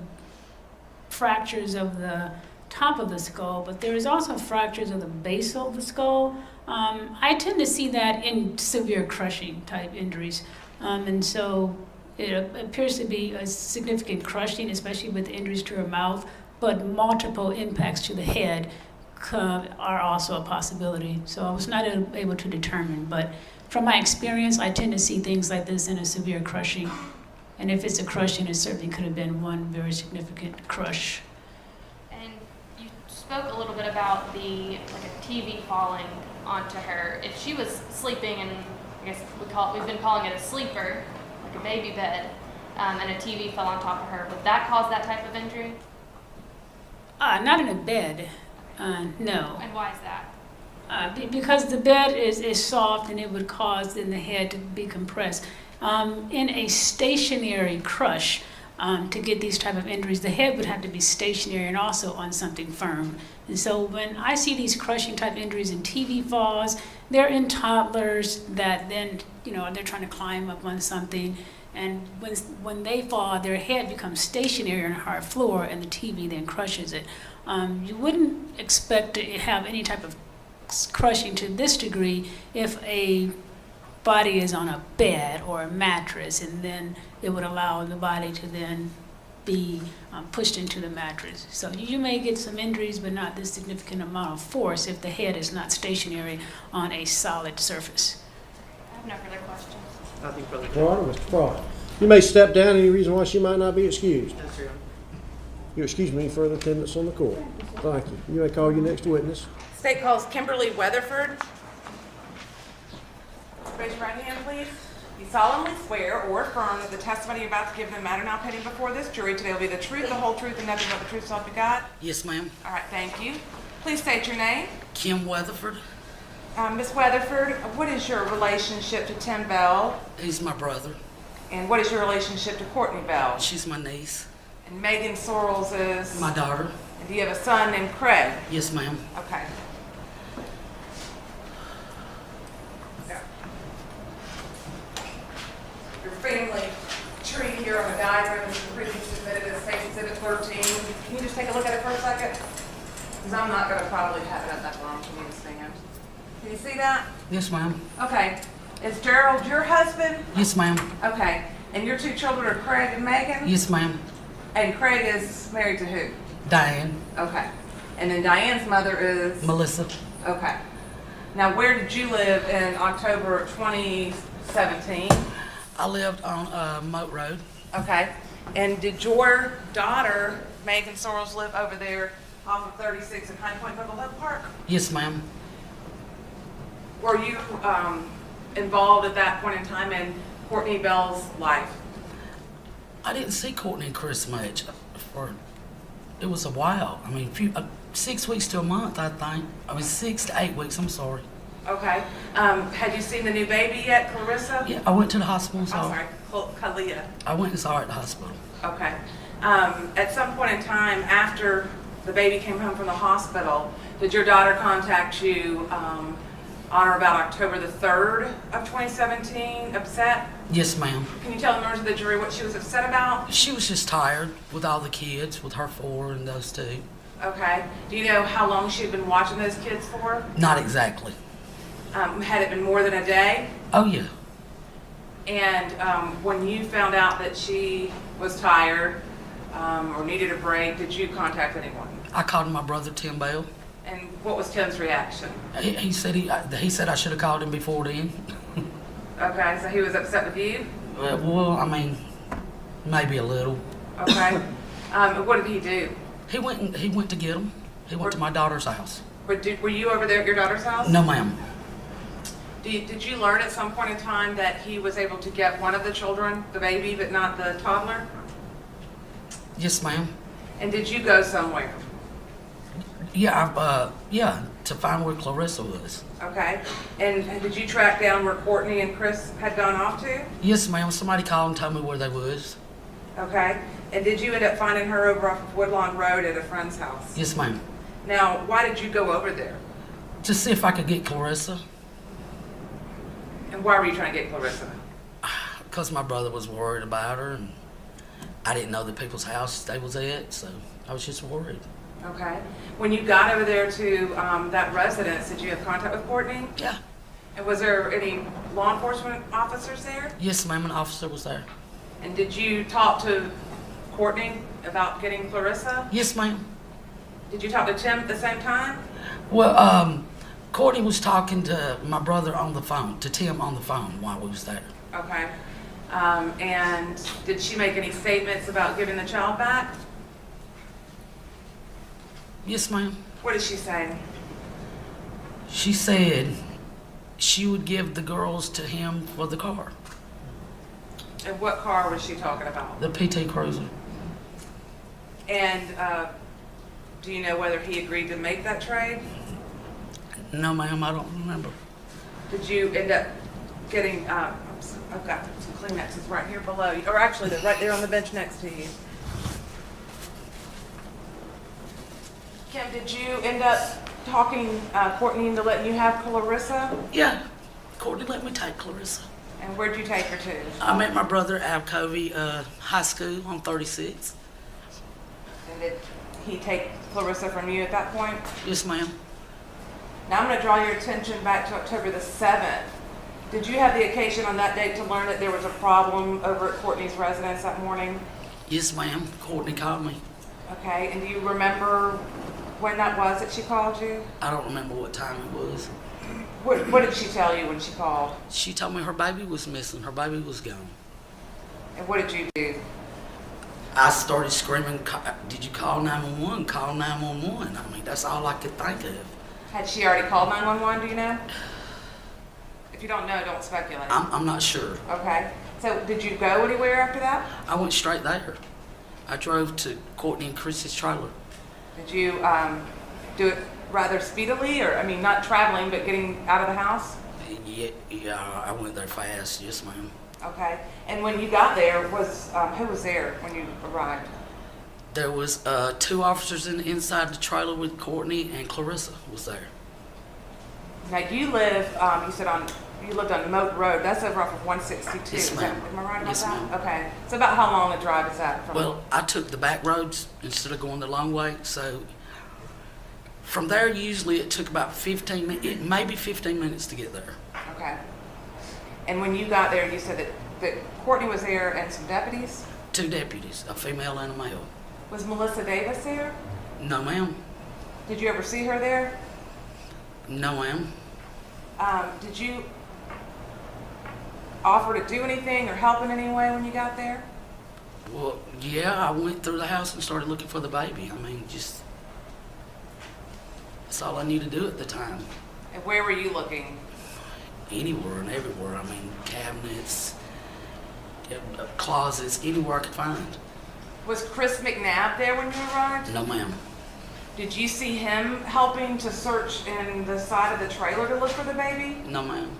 fractures of the top of the skull, but there is also fractures of the base of the skull. I tend to see that in severe crushing type injuries. And so it appears to be a significant crushing, especially with injuries to her mouth, but multiple impacts to the head are also a possibility. So I was not able to determine, but from my experience, I tend to see things like this in a severe crushing. And if it's a crushing, it certainly could have been one very significant crush. And you spoke a little bit about a TV falling onto her. If she was sleeping, and I guess we've been calling it a sleeper, like a baby bed, and a TV fell on top of her, would that cause that type of injury? Not in a bed, no. And why is that? Because the bed is soft and it would cause then the head to be compressed. In a stationary crush, to get these type of injuries, the head would have to be stationary and also on something firm. And so when I see these crushing type injuries in TV falls, they're in toddlers that then, they're trying to climb up on something. And when they fall, their head becomes stationary on a hard floor and the TV then crushes it. You wouldn't expect to have any type of crushing to this degree if a body is on a bed or a mattress, and then it would allow the body to then be pushed into the mattress. So you may get some injuries, but not this significant amount of force if the head is not stationary on a solid surface. I have no further questions. Nothing further. Mr. Frost. You may step down. Any reason why she might not be excused? Yes, sir. You excuse me, further attendance on the court. Thank you. You may call your next witness. State calls Kimberly Weatherford. Raise your right hand, please. You solemnly swear or affirm that the testimony you're about to give in the matter now pending before this jury today will be the truth, the whole truth, and nothing but the truth, so help you God? Yes, ma'am. All right, thank you. Please state your name. Kim Weatherford. Ms. Weatherford, what is your relationship to Tim Bell? He's my brother. And what is your relationship to Courtney Bell? She's my niece. And Megan Sorrells is? My daughter. And do you have a son named Craig? Yes, ma'am. Okay. Your family tree here on the diagram is previously submitted as State Exhibit 13. Can you just take a look at it for a second? Because I'm not going to probably have it up that long for me to stand. Can you see that? Yes, ma'am. Okay. Is Gerald your husband? Yes, ma'am. Okay. And your two children are Craig and Megan? Yes, ma'am. And Craig is married to who? Diane. Okay. And then Diane's mother is? Melissa. Okay. Now, where did you live in October of 2017? I lived on Moat Road. Okay. And did your daughter, Megan Sorrells, live over there off of 36 in High Point Purple Hill Park? Yes, ma'am. Were you involved at that point in time in Courtney Bell's life? I didn't see Courtney and Chris much. It was a while. I mean, 6 weeks to a month, I think. I mean, 6 to 8 weeks, I'm sorry. Okay. Had you seen the new baby yet, Clarissa? Yeah, I went to the hospital and I'm saw her. sorry, Kalia. I went and saw her at the hospital. Okay. At some point in time after the baby came home from the hospital, did your daughter contact you on or about October the 3rd of 2017, upset? Yes, ma'am. Can you tell the members of the jury what she was upset about? She was just tired with all the kids, with her 4 and those 2. Okay. Do you know how long she had been watching those kids for? Not exactly. Had it been more than a day? Oh, yeah. And when you found out that she was tired, or needed a break, did you contact anyone? I called my brother Tim Bell. And what was Tim's reaction? He said I should have called him before then. Okay, so he was upset with you? Well, I mean, maybe a little. Okay. What did he do? He went to get him. He went to my daughter's house. Were you over there at your daughter's house? No, ma'am. Did you learn at some point in time that he was able to get one of the children, the baby, but not the toddler? Yes, ma'am. And did you go somewhere? Yeah, to find where Clarissa was. Okay. And did you track down where Cortney and Chris had gone off to? Yes, ma'am. Somebody called and told me where they was. Okay. And did you end up finding her over off of Woodlawn Road at a friend's house? Yes, ma'am. Now, why did you go over there? To see if I could get Clarissa. And why were you trying to get Clarissa? Because my brother was worried about her, and I didn't know the people's house they was at, so I was just worried. Okay. When you got over there to that residence, did you have contact with Cortney? Yeah. And was there any law enforcement officers there? Yes, ma'am, an officer was there. And did you talk to Cortney about getting Clarissa? Yes, ma'am. Did you talk to Tim at the same time? Well, Cortney was talking to my brother on the phone, to Tim on the phone while we was there. Okay. And did she make any statements about giving the child back? Yes, ma'am. What did she say? She said she would give the girls to him for the car, And what car was she talking about? the PT Cruiser. And do you know whether he agreed to make that trade? No, ma'am, I don't remember. Did you end up getting, I've got some Kleenexes right here below you, or actually they're right there on the bench next to you. Kim, did you end up talking Cortney into letting you have Clarissa? Yeah, Cortney let me take Clarissa. And where'd you take her to? I met my brother at Alcovey High School on 36. And did he take Clarissa from you at that point? Yes, ma'am. Now I'm going to draw your attention back to October the 7th. Did you have the occasion on that date to learn that there was a problem over at Cortney's residence that morning? Yes, ma'am. Cortney called me. Okay, and do you remember when that was that she called you? I don't remember what time it was. What did she tell you when she called? She told me her baby was missing. Her baby was gone. And what did you do? I started screaming, did you call 911? Call 911. I mean, that's all I could think of. Had she already called 911, do you know? If you don't know, don't speculate. I'm not sure. Okay. So did you go anywhere after that? I went straight there. I drove to Cortney and Chris's trailer. Did you do it rather speedily, or, I mean, not traveling, but getting out of the house? Yeah, I went there fast. Yes, ma'am. Okay. And when you got there, who was there when you arrived? There was 2 officers inside the trailer with Cortney, and Clarissa was there. Now you live, you said you lived on Moat Road. That's over off of 162. Yes, ma'am. Am I right about Yes, that? ma'am. Okay. So about how long a drive is that from? Well, I took the back roads instead of going the long way, so from there usually it took about 15 minutes, maybe 15 minutes to get there. Okay. And when you got there, you said that Cortney was there and some deputies? 2 deputies, a female and a male. Was Melissa Davis there? No, ma'am. Did you ever see her there? No, ma'am. Did you offer to do anything or help in any way when you got there? Well, yeah, I went through the house and started looking for the baby. I mean, just, that's all I knew to do at the time. And where were you looking? Anywhere and everywhere. I mean, cabinets, closets, anywhere I could find. Was Chris McNabb there when you arrived? No, ma'am. Did you see him helping to search in the side of the trailer to look for the baby? No, ma'am.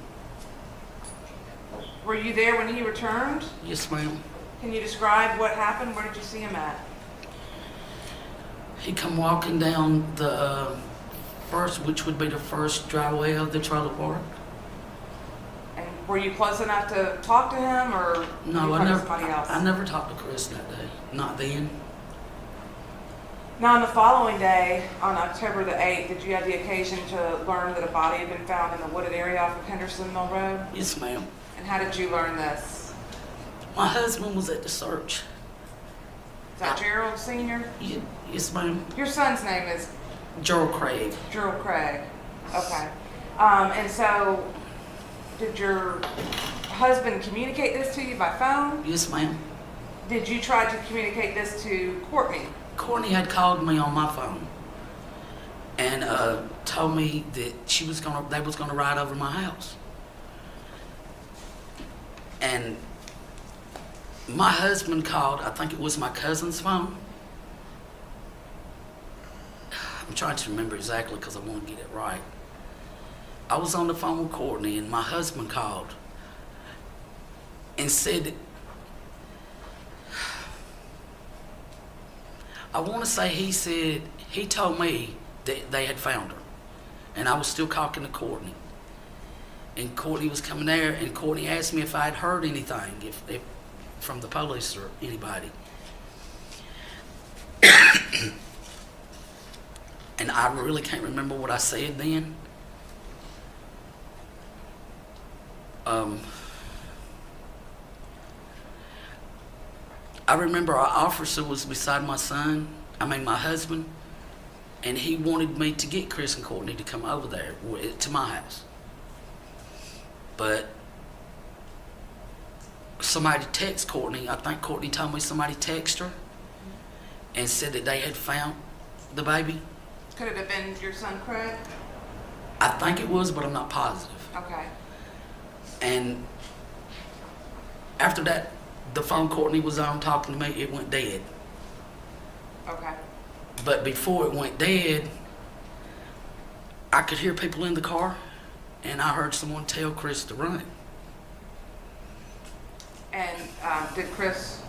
Were you there when he returned? Yes, ma'am. Can you describe what happened? Where did you see him at? He come walking down the first, which would be the first driveway of the trailer park. And were you close enough to talk to him, or No, I never talked to Chris that day. Not then. Now, on the following day, on October the 8th, did you have the occasion to learn that a body had been found in the wooded area off of Henderson Mill Road? Yes, ma'am. And how did you learn this? My husband was at the search. Is that Gerald Senior? Yes, ma'am. Your son's name is Gerald Craig. Gerald Craig. Okay. And so, did your husband communicate this to you by phone? Yes, ma'am. Did you try to communicate this to Cortney? Cortney had called me on my phone and told me that they was gonna ride over my house. And my husband called, I think it was my cousin's phone. I'm trying to remember exactly because I want to get it right. I was on the phone with Cortney and my husband called and said that, I want to say he told me that they had found her. And I was still talking to Cortney. And Cortney was coming there, and Cortney asked me if I had heard anything if from the police or anybody. And I really can't remember what I said then. I remember our officer was beside my husband, and he wanted me to get Chris and Cortney to come over there to my house. But somebody texted Cortney. I think Cortney told me somebody texted her and said that they had found the baby. Could it have been your son, Craig? I think it was, but I'm not positive. Okay. And after that, the phone Cortney was on talking to me, it went dead. Okay. But before it went dead, I could hear people in the car, and I heard someone tell Chris to run. And did Chris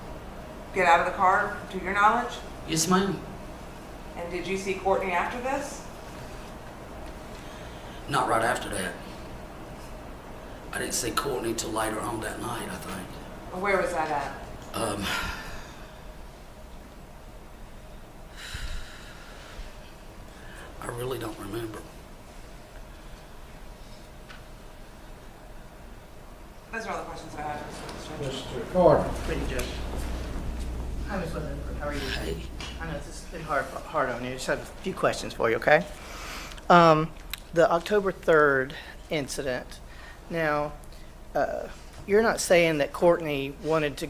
get out of the car, to your knowledge? Yes, ma'am. And did you see Cortney after this? Not right after that. I didn't see Cortney till later on that night, I think. Where was that at? I really don't remember. Those are all the questions I have. Mr. Carter. Thank you, Judge. Hi, Ms. Woodland. How are you? Hey. I know this has been hard on you. I just have a few questions for you, okay? The October 3rd incident. Now, you're not saying that Cortney wanted to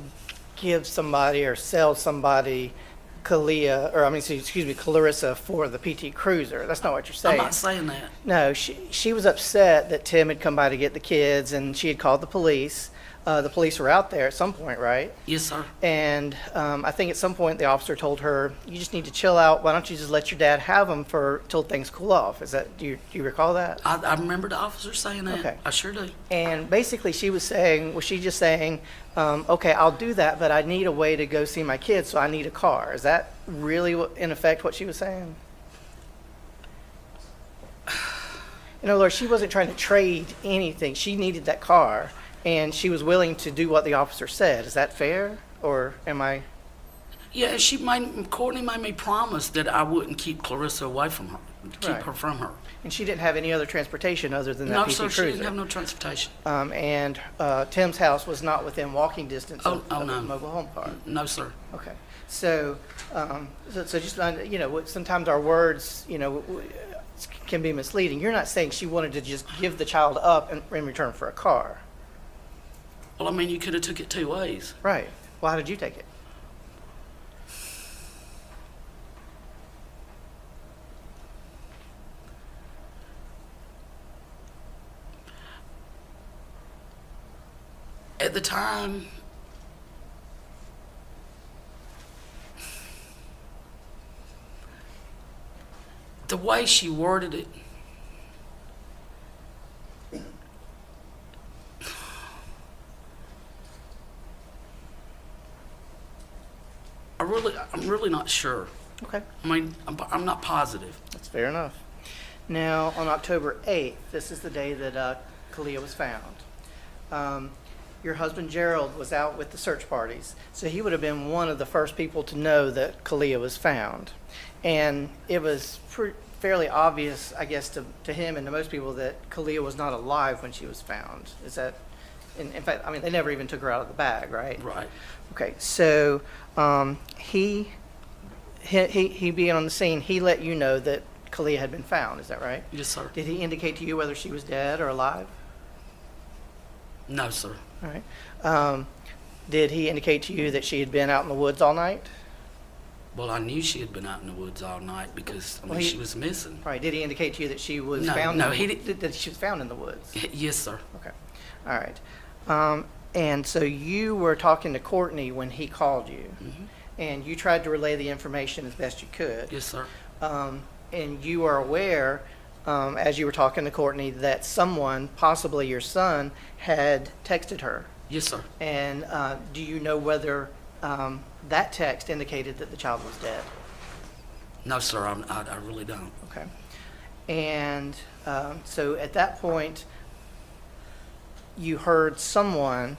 give somebody or sell somebody Clarissa for the PT Cruiser. That's not what you're saying. I'm not saying that. No, she was upset that Tim had come by to get the kids, and she had called the police. The police were out there at some point, right? Yes, sir. And I think at some point the officer told her, "You just need to chill out. Why don't you just let your dad have them till things cool off?" Is that do you recall that? I remember the officer saying that. Okay. I sure do. And basically, was she just saying, "Okay, I'll do that, but I need a way to go see my kids, so I need a car"? Is that really, in effect, what she was saying? In other words, she wasn't trying to trade anything. She needed that car, and she was willing to do what the officer said. Is that fair, or am I? Yeah, Cortney made me promise that I wouldn't keep Clarissa away from her, keep Right. her from her. And she didn't have any other transportation other than that No, PT sir, Cruiser. she didn't have no transportation. And Tim's house was not within walking distance of no. the mobile home park. No, sir. Okay. So just, sometimes our words, can be misleading. You're not saying she wanted to just give the child up in return for a car. Well, I mean, you could have took it two ways. Right. Well, how did you take it? At the time, the way she worded it, I'm really not sure. Okay. I mean, I'm not positive. That's fair enough. Now, on October 8th, this is the day that Kalia was found. Your husband Gerald was out with the search parties, so he would have been one of the first people to know that Kalia was found. And it was fairly obvious, I guess, to him and to most people that Kalia was not alive when she was found. Is that In fact, I mean, they never even took her out of the bag, right? Right. Okay, so he being on the scene, he let you know that Kalia had been found, is that right? Yes, sir. Did he indicate to you whether she was dead or alive? No, sir. All right. Did he indicate to you that she had been out in the woods all night? Well, I knew she had been out in the woods all night because Well, she was missing. Right. Did he indicate to you that she was No, found? no, that she was found in the woods. Yes, sir. Okay. All right. And so you were talking to Cortney when he called you, and you tried to relay the information as best you could. Yes, sir. And you are aware, as you were talking to Cortney, that someone, possibly your son, had texted her. Yes, sir. And do you know whether that text indicated that the child was dead? No, sir. I really don't. Okay. And so at that point, you heard someone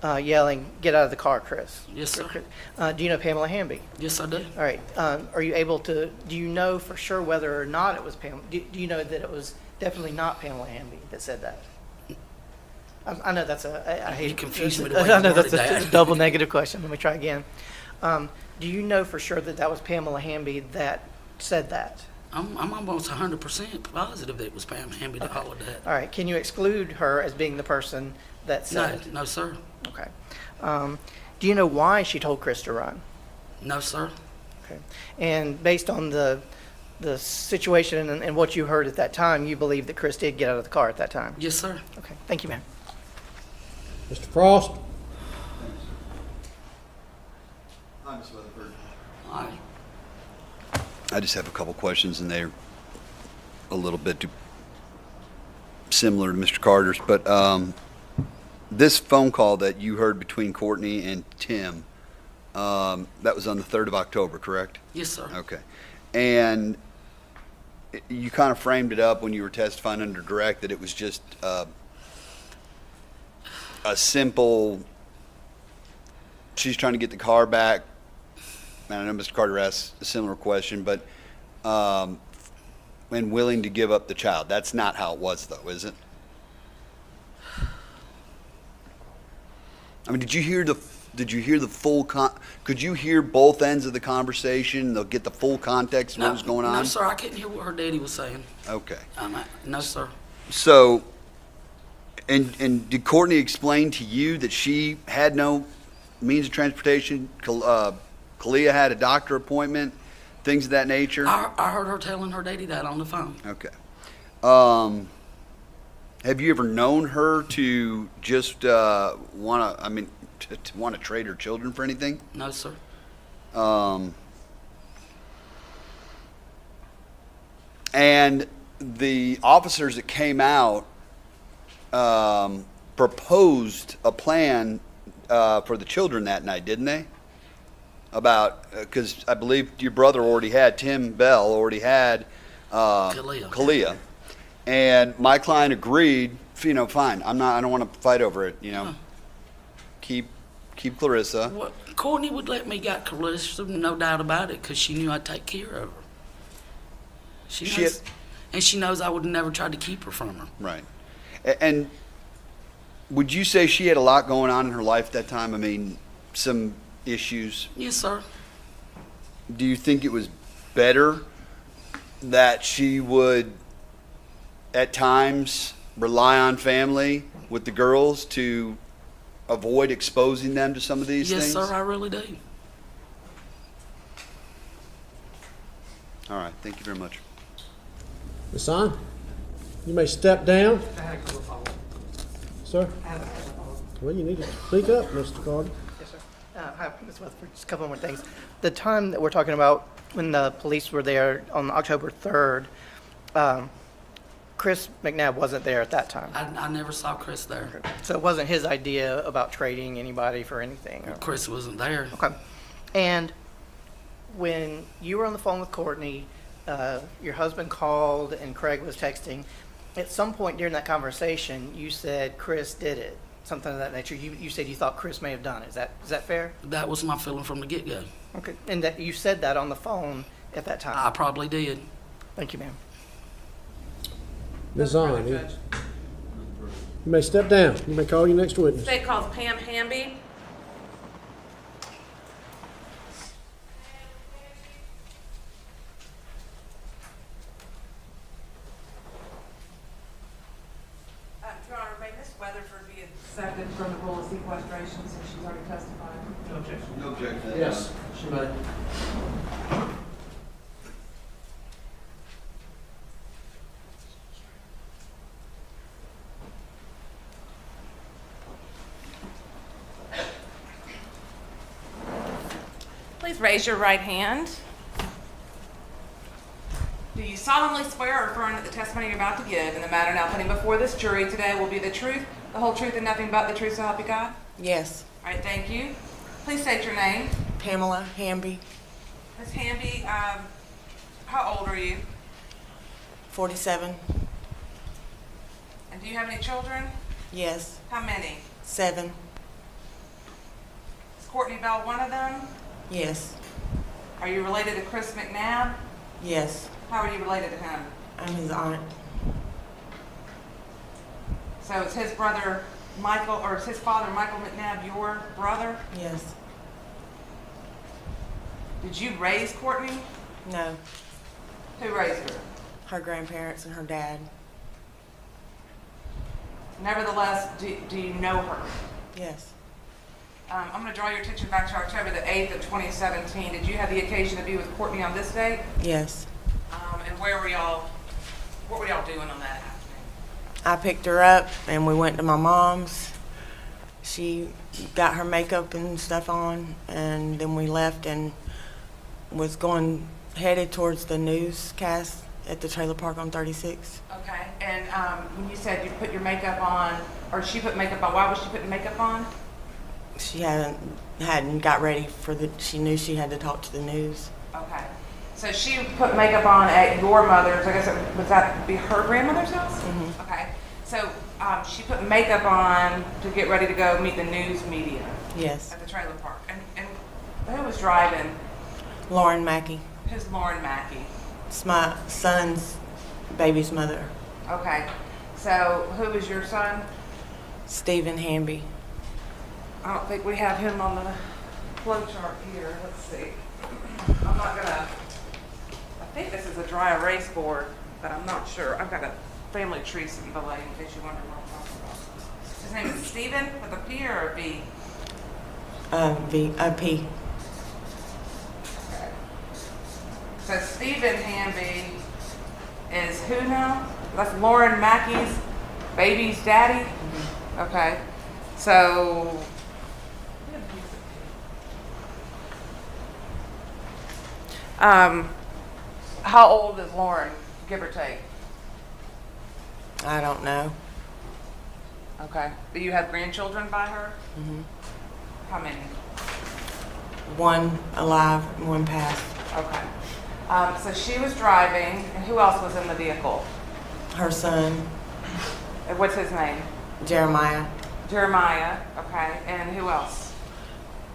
yelling, "Get out of the car, Chris." Yes, sir. Do you know Pamela Hamby? Yes, I do. All right. Are you able to, do you know for sure whether or not it was Pamela? Do you know that it was definitely not Pamela Hamby that said that? I know that's I hate You confused me the way I you know that's worded a that. double negative question. Let me try again. Do you know for sure that that was Pamela Hamby that said that? I'm almost 100% positive that it was Pam Hamby that hollered that. All right. Can you exclude her as being the person that said it? No, sir. Okay. Do you know why she told Chris to run? No, sir. Okay. And based on the situation and what you heard at that time, you believe that Chris did get out of the car at that time? Yes, sir. Okay. Thank you, ma'am. Mr. Frost? Hi, Ms. Weatherford. Hi. I just have a couple questions, and they're a little bit similar to Mr. Carter's. But this phone call that you heard between Cortney and Tim, that was on the 3rd of October, correct? Yes, sir. Okay. And you kind of framed it up when you were testifying under direct that it was just a simple, she's trying to get the car back. And I know Mr. Carter asked a similar question, but and willing to give up the child. That's not how it was, though, is it? I mean, did you hear the full could you hear both ends of the conversation? They'll get the full context of what was going on? No, sir. I couldn't hear what her daddy was saying. Okay. No, sir. So, and did Cortney explain to you that she had no means of transportation? Kalia had a doctor appointment, things of that nature? I heard her telling her daddy that on the phone. Okay. Have you ever known her to just want to trade her children for anything? No, sir. And the officers that came out proposed a plan for the children that night, didn't they? Because I believe your brother already had, Tim Bell already had Kalia. And my client agreed, fine, I don't want to fight over it, keep Clarissa. Well, Cortney would let me get Clarissa, no doubt about it, because she knew I'd take care of her. She knows I would never try to keep her from her. Right. And would you say she had a lot going on in her life at that time? I mean, some issues? Yes, sir. Do you think it was better that she would, at times, rely on family with the girls to avoid exposing them to some of these things? Yes, sir, I really do. All right, thank you very much. Ms. Son, you may step down. Sir? Well, you need to speak up, Mr. Carter. Yes, sir. Hi, Ms. Weatherford. Just a couple more things. The time that we're talking about when the police were there on October 3rd, Chris McNabb wasn't there at that time. I never saw Chris there. So it wasn't his idea about trading anybody for anything? Chris wasn't there. Okay. And when you were on the phone with Cortney, your husband called and Craig was texting. At some point during that conversation, you said Chris did it, something of that nature. You said you thought Chris may have done it. Is that fair? That was my feeling from the get-go. Okay. And that you said that on the phone at that time? I probably did. Thank you, ma'am. Ms. On, You may step down. You may call your next witness. State calls Pam Hamby. Your Honor, may Ms. Weatherford be accepted from the rule of sequestration since she's already testified? No objection. No objection. Yes, she may. Please raise your right hand. Do you solemnly swear or affirm that the testimony you're about to give in the matter now pending before this jury today will be the truth, the whole truth, and nothing but the truth, so help you God? Yes. All right, thank you. Please state your name. Pamela Hamby. Ms. Hamby, how old are you? 47. And do you have any children? Yes. How many? 7. Is Cortney Bell one of them? Yes. Are you related to Chris McNabb? Yes. How are you related to him? I'm his aunt. So is his brother Michael, or is his father Michael McNabb your brother? Yes. Did you raise Cortney? No. Who raised her? Her grandparents and her dad. Nevertheless, do you know her? Yes. I'm going to draw your attention back to October the 8th of 2017. Did you have the occasion to be with Cortney on this date? Yes. And what were y'all doing on that afternoon? I picked her up and we went to my mom's. She got her makeup and stuff on, and then we left and was headed towards the newscast at the trailer park on 36. Okay. And when you said you put your makeup on, or she put makeup on, why was she putting makeup on? She hadn't got ready she knew she had to talk to the news. Okay. So she put makeup on at your mother's, I guess would that be her grandmother's house? Mm-hmm. Okay. So she put makeup on to get ready to go meet the news media. Yes. At the trailer park. And who was driving? Lauren Mackey. Who's Lauren Mackey? It's my son's baby's mother. Okay. So who was your son? Stephen Hamby. I don't think we have him on the flow chart here. Let's see. I'm not gonna, I think this is a dry erase board, but I'm not sure. I've got a family tree sitting below in case you wonder what I'm talking about. His name is Stephen with a P or a B? A P. Okay. So Stephen Hamby is who now? That's Lauren Mackey's baby's daddy? Mm-hmm. Okay. So how old is Lauren, give or take? I don't know. Okay. Do you have grandchildren by her? Mm-hmm. How many? One alive and one passed. Okay. So she was driving, and who else was in the vehicle? Her son. And what's his name? Jeremiah. Jeremiah, okay. And who else?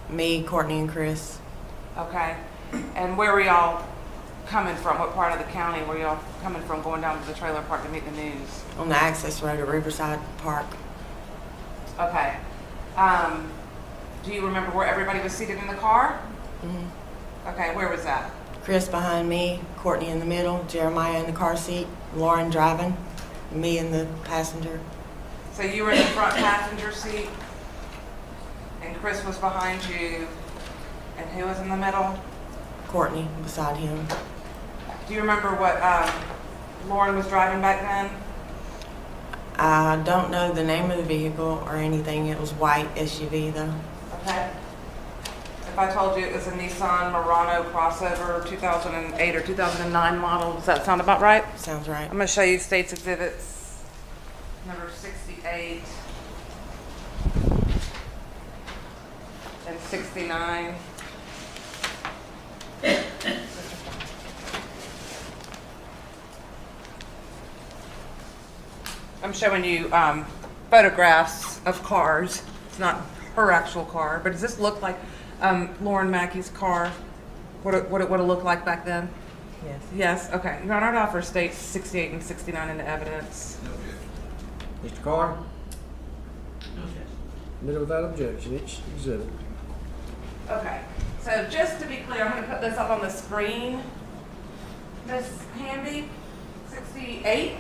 Me, Cortney, and Chris. Okay. And where were y'all coming from? What part of the county were y'all coming from going down to the trailer park to meet the news? On the access road at Riverside Park. Okay. Do you remember where everybody was seated in the car? Mm-hmm. Okay, where was that? Chris behind me, Cortney in the middle, Jeremiah in the car seat, Lauren driving, me in the passenger. So you were in the front passenger seat, and Chris was behind you, and who was in the middle? Cortney beside him. Do you remember what Lauren was driving back then? I don't know the name of the vehicle or anything. It was white SUV though. Okay. If I told you it was a Nissan Murano crossover 2008 or 2009 model, does that sound about right? Sounds right. I'm going to show you State's Exhibits number 68 and 69. I'm showing you photographs of cars. It's not her actual car, but does this look like Lauren Mackey's car? What it would have looked like back then? Yes. Yes, okay. Your Honor, I'd offer States 68 and 69 into evidence. Mr. Carter? Admitted without objection, each exhibit. Okay, so just to be clear, I'm gonna put this up on the screen. Miss Hamby, 68.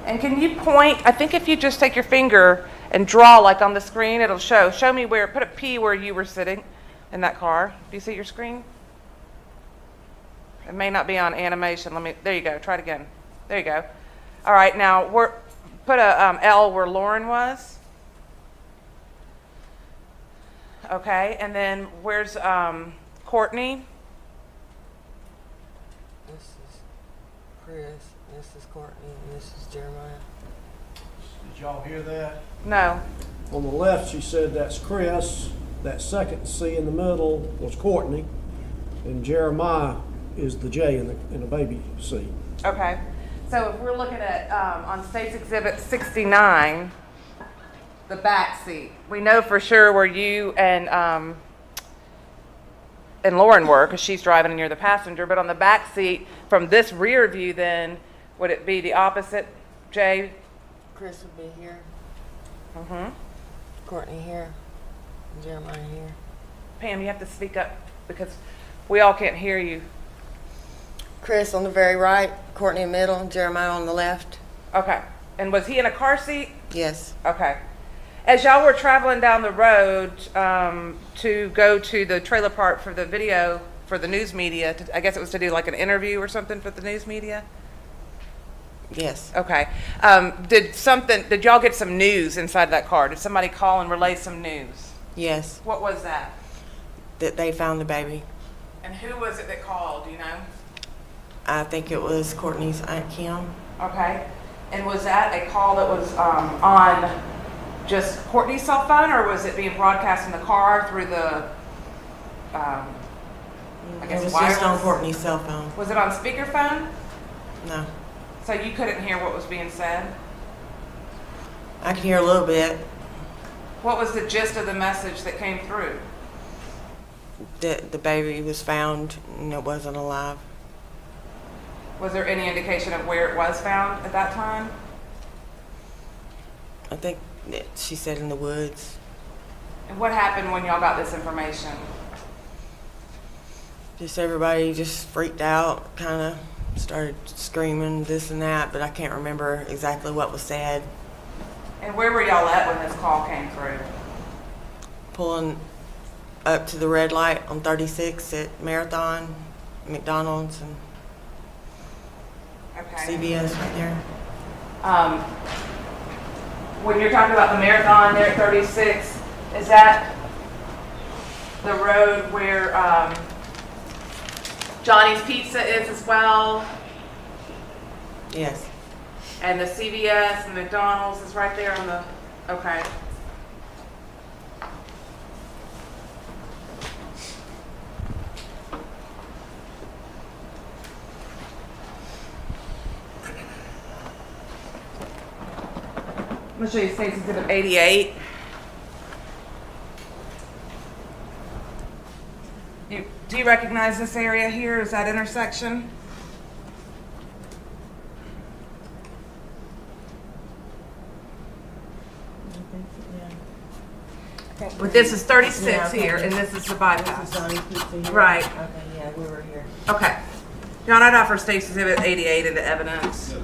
And can you point, I think if you just take your finger and draw like on the screen, it'll show me where, put a P where you were sitting in that car. Do you see your screen? It may not be on animation. There you go, try it again. There you go. All right, now put a L where Lauren was. Okay, and then where's Cortney? This is Chris, this is Courtney, and this is Jeremiah. Did y'all hear that? No. On the left, she said that's Chris. That second C in the middle was Courtney, and Jeremiah is the J in the baby seat. Okay, so if we're looking at on State's Exhibit 69, the back seat, we know for sure where you and Lauren were because she's driving and you're the passenger. But on the back seat, from this rear view, then would it be the opposite, Jay? Chris would be here. Mm-hmm. Courtney here. And Jeremiah here. Pam, you have to speak up because we all can't hear you. Chris on the very right, Courtney in the middle, and Jeremiah on the left. Okay. And was he in a car seat? Yes. Okay. As y'all were traveling down the road to go to the trailer park for the video for the news media, I guess it was to do like an interview or something for the news media? Yes. Okay. Did y'all get some news inside that car? Did somebody call and relay some news? Yes. What was that? That they found the baby. And who was it that called, do you know? I think it was Courtney's Aunt Kim. Okay. And was that a call that was on just Courtney's cell phone, or was it being broadcast in the car through the, I guess, it was wireless? just on Courtney's cell phone. Was it on speakerphone? No. So you couldn't hear what was being said? I could hear a little bit. What was the gist of the message that came through? That the baby was found and it wasn't alive. Was there any indication of where it was found at that time? I think that she said in the woods. And what happened when y'all got this information? Just everybody just freaked out, kind of started screaming this and that, but I can't remember exactly what was said. And where were y'all at when this call came through? Pulling up to the red light on 36 at Marathon, McDonald's, and CVS right there. When you're talking about the Marathon there at 36, is that the road where Johnny's Pizza is as well? Yes. And the CVS and McDonald's is right there on the, okay. I'm going to show you State's Exhibit 88. Do you recognize this area here? Is that intersection? But this is 36 Yeah, okay. here, and this is the bypass. This is Johnny's Pizza here? Right. Okay, yeah, we were here. Okay. John, I'd offer State's Exhibit 88 into evidence.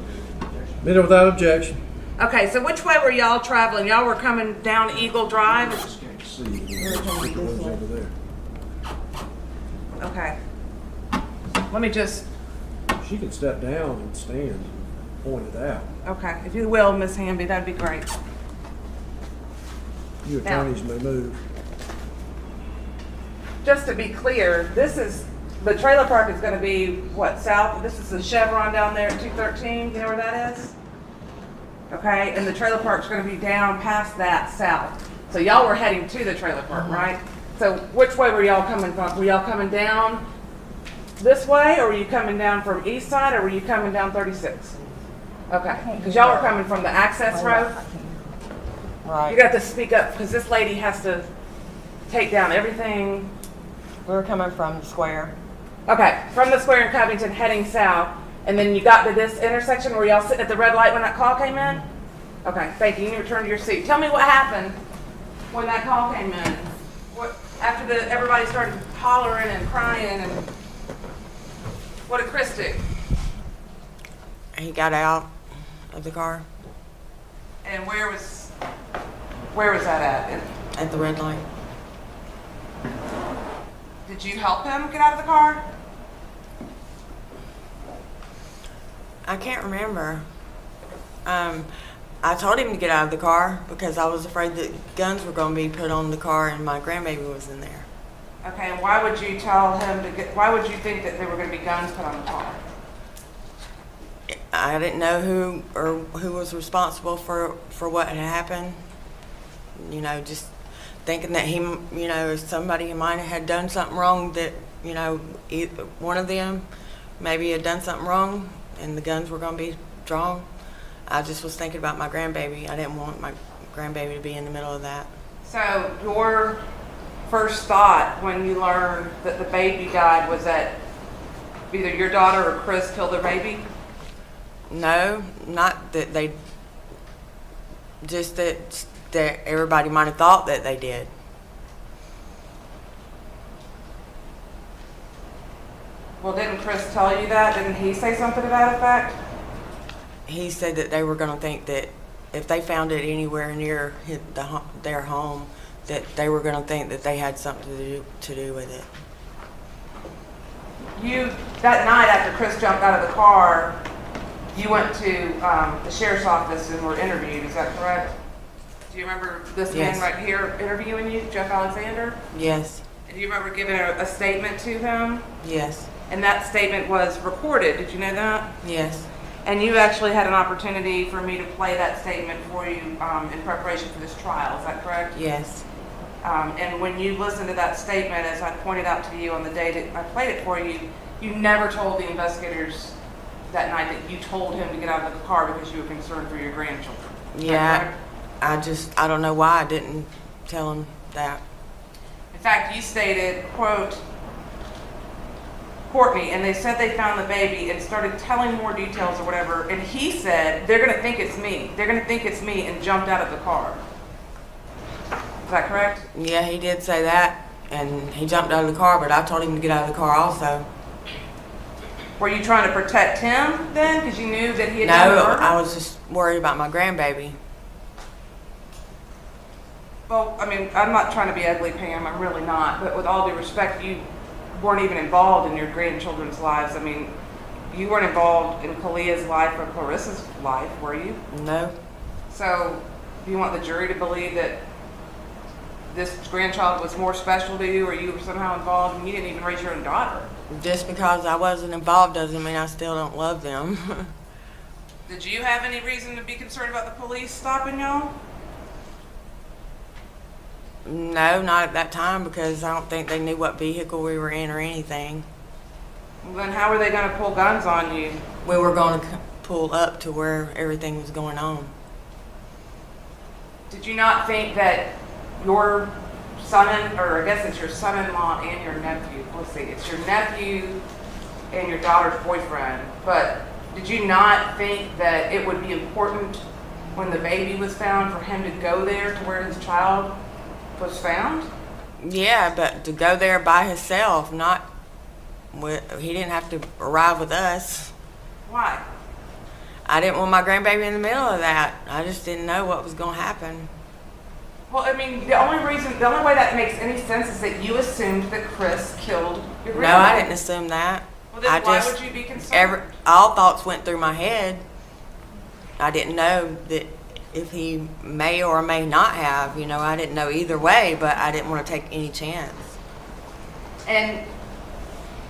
Admitted without objection. Okay, so which way were y'all traveling? Y'all were coming down Eagle Drive? Over there. Okay. Let me just, She can step down and stand and point it out. okay, if you will, Miss Hamby, that'd be great. You Now- attorneys may move. Just to be clear, this is, the trailer park is gonna be, what, south? This is the Chevron down there at 213, you know where that is? Okay, and the trailer park's gonna be down past that south. So y'all were heading to the trailer park, right? So which way were y'all coming from? Were y'all coming down this way, or were you coming down from east side, or were you coming down 36? Okay, because y'all were coming from the access road? Right. You got to speak up, because this lady has to take down everything. We were coming from the square. Okay, from the square in Covington heading south, and then you got to this intersection where y'all sitting at the red light when that call came in? Okay, thank you. You can return to your seat. Tell me what happened when that call came in. What after everybody started hollering and crying, and what did Chris do? He got out of the car. And where was that at? At the red light. Did you help him get out of the car? I can't remember. I told him to get out of the car because I was afraid that guns were going to be put on the car and my grandbaby was in there. Okay, and why would you tell him why would you think that there were going to be guns put on the car? I didn't know who was responsible for what had happened. You know, just thinking that he, you know, somebody might have had done something wrong, that, you know, one of them maybe had done something wrong and the guns were going to be drawn. I just was thinking about my grandbaby. I didn't want my grandbaby to be in the middle of that. So your first thought when you learned that the baby died was that either your daughter or Chris killed their baby? No, not that they, just that everybody might have thought that they did. Well, didn't Chris tell you that? Didn't he say something to that effect? He said that they were going to think that if they found it anywhere near their home, that they were going to think that they had something to do with it. You, that night after Chris jumped out of the car, you went to the sheriff's office and were interviewed, is that correct? Do you remember this Yes. man right here interviewing you, Jeff Alexander? Yes. And do you remember giving a statement to him? Yes. And that statement was recorded, did you know that? Yes. And you actually had an opportunity for me to play that statement for you in preparation for this trial, is that correct? Yes. And when you listened to that statement, as I pointed out to you on the day that I played it for you, you never told the investigators that night that you told him to get out of the car because you were concerned for your grandchildren. Yeah, I don't know why I didn't tell him that. In fact, you stated, quote, Cortney, and they said they found the baby and started telling more details or whatever, and he said, they're going to think it's me. They're going to think it's me, and jumped out of the car. Is that correct? Yeah, he did say that, and he jumped out of the car, but I told him to get out of the car also. Were you trying to protect him then, because you knew that he had done the No, murder? I was just worried about my grandbaby. Well, I mean, I'm not trying to be ugly, Pam. I'm really not. But with all due respect, you weren't even involved in your grandchildren's lives. I mean, you weren't involved in Kalia's life or Clarissa's life, were you? No. So, do you want the jury to believe that this grandchild was more special to you, or you were somehow involved and you didn't even raise your own daughter? Just because I wasn't involved doesn't mean I still don't love them. Did you have any reason to be concerned about the police stopping y'all? No, not at that time, because I don't think they knew what vehicle we were in or anything. Well, then how were they going to pull guns on you? We were going to pull up to where everything was going on. Did you not think that your son, or I guess it's your son-in-law and your nephew, let's see, it's your nephew and your daughter's boyfriend, but did you not think that it would be important when the baby was found for him to go there to where his child was found? Yeah, but to go there by himself, not with, he didn't have to arrive with us. Why? I didn't want my grandbaby in the middle of that. I just didn't know what was going to happen. Well, I mean, the only way that makes any sense is that you assumed that Chris killed your grandmother. No, I didn't assume that. Well, then why would you be concerned? All thoughts went through my head. I didn't know that if he may or may not have, you know, I didn't know either way, but I didn't want to take any chance. And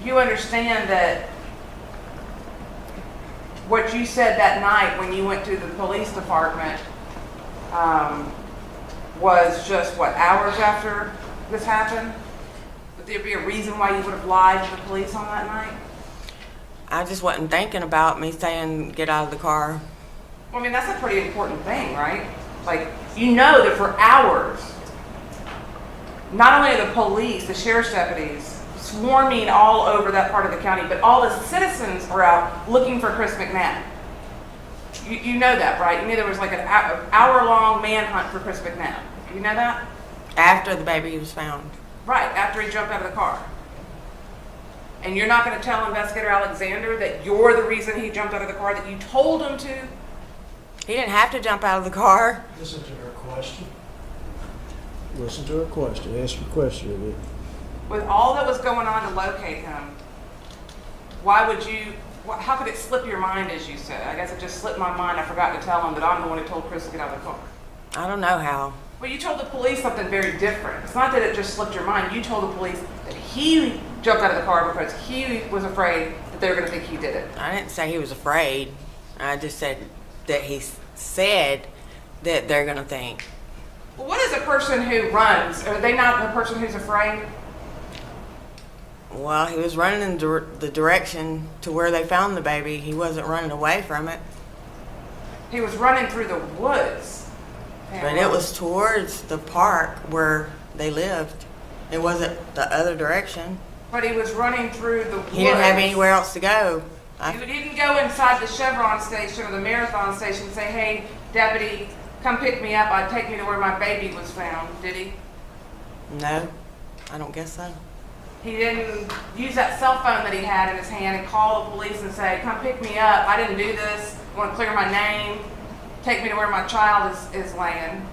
you understand that what you said that night when you went to the police department was just, what, hours after this happened? Would there be a reason why you would have lied to the police on that night? I just wasn't thinking about me saying, get out of the car. Well, I mean, that's a pretty important thing, right? Like, you know that for hours, not only are the police, the sheriff's deputies, swarming all over that part of the county, but all the citizens are out looking for Chris McNabb. You know that, right? You knew there was like an hour-long manhunt for Chris McNabb. You know that? After the baby was found. Right, after he jumped out of the car. And you're not going to tell Investigator Alexander that you're the reason he jumped out of the car, that you told him to? He didn't have to jump out of the car. Listen to her question. Listen to her question. Ask your question of it. With all that was going on to locate him, why would you, how could it slip your mind, as you said? I guess it just slipped my mind. I forgot to tell him that I'm the one who told Chris to get out of the car. I don't know how. Well, you told the police something very different. It's not that it just slipped your mind. You told the police that he jumped out of the car because he was afraid that they were going to think he did it. I didn't say he was afraid. I just said that he said that they're going to think. Well, what is a person who runs? Are they not a person who's afraid? Well, he was running in the direction to where they found the baby. He wasn't running away from it. He was running through the woods. But it was towards the park where they lived. It wasn't the other direction. But he was running through the woods. He didn't have anywhere else to go. You didn't go inside the Chevron station or the Marathon station and say, hey, deputy, come pick me up. Take me to where my baby was found, did he? No, I don't guess so. He didn't use that cell phone that he had in his hand and call the police and say, come pick me up. I didn't do this. I want to clear my name. Take me to where my child is laying.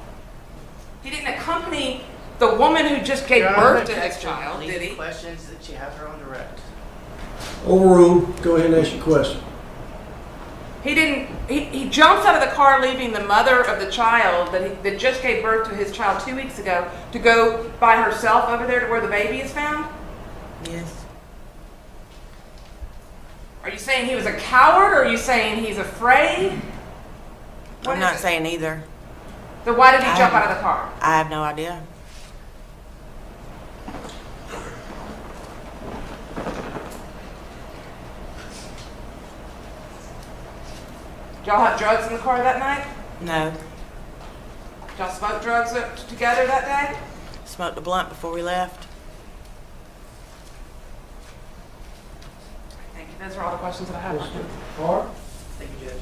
He didn't accompany the woman who just gave birth to his child, did he? Questions that you have her on direct. Overruled. Go ahead and ask your question. He didn't. He jumps out of the car, leaving the mother of the child that just gave birth to his child 2 weeks ago to go by herself over there to where the baby is found. Yes. Are you saying he was a coward, or are you saying he's afraid? I'm not saying either. Then why did he jump out of the car? I have no idea. Did y'all have drugs in the car that night? No. Did y'all smoke drugs together that day? Smoked a blunt before we left. Thank you. Those are all the questions that I have. Carter? Thank you, Judge.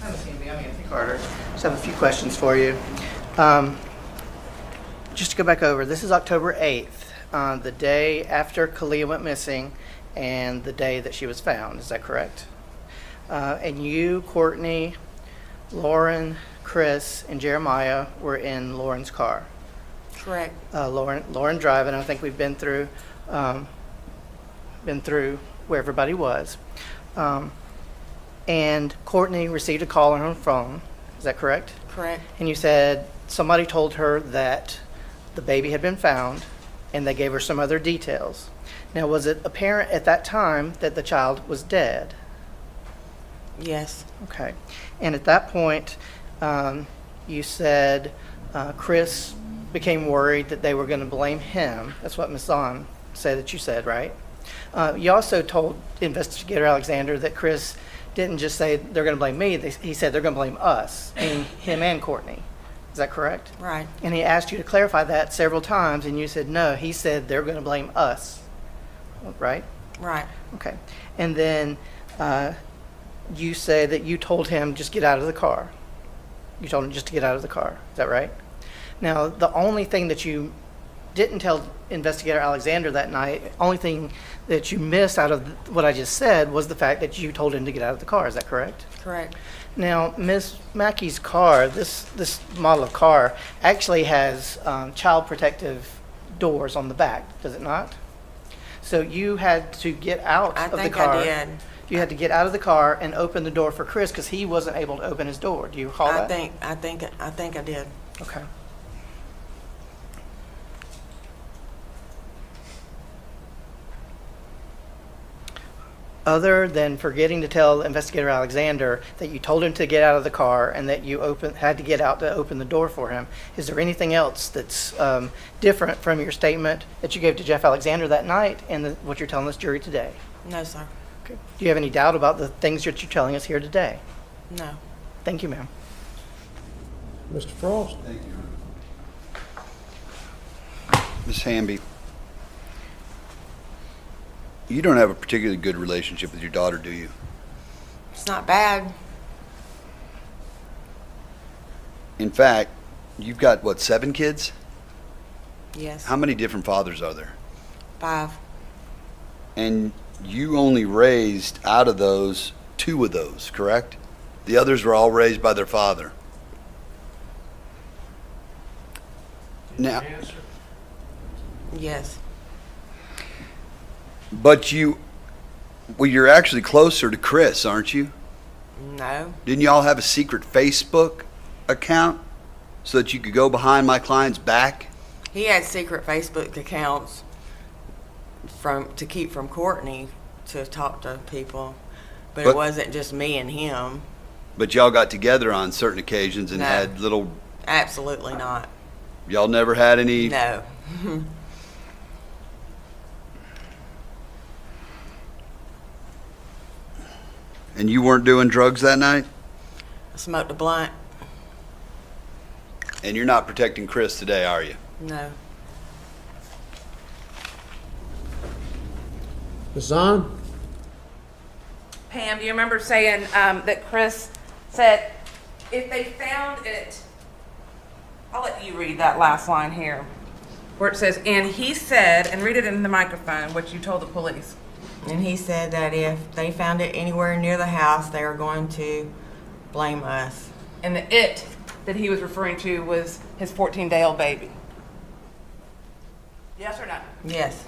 I'm Anthony Carter. Just have a few questions for you. Just to go back over, this is October 8th, the day after Kalia went missing and the day that she was found. Is that correct? And you, Courtney, Lauren, Chris, and Jeremiah were in Lauren's car. Correct. Lauren driving. I think we've been through where everybody was. And Courtney received a call on her phone. Is that correct? Correct. And you said somebody told her that the baby had been found, and they gave her some other details. Now, was it apparent at that time that the child was dead? Yes. Okay. And at that point, you said Chris became worried that they were going to blame him. That's what Ms. Zahn said that you said, right? You also told Investigator Alexander that Chris didn't just say they're going to blame me. He said they're going to blame us, meaning him and Courtney. Is that correct? Right. And he asked you to clarify that several times, and you said no. He said they're going to blame us. Right? Right. Okay. And then you say that you told him just get out of the car. You told him just to get out of the car. Is that right? Now, the only thing that you didn't tell Investigator Alexander that night, only thing that you missed out of what I just said was the fact that you told him to get out of the car. Is that correct? Correct. Now, Ms. Mackey's car, this model of car, actually has child protective doors on the back, does it not? So you had to get out of the car. I think I did. You had to get out of the car and open the door for Chris because he wasn't able to open his door. Do you recall that? I think I did. Okay. Other than forgetting to tell Investigator Alexander that you told him to get out of the car and that you had to get out to open the door for him, is there anything else that's different from your statement that you gave to Jeff Alexander that night and what you're telling this jury today? No, sir. Okay. Do you have any doubt about the things that you're telling us here today? No. Thank you, ma'am. Mr. Frost? Thank you. Ms. Hamby, you don't have a particularly good relationship with your daughter, do you? It's not bad. in fact, you've got, what, 7 kids? Yes. How many different fathers are there? 5. And you only raised out of those 2 of those, correct? The others were all raised by their father. Now, Yes. but you're actually closer to Chris, aren't you? No. Didn't y'all have a secret Facebook account so that you could go behind my client's back? He had secret Facebook accounts to keep from Cortney to talk to people, but it wasn't just me and him. But y'all got together on certain occasions and No. had little. Absolutely not. Y'all never had any. No. And you weren't doing drugs that night? I smoked a blunt. And you're not protecting Chris today, are you? No. Ms. Zahn? Pam, do you remember saying that Chris said if they found it, I'll let you read that last line here, where it says, and he said, and read it in the microphone, what you told the police. And he said that if they found it anywhere near the house, they were going to blame us. And the it that he was referring to was his 14-day-old baby. Yes or no? Yes.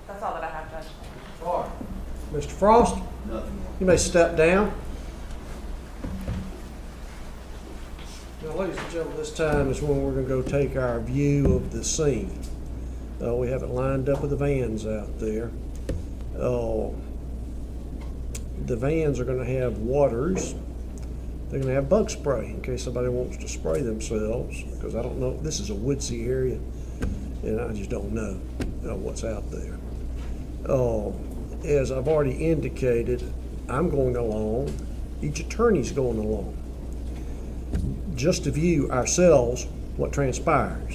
That's all that I have, Judge. Mr. Frost? You may step down. Now, ladies and gentlemen, this time is when we're going to go take our view of the scene. We have it lined up with the vans out there. The vans are going to have waters. They're going to have bug spray in case somebody wants to spray themselves, because I don't know, this is a woodsy area and I just don't know what's out there. As I've already indicated, I'm going along, each attorney's going along, just to view ourselves what transpires.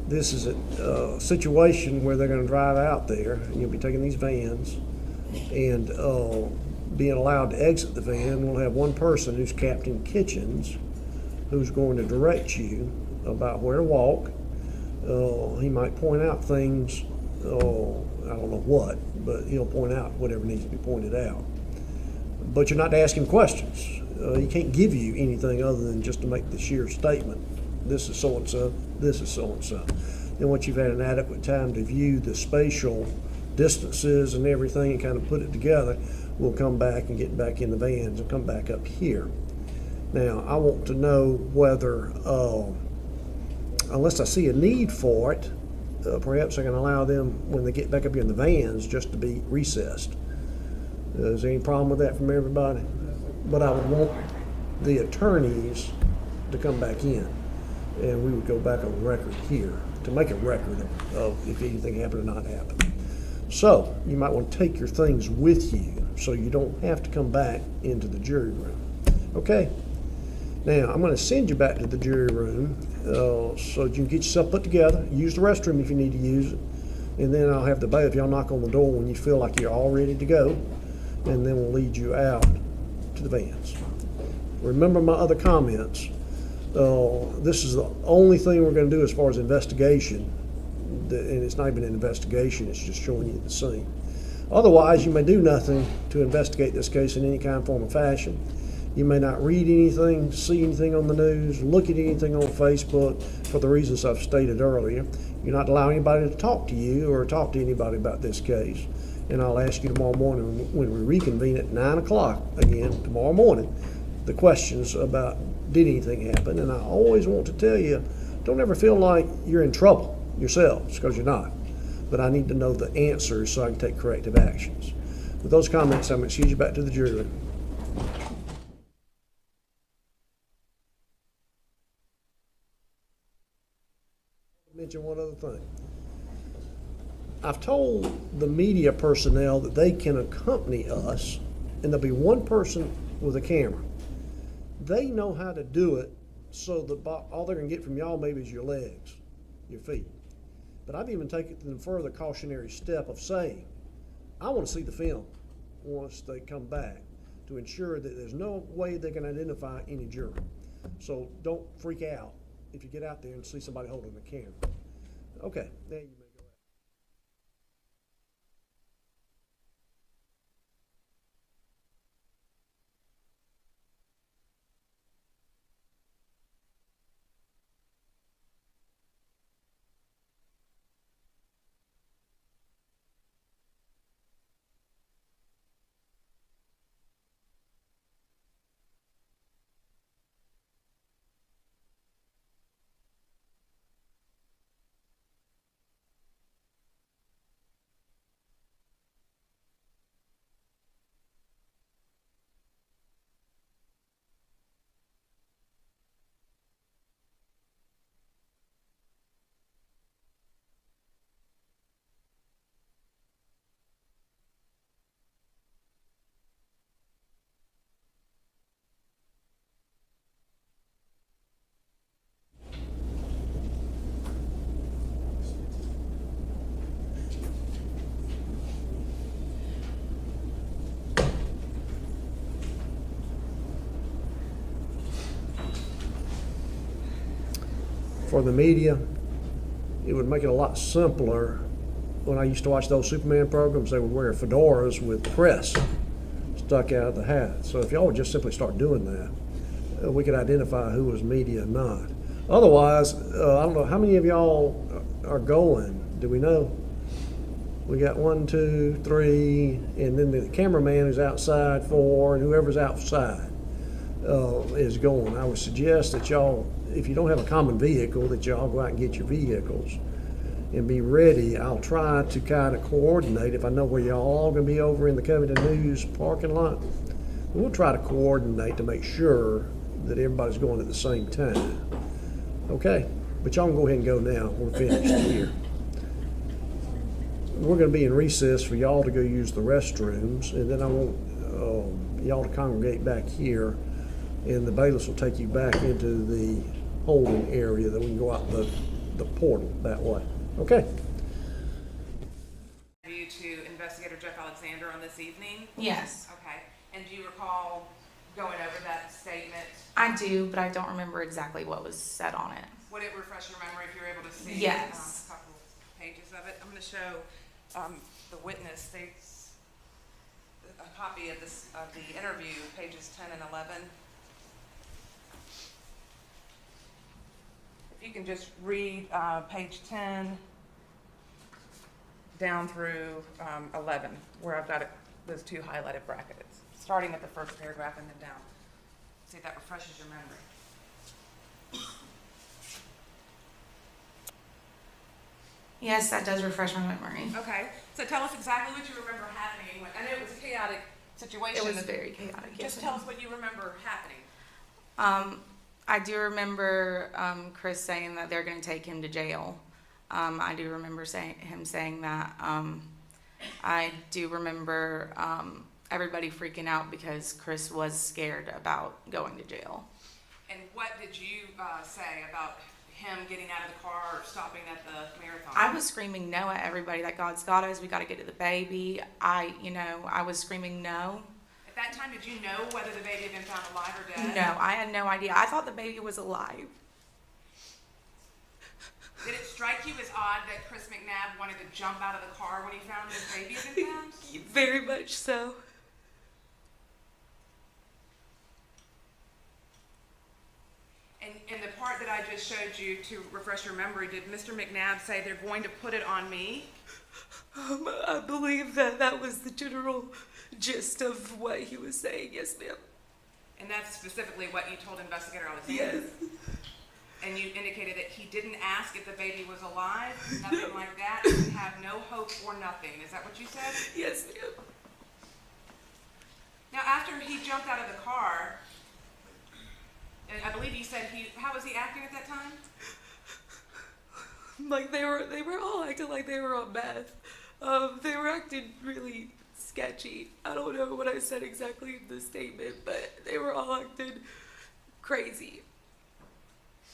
This is a situation where they're going to drive out there, and you'll be taking these vans and being allowed to exit the van. We'll have one person who's Captain Kitchens, who's going to direct you about where to walk. He might point out things, I don't know what, but he'll point out whatever needs to be pointed out. But you're not to ask him questions. He can't give you anything other than just to make the sheer statement, this is so-and-so, this is so-and-so. Then once you've had an adequate time to view the spatial distances and everything and kind of put it together, we'll come back and get back in the vans and come back up here. Now, I want to know whether, unless I see a need for it, perhaps I can allow them, when they get back up here in the vans, just to be recessed. Is there any problem with that from everybody? But I would want the attorneys to come back in, and we would go back on record here to make a record of if anything happened or not happened. So you might want to take your things with you so you don't have to come back into the jury room. Okay? Now, I'm going to send you back to the jury room so you can get yourself put together. Use the restroom if you need to use it. And then I'll have the bailiff, y'all knock on the door when you feel like you're all ready to go. And then we'll lead you out to the vans. Remember my other comments. This is the only thing we're going to do as far as investigation. And it's not even an investigation, it's just showing you the scene. Otherwise, you may do nothing to investigate this case in any kind, form, or fashion. You may not read anything, see anything on the news, look at anything on Facebook for the reasons I've stated earlier. You're not allowing anybody to talk to you or talk to anybody about this case. And I'll ask you tomorrow morning when we reconvene at 9 o'clock again tomorrow morning, the questions about did anything happen. And I always want to tell you, don't ever feel like you're in trouble yourselves, because you're not. But I need to know the answers so I can take corrective actions. With those comments, I'm going to excuse you back to the jury room. Mention one other thing. I've told the media personnel that they can accompany us, and there'll be one person with a camera. They know how to do it, so that all they're going to get from y'all maybe is your legs, your feet. But I've even taken the further cautionary step of saying, I want to see the film once they come back to ensure that there's no way they can identify any juror. So don't freak out if you get out there and see somebody holding the camera. Okay, there you may go. For the media, it would make it a lot simpler. When I used to watch those Superman programs, they would wear fedoras with press stuck out of the hat. So if y'all would just simply start doing that, we could identify who was media and not. Otherwise, I don't know, how many of y'all are going? Do we know? We got 1, 2, 3, and then the cameraman who's outside 4, and whoever's outside is going. I would suggest that y'all, if you don't have a common vehicle, that y'all go out and get your vehicles and be ready. I'll try to kind of coordinate. If I know where y'all all going to be over in the Covington News parking lot, we'll try to coordinate to make sure that everybody's going at the same time. Okay, but y'all can go ahead and go now. We're finished here. We're going to be in recess for y'all to go use the restrooms, and then I want y'all to congregate back here, and the bailiffs will take you back into the holding area, that we can go out the portal that way. Okay. You to Investigator Jeff Alexander on this evening? Yes. Okay. And do you recall going over that statement? I do, but I don't remember exactly what was said on it. Would it refresh your memory if you're able to see Yes. a couple pages of it? I'm going to show the witness states a copy of the interview, pages 10 and 11. If you can just read page 10 down through 11, where I've got those 2 highlighted brackets, starting at the first paragraph and then down. See if that refreshes your memory. Yes, that does refresh my memory. Okay, so tell us exactly what you remember happening. I know it was a chaotic situation. It was very chaotic. Just tell us what you remember happening. I do remember Chris saying that they're going to take him to jail. I do remember him saying that. I do remember everybody freaking out because Chris was scared about going to jail. And what did you say about him getting out of the car or stopping at the marathon? I was screaming no at everybody, that God's got us, we got to get to the baby. I was screaming no. At that time, did you know whether the baby had been found alive or dead? No, I had no idea. I thought the baby was alive. Did it strike you as odd that Chris McNabb wanted to jump out of the car when he found his baby had been found? Very much so. And the part that I just showed you, to refresh your memory, did Mr. McNabb say they're going to put it on me? I believe that was the general gist of what he was saying. Yes, ma'am. And that's specifically what you told Investigator Alexander? Yes. And you indicated that he didn't ask if the baby was alive, nothing like that, and have no hope or nothing. Is that what you said? Yes, ma'am. Now, after he jumped out of the car, and I believe you said how was he acting at that time? Like they were all acting like they were on meth. They were acting really sketchy. I don't know what I said exactly in the statement, but they were all acting crazy.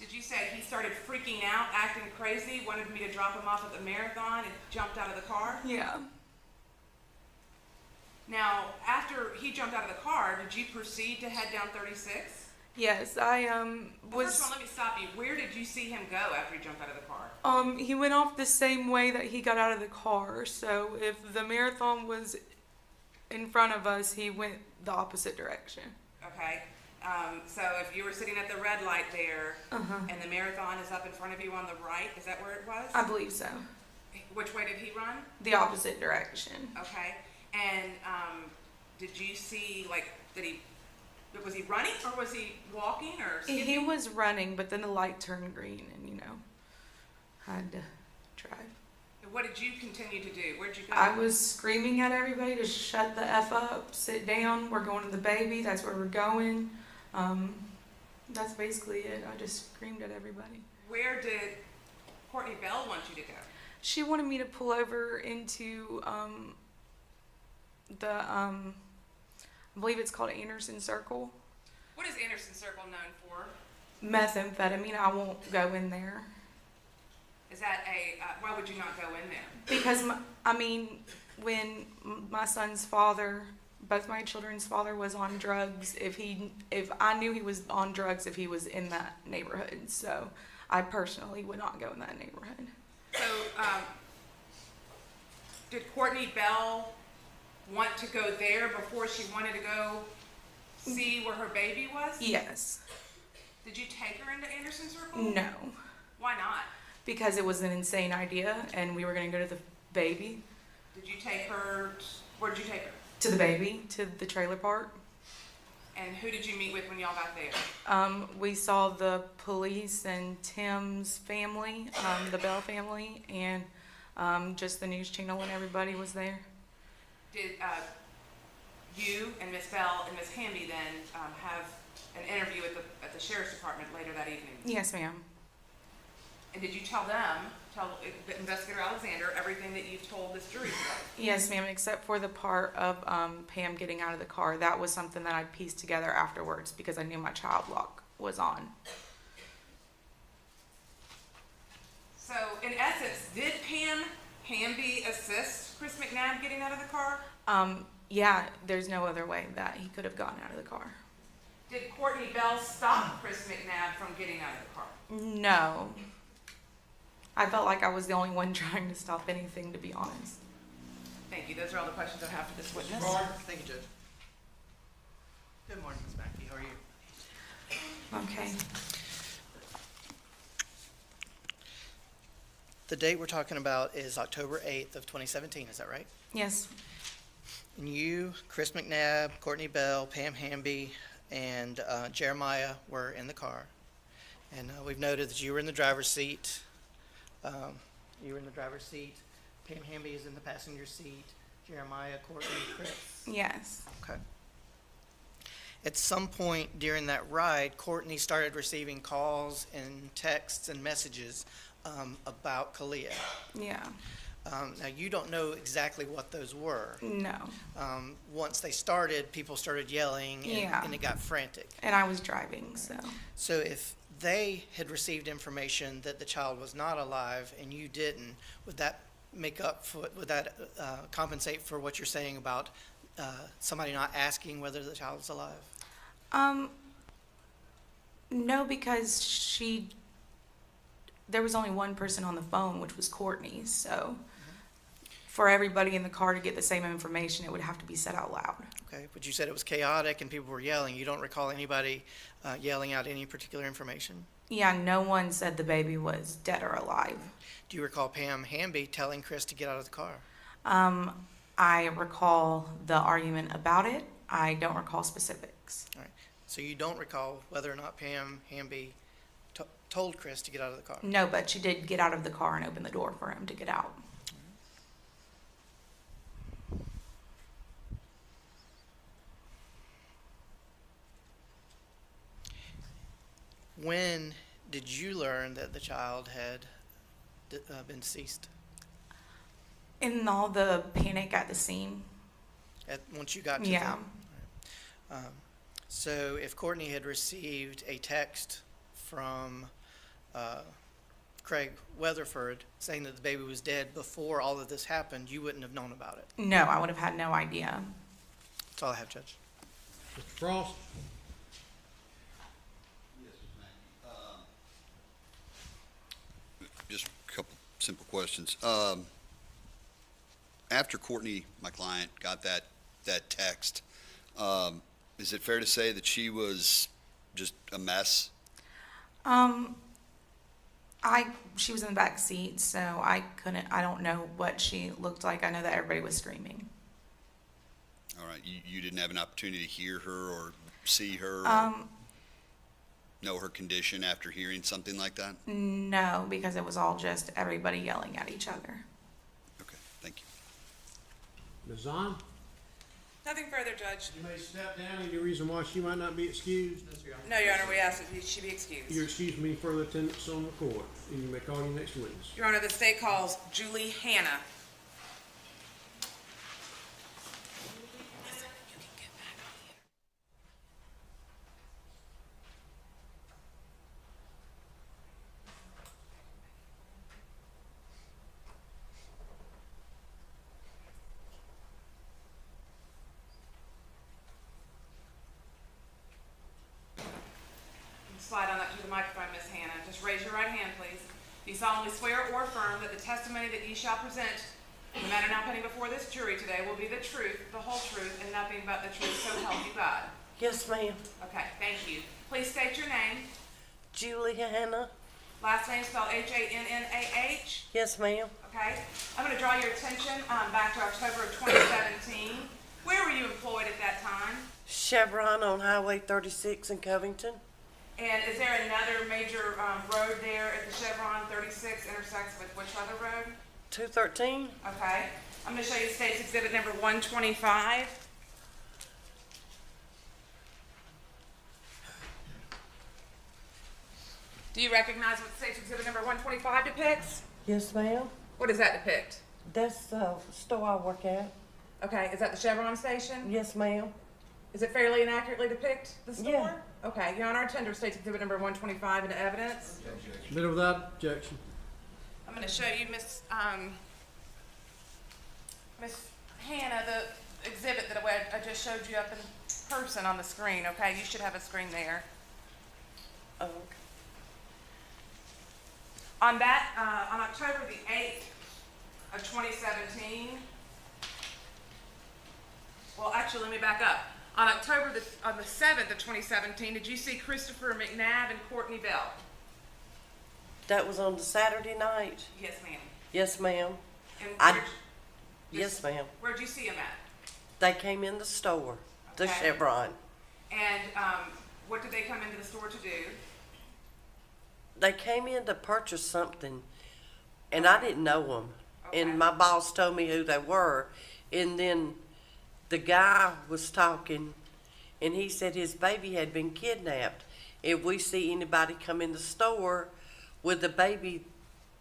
Did you say he started freaking out, acting crazy, wanted me to drop him off at the marathon and jumped out of the car? Yeah. Now, after he jumped out of the car, did you proceed to head down 36? Yes, I Well, first of all, let me stop you. Where did you see him go after he jumped out of the car? He went off the same way that he got out of the car. So if the marathon was in front of us, he went the opposite direction. Okay. So if you were sitting at the red light there, and the marathon is up in front of you on the right, is that where it was? I believe so. Which way did he run? The opposite direction. Okay. And did you see, like, was he running or was he walking or skipping? He was running, but then the light turned green and, had to drive. What did you continue to do? Where'd you go? I was screaming at everybody to shut the F up, sit down, we're going to the baby, that's where we're going. That's basically it. I just screamed at everybody. Where did Cortney Bell want you to go? She wanted me to pull over into I believe it's called Anderson Circle. What is Anderson Circle known for? Methamphetamine. I won't go in there. Is that why would you not go in there? Because, when my son's father, both my children's father was on drugs, if I knew he was on drugs if he was in that neighborhood. So I personally would not go in that neighborhood. So, did Cortney Bell want to go there before she wanted to go see where her baby was? Yes. Did you take her into Anderson Circle? No. Why not? Because it was an insane idea and we were going to go to the baby. Did you take her, where did you take her? To the baby, to the trailer park. And who did you meet with when y'all got there? We saw the police and Tim's family, the Bell family, and just the news channel when everybody was there. Did you and Miss Bell and Miss Hamby then have an interview at the sheriff's department later that evening? Yes, ma'am. And did you tell Investigator Alexander everything that you've told this jury today? Yes, ma'am, except for the part of Pam getting out of the car. That was something that I pieced together afterwards because I knew my child lock was on. So, in essence, did Pam Hamby assist Chris McNabb getting out of the car? Yeah, there's no other way that he could have gotten out of the car. Did Cortney Bell stop Chris McNabb from getting out of the car? No. I felt like I was the only one trying to stop anything, to be honest. Thank you. Those are all the questions I have for this witness. Thank you, Judge. Good morning, Ms. Mackey. How are you? Okay. The date we're talking about is October 8th of 2017, is that right? Yes. And you, Chris McNabb, Cortney Bell, Pam Hamby, and Jeremiah were in the car. And we've noted that you were in the driver's seat. Pam Hamby is in the passenger seat. Jeremiah, Cortney, Chris. Yes. Okay. At some point during that ride, Cortney started receiving calls and texts and messages about Kalia. Yeah. Now, you don't know exactly what those were. No. Once they started, people started yelling, and it got frantic. And I was driving, so. So if they had received information that the child was not alive and you didn't, would that compensate for what you're saying about somebody not asking whether the child is alive? No, because there was only one person on the phone, which was Cortney, so for everybody in the car to get the same information, it would have to be said out loud. Okay, but you said it was chaotic and people were yelling. You don't recall anybody yelling out any particular information? Yeah, no one said the baby was dead or alive. Do you recall Pam Hamby telling Chris to get out of the car? I recall the argument about it. I don't recall specifics. All right, so you don't recall whether or not Pam Hamby told Chris to get out of the car? No, but she did get out of the car and open the door for him to get out. When did you learn that the child had been deceased? In all the panic at the scene. Once you got to them? Right. So if Cortney had received a text from Craig Weatherford saying that the baby was dead before all of this happened, you wouldn't have known about it? No, I would have had no idea. That's all I have, Judge. Mr. Frost? simple questions. After Cortney, my client, got that text, is it fair to say that she was just a mess? She was in the back seat, so I don't know what she looked like. I know that everybody was screaming. All right, you didn't have an opportunity to hear her or see her? Know her condition after hearing something like that? No, because it was all just everybody yelling at each other. Okay, thank you. Ms. Zahn? Nothing further, Judge. You may step down. Any reason why she might not be excused? No, Your Honor, we ask that she be excused. You're excused me further attendance on the court, and you may call your next witness. Your Honor, the state calls Julie Hanna. Slide on up to the microphone, Ms. Hanna. Just raise your right hand, please. Do you solemnly swear or affirm that the testimony that you shall present in the matter now pending before this jury today will be the truth, the whole truth, and nothing but the truth, so help you God? Yes, ma'am. Okay, thank you. Please state your name. Julie Hanna. Last name spelled H-A-N-N-A-H. Yes, ma'am. Okay. I'm going to draw your attention back to October of 2017. Where were you employed at that time? Chevron on Highway 36 in Covington. And is there another major road there at the Chevron 36 intersects with which other road? 213. Okay. I'm going to show you State's Exhibit number 125. Do you recognize what State's Exhibit number 125 depicts? Yes, ma'am. What does that depict? That's the store I work at. Okay. Is that the Chevron station? Yes, ma'am. Is it fairly and accurately depict the store? Yeah. Okay. Your Honor, tender State's Exhibit number 125 into evidence. Submitted without objection. I'm going to show you Miss Hannah the exhibit that I just showed you up in person on the screen. Okay, you should have a screen there. Oh, okay. On October the 8th of 2017. Well, actually, let me back up. On the 7th of 2017, did you see Christopher McNabb and Courtney Bell? That was on the Saturday night. Yes, ma'am. Yes, ma'am. And yes, ma'am. Where'd you see them at? They came in the store, the Okay. Chevron. And what did they come into the store to do? They came in to purchase something, and I didn't know them. Okay. And my boss told me who they were, and then the guy was talking, and he said his baby had been kidnapped. If we see anybody come in the store with a baby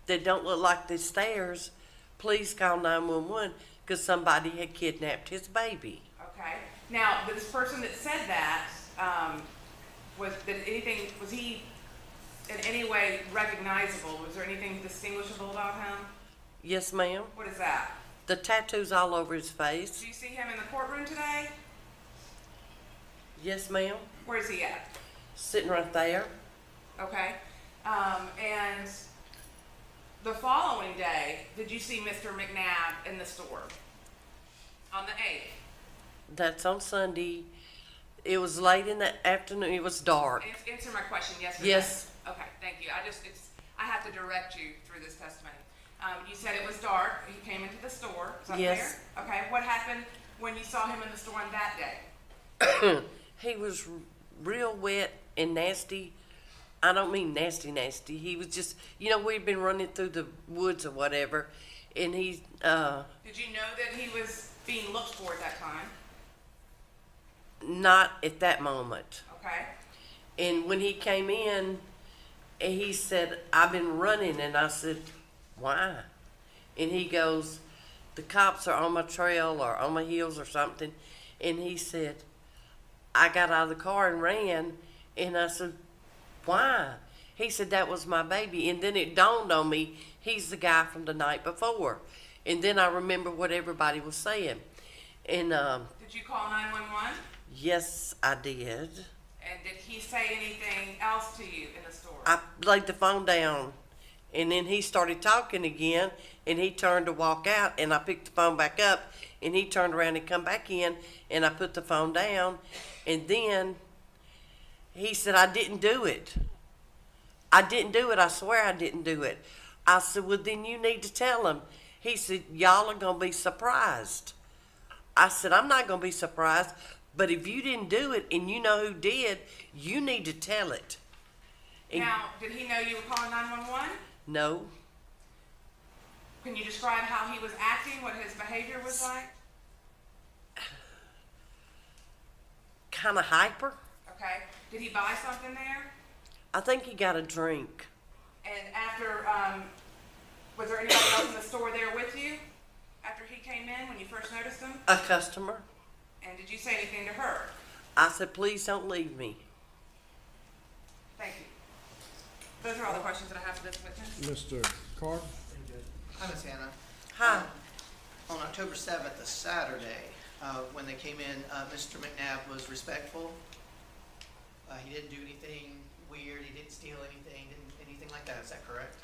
that don't look like this theirs, please call 911 because somebody had kidnapped his baby. Okay. Now, this person that said that, was he in any way recognizable? Was there anything distinguishable about him? Yes, ma'am. What is that? The tattoos all over his face. Do you see him in the courtroom today? Yes, ma'am. Where is he at? Sitting right there. Okay. And the following day, did you see Mr. McNabb in the store? On the 8th? That's on Sunday. It was late in the afternoon. It was dark. Answer my question, yes or Yes. no? Okay, thank you. I have to direct you through this testimony. You said it was dark. He came into the store. Is that Yes. fair? Okay. What happened when you saw him in the store on that day? He was real wet and nasty. I don't mean nasty, nasty. He was just, we'd been running through the woods or whatever, and he, Did you know that he was being looked for at that time? not at that moment. Okay. And when he came in, he said, I've been running, and I said, why? And he goes, the cops are on my trail or on my heels or something. And he said, I got out of the car and ran. And I said, why? He said, that was my baby. And then it dawned on me, he's the guy from the night before. And then I remember what everybody was saying. And Did you call 911? yes, I did. And did he say anything else to you in the store? I laid the phone down And then he started talking again, and he turned to walk out, and I picked the phone back up, and he turned around and come back in, and I put the phone down, and then he said, I didn't do it. I didn't do it. I swear I didn't do it. I said, well, then you need to tell him. He said, y'all are going to be surprised. I said, I'm not going to be surprised, but if you didn't do it and you know who did, you need to tell it. And Now, did he know you were calling 911? no, Can you describe how he was acting, what his behavior was like? kind of hyper. Okay. Did he buy something there? I think he got a drink. And after, was there anybody else in the store there with you after he came in when you first noticed him? A customer. And did you say anything to her? I said, please don't leave me. Thank you. Those are all the questions that I have for this witness. Mr. Carter? Hi, Ms. Hannah. Hi. On October 7th, a Saturday, when they came in, Mr. McNabb was respectful. He didn't do anything weird. He didn't steal anything, anything like that. Is that correct?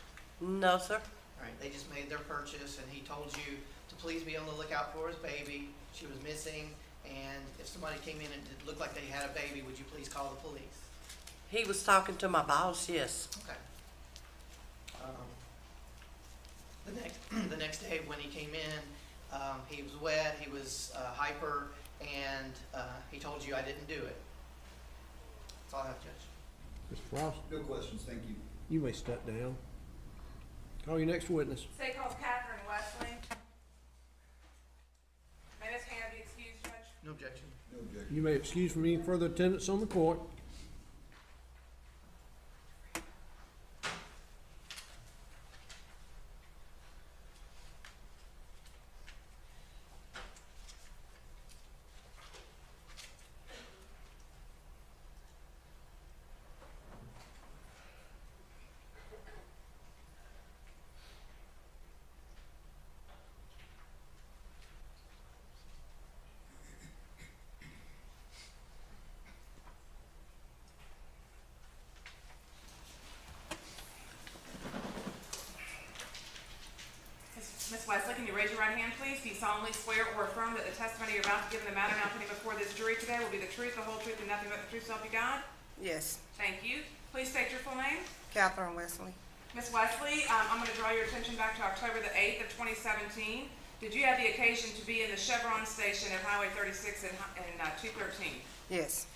No, sir. All right. They just made their purchase, and he told you to please be on the lookout for his baby. She was missing, and if somebody came in and it looked like they had a baby, would you please call the police? He was talking to my boss, yes. Okay. The next day when he came in, he was wet, he was hyper, and he told you I didn't do it. That's all I have, Judge. Mr. Frost? No questions, thank you. You may step down. Call your next witness. State calls Catherine Wesley. May Ms. Hannah be excused, Judge? No objection. No objection. You may excuse from any further attendance on the court. Ms. Wesley, can you raise your right hand, please? Do you solemnly swear or affirm that the testimony you're about to give in the matter now pending before this jury today will be the truth, the whole truth, and nothing but the truth, so help you God? Yes. Thank you. Please state your full name. Catherine Wesley. Ms. Wesley, I'm going to draw your attention back to October the 8th of 2017. Did you have the occasion to be in the Chevron station at Highway 36 and 213? Yes.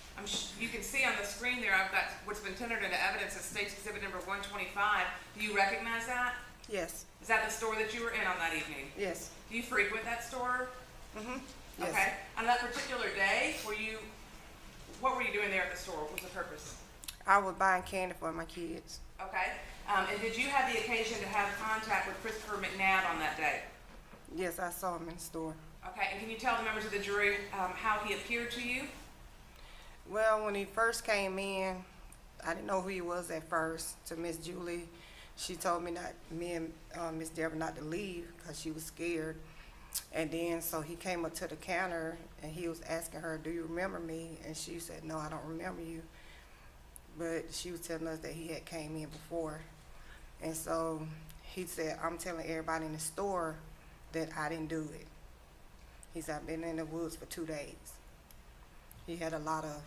You can see on the screen there, I've got what's been tendered into evidence as State's Exhibit number 125. Do you recognize that? Yes. Is that the store that you were in on that evening? Yes. Do you frequent that store? Mm-hmm. Yes. Okay. On that particular day, what were you doing there at the store? What was the purpose? I was buying candy for my kids. Okay. And did you have the occasion to have contact with Christopher McNabb on that day? Yes, I saw him in the store. Okay. And can you tell the members of the jury how he appeared to you? Well, when he first came in, I didn't know who he was at first. To Miss Julie, she told me me and Miss Deborah not to leave because she was scared. And then, so he came up to the counter and he was asking her, do you remember me? And she said, no, I don't remember you. But she was telling us that he had came in before. And so he said, I'm telling everybody in the store that I didn't do it. He said, I've been in the woods for 2 days. He had a lot of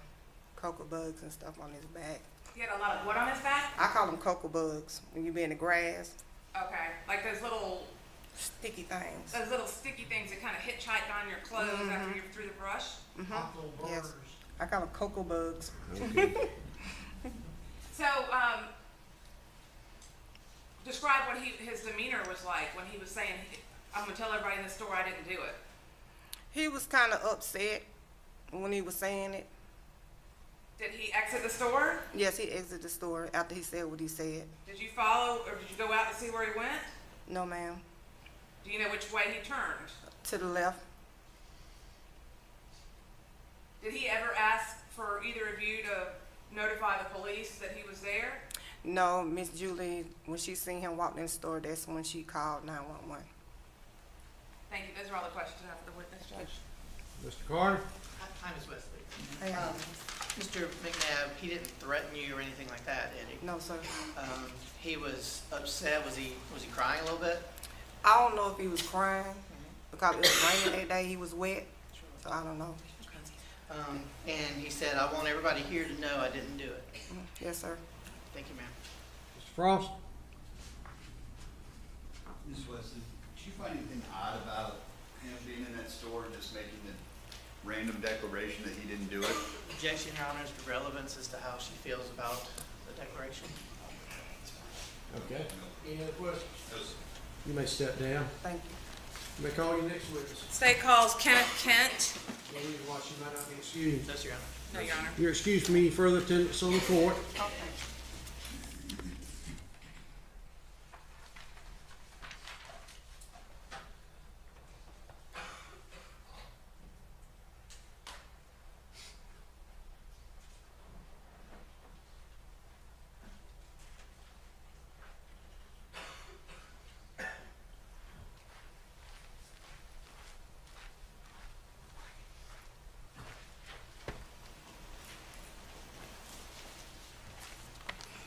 cocoa bugs and stuff on his back. He had a lot of what on his back? I call them cocoa bugs when you be in the grass. Okay. Like those little sticky things. Those little sticky things that kind of hitchhike on your clothes after you're through the brush? Mm-hmm. Yes. I call them cocoa bugs. Okay. So, describe what his demeanor was like when he was saying, I'm going to tell everybody in the store I didn't do it. He was kind of upset when he was saying it. Did he exit the store? Yes, he exited the store after he said what he said. Did you follow or did you go out to see where he went? No, ma'am. Do you know which way he turned? To the left. Did he ever ask for either of you to notify the police that he was there? No, Miss Julie, when she seen him walk in the store, that's when she called 911. Thank you. Those are all the questions I have for the witness, Judge. Mr. Carter? Hi, Ms. Wesley. Hey, Mr. McNabb, he didn't threaten you or anything like that, did he? No, sir. He was upset. Was he crying a little bit? I don't know if he was crying because it was raining that day. He was wet, so I don't know. And he said, "I want everybody here to know I didn't do it." Yes, sir. Thank you, ma'am. Mr. Frost? Ms. Wesley, did you find anything odd about him being in that store and just making the random declaration that he didn't do it? Objection, Your Honor, is the relevance as to how she feels about the declaration. Okay. Any other questions? No, sir. You may step down. Thank you. You may call your next witness. State calls Kenneth Kent. No reason why she might not be excused. Yes, Your Honor. No, Your Honor. You're excused from any further attendance on the court. Okay.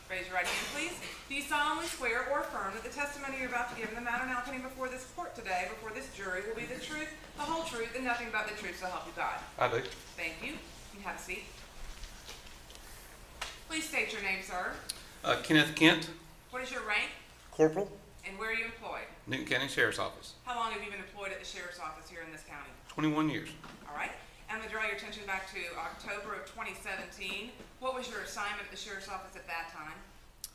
Raise your right hand, please. Do you solemnly swear or affirm that the testimony you're about to give in the matter now pending before this court today, before this jury, will be the truth, the whole truth, and nothing but the truth, so help you God? I do. Thank you. You can have a seat. Please state your name, sir. Kenneth Kent, What is your rank, Corporal, and where are you employed? Newton County Sheriff's Office. How long have you been employed at the sheriff's office here in this county? 21 years. All right. I'm going to draw your attention back to October of 2017. What was your assignment at the sheriff's office at that time?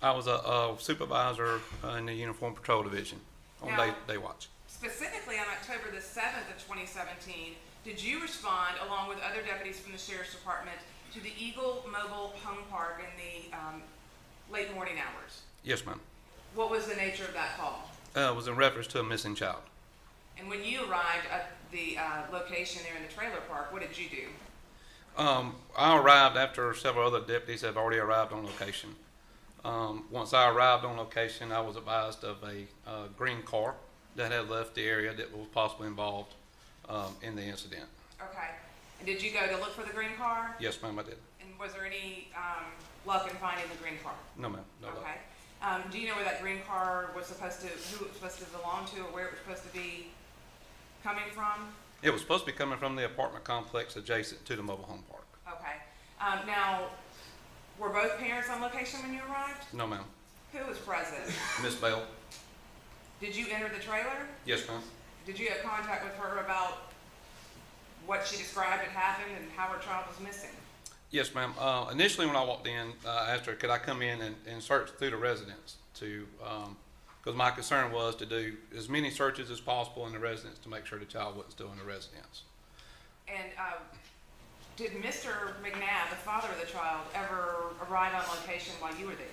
I was a supervisor in the Uniform Patrol Division on Now- day watch. Specifically on October the 7th of 2017, did you respond, along with other deputies from the Sheriff's Department, to the Eagle Mobile Home Park in the late morning hours? Yes, ma'am. What was the nature of that call? It was in reference to a missing child. And when you arrived at the location there in the trailer park, what did you do? I arrived after several other deputies have already arrived on location. Once I arrived on location, I was advised of a green car that had left the area that was possibly involved in the incident. Okay. And did you go to look for the green car? Yes, ma'am, I did. And was there any luck in finding the green car? No, ma'am. No luck. Okay. Do you know where that green car was supposed to, who it was supposed to belong to, or where it was supposed to be coming from? It was supposed to be coming from the apartment complex adjacent to the mobile home park. Okay. Now, were both parents on location when you arrived? No, ma'am. Who was present? Miss Bell? Did you enter the trailer? Yes, ma'am. Did you have contact with her about what she described had happened and how her child was missing? Yes, ma'am. Initially, when I walked in, I asked her, could I come in and search through the residence to, because my concern was to do as many searches as possible in the residence to make sure the child wasn't still in the residence. And did Mr. McNabb, the father of the child, ever arrive on location while you were there?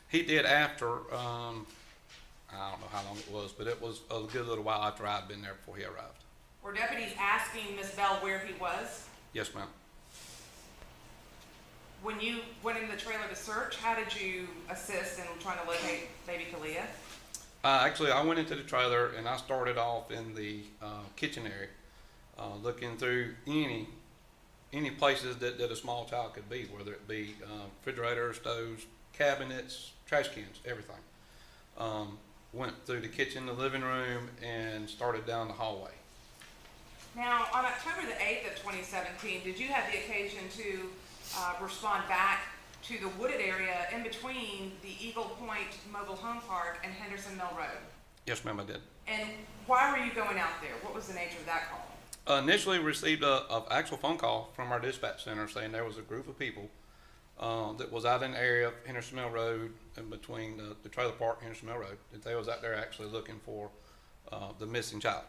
He did after, I don't know how long it was, but it was a good little while after I'd been there before he arrived. Were deputies asking Miss Bell where he was? Yes, ma'am. When you went in the trailer to search, how did you assist in trying to locate baby Kalia? Actually, I went into the trailer and I started off in the kitchen area, looking through any places that a small child could be, whether it be refrigerators, stoves, cabinets, trash cans, everything. Went through the kitchen, the living room, and started down the hallway. Now, on October the 8th of 2017, did you have the occasion to respond back to the wooded area in between the Eagle Point Mobile Home Park and Henderson Mill Road? Yes, ma'am, I did. And why were you going out there? What was the nature of that call? Initially received an actual phone call from our dispatch center saying there was a group of people that was out in the area of Henderson Mill Road in between the trailer park and Henderson Mill Road, that they was out there actually looking for the missing child.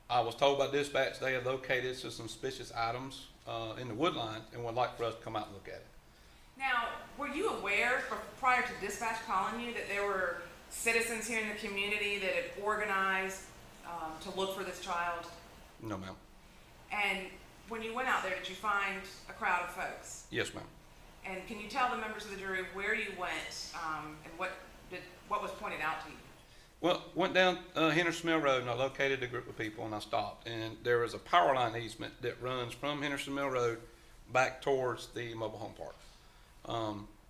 I was told by dispatch they had located some suspicious items in the wood line and would like for us to come out and look at it. Now, were you aware prior to dispatch calling you that there were citizens here in the community that had organized to look for this child? No, ma'am. And when you went out there, did you find a crowd of folks? Yes, ma'am. And can you tell the members of the jury where you went and what was pointed out to you? Well, went down Henderson Mill Road and I located a group of people and I stopped. And there was a power line easement that runs from Henderson Mill Road back towards the mobile home park.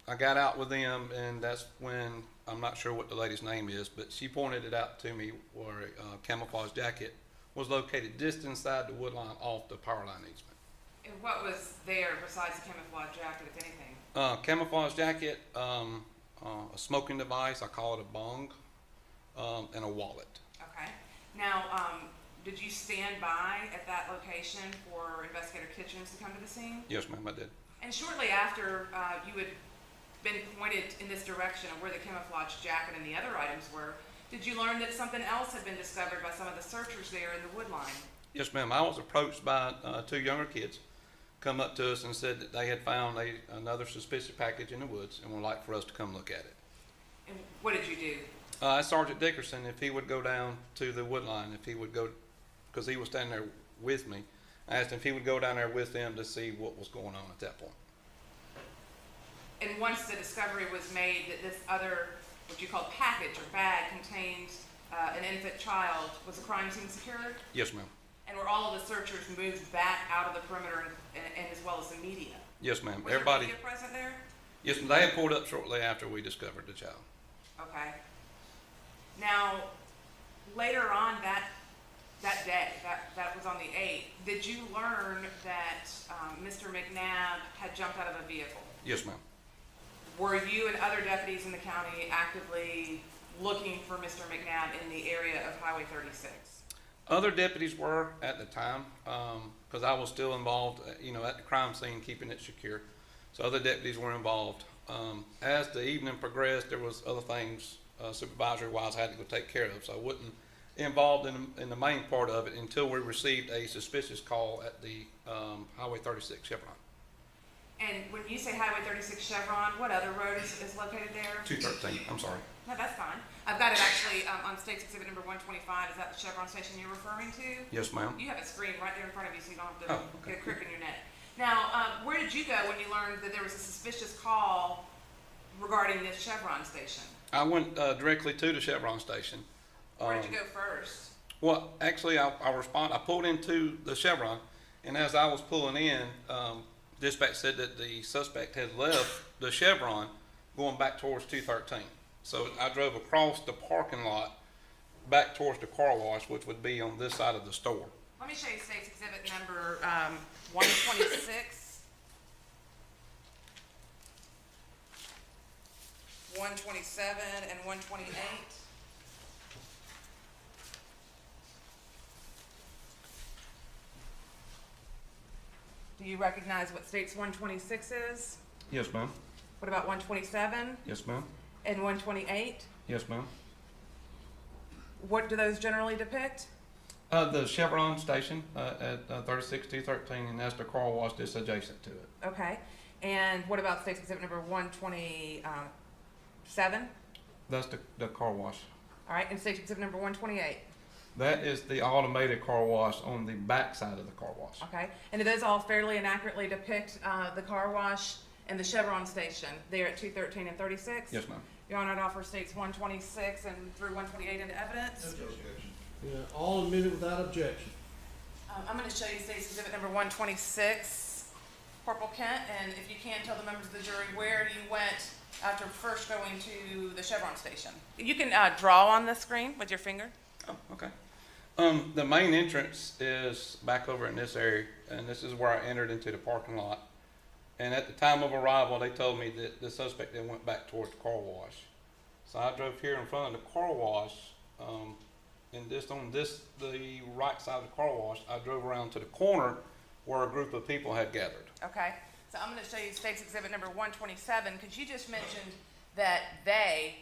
I got out with them, and that's when, I'm not sure what the lady's name is, but she pointed it out to me where a camouflage jacket was located just inside the wood line off the power line easement. And what was there besides the camouflage jacket, if anything? Camouflage jacket, a smoking device, I call it a bong, and a wallet. Okay. Now, did you stand by at that location for Investigator Kitchens to come to the scene? Yes, ma'am, I did. And shortly after you had been pointed in this direction of where the camouflage jacket and the other items were, did you learn that something else had been discovered by some of the searchers there in the wood line? Yes, ma'am. I was approached by two younger kids, come up to us and said that they had found another suspicious package in the woods and would like for us to come look at it. And what did you do? I asked Sergeant Dickerson if he would go down to the wood line, if he would go, because he was standing there with me. I asked him if he would go down there with them to see what was going on at that point. And once the discovery was made that this other, what you call package or bag, contained an infant child, was the crime scene secured? Yes, ma'am. And were all of the searchers moved back out of the perimeter and as well as the media? Yes, ma'am. Was Everybody. there media present there? Yes, ma'am. They had pulled up shortly after we discovered the child. Okay. Now, later on that day, that was on the 8th, did you learn that Mr. McNabb had jumped out of a vehicle? Yes, ma'am. Were you and other deputies in the county actively looking for Mr. McNabb in the area of Highway 36? Other deputies were at the time, because I was still involved, at the crime scene, keeping it secure. So other deputies were involved. As the evening progressed, there was other things supervisory-wise I had to go take care of. So I wasn't involved in the main part of it until we received a suspicious call at the Highway 36 Chevron. And when you say Highway 36 Chevron, what other road is located there? 213, I'm sorry. No, that's fine. I've got it actually on State's Exhibit number 125. Is that the Chevron station you're referring to? Yes, ma'am. You have it screened right there in front of you so you don't have to get a crick in your neck. Now, where did you go when you learned that there was a suspicious call regarding this Chevron station? I went directly to the Chevron station. Where did you go first? Well, actually, I pulled into the Chevron, and as I was pulling in, dispatch said that the suspect had left the Chevron going back towards 213. So I drove across the parking lot back towards the car wash, which would be on this side of the store. Let me show you State's Exhibit number 126. 127 and 128. Do you recognize what State's 126 is? Yes, ma'am. What about 127 Yes, ma'am. and 128? Yes, ma'am. What do those generally depict? The Chevron station at 36213, and that's the car wash that's adjacent to it. Okay. And what about State's Exhibit number 127? That's the car wash. All right. And State's Exhibit number 128? That is the automated car wash on the back side of the car wash. Okay. And do those all fairly and accurately depict the car wash and the Chevron station there at 213 and 36? Yes, ma'am. Your Honor, I'd offer States 126 and through 128 into evidence. Yeah, all admitted without objection. I'm going to show you State's Exhibit number 126, Corporal Kent, and if you can, tell the members of the jury where you went after first going to the Chevron station. You can draw on the screen with your finger. Oh, okay. The main entrance is back over in this area, and this is where I entered into the parking lot. And at the time of arrival, they told me that the suspect then went back towards the car wash. So I drove here in front of the car wash, and just on the right side of the car wash, I drove around to the corner where a group of people had gathered. Okay. So I'm going to show you State's Exhibit number 127, because you just mentioned that they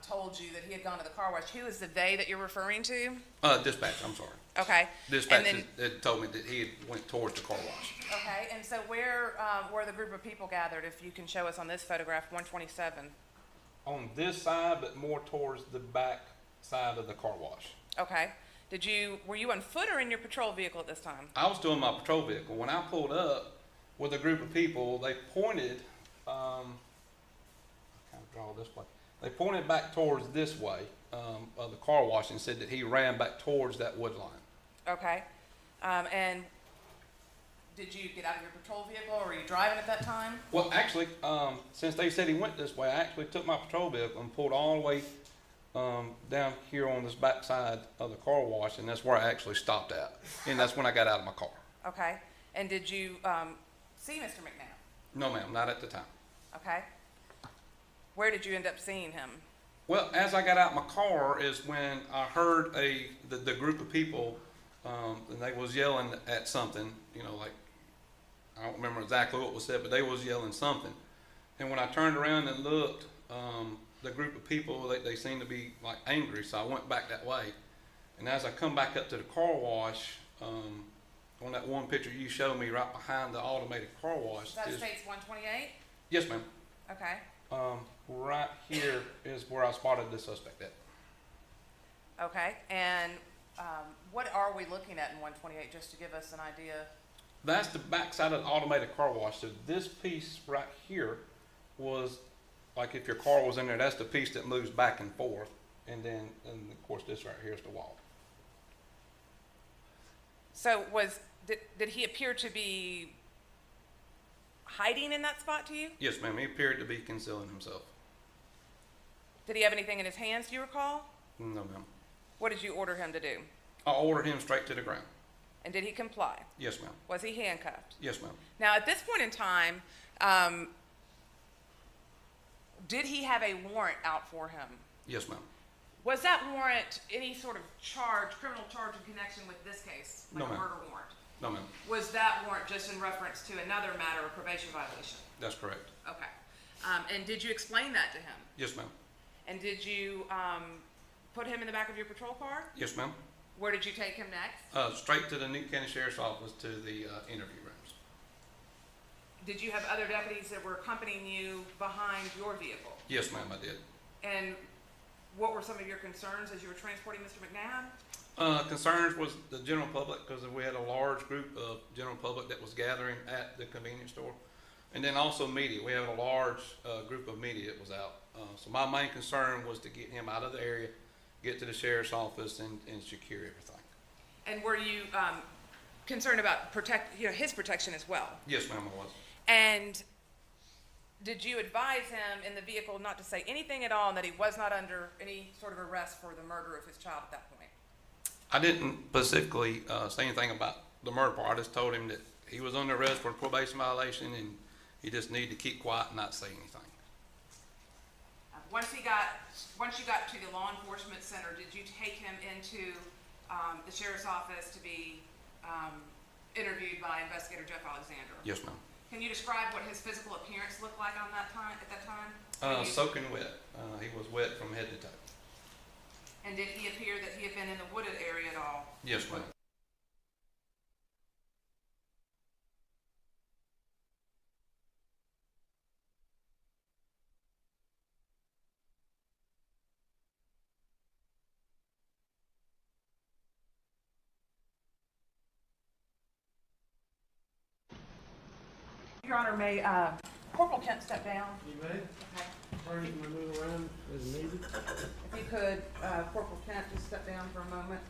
told you that he had gone to the car wash. Who is the they that you're referring to? Dispatch, I'm sorry. Okay. Dispatch had told me that he had went towards the car wash. Okay, and so where were the group of people gathered, if you can show us on this photograph, 127? On this side, but more towards the back side of the car wash. Okay. Were you on foot or in your patrol vehicle at this time? I was doing my patrol vehicle. When I pulled up with a group of people, they pointed, I kind of draw this way. They pointed back towards this way of the car wash and said that he ran back towards that wood line. Okay. And did you get out of your patrol vehicle, or were you driving at that time? Well, actually, since they said he went this way, I actually took my patrol vehicle and pulled all the way down here on this back side of the car wash, and that's where I actually stopped at. And that's when I got out of my car. Okay. And did you see Mr. McNabb? No, ma'am, not at the time. Okay. Where did you end up seeing him? Well, as I got out of my car is when I heard the group of people, and they was yelling at something, you know, like, I don't remember exactly what was said, but they was yelling something. And when I turned around and looked, the group of people, they seemed to be like angry, so I went back that way. And as I come back up to the car wash, on that one picture you showed me right behind the automated car wash. That states 128? Yes, ma'am. Okay. Right here is where I spotted the suspect at. Okay. And what are we looking at in 128, just to give us an idea? That's the back side of the automated car wash. So this piece right here was, like if your car was in there, that's the piece that moves back and forth. And then, and of course, this right here is the wall. So did he appear to be hiding in that spot to you? Yes, ma'am. He appeared to be concealing himself. Did he have anything in his hands, do you recall? No, ma'am. What did you order him to do? I ordered him straight to the ground. And did he comply? Yes, ma'am. Was he handcuffed? Yes, ma'am. Now, at this point in time, did he have a warrant out for him? Yes, ma'am. Was that warrant any sort of charge, criminal charge in connection with this case, like No, a ma'am. murder warrant? No, ma'am. Was that warrant just in reference to another matter of probation violation? That's correct. Okay. And did you explain that to him? Yes, ma'am. And did you put him in the back of your patrol car? Yes, ma'am. Where did you take him next? Straight to the Newton County Sheriff's Office to the interview rooms. Did you have other deputies that were accompanying you behind your vehicle? Yes, ma'am, I did. And what were some of your concerns as you were transporting Mr. McNabb? Concerns was the general public, because we had a large group of general public that was gathering at the convenience store. And then also media. We had a large group of media that was out. So my main concern was to get him out of the area, get to the sheriff's office, and secure everything. And were you concerned about his protection as well? Yes, ma'am, I was. And did you advise him in the vehicle not to say anything at all, and that he was not under any sort of arrest for the murder of his child at that point? I didn't specifically say anything about the murder part. I just told him that he was under arrest for a probation violation, and he just needed to keep quiet and not say anything. Once you got to the law enforcement center, did you take him into the sheriff's office to be interviewed by Investigator Jeff Alexander? Yes, ma'am. Can you describe what his physical appearance looked like on that time? At that time? Soaking wet. He was wet from head to toe. And did he appear that he had been in the wooded area at all? Yes, ma'am. Your Honor, may Corporal Kent step down? You may. Okay. Attorney, can we move around as needed? If you could, Corporal Kent, just step down for a moment.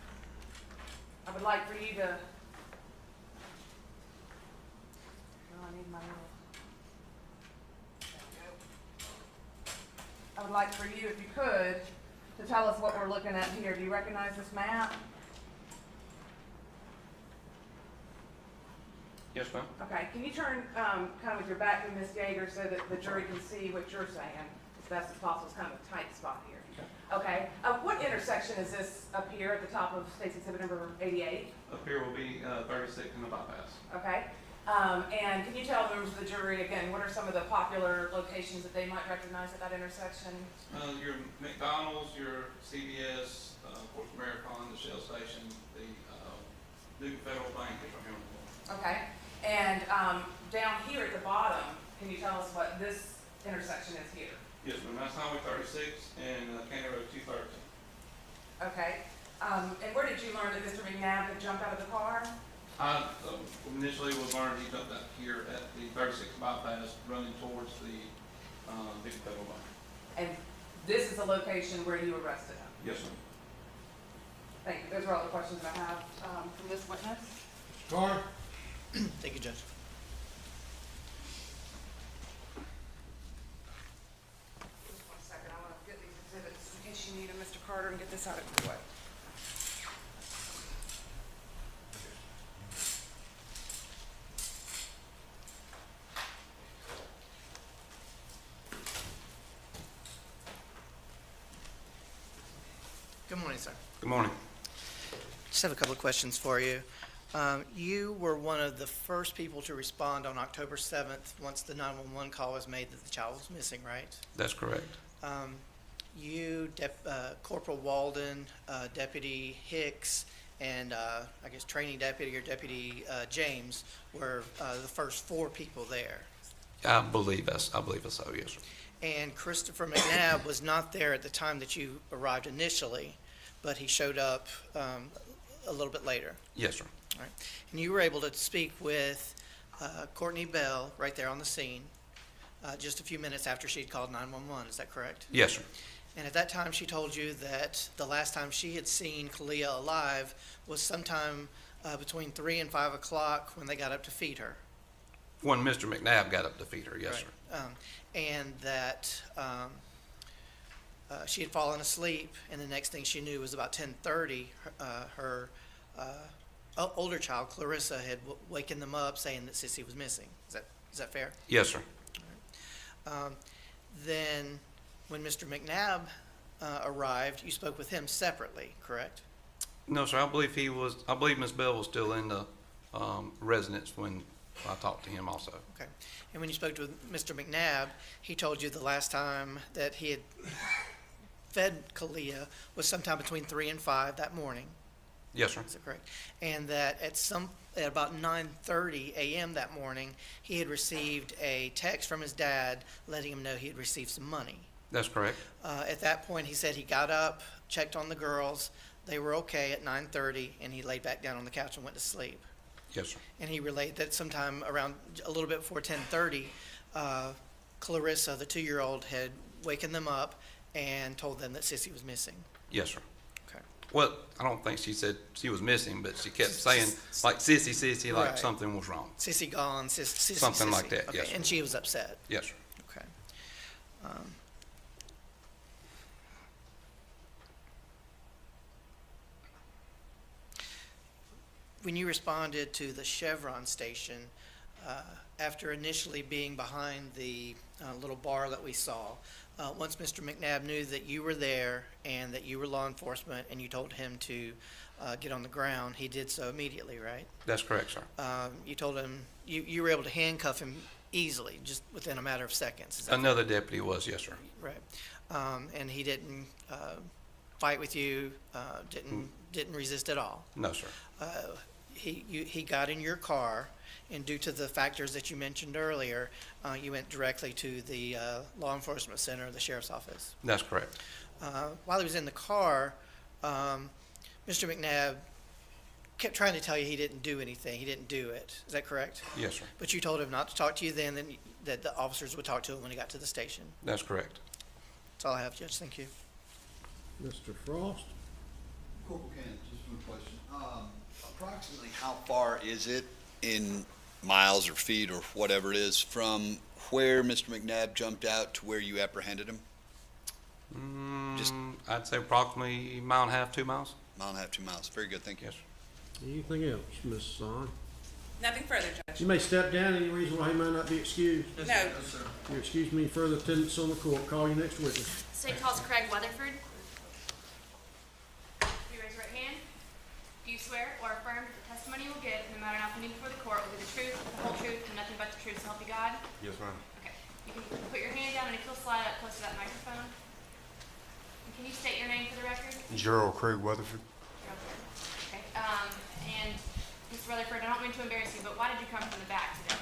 I would like for you to. Oh, I need my little. There we go. I would like for you, if you could, to tell us what we're looking at here. Do you recognize this map? Yes, ma'am. Okay, can you turn kind of with your back to Ms. Yeager so that the jury can see what you're saying as best as possible? It's kind of a tight spot here. Okay, what intersection is this up here at the top of State's Exhibit number 88? Up here will be 36 in the bypass. Okay, and can you tell members of the jury again, what are some of the popular locations that they might recognize at that intersection? Your McDonald's, your CVS, of course, Marathon, the Shell Station, the Duke Federal Bank is right here on the wall. Okay, and down here at the bottom, can you tell us what this intersection is here? Yes, ma'am. That's Highway 36 and County Road 213. Okay, and where did you learn that Mr. McNabb had jumped out of the car? I initially was learned he jumped out here at the 36 bypass running towards the Duke Federal Bank. And this is the location where you arrested him? Yes, ma'am. Thank you. Those are all the questions I have from this witness. Carr? Thank you, Judge. Just 1 second, I want to get these exhibits in case you need them, Mr. Carter, and get this out of the way. Good morning, sir. Good morning. Just have a couple of questions for you. You were one of the first people to respond on October 7th once the 911 call was made that the child was missing, right? That's correct. You, Corporal Walden, Deputy Hicks, and I guess training deputy or Deputy James were the first 4 people there. I believe so, yes, sir. And Christopher McNabb was not there at the time that you arrived initially, but he showed up a little bit later. Yes, sir. All right. And you were able to speak with Courtney Bell right there on the scene just a few minutes after she'd called 911. Is that correct? Yes, sir. And at that time, she told you that the last time she had seen Kalia alive was sometime between 3 and 5 o'clock when they got up to feed her. When Mr. McNabb got up to feed her, yes, Right. sir. And that she had fallen asleep, and the next thing she knew was about 10:30, her older child, Clarissa, had waken them up saying that Sissy was missing. Is that fair? Yes, sir. Then, when Mr. McNabb arrived, you spoke with him separately, correct? No, sir, I believe Ms. Bell was still in the residence when I talked to him also. Okay. And when you spoke to Mr. McNabb, he told you the last time that he had fed Kalia was sometime between 3 and 5 that morning. Yes, sir. Is that correct? And that at about 9:30 a.m. that morning, he had received a text from his dad letting him know he had received some money. That's correct. At that point, he said he got up, checked on the girls, they were okay at 9:30, and he laid back down on the couch and went to sleep. Yes, sir. And he relayed that sometime around a little bit before 10:30, Clarissa, the 2-year-old, had waken them up and told them that Sissy was missing. Yes, sir. Okay. Well, I don't think she said she was missing, but she kept saying, like, sissy, like Right. something was wrong. Sissy gone, Sissy. Something Sissy. like that, Okay. yes, sir. And she was upset. Yes, sir. Okay. When you responded to the Chevron station, after initially being behind the little bar that we saw, once Mr. McNabb knew that you were there and that you were law enforcement and you told him to get on the ground, he did so immediately, right? That's correct, sir. You told him, you were able to handcuff him easily, just within a matter of seconds. Is that Another deputy was, yes, sir. right? And he didn't fight with you, didn't resist at all. No, sir. He got in your car, and due to the factors that you mentioned earlier, you went directly to the law enforcement center, the sheriff's office. That's correct. While he was in the car, Mr. McNabb kept trying to tell you he didn't do anything. He didn't do it. Is that correct? Yes, sir. But you told him not to talk to you then, that the officers would talk to him when he got to the station. That's correct. That's all I have, Judge. Thank you. Mr. Frost? Corporal Cannon, just one question. Approximately how far is it in miles or feet or whatever it is from where Mr. McNabb jumped out to where you apprehended him? I'd say approximately 1.5 miles, 2 miles. 1.5 miles, 2 miles. Very good, thank you. Yes, sir. Anything else, Ms. Son? Nothing further, Judge. You may step down. Any reason why he might not be excused? No. sir. You're excused me further attendance on the court. Call your next witness. State calls Craig Weatherford. You raise your right hand. Do you swear or affirm that the testimony you will give, no matter how often before the court, will be the truth, the whole truth, and nothing but the truth, so help you God? Yes, ma'am. Okay. You can put your hand down and if you'll slide up close to that microphone. And can you state your name for the record? Gerald Craig Weatherford. Okay. And Mr. Weatherford, I don't mean to embarrass you, but why did you come from the back today?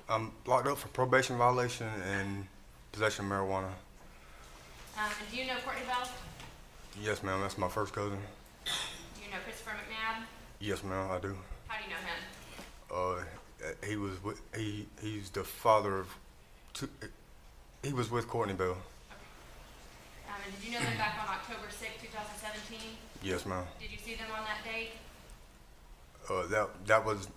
I'm locked up for probation violation and possession of marijuana. And do you know Courtney Bell? Yes, ma'am. That's my first cousin. Do you know Christopher McNabb? Yes, ma'am. I do. How do you know him? He was with he's the father of two. He was with Courtney Bell. And did you know them back on October 6, 2017? Yes, ma'am. Did you see them on that date? That was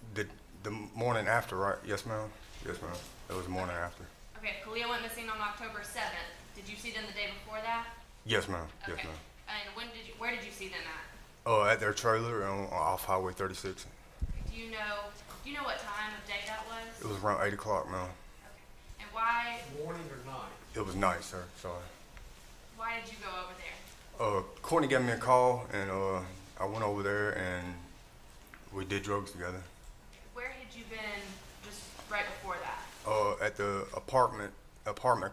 the morning after, right? Yes, ma'am. Yes, ma'am. That was the morning after. Okay, Kalia went missing on October 7th. Did you see them the day before that? Yes, ma'am. Yes, Okay. ma'am. And where did you see them at? At their trailer off Highway 36. Do you know what time of day that was? It was around 8 o'clock, ma'am. And why Morning or night? It was night, sir. Sorry. did you go over there? Cortney gave me a call, and I went over there, and we did drugs together. Where had you been just right before that? At the apartment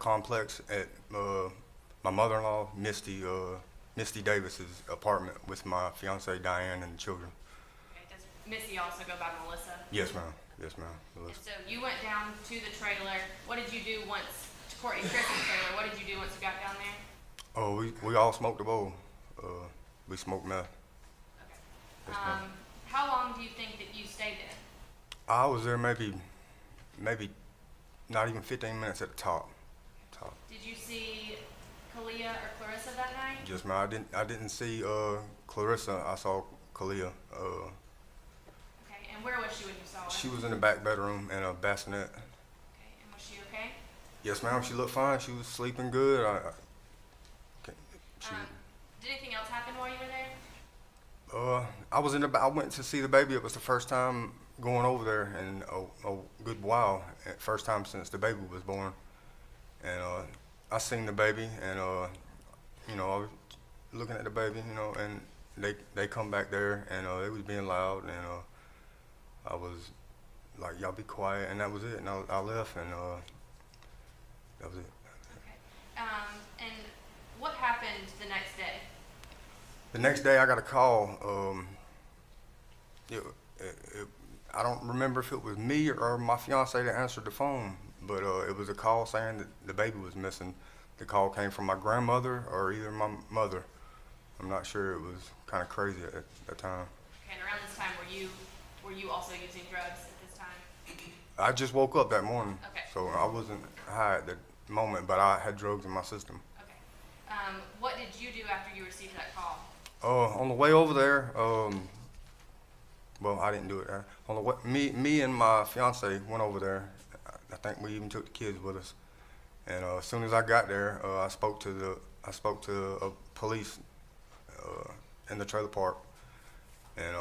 complex at my mother-in-law, Misty Davis's apartment with my fiance Diane and the children. Okay, does Missy also go by Melissa? Yes, ma'am. Yes, ma'am. And so you went down to the trailer. What did you do once, to Courtney and Chris's trailer, what did you do once you got down there? Oh, we all smoked a bowl. We smoked meth. Yes, ma'am. How long do you think that you stayed there? I was there maybe not even 15 minutes at the top. Did you see Kalia or Clarissa that night? Yes, ma'am. I didn't see Clarissa. I saw Kalia. Okay, and where was she when you saw her? She was in the back bedroom in a bassinet. Okay, and was she okay? Yes, ma'am. She looked fine. She was sleeping good. Did anything else happen while you were there? I went to see the baby. It was the first time going over there in a good while. First time since the baby was born. And I seen the baby, and I was looking at the baby, and they come back there, and they was being loud, and I was like, y'all be quiet, and that was it. And I left, and that was it. Okay. And what happened the next day? The next day, I got a call. I don't remember if it was me or my fiance that answered the phone, but it was a call saying that the baby was missing. The call came from my grandmother or either my mother. I'm not sure. It was kind of crazy at that time. Okay, and around this time, were you also using drugs at this time? I just woke up that morning, Okay. so I wasn't high at the moment, but I had drugs in my system. What did you do after you received that call? On the way over there, well, I didn't do it. On the way, me and my fiance went over there. I think we even took the kids with us. And as soon as I got there, I spoke to police in the trailer park. And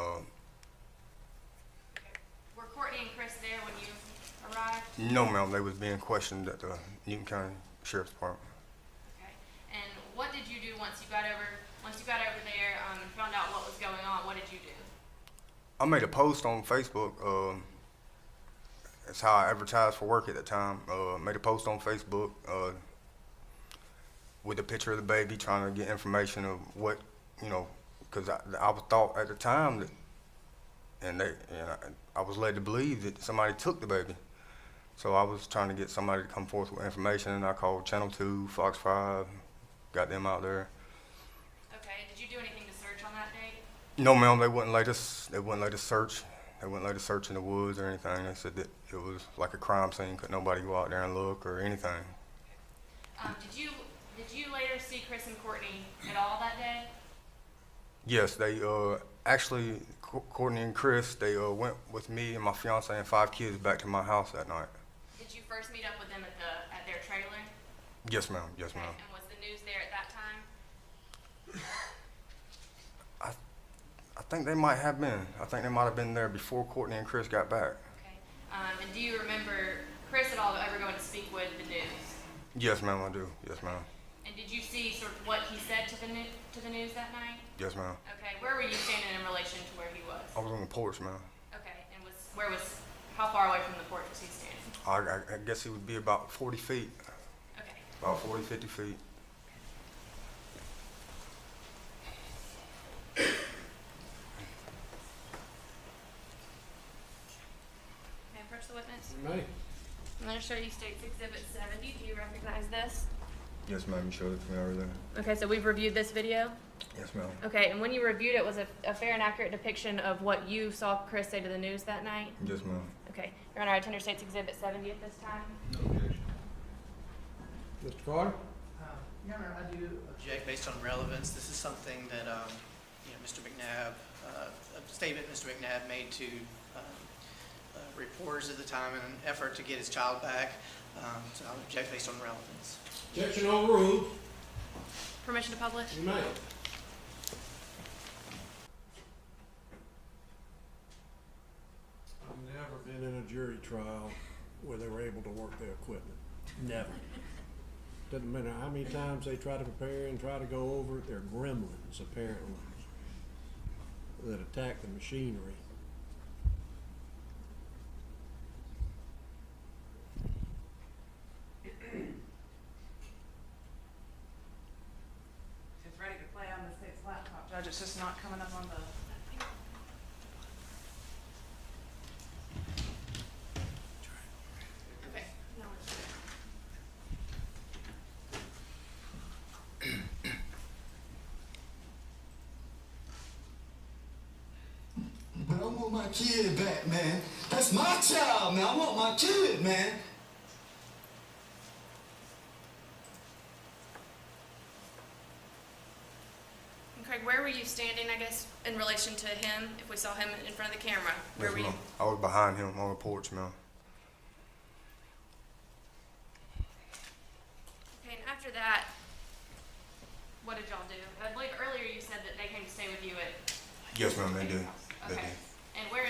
Were Courtney and Chris there when you arrived? no, ma'am, they was being questioned at the Newton County Sheriff's Department. Okay. And what did you do once you got over there and found out what was going on? What did you do? I made a post on Facebook. That's how I advertised for work at the time. Made a post on Facebook with a picture of the baby, trying to get information of what, because I was thought at the time that, I was led to believe that somebody took the baby. So I was trying to get somebody to come forth with information, and I called Channel 2, Fox 5, got them out there. Okay. Did you do anything to search on that date? No, ma'am, they wouldn't let us search. They wouldn't let us search in the woods or anything. They said that it was like a crime scene. Could nobody go out there and look or anything. Did you later see Chris and Courtney at all that day? Yes, they actually, Cortney and Chris, they went with me and my fiance and 5 kids back to my house that night. Did you first meet up with them at their trailer? Yes, ma'am. Yes, ma'am. And was the news there at that time? I think they might have been. I think they might have been there before Cortney and Chris got back. Okay. And do you remember Chris at all ever going to speak with the news? Yes, ma'am, I do. Yes, ma'am. And did you see sort of what he said to the news that night? Yes, ma'am. Okay. Where were you standing in relation to where he was? I was on the porch, ma'am. Okay. And how far away from the porch was he standing? I guess he would be about 40 feet. Okay. About 40, 50 feet. May I approach the witness? You may. I'm going to show you State's Exhibit 70. Do you recognize this? Yes, ma'am, you showed it to me earlier. Okay, so we've reviewed this video? Yes, ma'am. Okay, and when you reviewed it, was it a fair and accurate depiction of what you saw Chris say to the news that night? Yes, ma'am. Okay, Your Honor, I tender State's Exhibit 70 at this time. Mr. Carter? Your Honor, I do object based on relevance. This is something that Mr. McNabb statement Mr. McNabb made to reporters at the time in an effort to get his child back. So I would object based on relevance. Objection overruled. Permission to publish? You may. I've never been in a jury trial where they were able to work their equipment. Never. Doesn't matter how many times they try to prepare and try to go over it, they're gremlins, apparently, that attack the machinery. It's ready to play on the state's laptop, Judge. It's just not coming up on the. Okay. No, it's good. But I want my kid back, man. That's my child, man. I want my kid, man. And Craig, where were you standing, I guess, in relation to him, if we saw him in front of the camera? Where were you? I was behind him on the porch, man. Okay, and after that, what did y'all do? I believe earlier you said that they came to stay with you at. Yes, ma'am, they did. They Okay. did. And where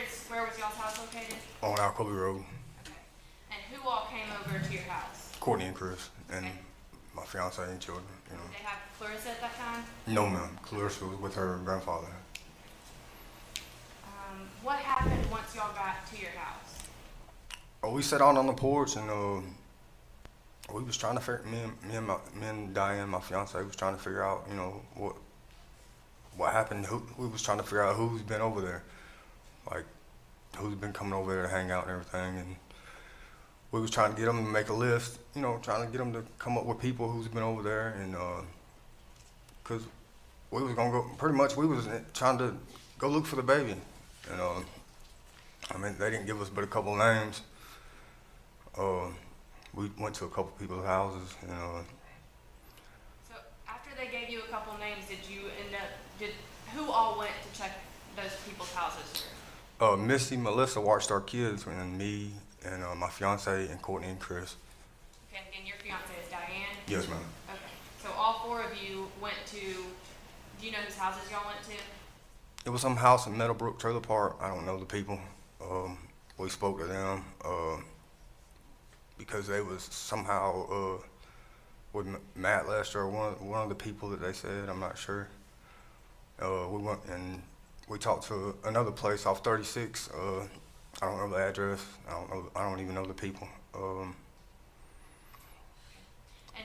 was y'all's house located? On Alcoby Road. And who all came over to your house? Courtney and Chris, and my fiance and children, you know. Did they have Clarissa at that time? No, ma'am. Clarissa was with her grandfather. What happened once y'all got to your house? Oh, we sat out on the porch, and we was trying to figure, me and Diane, my fiance, was trying to figure out, you know, what happened. We was trying to figure out who's been over there, like who's been coming over there to hang out and everything, and we was trying to get them to make a list, you know, trying to get them to come up with people who's been over there, and cause we was gonna go, pretty much we was trying to go look for the baby, and I mean, they didn't give us but a couple names. We went to a couple people's houses, and So after they gave you a couple names, who all went to check those people's houses? Missy, Melissa watched our kids, and me, and my fiance, and Courtney and Chris. Okay, and your fiance is Diane? Yes, ma'am. Okay, so all four of you went to, do you know whose houses y'all went to? It was some house in Meadowbrook Trailer Park. I don't know the people. We spoke to them because they was somehow with Matt Lester, or one of the people that they said. I'm not sure. We went and we talked to another place off 36. I don't know the address. I don't even know the people. And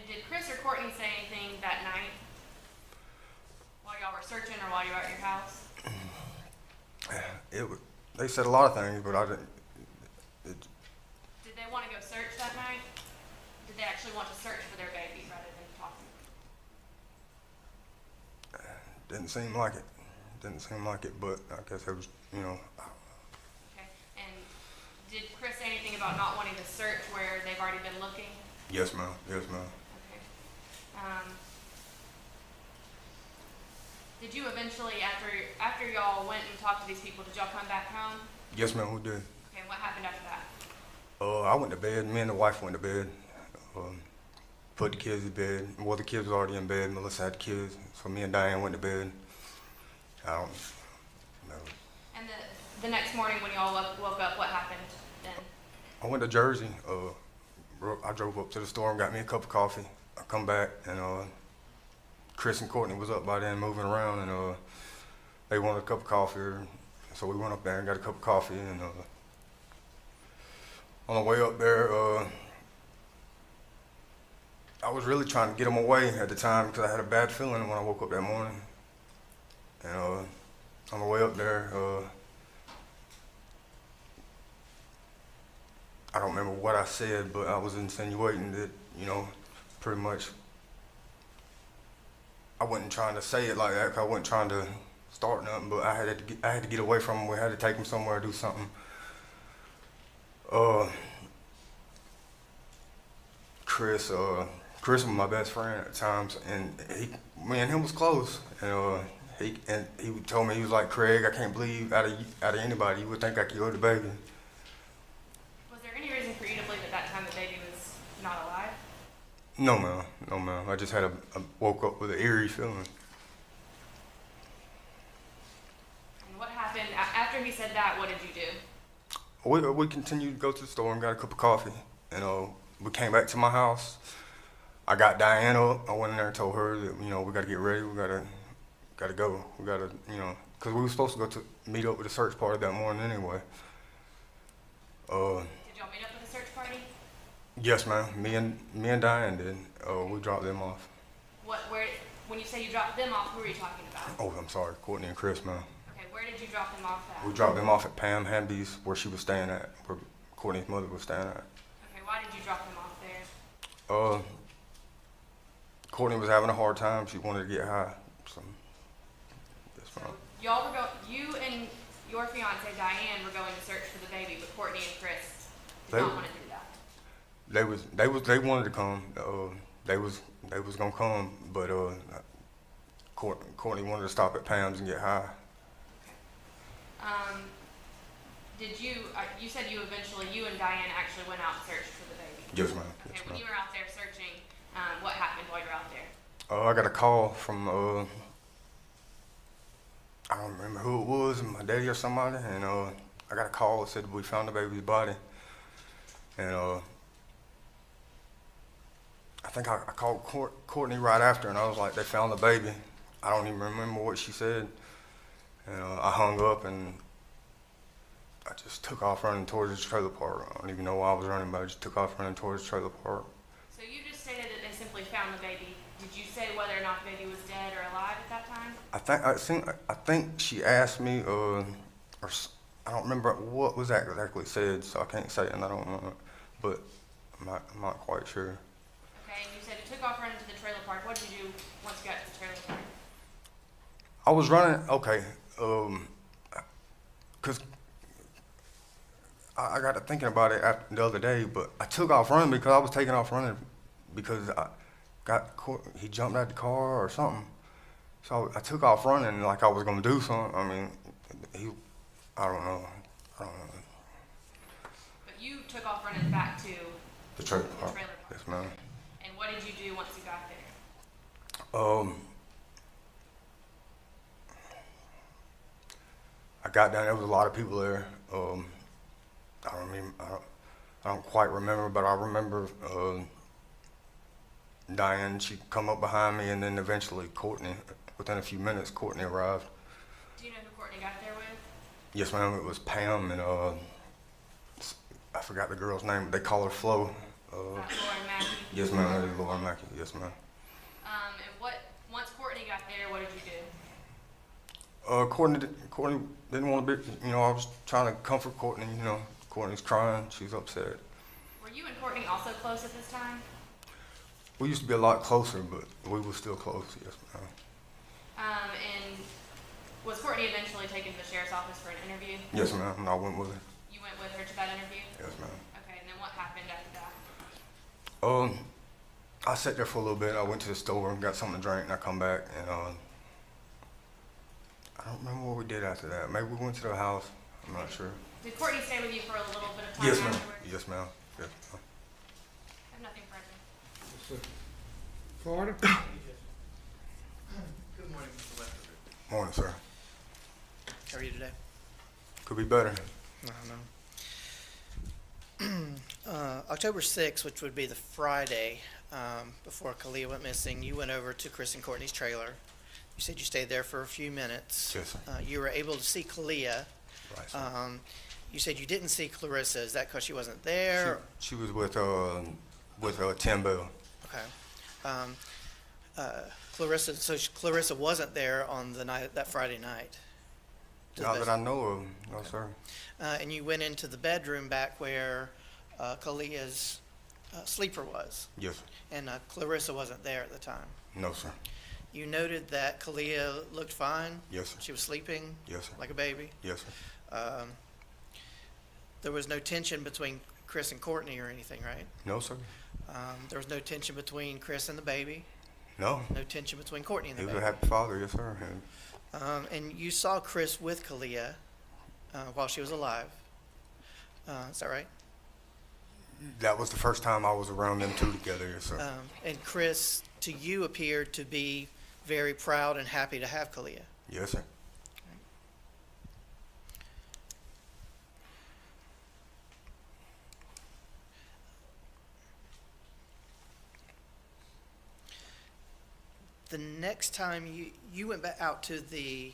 did Chris or Courtney say anything that night while y'all were searching or while you were at your house? They said a lot of things, but I didn't. Did they want to go search that night? Did they actually want to search for their baby rather than talking? Didn't seem like it. Didn't seem like it, but I guess it was, you know. Okay. And did Chris say anything about not wanting to search where they've already been looking? Yes, ma'am. Yes, ma'am. Okay. Did you eventually, after y'all went and talked to these people, did y'all come back home? Yes, ma'am, we did. Okay, and what happened after that? I went to bed. Me and the wife went to bed. Put the kids to bed. Well, the kids were already in bed. Melissa had kids, so me and Diane went to bed. I don't know. And the next morning when y'all woke up, what happened then? I went to Jersey. I drove up to the store and got me a cup of coffee. I come back, and Chris and Courtney was up by then moving around, and they wanted a cup of coffee. So we went up there and got a cup of coffee, and on the way up there, I was really trying to get them away at the time because I had a bad feeling when I woke up that morning. And on the way up there, I don't remember what I said, but I was insinuating that, you know, pretty much I wasn't trying to say it like that 'cause I wasn't trying to start nothing, but I had to get away from them. We had to take them somewhere to do something. Chris was my best friend at times, and me and him was close. And He told me, he was like, Craig, I can't believe out of anybody you would think I killed the baby. Was there any reason for you to believe at that time the baby was not alive? No, ma'am. No, ma'am. I just had woke up with an eerie feeling. And what happened after he said that? What did you do? We continued to go to the store and got a cup of coffee. And we came back to my house. I got Diane up. I went in there and told her that, we got to get ready. We got to go. We got to, because we were supposed to go to meet up with the search party that morning anyway. Did y'all meet up with the search party? Yes, ma'am. Me and Diane did. We dropped them off. When you say you dropped them off, who are you talking about? Oh, I'm sorry. Cortney and Chris, ma'am. Okay, where did you drop them off at? We dropped them off at Pam Hanby's, where she was staying at, where Cortney's mother was staying at. Okay, why did you drop them off there? Cortney was having a hard time. She wanted to get high. So, that's fine. Y'all were you and your fiance Diane were going to search for the baby, but Cortney and Chris did not want to do that. They wanted to come. They was gonna come, but Cortney wanted to stop at Pam's and get high. Did you said you and Diane actually went out and searched for the baby? Yes, ma'am. Okay, Yes, when ma'am. you were out there searching, what happened while you were out there? I got a call from I don't remember who it was, my daddy or somebody, and I got a call that said we found the baby's body, and I think I called Cortney right after, and I was like, they found the baby. I don't even remember what she said, and I hung up and I just took off running towards the trailer park. I don't even know why I was running, but I just took off running towards the trailer park. So you just stated that they simply found the baby. Did you say whether or not the baby was dead or alive at that time? I think she asked me, or I don't remember what was exactly said, so I can't say it, and I don't know, but I'm not quite sure. Okay, and you said you took off running to the trailer park. What did you do once you got to the trailer park? I was running, okay, because I got to thinking about it the other day, but I took off running because I was taking off running because he jumped out the car or something. So I took off running like I was going to do something. I mean, I don't know. But you took off running back to the trailer park. Yes, ma'am. And what did you do once you got there? I got down. There was a lot of people there. I don't quite remember, but I remember Diane. She come up behind me, and then eventually Cortney. Within a few minutes, Cortney arrived. Do you know who Cortney got there with? Yes, ma'am. It was Pam and I forgot the girl's name. But they call her Flo. Lauren Mackey? Yes, ma'am. That is Lauren Mackey. Yes, ma'am. And once Cortney got there, what did you do? Cortney didn't want to be. I was trying to comfort Cortney. Cortney's crying. She's upset. Were you and Cortney also close at this time? We used to be a lot closer, but we were still close. Yes, ma'am. And was Cortney eventually taken to the sheriff's office for an interview? Yes, ma'am. And I went with her. You went with her to that interview? Yes, ma'am. Okay, and then what happened after that? I sat there for a little bit. I went to the store and got something to drink, and I come back, and I don't remember what we did after that. Maybe we went to the house. I'm not sure. Did Cortney stay with you for a little bit of time Yes, ma'am. afterwards? Yes, ma'am. Yes, ma'am. I have nothing further. Carter? Good morning, Mr. Westerby. Morning, sir. How are you today? Could be better. I don't know. October 6th, which would be the Friday before Kalia went missing, you went over to Chris and Courtney's trailer. You said you stayed there for a few minutes. Yes, sir. You were able to see Kalia. Right, sir. You said you didn't see Clarissa. Is that because she wasn't there? She was with Tim Bell. Okay. Clarissa. So Clarissa wasn't there on the night, that Friday night. Not that I know of. No, sir. And you went into the bedroom back where Kalia's sleeper was. Yes. And Clarissa wasn't there at the time. No, sir. You noted that Kalia looked fine. Yes, sir. She was sleeping. Yes, sir. Like a baby. Yes, sir. There was no tension between Chris and Cortney or anything, right? No, sir. There was no tension between Chris and the baby. No. No tension between Cortney and the He was baby. a happy father, yes, sir. And And you saw Chris with Kalia while she was alive. Is that right? That was the first time I was around them two together, yes, sir. And Chris, to you, appeared to be very proud and happy to have Kalia. Yes, sir. The next time you went back out to the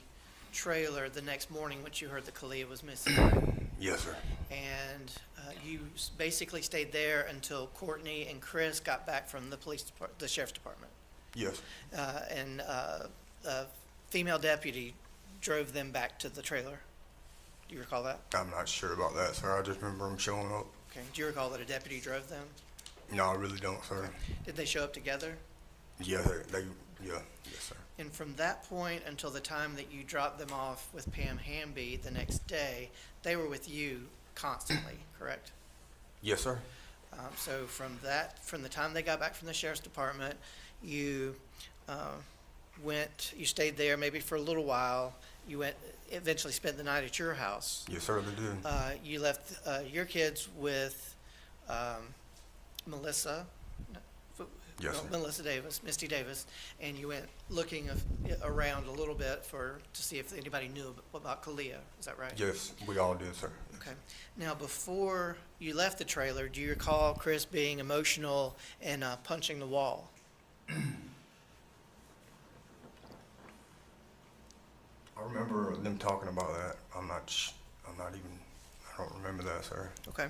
trailer the next morning when you heard that Kalia was missing, right? Yes, sir. And you basically stayed there until Cortney and Chris got back from the sheriff's department. Yes. And a female deputy drove them back to the trailer. Do you recall that? I'm not sure about that, sir. I just remember them showing up. Okay. Do you recall that a deputy drove them? No, I really don't, sir. Did they show up together? Yeah, yes, sir. And from that point until the time that you dropped them off with Pam Hamby the next day, they were with you constantly, correct? Yes, sir. So from the time they got back from the sheriff's department, you you stayed there maybe for a little while. You eventually spent the night at your house. Yes, sir, they did. You left your kids with Melissa. Yes, sir. Melissa Davis, Misty Davis, and you went looking around a little bit to see if anybody knew about Kalia. Is that right? Yes, we all did, sir. Okay. Now, before you left the trailer, do you recall Chris being emotional and punching the wall? I remember them talking about that. I don't remember that, sir. Okay.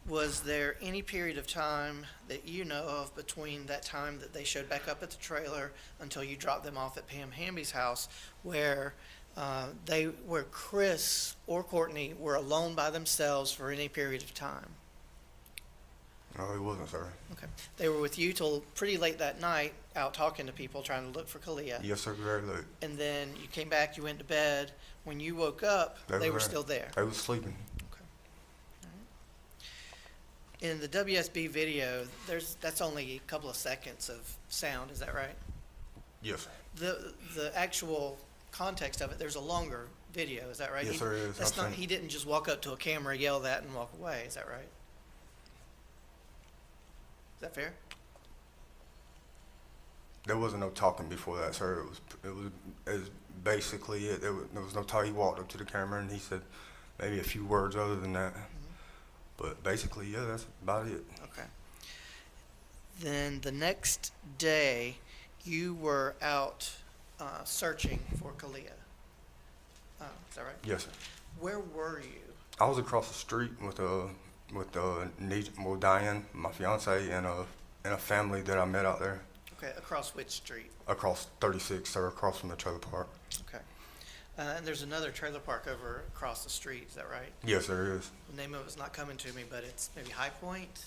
Was there any period of time that you know of between that time that they showed back up at the trailer until you dropped them off at Pam Hamby's house where Chris or Courtney were alone by themselves for any period of time? No, it wasn't, sir. Okay. They were with you till pretty late that night, out talking to people, trying to look for Kalia. Yes, sir, very late. And then you came back, you went to bed. When you woke up, they were still there. They were sleeping. In the WSB video, that's only a couple of seconds of sound. Is that right? Yes, sir. The actual context of it, there's a longer video. Is that right? Yes, sir, it is. He didn't just walk up to a camera, yell that, and walk away. Is that right? Is that fair? There wasn't no talking before that, sir. It was basically it. There was no talk. He walked up to the camera and he said maybe a few words other than that. But basically, yeah, that's about it. Okay. Then the next day, you were out searching for Kalia. Is that right? Yes, sir. Where were you? I was across the street with Diane, my fiance, and a family that I met out there. Okay, across which street? Across 36, sir, across from the trailer park. Okay. And there's another trailer park over across the street, is that right? Yes, there is. The name of it's not coming to me, but it's maybe High Point?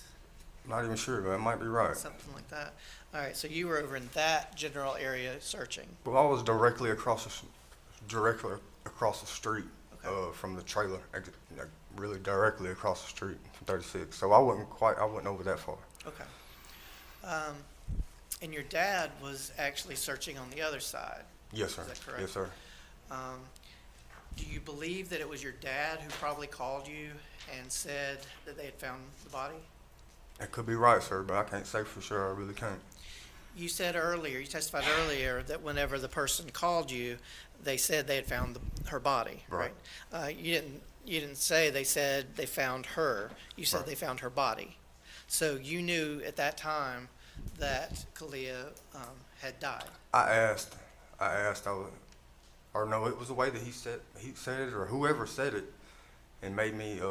Not even sure, but it might be right. Something like that. All right, so you were over in that general area searching. Well, I was directly across the street from the trailer, really directly across the street from 36. So I wasn't over that far. Okay. And your dad was actually searching on the other side. Yes, sir. Is that correct? Yes, sir. Do you believe that it was your dad who probably called you and said that they had found the body? It could be right, sir, but I can't say for sure. I really can't. You testified earlier that whenever the person called you, they said they had found her body, right? You didn't say they said they found her. You said they found her body. So you knew at that time that Kalia had died. I asked, or no, it was the way that he said it, or whoever said it, and made me,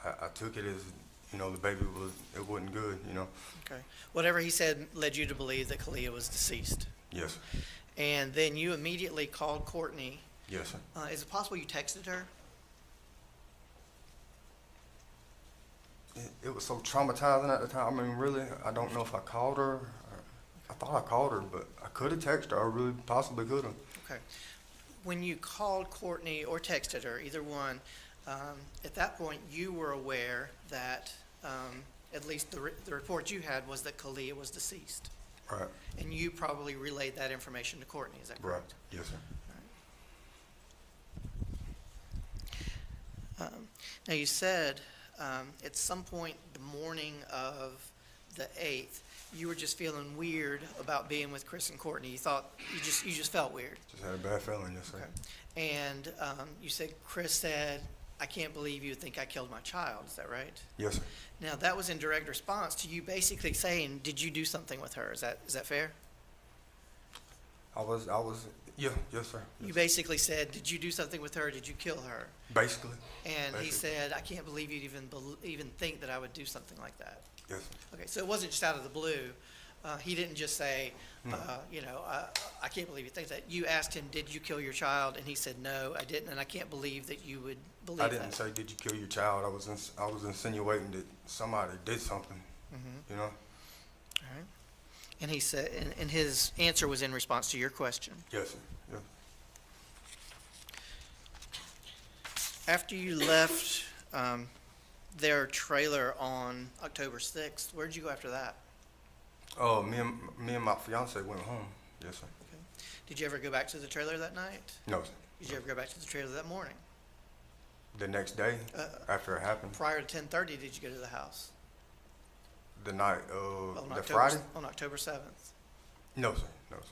I took it as, the baby it wasn't good, Okay. Whatever he said led you to believe that Kalia was deceased. Yes. And then you immediately called Cortney. Yes, sir. Is it possible you texted her? It was so traumatizing at the time. I mean, really, I don't know if I called her. I thought I called her, but I could have texted her. I really possibly could have. Okay. When you called Courtney or texted her, either one, at that point you were aware that at least the report you had was that Kalia was deceased. Right. And you probably relayed that information to Cortney, is that Right. correct? Yes, sir. Now, you said at some point the morning of the 8th, you were just feeling weird about being with Chris and Cortney. You thought, you just felt weird. Just had a bad feeling, yes, sir. And you said, Chris said, I can't believe you think I killed my child. Is that right? Yes, sir. Now, that was in direct response to you basically saying, did you do something with her? Is that fair? Yeah, yes, sir. You basically said, did you do something with her? Did you kill her? Basically. And he Basically. said, I can't believe you'd even think that I would do something like that. Yes, sir. Okay, so it wasn't just out of the blue. He didn't just say, No. I can't believe you think that. You asked him, did you kill your child? And he said, no, I didn't, and I can't believe that you would believe that. I didn't say, did you kill your child? I was insinuating that somebody did something, you know? All right. And he said, and his answer was in response to your question. Yes, sir. Yeah. After you left their trailer on October 6th, where'd you go after that? Me and my fiance went home. Yes, sir. Okay. Did you ever go back to the trailer that night? No, sir. Did you ever go back to the trailer that morning? The next day, after it happened, Prior to 10:30, did you go to the house? the night, On the October- Friday? On October 7th. No, sir. No, sir.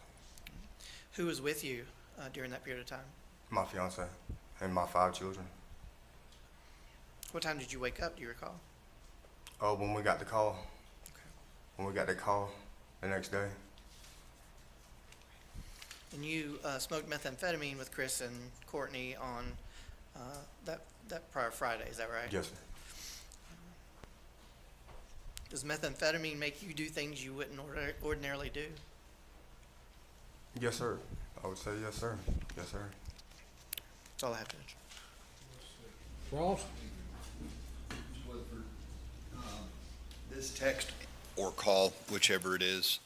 Who was with you during that period of time? My fiance and my 5 children. What time did you wake up, do you recall? When we got the call. When we got the call the next day. And you smoked methamphetamine with Chris and Cortney on that prior Friday, is that right? Yes, sir. Does methamphetamine make you do things you wouldn't ordinarily do? Yes, sir. I would say yes, sir. Yes, sir. That's all I have to answer. Ross? This text or call, whichever it is,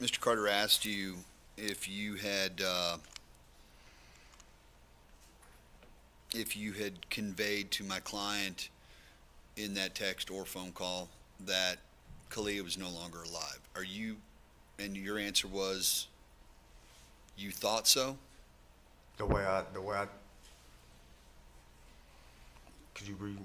Mr. Carter asked you if you had conveyed to my client in that text or phone call that Kalia was no longer alive. And your answer was, you thought so? The way I, could you read?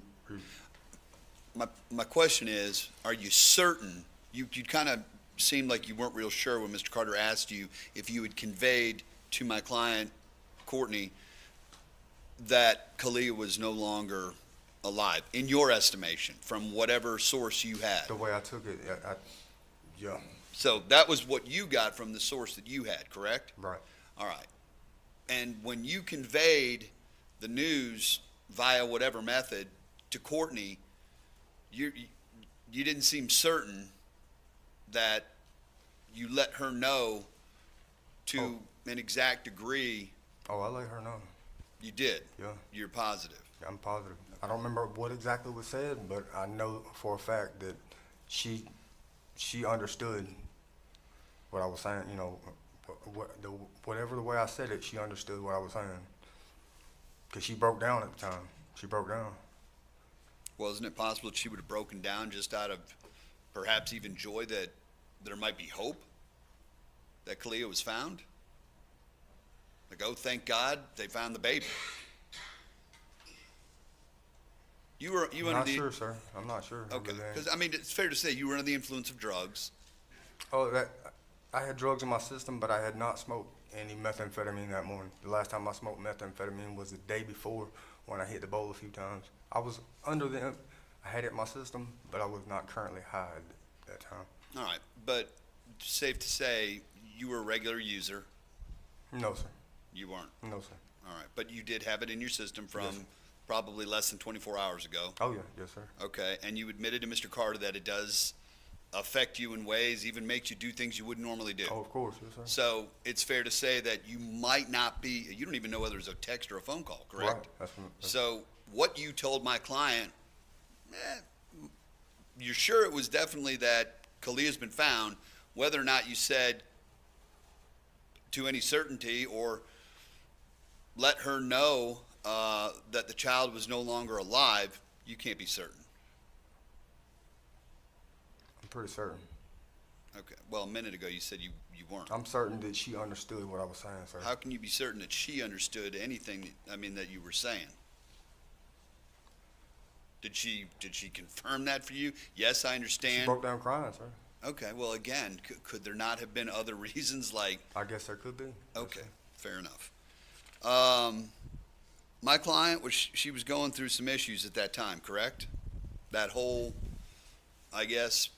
My question is, are you certain? You kind of seemed like you weren't real sure when Mr. Carter asked you if you had conveyed to my client, Cortney, that Kalia was no longer alive, in your estimation, from whatever source you had. The way I took it, yeah. So that was what you got from the source that you had, correct? Right. All right. And when you conveyed the news via whatever method to Cortney, you didn't seem certain that you let her know to an exact degree. Oh, I let her know. You did? Yeah. You're positive? I'm positive. I don't remember what exactly was said, but I know for a fact that she understood what I was saying. You know, whatever the way I said it, she understood what I was saying. Because she broke down at the time. She broke down. Well, isn't it possible that she would have broken down just out of perhaps even joy that there might be hope that Kalia was found? Like, oh, thank God they found the baby. You were I'm not sure, sir. I'm not sure. Okay, because I mean, it's fair to say you were under the influence of drugs. Oh, I had drugs in my system, but I had not smoked any methamphetamine that morning. The last time I smoked methamphetamine was the day before when I hit the bowl a few times. I was I had it in my system, but I was not currently high at that time. All right, but safe to say you were a regular user. No, sir. You weren't? No, sir. All right, but you did have it in your system from Yes, sir. probably less than 24 hours ago. Oh, yeah. Yes, sir. Okay, and you admitted to Mr. Carter that it does affect you in ways, even makes you do things you wouldn't normally do. Oh, of course. Yes, sir. So it's fair to say that you might not be, you don't even know whether it's a text or a phone call, correct? Right. That's So what you told my client, you're sure it was definitely that Kalia's been found, whether or not you said to any certainty or let her know that the child was no longer alive, you can't be certain. pretty certain. Okay, well, a minute ago you said you weren't. I'm certain that she understood what I was saying, sir. How can you be certain that she understood anything, that you were saying? Did she confirm that for you? Yes, I understand. She broke down crying, sir. Okay, well, again, could there not have been other reasons, like? I guess there could be. Okay, fair enough. My client, she was going through some issues at that time, correct? That whole, I guess,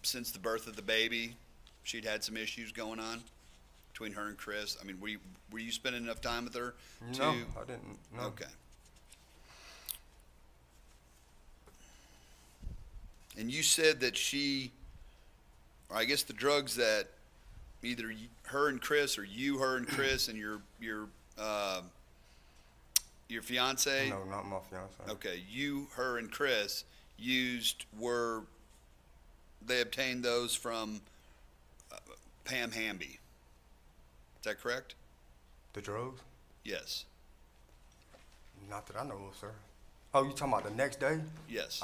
since the birth of the baby, she'd had some issues going on between her and Chris. I mean, were you spending enough time with her? No, I didn't. No. Okay. And you said that or I guess the drugs that either her and Chris, or you, her and Chris, and your fiance? No, not my fiance. Okay, you, her, and Chris used they obtained those from Pam Hamby. Is that correct? The drugs? Yes. Not that I know of, sir. Oh, you talking about the next day? Yes.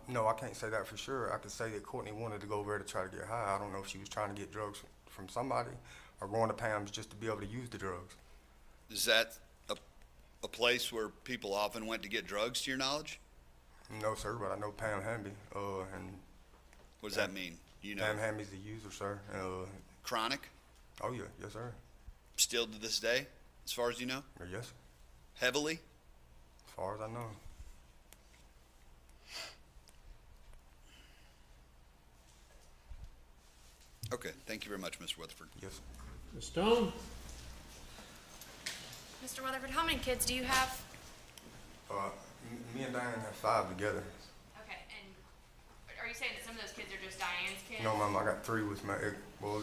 No, I can't say that for sure. I can say that Cortney wanted to go over there to try to get high. I don't know if she was trying to get drugs from somebody or going to Pam's just to be able to use the drugs. Is that a place where people often went to get drugs, to your knowledge? No, sir, but I know Pam Hamby. And what does that mean? Pam Hamby's a user, sir. Chronic? Oh, yeah. Yes, sir. Still to this day, as far as you know? Yes, sir. Heavily? As far as I know. Okay, thank you very much, Mr. Weatherford. Yes, sir. Ms. Stone? Mr. Weatherford, how many kids do you have? Me and Diane have 5 together. Okay, and are you saying that some of those kids are just Diane's kids? No, ma'am, I got 3 with my ex. Well,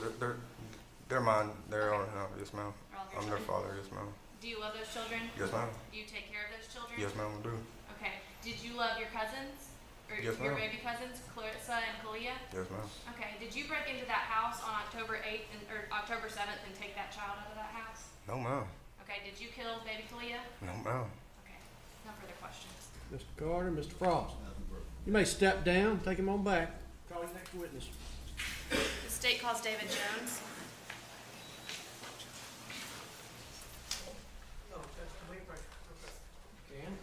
they're mine. They're all no, yes, ma'am. I'm their father, yes, ma'am. Do you love those children? Yes, ma'am. Do you take care of those children? Yes, ma'am, I do. Okay. Did you love your cousins? Or Yes, your ma'am. baby cousins, Clarissa and Kalia? Yes, ma'am. Okay. Did you break into that house on October 8th or October 7th and take that child out of that house? No, ma'am. Okay. Did you kill baby Kalia? No, ma'am. Okay. No further questions. Mr. Carter, Mr. Frost? You may step down, take him on back. Call your next witness. The state calls David Jones. Ken?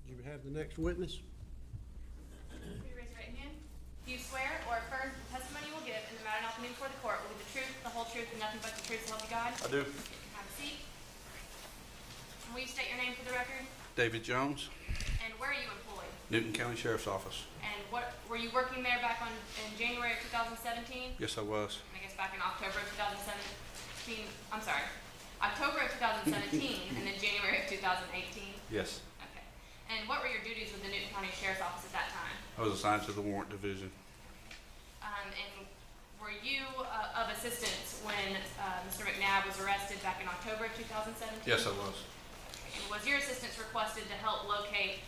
You have the next witness? Will you raise your right hand? Do you swear or affirm that the testimony you will give in the matter not coming before the court will be the truth, the whole truth, and nothing but the truth, so help you God? I do. Have a seat. And will you state your name for the record? David Jones, And where are you employed? Newton County Sheriff's Office. And what were you working there back in January of 2017? Yes, I was. I guess back in October of 2017. I'm sorry, October of 2017, and then January of 2018. Yes. Okay. And what were your duties with the Newton County Sheriff's Office at that time? I was assigned to the warrant division. And were you of assistance when Mr. McNabb was arrested back in October of 2017? Yes, I was. And was your assistance requested to help locate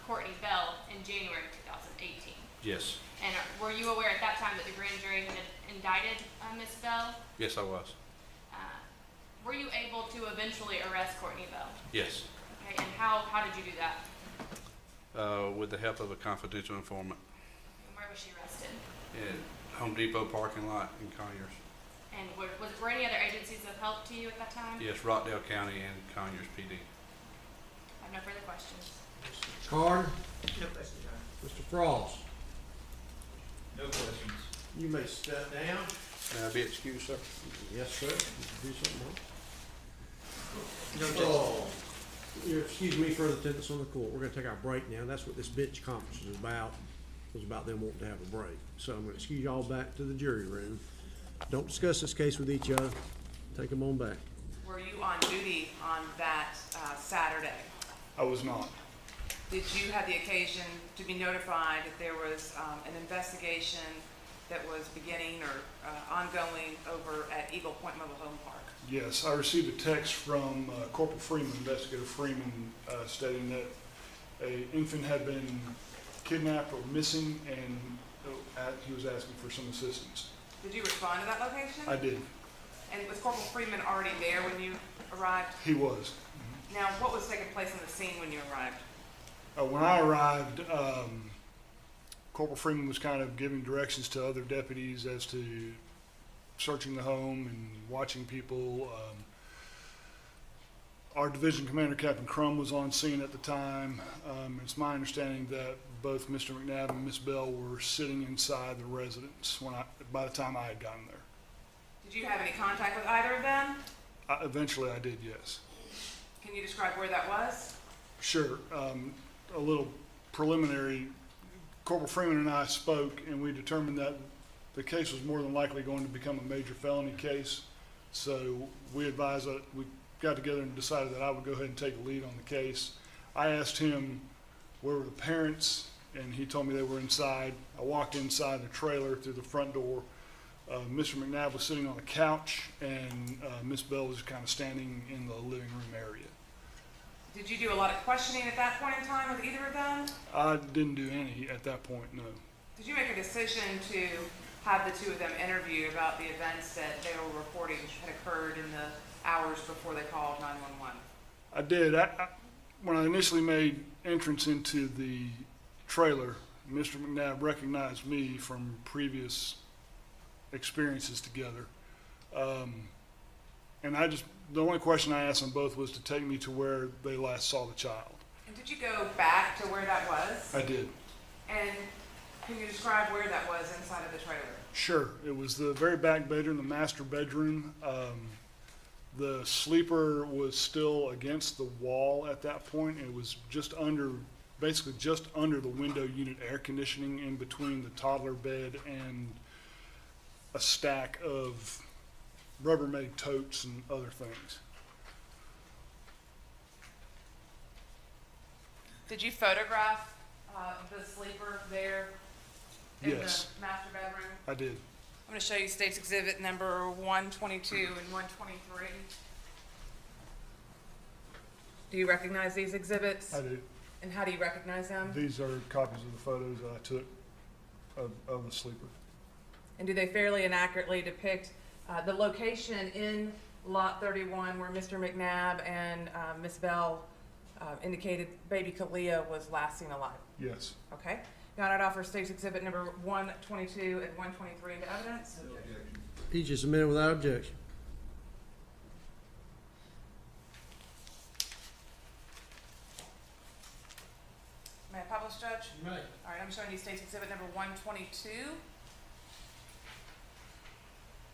Cortney Bell in January of 2018? Yes. And were you aware at that time that the grand jury had indicted Ms. Bell? Yes, I was. Were you able to eventually arrest Cortney Bell? Yes. Okay, and how did you do that? With the help of a confidential informant. And where was she arrested? In Home Depot parking lot in Conyers. And were any other agencies of help to you at that time? Yes, Rockdale County and Conyers PD. I have no further questions. Mr. Carter? No questions, Your Honor. Mr. Frost? No questions. You may step down. May I be excused, sir? Yes, sir. Do something else. No, Oh, excuse me for the attendance on the court. We're gonna take our break now. That's what this bench conference is about. It was about them wanting to have a break. So I'm gonna excuse y'all back to the jury room. Don't discuss this case with each other. Take them on back. Were you on duty on that Saturday? I was not. did you have the occasion to be notified that there was an investigation that was beginning or ongoing over at Eagle Point Mobile Home Park? Yes, I received a text from Corporal Freeman, Investigator Freeman, stating that an infant had been kidnapped or missing, and he was asking for some assistance. Did you respond to that location? I did. And was Corporal Freeman already there when you arrived? He was. Now, what was taking place on the scene when you arrived? When I arrived, Corporal Freeman was kind of giving directions to other deputies as to searching the home and watching people. Our division commander, Captain Crum, was on scene at the time. It's my understanding that both Mr. McNabb and Miss Bell were sitting inside the residence by the time I had gotten there. Did you have any contact with either of them? Eventually I did, yes. Can you describe where that was? Sure. A little preliminary. Corporal Freeman and I spoke, and we determined that the case was more than likely going to become a major felony case. So we advised that we got together and decided that I would go ahead and take the lead on the case. I asked him where were the parents, and he told me they were inside. I walked inside the trailer through the front door. Mr. McNabb was sitting on a couch, and Miss Bell was kind of standing in the living room area. Did you do a lot of questioning at that point in time with either of them? I didn't do any at that point, no. Did you make a decision to have the two of them interview about the events that they were reporting had occurred in the hours before they called 911? I did. When I initially made entrance into the trailer, Mr. McNabb recognized me from previous experiences together. And the only question I asked them both was to take me to where they last saw the child. And did you go back to where that was? I did. And can you describe where that was inside of the trailer? Sure. It was the very back bedroom, the master bedroom. The sleeper was still against the wall at that point. It was basically just under the window unit air conditioning, in between the toddler bed and a stack of Rubbermaid totes and other things. Did you photograph the sleeper there in Yes. the master bedroom? I did. I'm going to show you State's Exhibit number 122 and 123. Do you recognize these exhibits? I do. And how do you recognize them? These are copies of the photos that I took of the sleeper. And do they fairly and accurately depict the location in Lot 31 where Mr. McNabb and Miss Bell indicated baby Kalia was last seen alive? Yes. Okay. Now I'd offer State's Exhibit number 122 and 123 into evidence. Each is submitted without objection. May I publish, Judge? You may. All right, I'm showing you State's Exhibit number 122.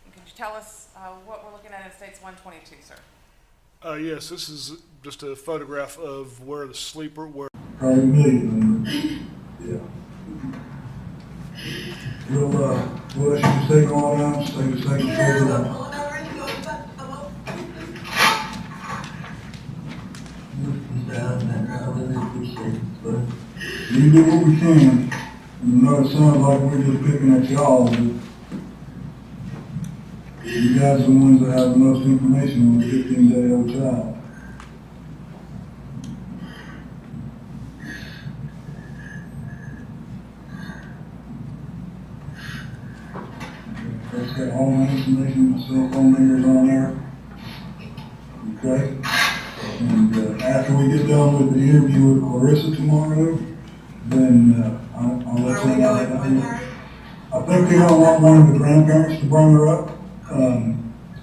And could you tell us what we're looking at in State's 122, sir? Yes, this is just a photograph of where the sleeper, Probably million. Yeah. We'll let you stay going down, stay the second figure out. You do what we can. You know, it sounds like we're just picking at y'all, but you guys are the ones that have the most information on a 15-day-old child. That's got all my information, my cell phone numbers on there. Okay? And after we get done with the interview with Clarissa tomorrow, then I'll let you know. I think they're gonna want one of the grandparents to bring her up.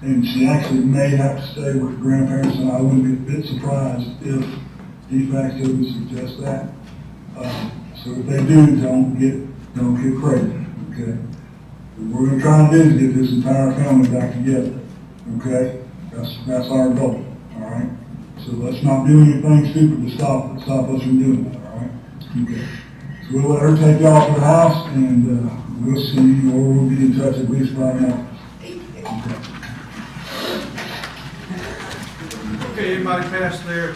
And she actually may have to stay with the grandparents, and I wouldn't be a bit surprised if de facto would suggest that. So if they do, don't get crazy, okay? What we're going to try and do is get this entire family back together, okay? That's our goal, all right? So let's not do anything stupid to stop us from doing that, all right? Okay. So we'll let her take y'all to the house, and we'll see you, or we'll be in touch at least right now. Okay, everybody past their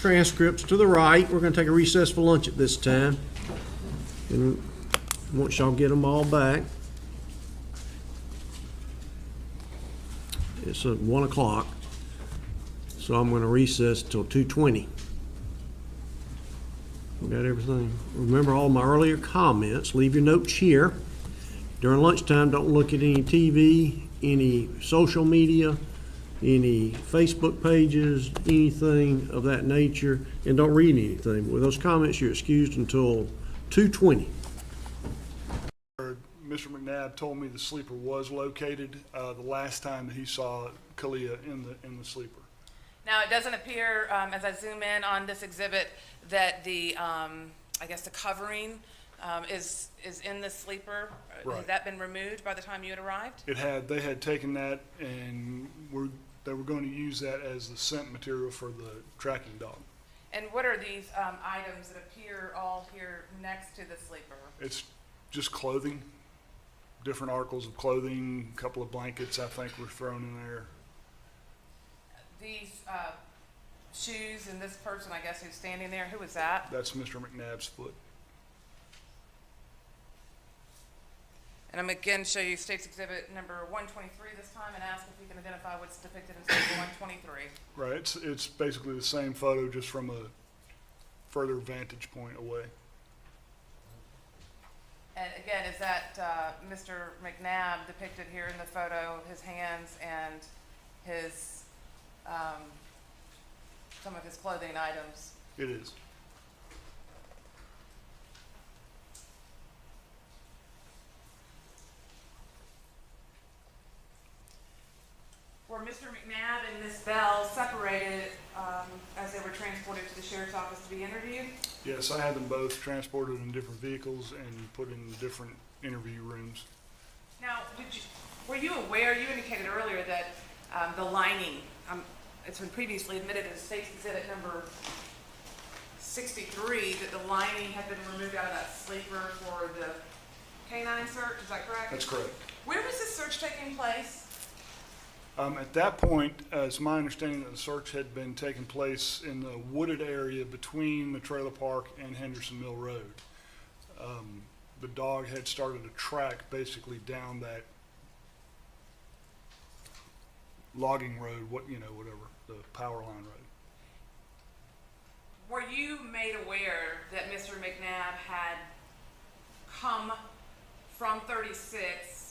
transcripts to the right. We're going to take a recess for lunch at this time. And once y'all get them all back, it's 1 o'clock. So I'm going to recess till 2:20. We got everything. Remember all my earlier comments. Leave your notes here. During lunchtime, don't look at any TV, any social media, any Facebook pages, anything of that nature, and don't read anything. With those comments, you're excused until 2:20. Mr. McNabb told me the sleeper was located the last time that he saw Kalia in the sleeper. Now, it doesn't appear, as I zoom in on this exhibit, that the, I guess the covering is in the sleeper. Right. Has that been removed by the time you had arrived? It had. They had taken that and they were going to use that as the scent material for the tracking dog. And what are these items that appear all here next to the sleeper? It's just clothing, different articles of clothing, a couple of blankets I think were thrown in there. These shoes and this person, I guess, who's standing there, who was that? That's Mr. McNabb's foot. And I'm again show you State's Exhibit number 123 this time and ask if you can identify what's depicted in Exhibit 123. Right, it's basically the same photo just from a further vantage point away. And again, is that Mr. McNabb depicted here in the photo, his hands and his, some of his clothing items? It is. Were Mr. McNabb and Miss Bell separated as they were transported to the sheriff's office to be interviewed? Yes, I had them both transported in different vehicles and put in different interview rooms. Now, were you aware, you indicated earlier that the lining, it's been previously admitted as State's Exhibit number 63, that the lining had been removed out of that sleeper for the canine search, is that correct? That's correct. Where was this search taking place? At that point, it's my understanding that the search had been taking place in the wooded area between the trailer park and Henderson Mill Road. The dog had started a track basically down that logging road, whatever, the power line road. Were you made aware that Mr. McNabb had come from 36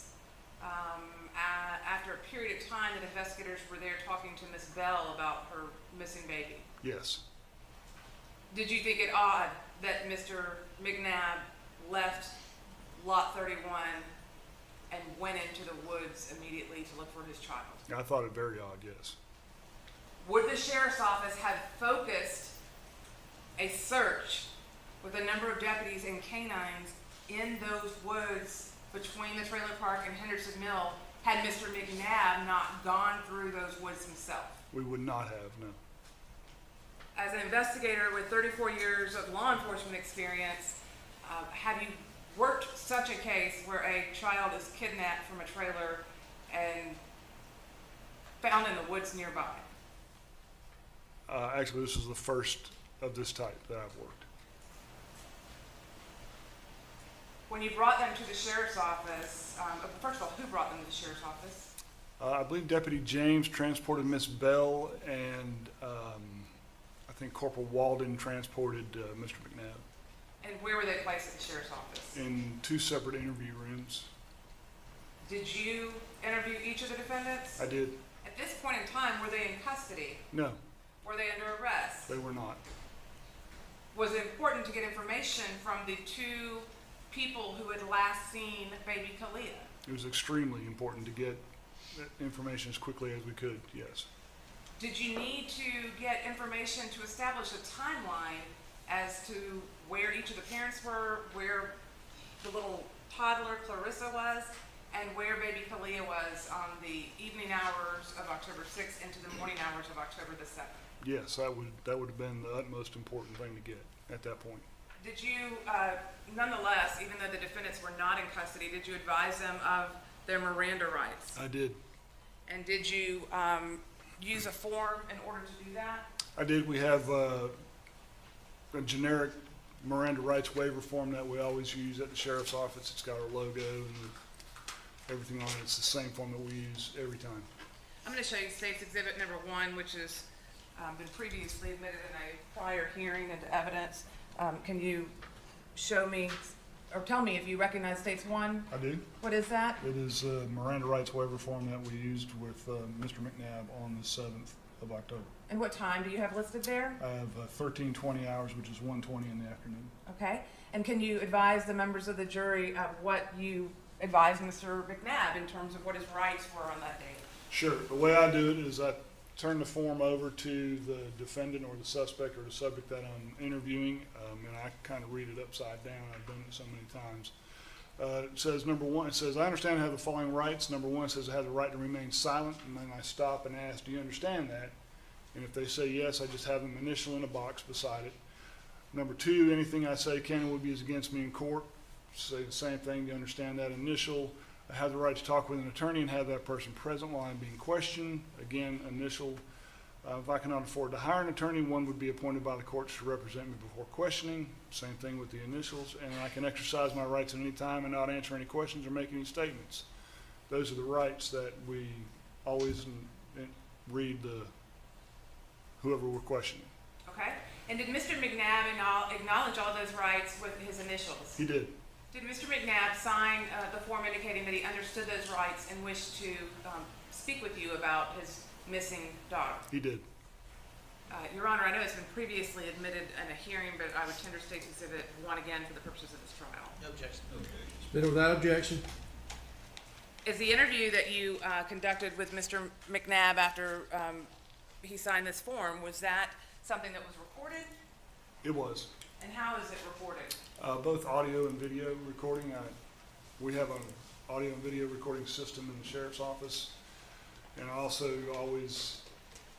after a period of time that investigators were there talking to Miss Bell about her missing baby? Yes. Did you think it odd that Mr. McNabb left Lot 31 and went into the woods immediately to look for his child? I thought it very odd, yes. Would the sheriff's office have focused a search with a number of deputies and canines in those woods between the trailer park and Henderson Mill had Mr. McNabb not gone through those woods himself? We would not have, no. As an investigator with 34 years of law enforcement experience, have you worked such a case where a child is kidnapped from a trailer and found in the woods nearby? Actually, this is the first of this type that I've worked. When you brought them to the sheriff's office, first of all, who brought them to the sheriff's office? I believe Deputy James transported Miss Bell, and I think Corporal Walden transported Mr. McNabb. And where were they placed at the sheriff's office? In two separate interview rooms. Did you interview each of the defendants? I did. At this point in time, were they in custody? No, Were they under arrest? they were not. Was it important to get information from the two people who had last seen baby Kalia? It was extremely important to get that information as quickly as we could, yes. Did you need to get information to establish a timeline as to where each of the parents were, where the little toddler Clarissa was, and where baby Kalia was on the evening hours of October 6th into the morning hours of October the 7th? Yes, that would have been the utmost important thing to get at that point. Did you, nonetheless, even though the defendants were not in custody, did you advise them of their Miranda rights? I did. And did you use a form in order to do that? I did. We have a generic Miranda rights waiver form that we always use at the sheriff's office. It's got our logo and everything on it. It's the same form that we use every time. I'm going to show you State's Exhibit number 1, which has been previously admitted in a prior hearing into evidence. Can you show me, or tell me if you recognize State's 1? I do. What is that? It is a Miranda rights waiver form that we used with Mr. McNabb on the 7th of October. And what time do you have listed there? I have 13:20 hours, which is 1:20 in the afternoon. Okay. And can you advise the members of the jury of what you advised Mr. McNabb in terms of what his rights were on that date? Sure. The way I do it is I turn the form over to the defendant or the suspect or the subject that I'm interviewing, and I kind of read it upside down. I've done it so many times. It says, number 1, it says, I understand I have the following rights. Number 1 says I have the right to remain silent, and then I stop and ask, do you understand that? And if they say yes, I just have them initial in a box beside it. Number 2, anything I say can and will be used against me in court. Say the same thing, do you understand that? Initial, I have the right to talk with an attorney and have that person present while I'm being questioned. Again, initial, if I cannot afford to hire an attorney, one would be appointed by the courts to represent me before questioning. Same thing with the initials. And I can exercise my rights at any time and not answer any questions or make any statements. Those are the rights that we always read whoever we're questioning. Okay. And did Mr. McNabb acknowledge all those rights with his initials? He did. Did Mr. McNabb sign the form indicating that he understood those rights and wished to speak with you about his missing daughter? He did. Your Honor, I know it's been previously admitted in a hearing, but I would tender State's Exhibit 1 again for the purposes of this trial. No objection. Submitted without objection. Is the interview that you conducted with Mr. McNabb after he signed this form, was that something that was recorded? It was. And how is it recorded? Both audio and video recording. We have an audio and video recording system in the sheriff's office. And I also always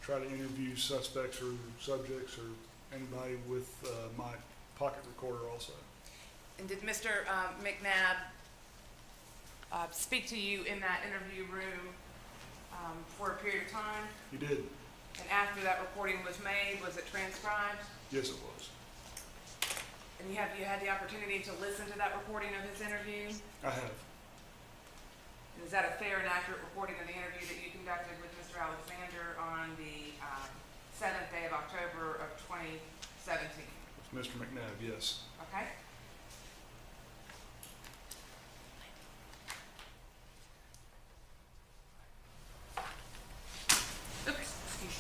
try to interview suspects or subjects or anybody with my pocket recorder also. And did Mr. McNabb speak to you in that interview room for a period of time? He did. And after that recording was made, was it transcribed? Yes, it was. And you had the opportunity to listen to that recording of his interview? I have. And is that a fair and accurate recording of the interview that you conducted with Mr. Alexander on the 7th day of October of 2017? With Mr. McNabb, yes. Okay. Oops, excuse me.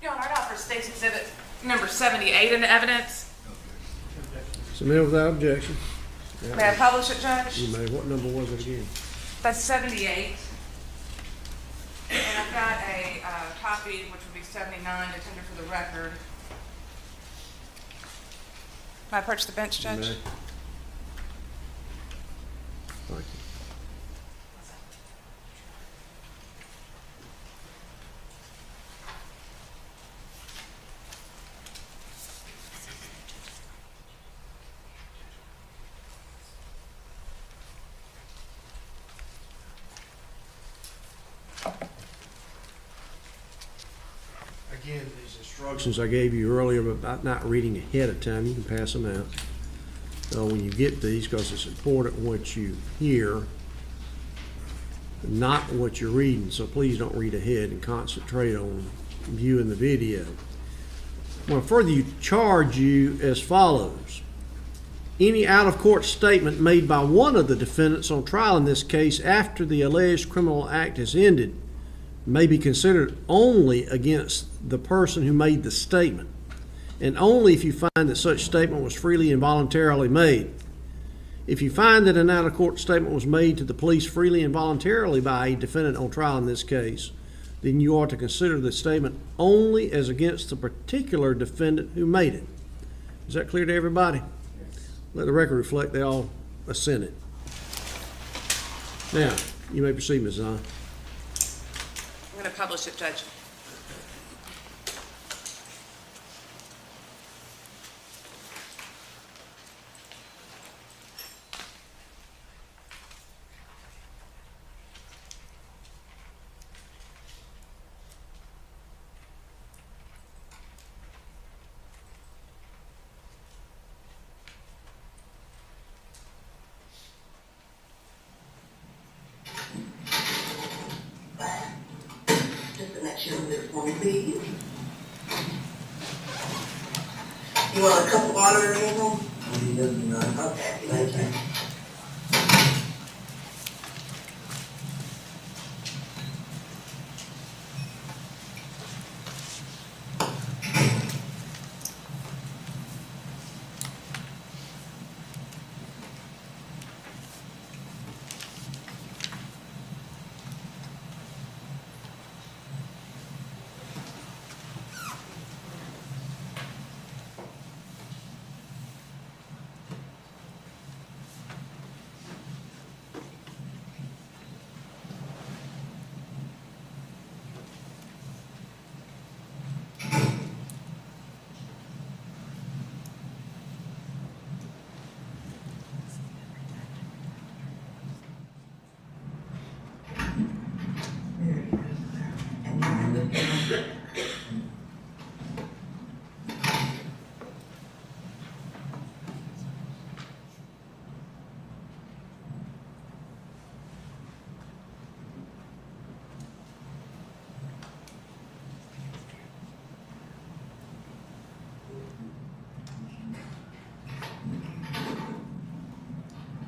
Your Honor, I'd offer State's Exhibit number 78 into evidence. Submitted without objection. May I publish it, Judge? You may. What number was it again? That's 78. And I've got a copy, which would be 79, to tender for the record. May I approach the bench, Judge? You may. Thank you. Again, these instructions I gave you earlier about not reading ahead of time, you can pass them out. When you get these, because it's important what you hear, not what you're reading, so please don't read ahead and concentrate on viewing the video. I want to further charge you as follows. Any out-of-court statement made by one of the defendants on trial in this case after the alleged criminal act has ended may be considered only against the person who made the statement, and only if you find that such statement was freely and voluntarily made. If you find that an out-of-court statement was made to the police freely and voluntarily by a defendant on trial in this case, then you are to consider the statement only as against the particular defendant who made it. Is that clear to everybody? Let the record reflect they all assented. Now, you may proceed, Ms. Zahn. I'm going to publish it, Judge. Show this for me, please. You want a cup of water or anything? Okay, thank you.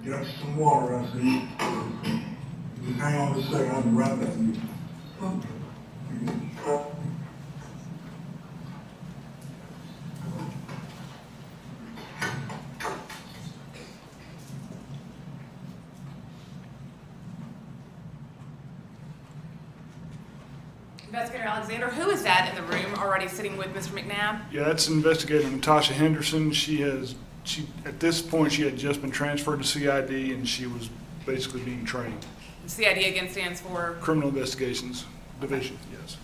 Got some water, I see. You hang on just a second, I'll be right back. Investigator Alexander, who is that in the room already sitting with Mr. McNabb? Yeah, that's Investigator Natasha Henderson. She at this point, she had just been transferred to CID and she was basically being trained. CID again stands for? Criminal Investigations Division, yes.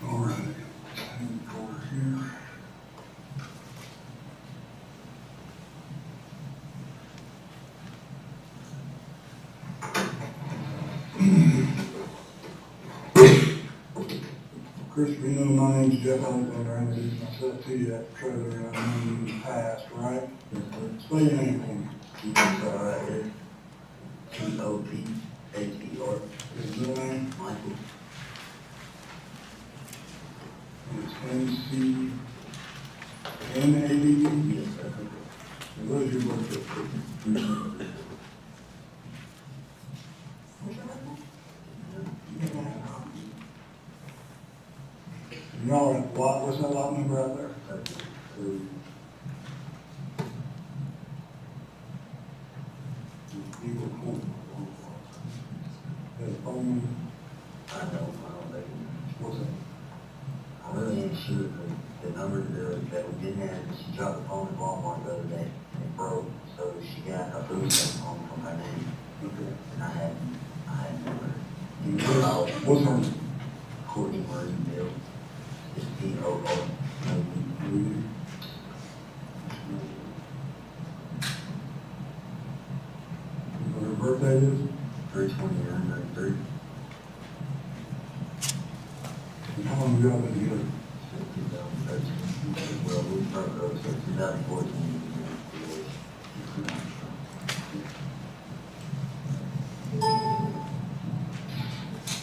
All right. Over here. Chris, you know my name's Jeff Alexander. I introduced myself to you at the trailer and I've known you in the past, right? Spell your name for me. T-O-P-H-E-R. Your middle name? Michael. And it's M-C-N-A-D-E? Yes, sir. And what is your birthday? Y'all at lot, what's that lot number out there? I don't think. What's that? I really ain't sure the number that we didn't have. She dropped the phone at Walmart the other day and it broke, so she got a boost phone from her name. Okay. And I had number. What's her name? Cortney Marie Bill. It's P-O-O. What her birthday is? 3/29/93. And how long have y'all been together? 2013. Well, we started since 2014.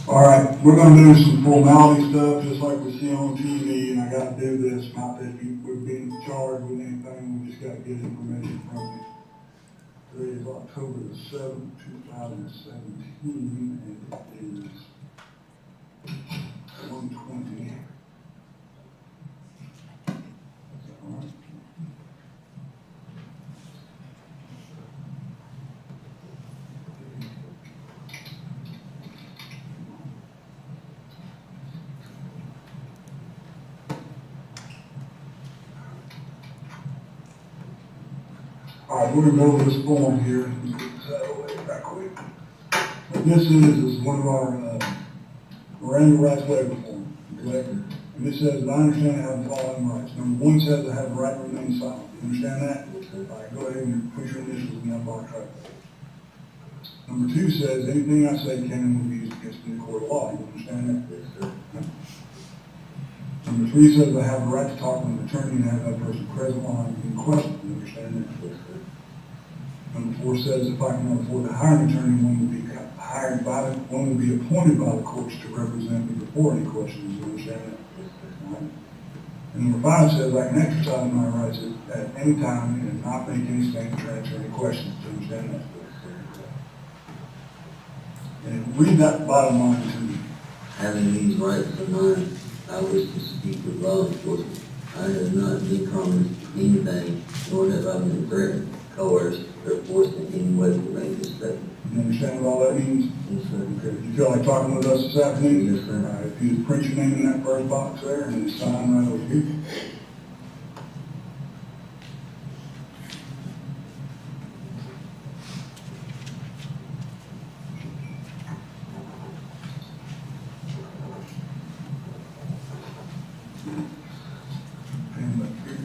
All right, we're gonna do some formality stuff, just like we see on TV, and I gotta do this, not that we're being charged with anything, we just gotta get information from you. Today is October the 7th, 2017, and it is 1:20. Is that right? All right, we're gonna go over this form here and get this out of the way right quick. What this is one of our Miranda rights waiver form, correct? And it says, I understand I have the following rights. Number one says I have the right to remain silent. You understand that? All right, go ahead and put your initials in that box right there. Number two says, anything I say can and will be used against me in a court of law. You understand that? Yes, sir. Number 3 says I have the right to talk with an attorney and have that person present while I'm being questioned. You understand that? Yes, sir. Number 4 says if I can afford to hire an attorney, one will be appointed by the courts to represent me before any questions. You understand that? Yes, sir. All right. And number 5 says I can exercise my rights at any time and not make any statement to answer any questions. Do you understand that? And read that bottom line to me. Having these rights of mine, I wish to speak with law enforcement. I have not been promised anything, nor have I been threatened, coerced, or forced in any way to make this statement. You understand what all that means? Yes, sir. Okay. You feel like talking with us this afternoon? Yes, sir. All right. If you would print your name in that first box there and then sign right over here. And back here.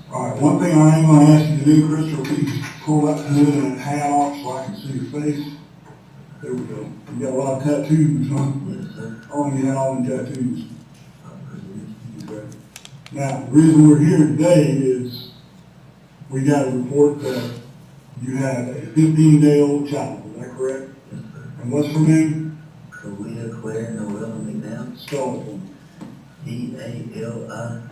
All right, one thing I am going to ask you to do, Crystal, please pull that hood and that hat off so I can see your face. There we go. You got a lot of tattoos, huh? Yes, sir. How long you had all them tattoos? Okay. Now, the reason we're here today is we got a report that you had a 15-day-old child. Is that correct? Yes, sir. And what's her name? Kalia Claire Noel McNabb. Spell it for me. DAYLIYAHBLANOELLAH.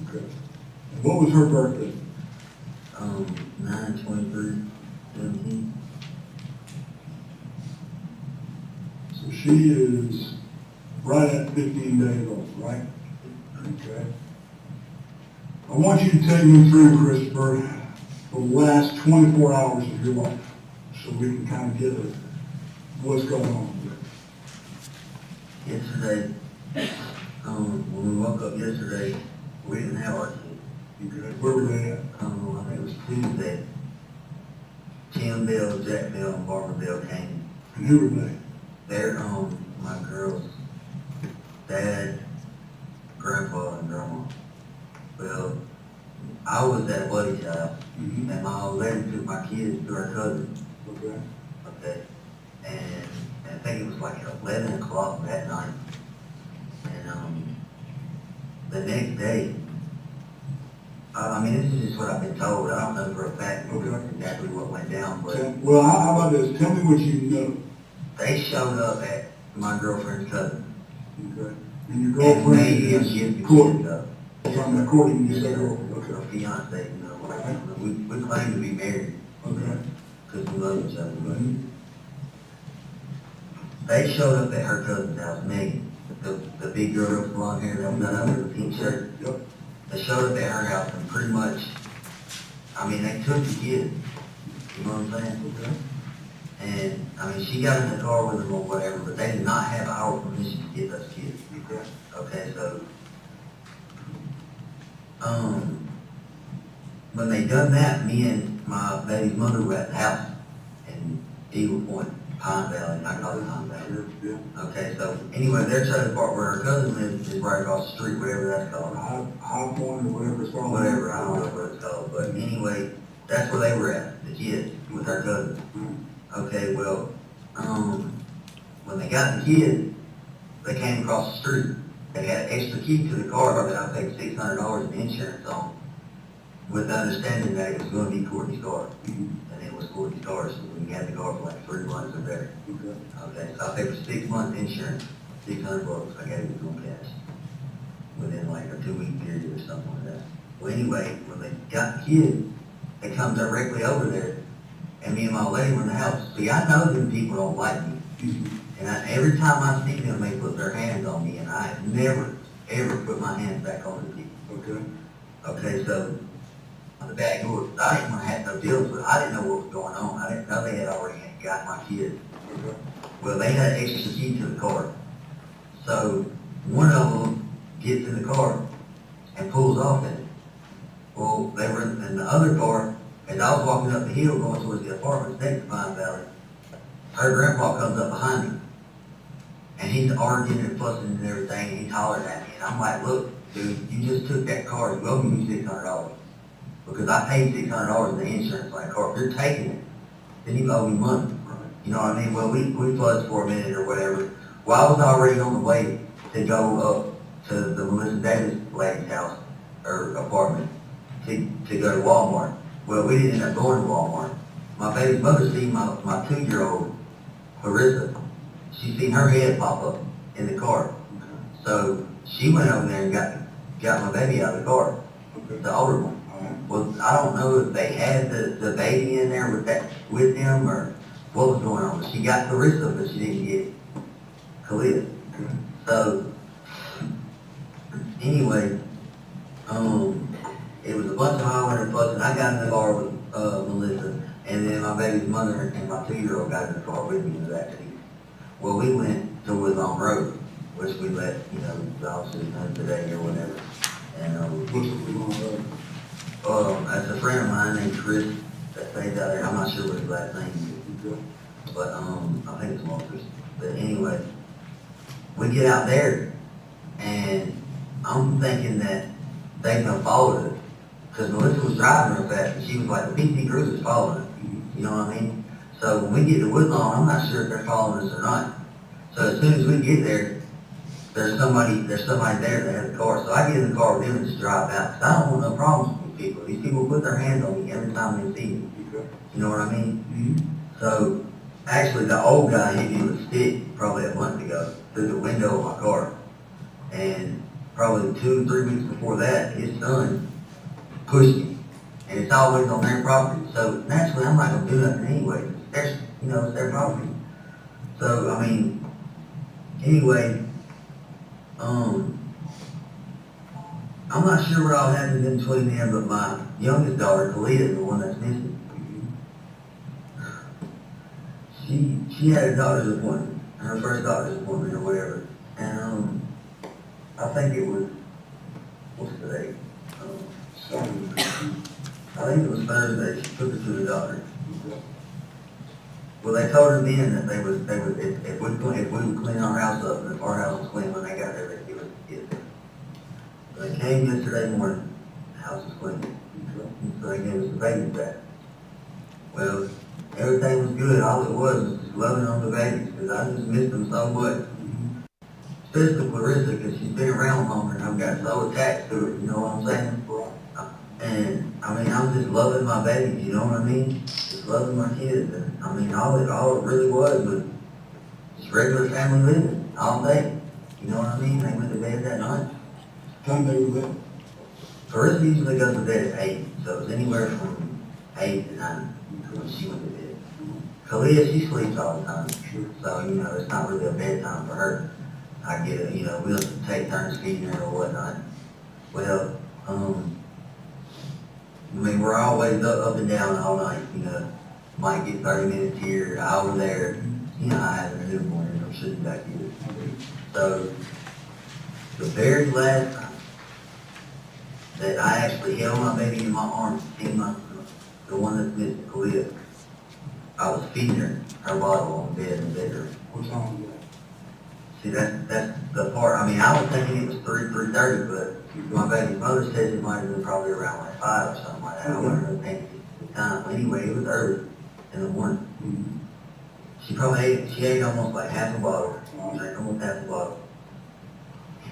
Okay. And what was her birthday? 9/23/17. So she is right at 15 days old, right? Okay. I want you to take me through, Christopher, the last 24 hours of your life, so we can kind of get what's going on here. Yesterday, when we woke up yesterday, we didn't have our kid. Okay. Where were they at? I think it was Tuesday. Tim Bell, Jack Bell, and Barbara Bell came. And who were they? They're my girl's dad, grandpa, and grandma. Well, I was at Buddy's house, and my old lady took my kids to her cousin. Okay. Okay. And I think it was like 11 o'clock that night. And the next day, I mean, this is just what I've been told. I don't know for a fact exactly what went down, but Well, how about this? Tell me what you know. they showed up at my girlfriend's cousin. Okay. And your girlfriend is Cortney. From according to your girlfriend. Okay. Her fiance, you know, like, we claim to be married. Okay. Because we love each other, but they showed up at her cousin's house, Megan, the big girl with blonde hair that was not under the pink shirt. Yep. They showed up at her house and pretty much, I mean, they took the kid. You know what I'm saying? Okay. And, I mean, she got in the car with them or whatever, but they did not have our permission to get those kids. Okay. Okay, so, when they done that, me and my baby's mother were at the house in Eagle Point, Pine Valley, I call it Pine Valley. Yeah. Okay, so anyway, their trailer park where her cousin lives is right across the street, whatever that's called. High Point or whatever it's called. Whatever, I don't know what it's called, but anyway, that's where they were at, the kid with her cousin. Okay, well, when they got the kid, they came across the street. They had an extra key to the car that I paid $600 in insurance on, with the understanding that it was going to be Cortney's car. And it was Cortney's car, so we had the car for like 3 months or better. Okay, so I paid for 6 months insurance, $600. I gave it to them cash within like a 2-week period or something like that. Well, anyway, when they got the kid, they come directly over there, and me and my lady were in the house. See, I know them people don't like me. And every time I see them, they put their hands on me, and I never, ever put my hands back on the people. Okay. Okay, so, on the back door. I didn't want to have no deals with it. I didn't know what was going on. I didn't know they had already got my kids. Well, they had an extra key to the car. So one of them gets in the car and pulls off in it. Well, they were in the other car, as I was walking up the hill going towards the apartments next to Pine Valley, her grandpa comes up behind me. And he's arguing and fussing and everything, and he's hollering at me. And I'm like, look, dude, you just took that car. You owe me $600. Because I paid $600 in the insurance on that car. If you're taking it, then you owe me money. You know what I mean? Well, we fussed for a minute or whatever. Well, I was already on the way to go up to the Melissa Davis lady's house, or apartment, to go to Walmart. Well, we didn't end up going to Walmart. My baby's mother seen my 2-year-old, Clarissa. She seen her head pop up in the car. So she went over there and got my baby out of the car, the older one. Well, I don't know if they had the baby in there with them or what was going on. She got Clarissa, but she didn't get Khalid. So anyway, it was a bunch of hollering and fussing. I got in the car with Melissa, and then my baby's mother and my 2-year-old got in the car with me in the backseat. Well, we went to Woodlawn Road, which we let, the officers know today or whatever. And what's the Woodlawn Road? That's a friend of mine named Chris that stays out there. I'm not sure what his last name is, but I think it's Walters. But anyway, we get out there, and I'm thinking that they gonna follow us, because Melissa was driving real fast, and she was like, the PT Cruiser's following us. You know what I mean? So when we get to Woodlawn, I'm not sure if they're following us or not. So as soon as we get there, there's somebody there that has a car. So I get in the car with them and just drive out. Because I don't want no problems with these people. These people put their hands on me every time they see me. You know what I mean? Mm-hmm. So actually the old guy hit me with a stick probably a month ago through the window of my car. And probably 2-3 weeks before that, his son pushed me. And it's always on their property. So naturally I'm not going to do nothing anyway. It's their property. So, I mean, anyway, I'm not sure what all happened in between them, but my youngest daughter, Kalia, is the one that's missing. She had a doctor's appointment, her first doctor's appointment or whatever. And I think it was, what's today? I think it was Thursday, she took her to the doctor. Well, they told her then that they would if we would clean our house up, and if our house was clean when they got there, they'd give us a gift. So they came yesterday morning, the house was clean. So they gave us the baby back. Well, everything was good. All it was just loving on the babies, because I just missed them so much. Especially Clarissa, because she's been around longer and I've got so attached to her, you know what I'm saying? And, I mean, I'm just loving my babies, you know what I mean? Just loving my kids. And, I mean, all it really was just regular family living all day. You know what I mean? They went to bed that night. Time they were there? Clarissa usually goes to bed at 8, so it was anywhere from 8 to 9 when she went to bed. Kalia, she sleeps all the time. So, it's not really a bedtime for her. I get it, we'll take turns feeding her or whatnot. Well, I mean, we're always up and down all night, might get 30 minutes here, an hour there. I have a newborn and I'm sitting back here. So, the very last time that I actually held my baby in my arms, the one that's missing, Kalia, I was feeding her bottle on the bed in the bedroom. What's wrong with that? See, that's the part. I mean, I was thinking it was 3:30, but my baby's mother said it might have been probably around like 5 or something like that. I wasn't really thinking at the time. Anyway, it was early in the morning. She ate almost like half a bottle. Like almost half a bottle.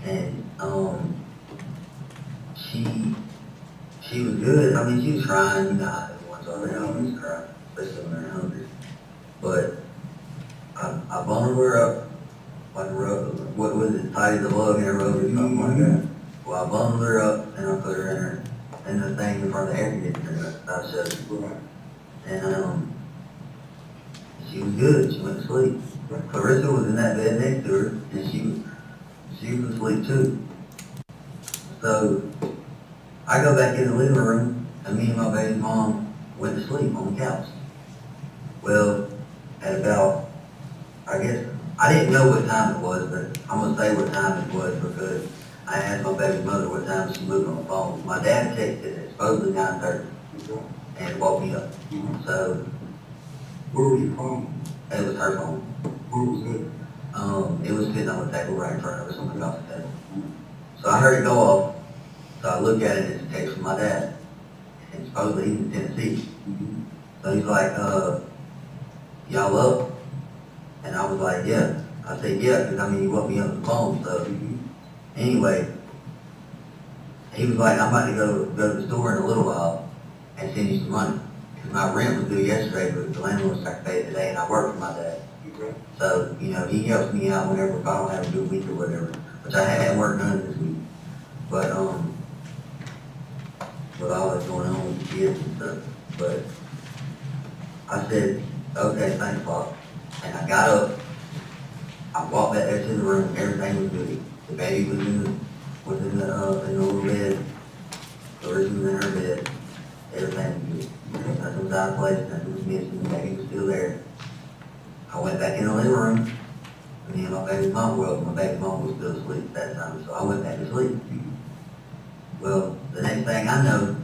And she was good. I mean, she was crying. How the ones are, they always cry, especially when they're hungry. But I bundled her up. Like a rug, what was it, tight as a lug in a rug or something like that. Well, I bundled her up and I put her in the thing in front of the air conditioner. I shut it. And she was good. She went to sleep. Clarissa was in that bed next to her, and she was asleep too. So I go back in the living room and me and my baby's mom went to sleep on the couch. Well, at about, I guess, I didn't know what time it was, but I'm gonna say what time it was because I asked my baby's mother what time she looked on the phone. My dad texted at supposedly 9:30 and it woke me up. So, Where was your phone? it was her phone. Where was it? It was sitting on the table right in front of us on the coffee table. So I heard it go off. So I looked at it and it's a text from my dad. And supposedly he's in Tennessee. So he's like, y'all up? And I was like, yeah. I said, yeah, because I mean, you woke me up on the phone. So anyway, he was like, I'm about to go to the store in a little while and send you some money. Because my rent was due yesterday, but the landlord started paying today and I work for my dad. So, you know, he helps me out whenever if I don't have a good week or whatever, which I haven't worked none this week. But, with all that's going on with the kids and stuff. But I said, okay, thanks, Pop. And I got up, I walked back there to the room, everything was good. The baby was in the little bed, Doris was in her bed, everything was good. Nothing was out of place, nothing was missing, the baby was still there. I went back in the living room, and me and my baby's mom, well, my baby's mom was still asleep at that time, so I went back to sleep. Well, the next thing I know,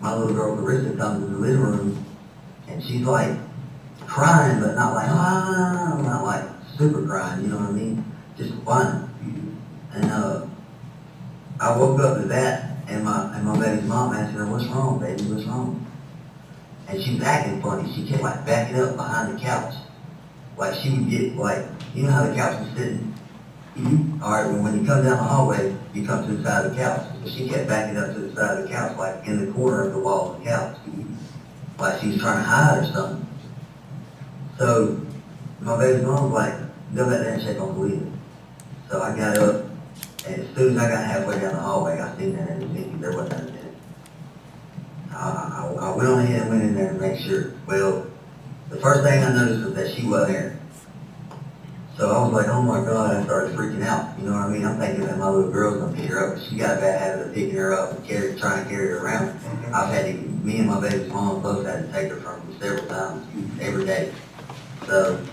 my little girl Carissa comes in the living room, and she's like crying, but not like, not like super crying, you know what I mean? Just whining. And I woke up to that, and my baby's mom asked her, what's wrong, baby, what's wrong? And she was acting funny. She kept like backing up behind the couch. Like she would get like, you know how the couch was sitting? All right, well, when you come down the hallway, you come to the side of the couch. So she kept backing up to the side of the couch, like in the corner of the wall of the couch. Like she was trying to hide or something. So my baby's mom was like, go back there and check on the window. So I got up, and as soon as I got halfway down the hallway, I seen that in the empty. There wasn't anything. I went on ahead and went in there to make sure. Well, the first thing I noticed was that she wasn't there. So I was like, oh my God, I started freaking out. You know what I mean? I'm thinking that my little girl's gonna pick her up. She got a bad habit of picking her up and trying to carry her around. Me and my baby's mom both had to take her from me several times every day. So,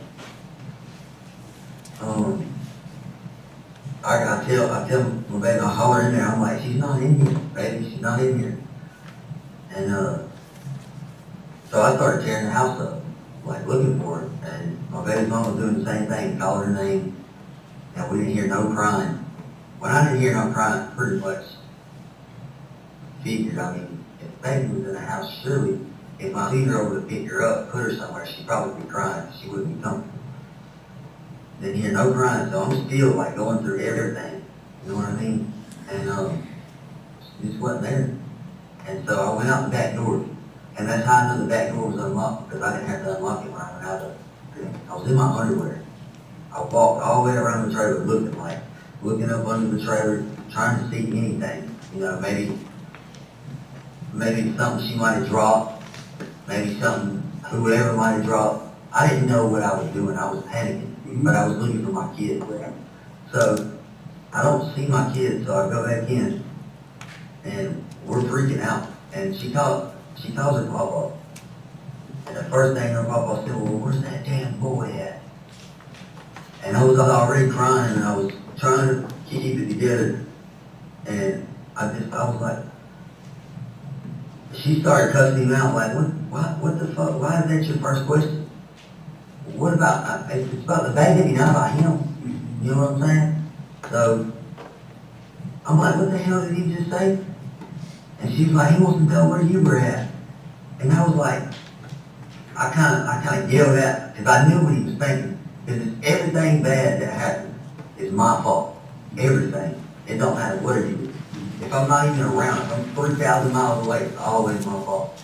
I tell my baby, I holler in there, I'm like, she's not in here, baby, she's not in here. And, so I started tearing the house up, like looking for her. And my baby's mom was doing the same thing, calling her name, and we didn't hear no crying. When I didn't hear no crying, pretty much figured, I mean, if the baby was in the house, surely, if my two-year-old would have picked her up, put her somewhere, she'd probably be crying, she wouldn't be comfortable. Didn't hear no crying, so I'm still like going through everything, you know what I mean? And she just wasn't there. And so I went out the back door, and that's how I knew the back door was unlocked, because I didn't have to unlock it when I went out of it. I was in my underwear. I walked all the way around the trailer looking up under the trailer, trying to see anything. You know, maybe something she might have dropped, maybe something whoever might have dropped. I didn't know what I was doing. I was panicking, but I was looking for my kids. So I don't see my kids, so I go back in, and we're freaking out. And she calls her papa. And the first thing her papa said, well, where's that damn boy at? And I was already crying, and I was trying to keep it together. And I was like, she started cussing him out, like, what the fuck? Why is that your first question? What about, it's about the baby, not about him. You know what I'm saying? So, I'm like, what the hell did he just say? And she's like, he wants to know where you were at. And I was like, I kind of yelled at, because I knew what he was thinking. Because everything bad that happened is my fault. Everything. It don't matter what it is. If I'm not even around, if I'm 3,000 miles away, it's always my fault.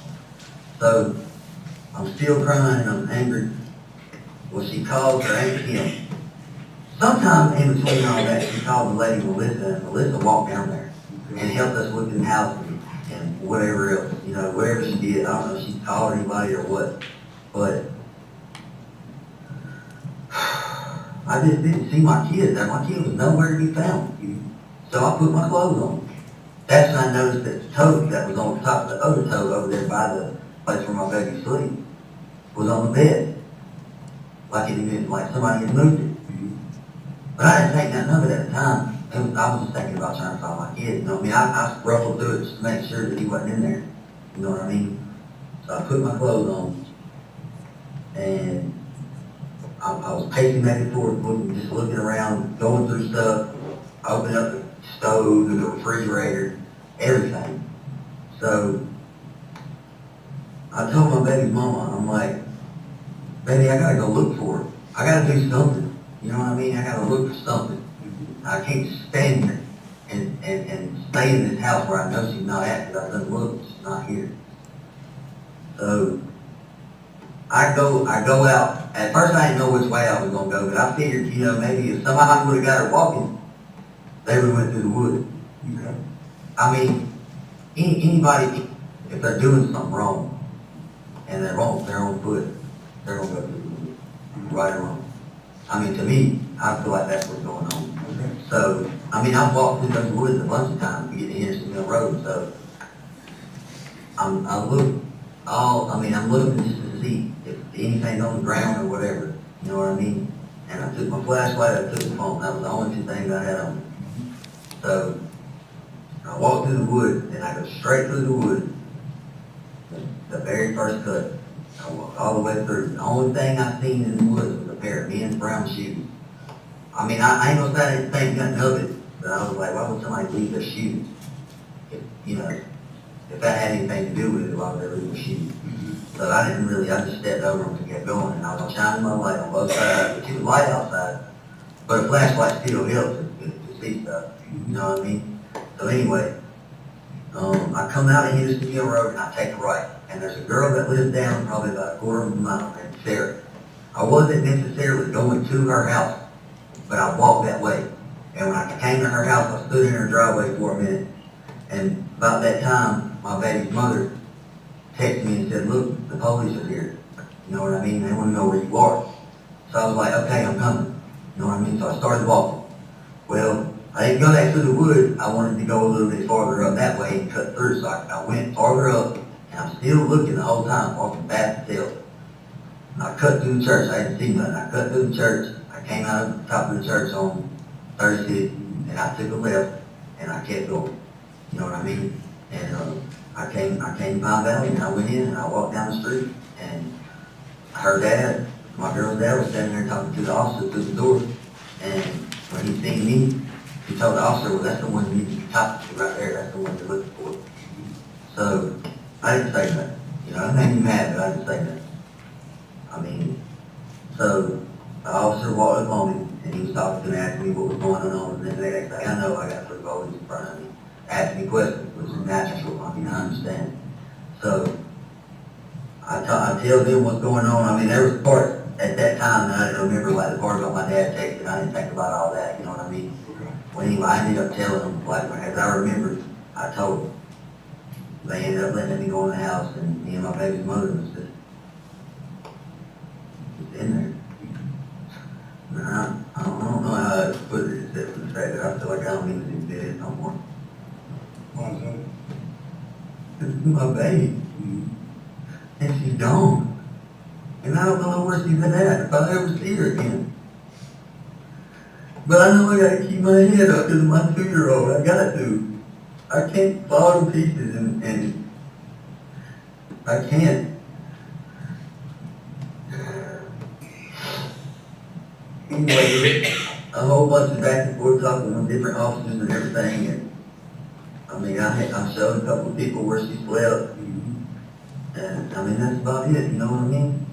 So, I'm still crying and I'm angry. Well, she called her Aunt Kim. Sometime in between all that, she called the lady Melissa, and Melissa walked down there and helped us with the house and whatever else, you know, whatever she did. I don't know if she called anybody or what, but I just didn't see my kids there. My kid was nowhere to be found. So I put my clothes on. that's when I noticed that the tote that was on top of the other tote over there by the place where my baby sleeps was on the bed. Like it had been, like somebody had moved it. But I didn't think nothing of it at the time. I was just thinking about trying to find my kid. You know what I mean? I ruffled through it just to make sure that he wasn't in there. You know what I mean? So I put my clothes on, and I was pacing back and forth, just looking around, going through stuff, opening up the stove, the refrigerator, everything. So I told my baby's mama, I'm like, baby, I gotta go look for her. I gotta do something. You know what I mean? I gotta look for something. I can't stand here and stay in this house where I know she's not at, because I done looked, she's not here. So I go out. At first I didn't know which way I was gonna go, but I figured, you know, maybe if somebody would have got her walking, they would have went through the woods. Okay. I mean, anybody, if they're doing something wrong, and they're wrong, they're on foot, they're gonna go through the woods, right or wrong. I mean, to me, I feel like that's what's going on. Okay. So, I mean, I've walked through those woods a bunch of times to get to Henderson Mill Road, so I'm looking just to see if anything's on the ground or whatever, you know what I mean? And I took my flashlight, I took the phone, that was the only two things I had on me. So, I walked through the woods, and I go straight through the woods, the very first cut. I walked all the way through. The only thing I seen in the woods was a pair of men's brown shoes. I mean, I ain't gonna say I didn't think nothing of it, but I was like, why would somebody leave their shoes? If that had anything to do with it, why would they leave their shoes? So I just stepped over them and kept going, and I was shining my light on both sides, which it was light outside, but a flashlight still helps to see stuff, you know what I mean? So anyway, I come out of Henderson Hill Road and I take a right, and there's a girl that lives down probably about a quarter of a mile named Sarah. I wasn't necessarily going to her house, but I walked that way. And when I came to her house, I stood in her driveway for a minute, and about that time, my baby's mother texted me and said, look, the police are here. You know what I mean? They want to know where you are. So I was like, okay, I'm coming. You know what I mean? So I started walking. Well, I didn't go back through the woods. I wanted to go a little bit farther up that way and cut through. So I went farther up, and I'm still looking the whole time, walking fast as hell. And I cut through the church. I didn't see nothing. I cut through the church. I came out of the top of the church on 36, and I took a left, and I kept going. You know what I mean? And I came to Pine Valley, and I went in, and I walked down the street, and her dad, my girl's dad, was standing there talking to the officer through the door. And when he seen me, he told the officer, well, that's the one you need to be talking to right there. That's the one you're looking for. So I didn't say nothing. You know, it made me mad, but I didn't say nothing. I mean, so the officer walked up on me, and he was talking to me, asking me what was going on. And then the next thing I know, I got three boys in front of me, asking me questions, which is natural. I mean, I understand. So I tell them what's going on. I mean, there was parts at that time that I didn't remember, like the part about my dad texting. I didn't think about all that, you know what I mean? Well, anyway, I ended up telling them, like, as I remembered, I told them. They ended up letting me go in the house, and me and my baby's mother was just in there. And I don't know how to put it, except for the fact that I feel like I don't even do it no more. Why is that? This is my baby. And she's gone. And I don't know where she's been at, if I ever see her again. But I know I gotta keep my head up because of my 2-year-old. I got to. I can't fall to pieces and I can't. Anyway, a whole bunch of back and forth talking with different officers and everything. And I mean, I showed a couple of people where she slept. And I mean, that's about it, you know what I mean?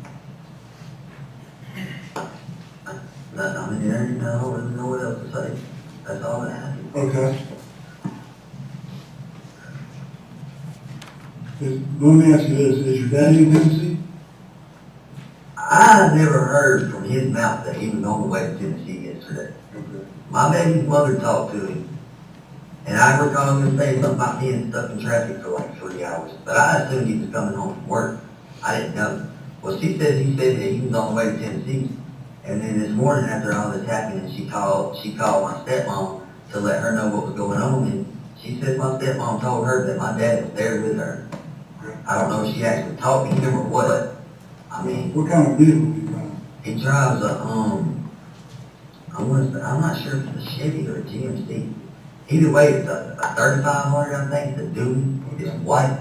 I mean, there ain't know what else to say. That's all that happened. Okay. Let me ask you this, is your daddy in Tennessee? I never heard from his mouth that he was on the way to Tennessee yesterday. Okay. My baby's mother talked to him, and I recall him saying something about being stuck in traffic for like 3 hours. But I assumed he was coming home from work. I didn't know. Well, he said that he was on the way to Tennessee. And then this morning after all this happened, she called my stepmom to let her know what was going on, and She said my stepmom told her that my dad was there with her. I don't know if she actually talked to him or what. I mean, What kind of vehicle do you drive? he drives a, I'm not sure if it's a Chevy or a GMC. Either way, it's a 3500, I think, the Doom. It's white.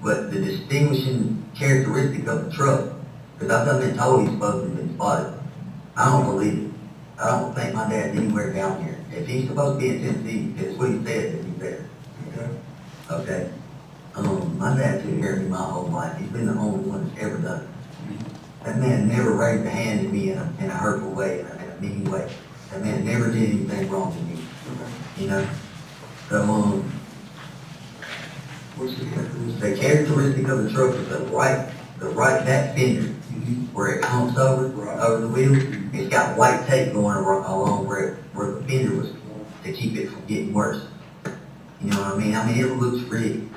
But the distinguishing characteristic of the truck, because I've done been told he's supposed to have been spotted. I don't believe it. I don't think my dad's anywhere down here. If he's supposed to be in Tennessee, it's what he said that he's there. Okay? My dad took care of me my whole life. He's been the only one that's ever done it. That man never raised a hand at me in a hurtful way, in a mean way. That man never did anything wrong to me. You know? So, What's the characteristic? the characteristic of the truck is the right back fender, where it humps over the wheel. It's got white tape going along where the fender was to keep it from getting worse. You know what I mean? I mean, it looks rigged.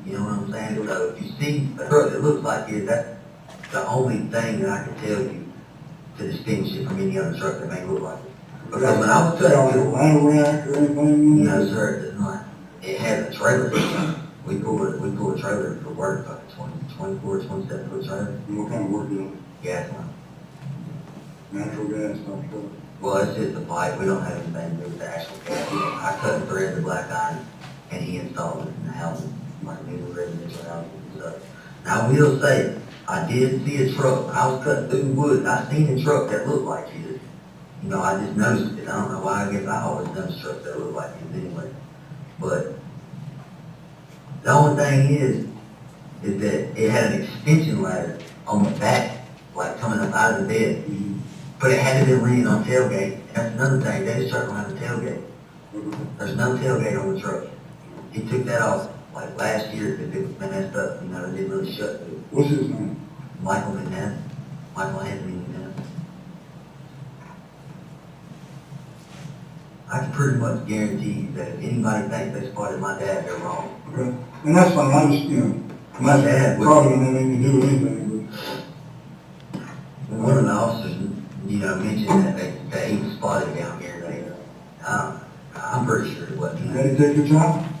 You know what I'm saying? So if you see a truck that looks like it, that's the only thing that I can tell you to distinguish it from any other truck that may look like it. Because when I was cutting a ladder rack or anything? No, sir, it does not. It has a trailer. We pull a trailer for work, like a 24, 27 foot trailer. And what kind of work do you do? Gas line. Natural gas stuff? Well, it's just a pipe. We don't have anything to do with the actual gas. I cut and thread the black iron, and he installed it in the house, like new residential houses and stuff. Now, I will say, I did see a truck. When I was cutting through the woods, I seen a truck that looked like his. You know, I just noticed it. I don't know why. I guess I always done trucks that look like his anyway. But the only thing is that it had an extension ladder on the back, like coming up out of the bed. But it had to be leaning on tailgate. That's another thing. They just truck around the tailgate. There's no tailgate on the truck. He took that off like last year because it was messed up. You know, it didn't really shut through. What's his name? Michael McNabb. Michael Anthony McNabb. I can pretty much guarantee you that if anybody thinks they spotted my dad, they're wrong. Okay. And that's fine. I just, you know, My dad was. probably don't have anything to do with anything, One of the officers, you know, mentioned that he was spotted down here. I'm pretty sure it wasn't. but you gotta take your time.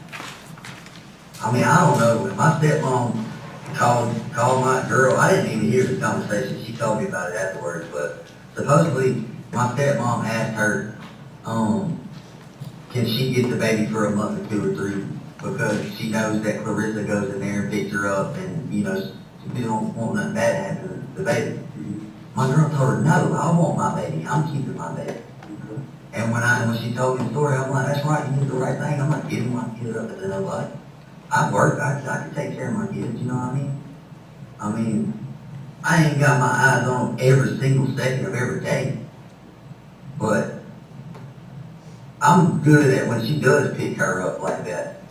I mean, I don't know. When my stepmom called my girl, I didn't even hear the conversation. She told me about it afterwards. But supposedly, my stepmom asked her, can she get the baby for a month or 2 or 3? Because she knows that Clarissa goes in there and picks her up, and you know, she don't want nothing bad to happen to the baby. My girl told her, no, I want my baby. I'm keeping my baby. And when she told me the story, I'm like, that's right, you did the right thing. I'm not giving my kid up to nobody. I work, I can take care of my kids, you know what I mean? I mean, I ain't got my eyes on every single second of every day. But I'm good at when she does pick her up like that.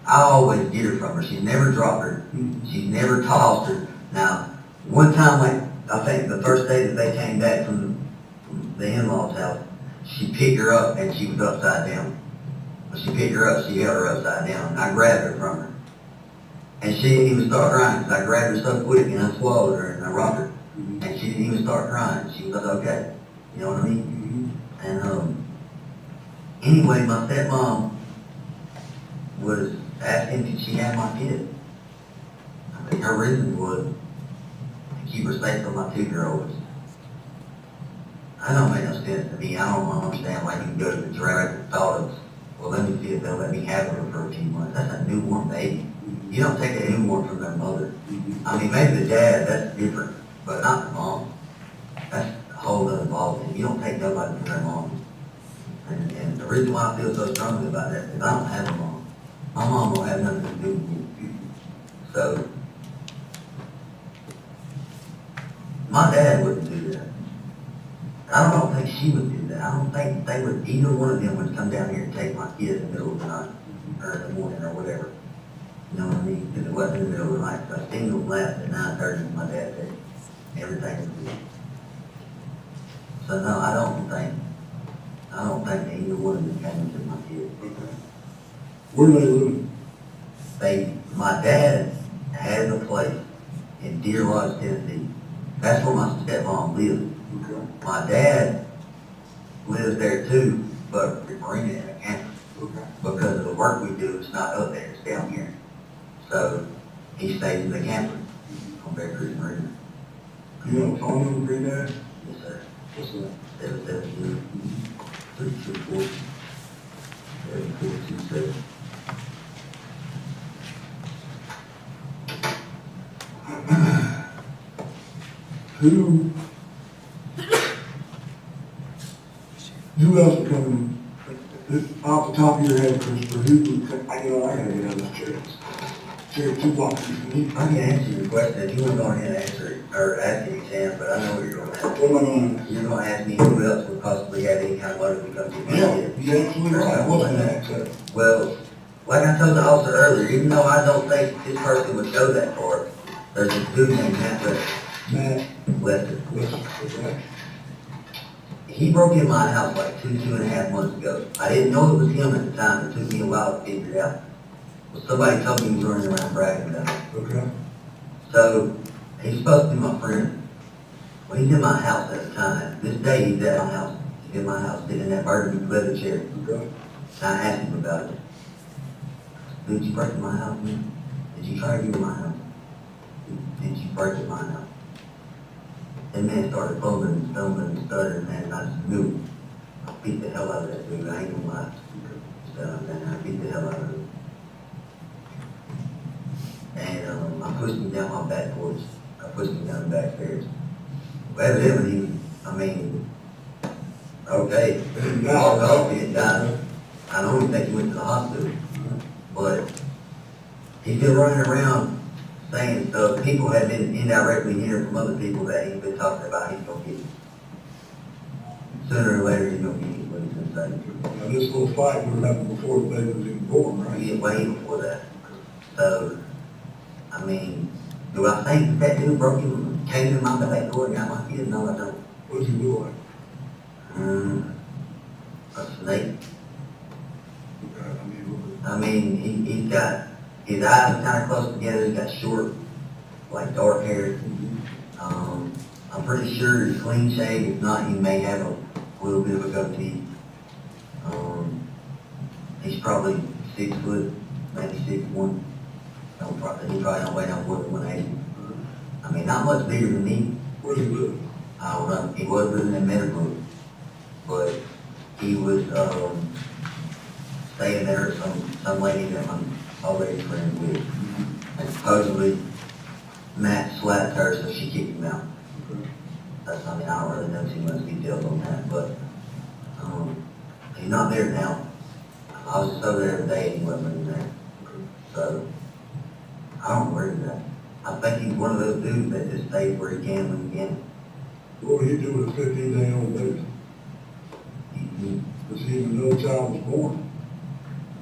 I always get her from her. She's never dropped her. She's never tossed her. Now, one time, like, I think the first day that they came back from the in-laws' house, she picked her up and she was upside down. When she picked her up, she held her upside down, and I grabbed her from her. And she didn't even start crying, because I grabbed her so quick and I swallowed her and I rocked her. And she didn't even start crying. She was okay. You know what I mean? And anyway, my stepmom was asking if she had my kid. I mean, her reason was to keep her safe from my 2-year-olds. I don't make no sense to me. I don't understand why you can go to the direct thought of, well, let me see if they'll let me have her for a few months. That's a newborn baby. You don't take a newborn from their mother. I mean, maybe the dad, that's different, but not the mom. That's a whole other ballgame. You don't take nobody from their mom. And the reason why I feel so strongly about that is I don't have a mom. My mom don't have nothing to do with me. So, my dad wouldn't do that. I don't think she would do that. I don't think they would, either one of them would come down here and take my kid in the middle of the night, or in the morning, or whatever. You know what I mean? Because it wasn't in the middle of the night. So I seen them left at 9:30 when my dad said everything was good. So no, I don't think that either one of them came to my kid. Where do they live? My dad has a place in Deer Lodge, Tennessee. That's where my stepmom lives. Okay. My dad lives there too, but we're bringing it in a camper. Okay. Because of the work we do, it's not up there, it's down here. So he stays in the camper on Bear Creek Marina. You know, phone number for your dad? Yes, sir. What's that? 770-324-7427. Who else would come off the top of your head, Christopher, who would come, I gotta get out of this chair. Chair 2 blocks. I can answer your question. If you want to go ahead and answer it, or ask it, Sam, but I know what you're going to ask. What am I going to ask? You're going to ask me who else would possibly have any kind of motive to come to my Yeah, kid. you're absolutely right. What's that? Well, like I told the officer earlier, even though I don't think this person would go that far, there's a dude named Matt Lester. Okay. He broke in my house like 2.5 months ago. I didn't know it was him at the time. It took me a while to figure it out. Well, somebody told me he was running around bragging about it. Okay. So, he's supposed to be my friend. Well, he's in my house at the time. This day he's at my house. He's in my house, sitting in that burgundy leather chair. Okay. And I asked him about it. Did you break in my house, man? Did you try to get in my house? Did you break in my house? That man started fumbling and stumbling and stuttering, man, and I just knew it. I beat the hell out of that dude. I ain't gonna lie. So, man, I beat the hell out of him. And I pushed him down my back porch. I pushed him down the back stairs. Well, evidently, I mean, okay, he walked off, he had died. I don't even think he went to the hospital. But he's been running around saying stuff. People have been indirectly hearing from other people that he's been talking about he's going to get it. Sooner or later, he's going to get it, what he's going to say. Now, this little fight would have happened before the baby was even born, right? Yeah, way before that. So, I mean, do I think that dude broke him, came in my back door and got my kid? No, I don't. What does he do like? A snake. I mean, he's got, his eyes are kind of close together, he's got short, like dark hair. I'm pretty sure he's clean shaved. If not, he may have a little bit of a goatee. He's probably 6 foot, maybe 6'1". He probably don't weigh no more than 180. I mean, not much bigger than me. Where does he live? I don't know. He was living in Meadowbrook, but he was staying there with some lady that I'm already friends with. And supposedly, Matt slapped her, so she kicked him out. That's, I mean, I don't really know too much details on that, but he's not there now. I was just over there every day and he wasn't living there. So, I don't worry about it. I think he's one of those dudes that just stays where he can when he can. What would he do with a 15-day-old baby? Does he even know the child was born?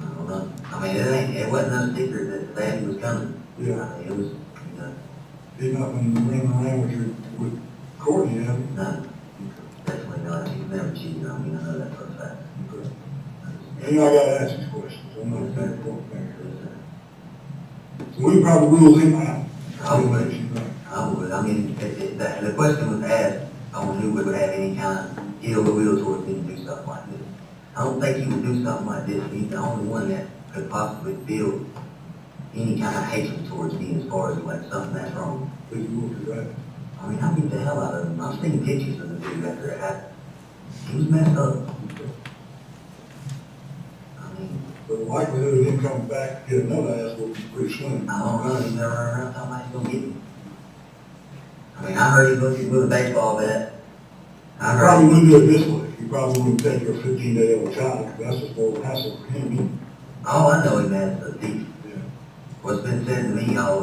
I don't know. I mean, it wasn't no secret that the baby was coming. Yeah. I mean, it was, you know. He's not been running around with Cortney, have you? No. Definitely not. He's never cheated on me. I know that for a fact. Okay. And I gotta ask these questions. I'm not a very important thing. So we probably rule him out. I would. I mean, the question was asked on who would have any kind of ill will towards me to do something like this. I don't think he would do something like this. He's the only one that could possibly feel any kind of hatred towards me as far as like something that's wrong. Please look at that. I mean, I beat the hell out of him. I've seen pictures of the dude after it happened. He was messed up. I mean, But the likelihood of him coming back to get another ass whooping is pretty slim. I don't know. He's never around talking about he's going to get me. I mean, I heard he was with a baseball bat. He probably wouldn't do it this way. He probably wouldn't take your 15-day-old child, because that's just more hassle for him. Oh, I know he mad for the teeth. Yeah. What's been said to me all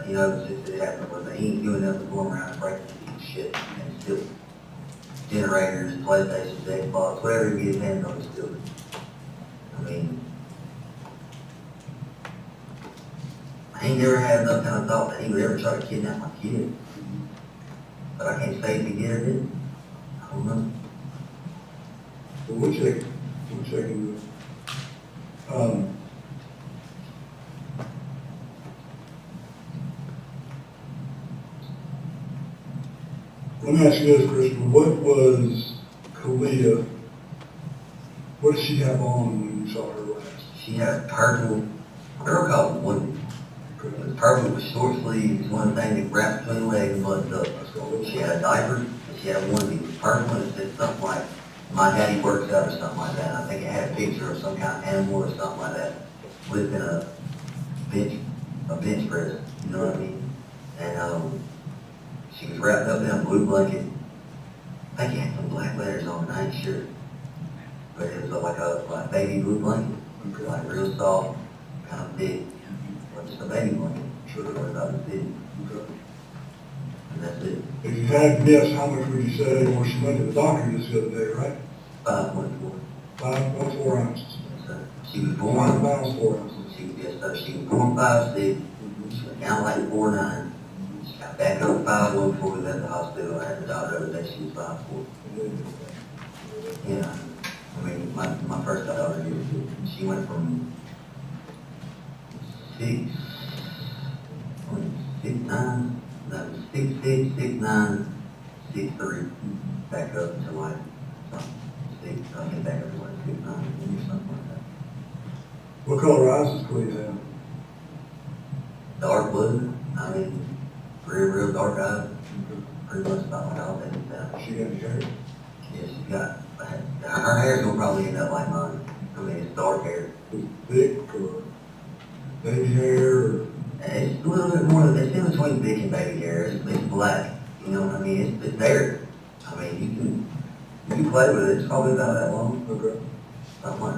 you know, since it happened was that he ain't doing nothing but going around and breaking shit and stealing generators, PlayStations, Xbox, whatever he gets his hands on, he's stealing. I mean, I ain't never had no kind of thought that he would ever try to kidnap my kid. But I can't say if he did or didn't. I don't know. So we'll check it. Let me ask you this, Christopher. What was Kalia, what did she have on when you saw her last? She had purple Girl called one. It was purple with short sleeves, one thing that wrapped between the legs and buttoned up. She had a diaper, and she had one of these purple, and it said something like, "My daddy works out," or something like that. I think it had a picture of some kind of animal or something like that, lifting a bench press, you know what I mean? And she was wrapped up in a blue blanket. I think it had some black letters on it, I ain't sure. But it was like a baby blue blanket, like real soft, kind of big. Just a baby blanket, sure, about this big. And that's it. If you had guessed, how much would you say, well, she went to the doctor just the other day, right? 5.4. 5.4 ounces. She was born. 5 pounds, 4 ounces. She was born 5'6". She went down like 4'9". She got back up 5'1" before we left the hospital. I had the doctor the other day, she was 5'4". Yeah. I mean, my first daughter, she went from 6'9", 6'6", 6'9", 6'3", back up to like 6. I think back up to like 6'9" or something like that. What color eyes does Clea have? Dark blue. I mean, real dark eyes. Pretty much about like all that. She got any hair? Yeah, she's got. Her hair's gonna probably end up like mine. I mean, it's dark hair. Thick or baby hair? Or? It's a little bit more. It's in between thick and baby hair. It's black. You know what I mean? It's there. I mean, you can play with it. It's probably about that long. Okay. Something like that.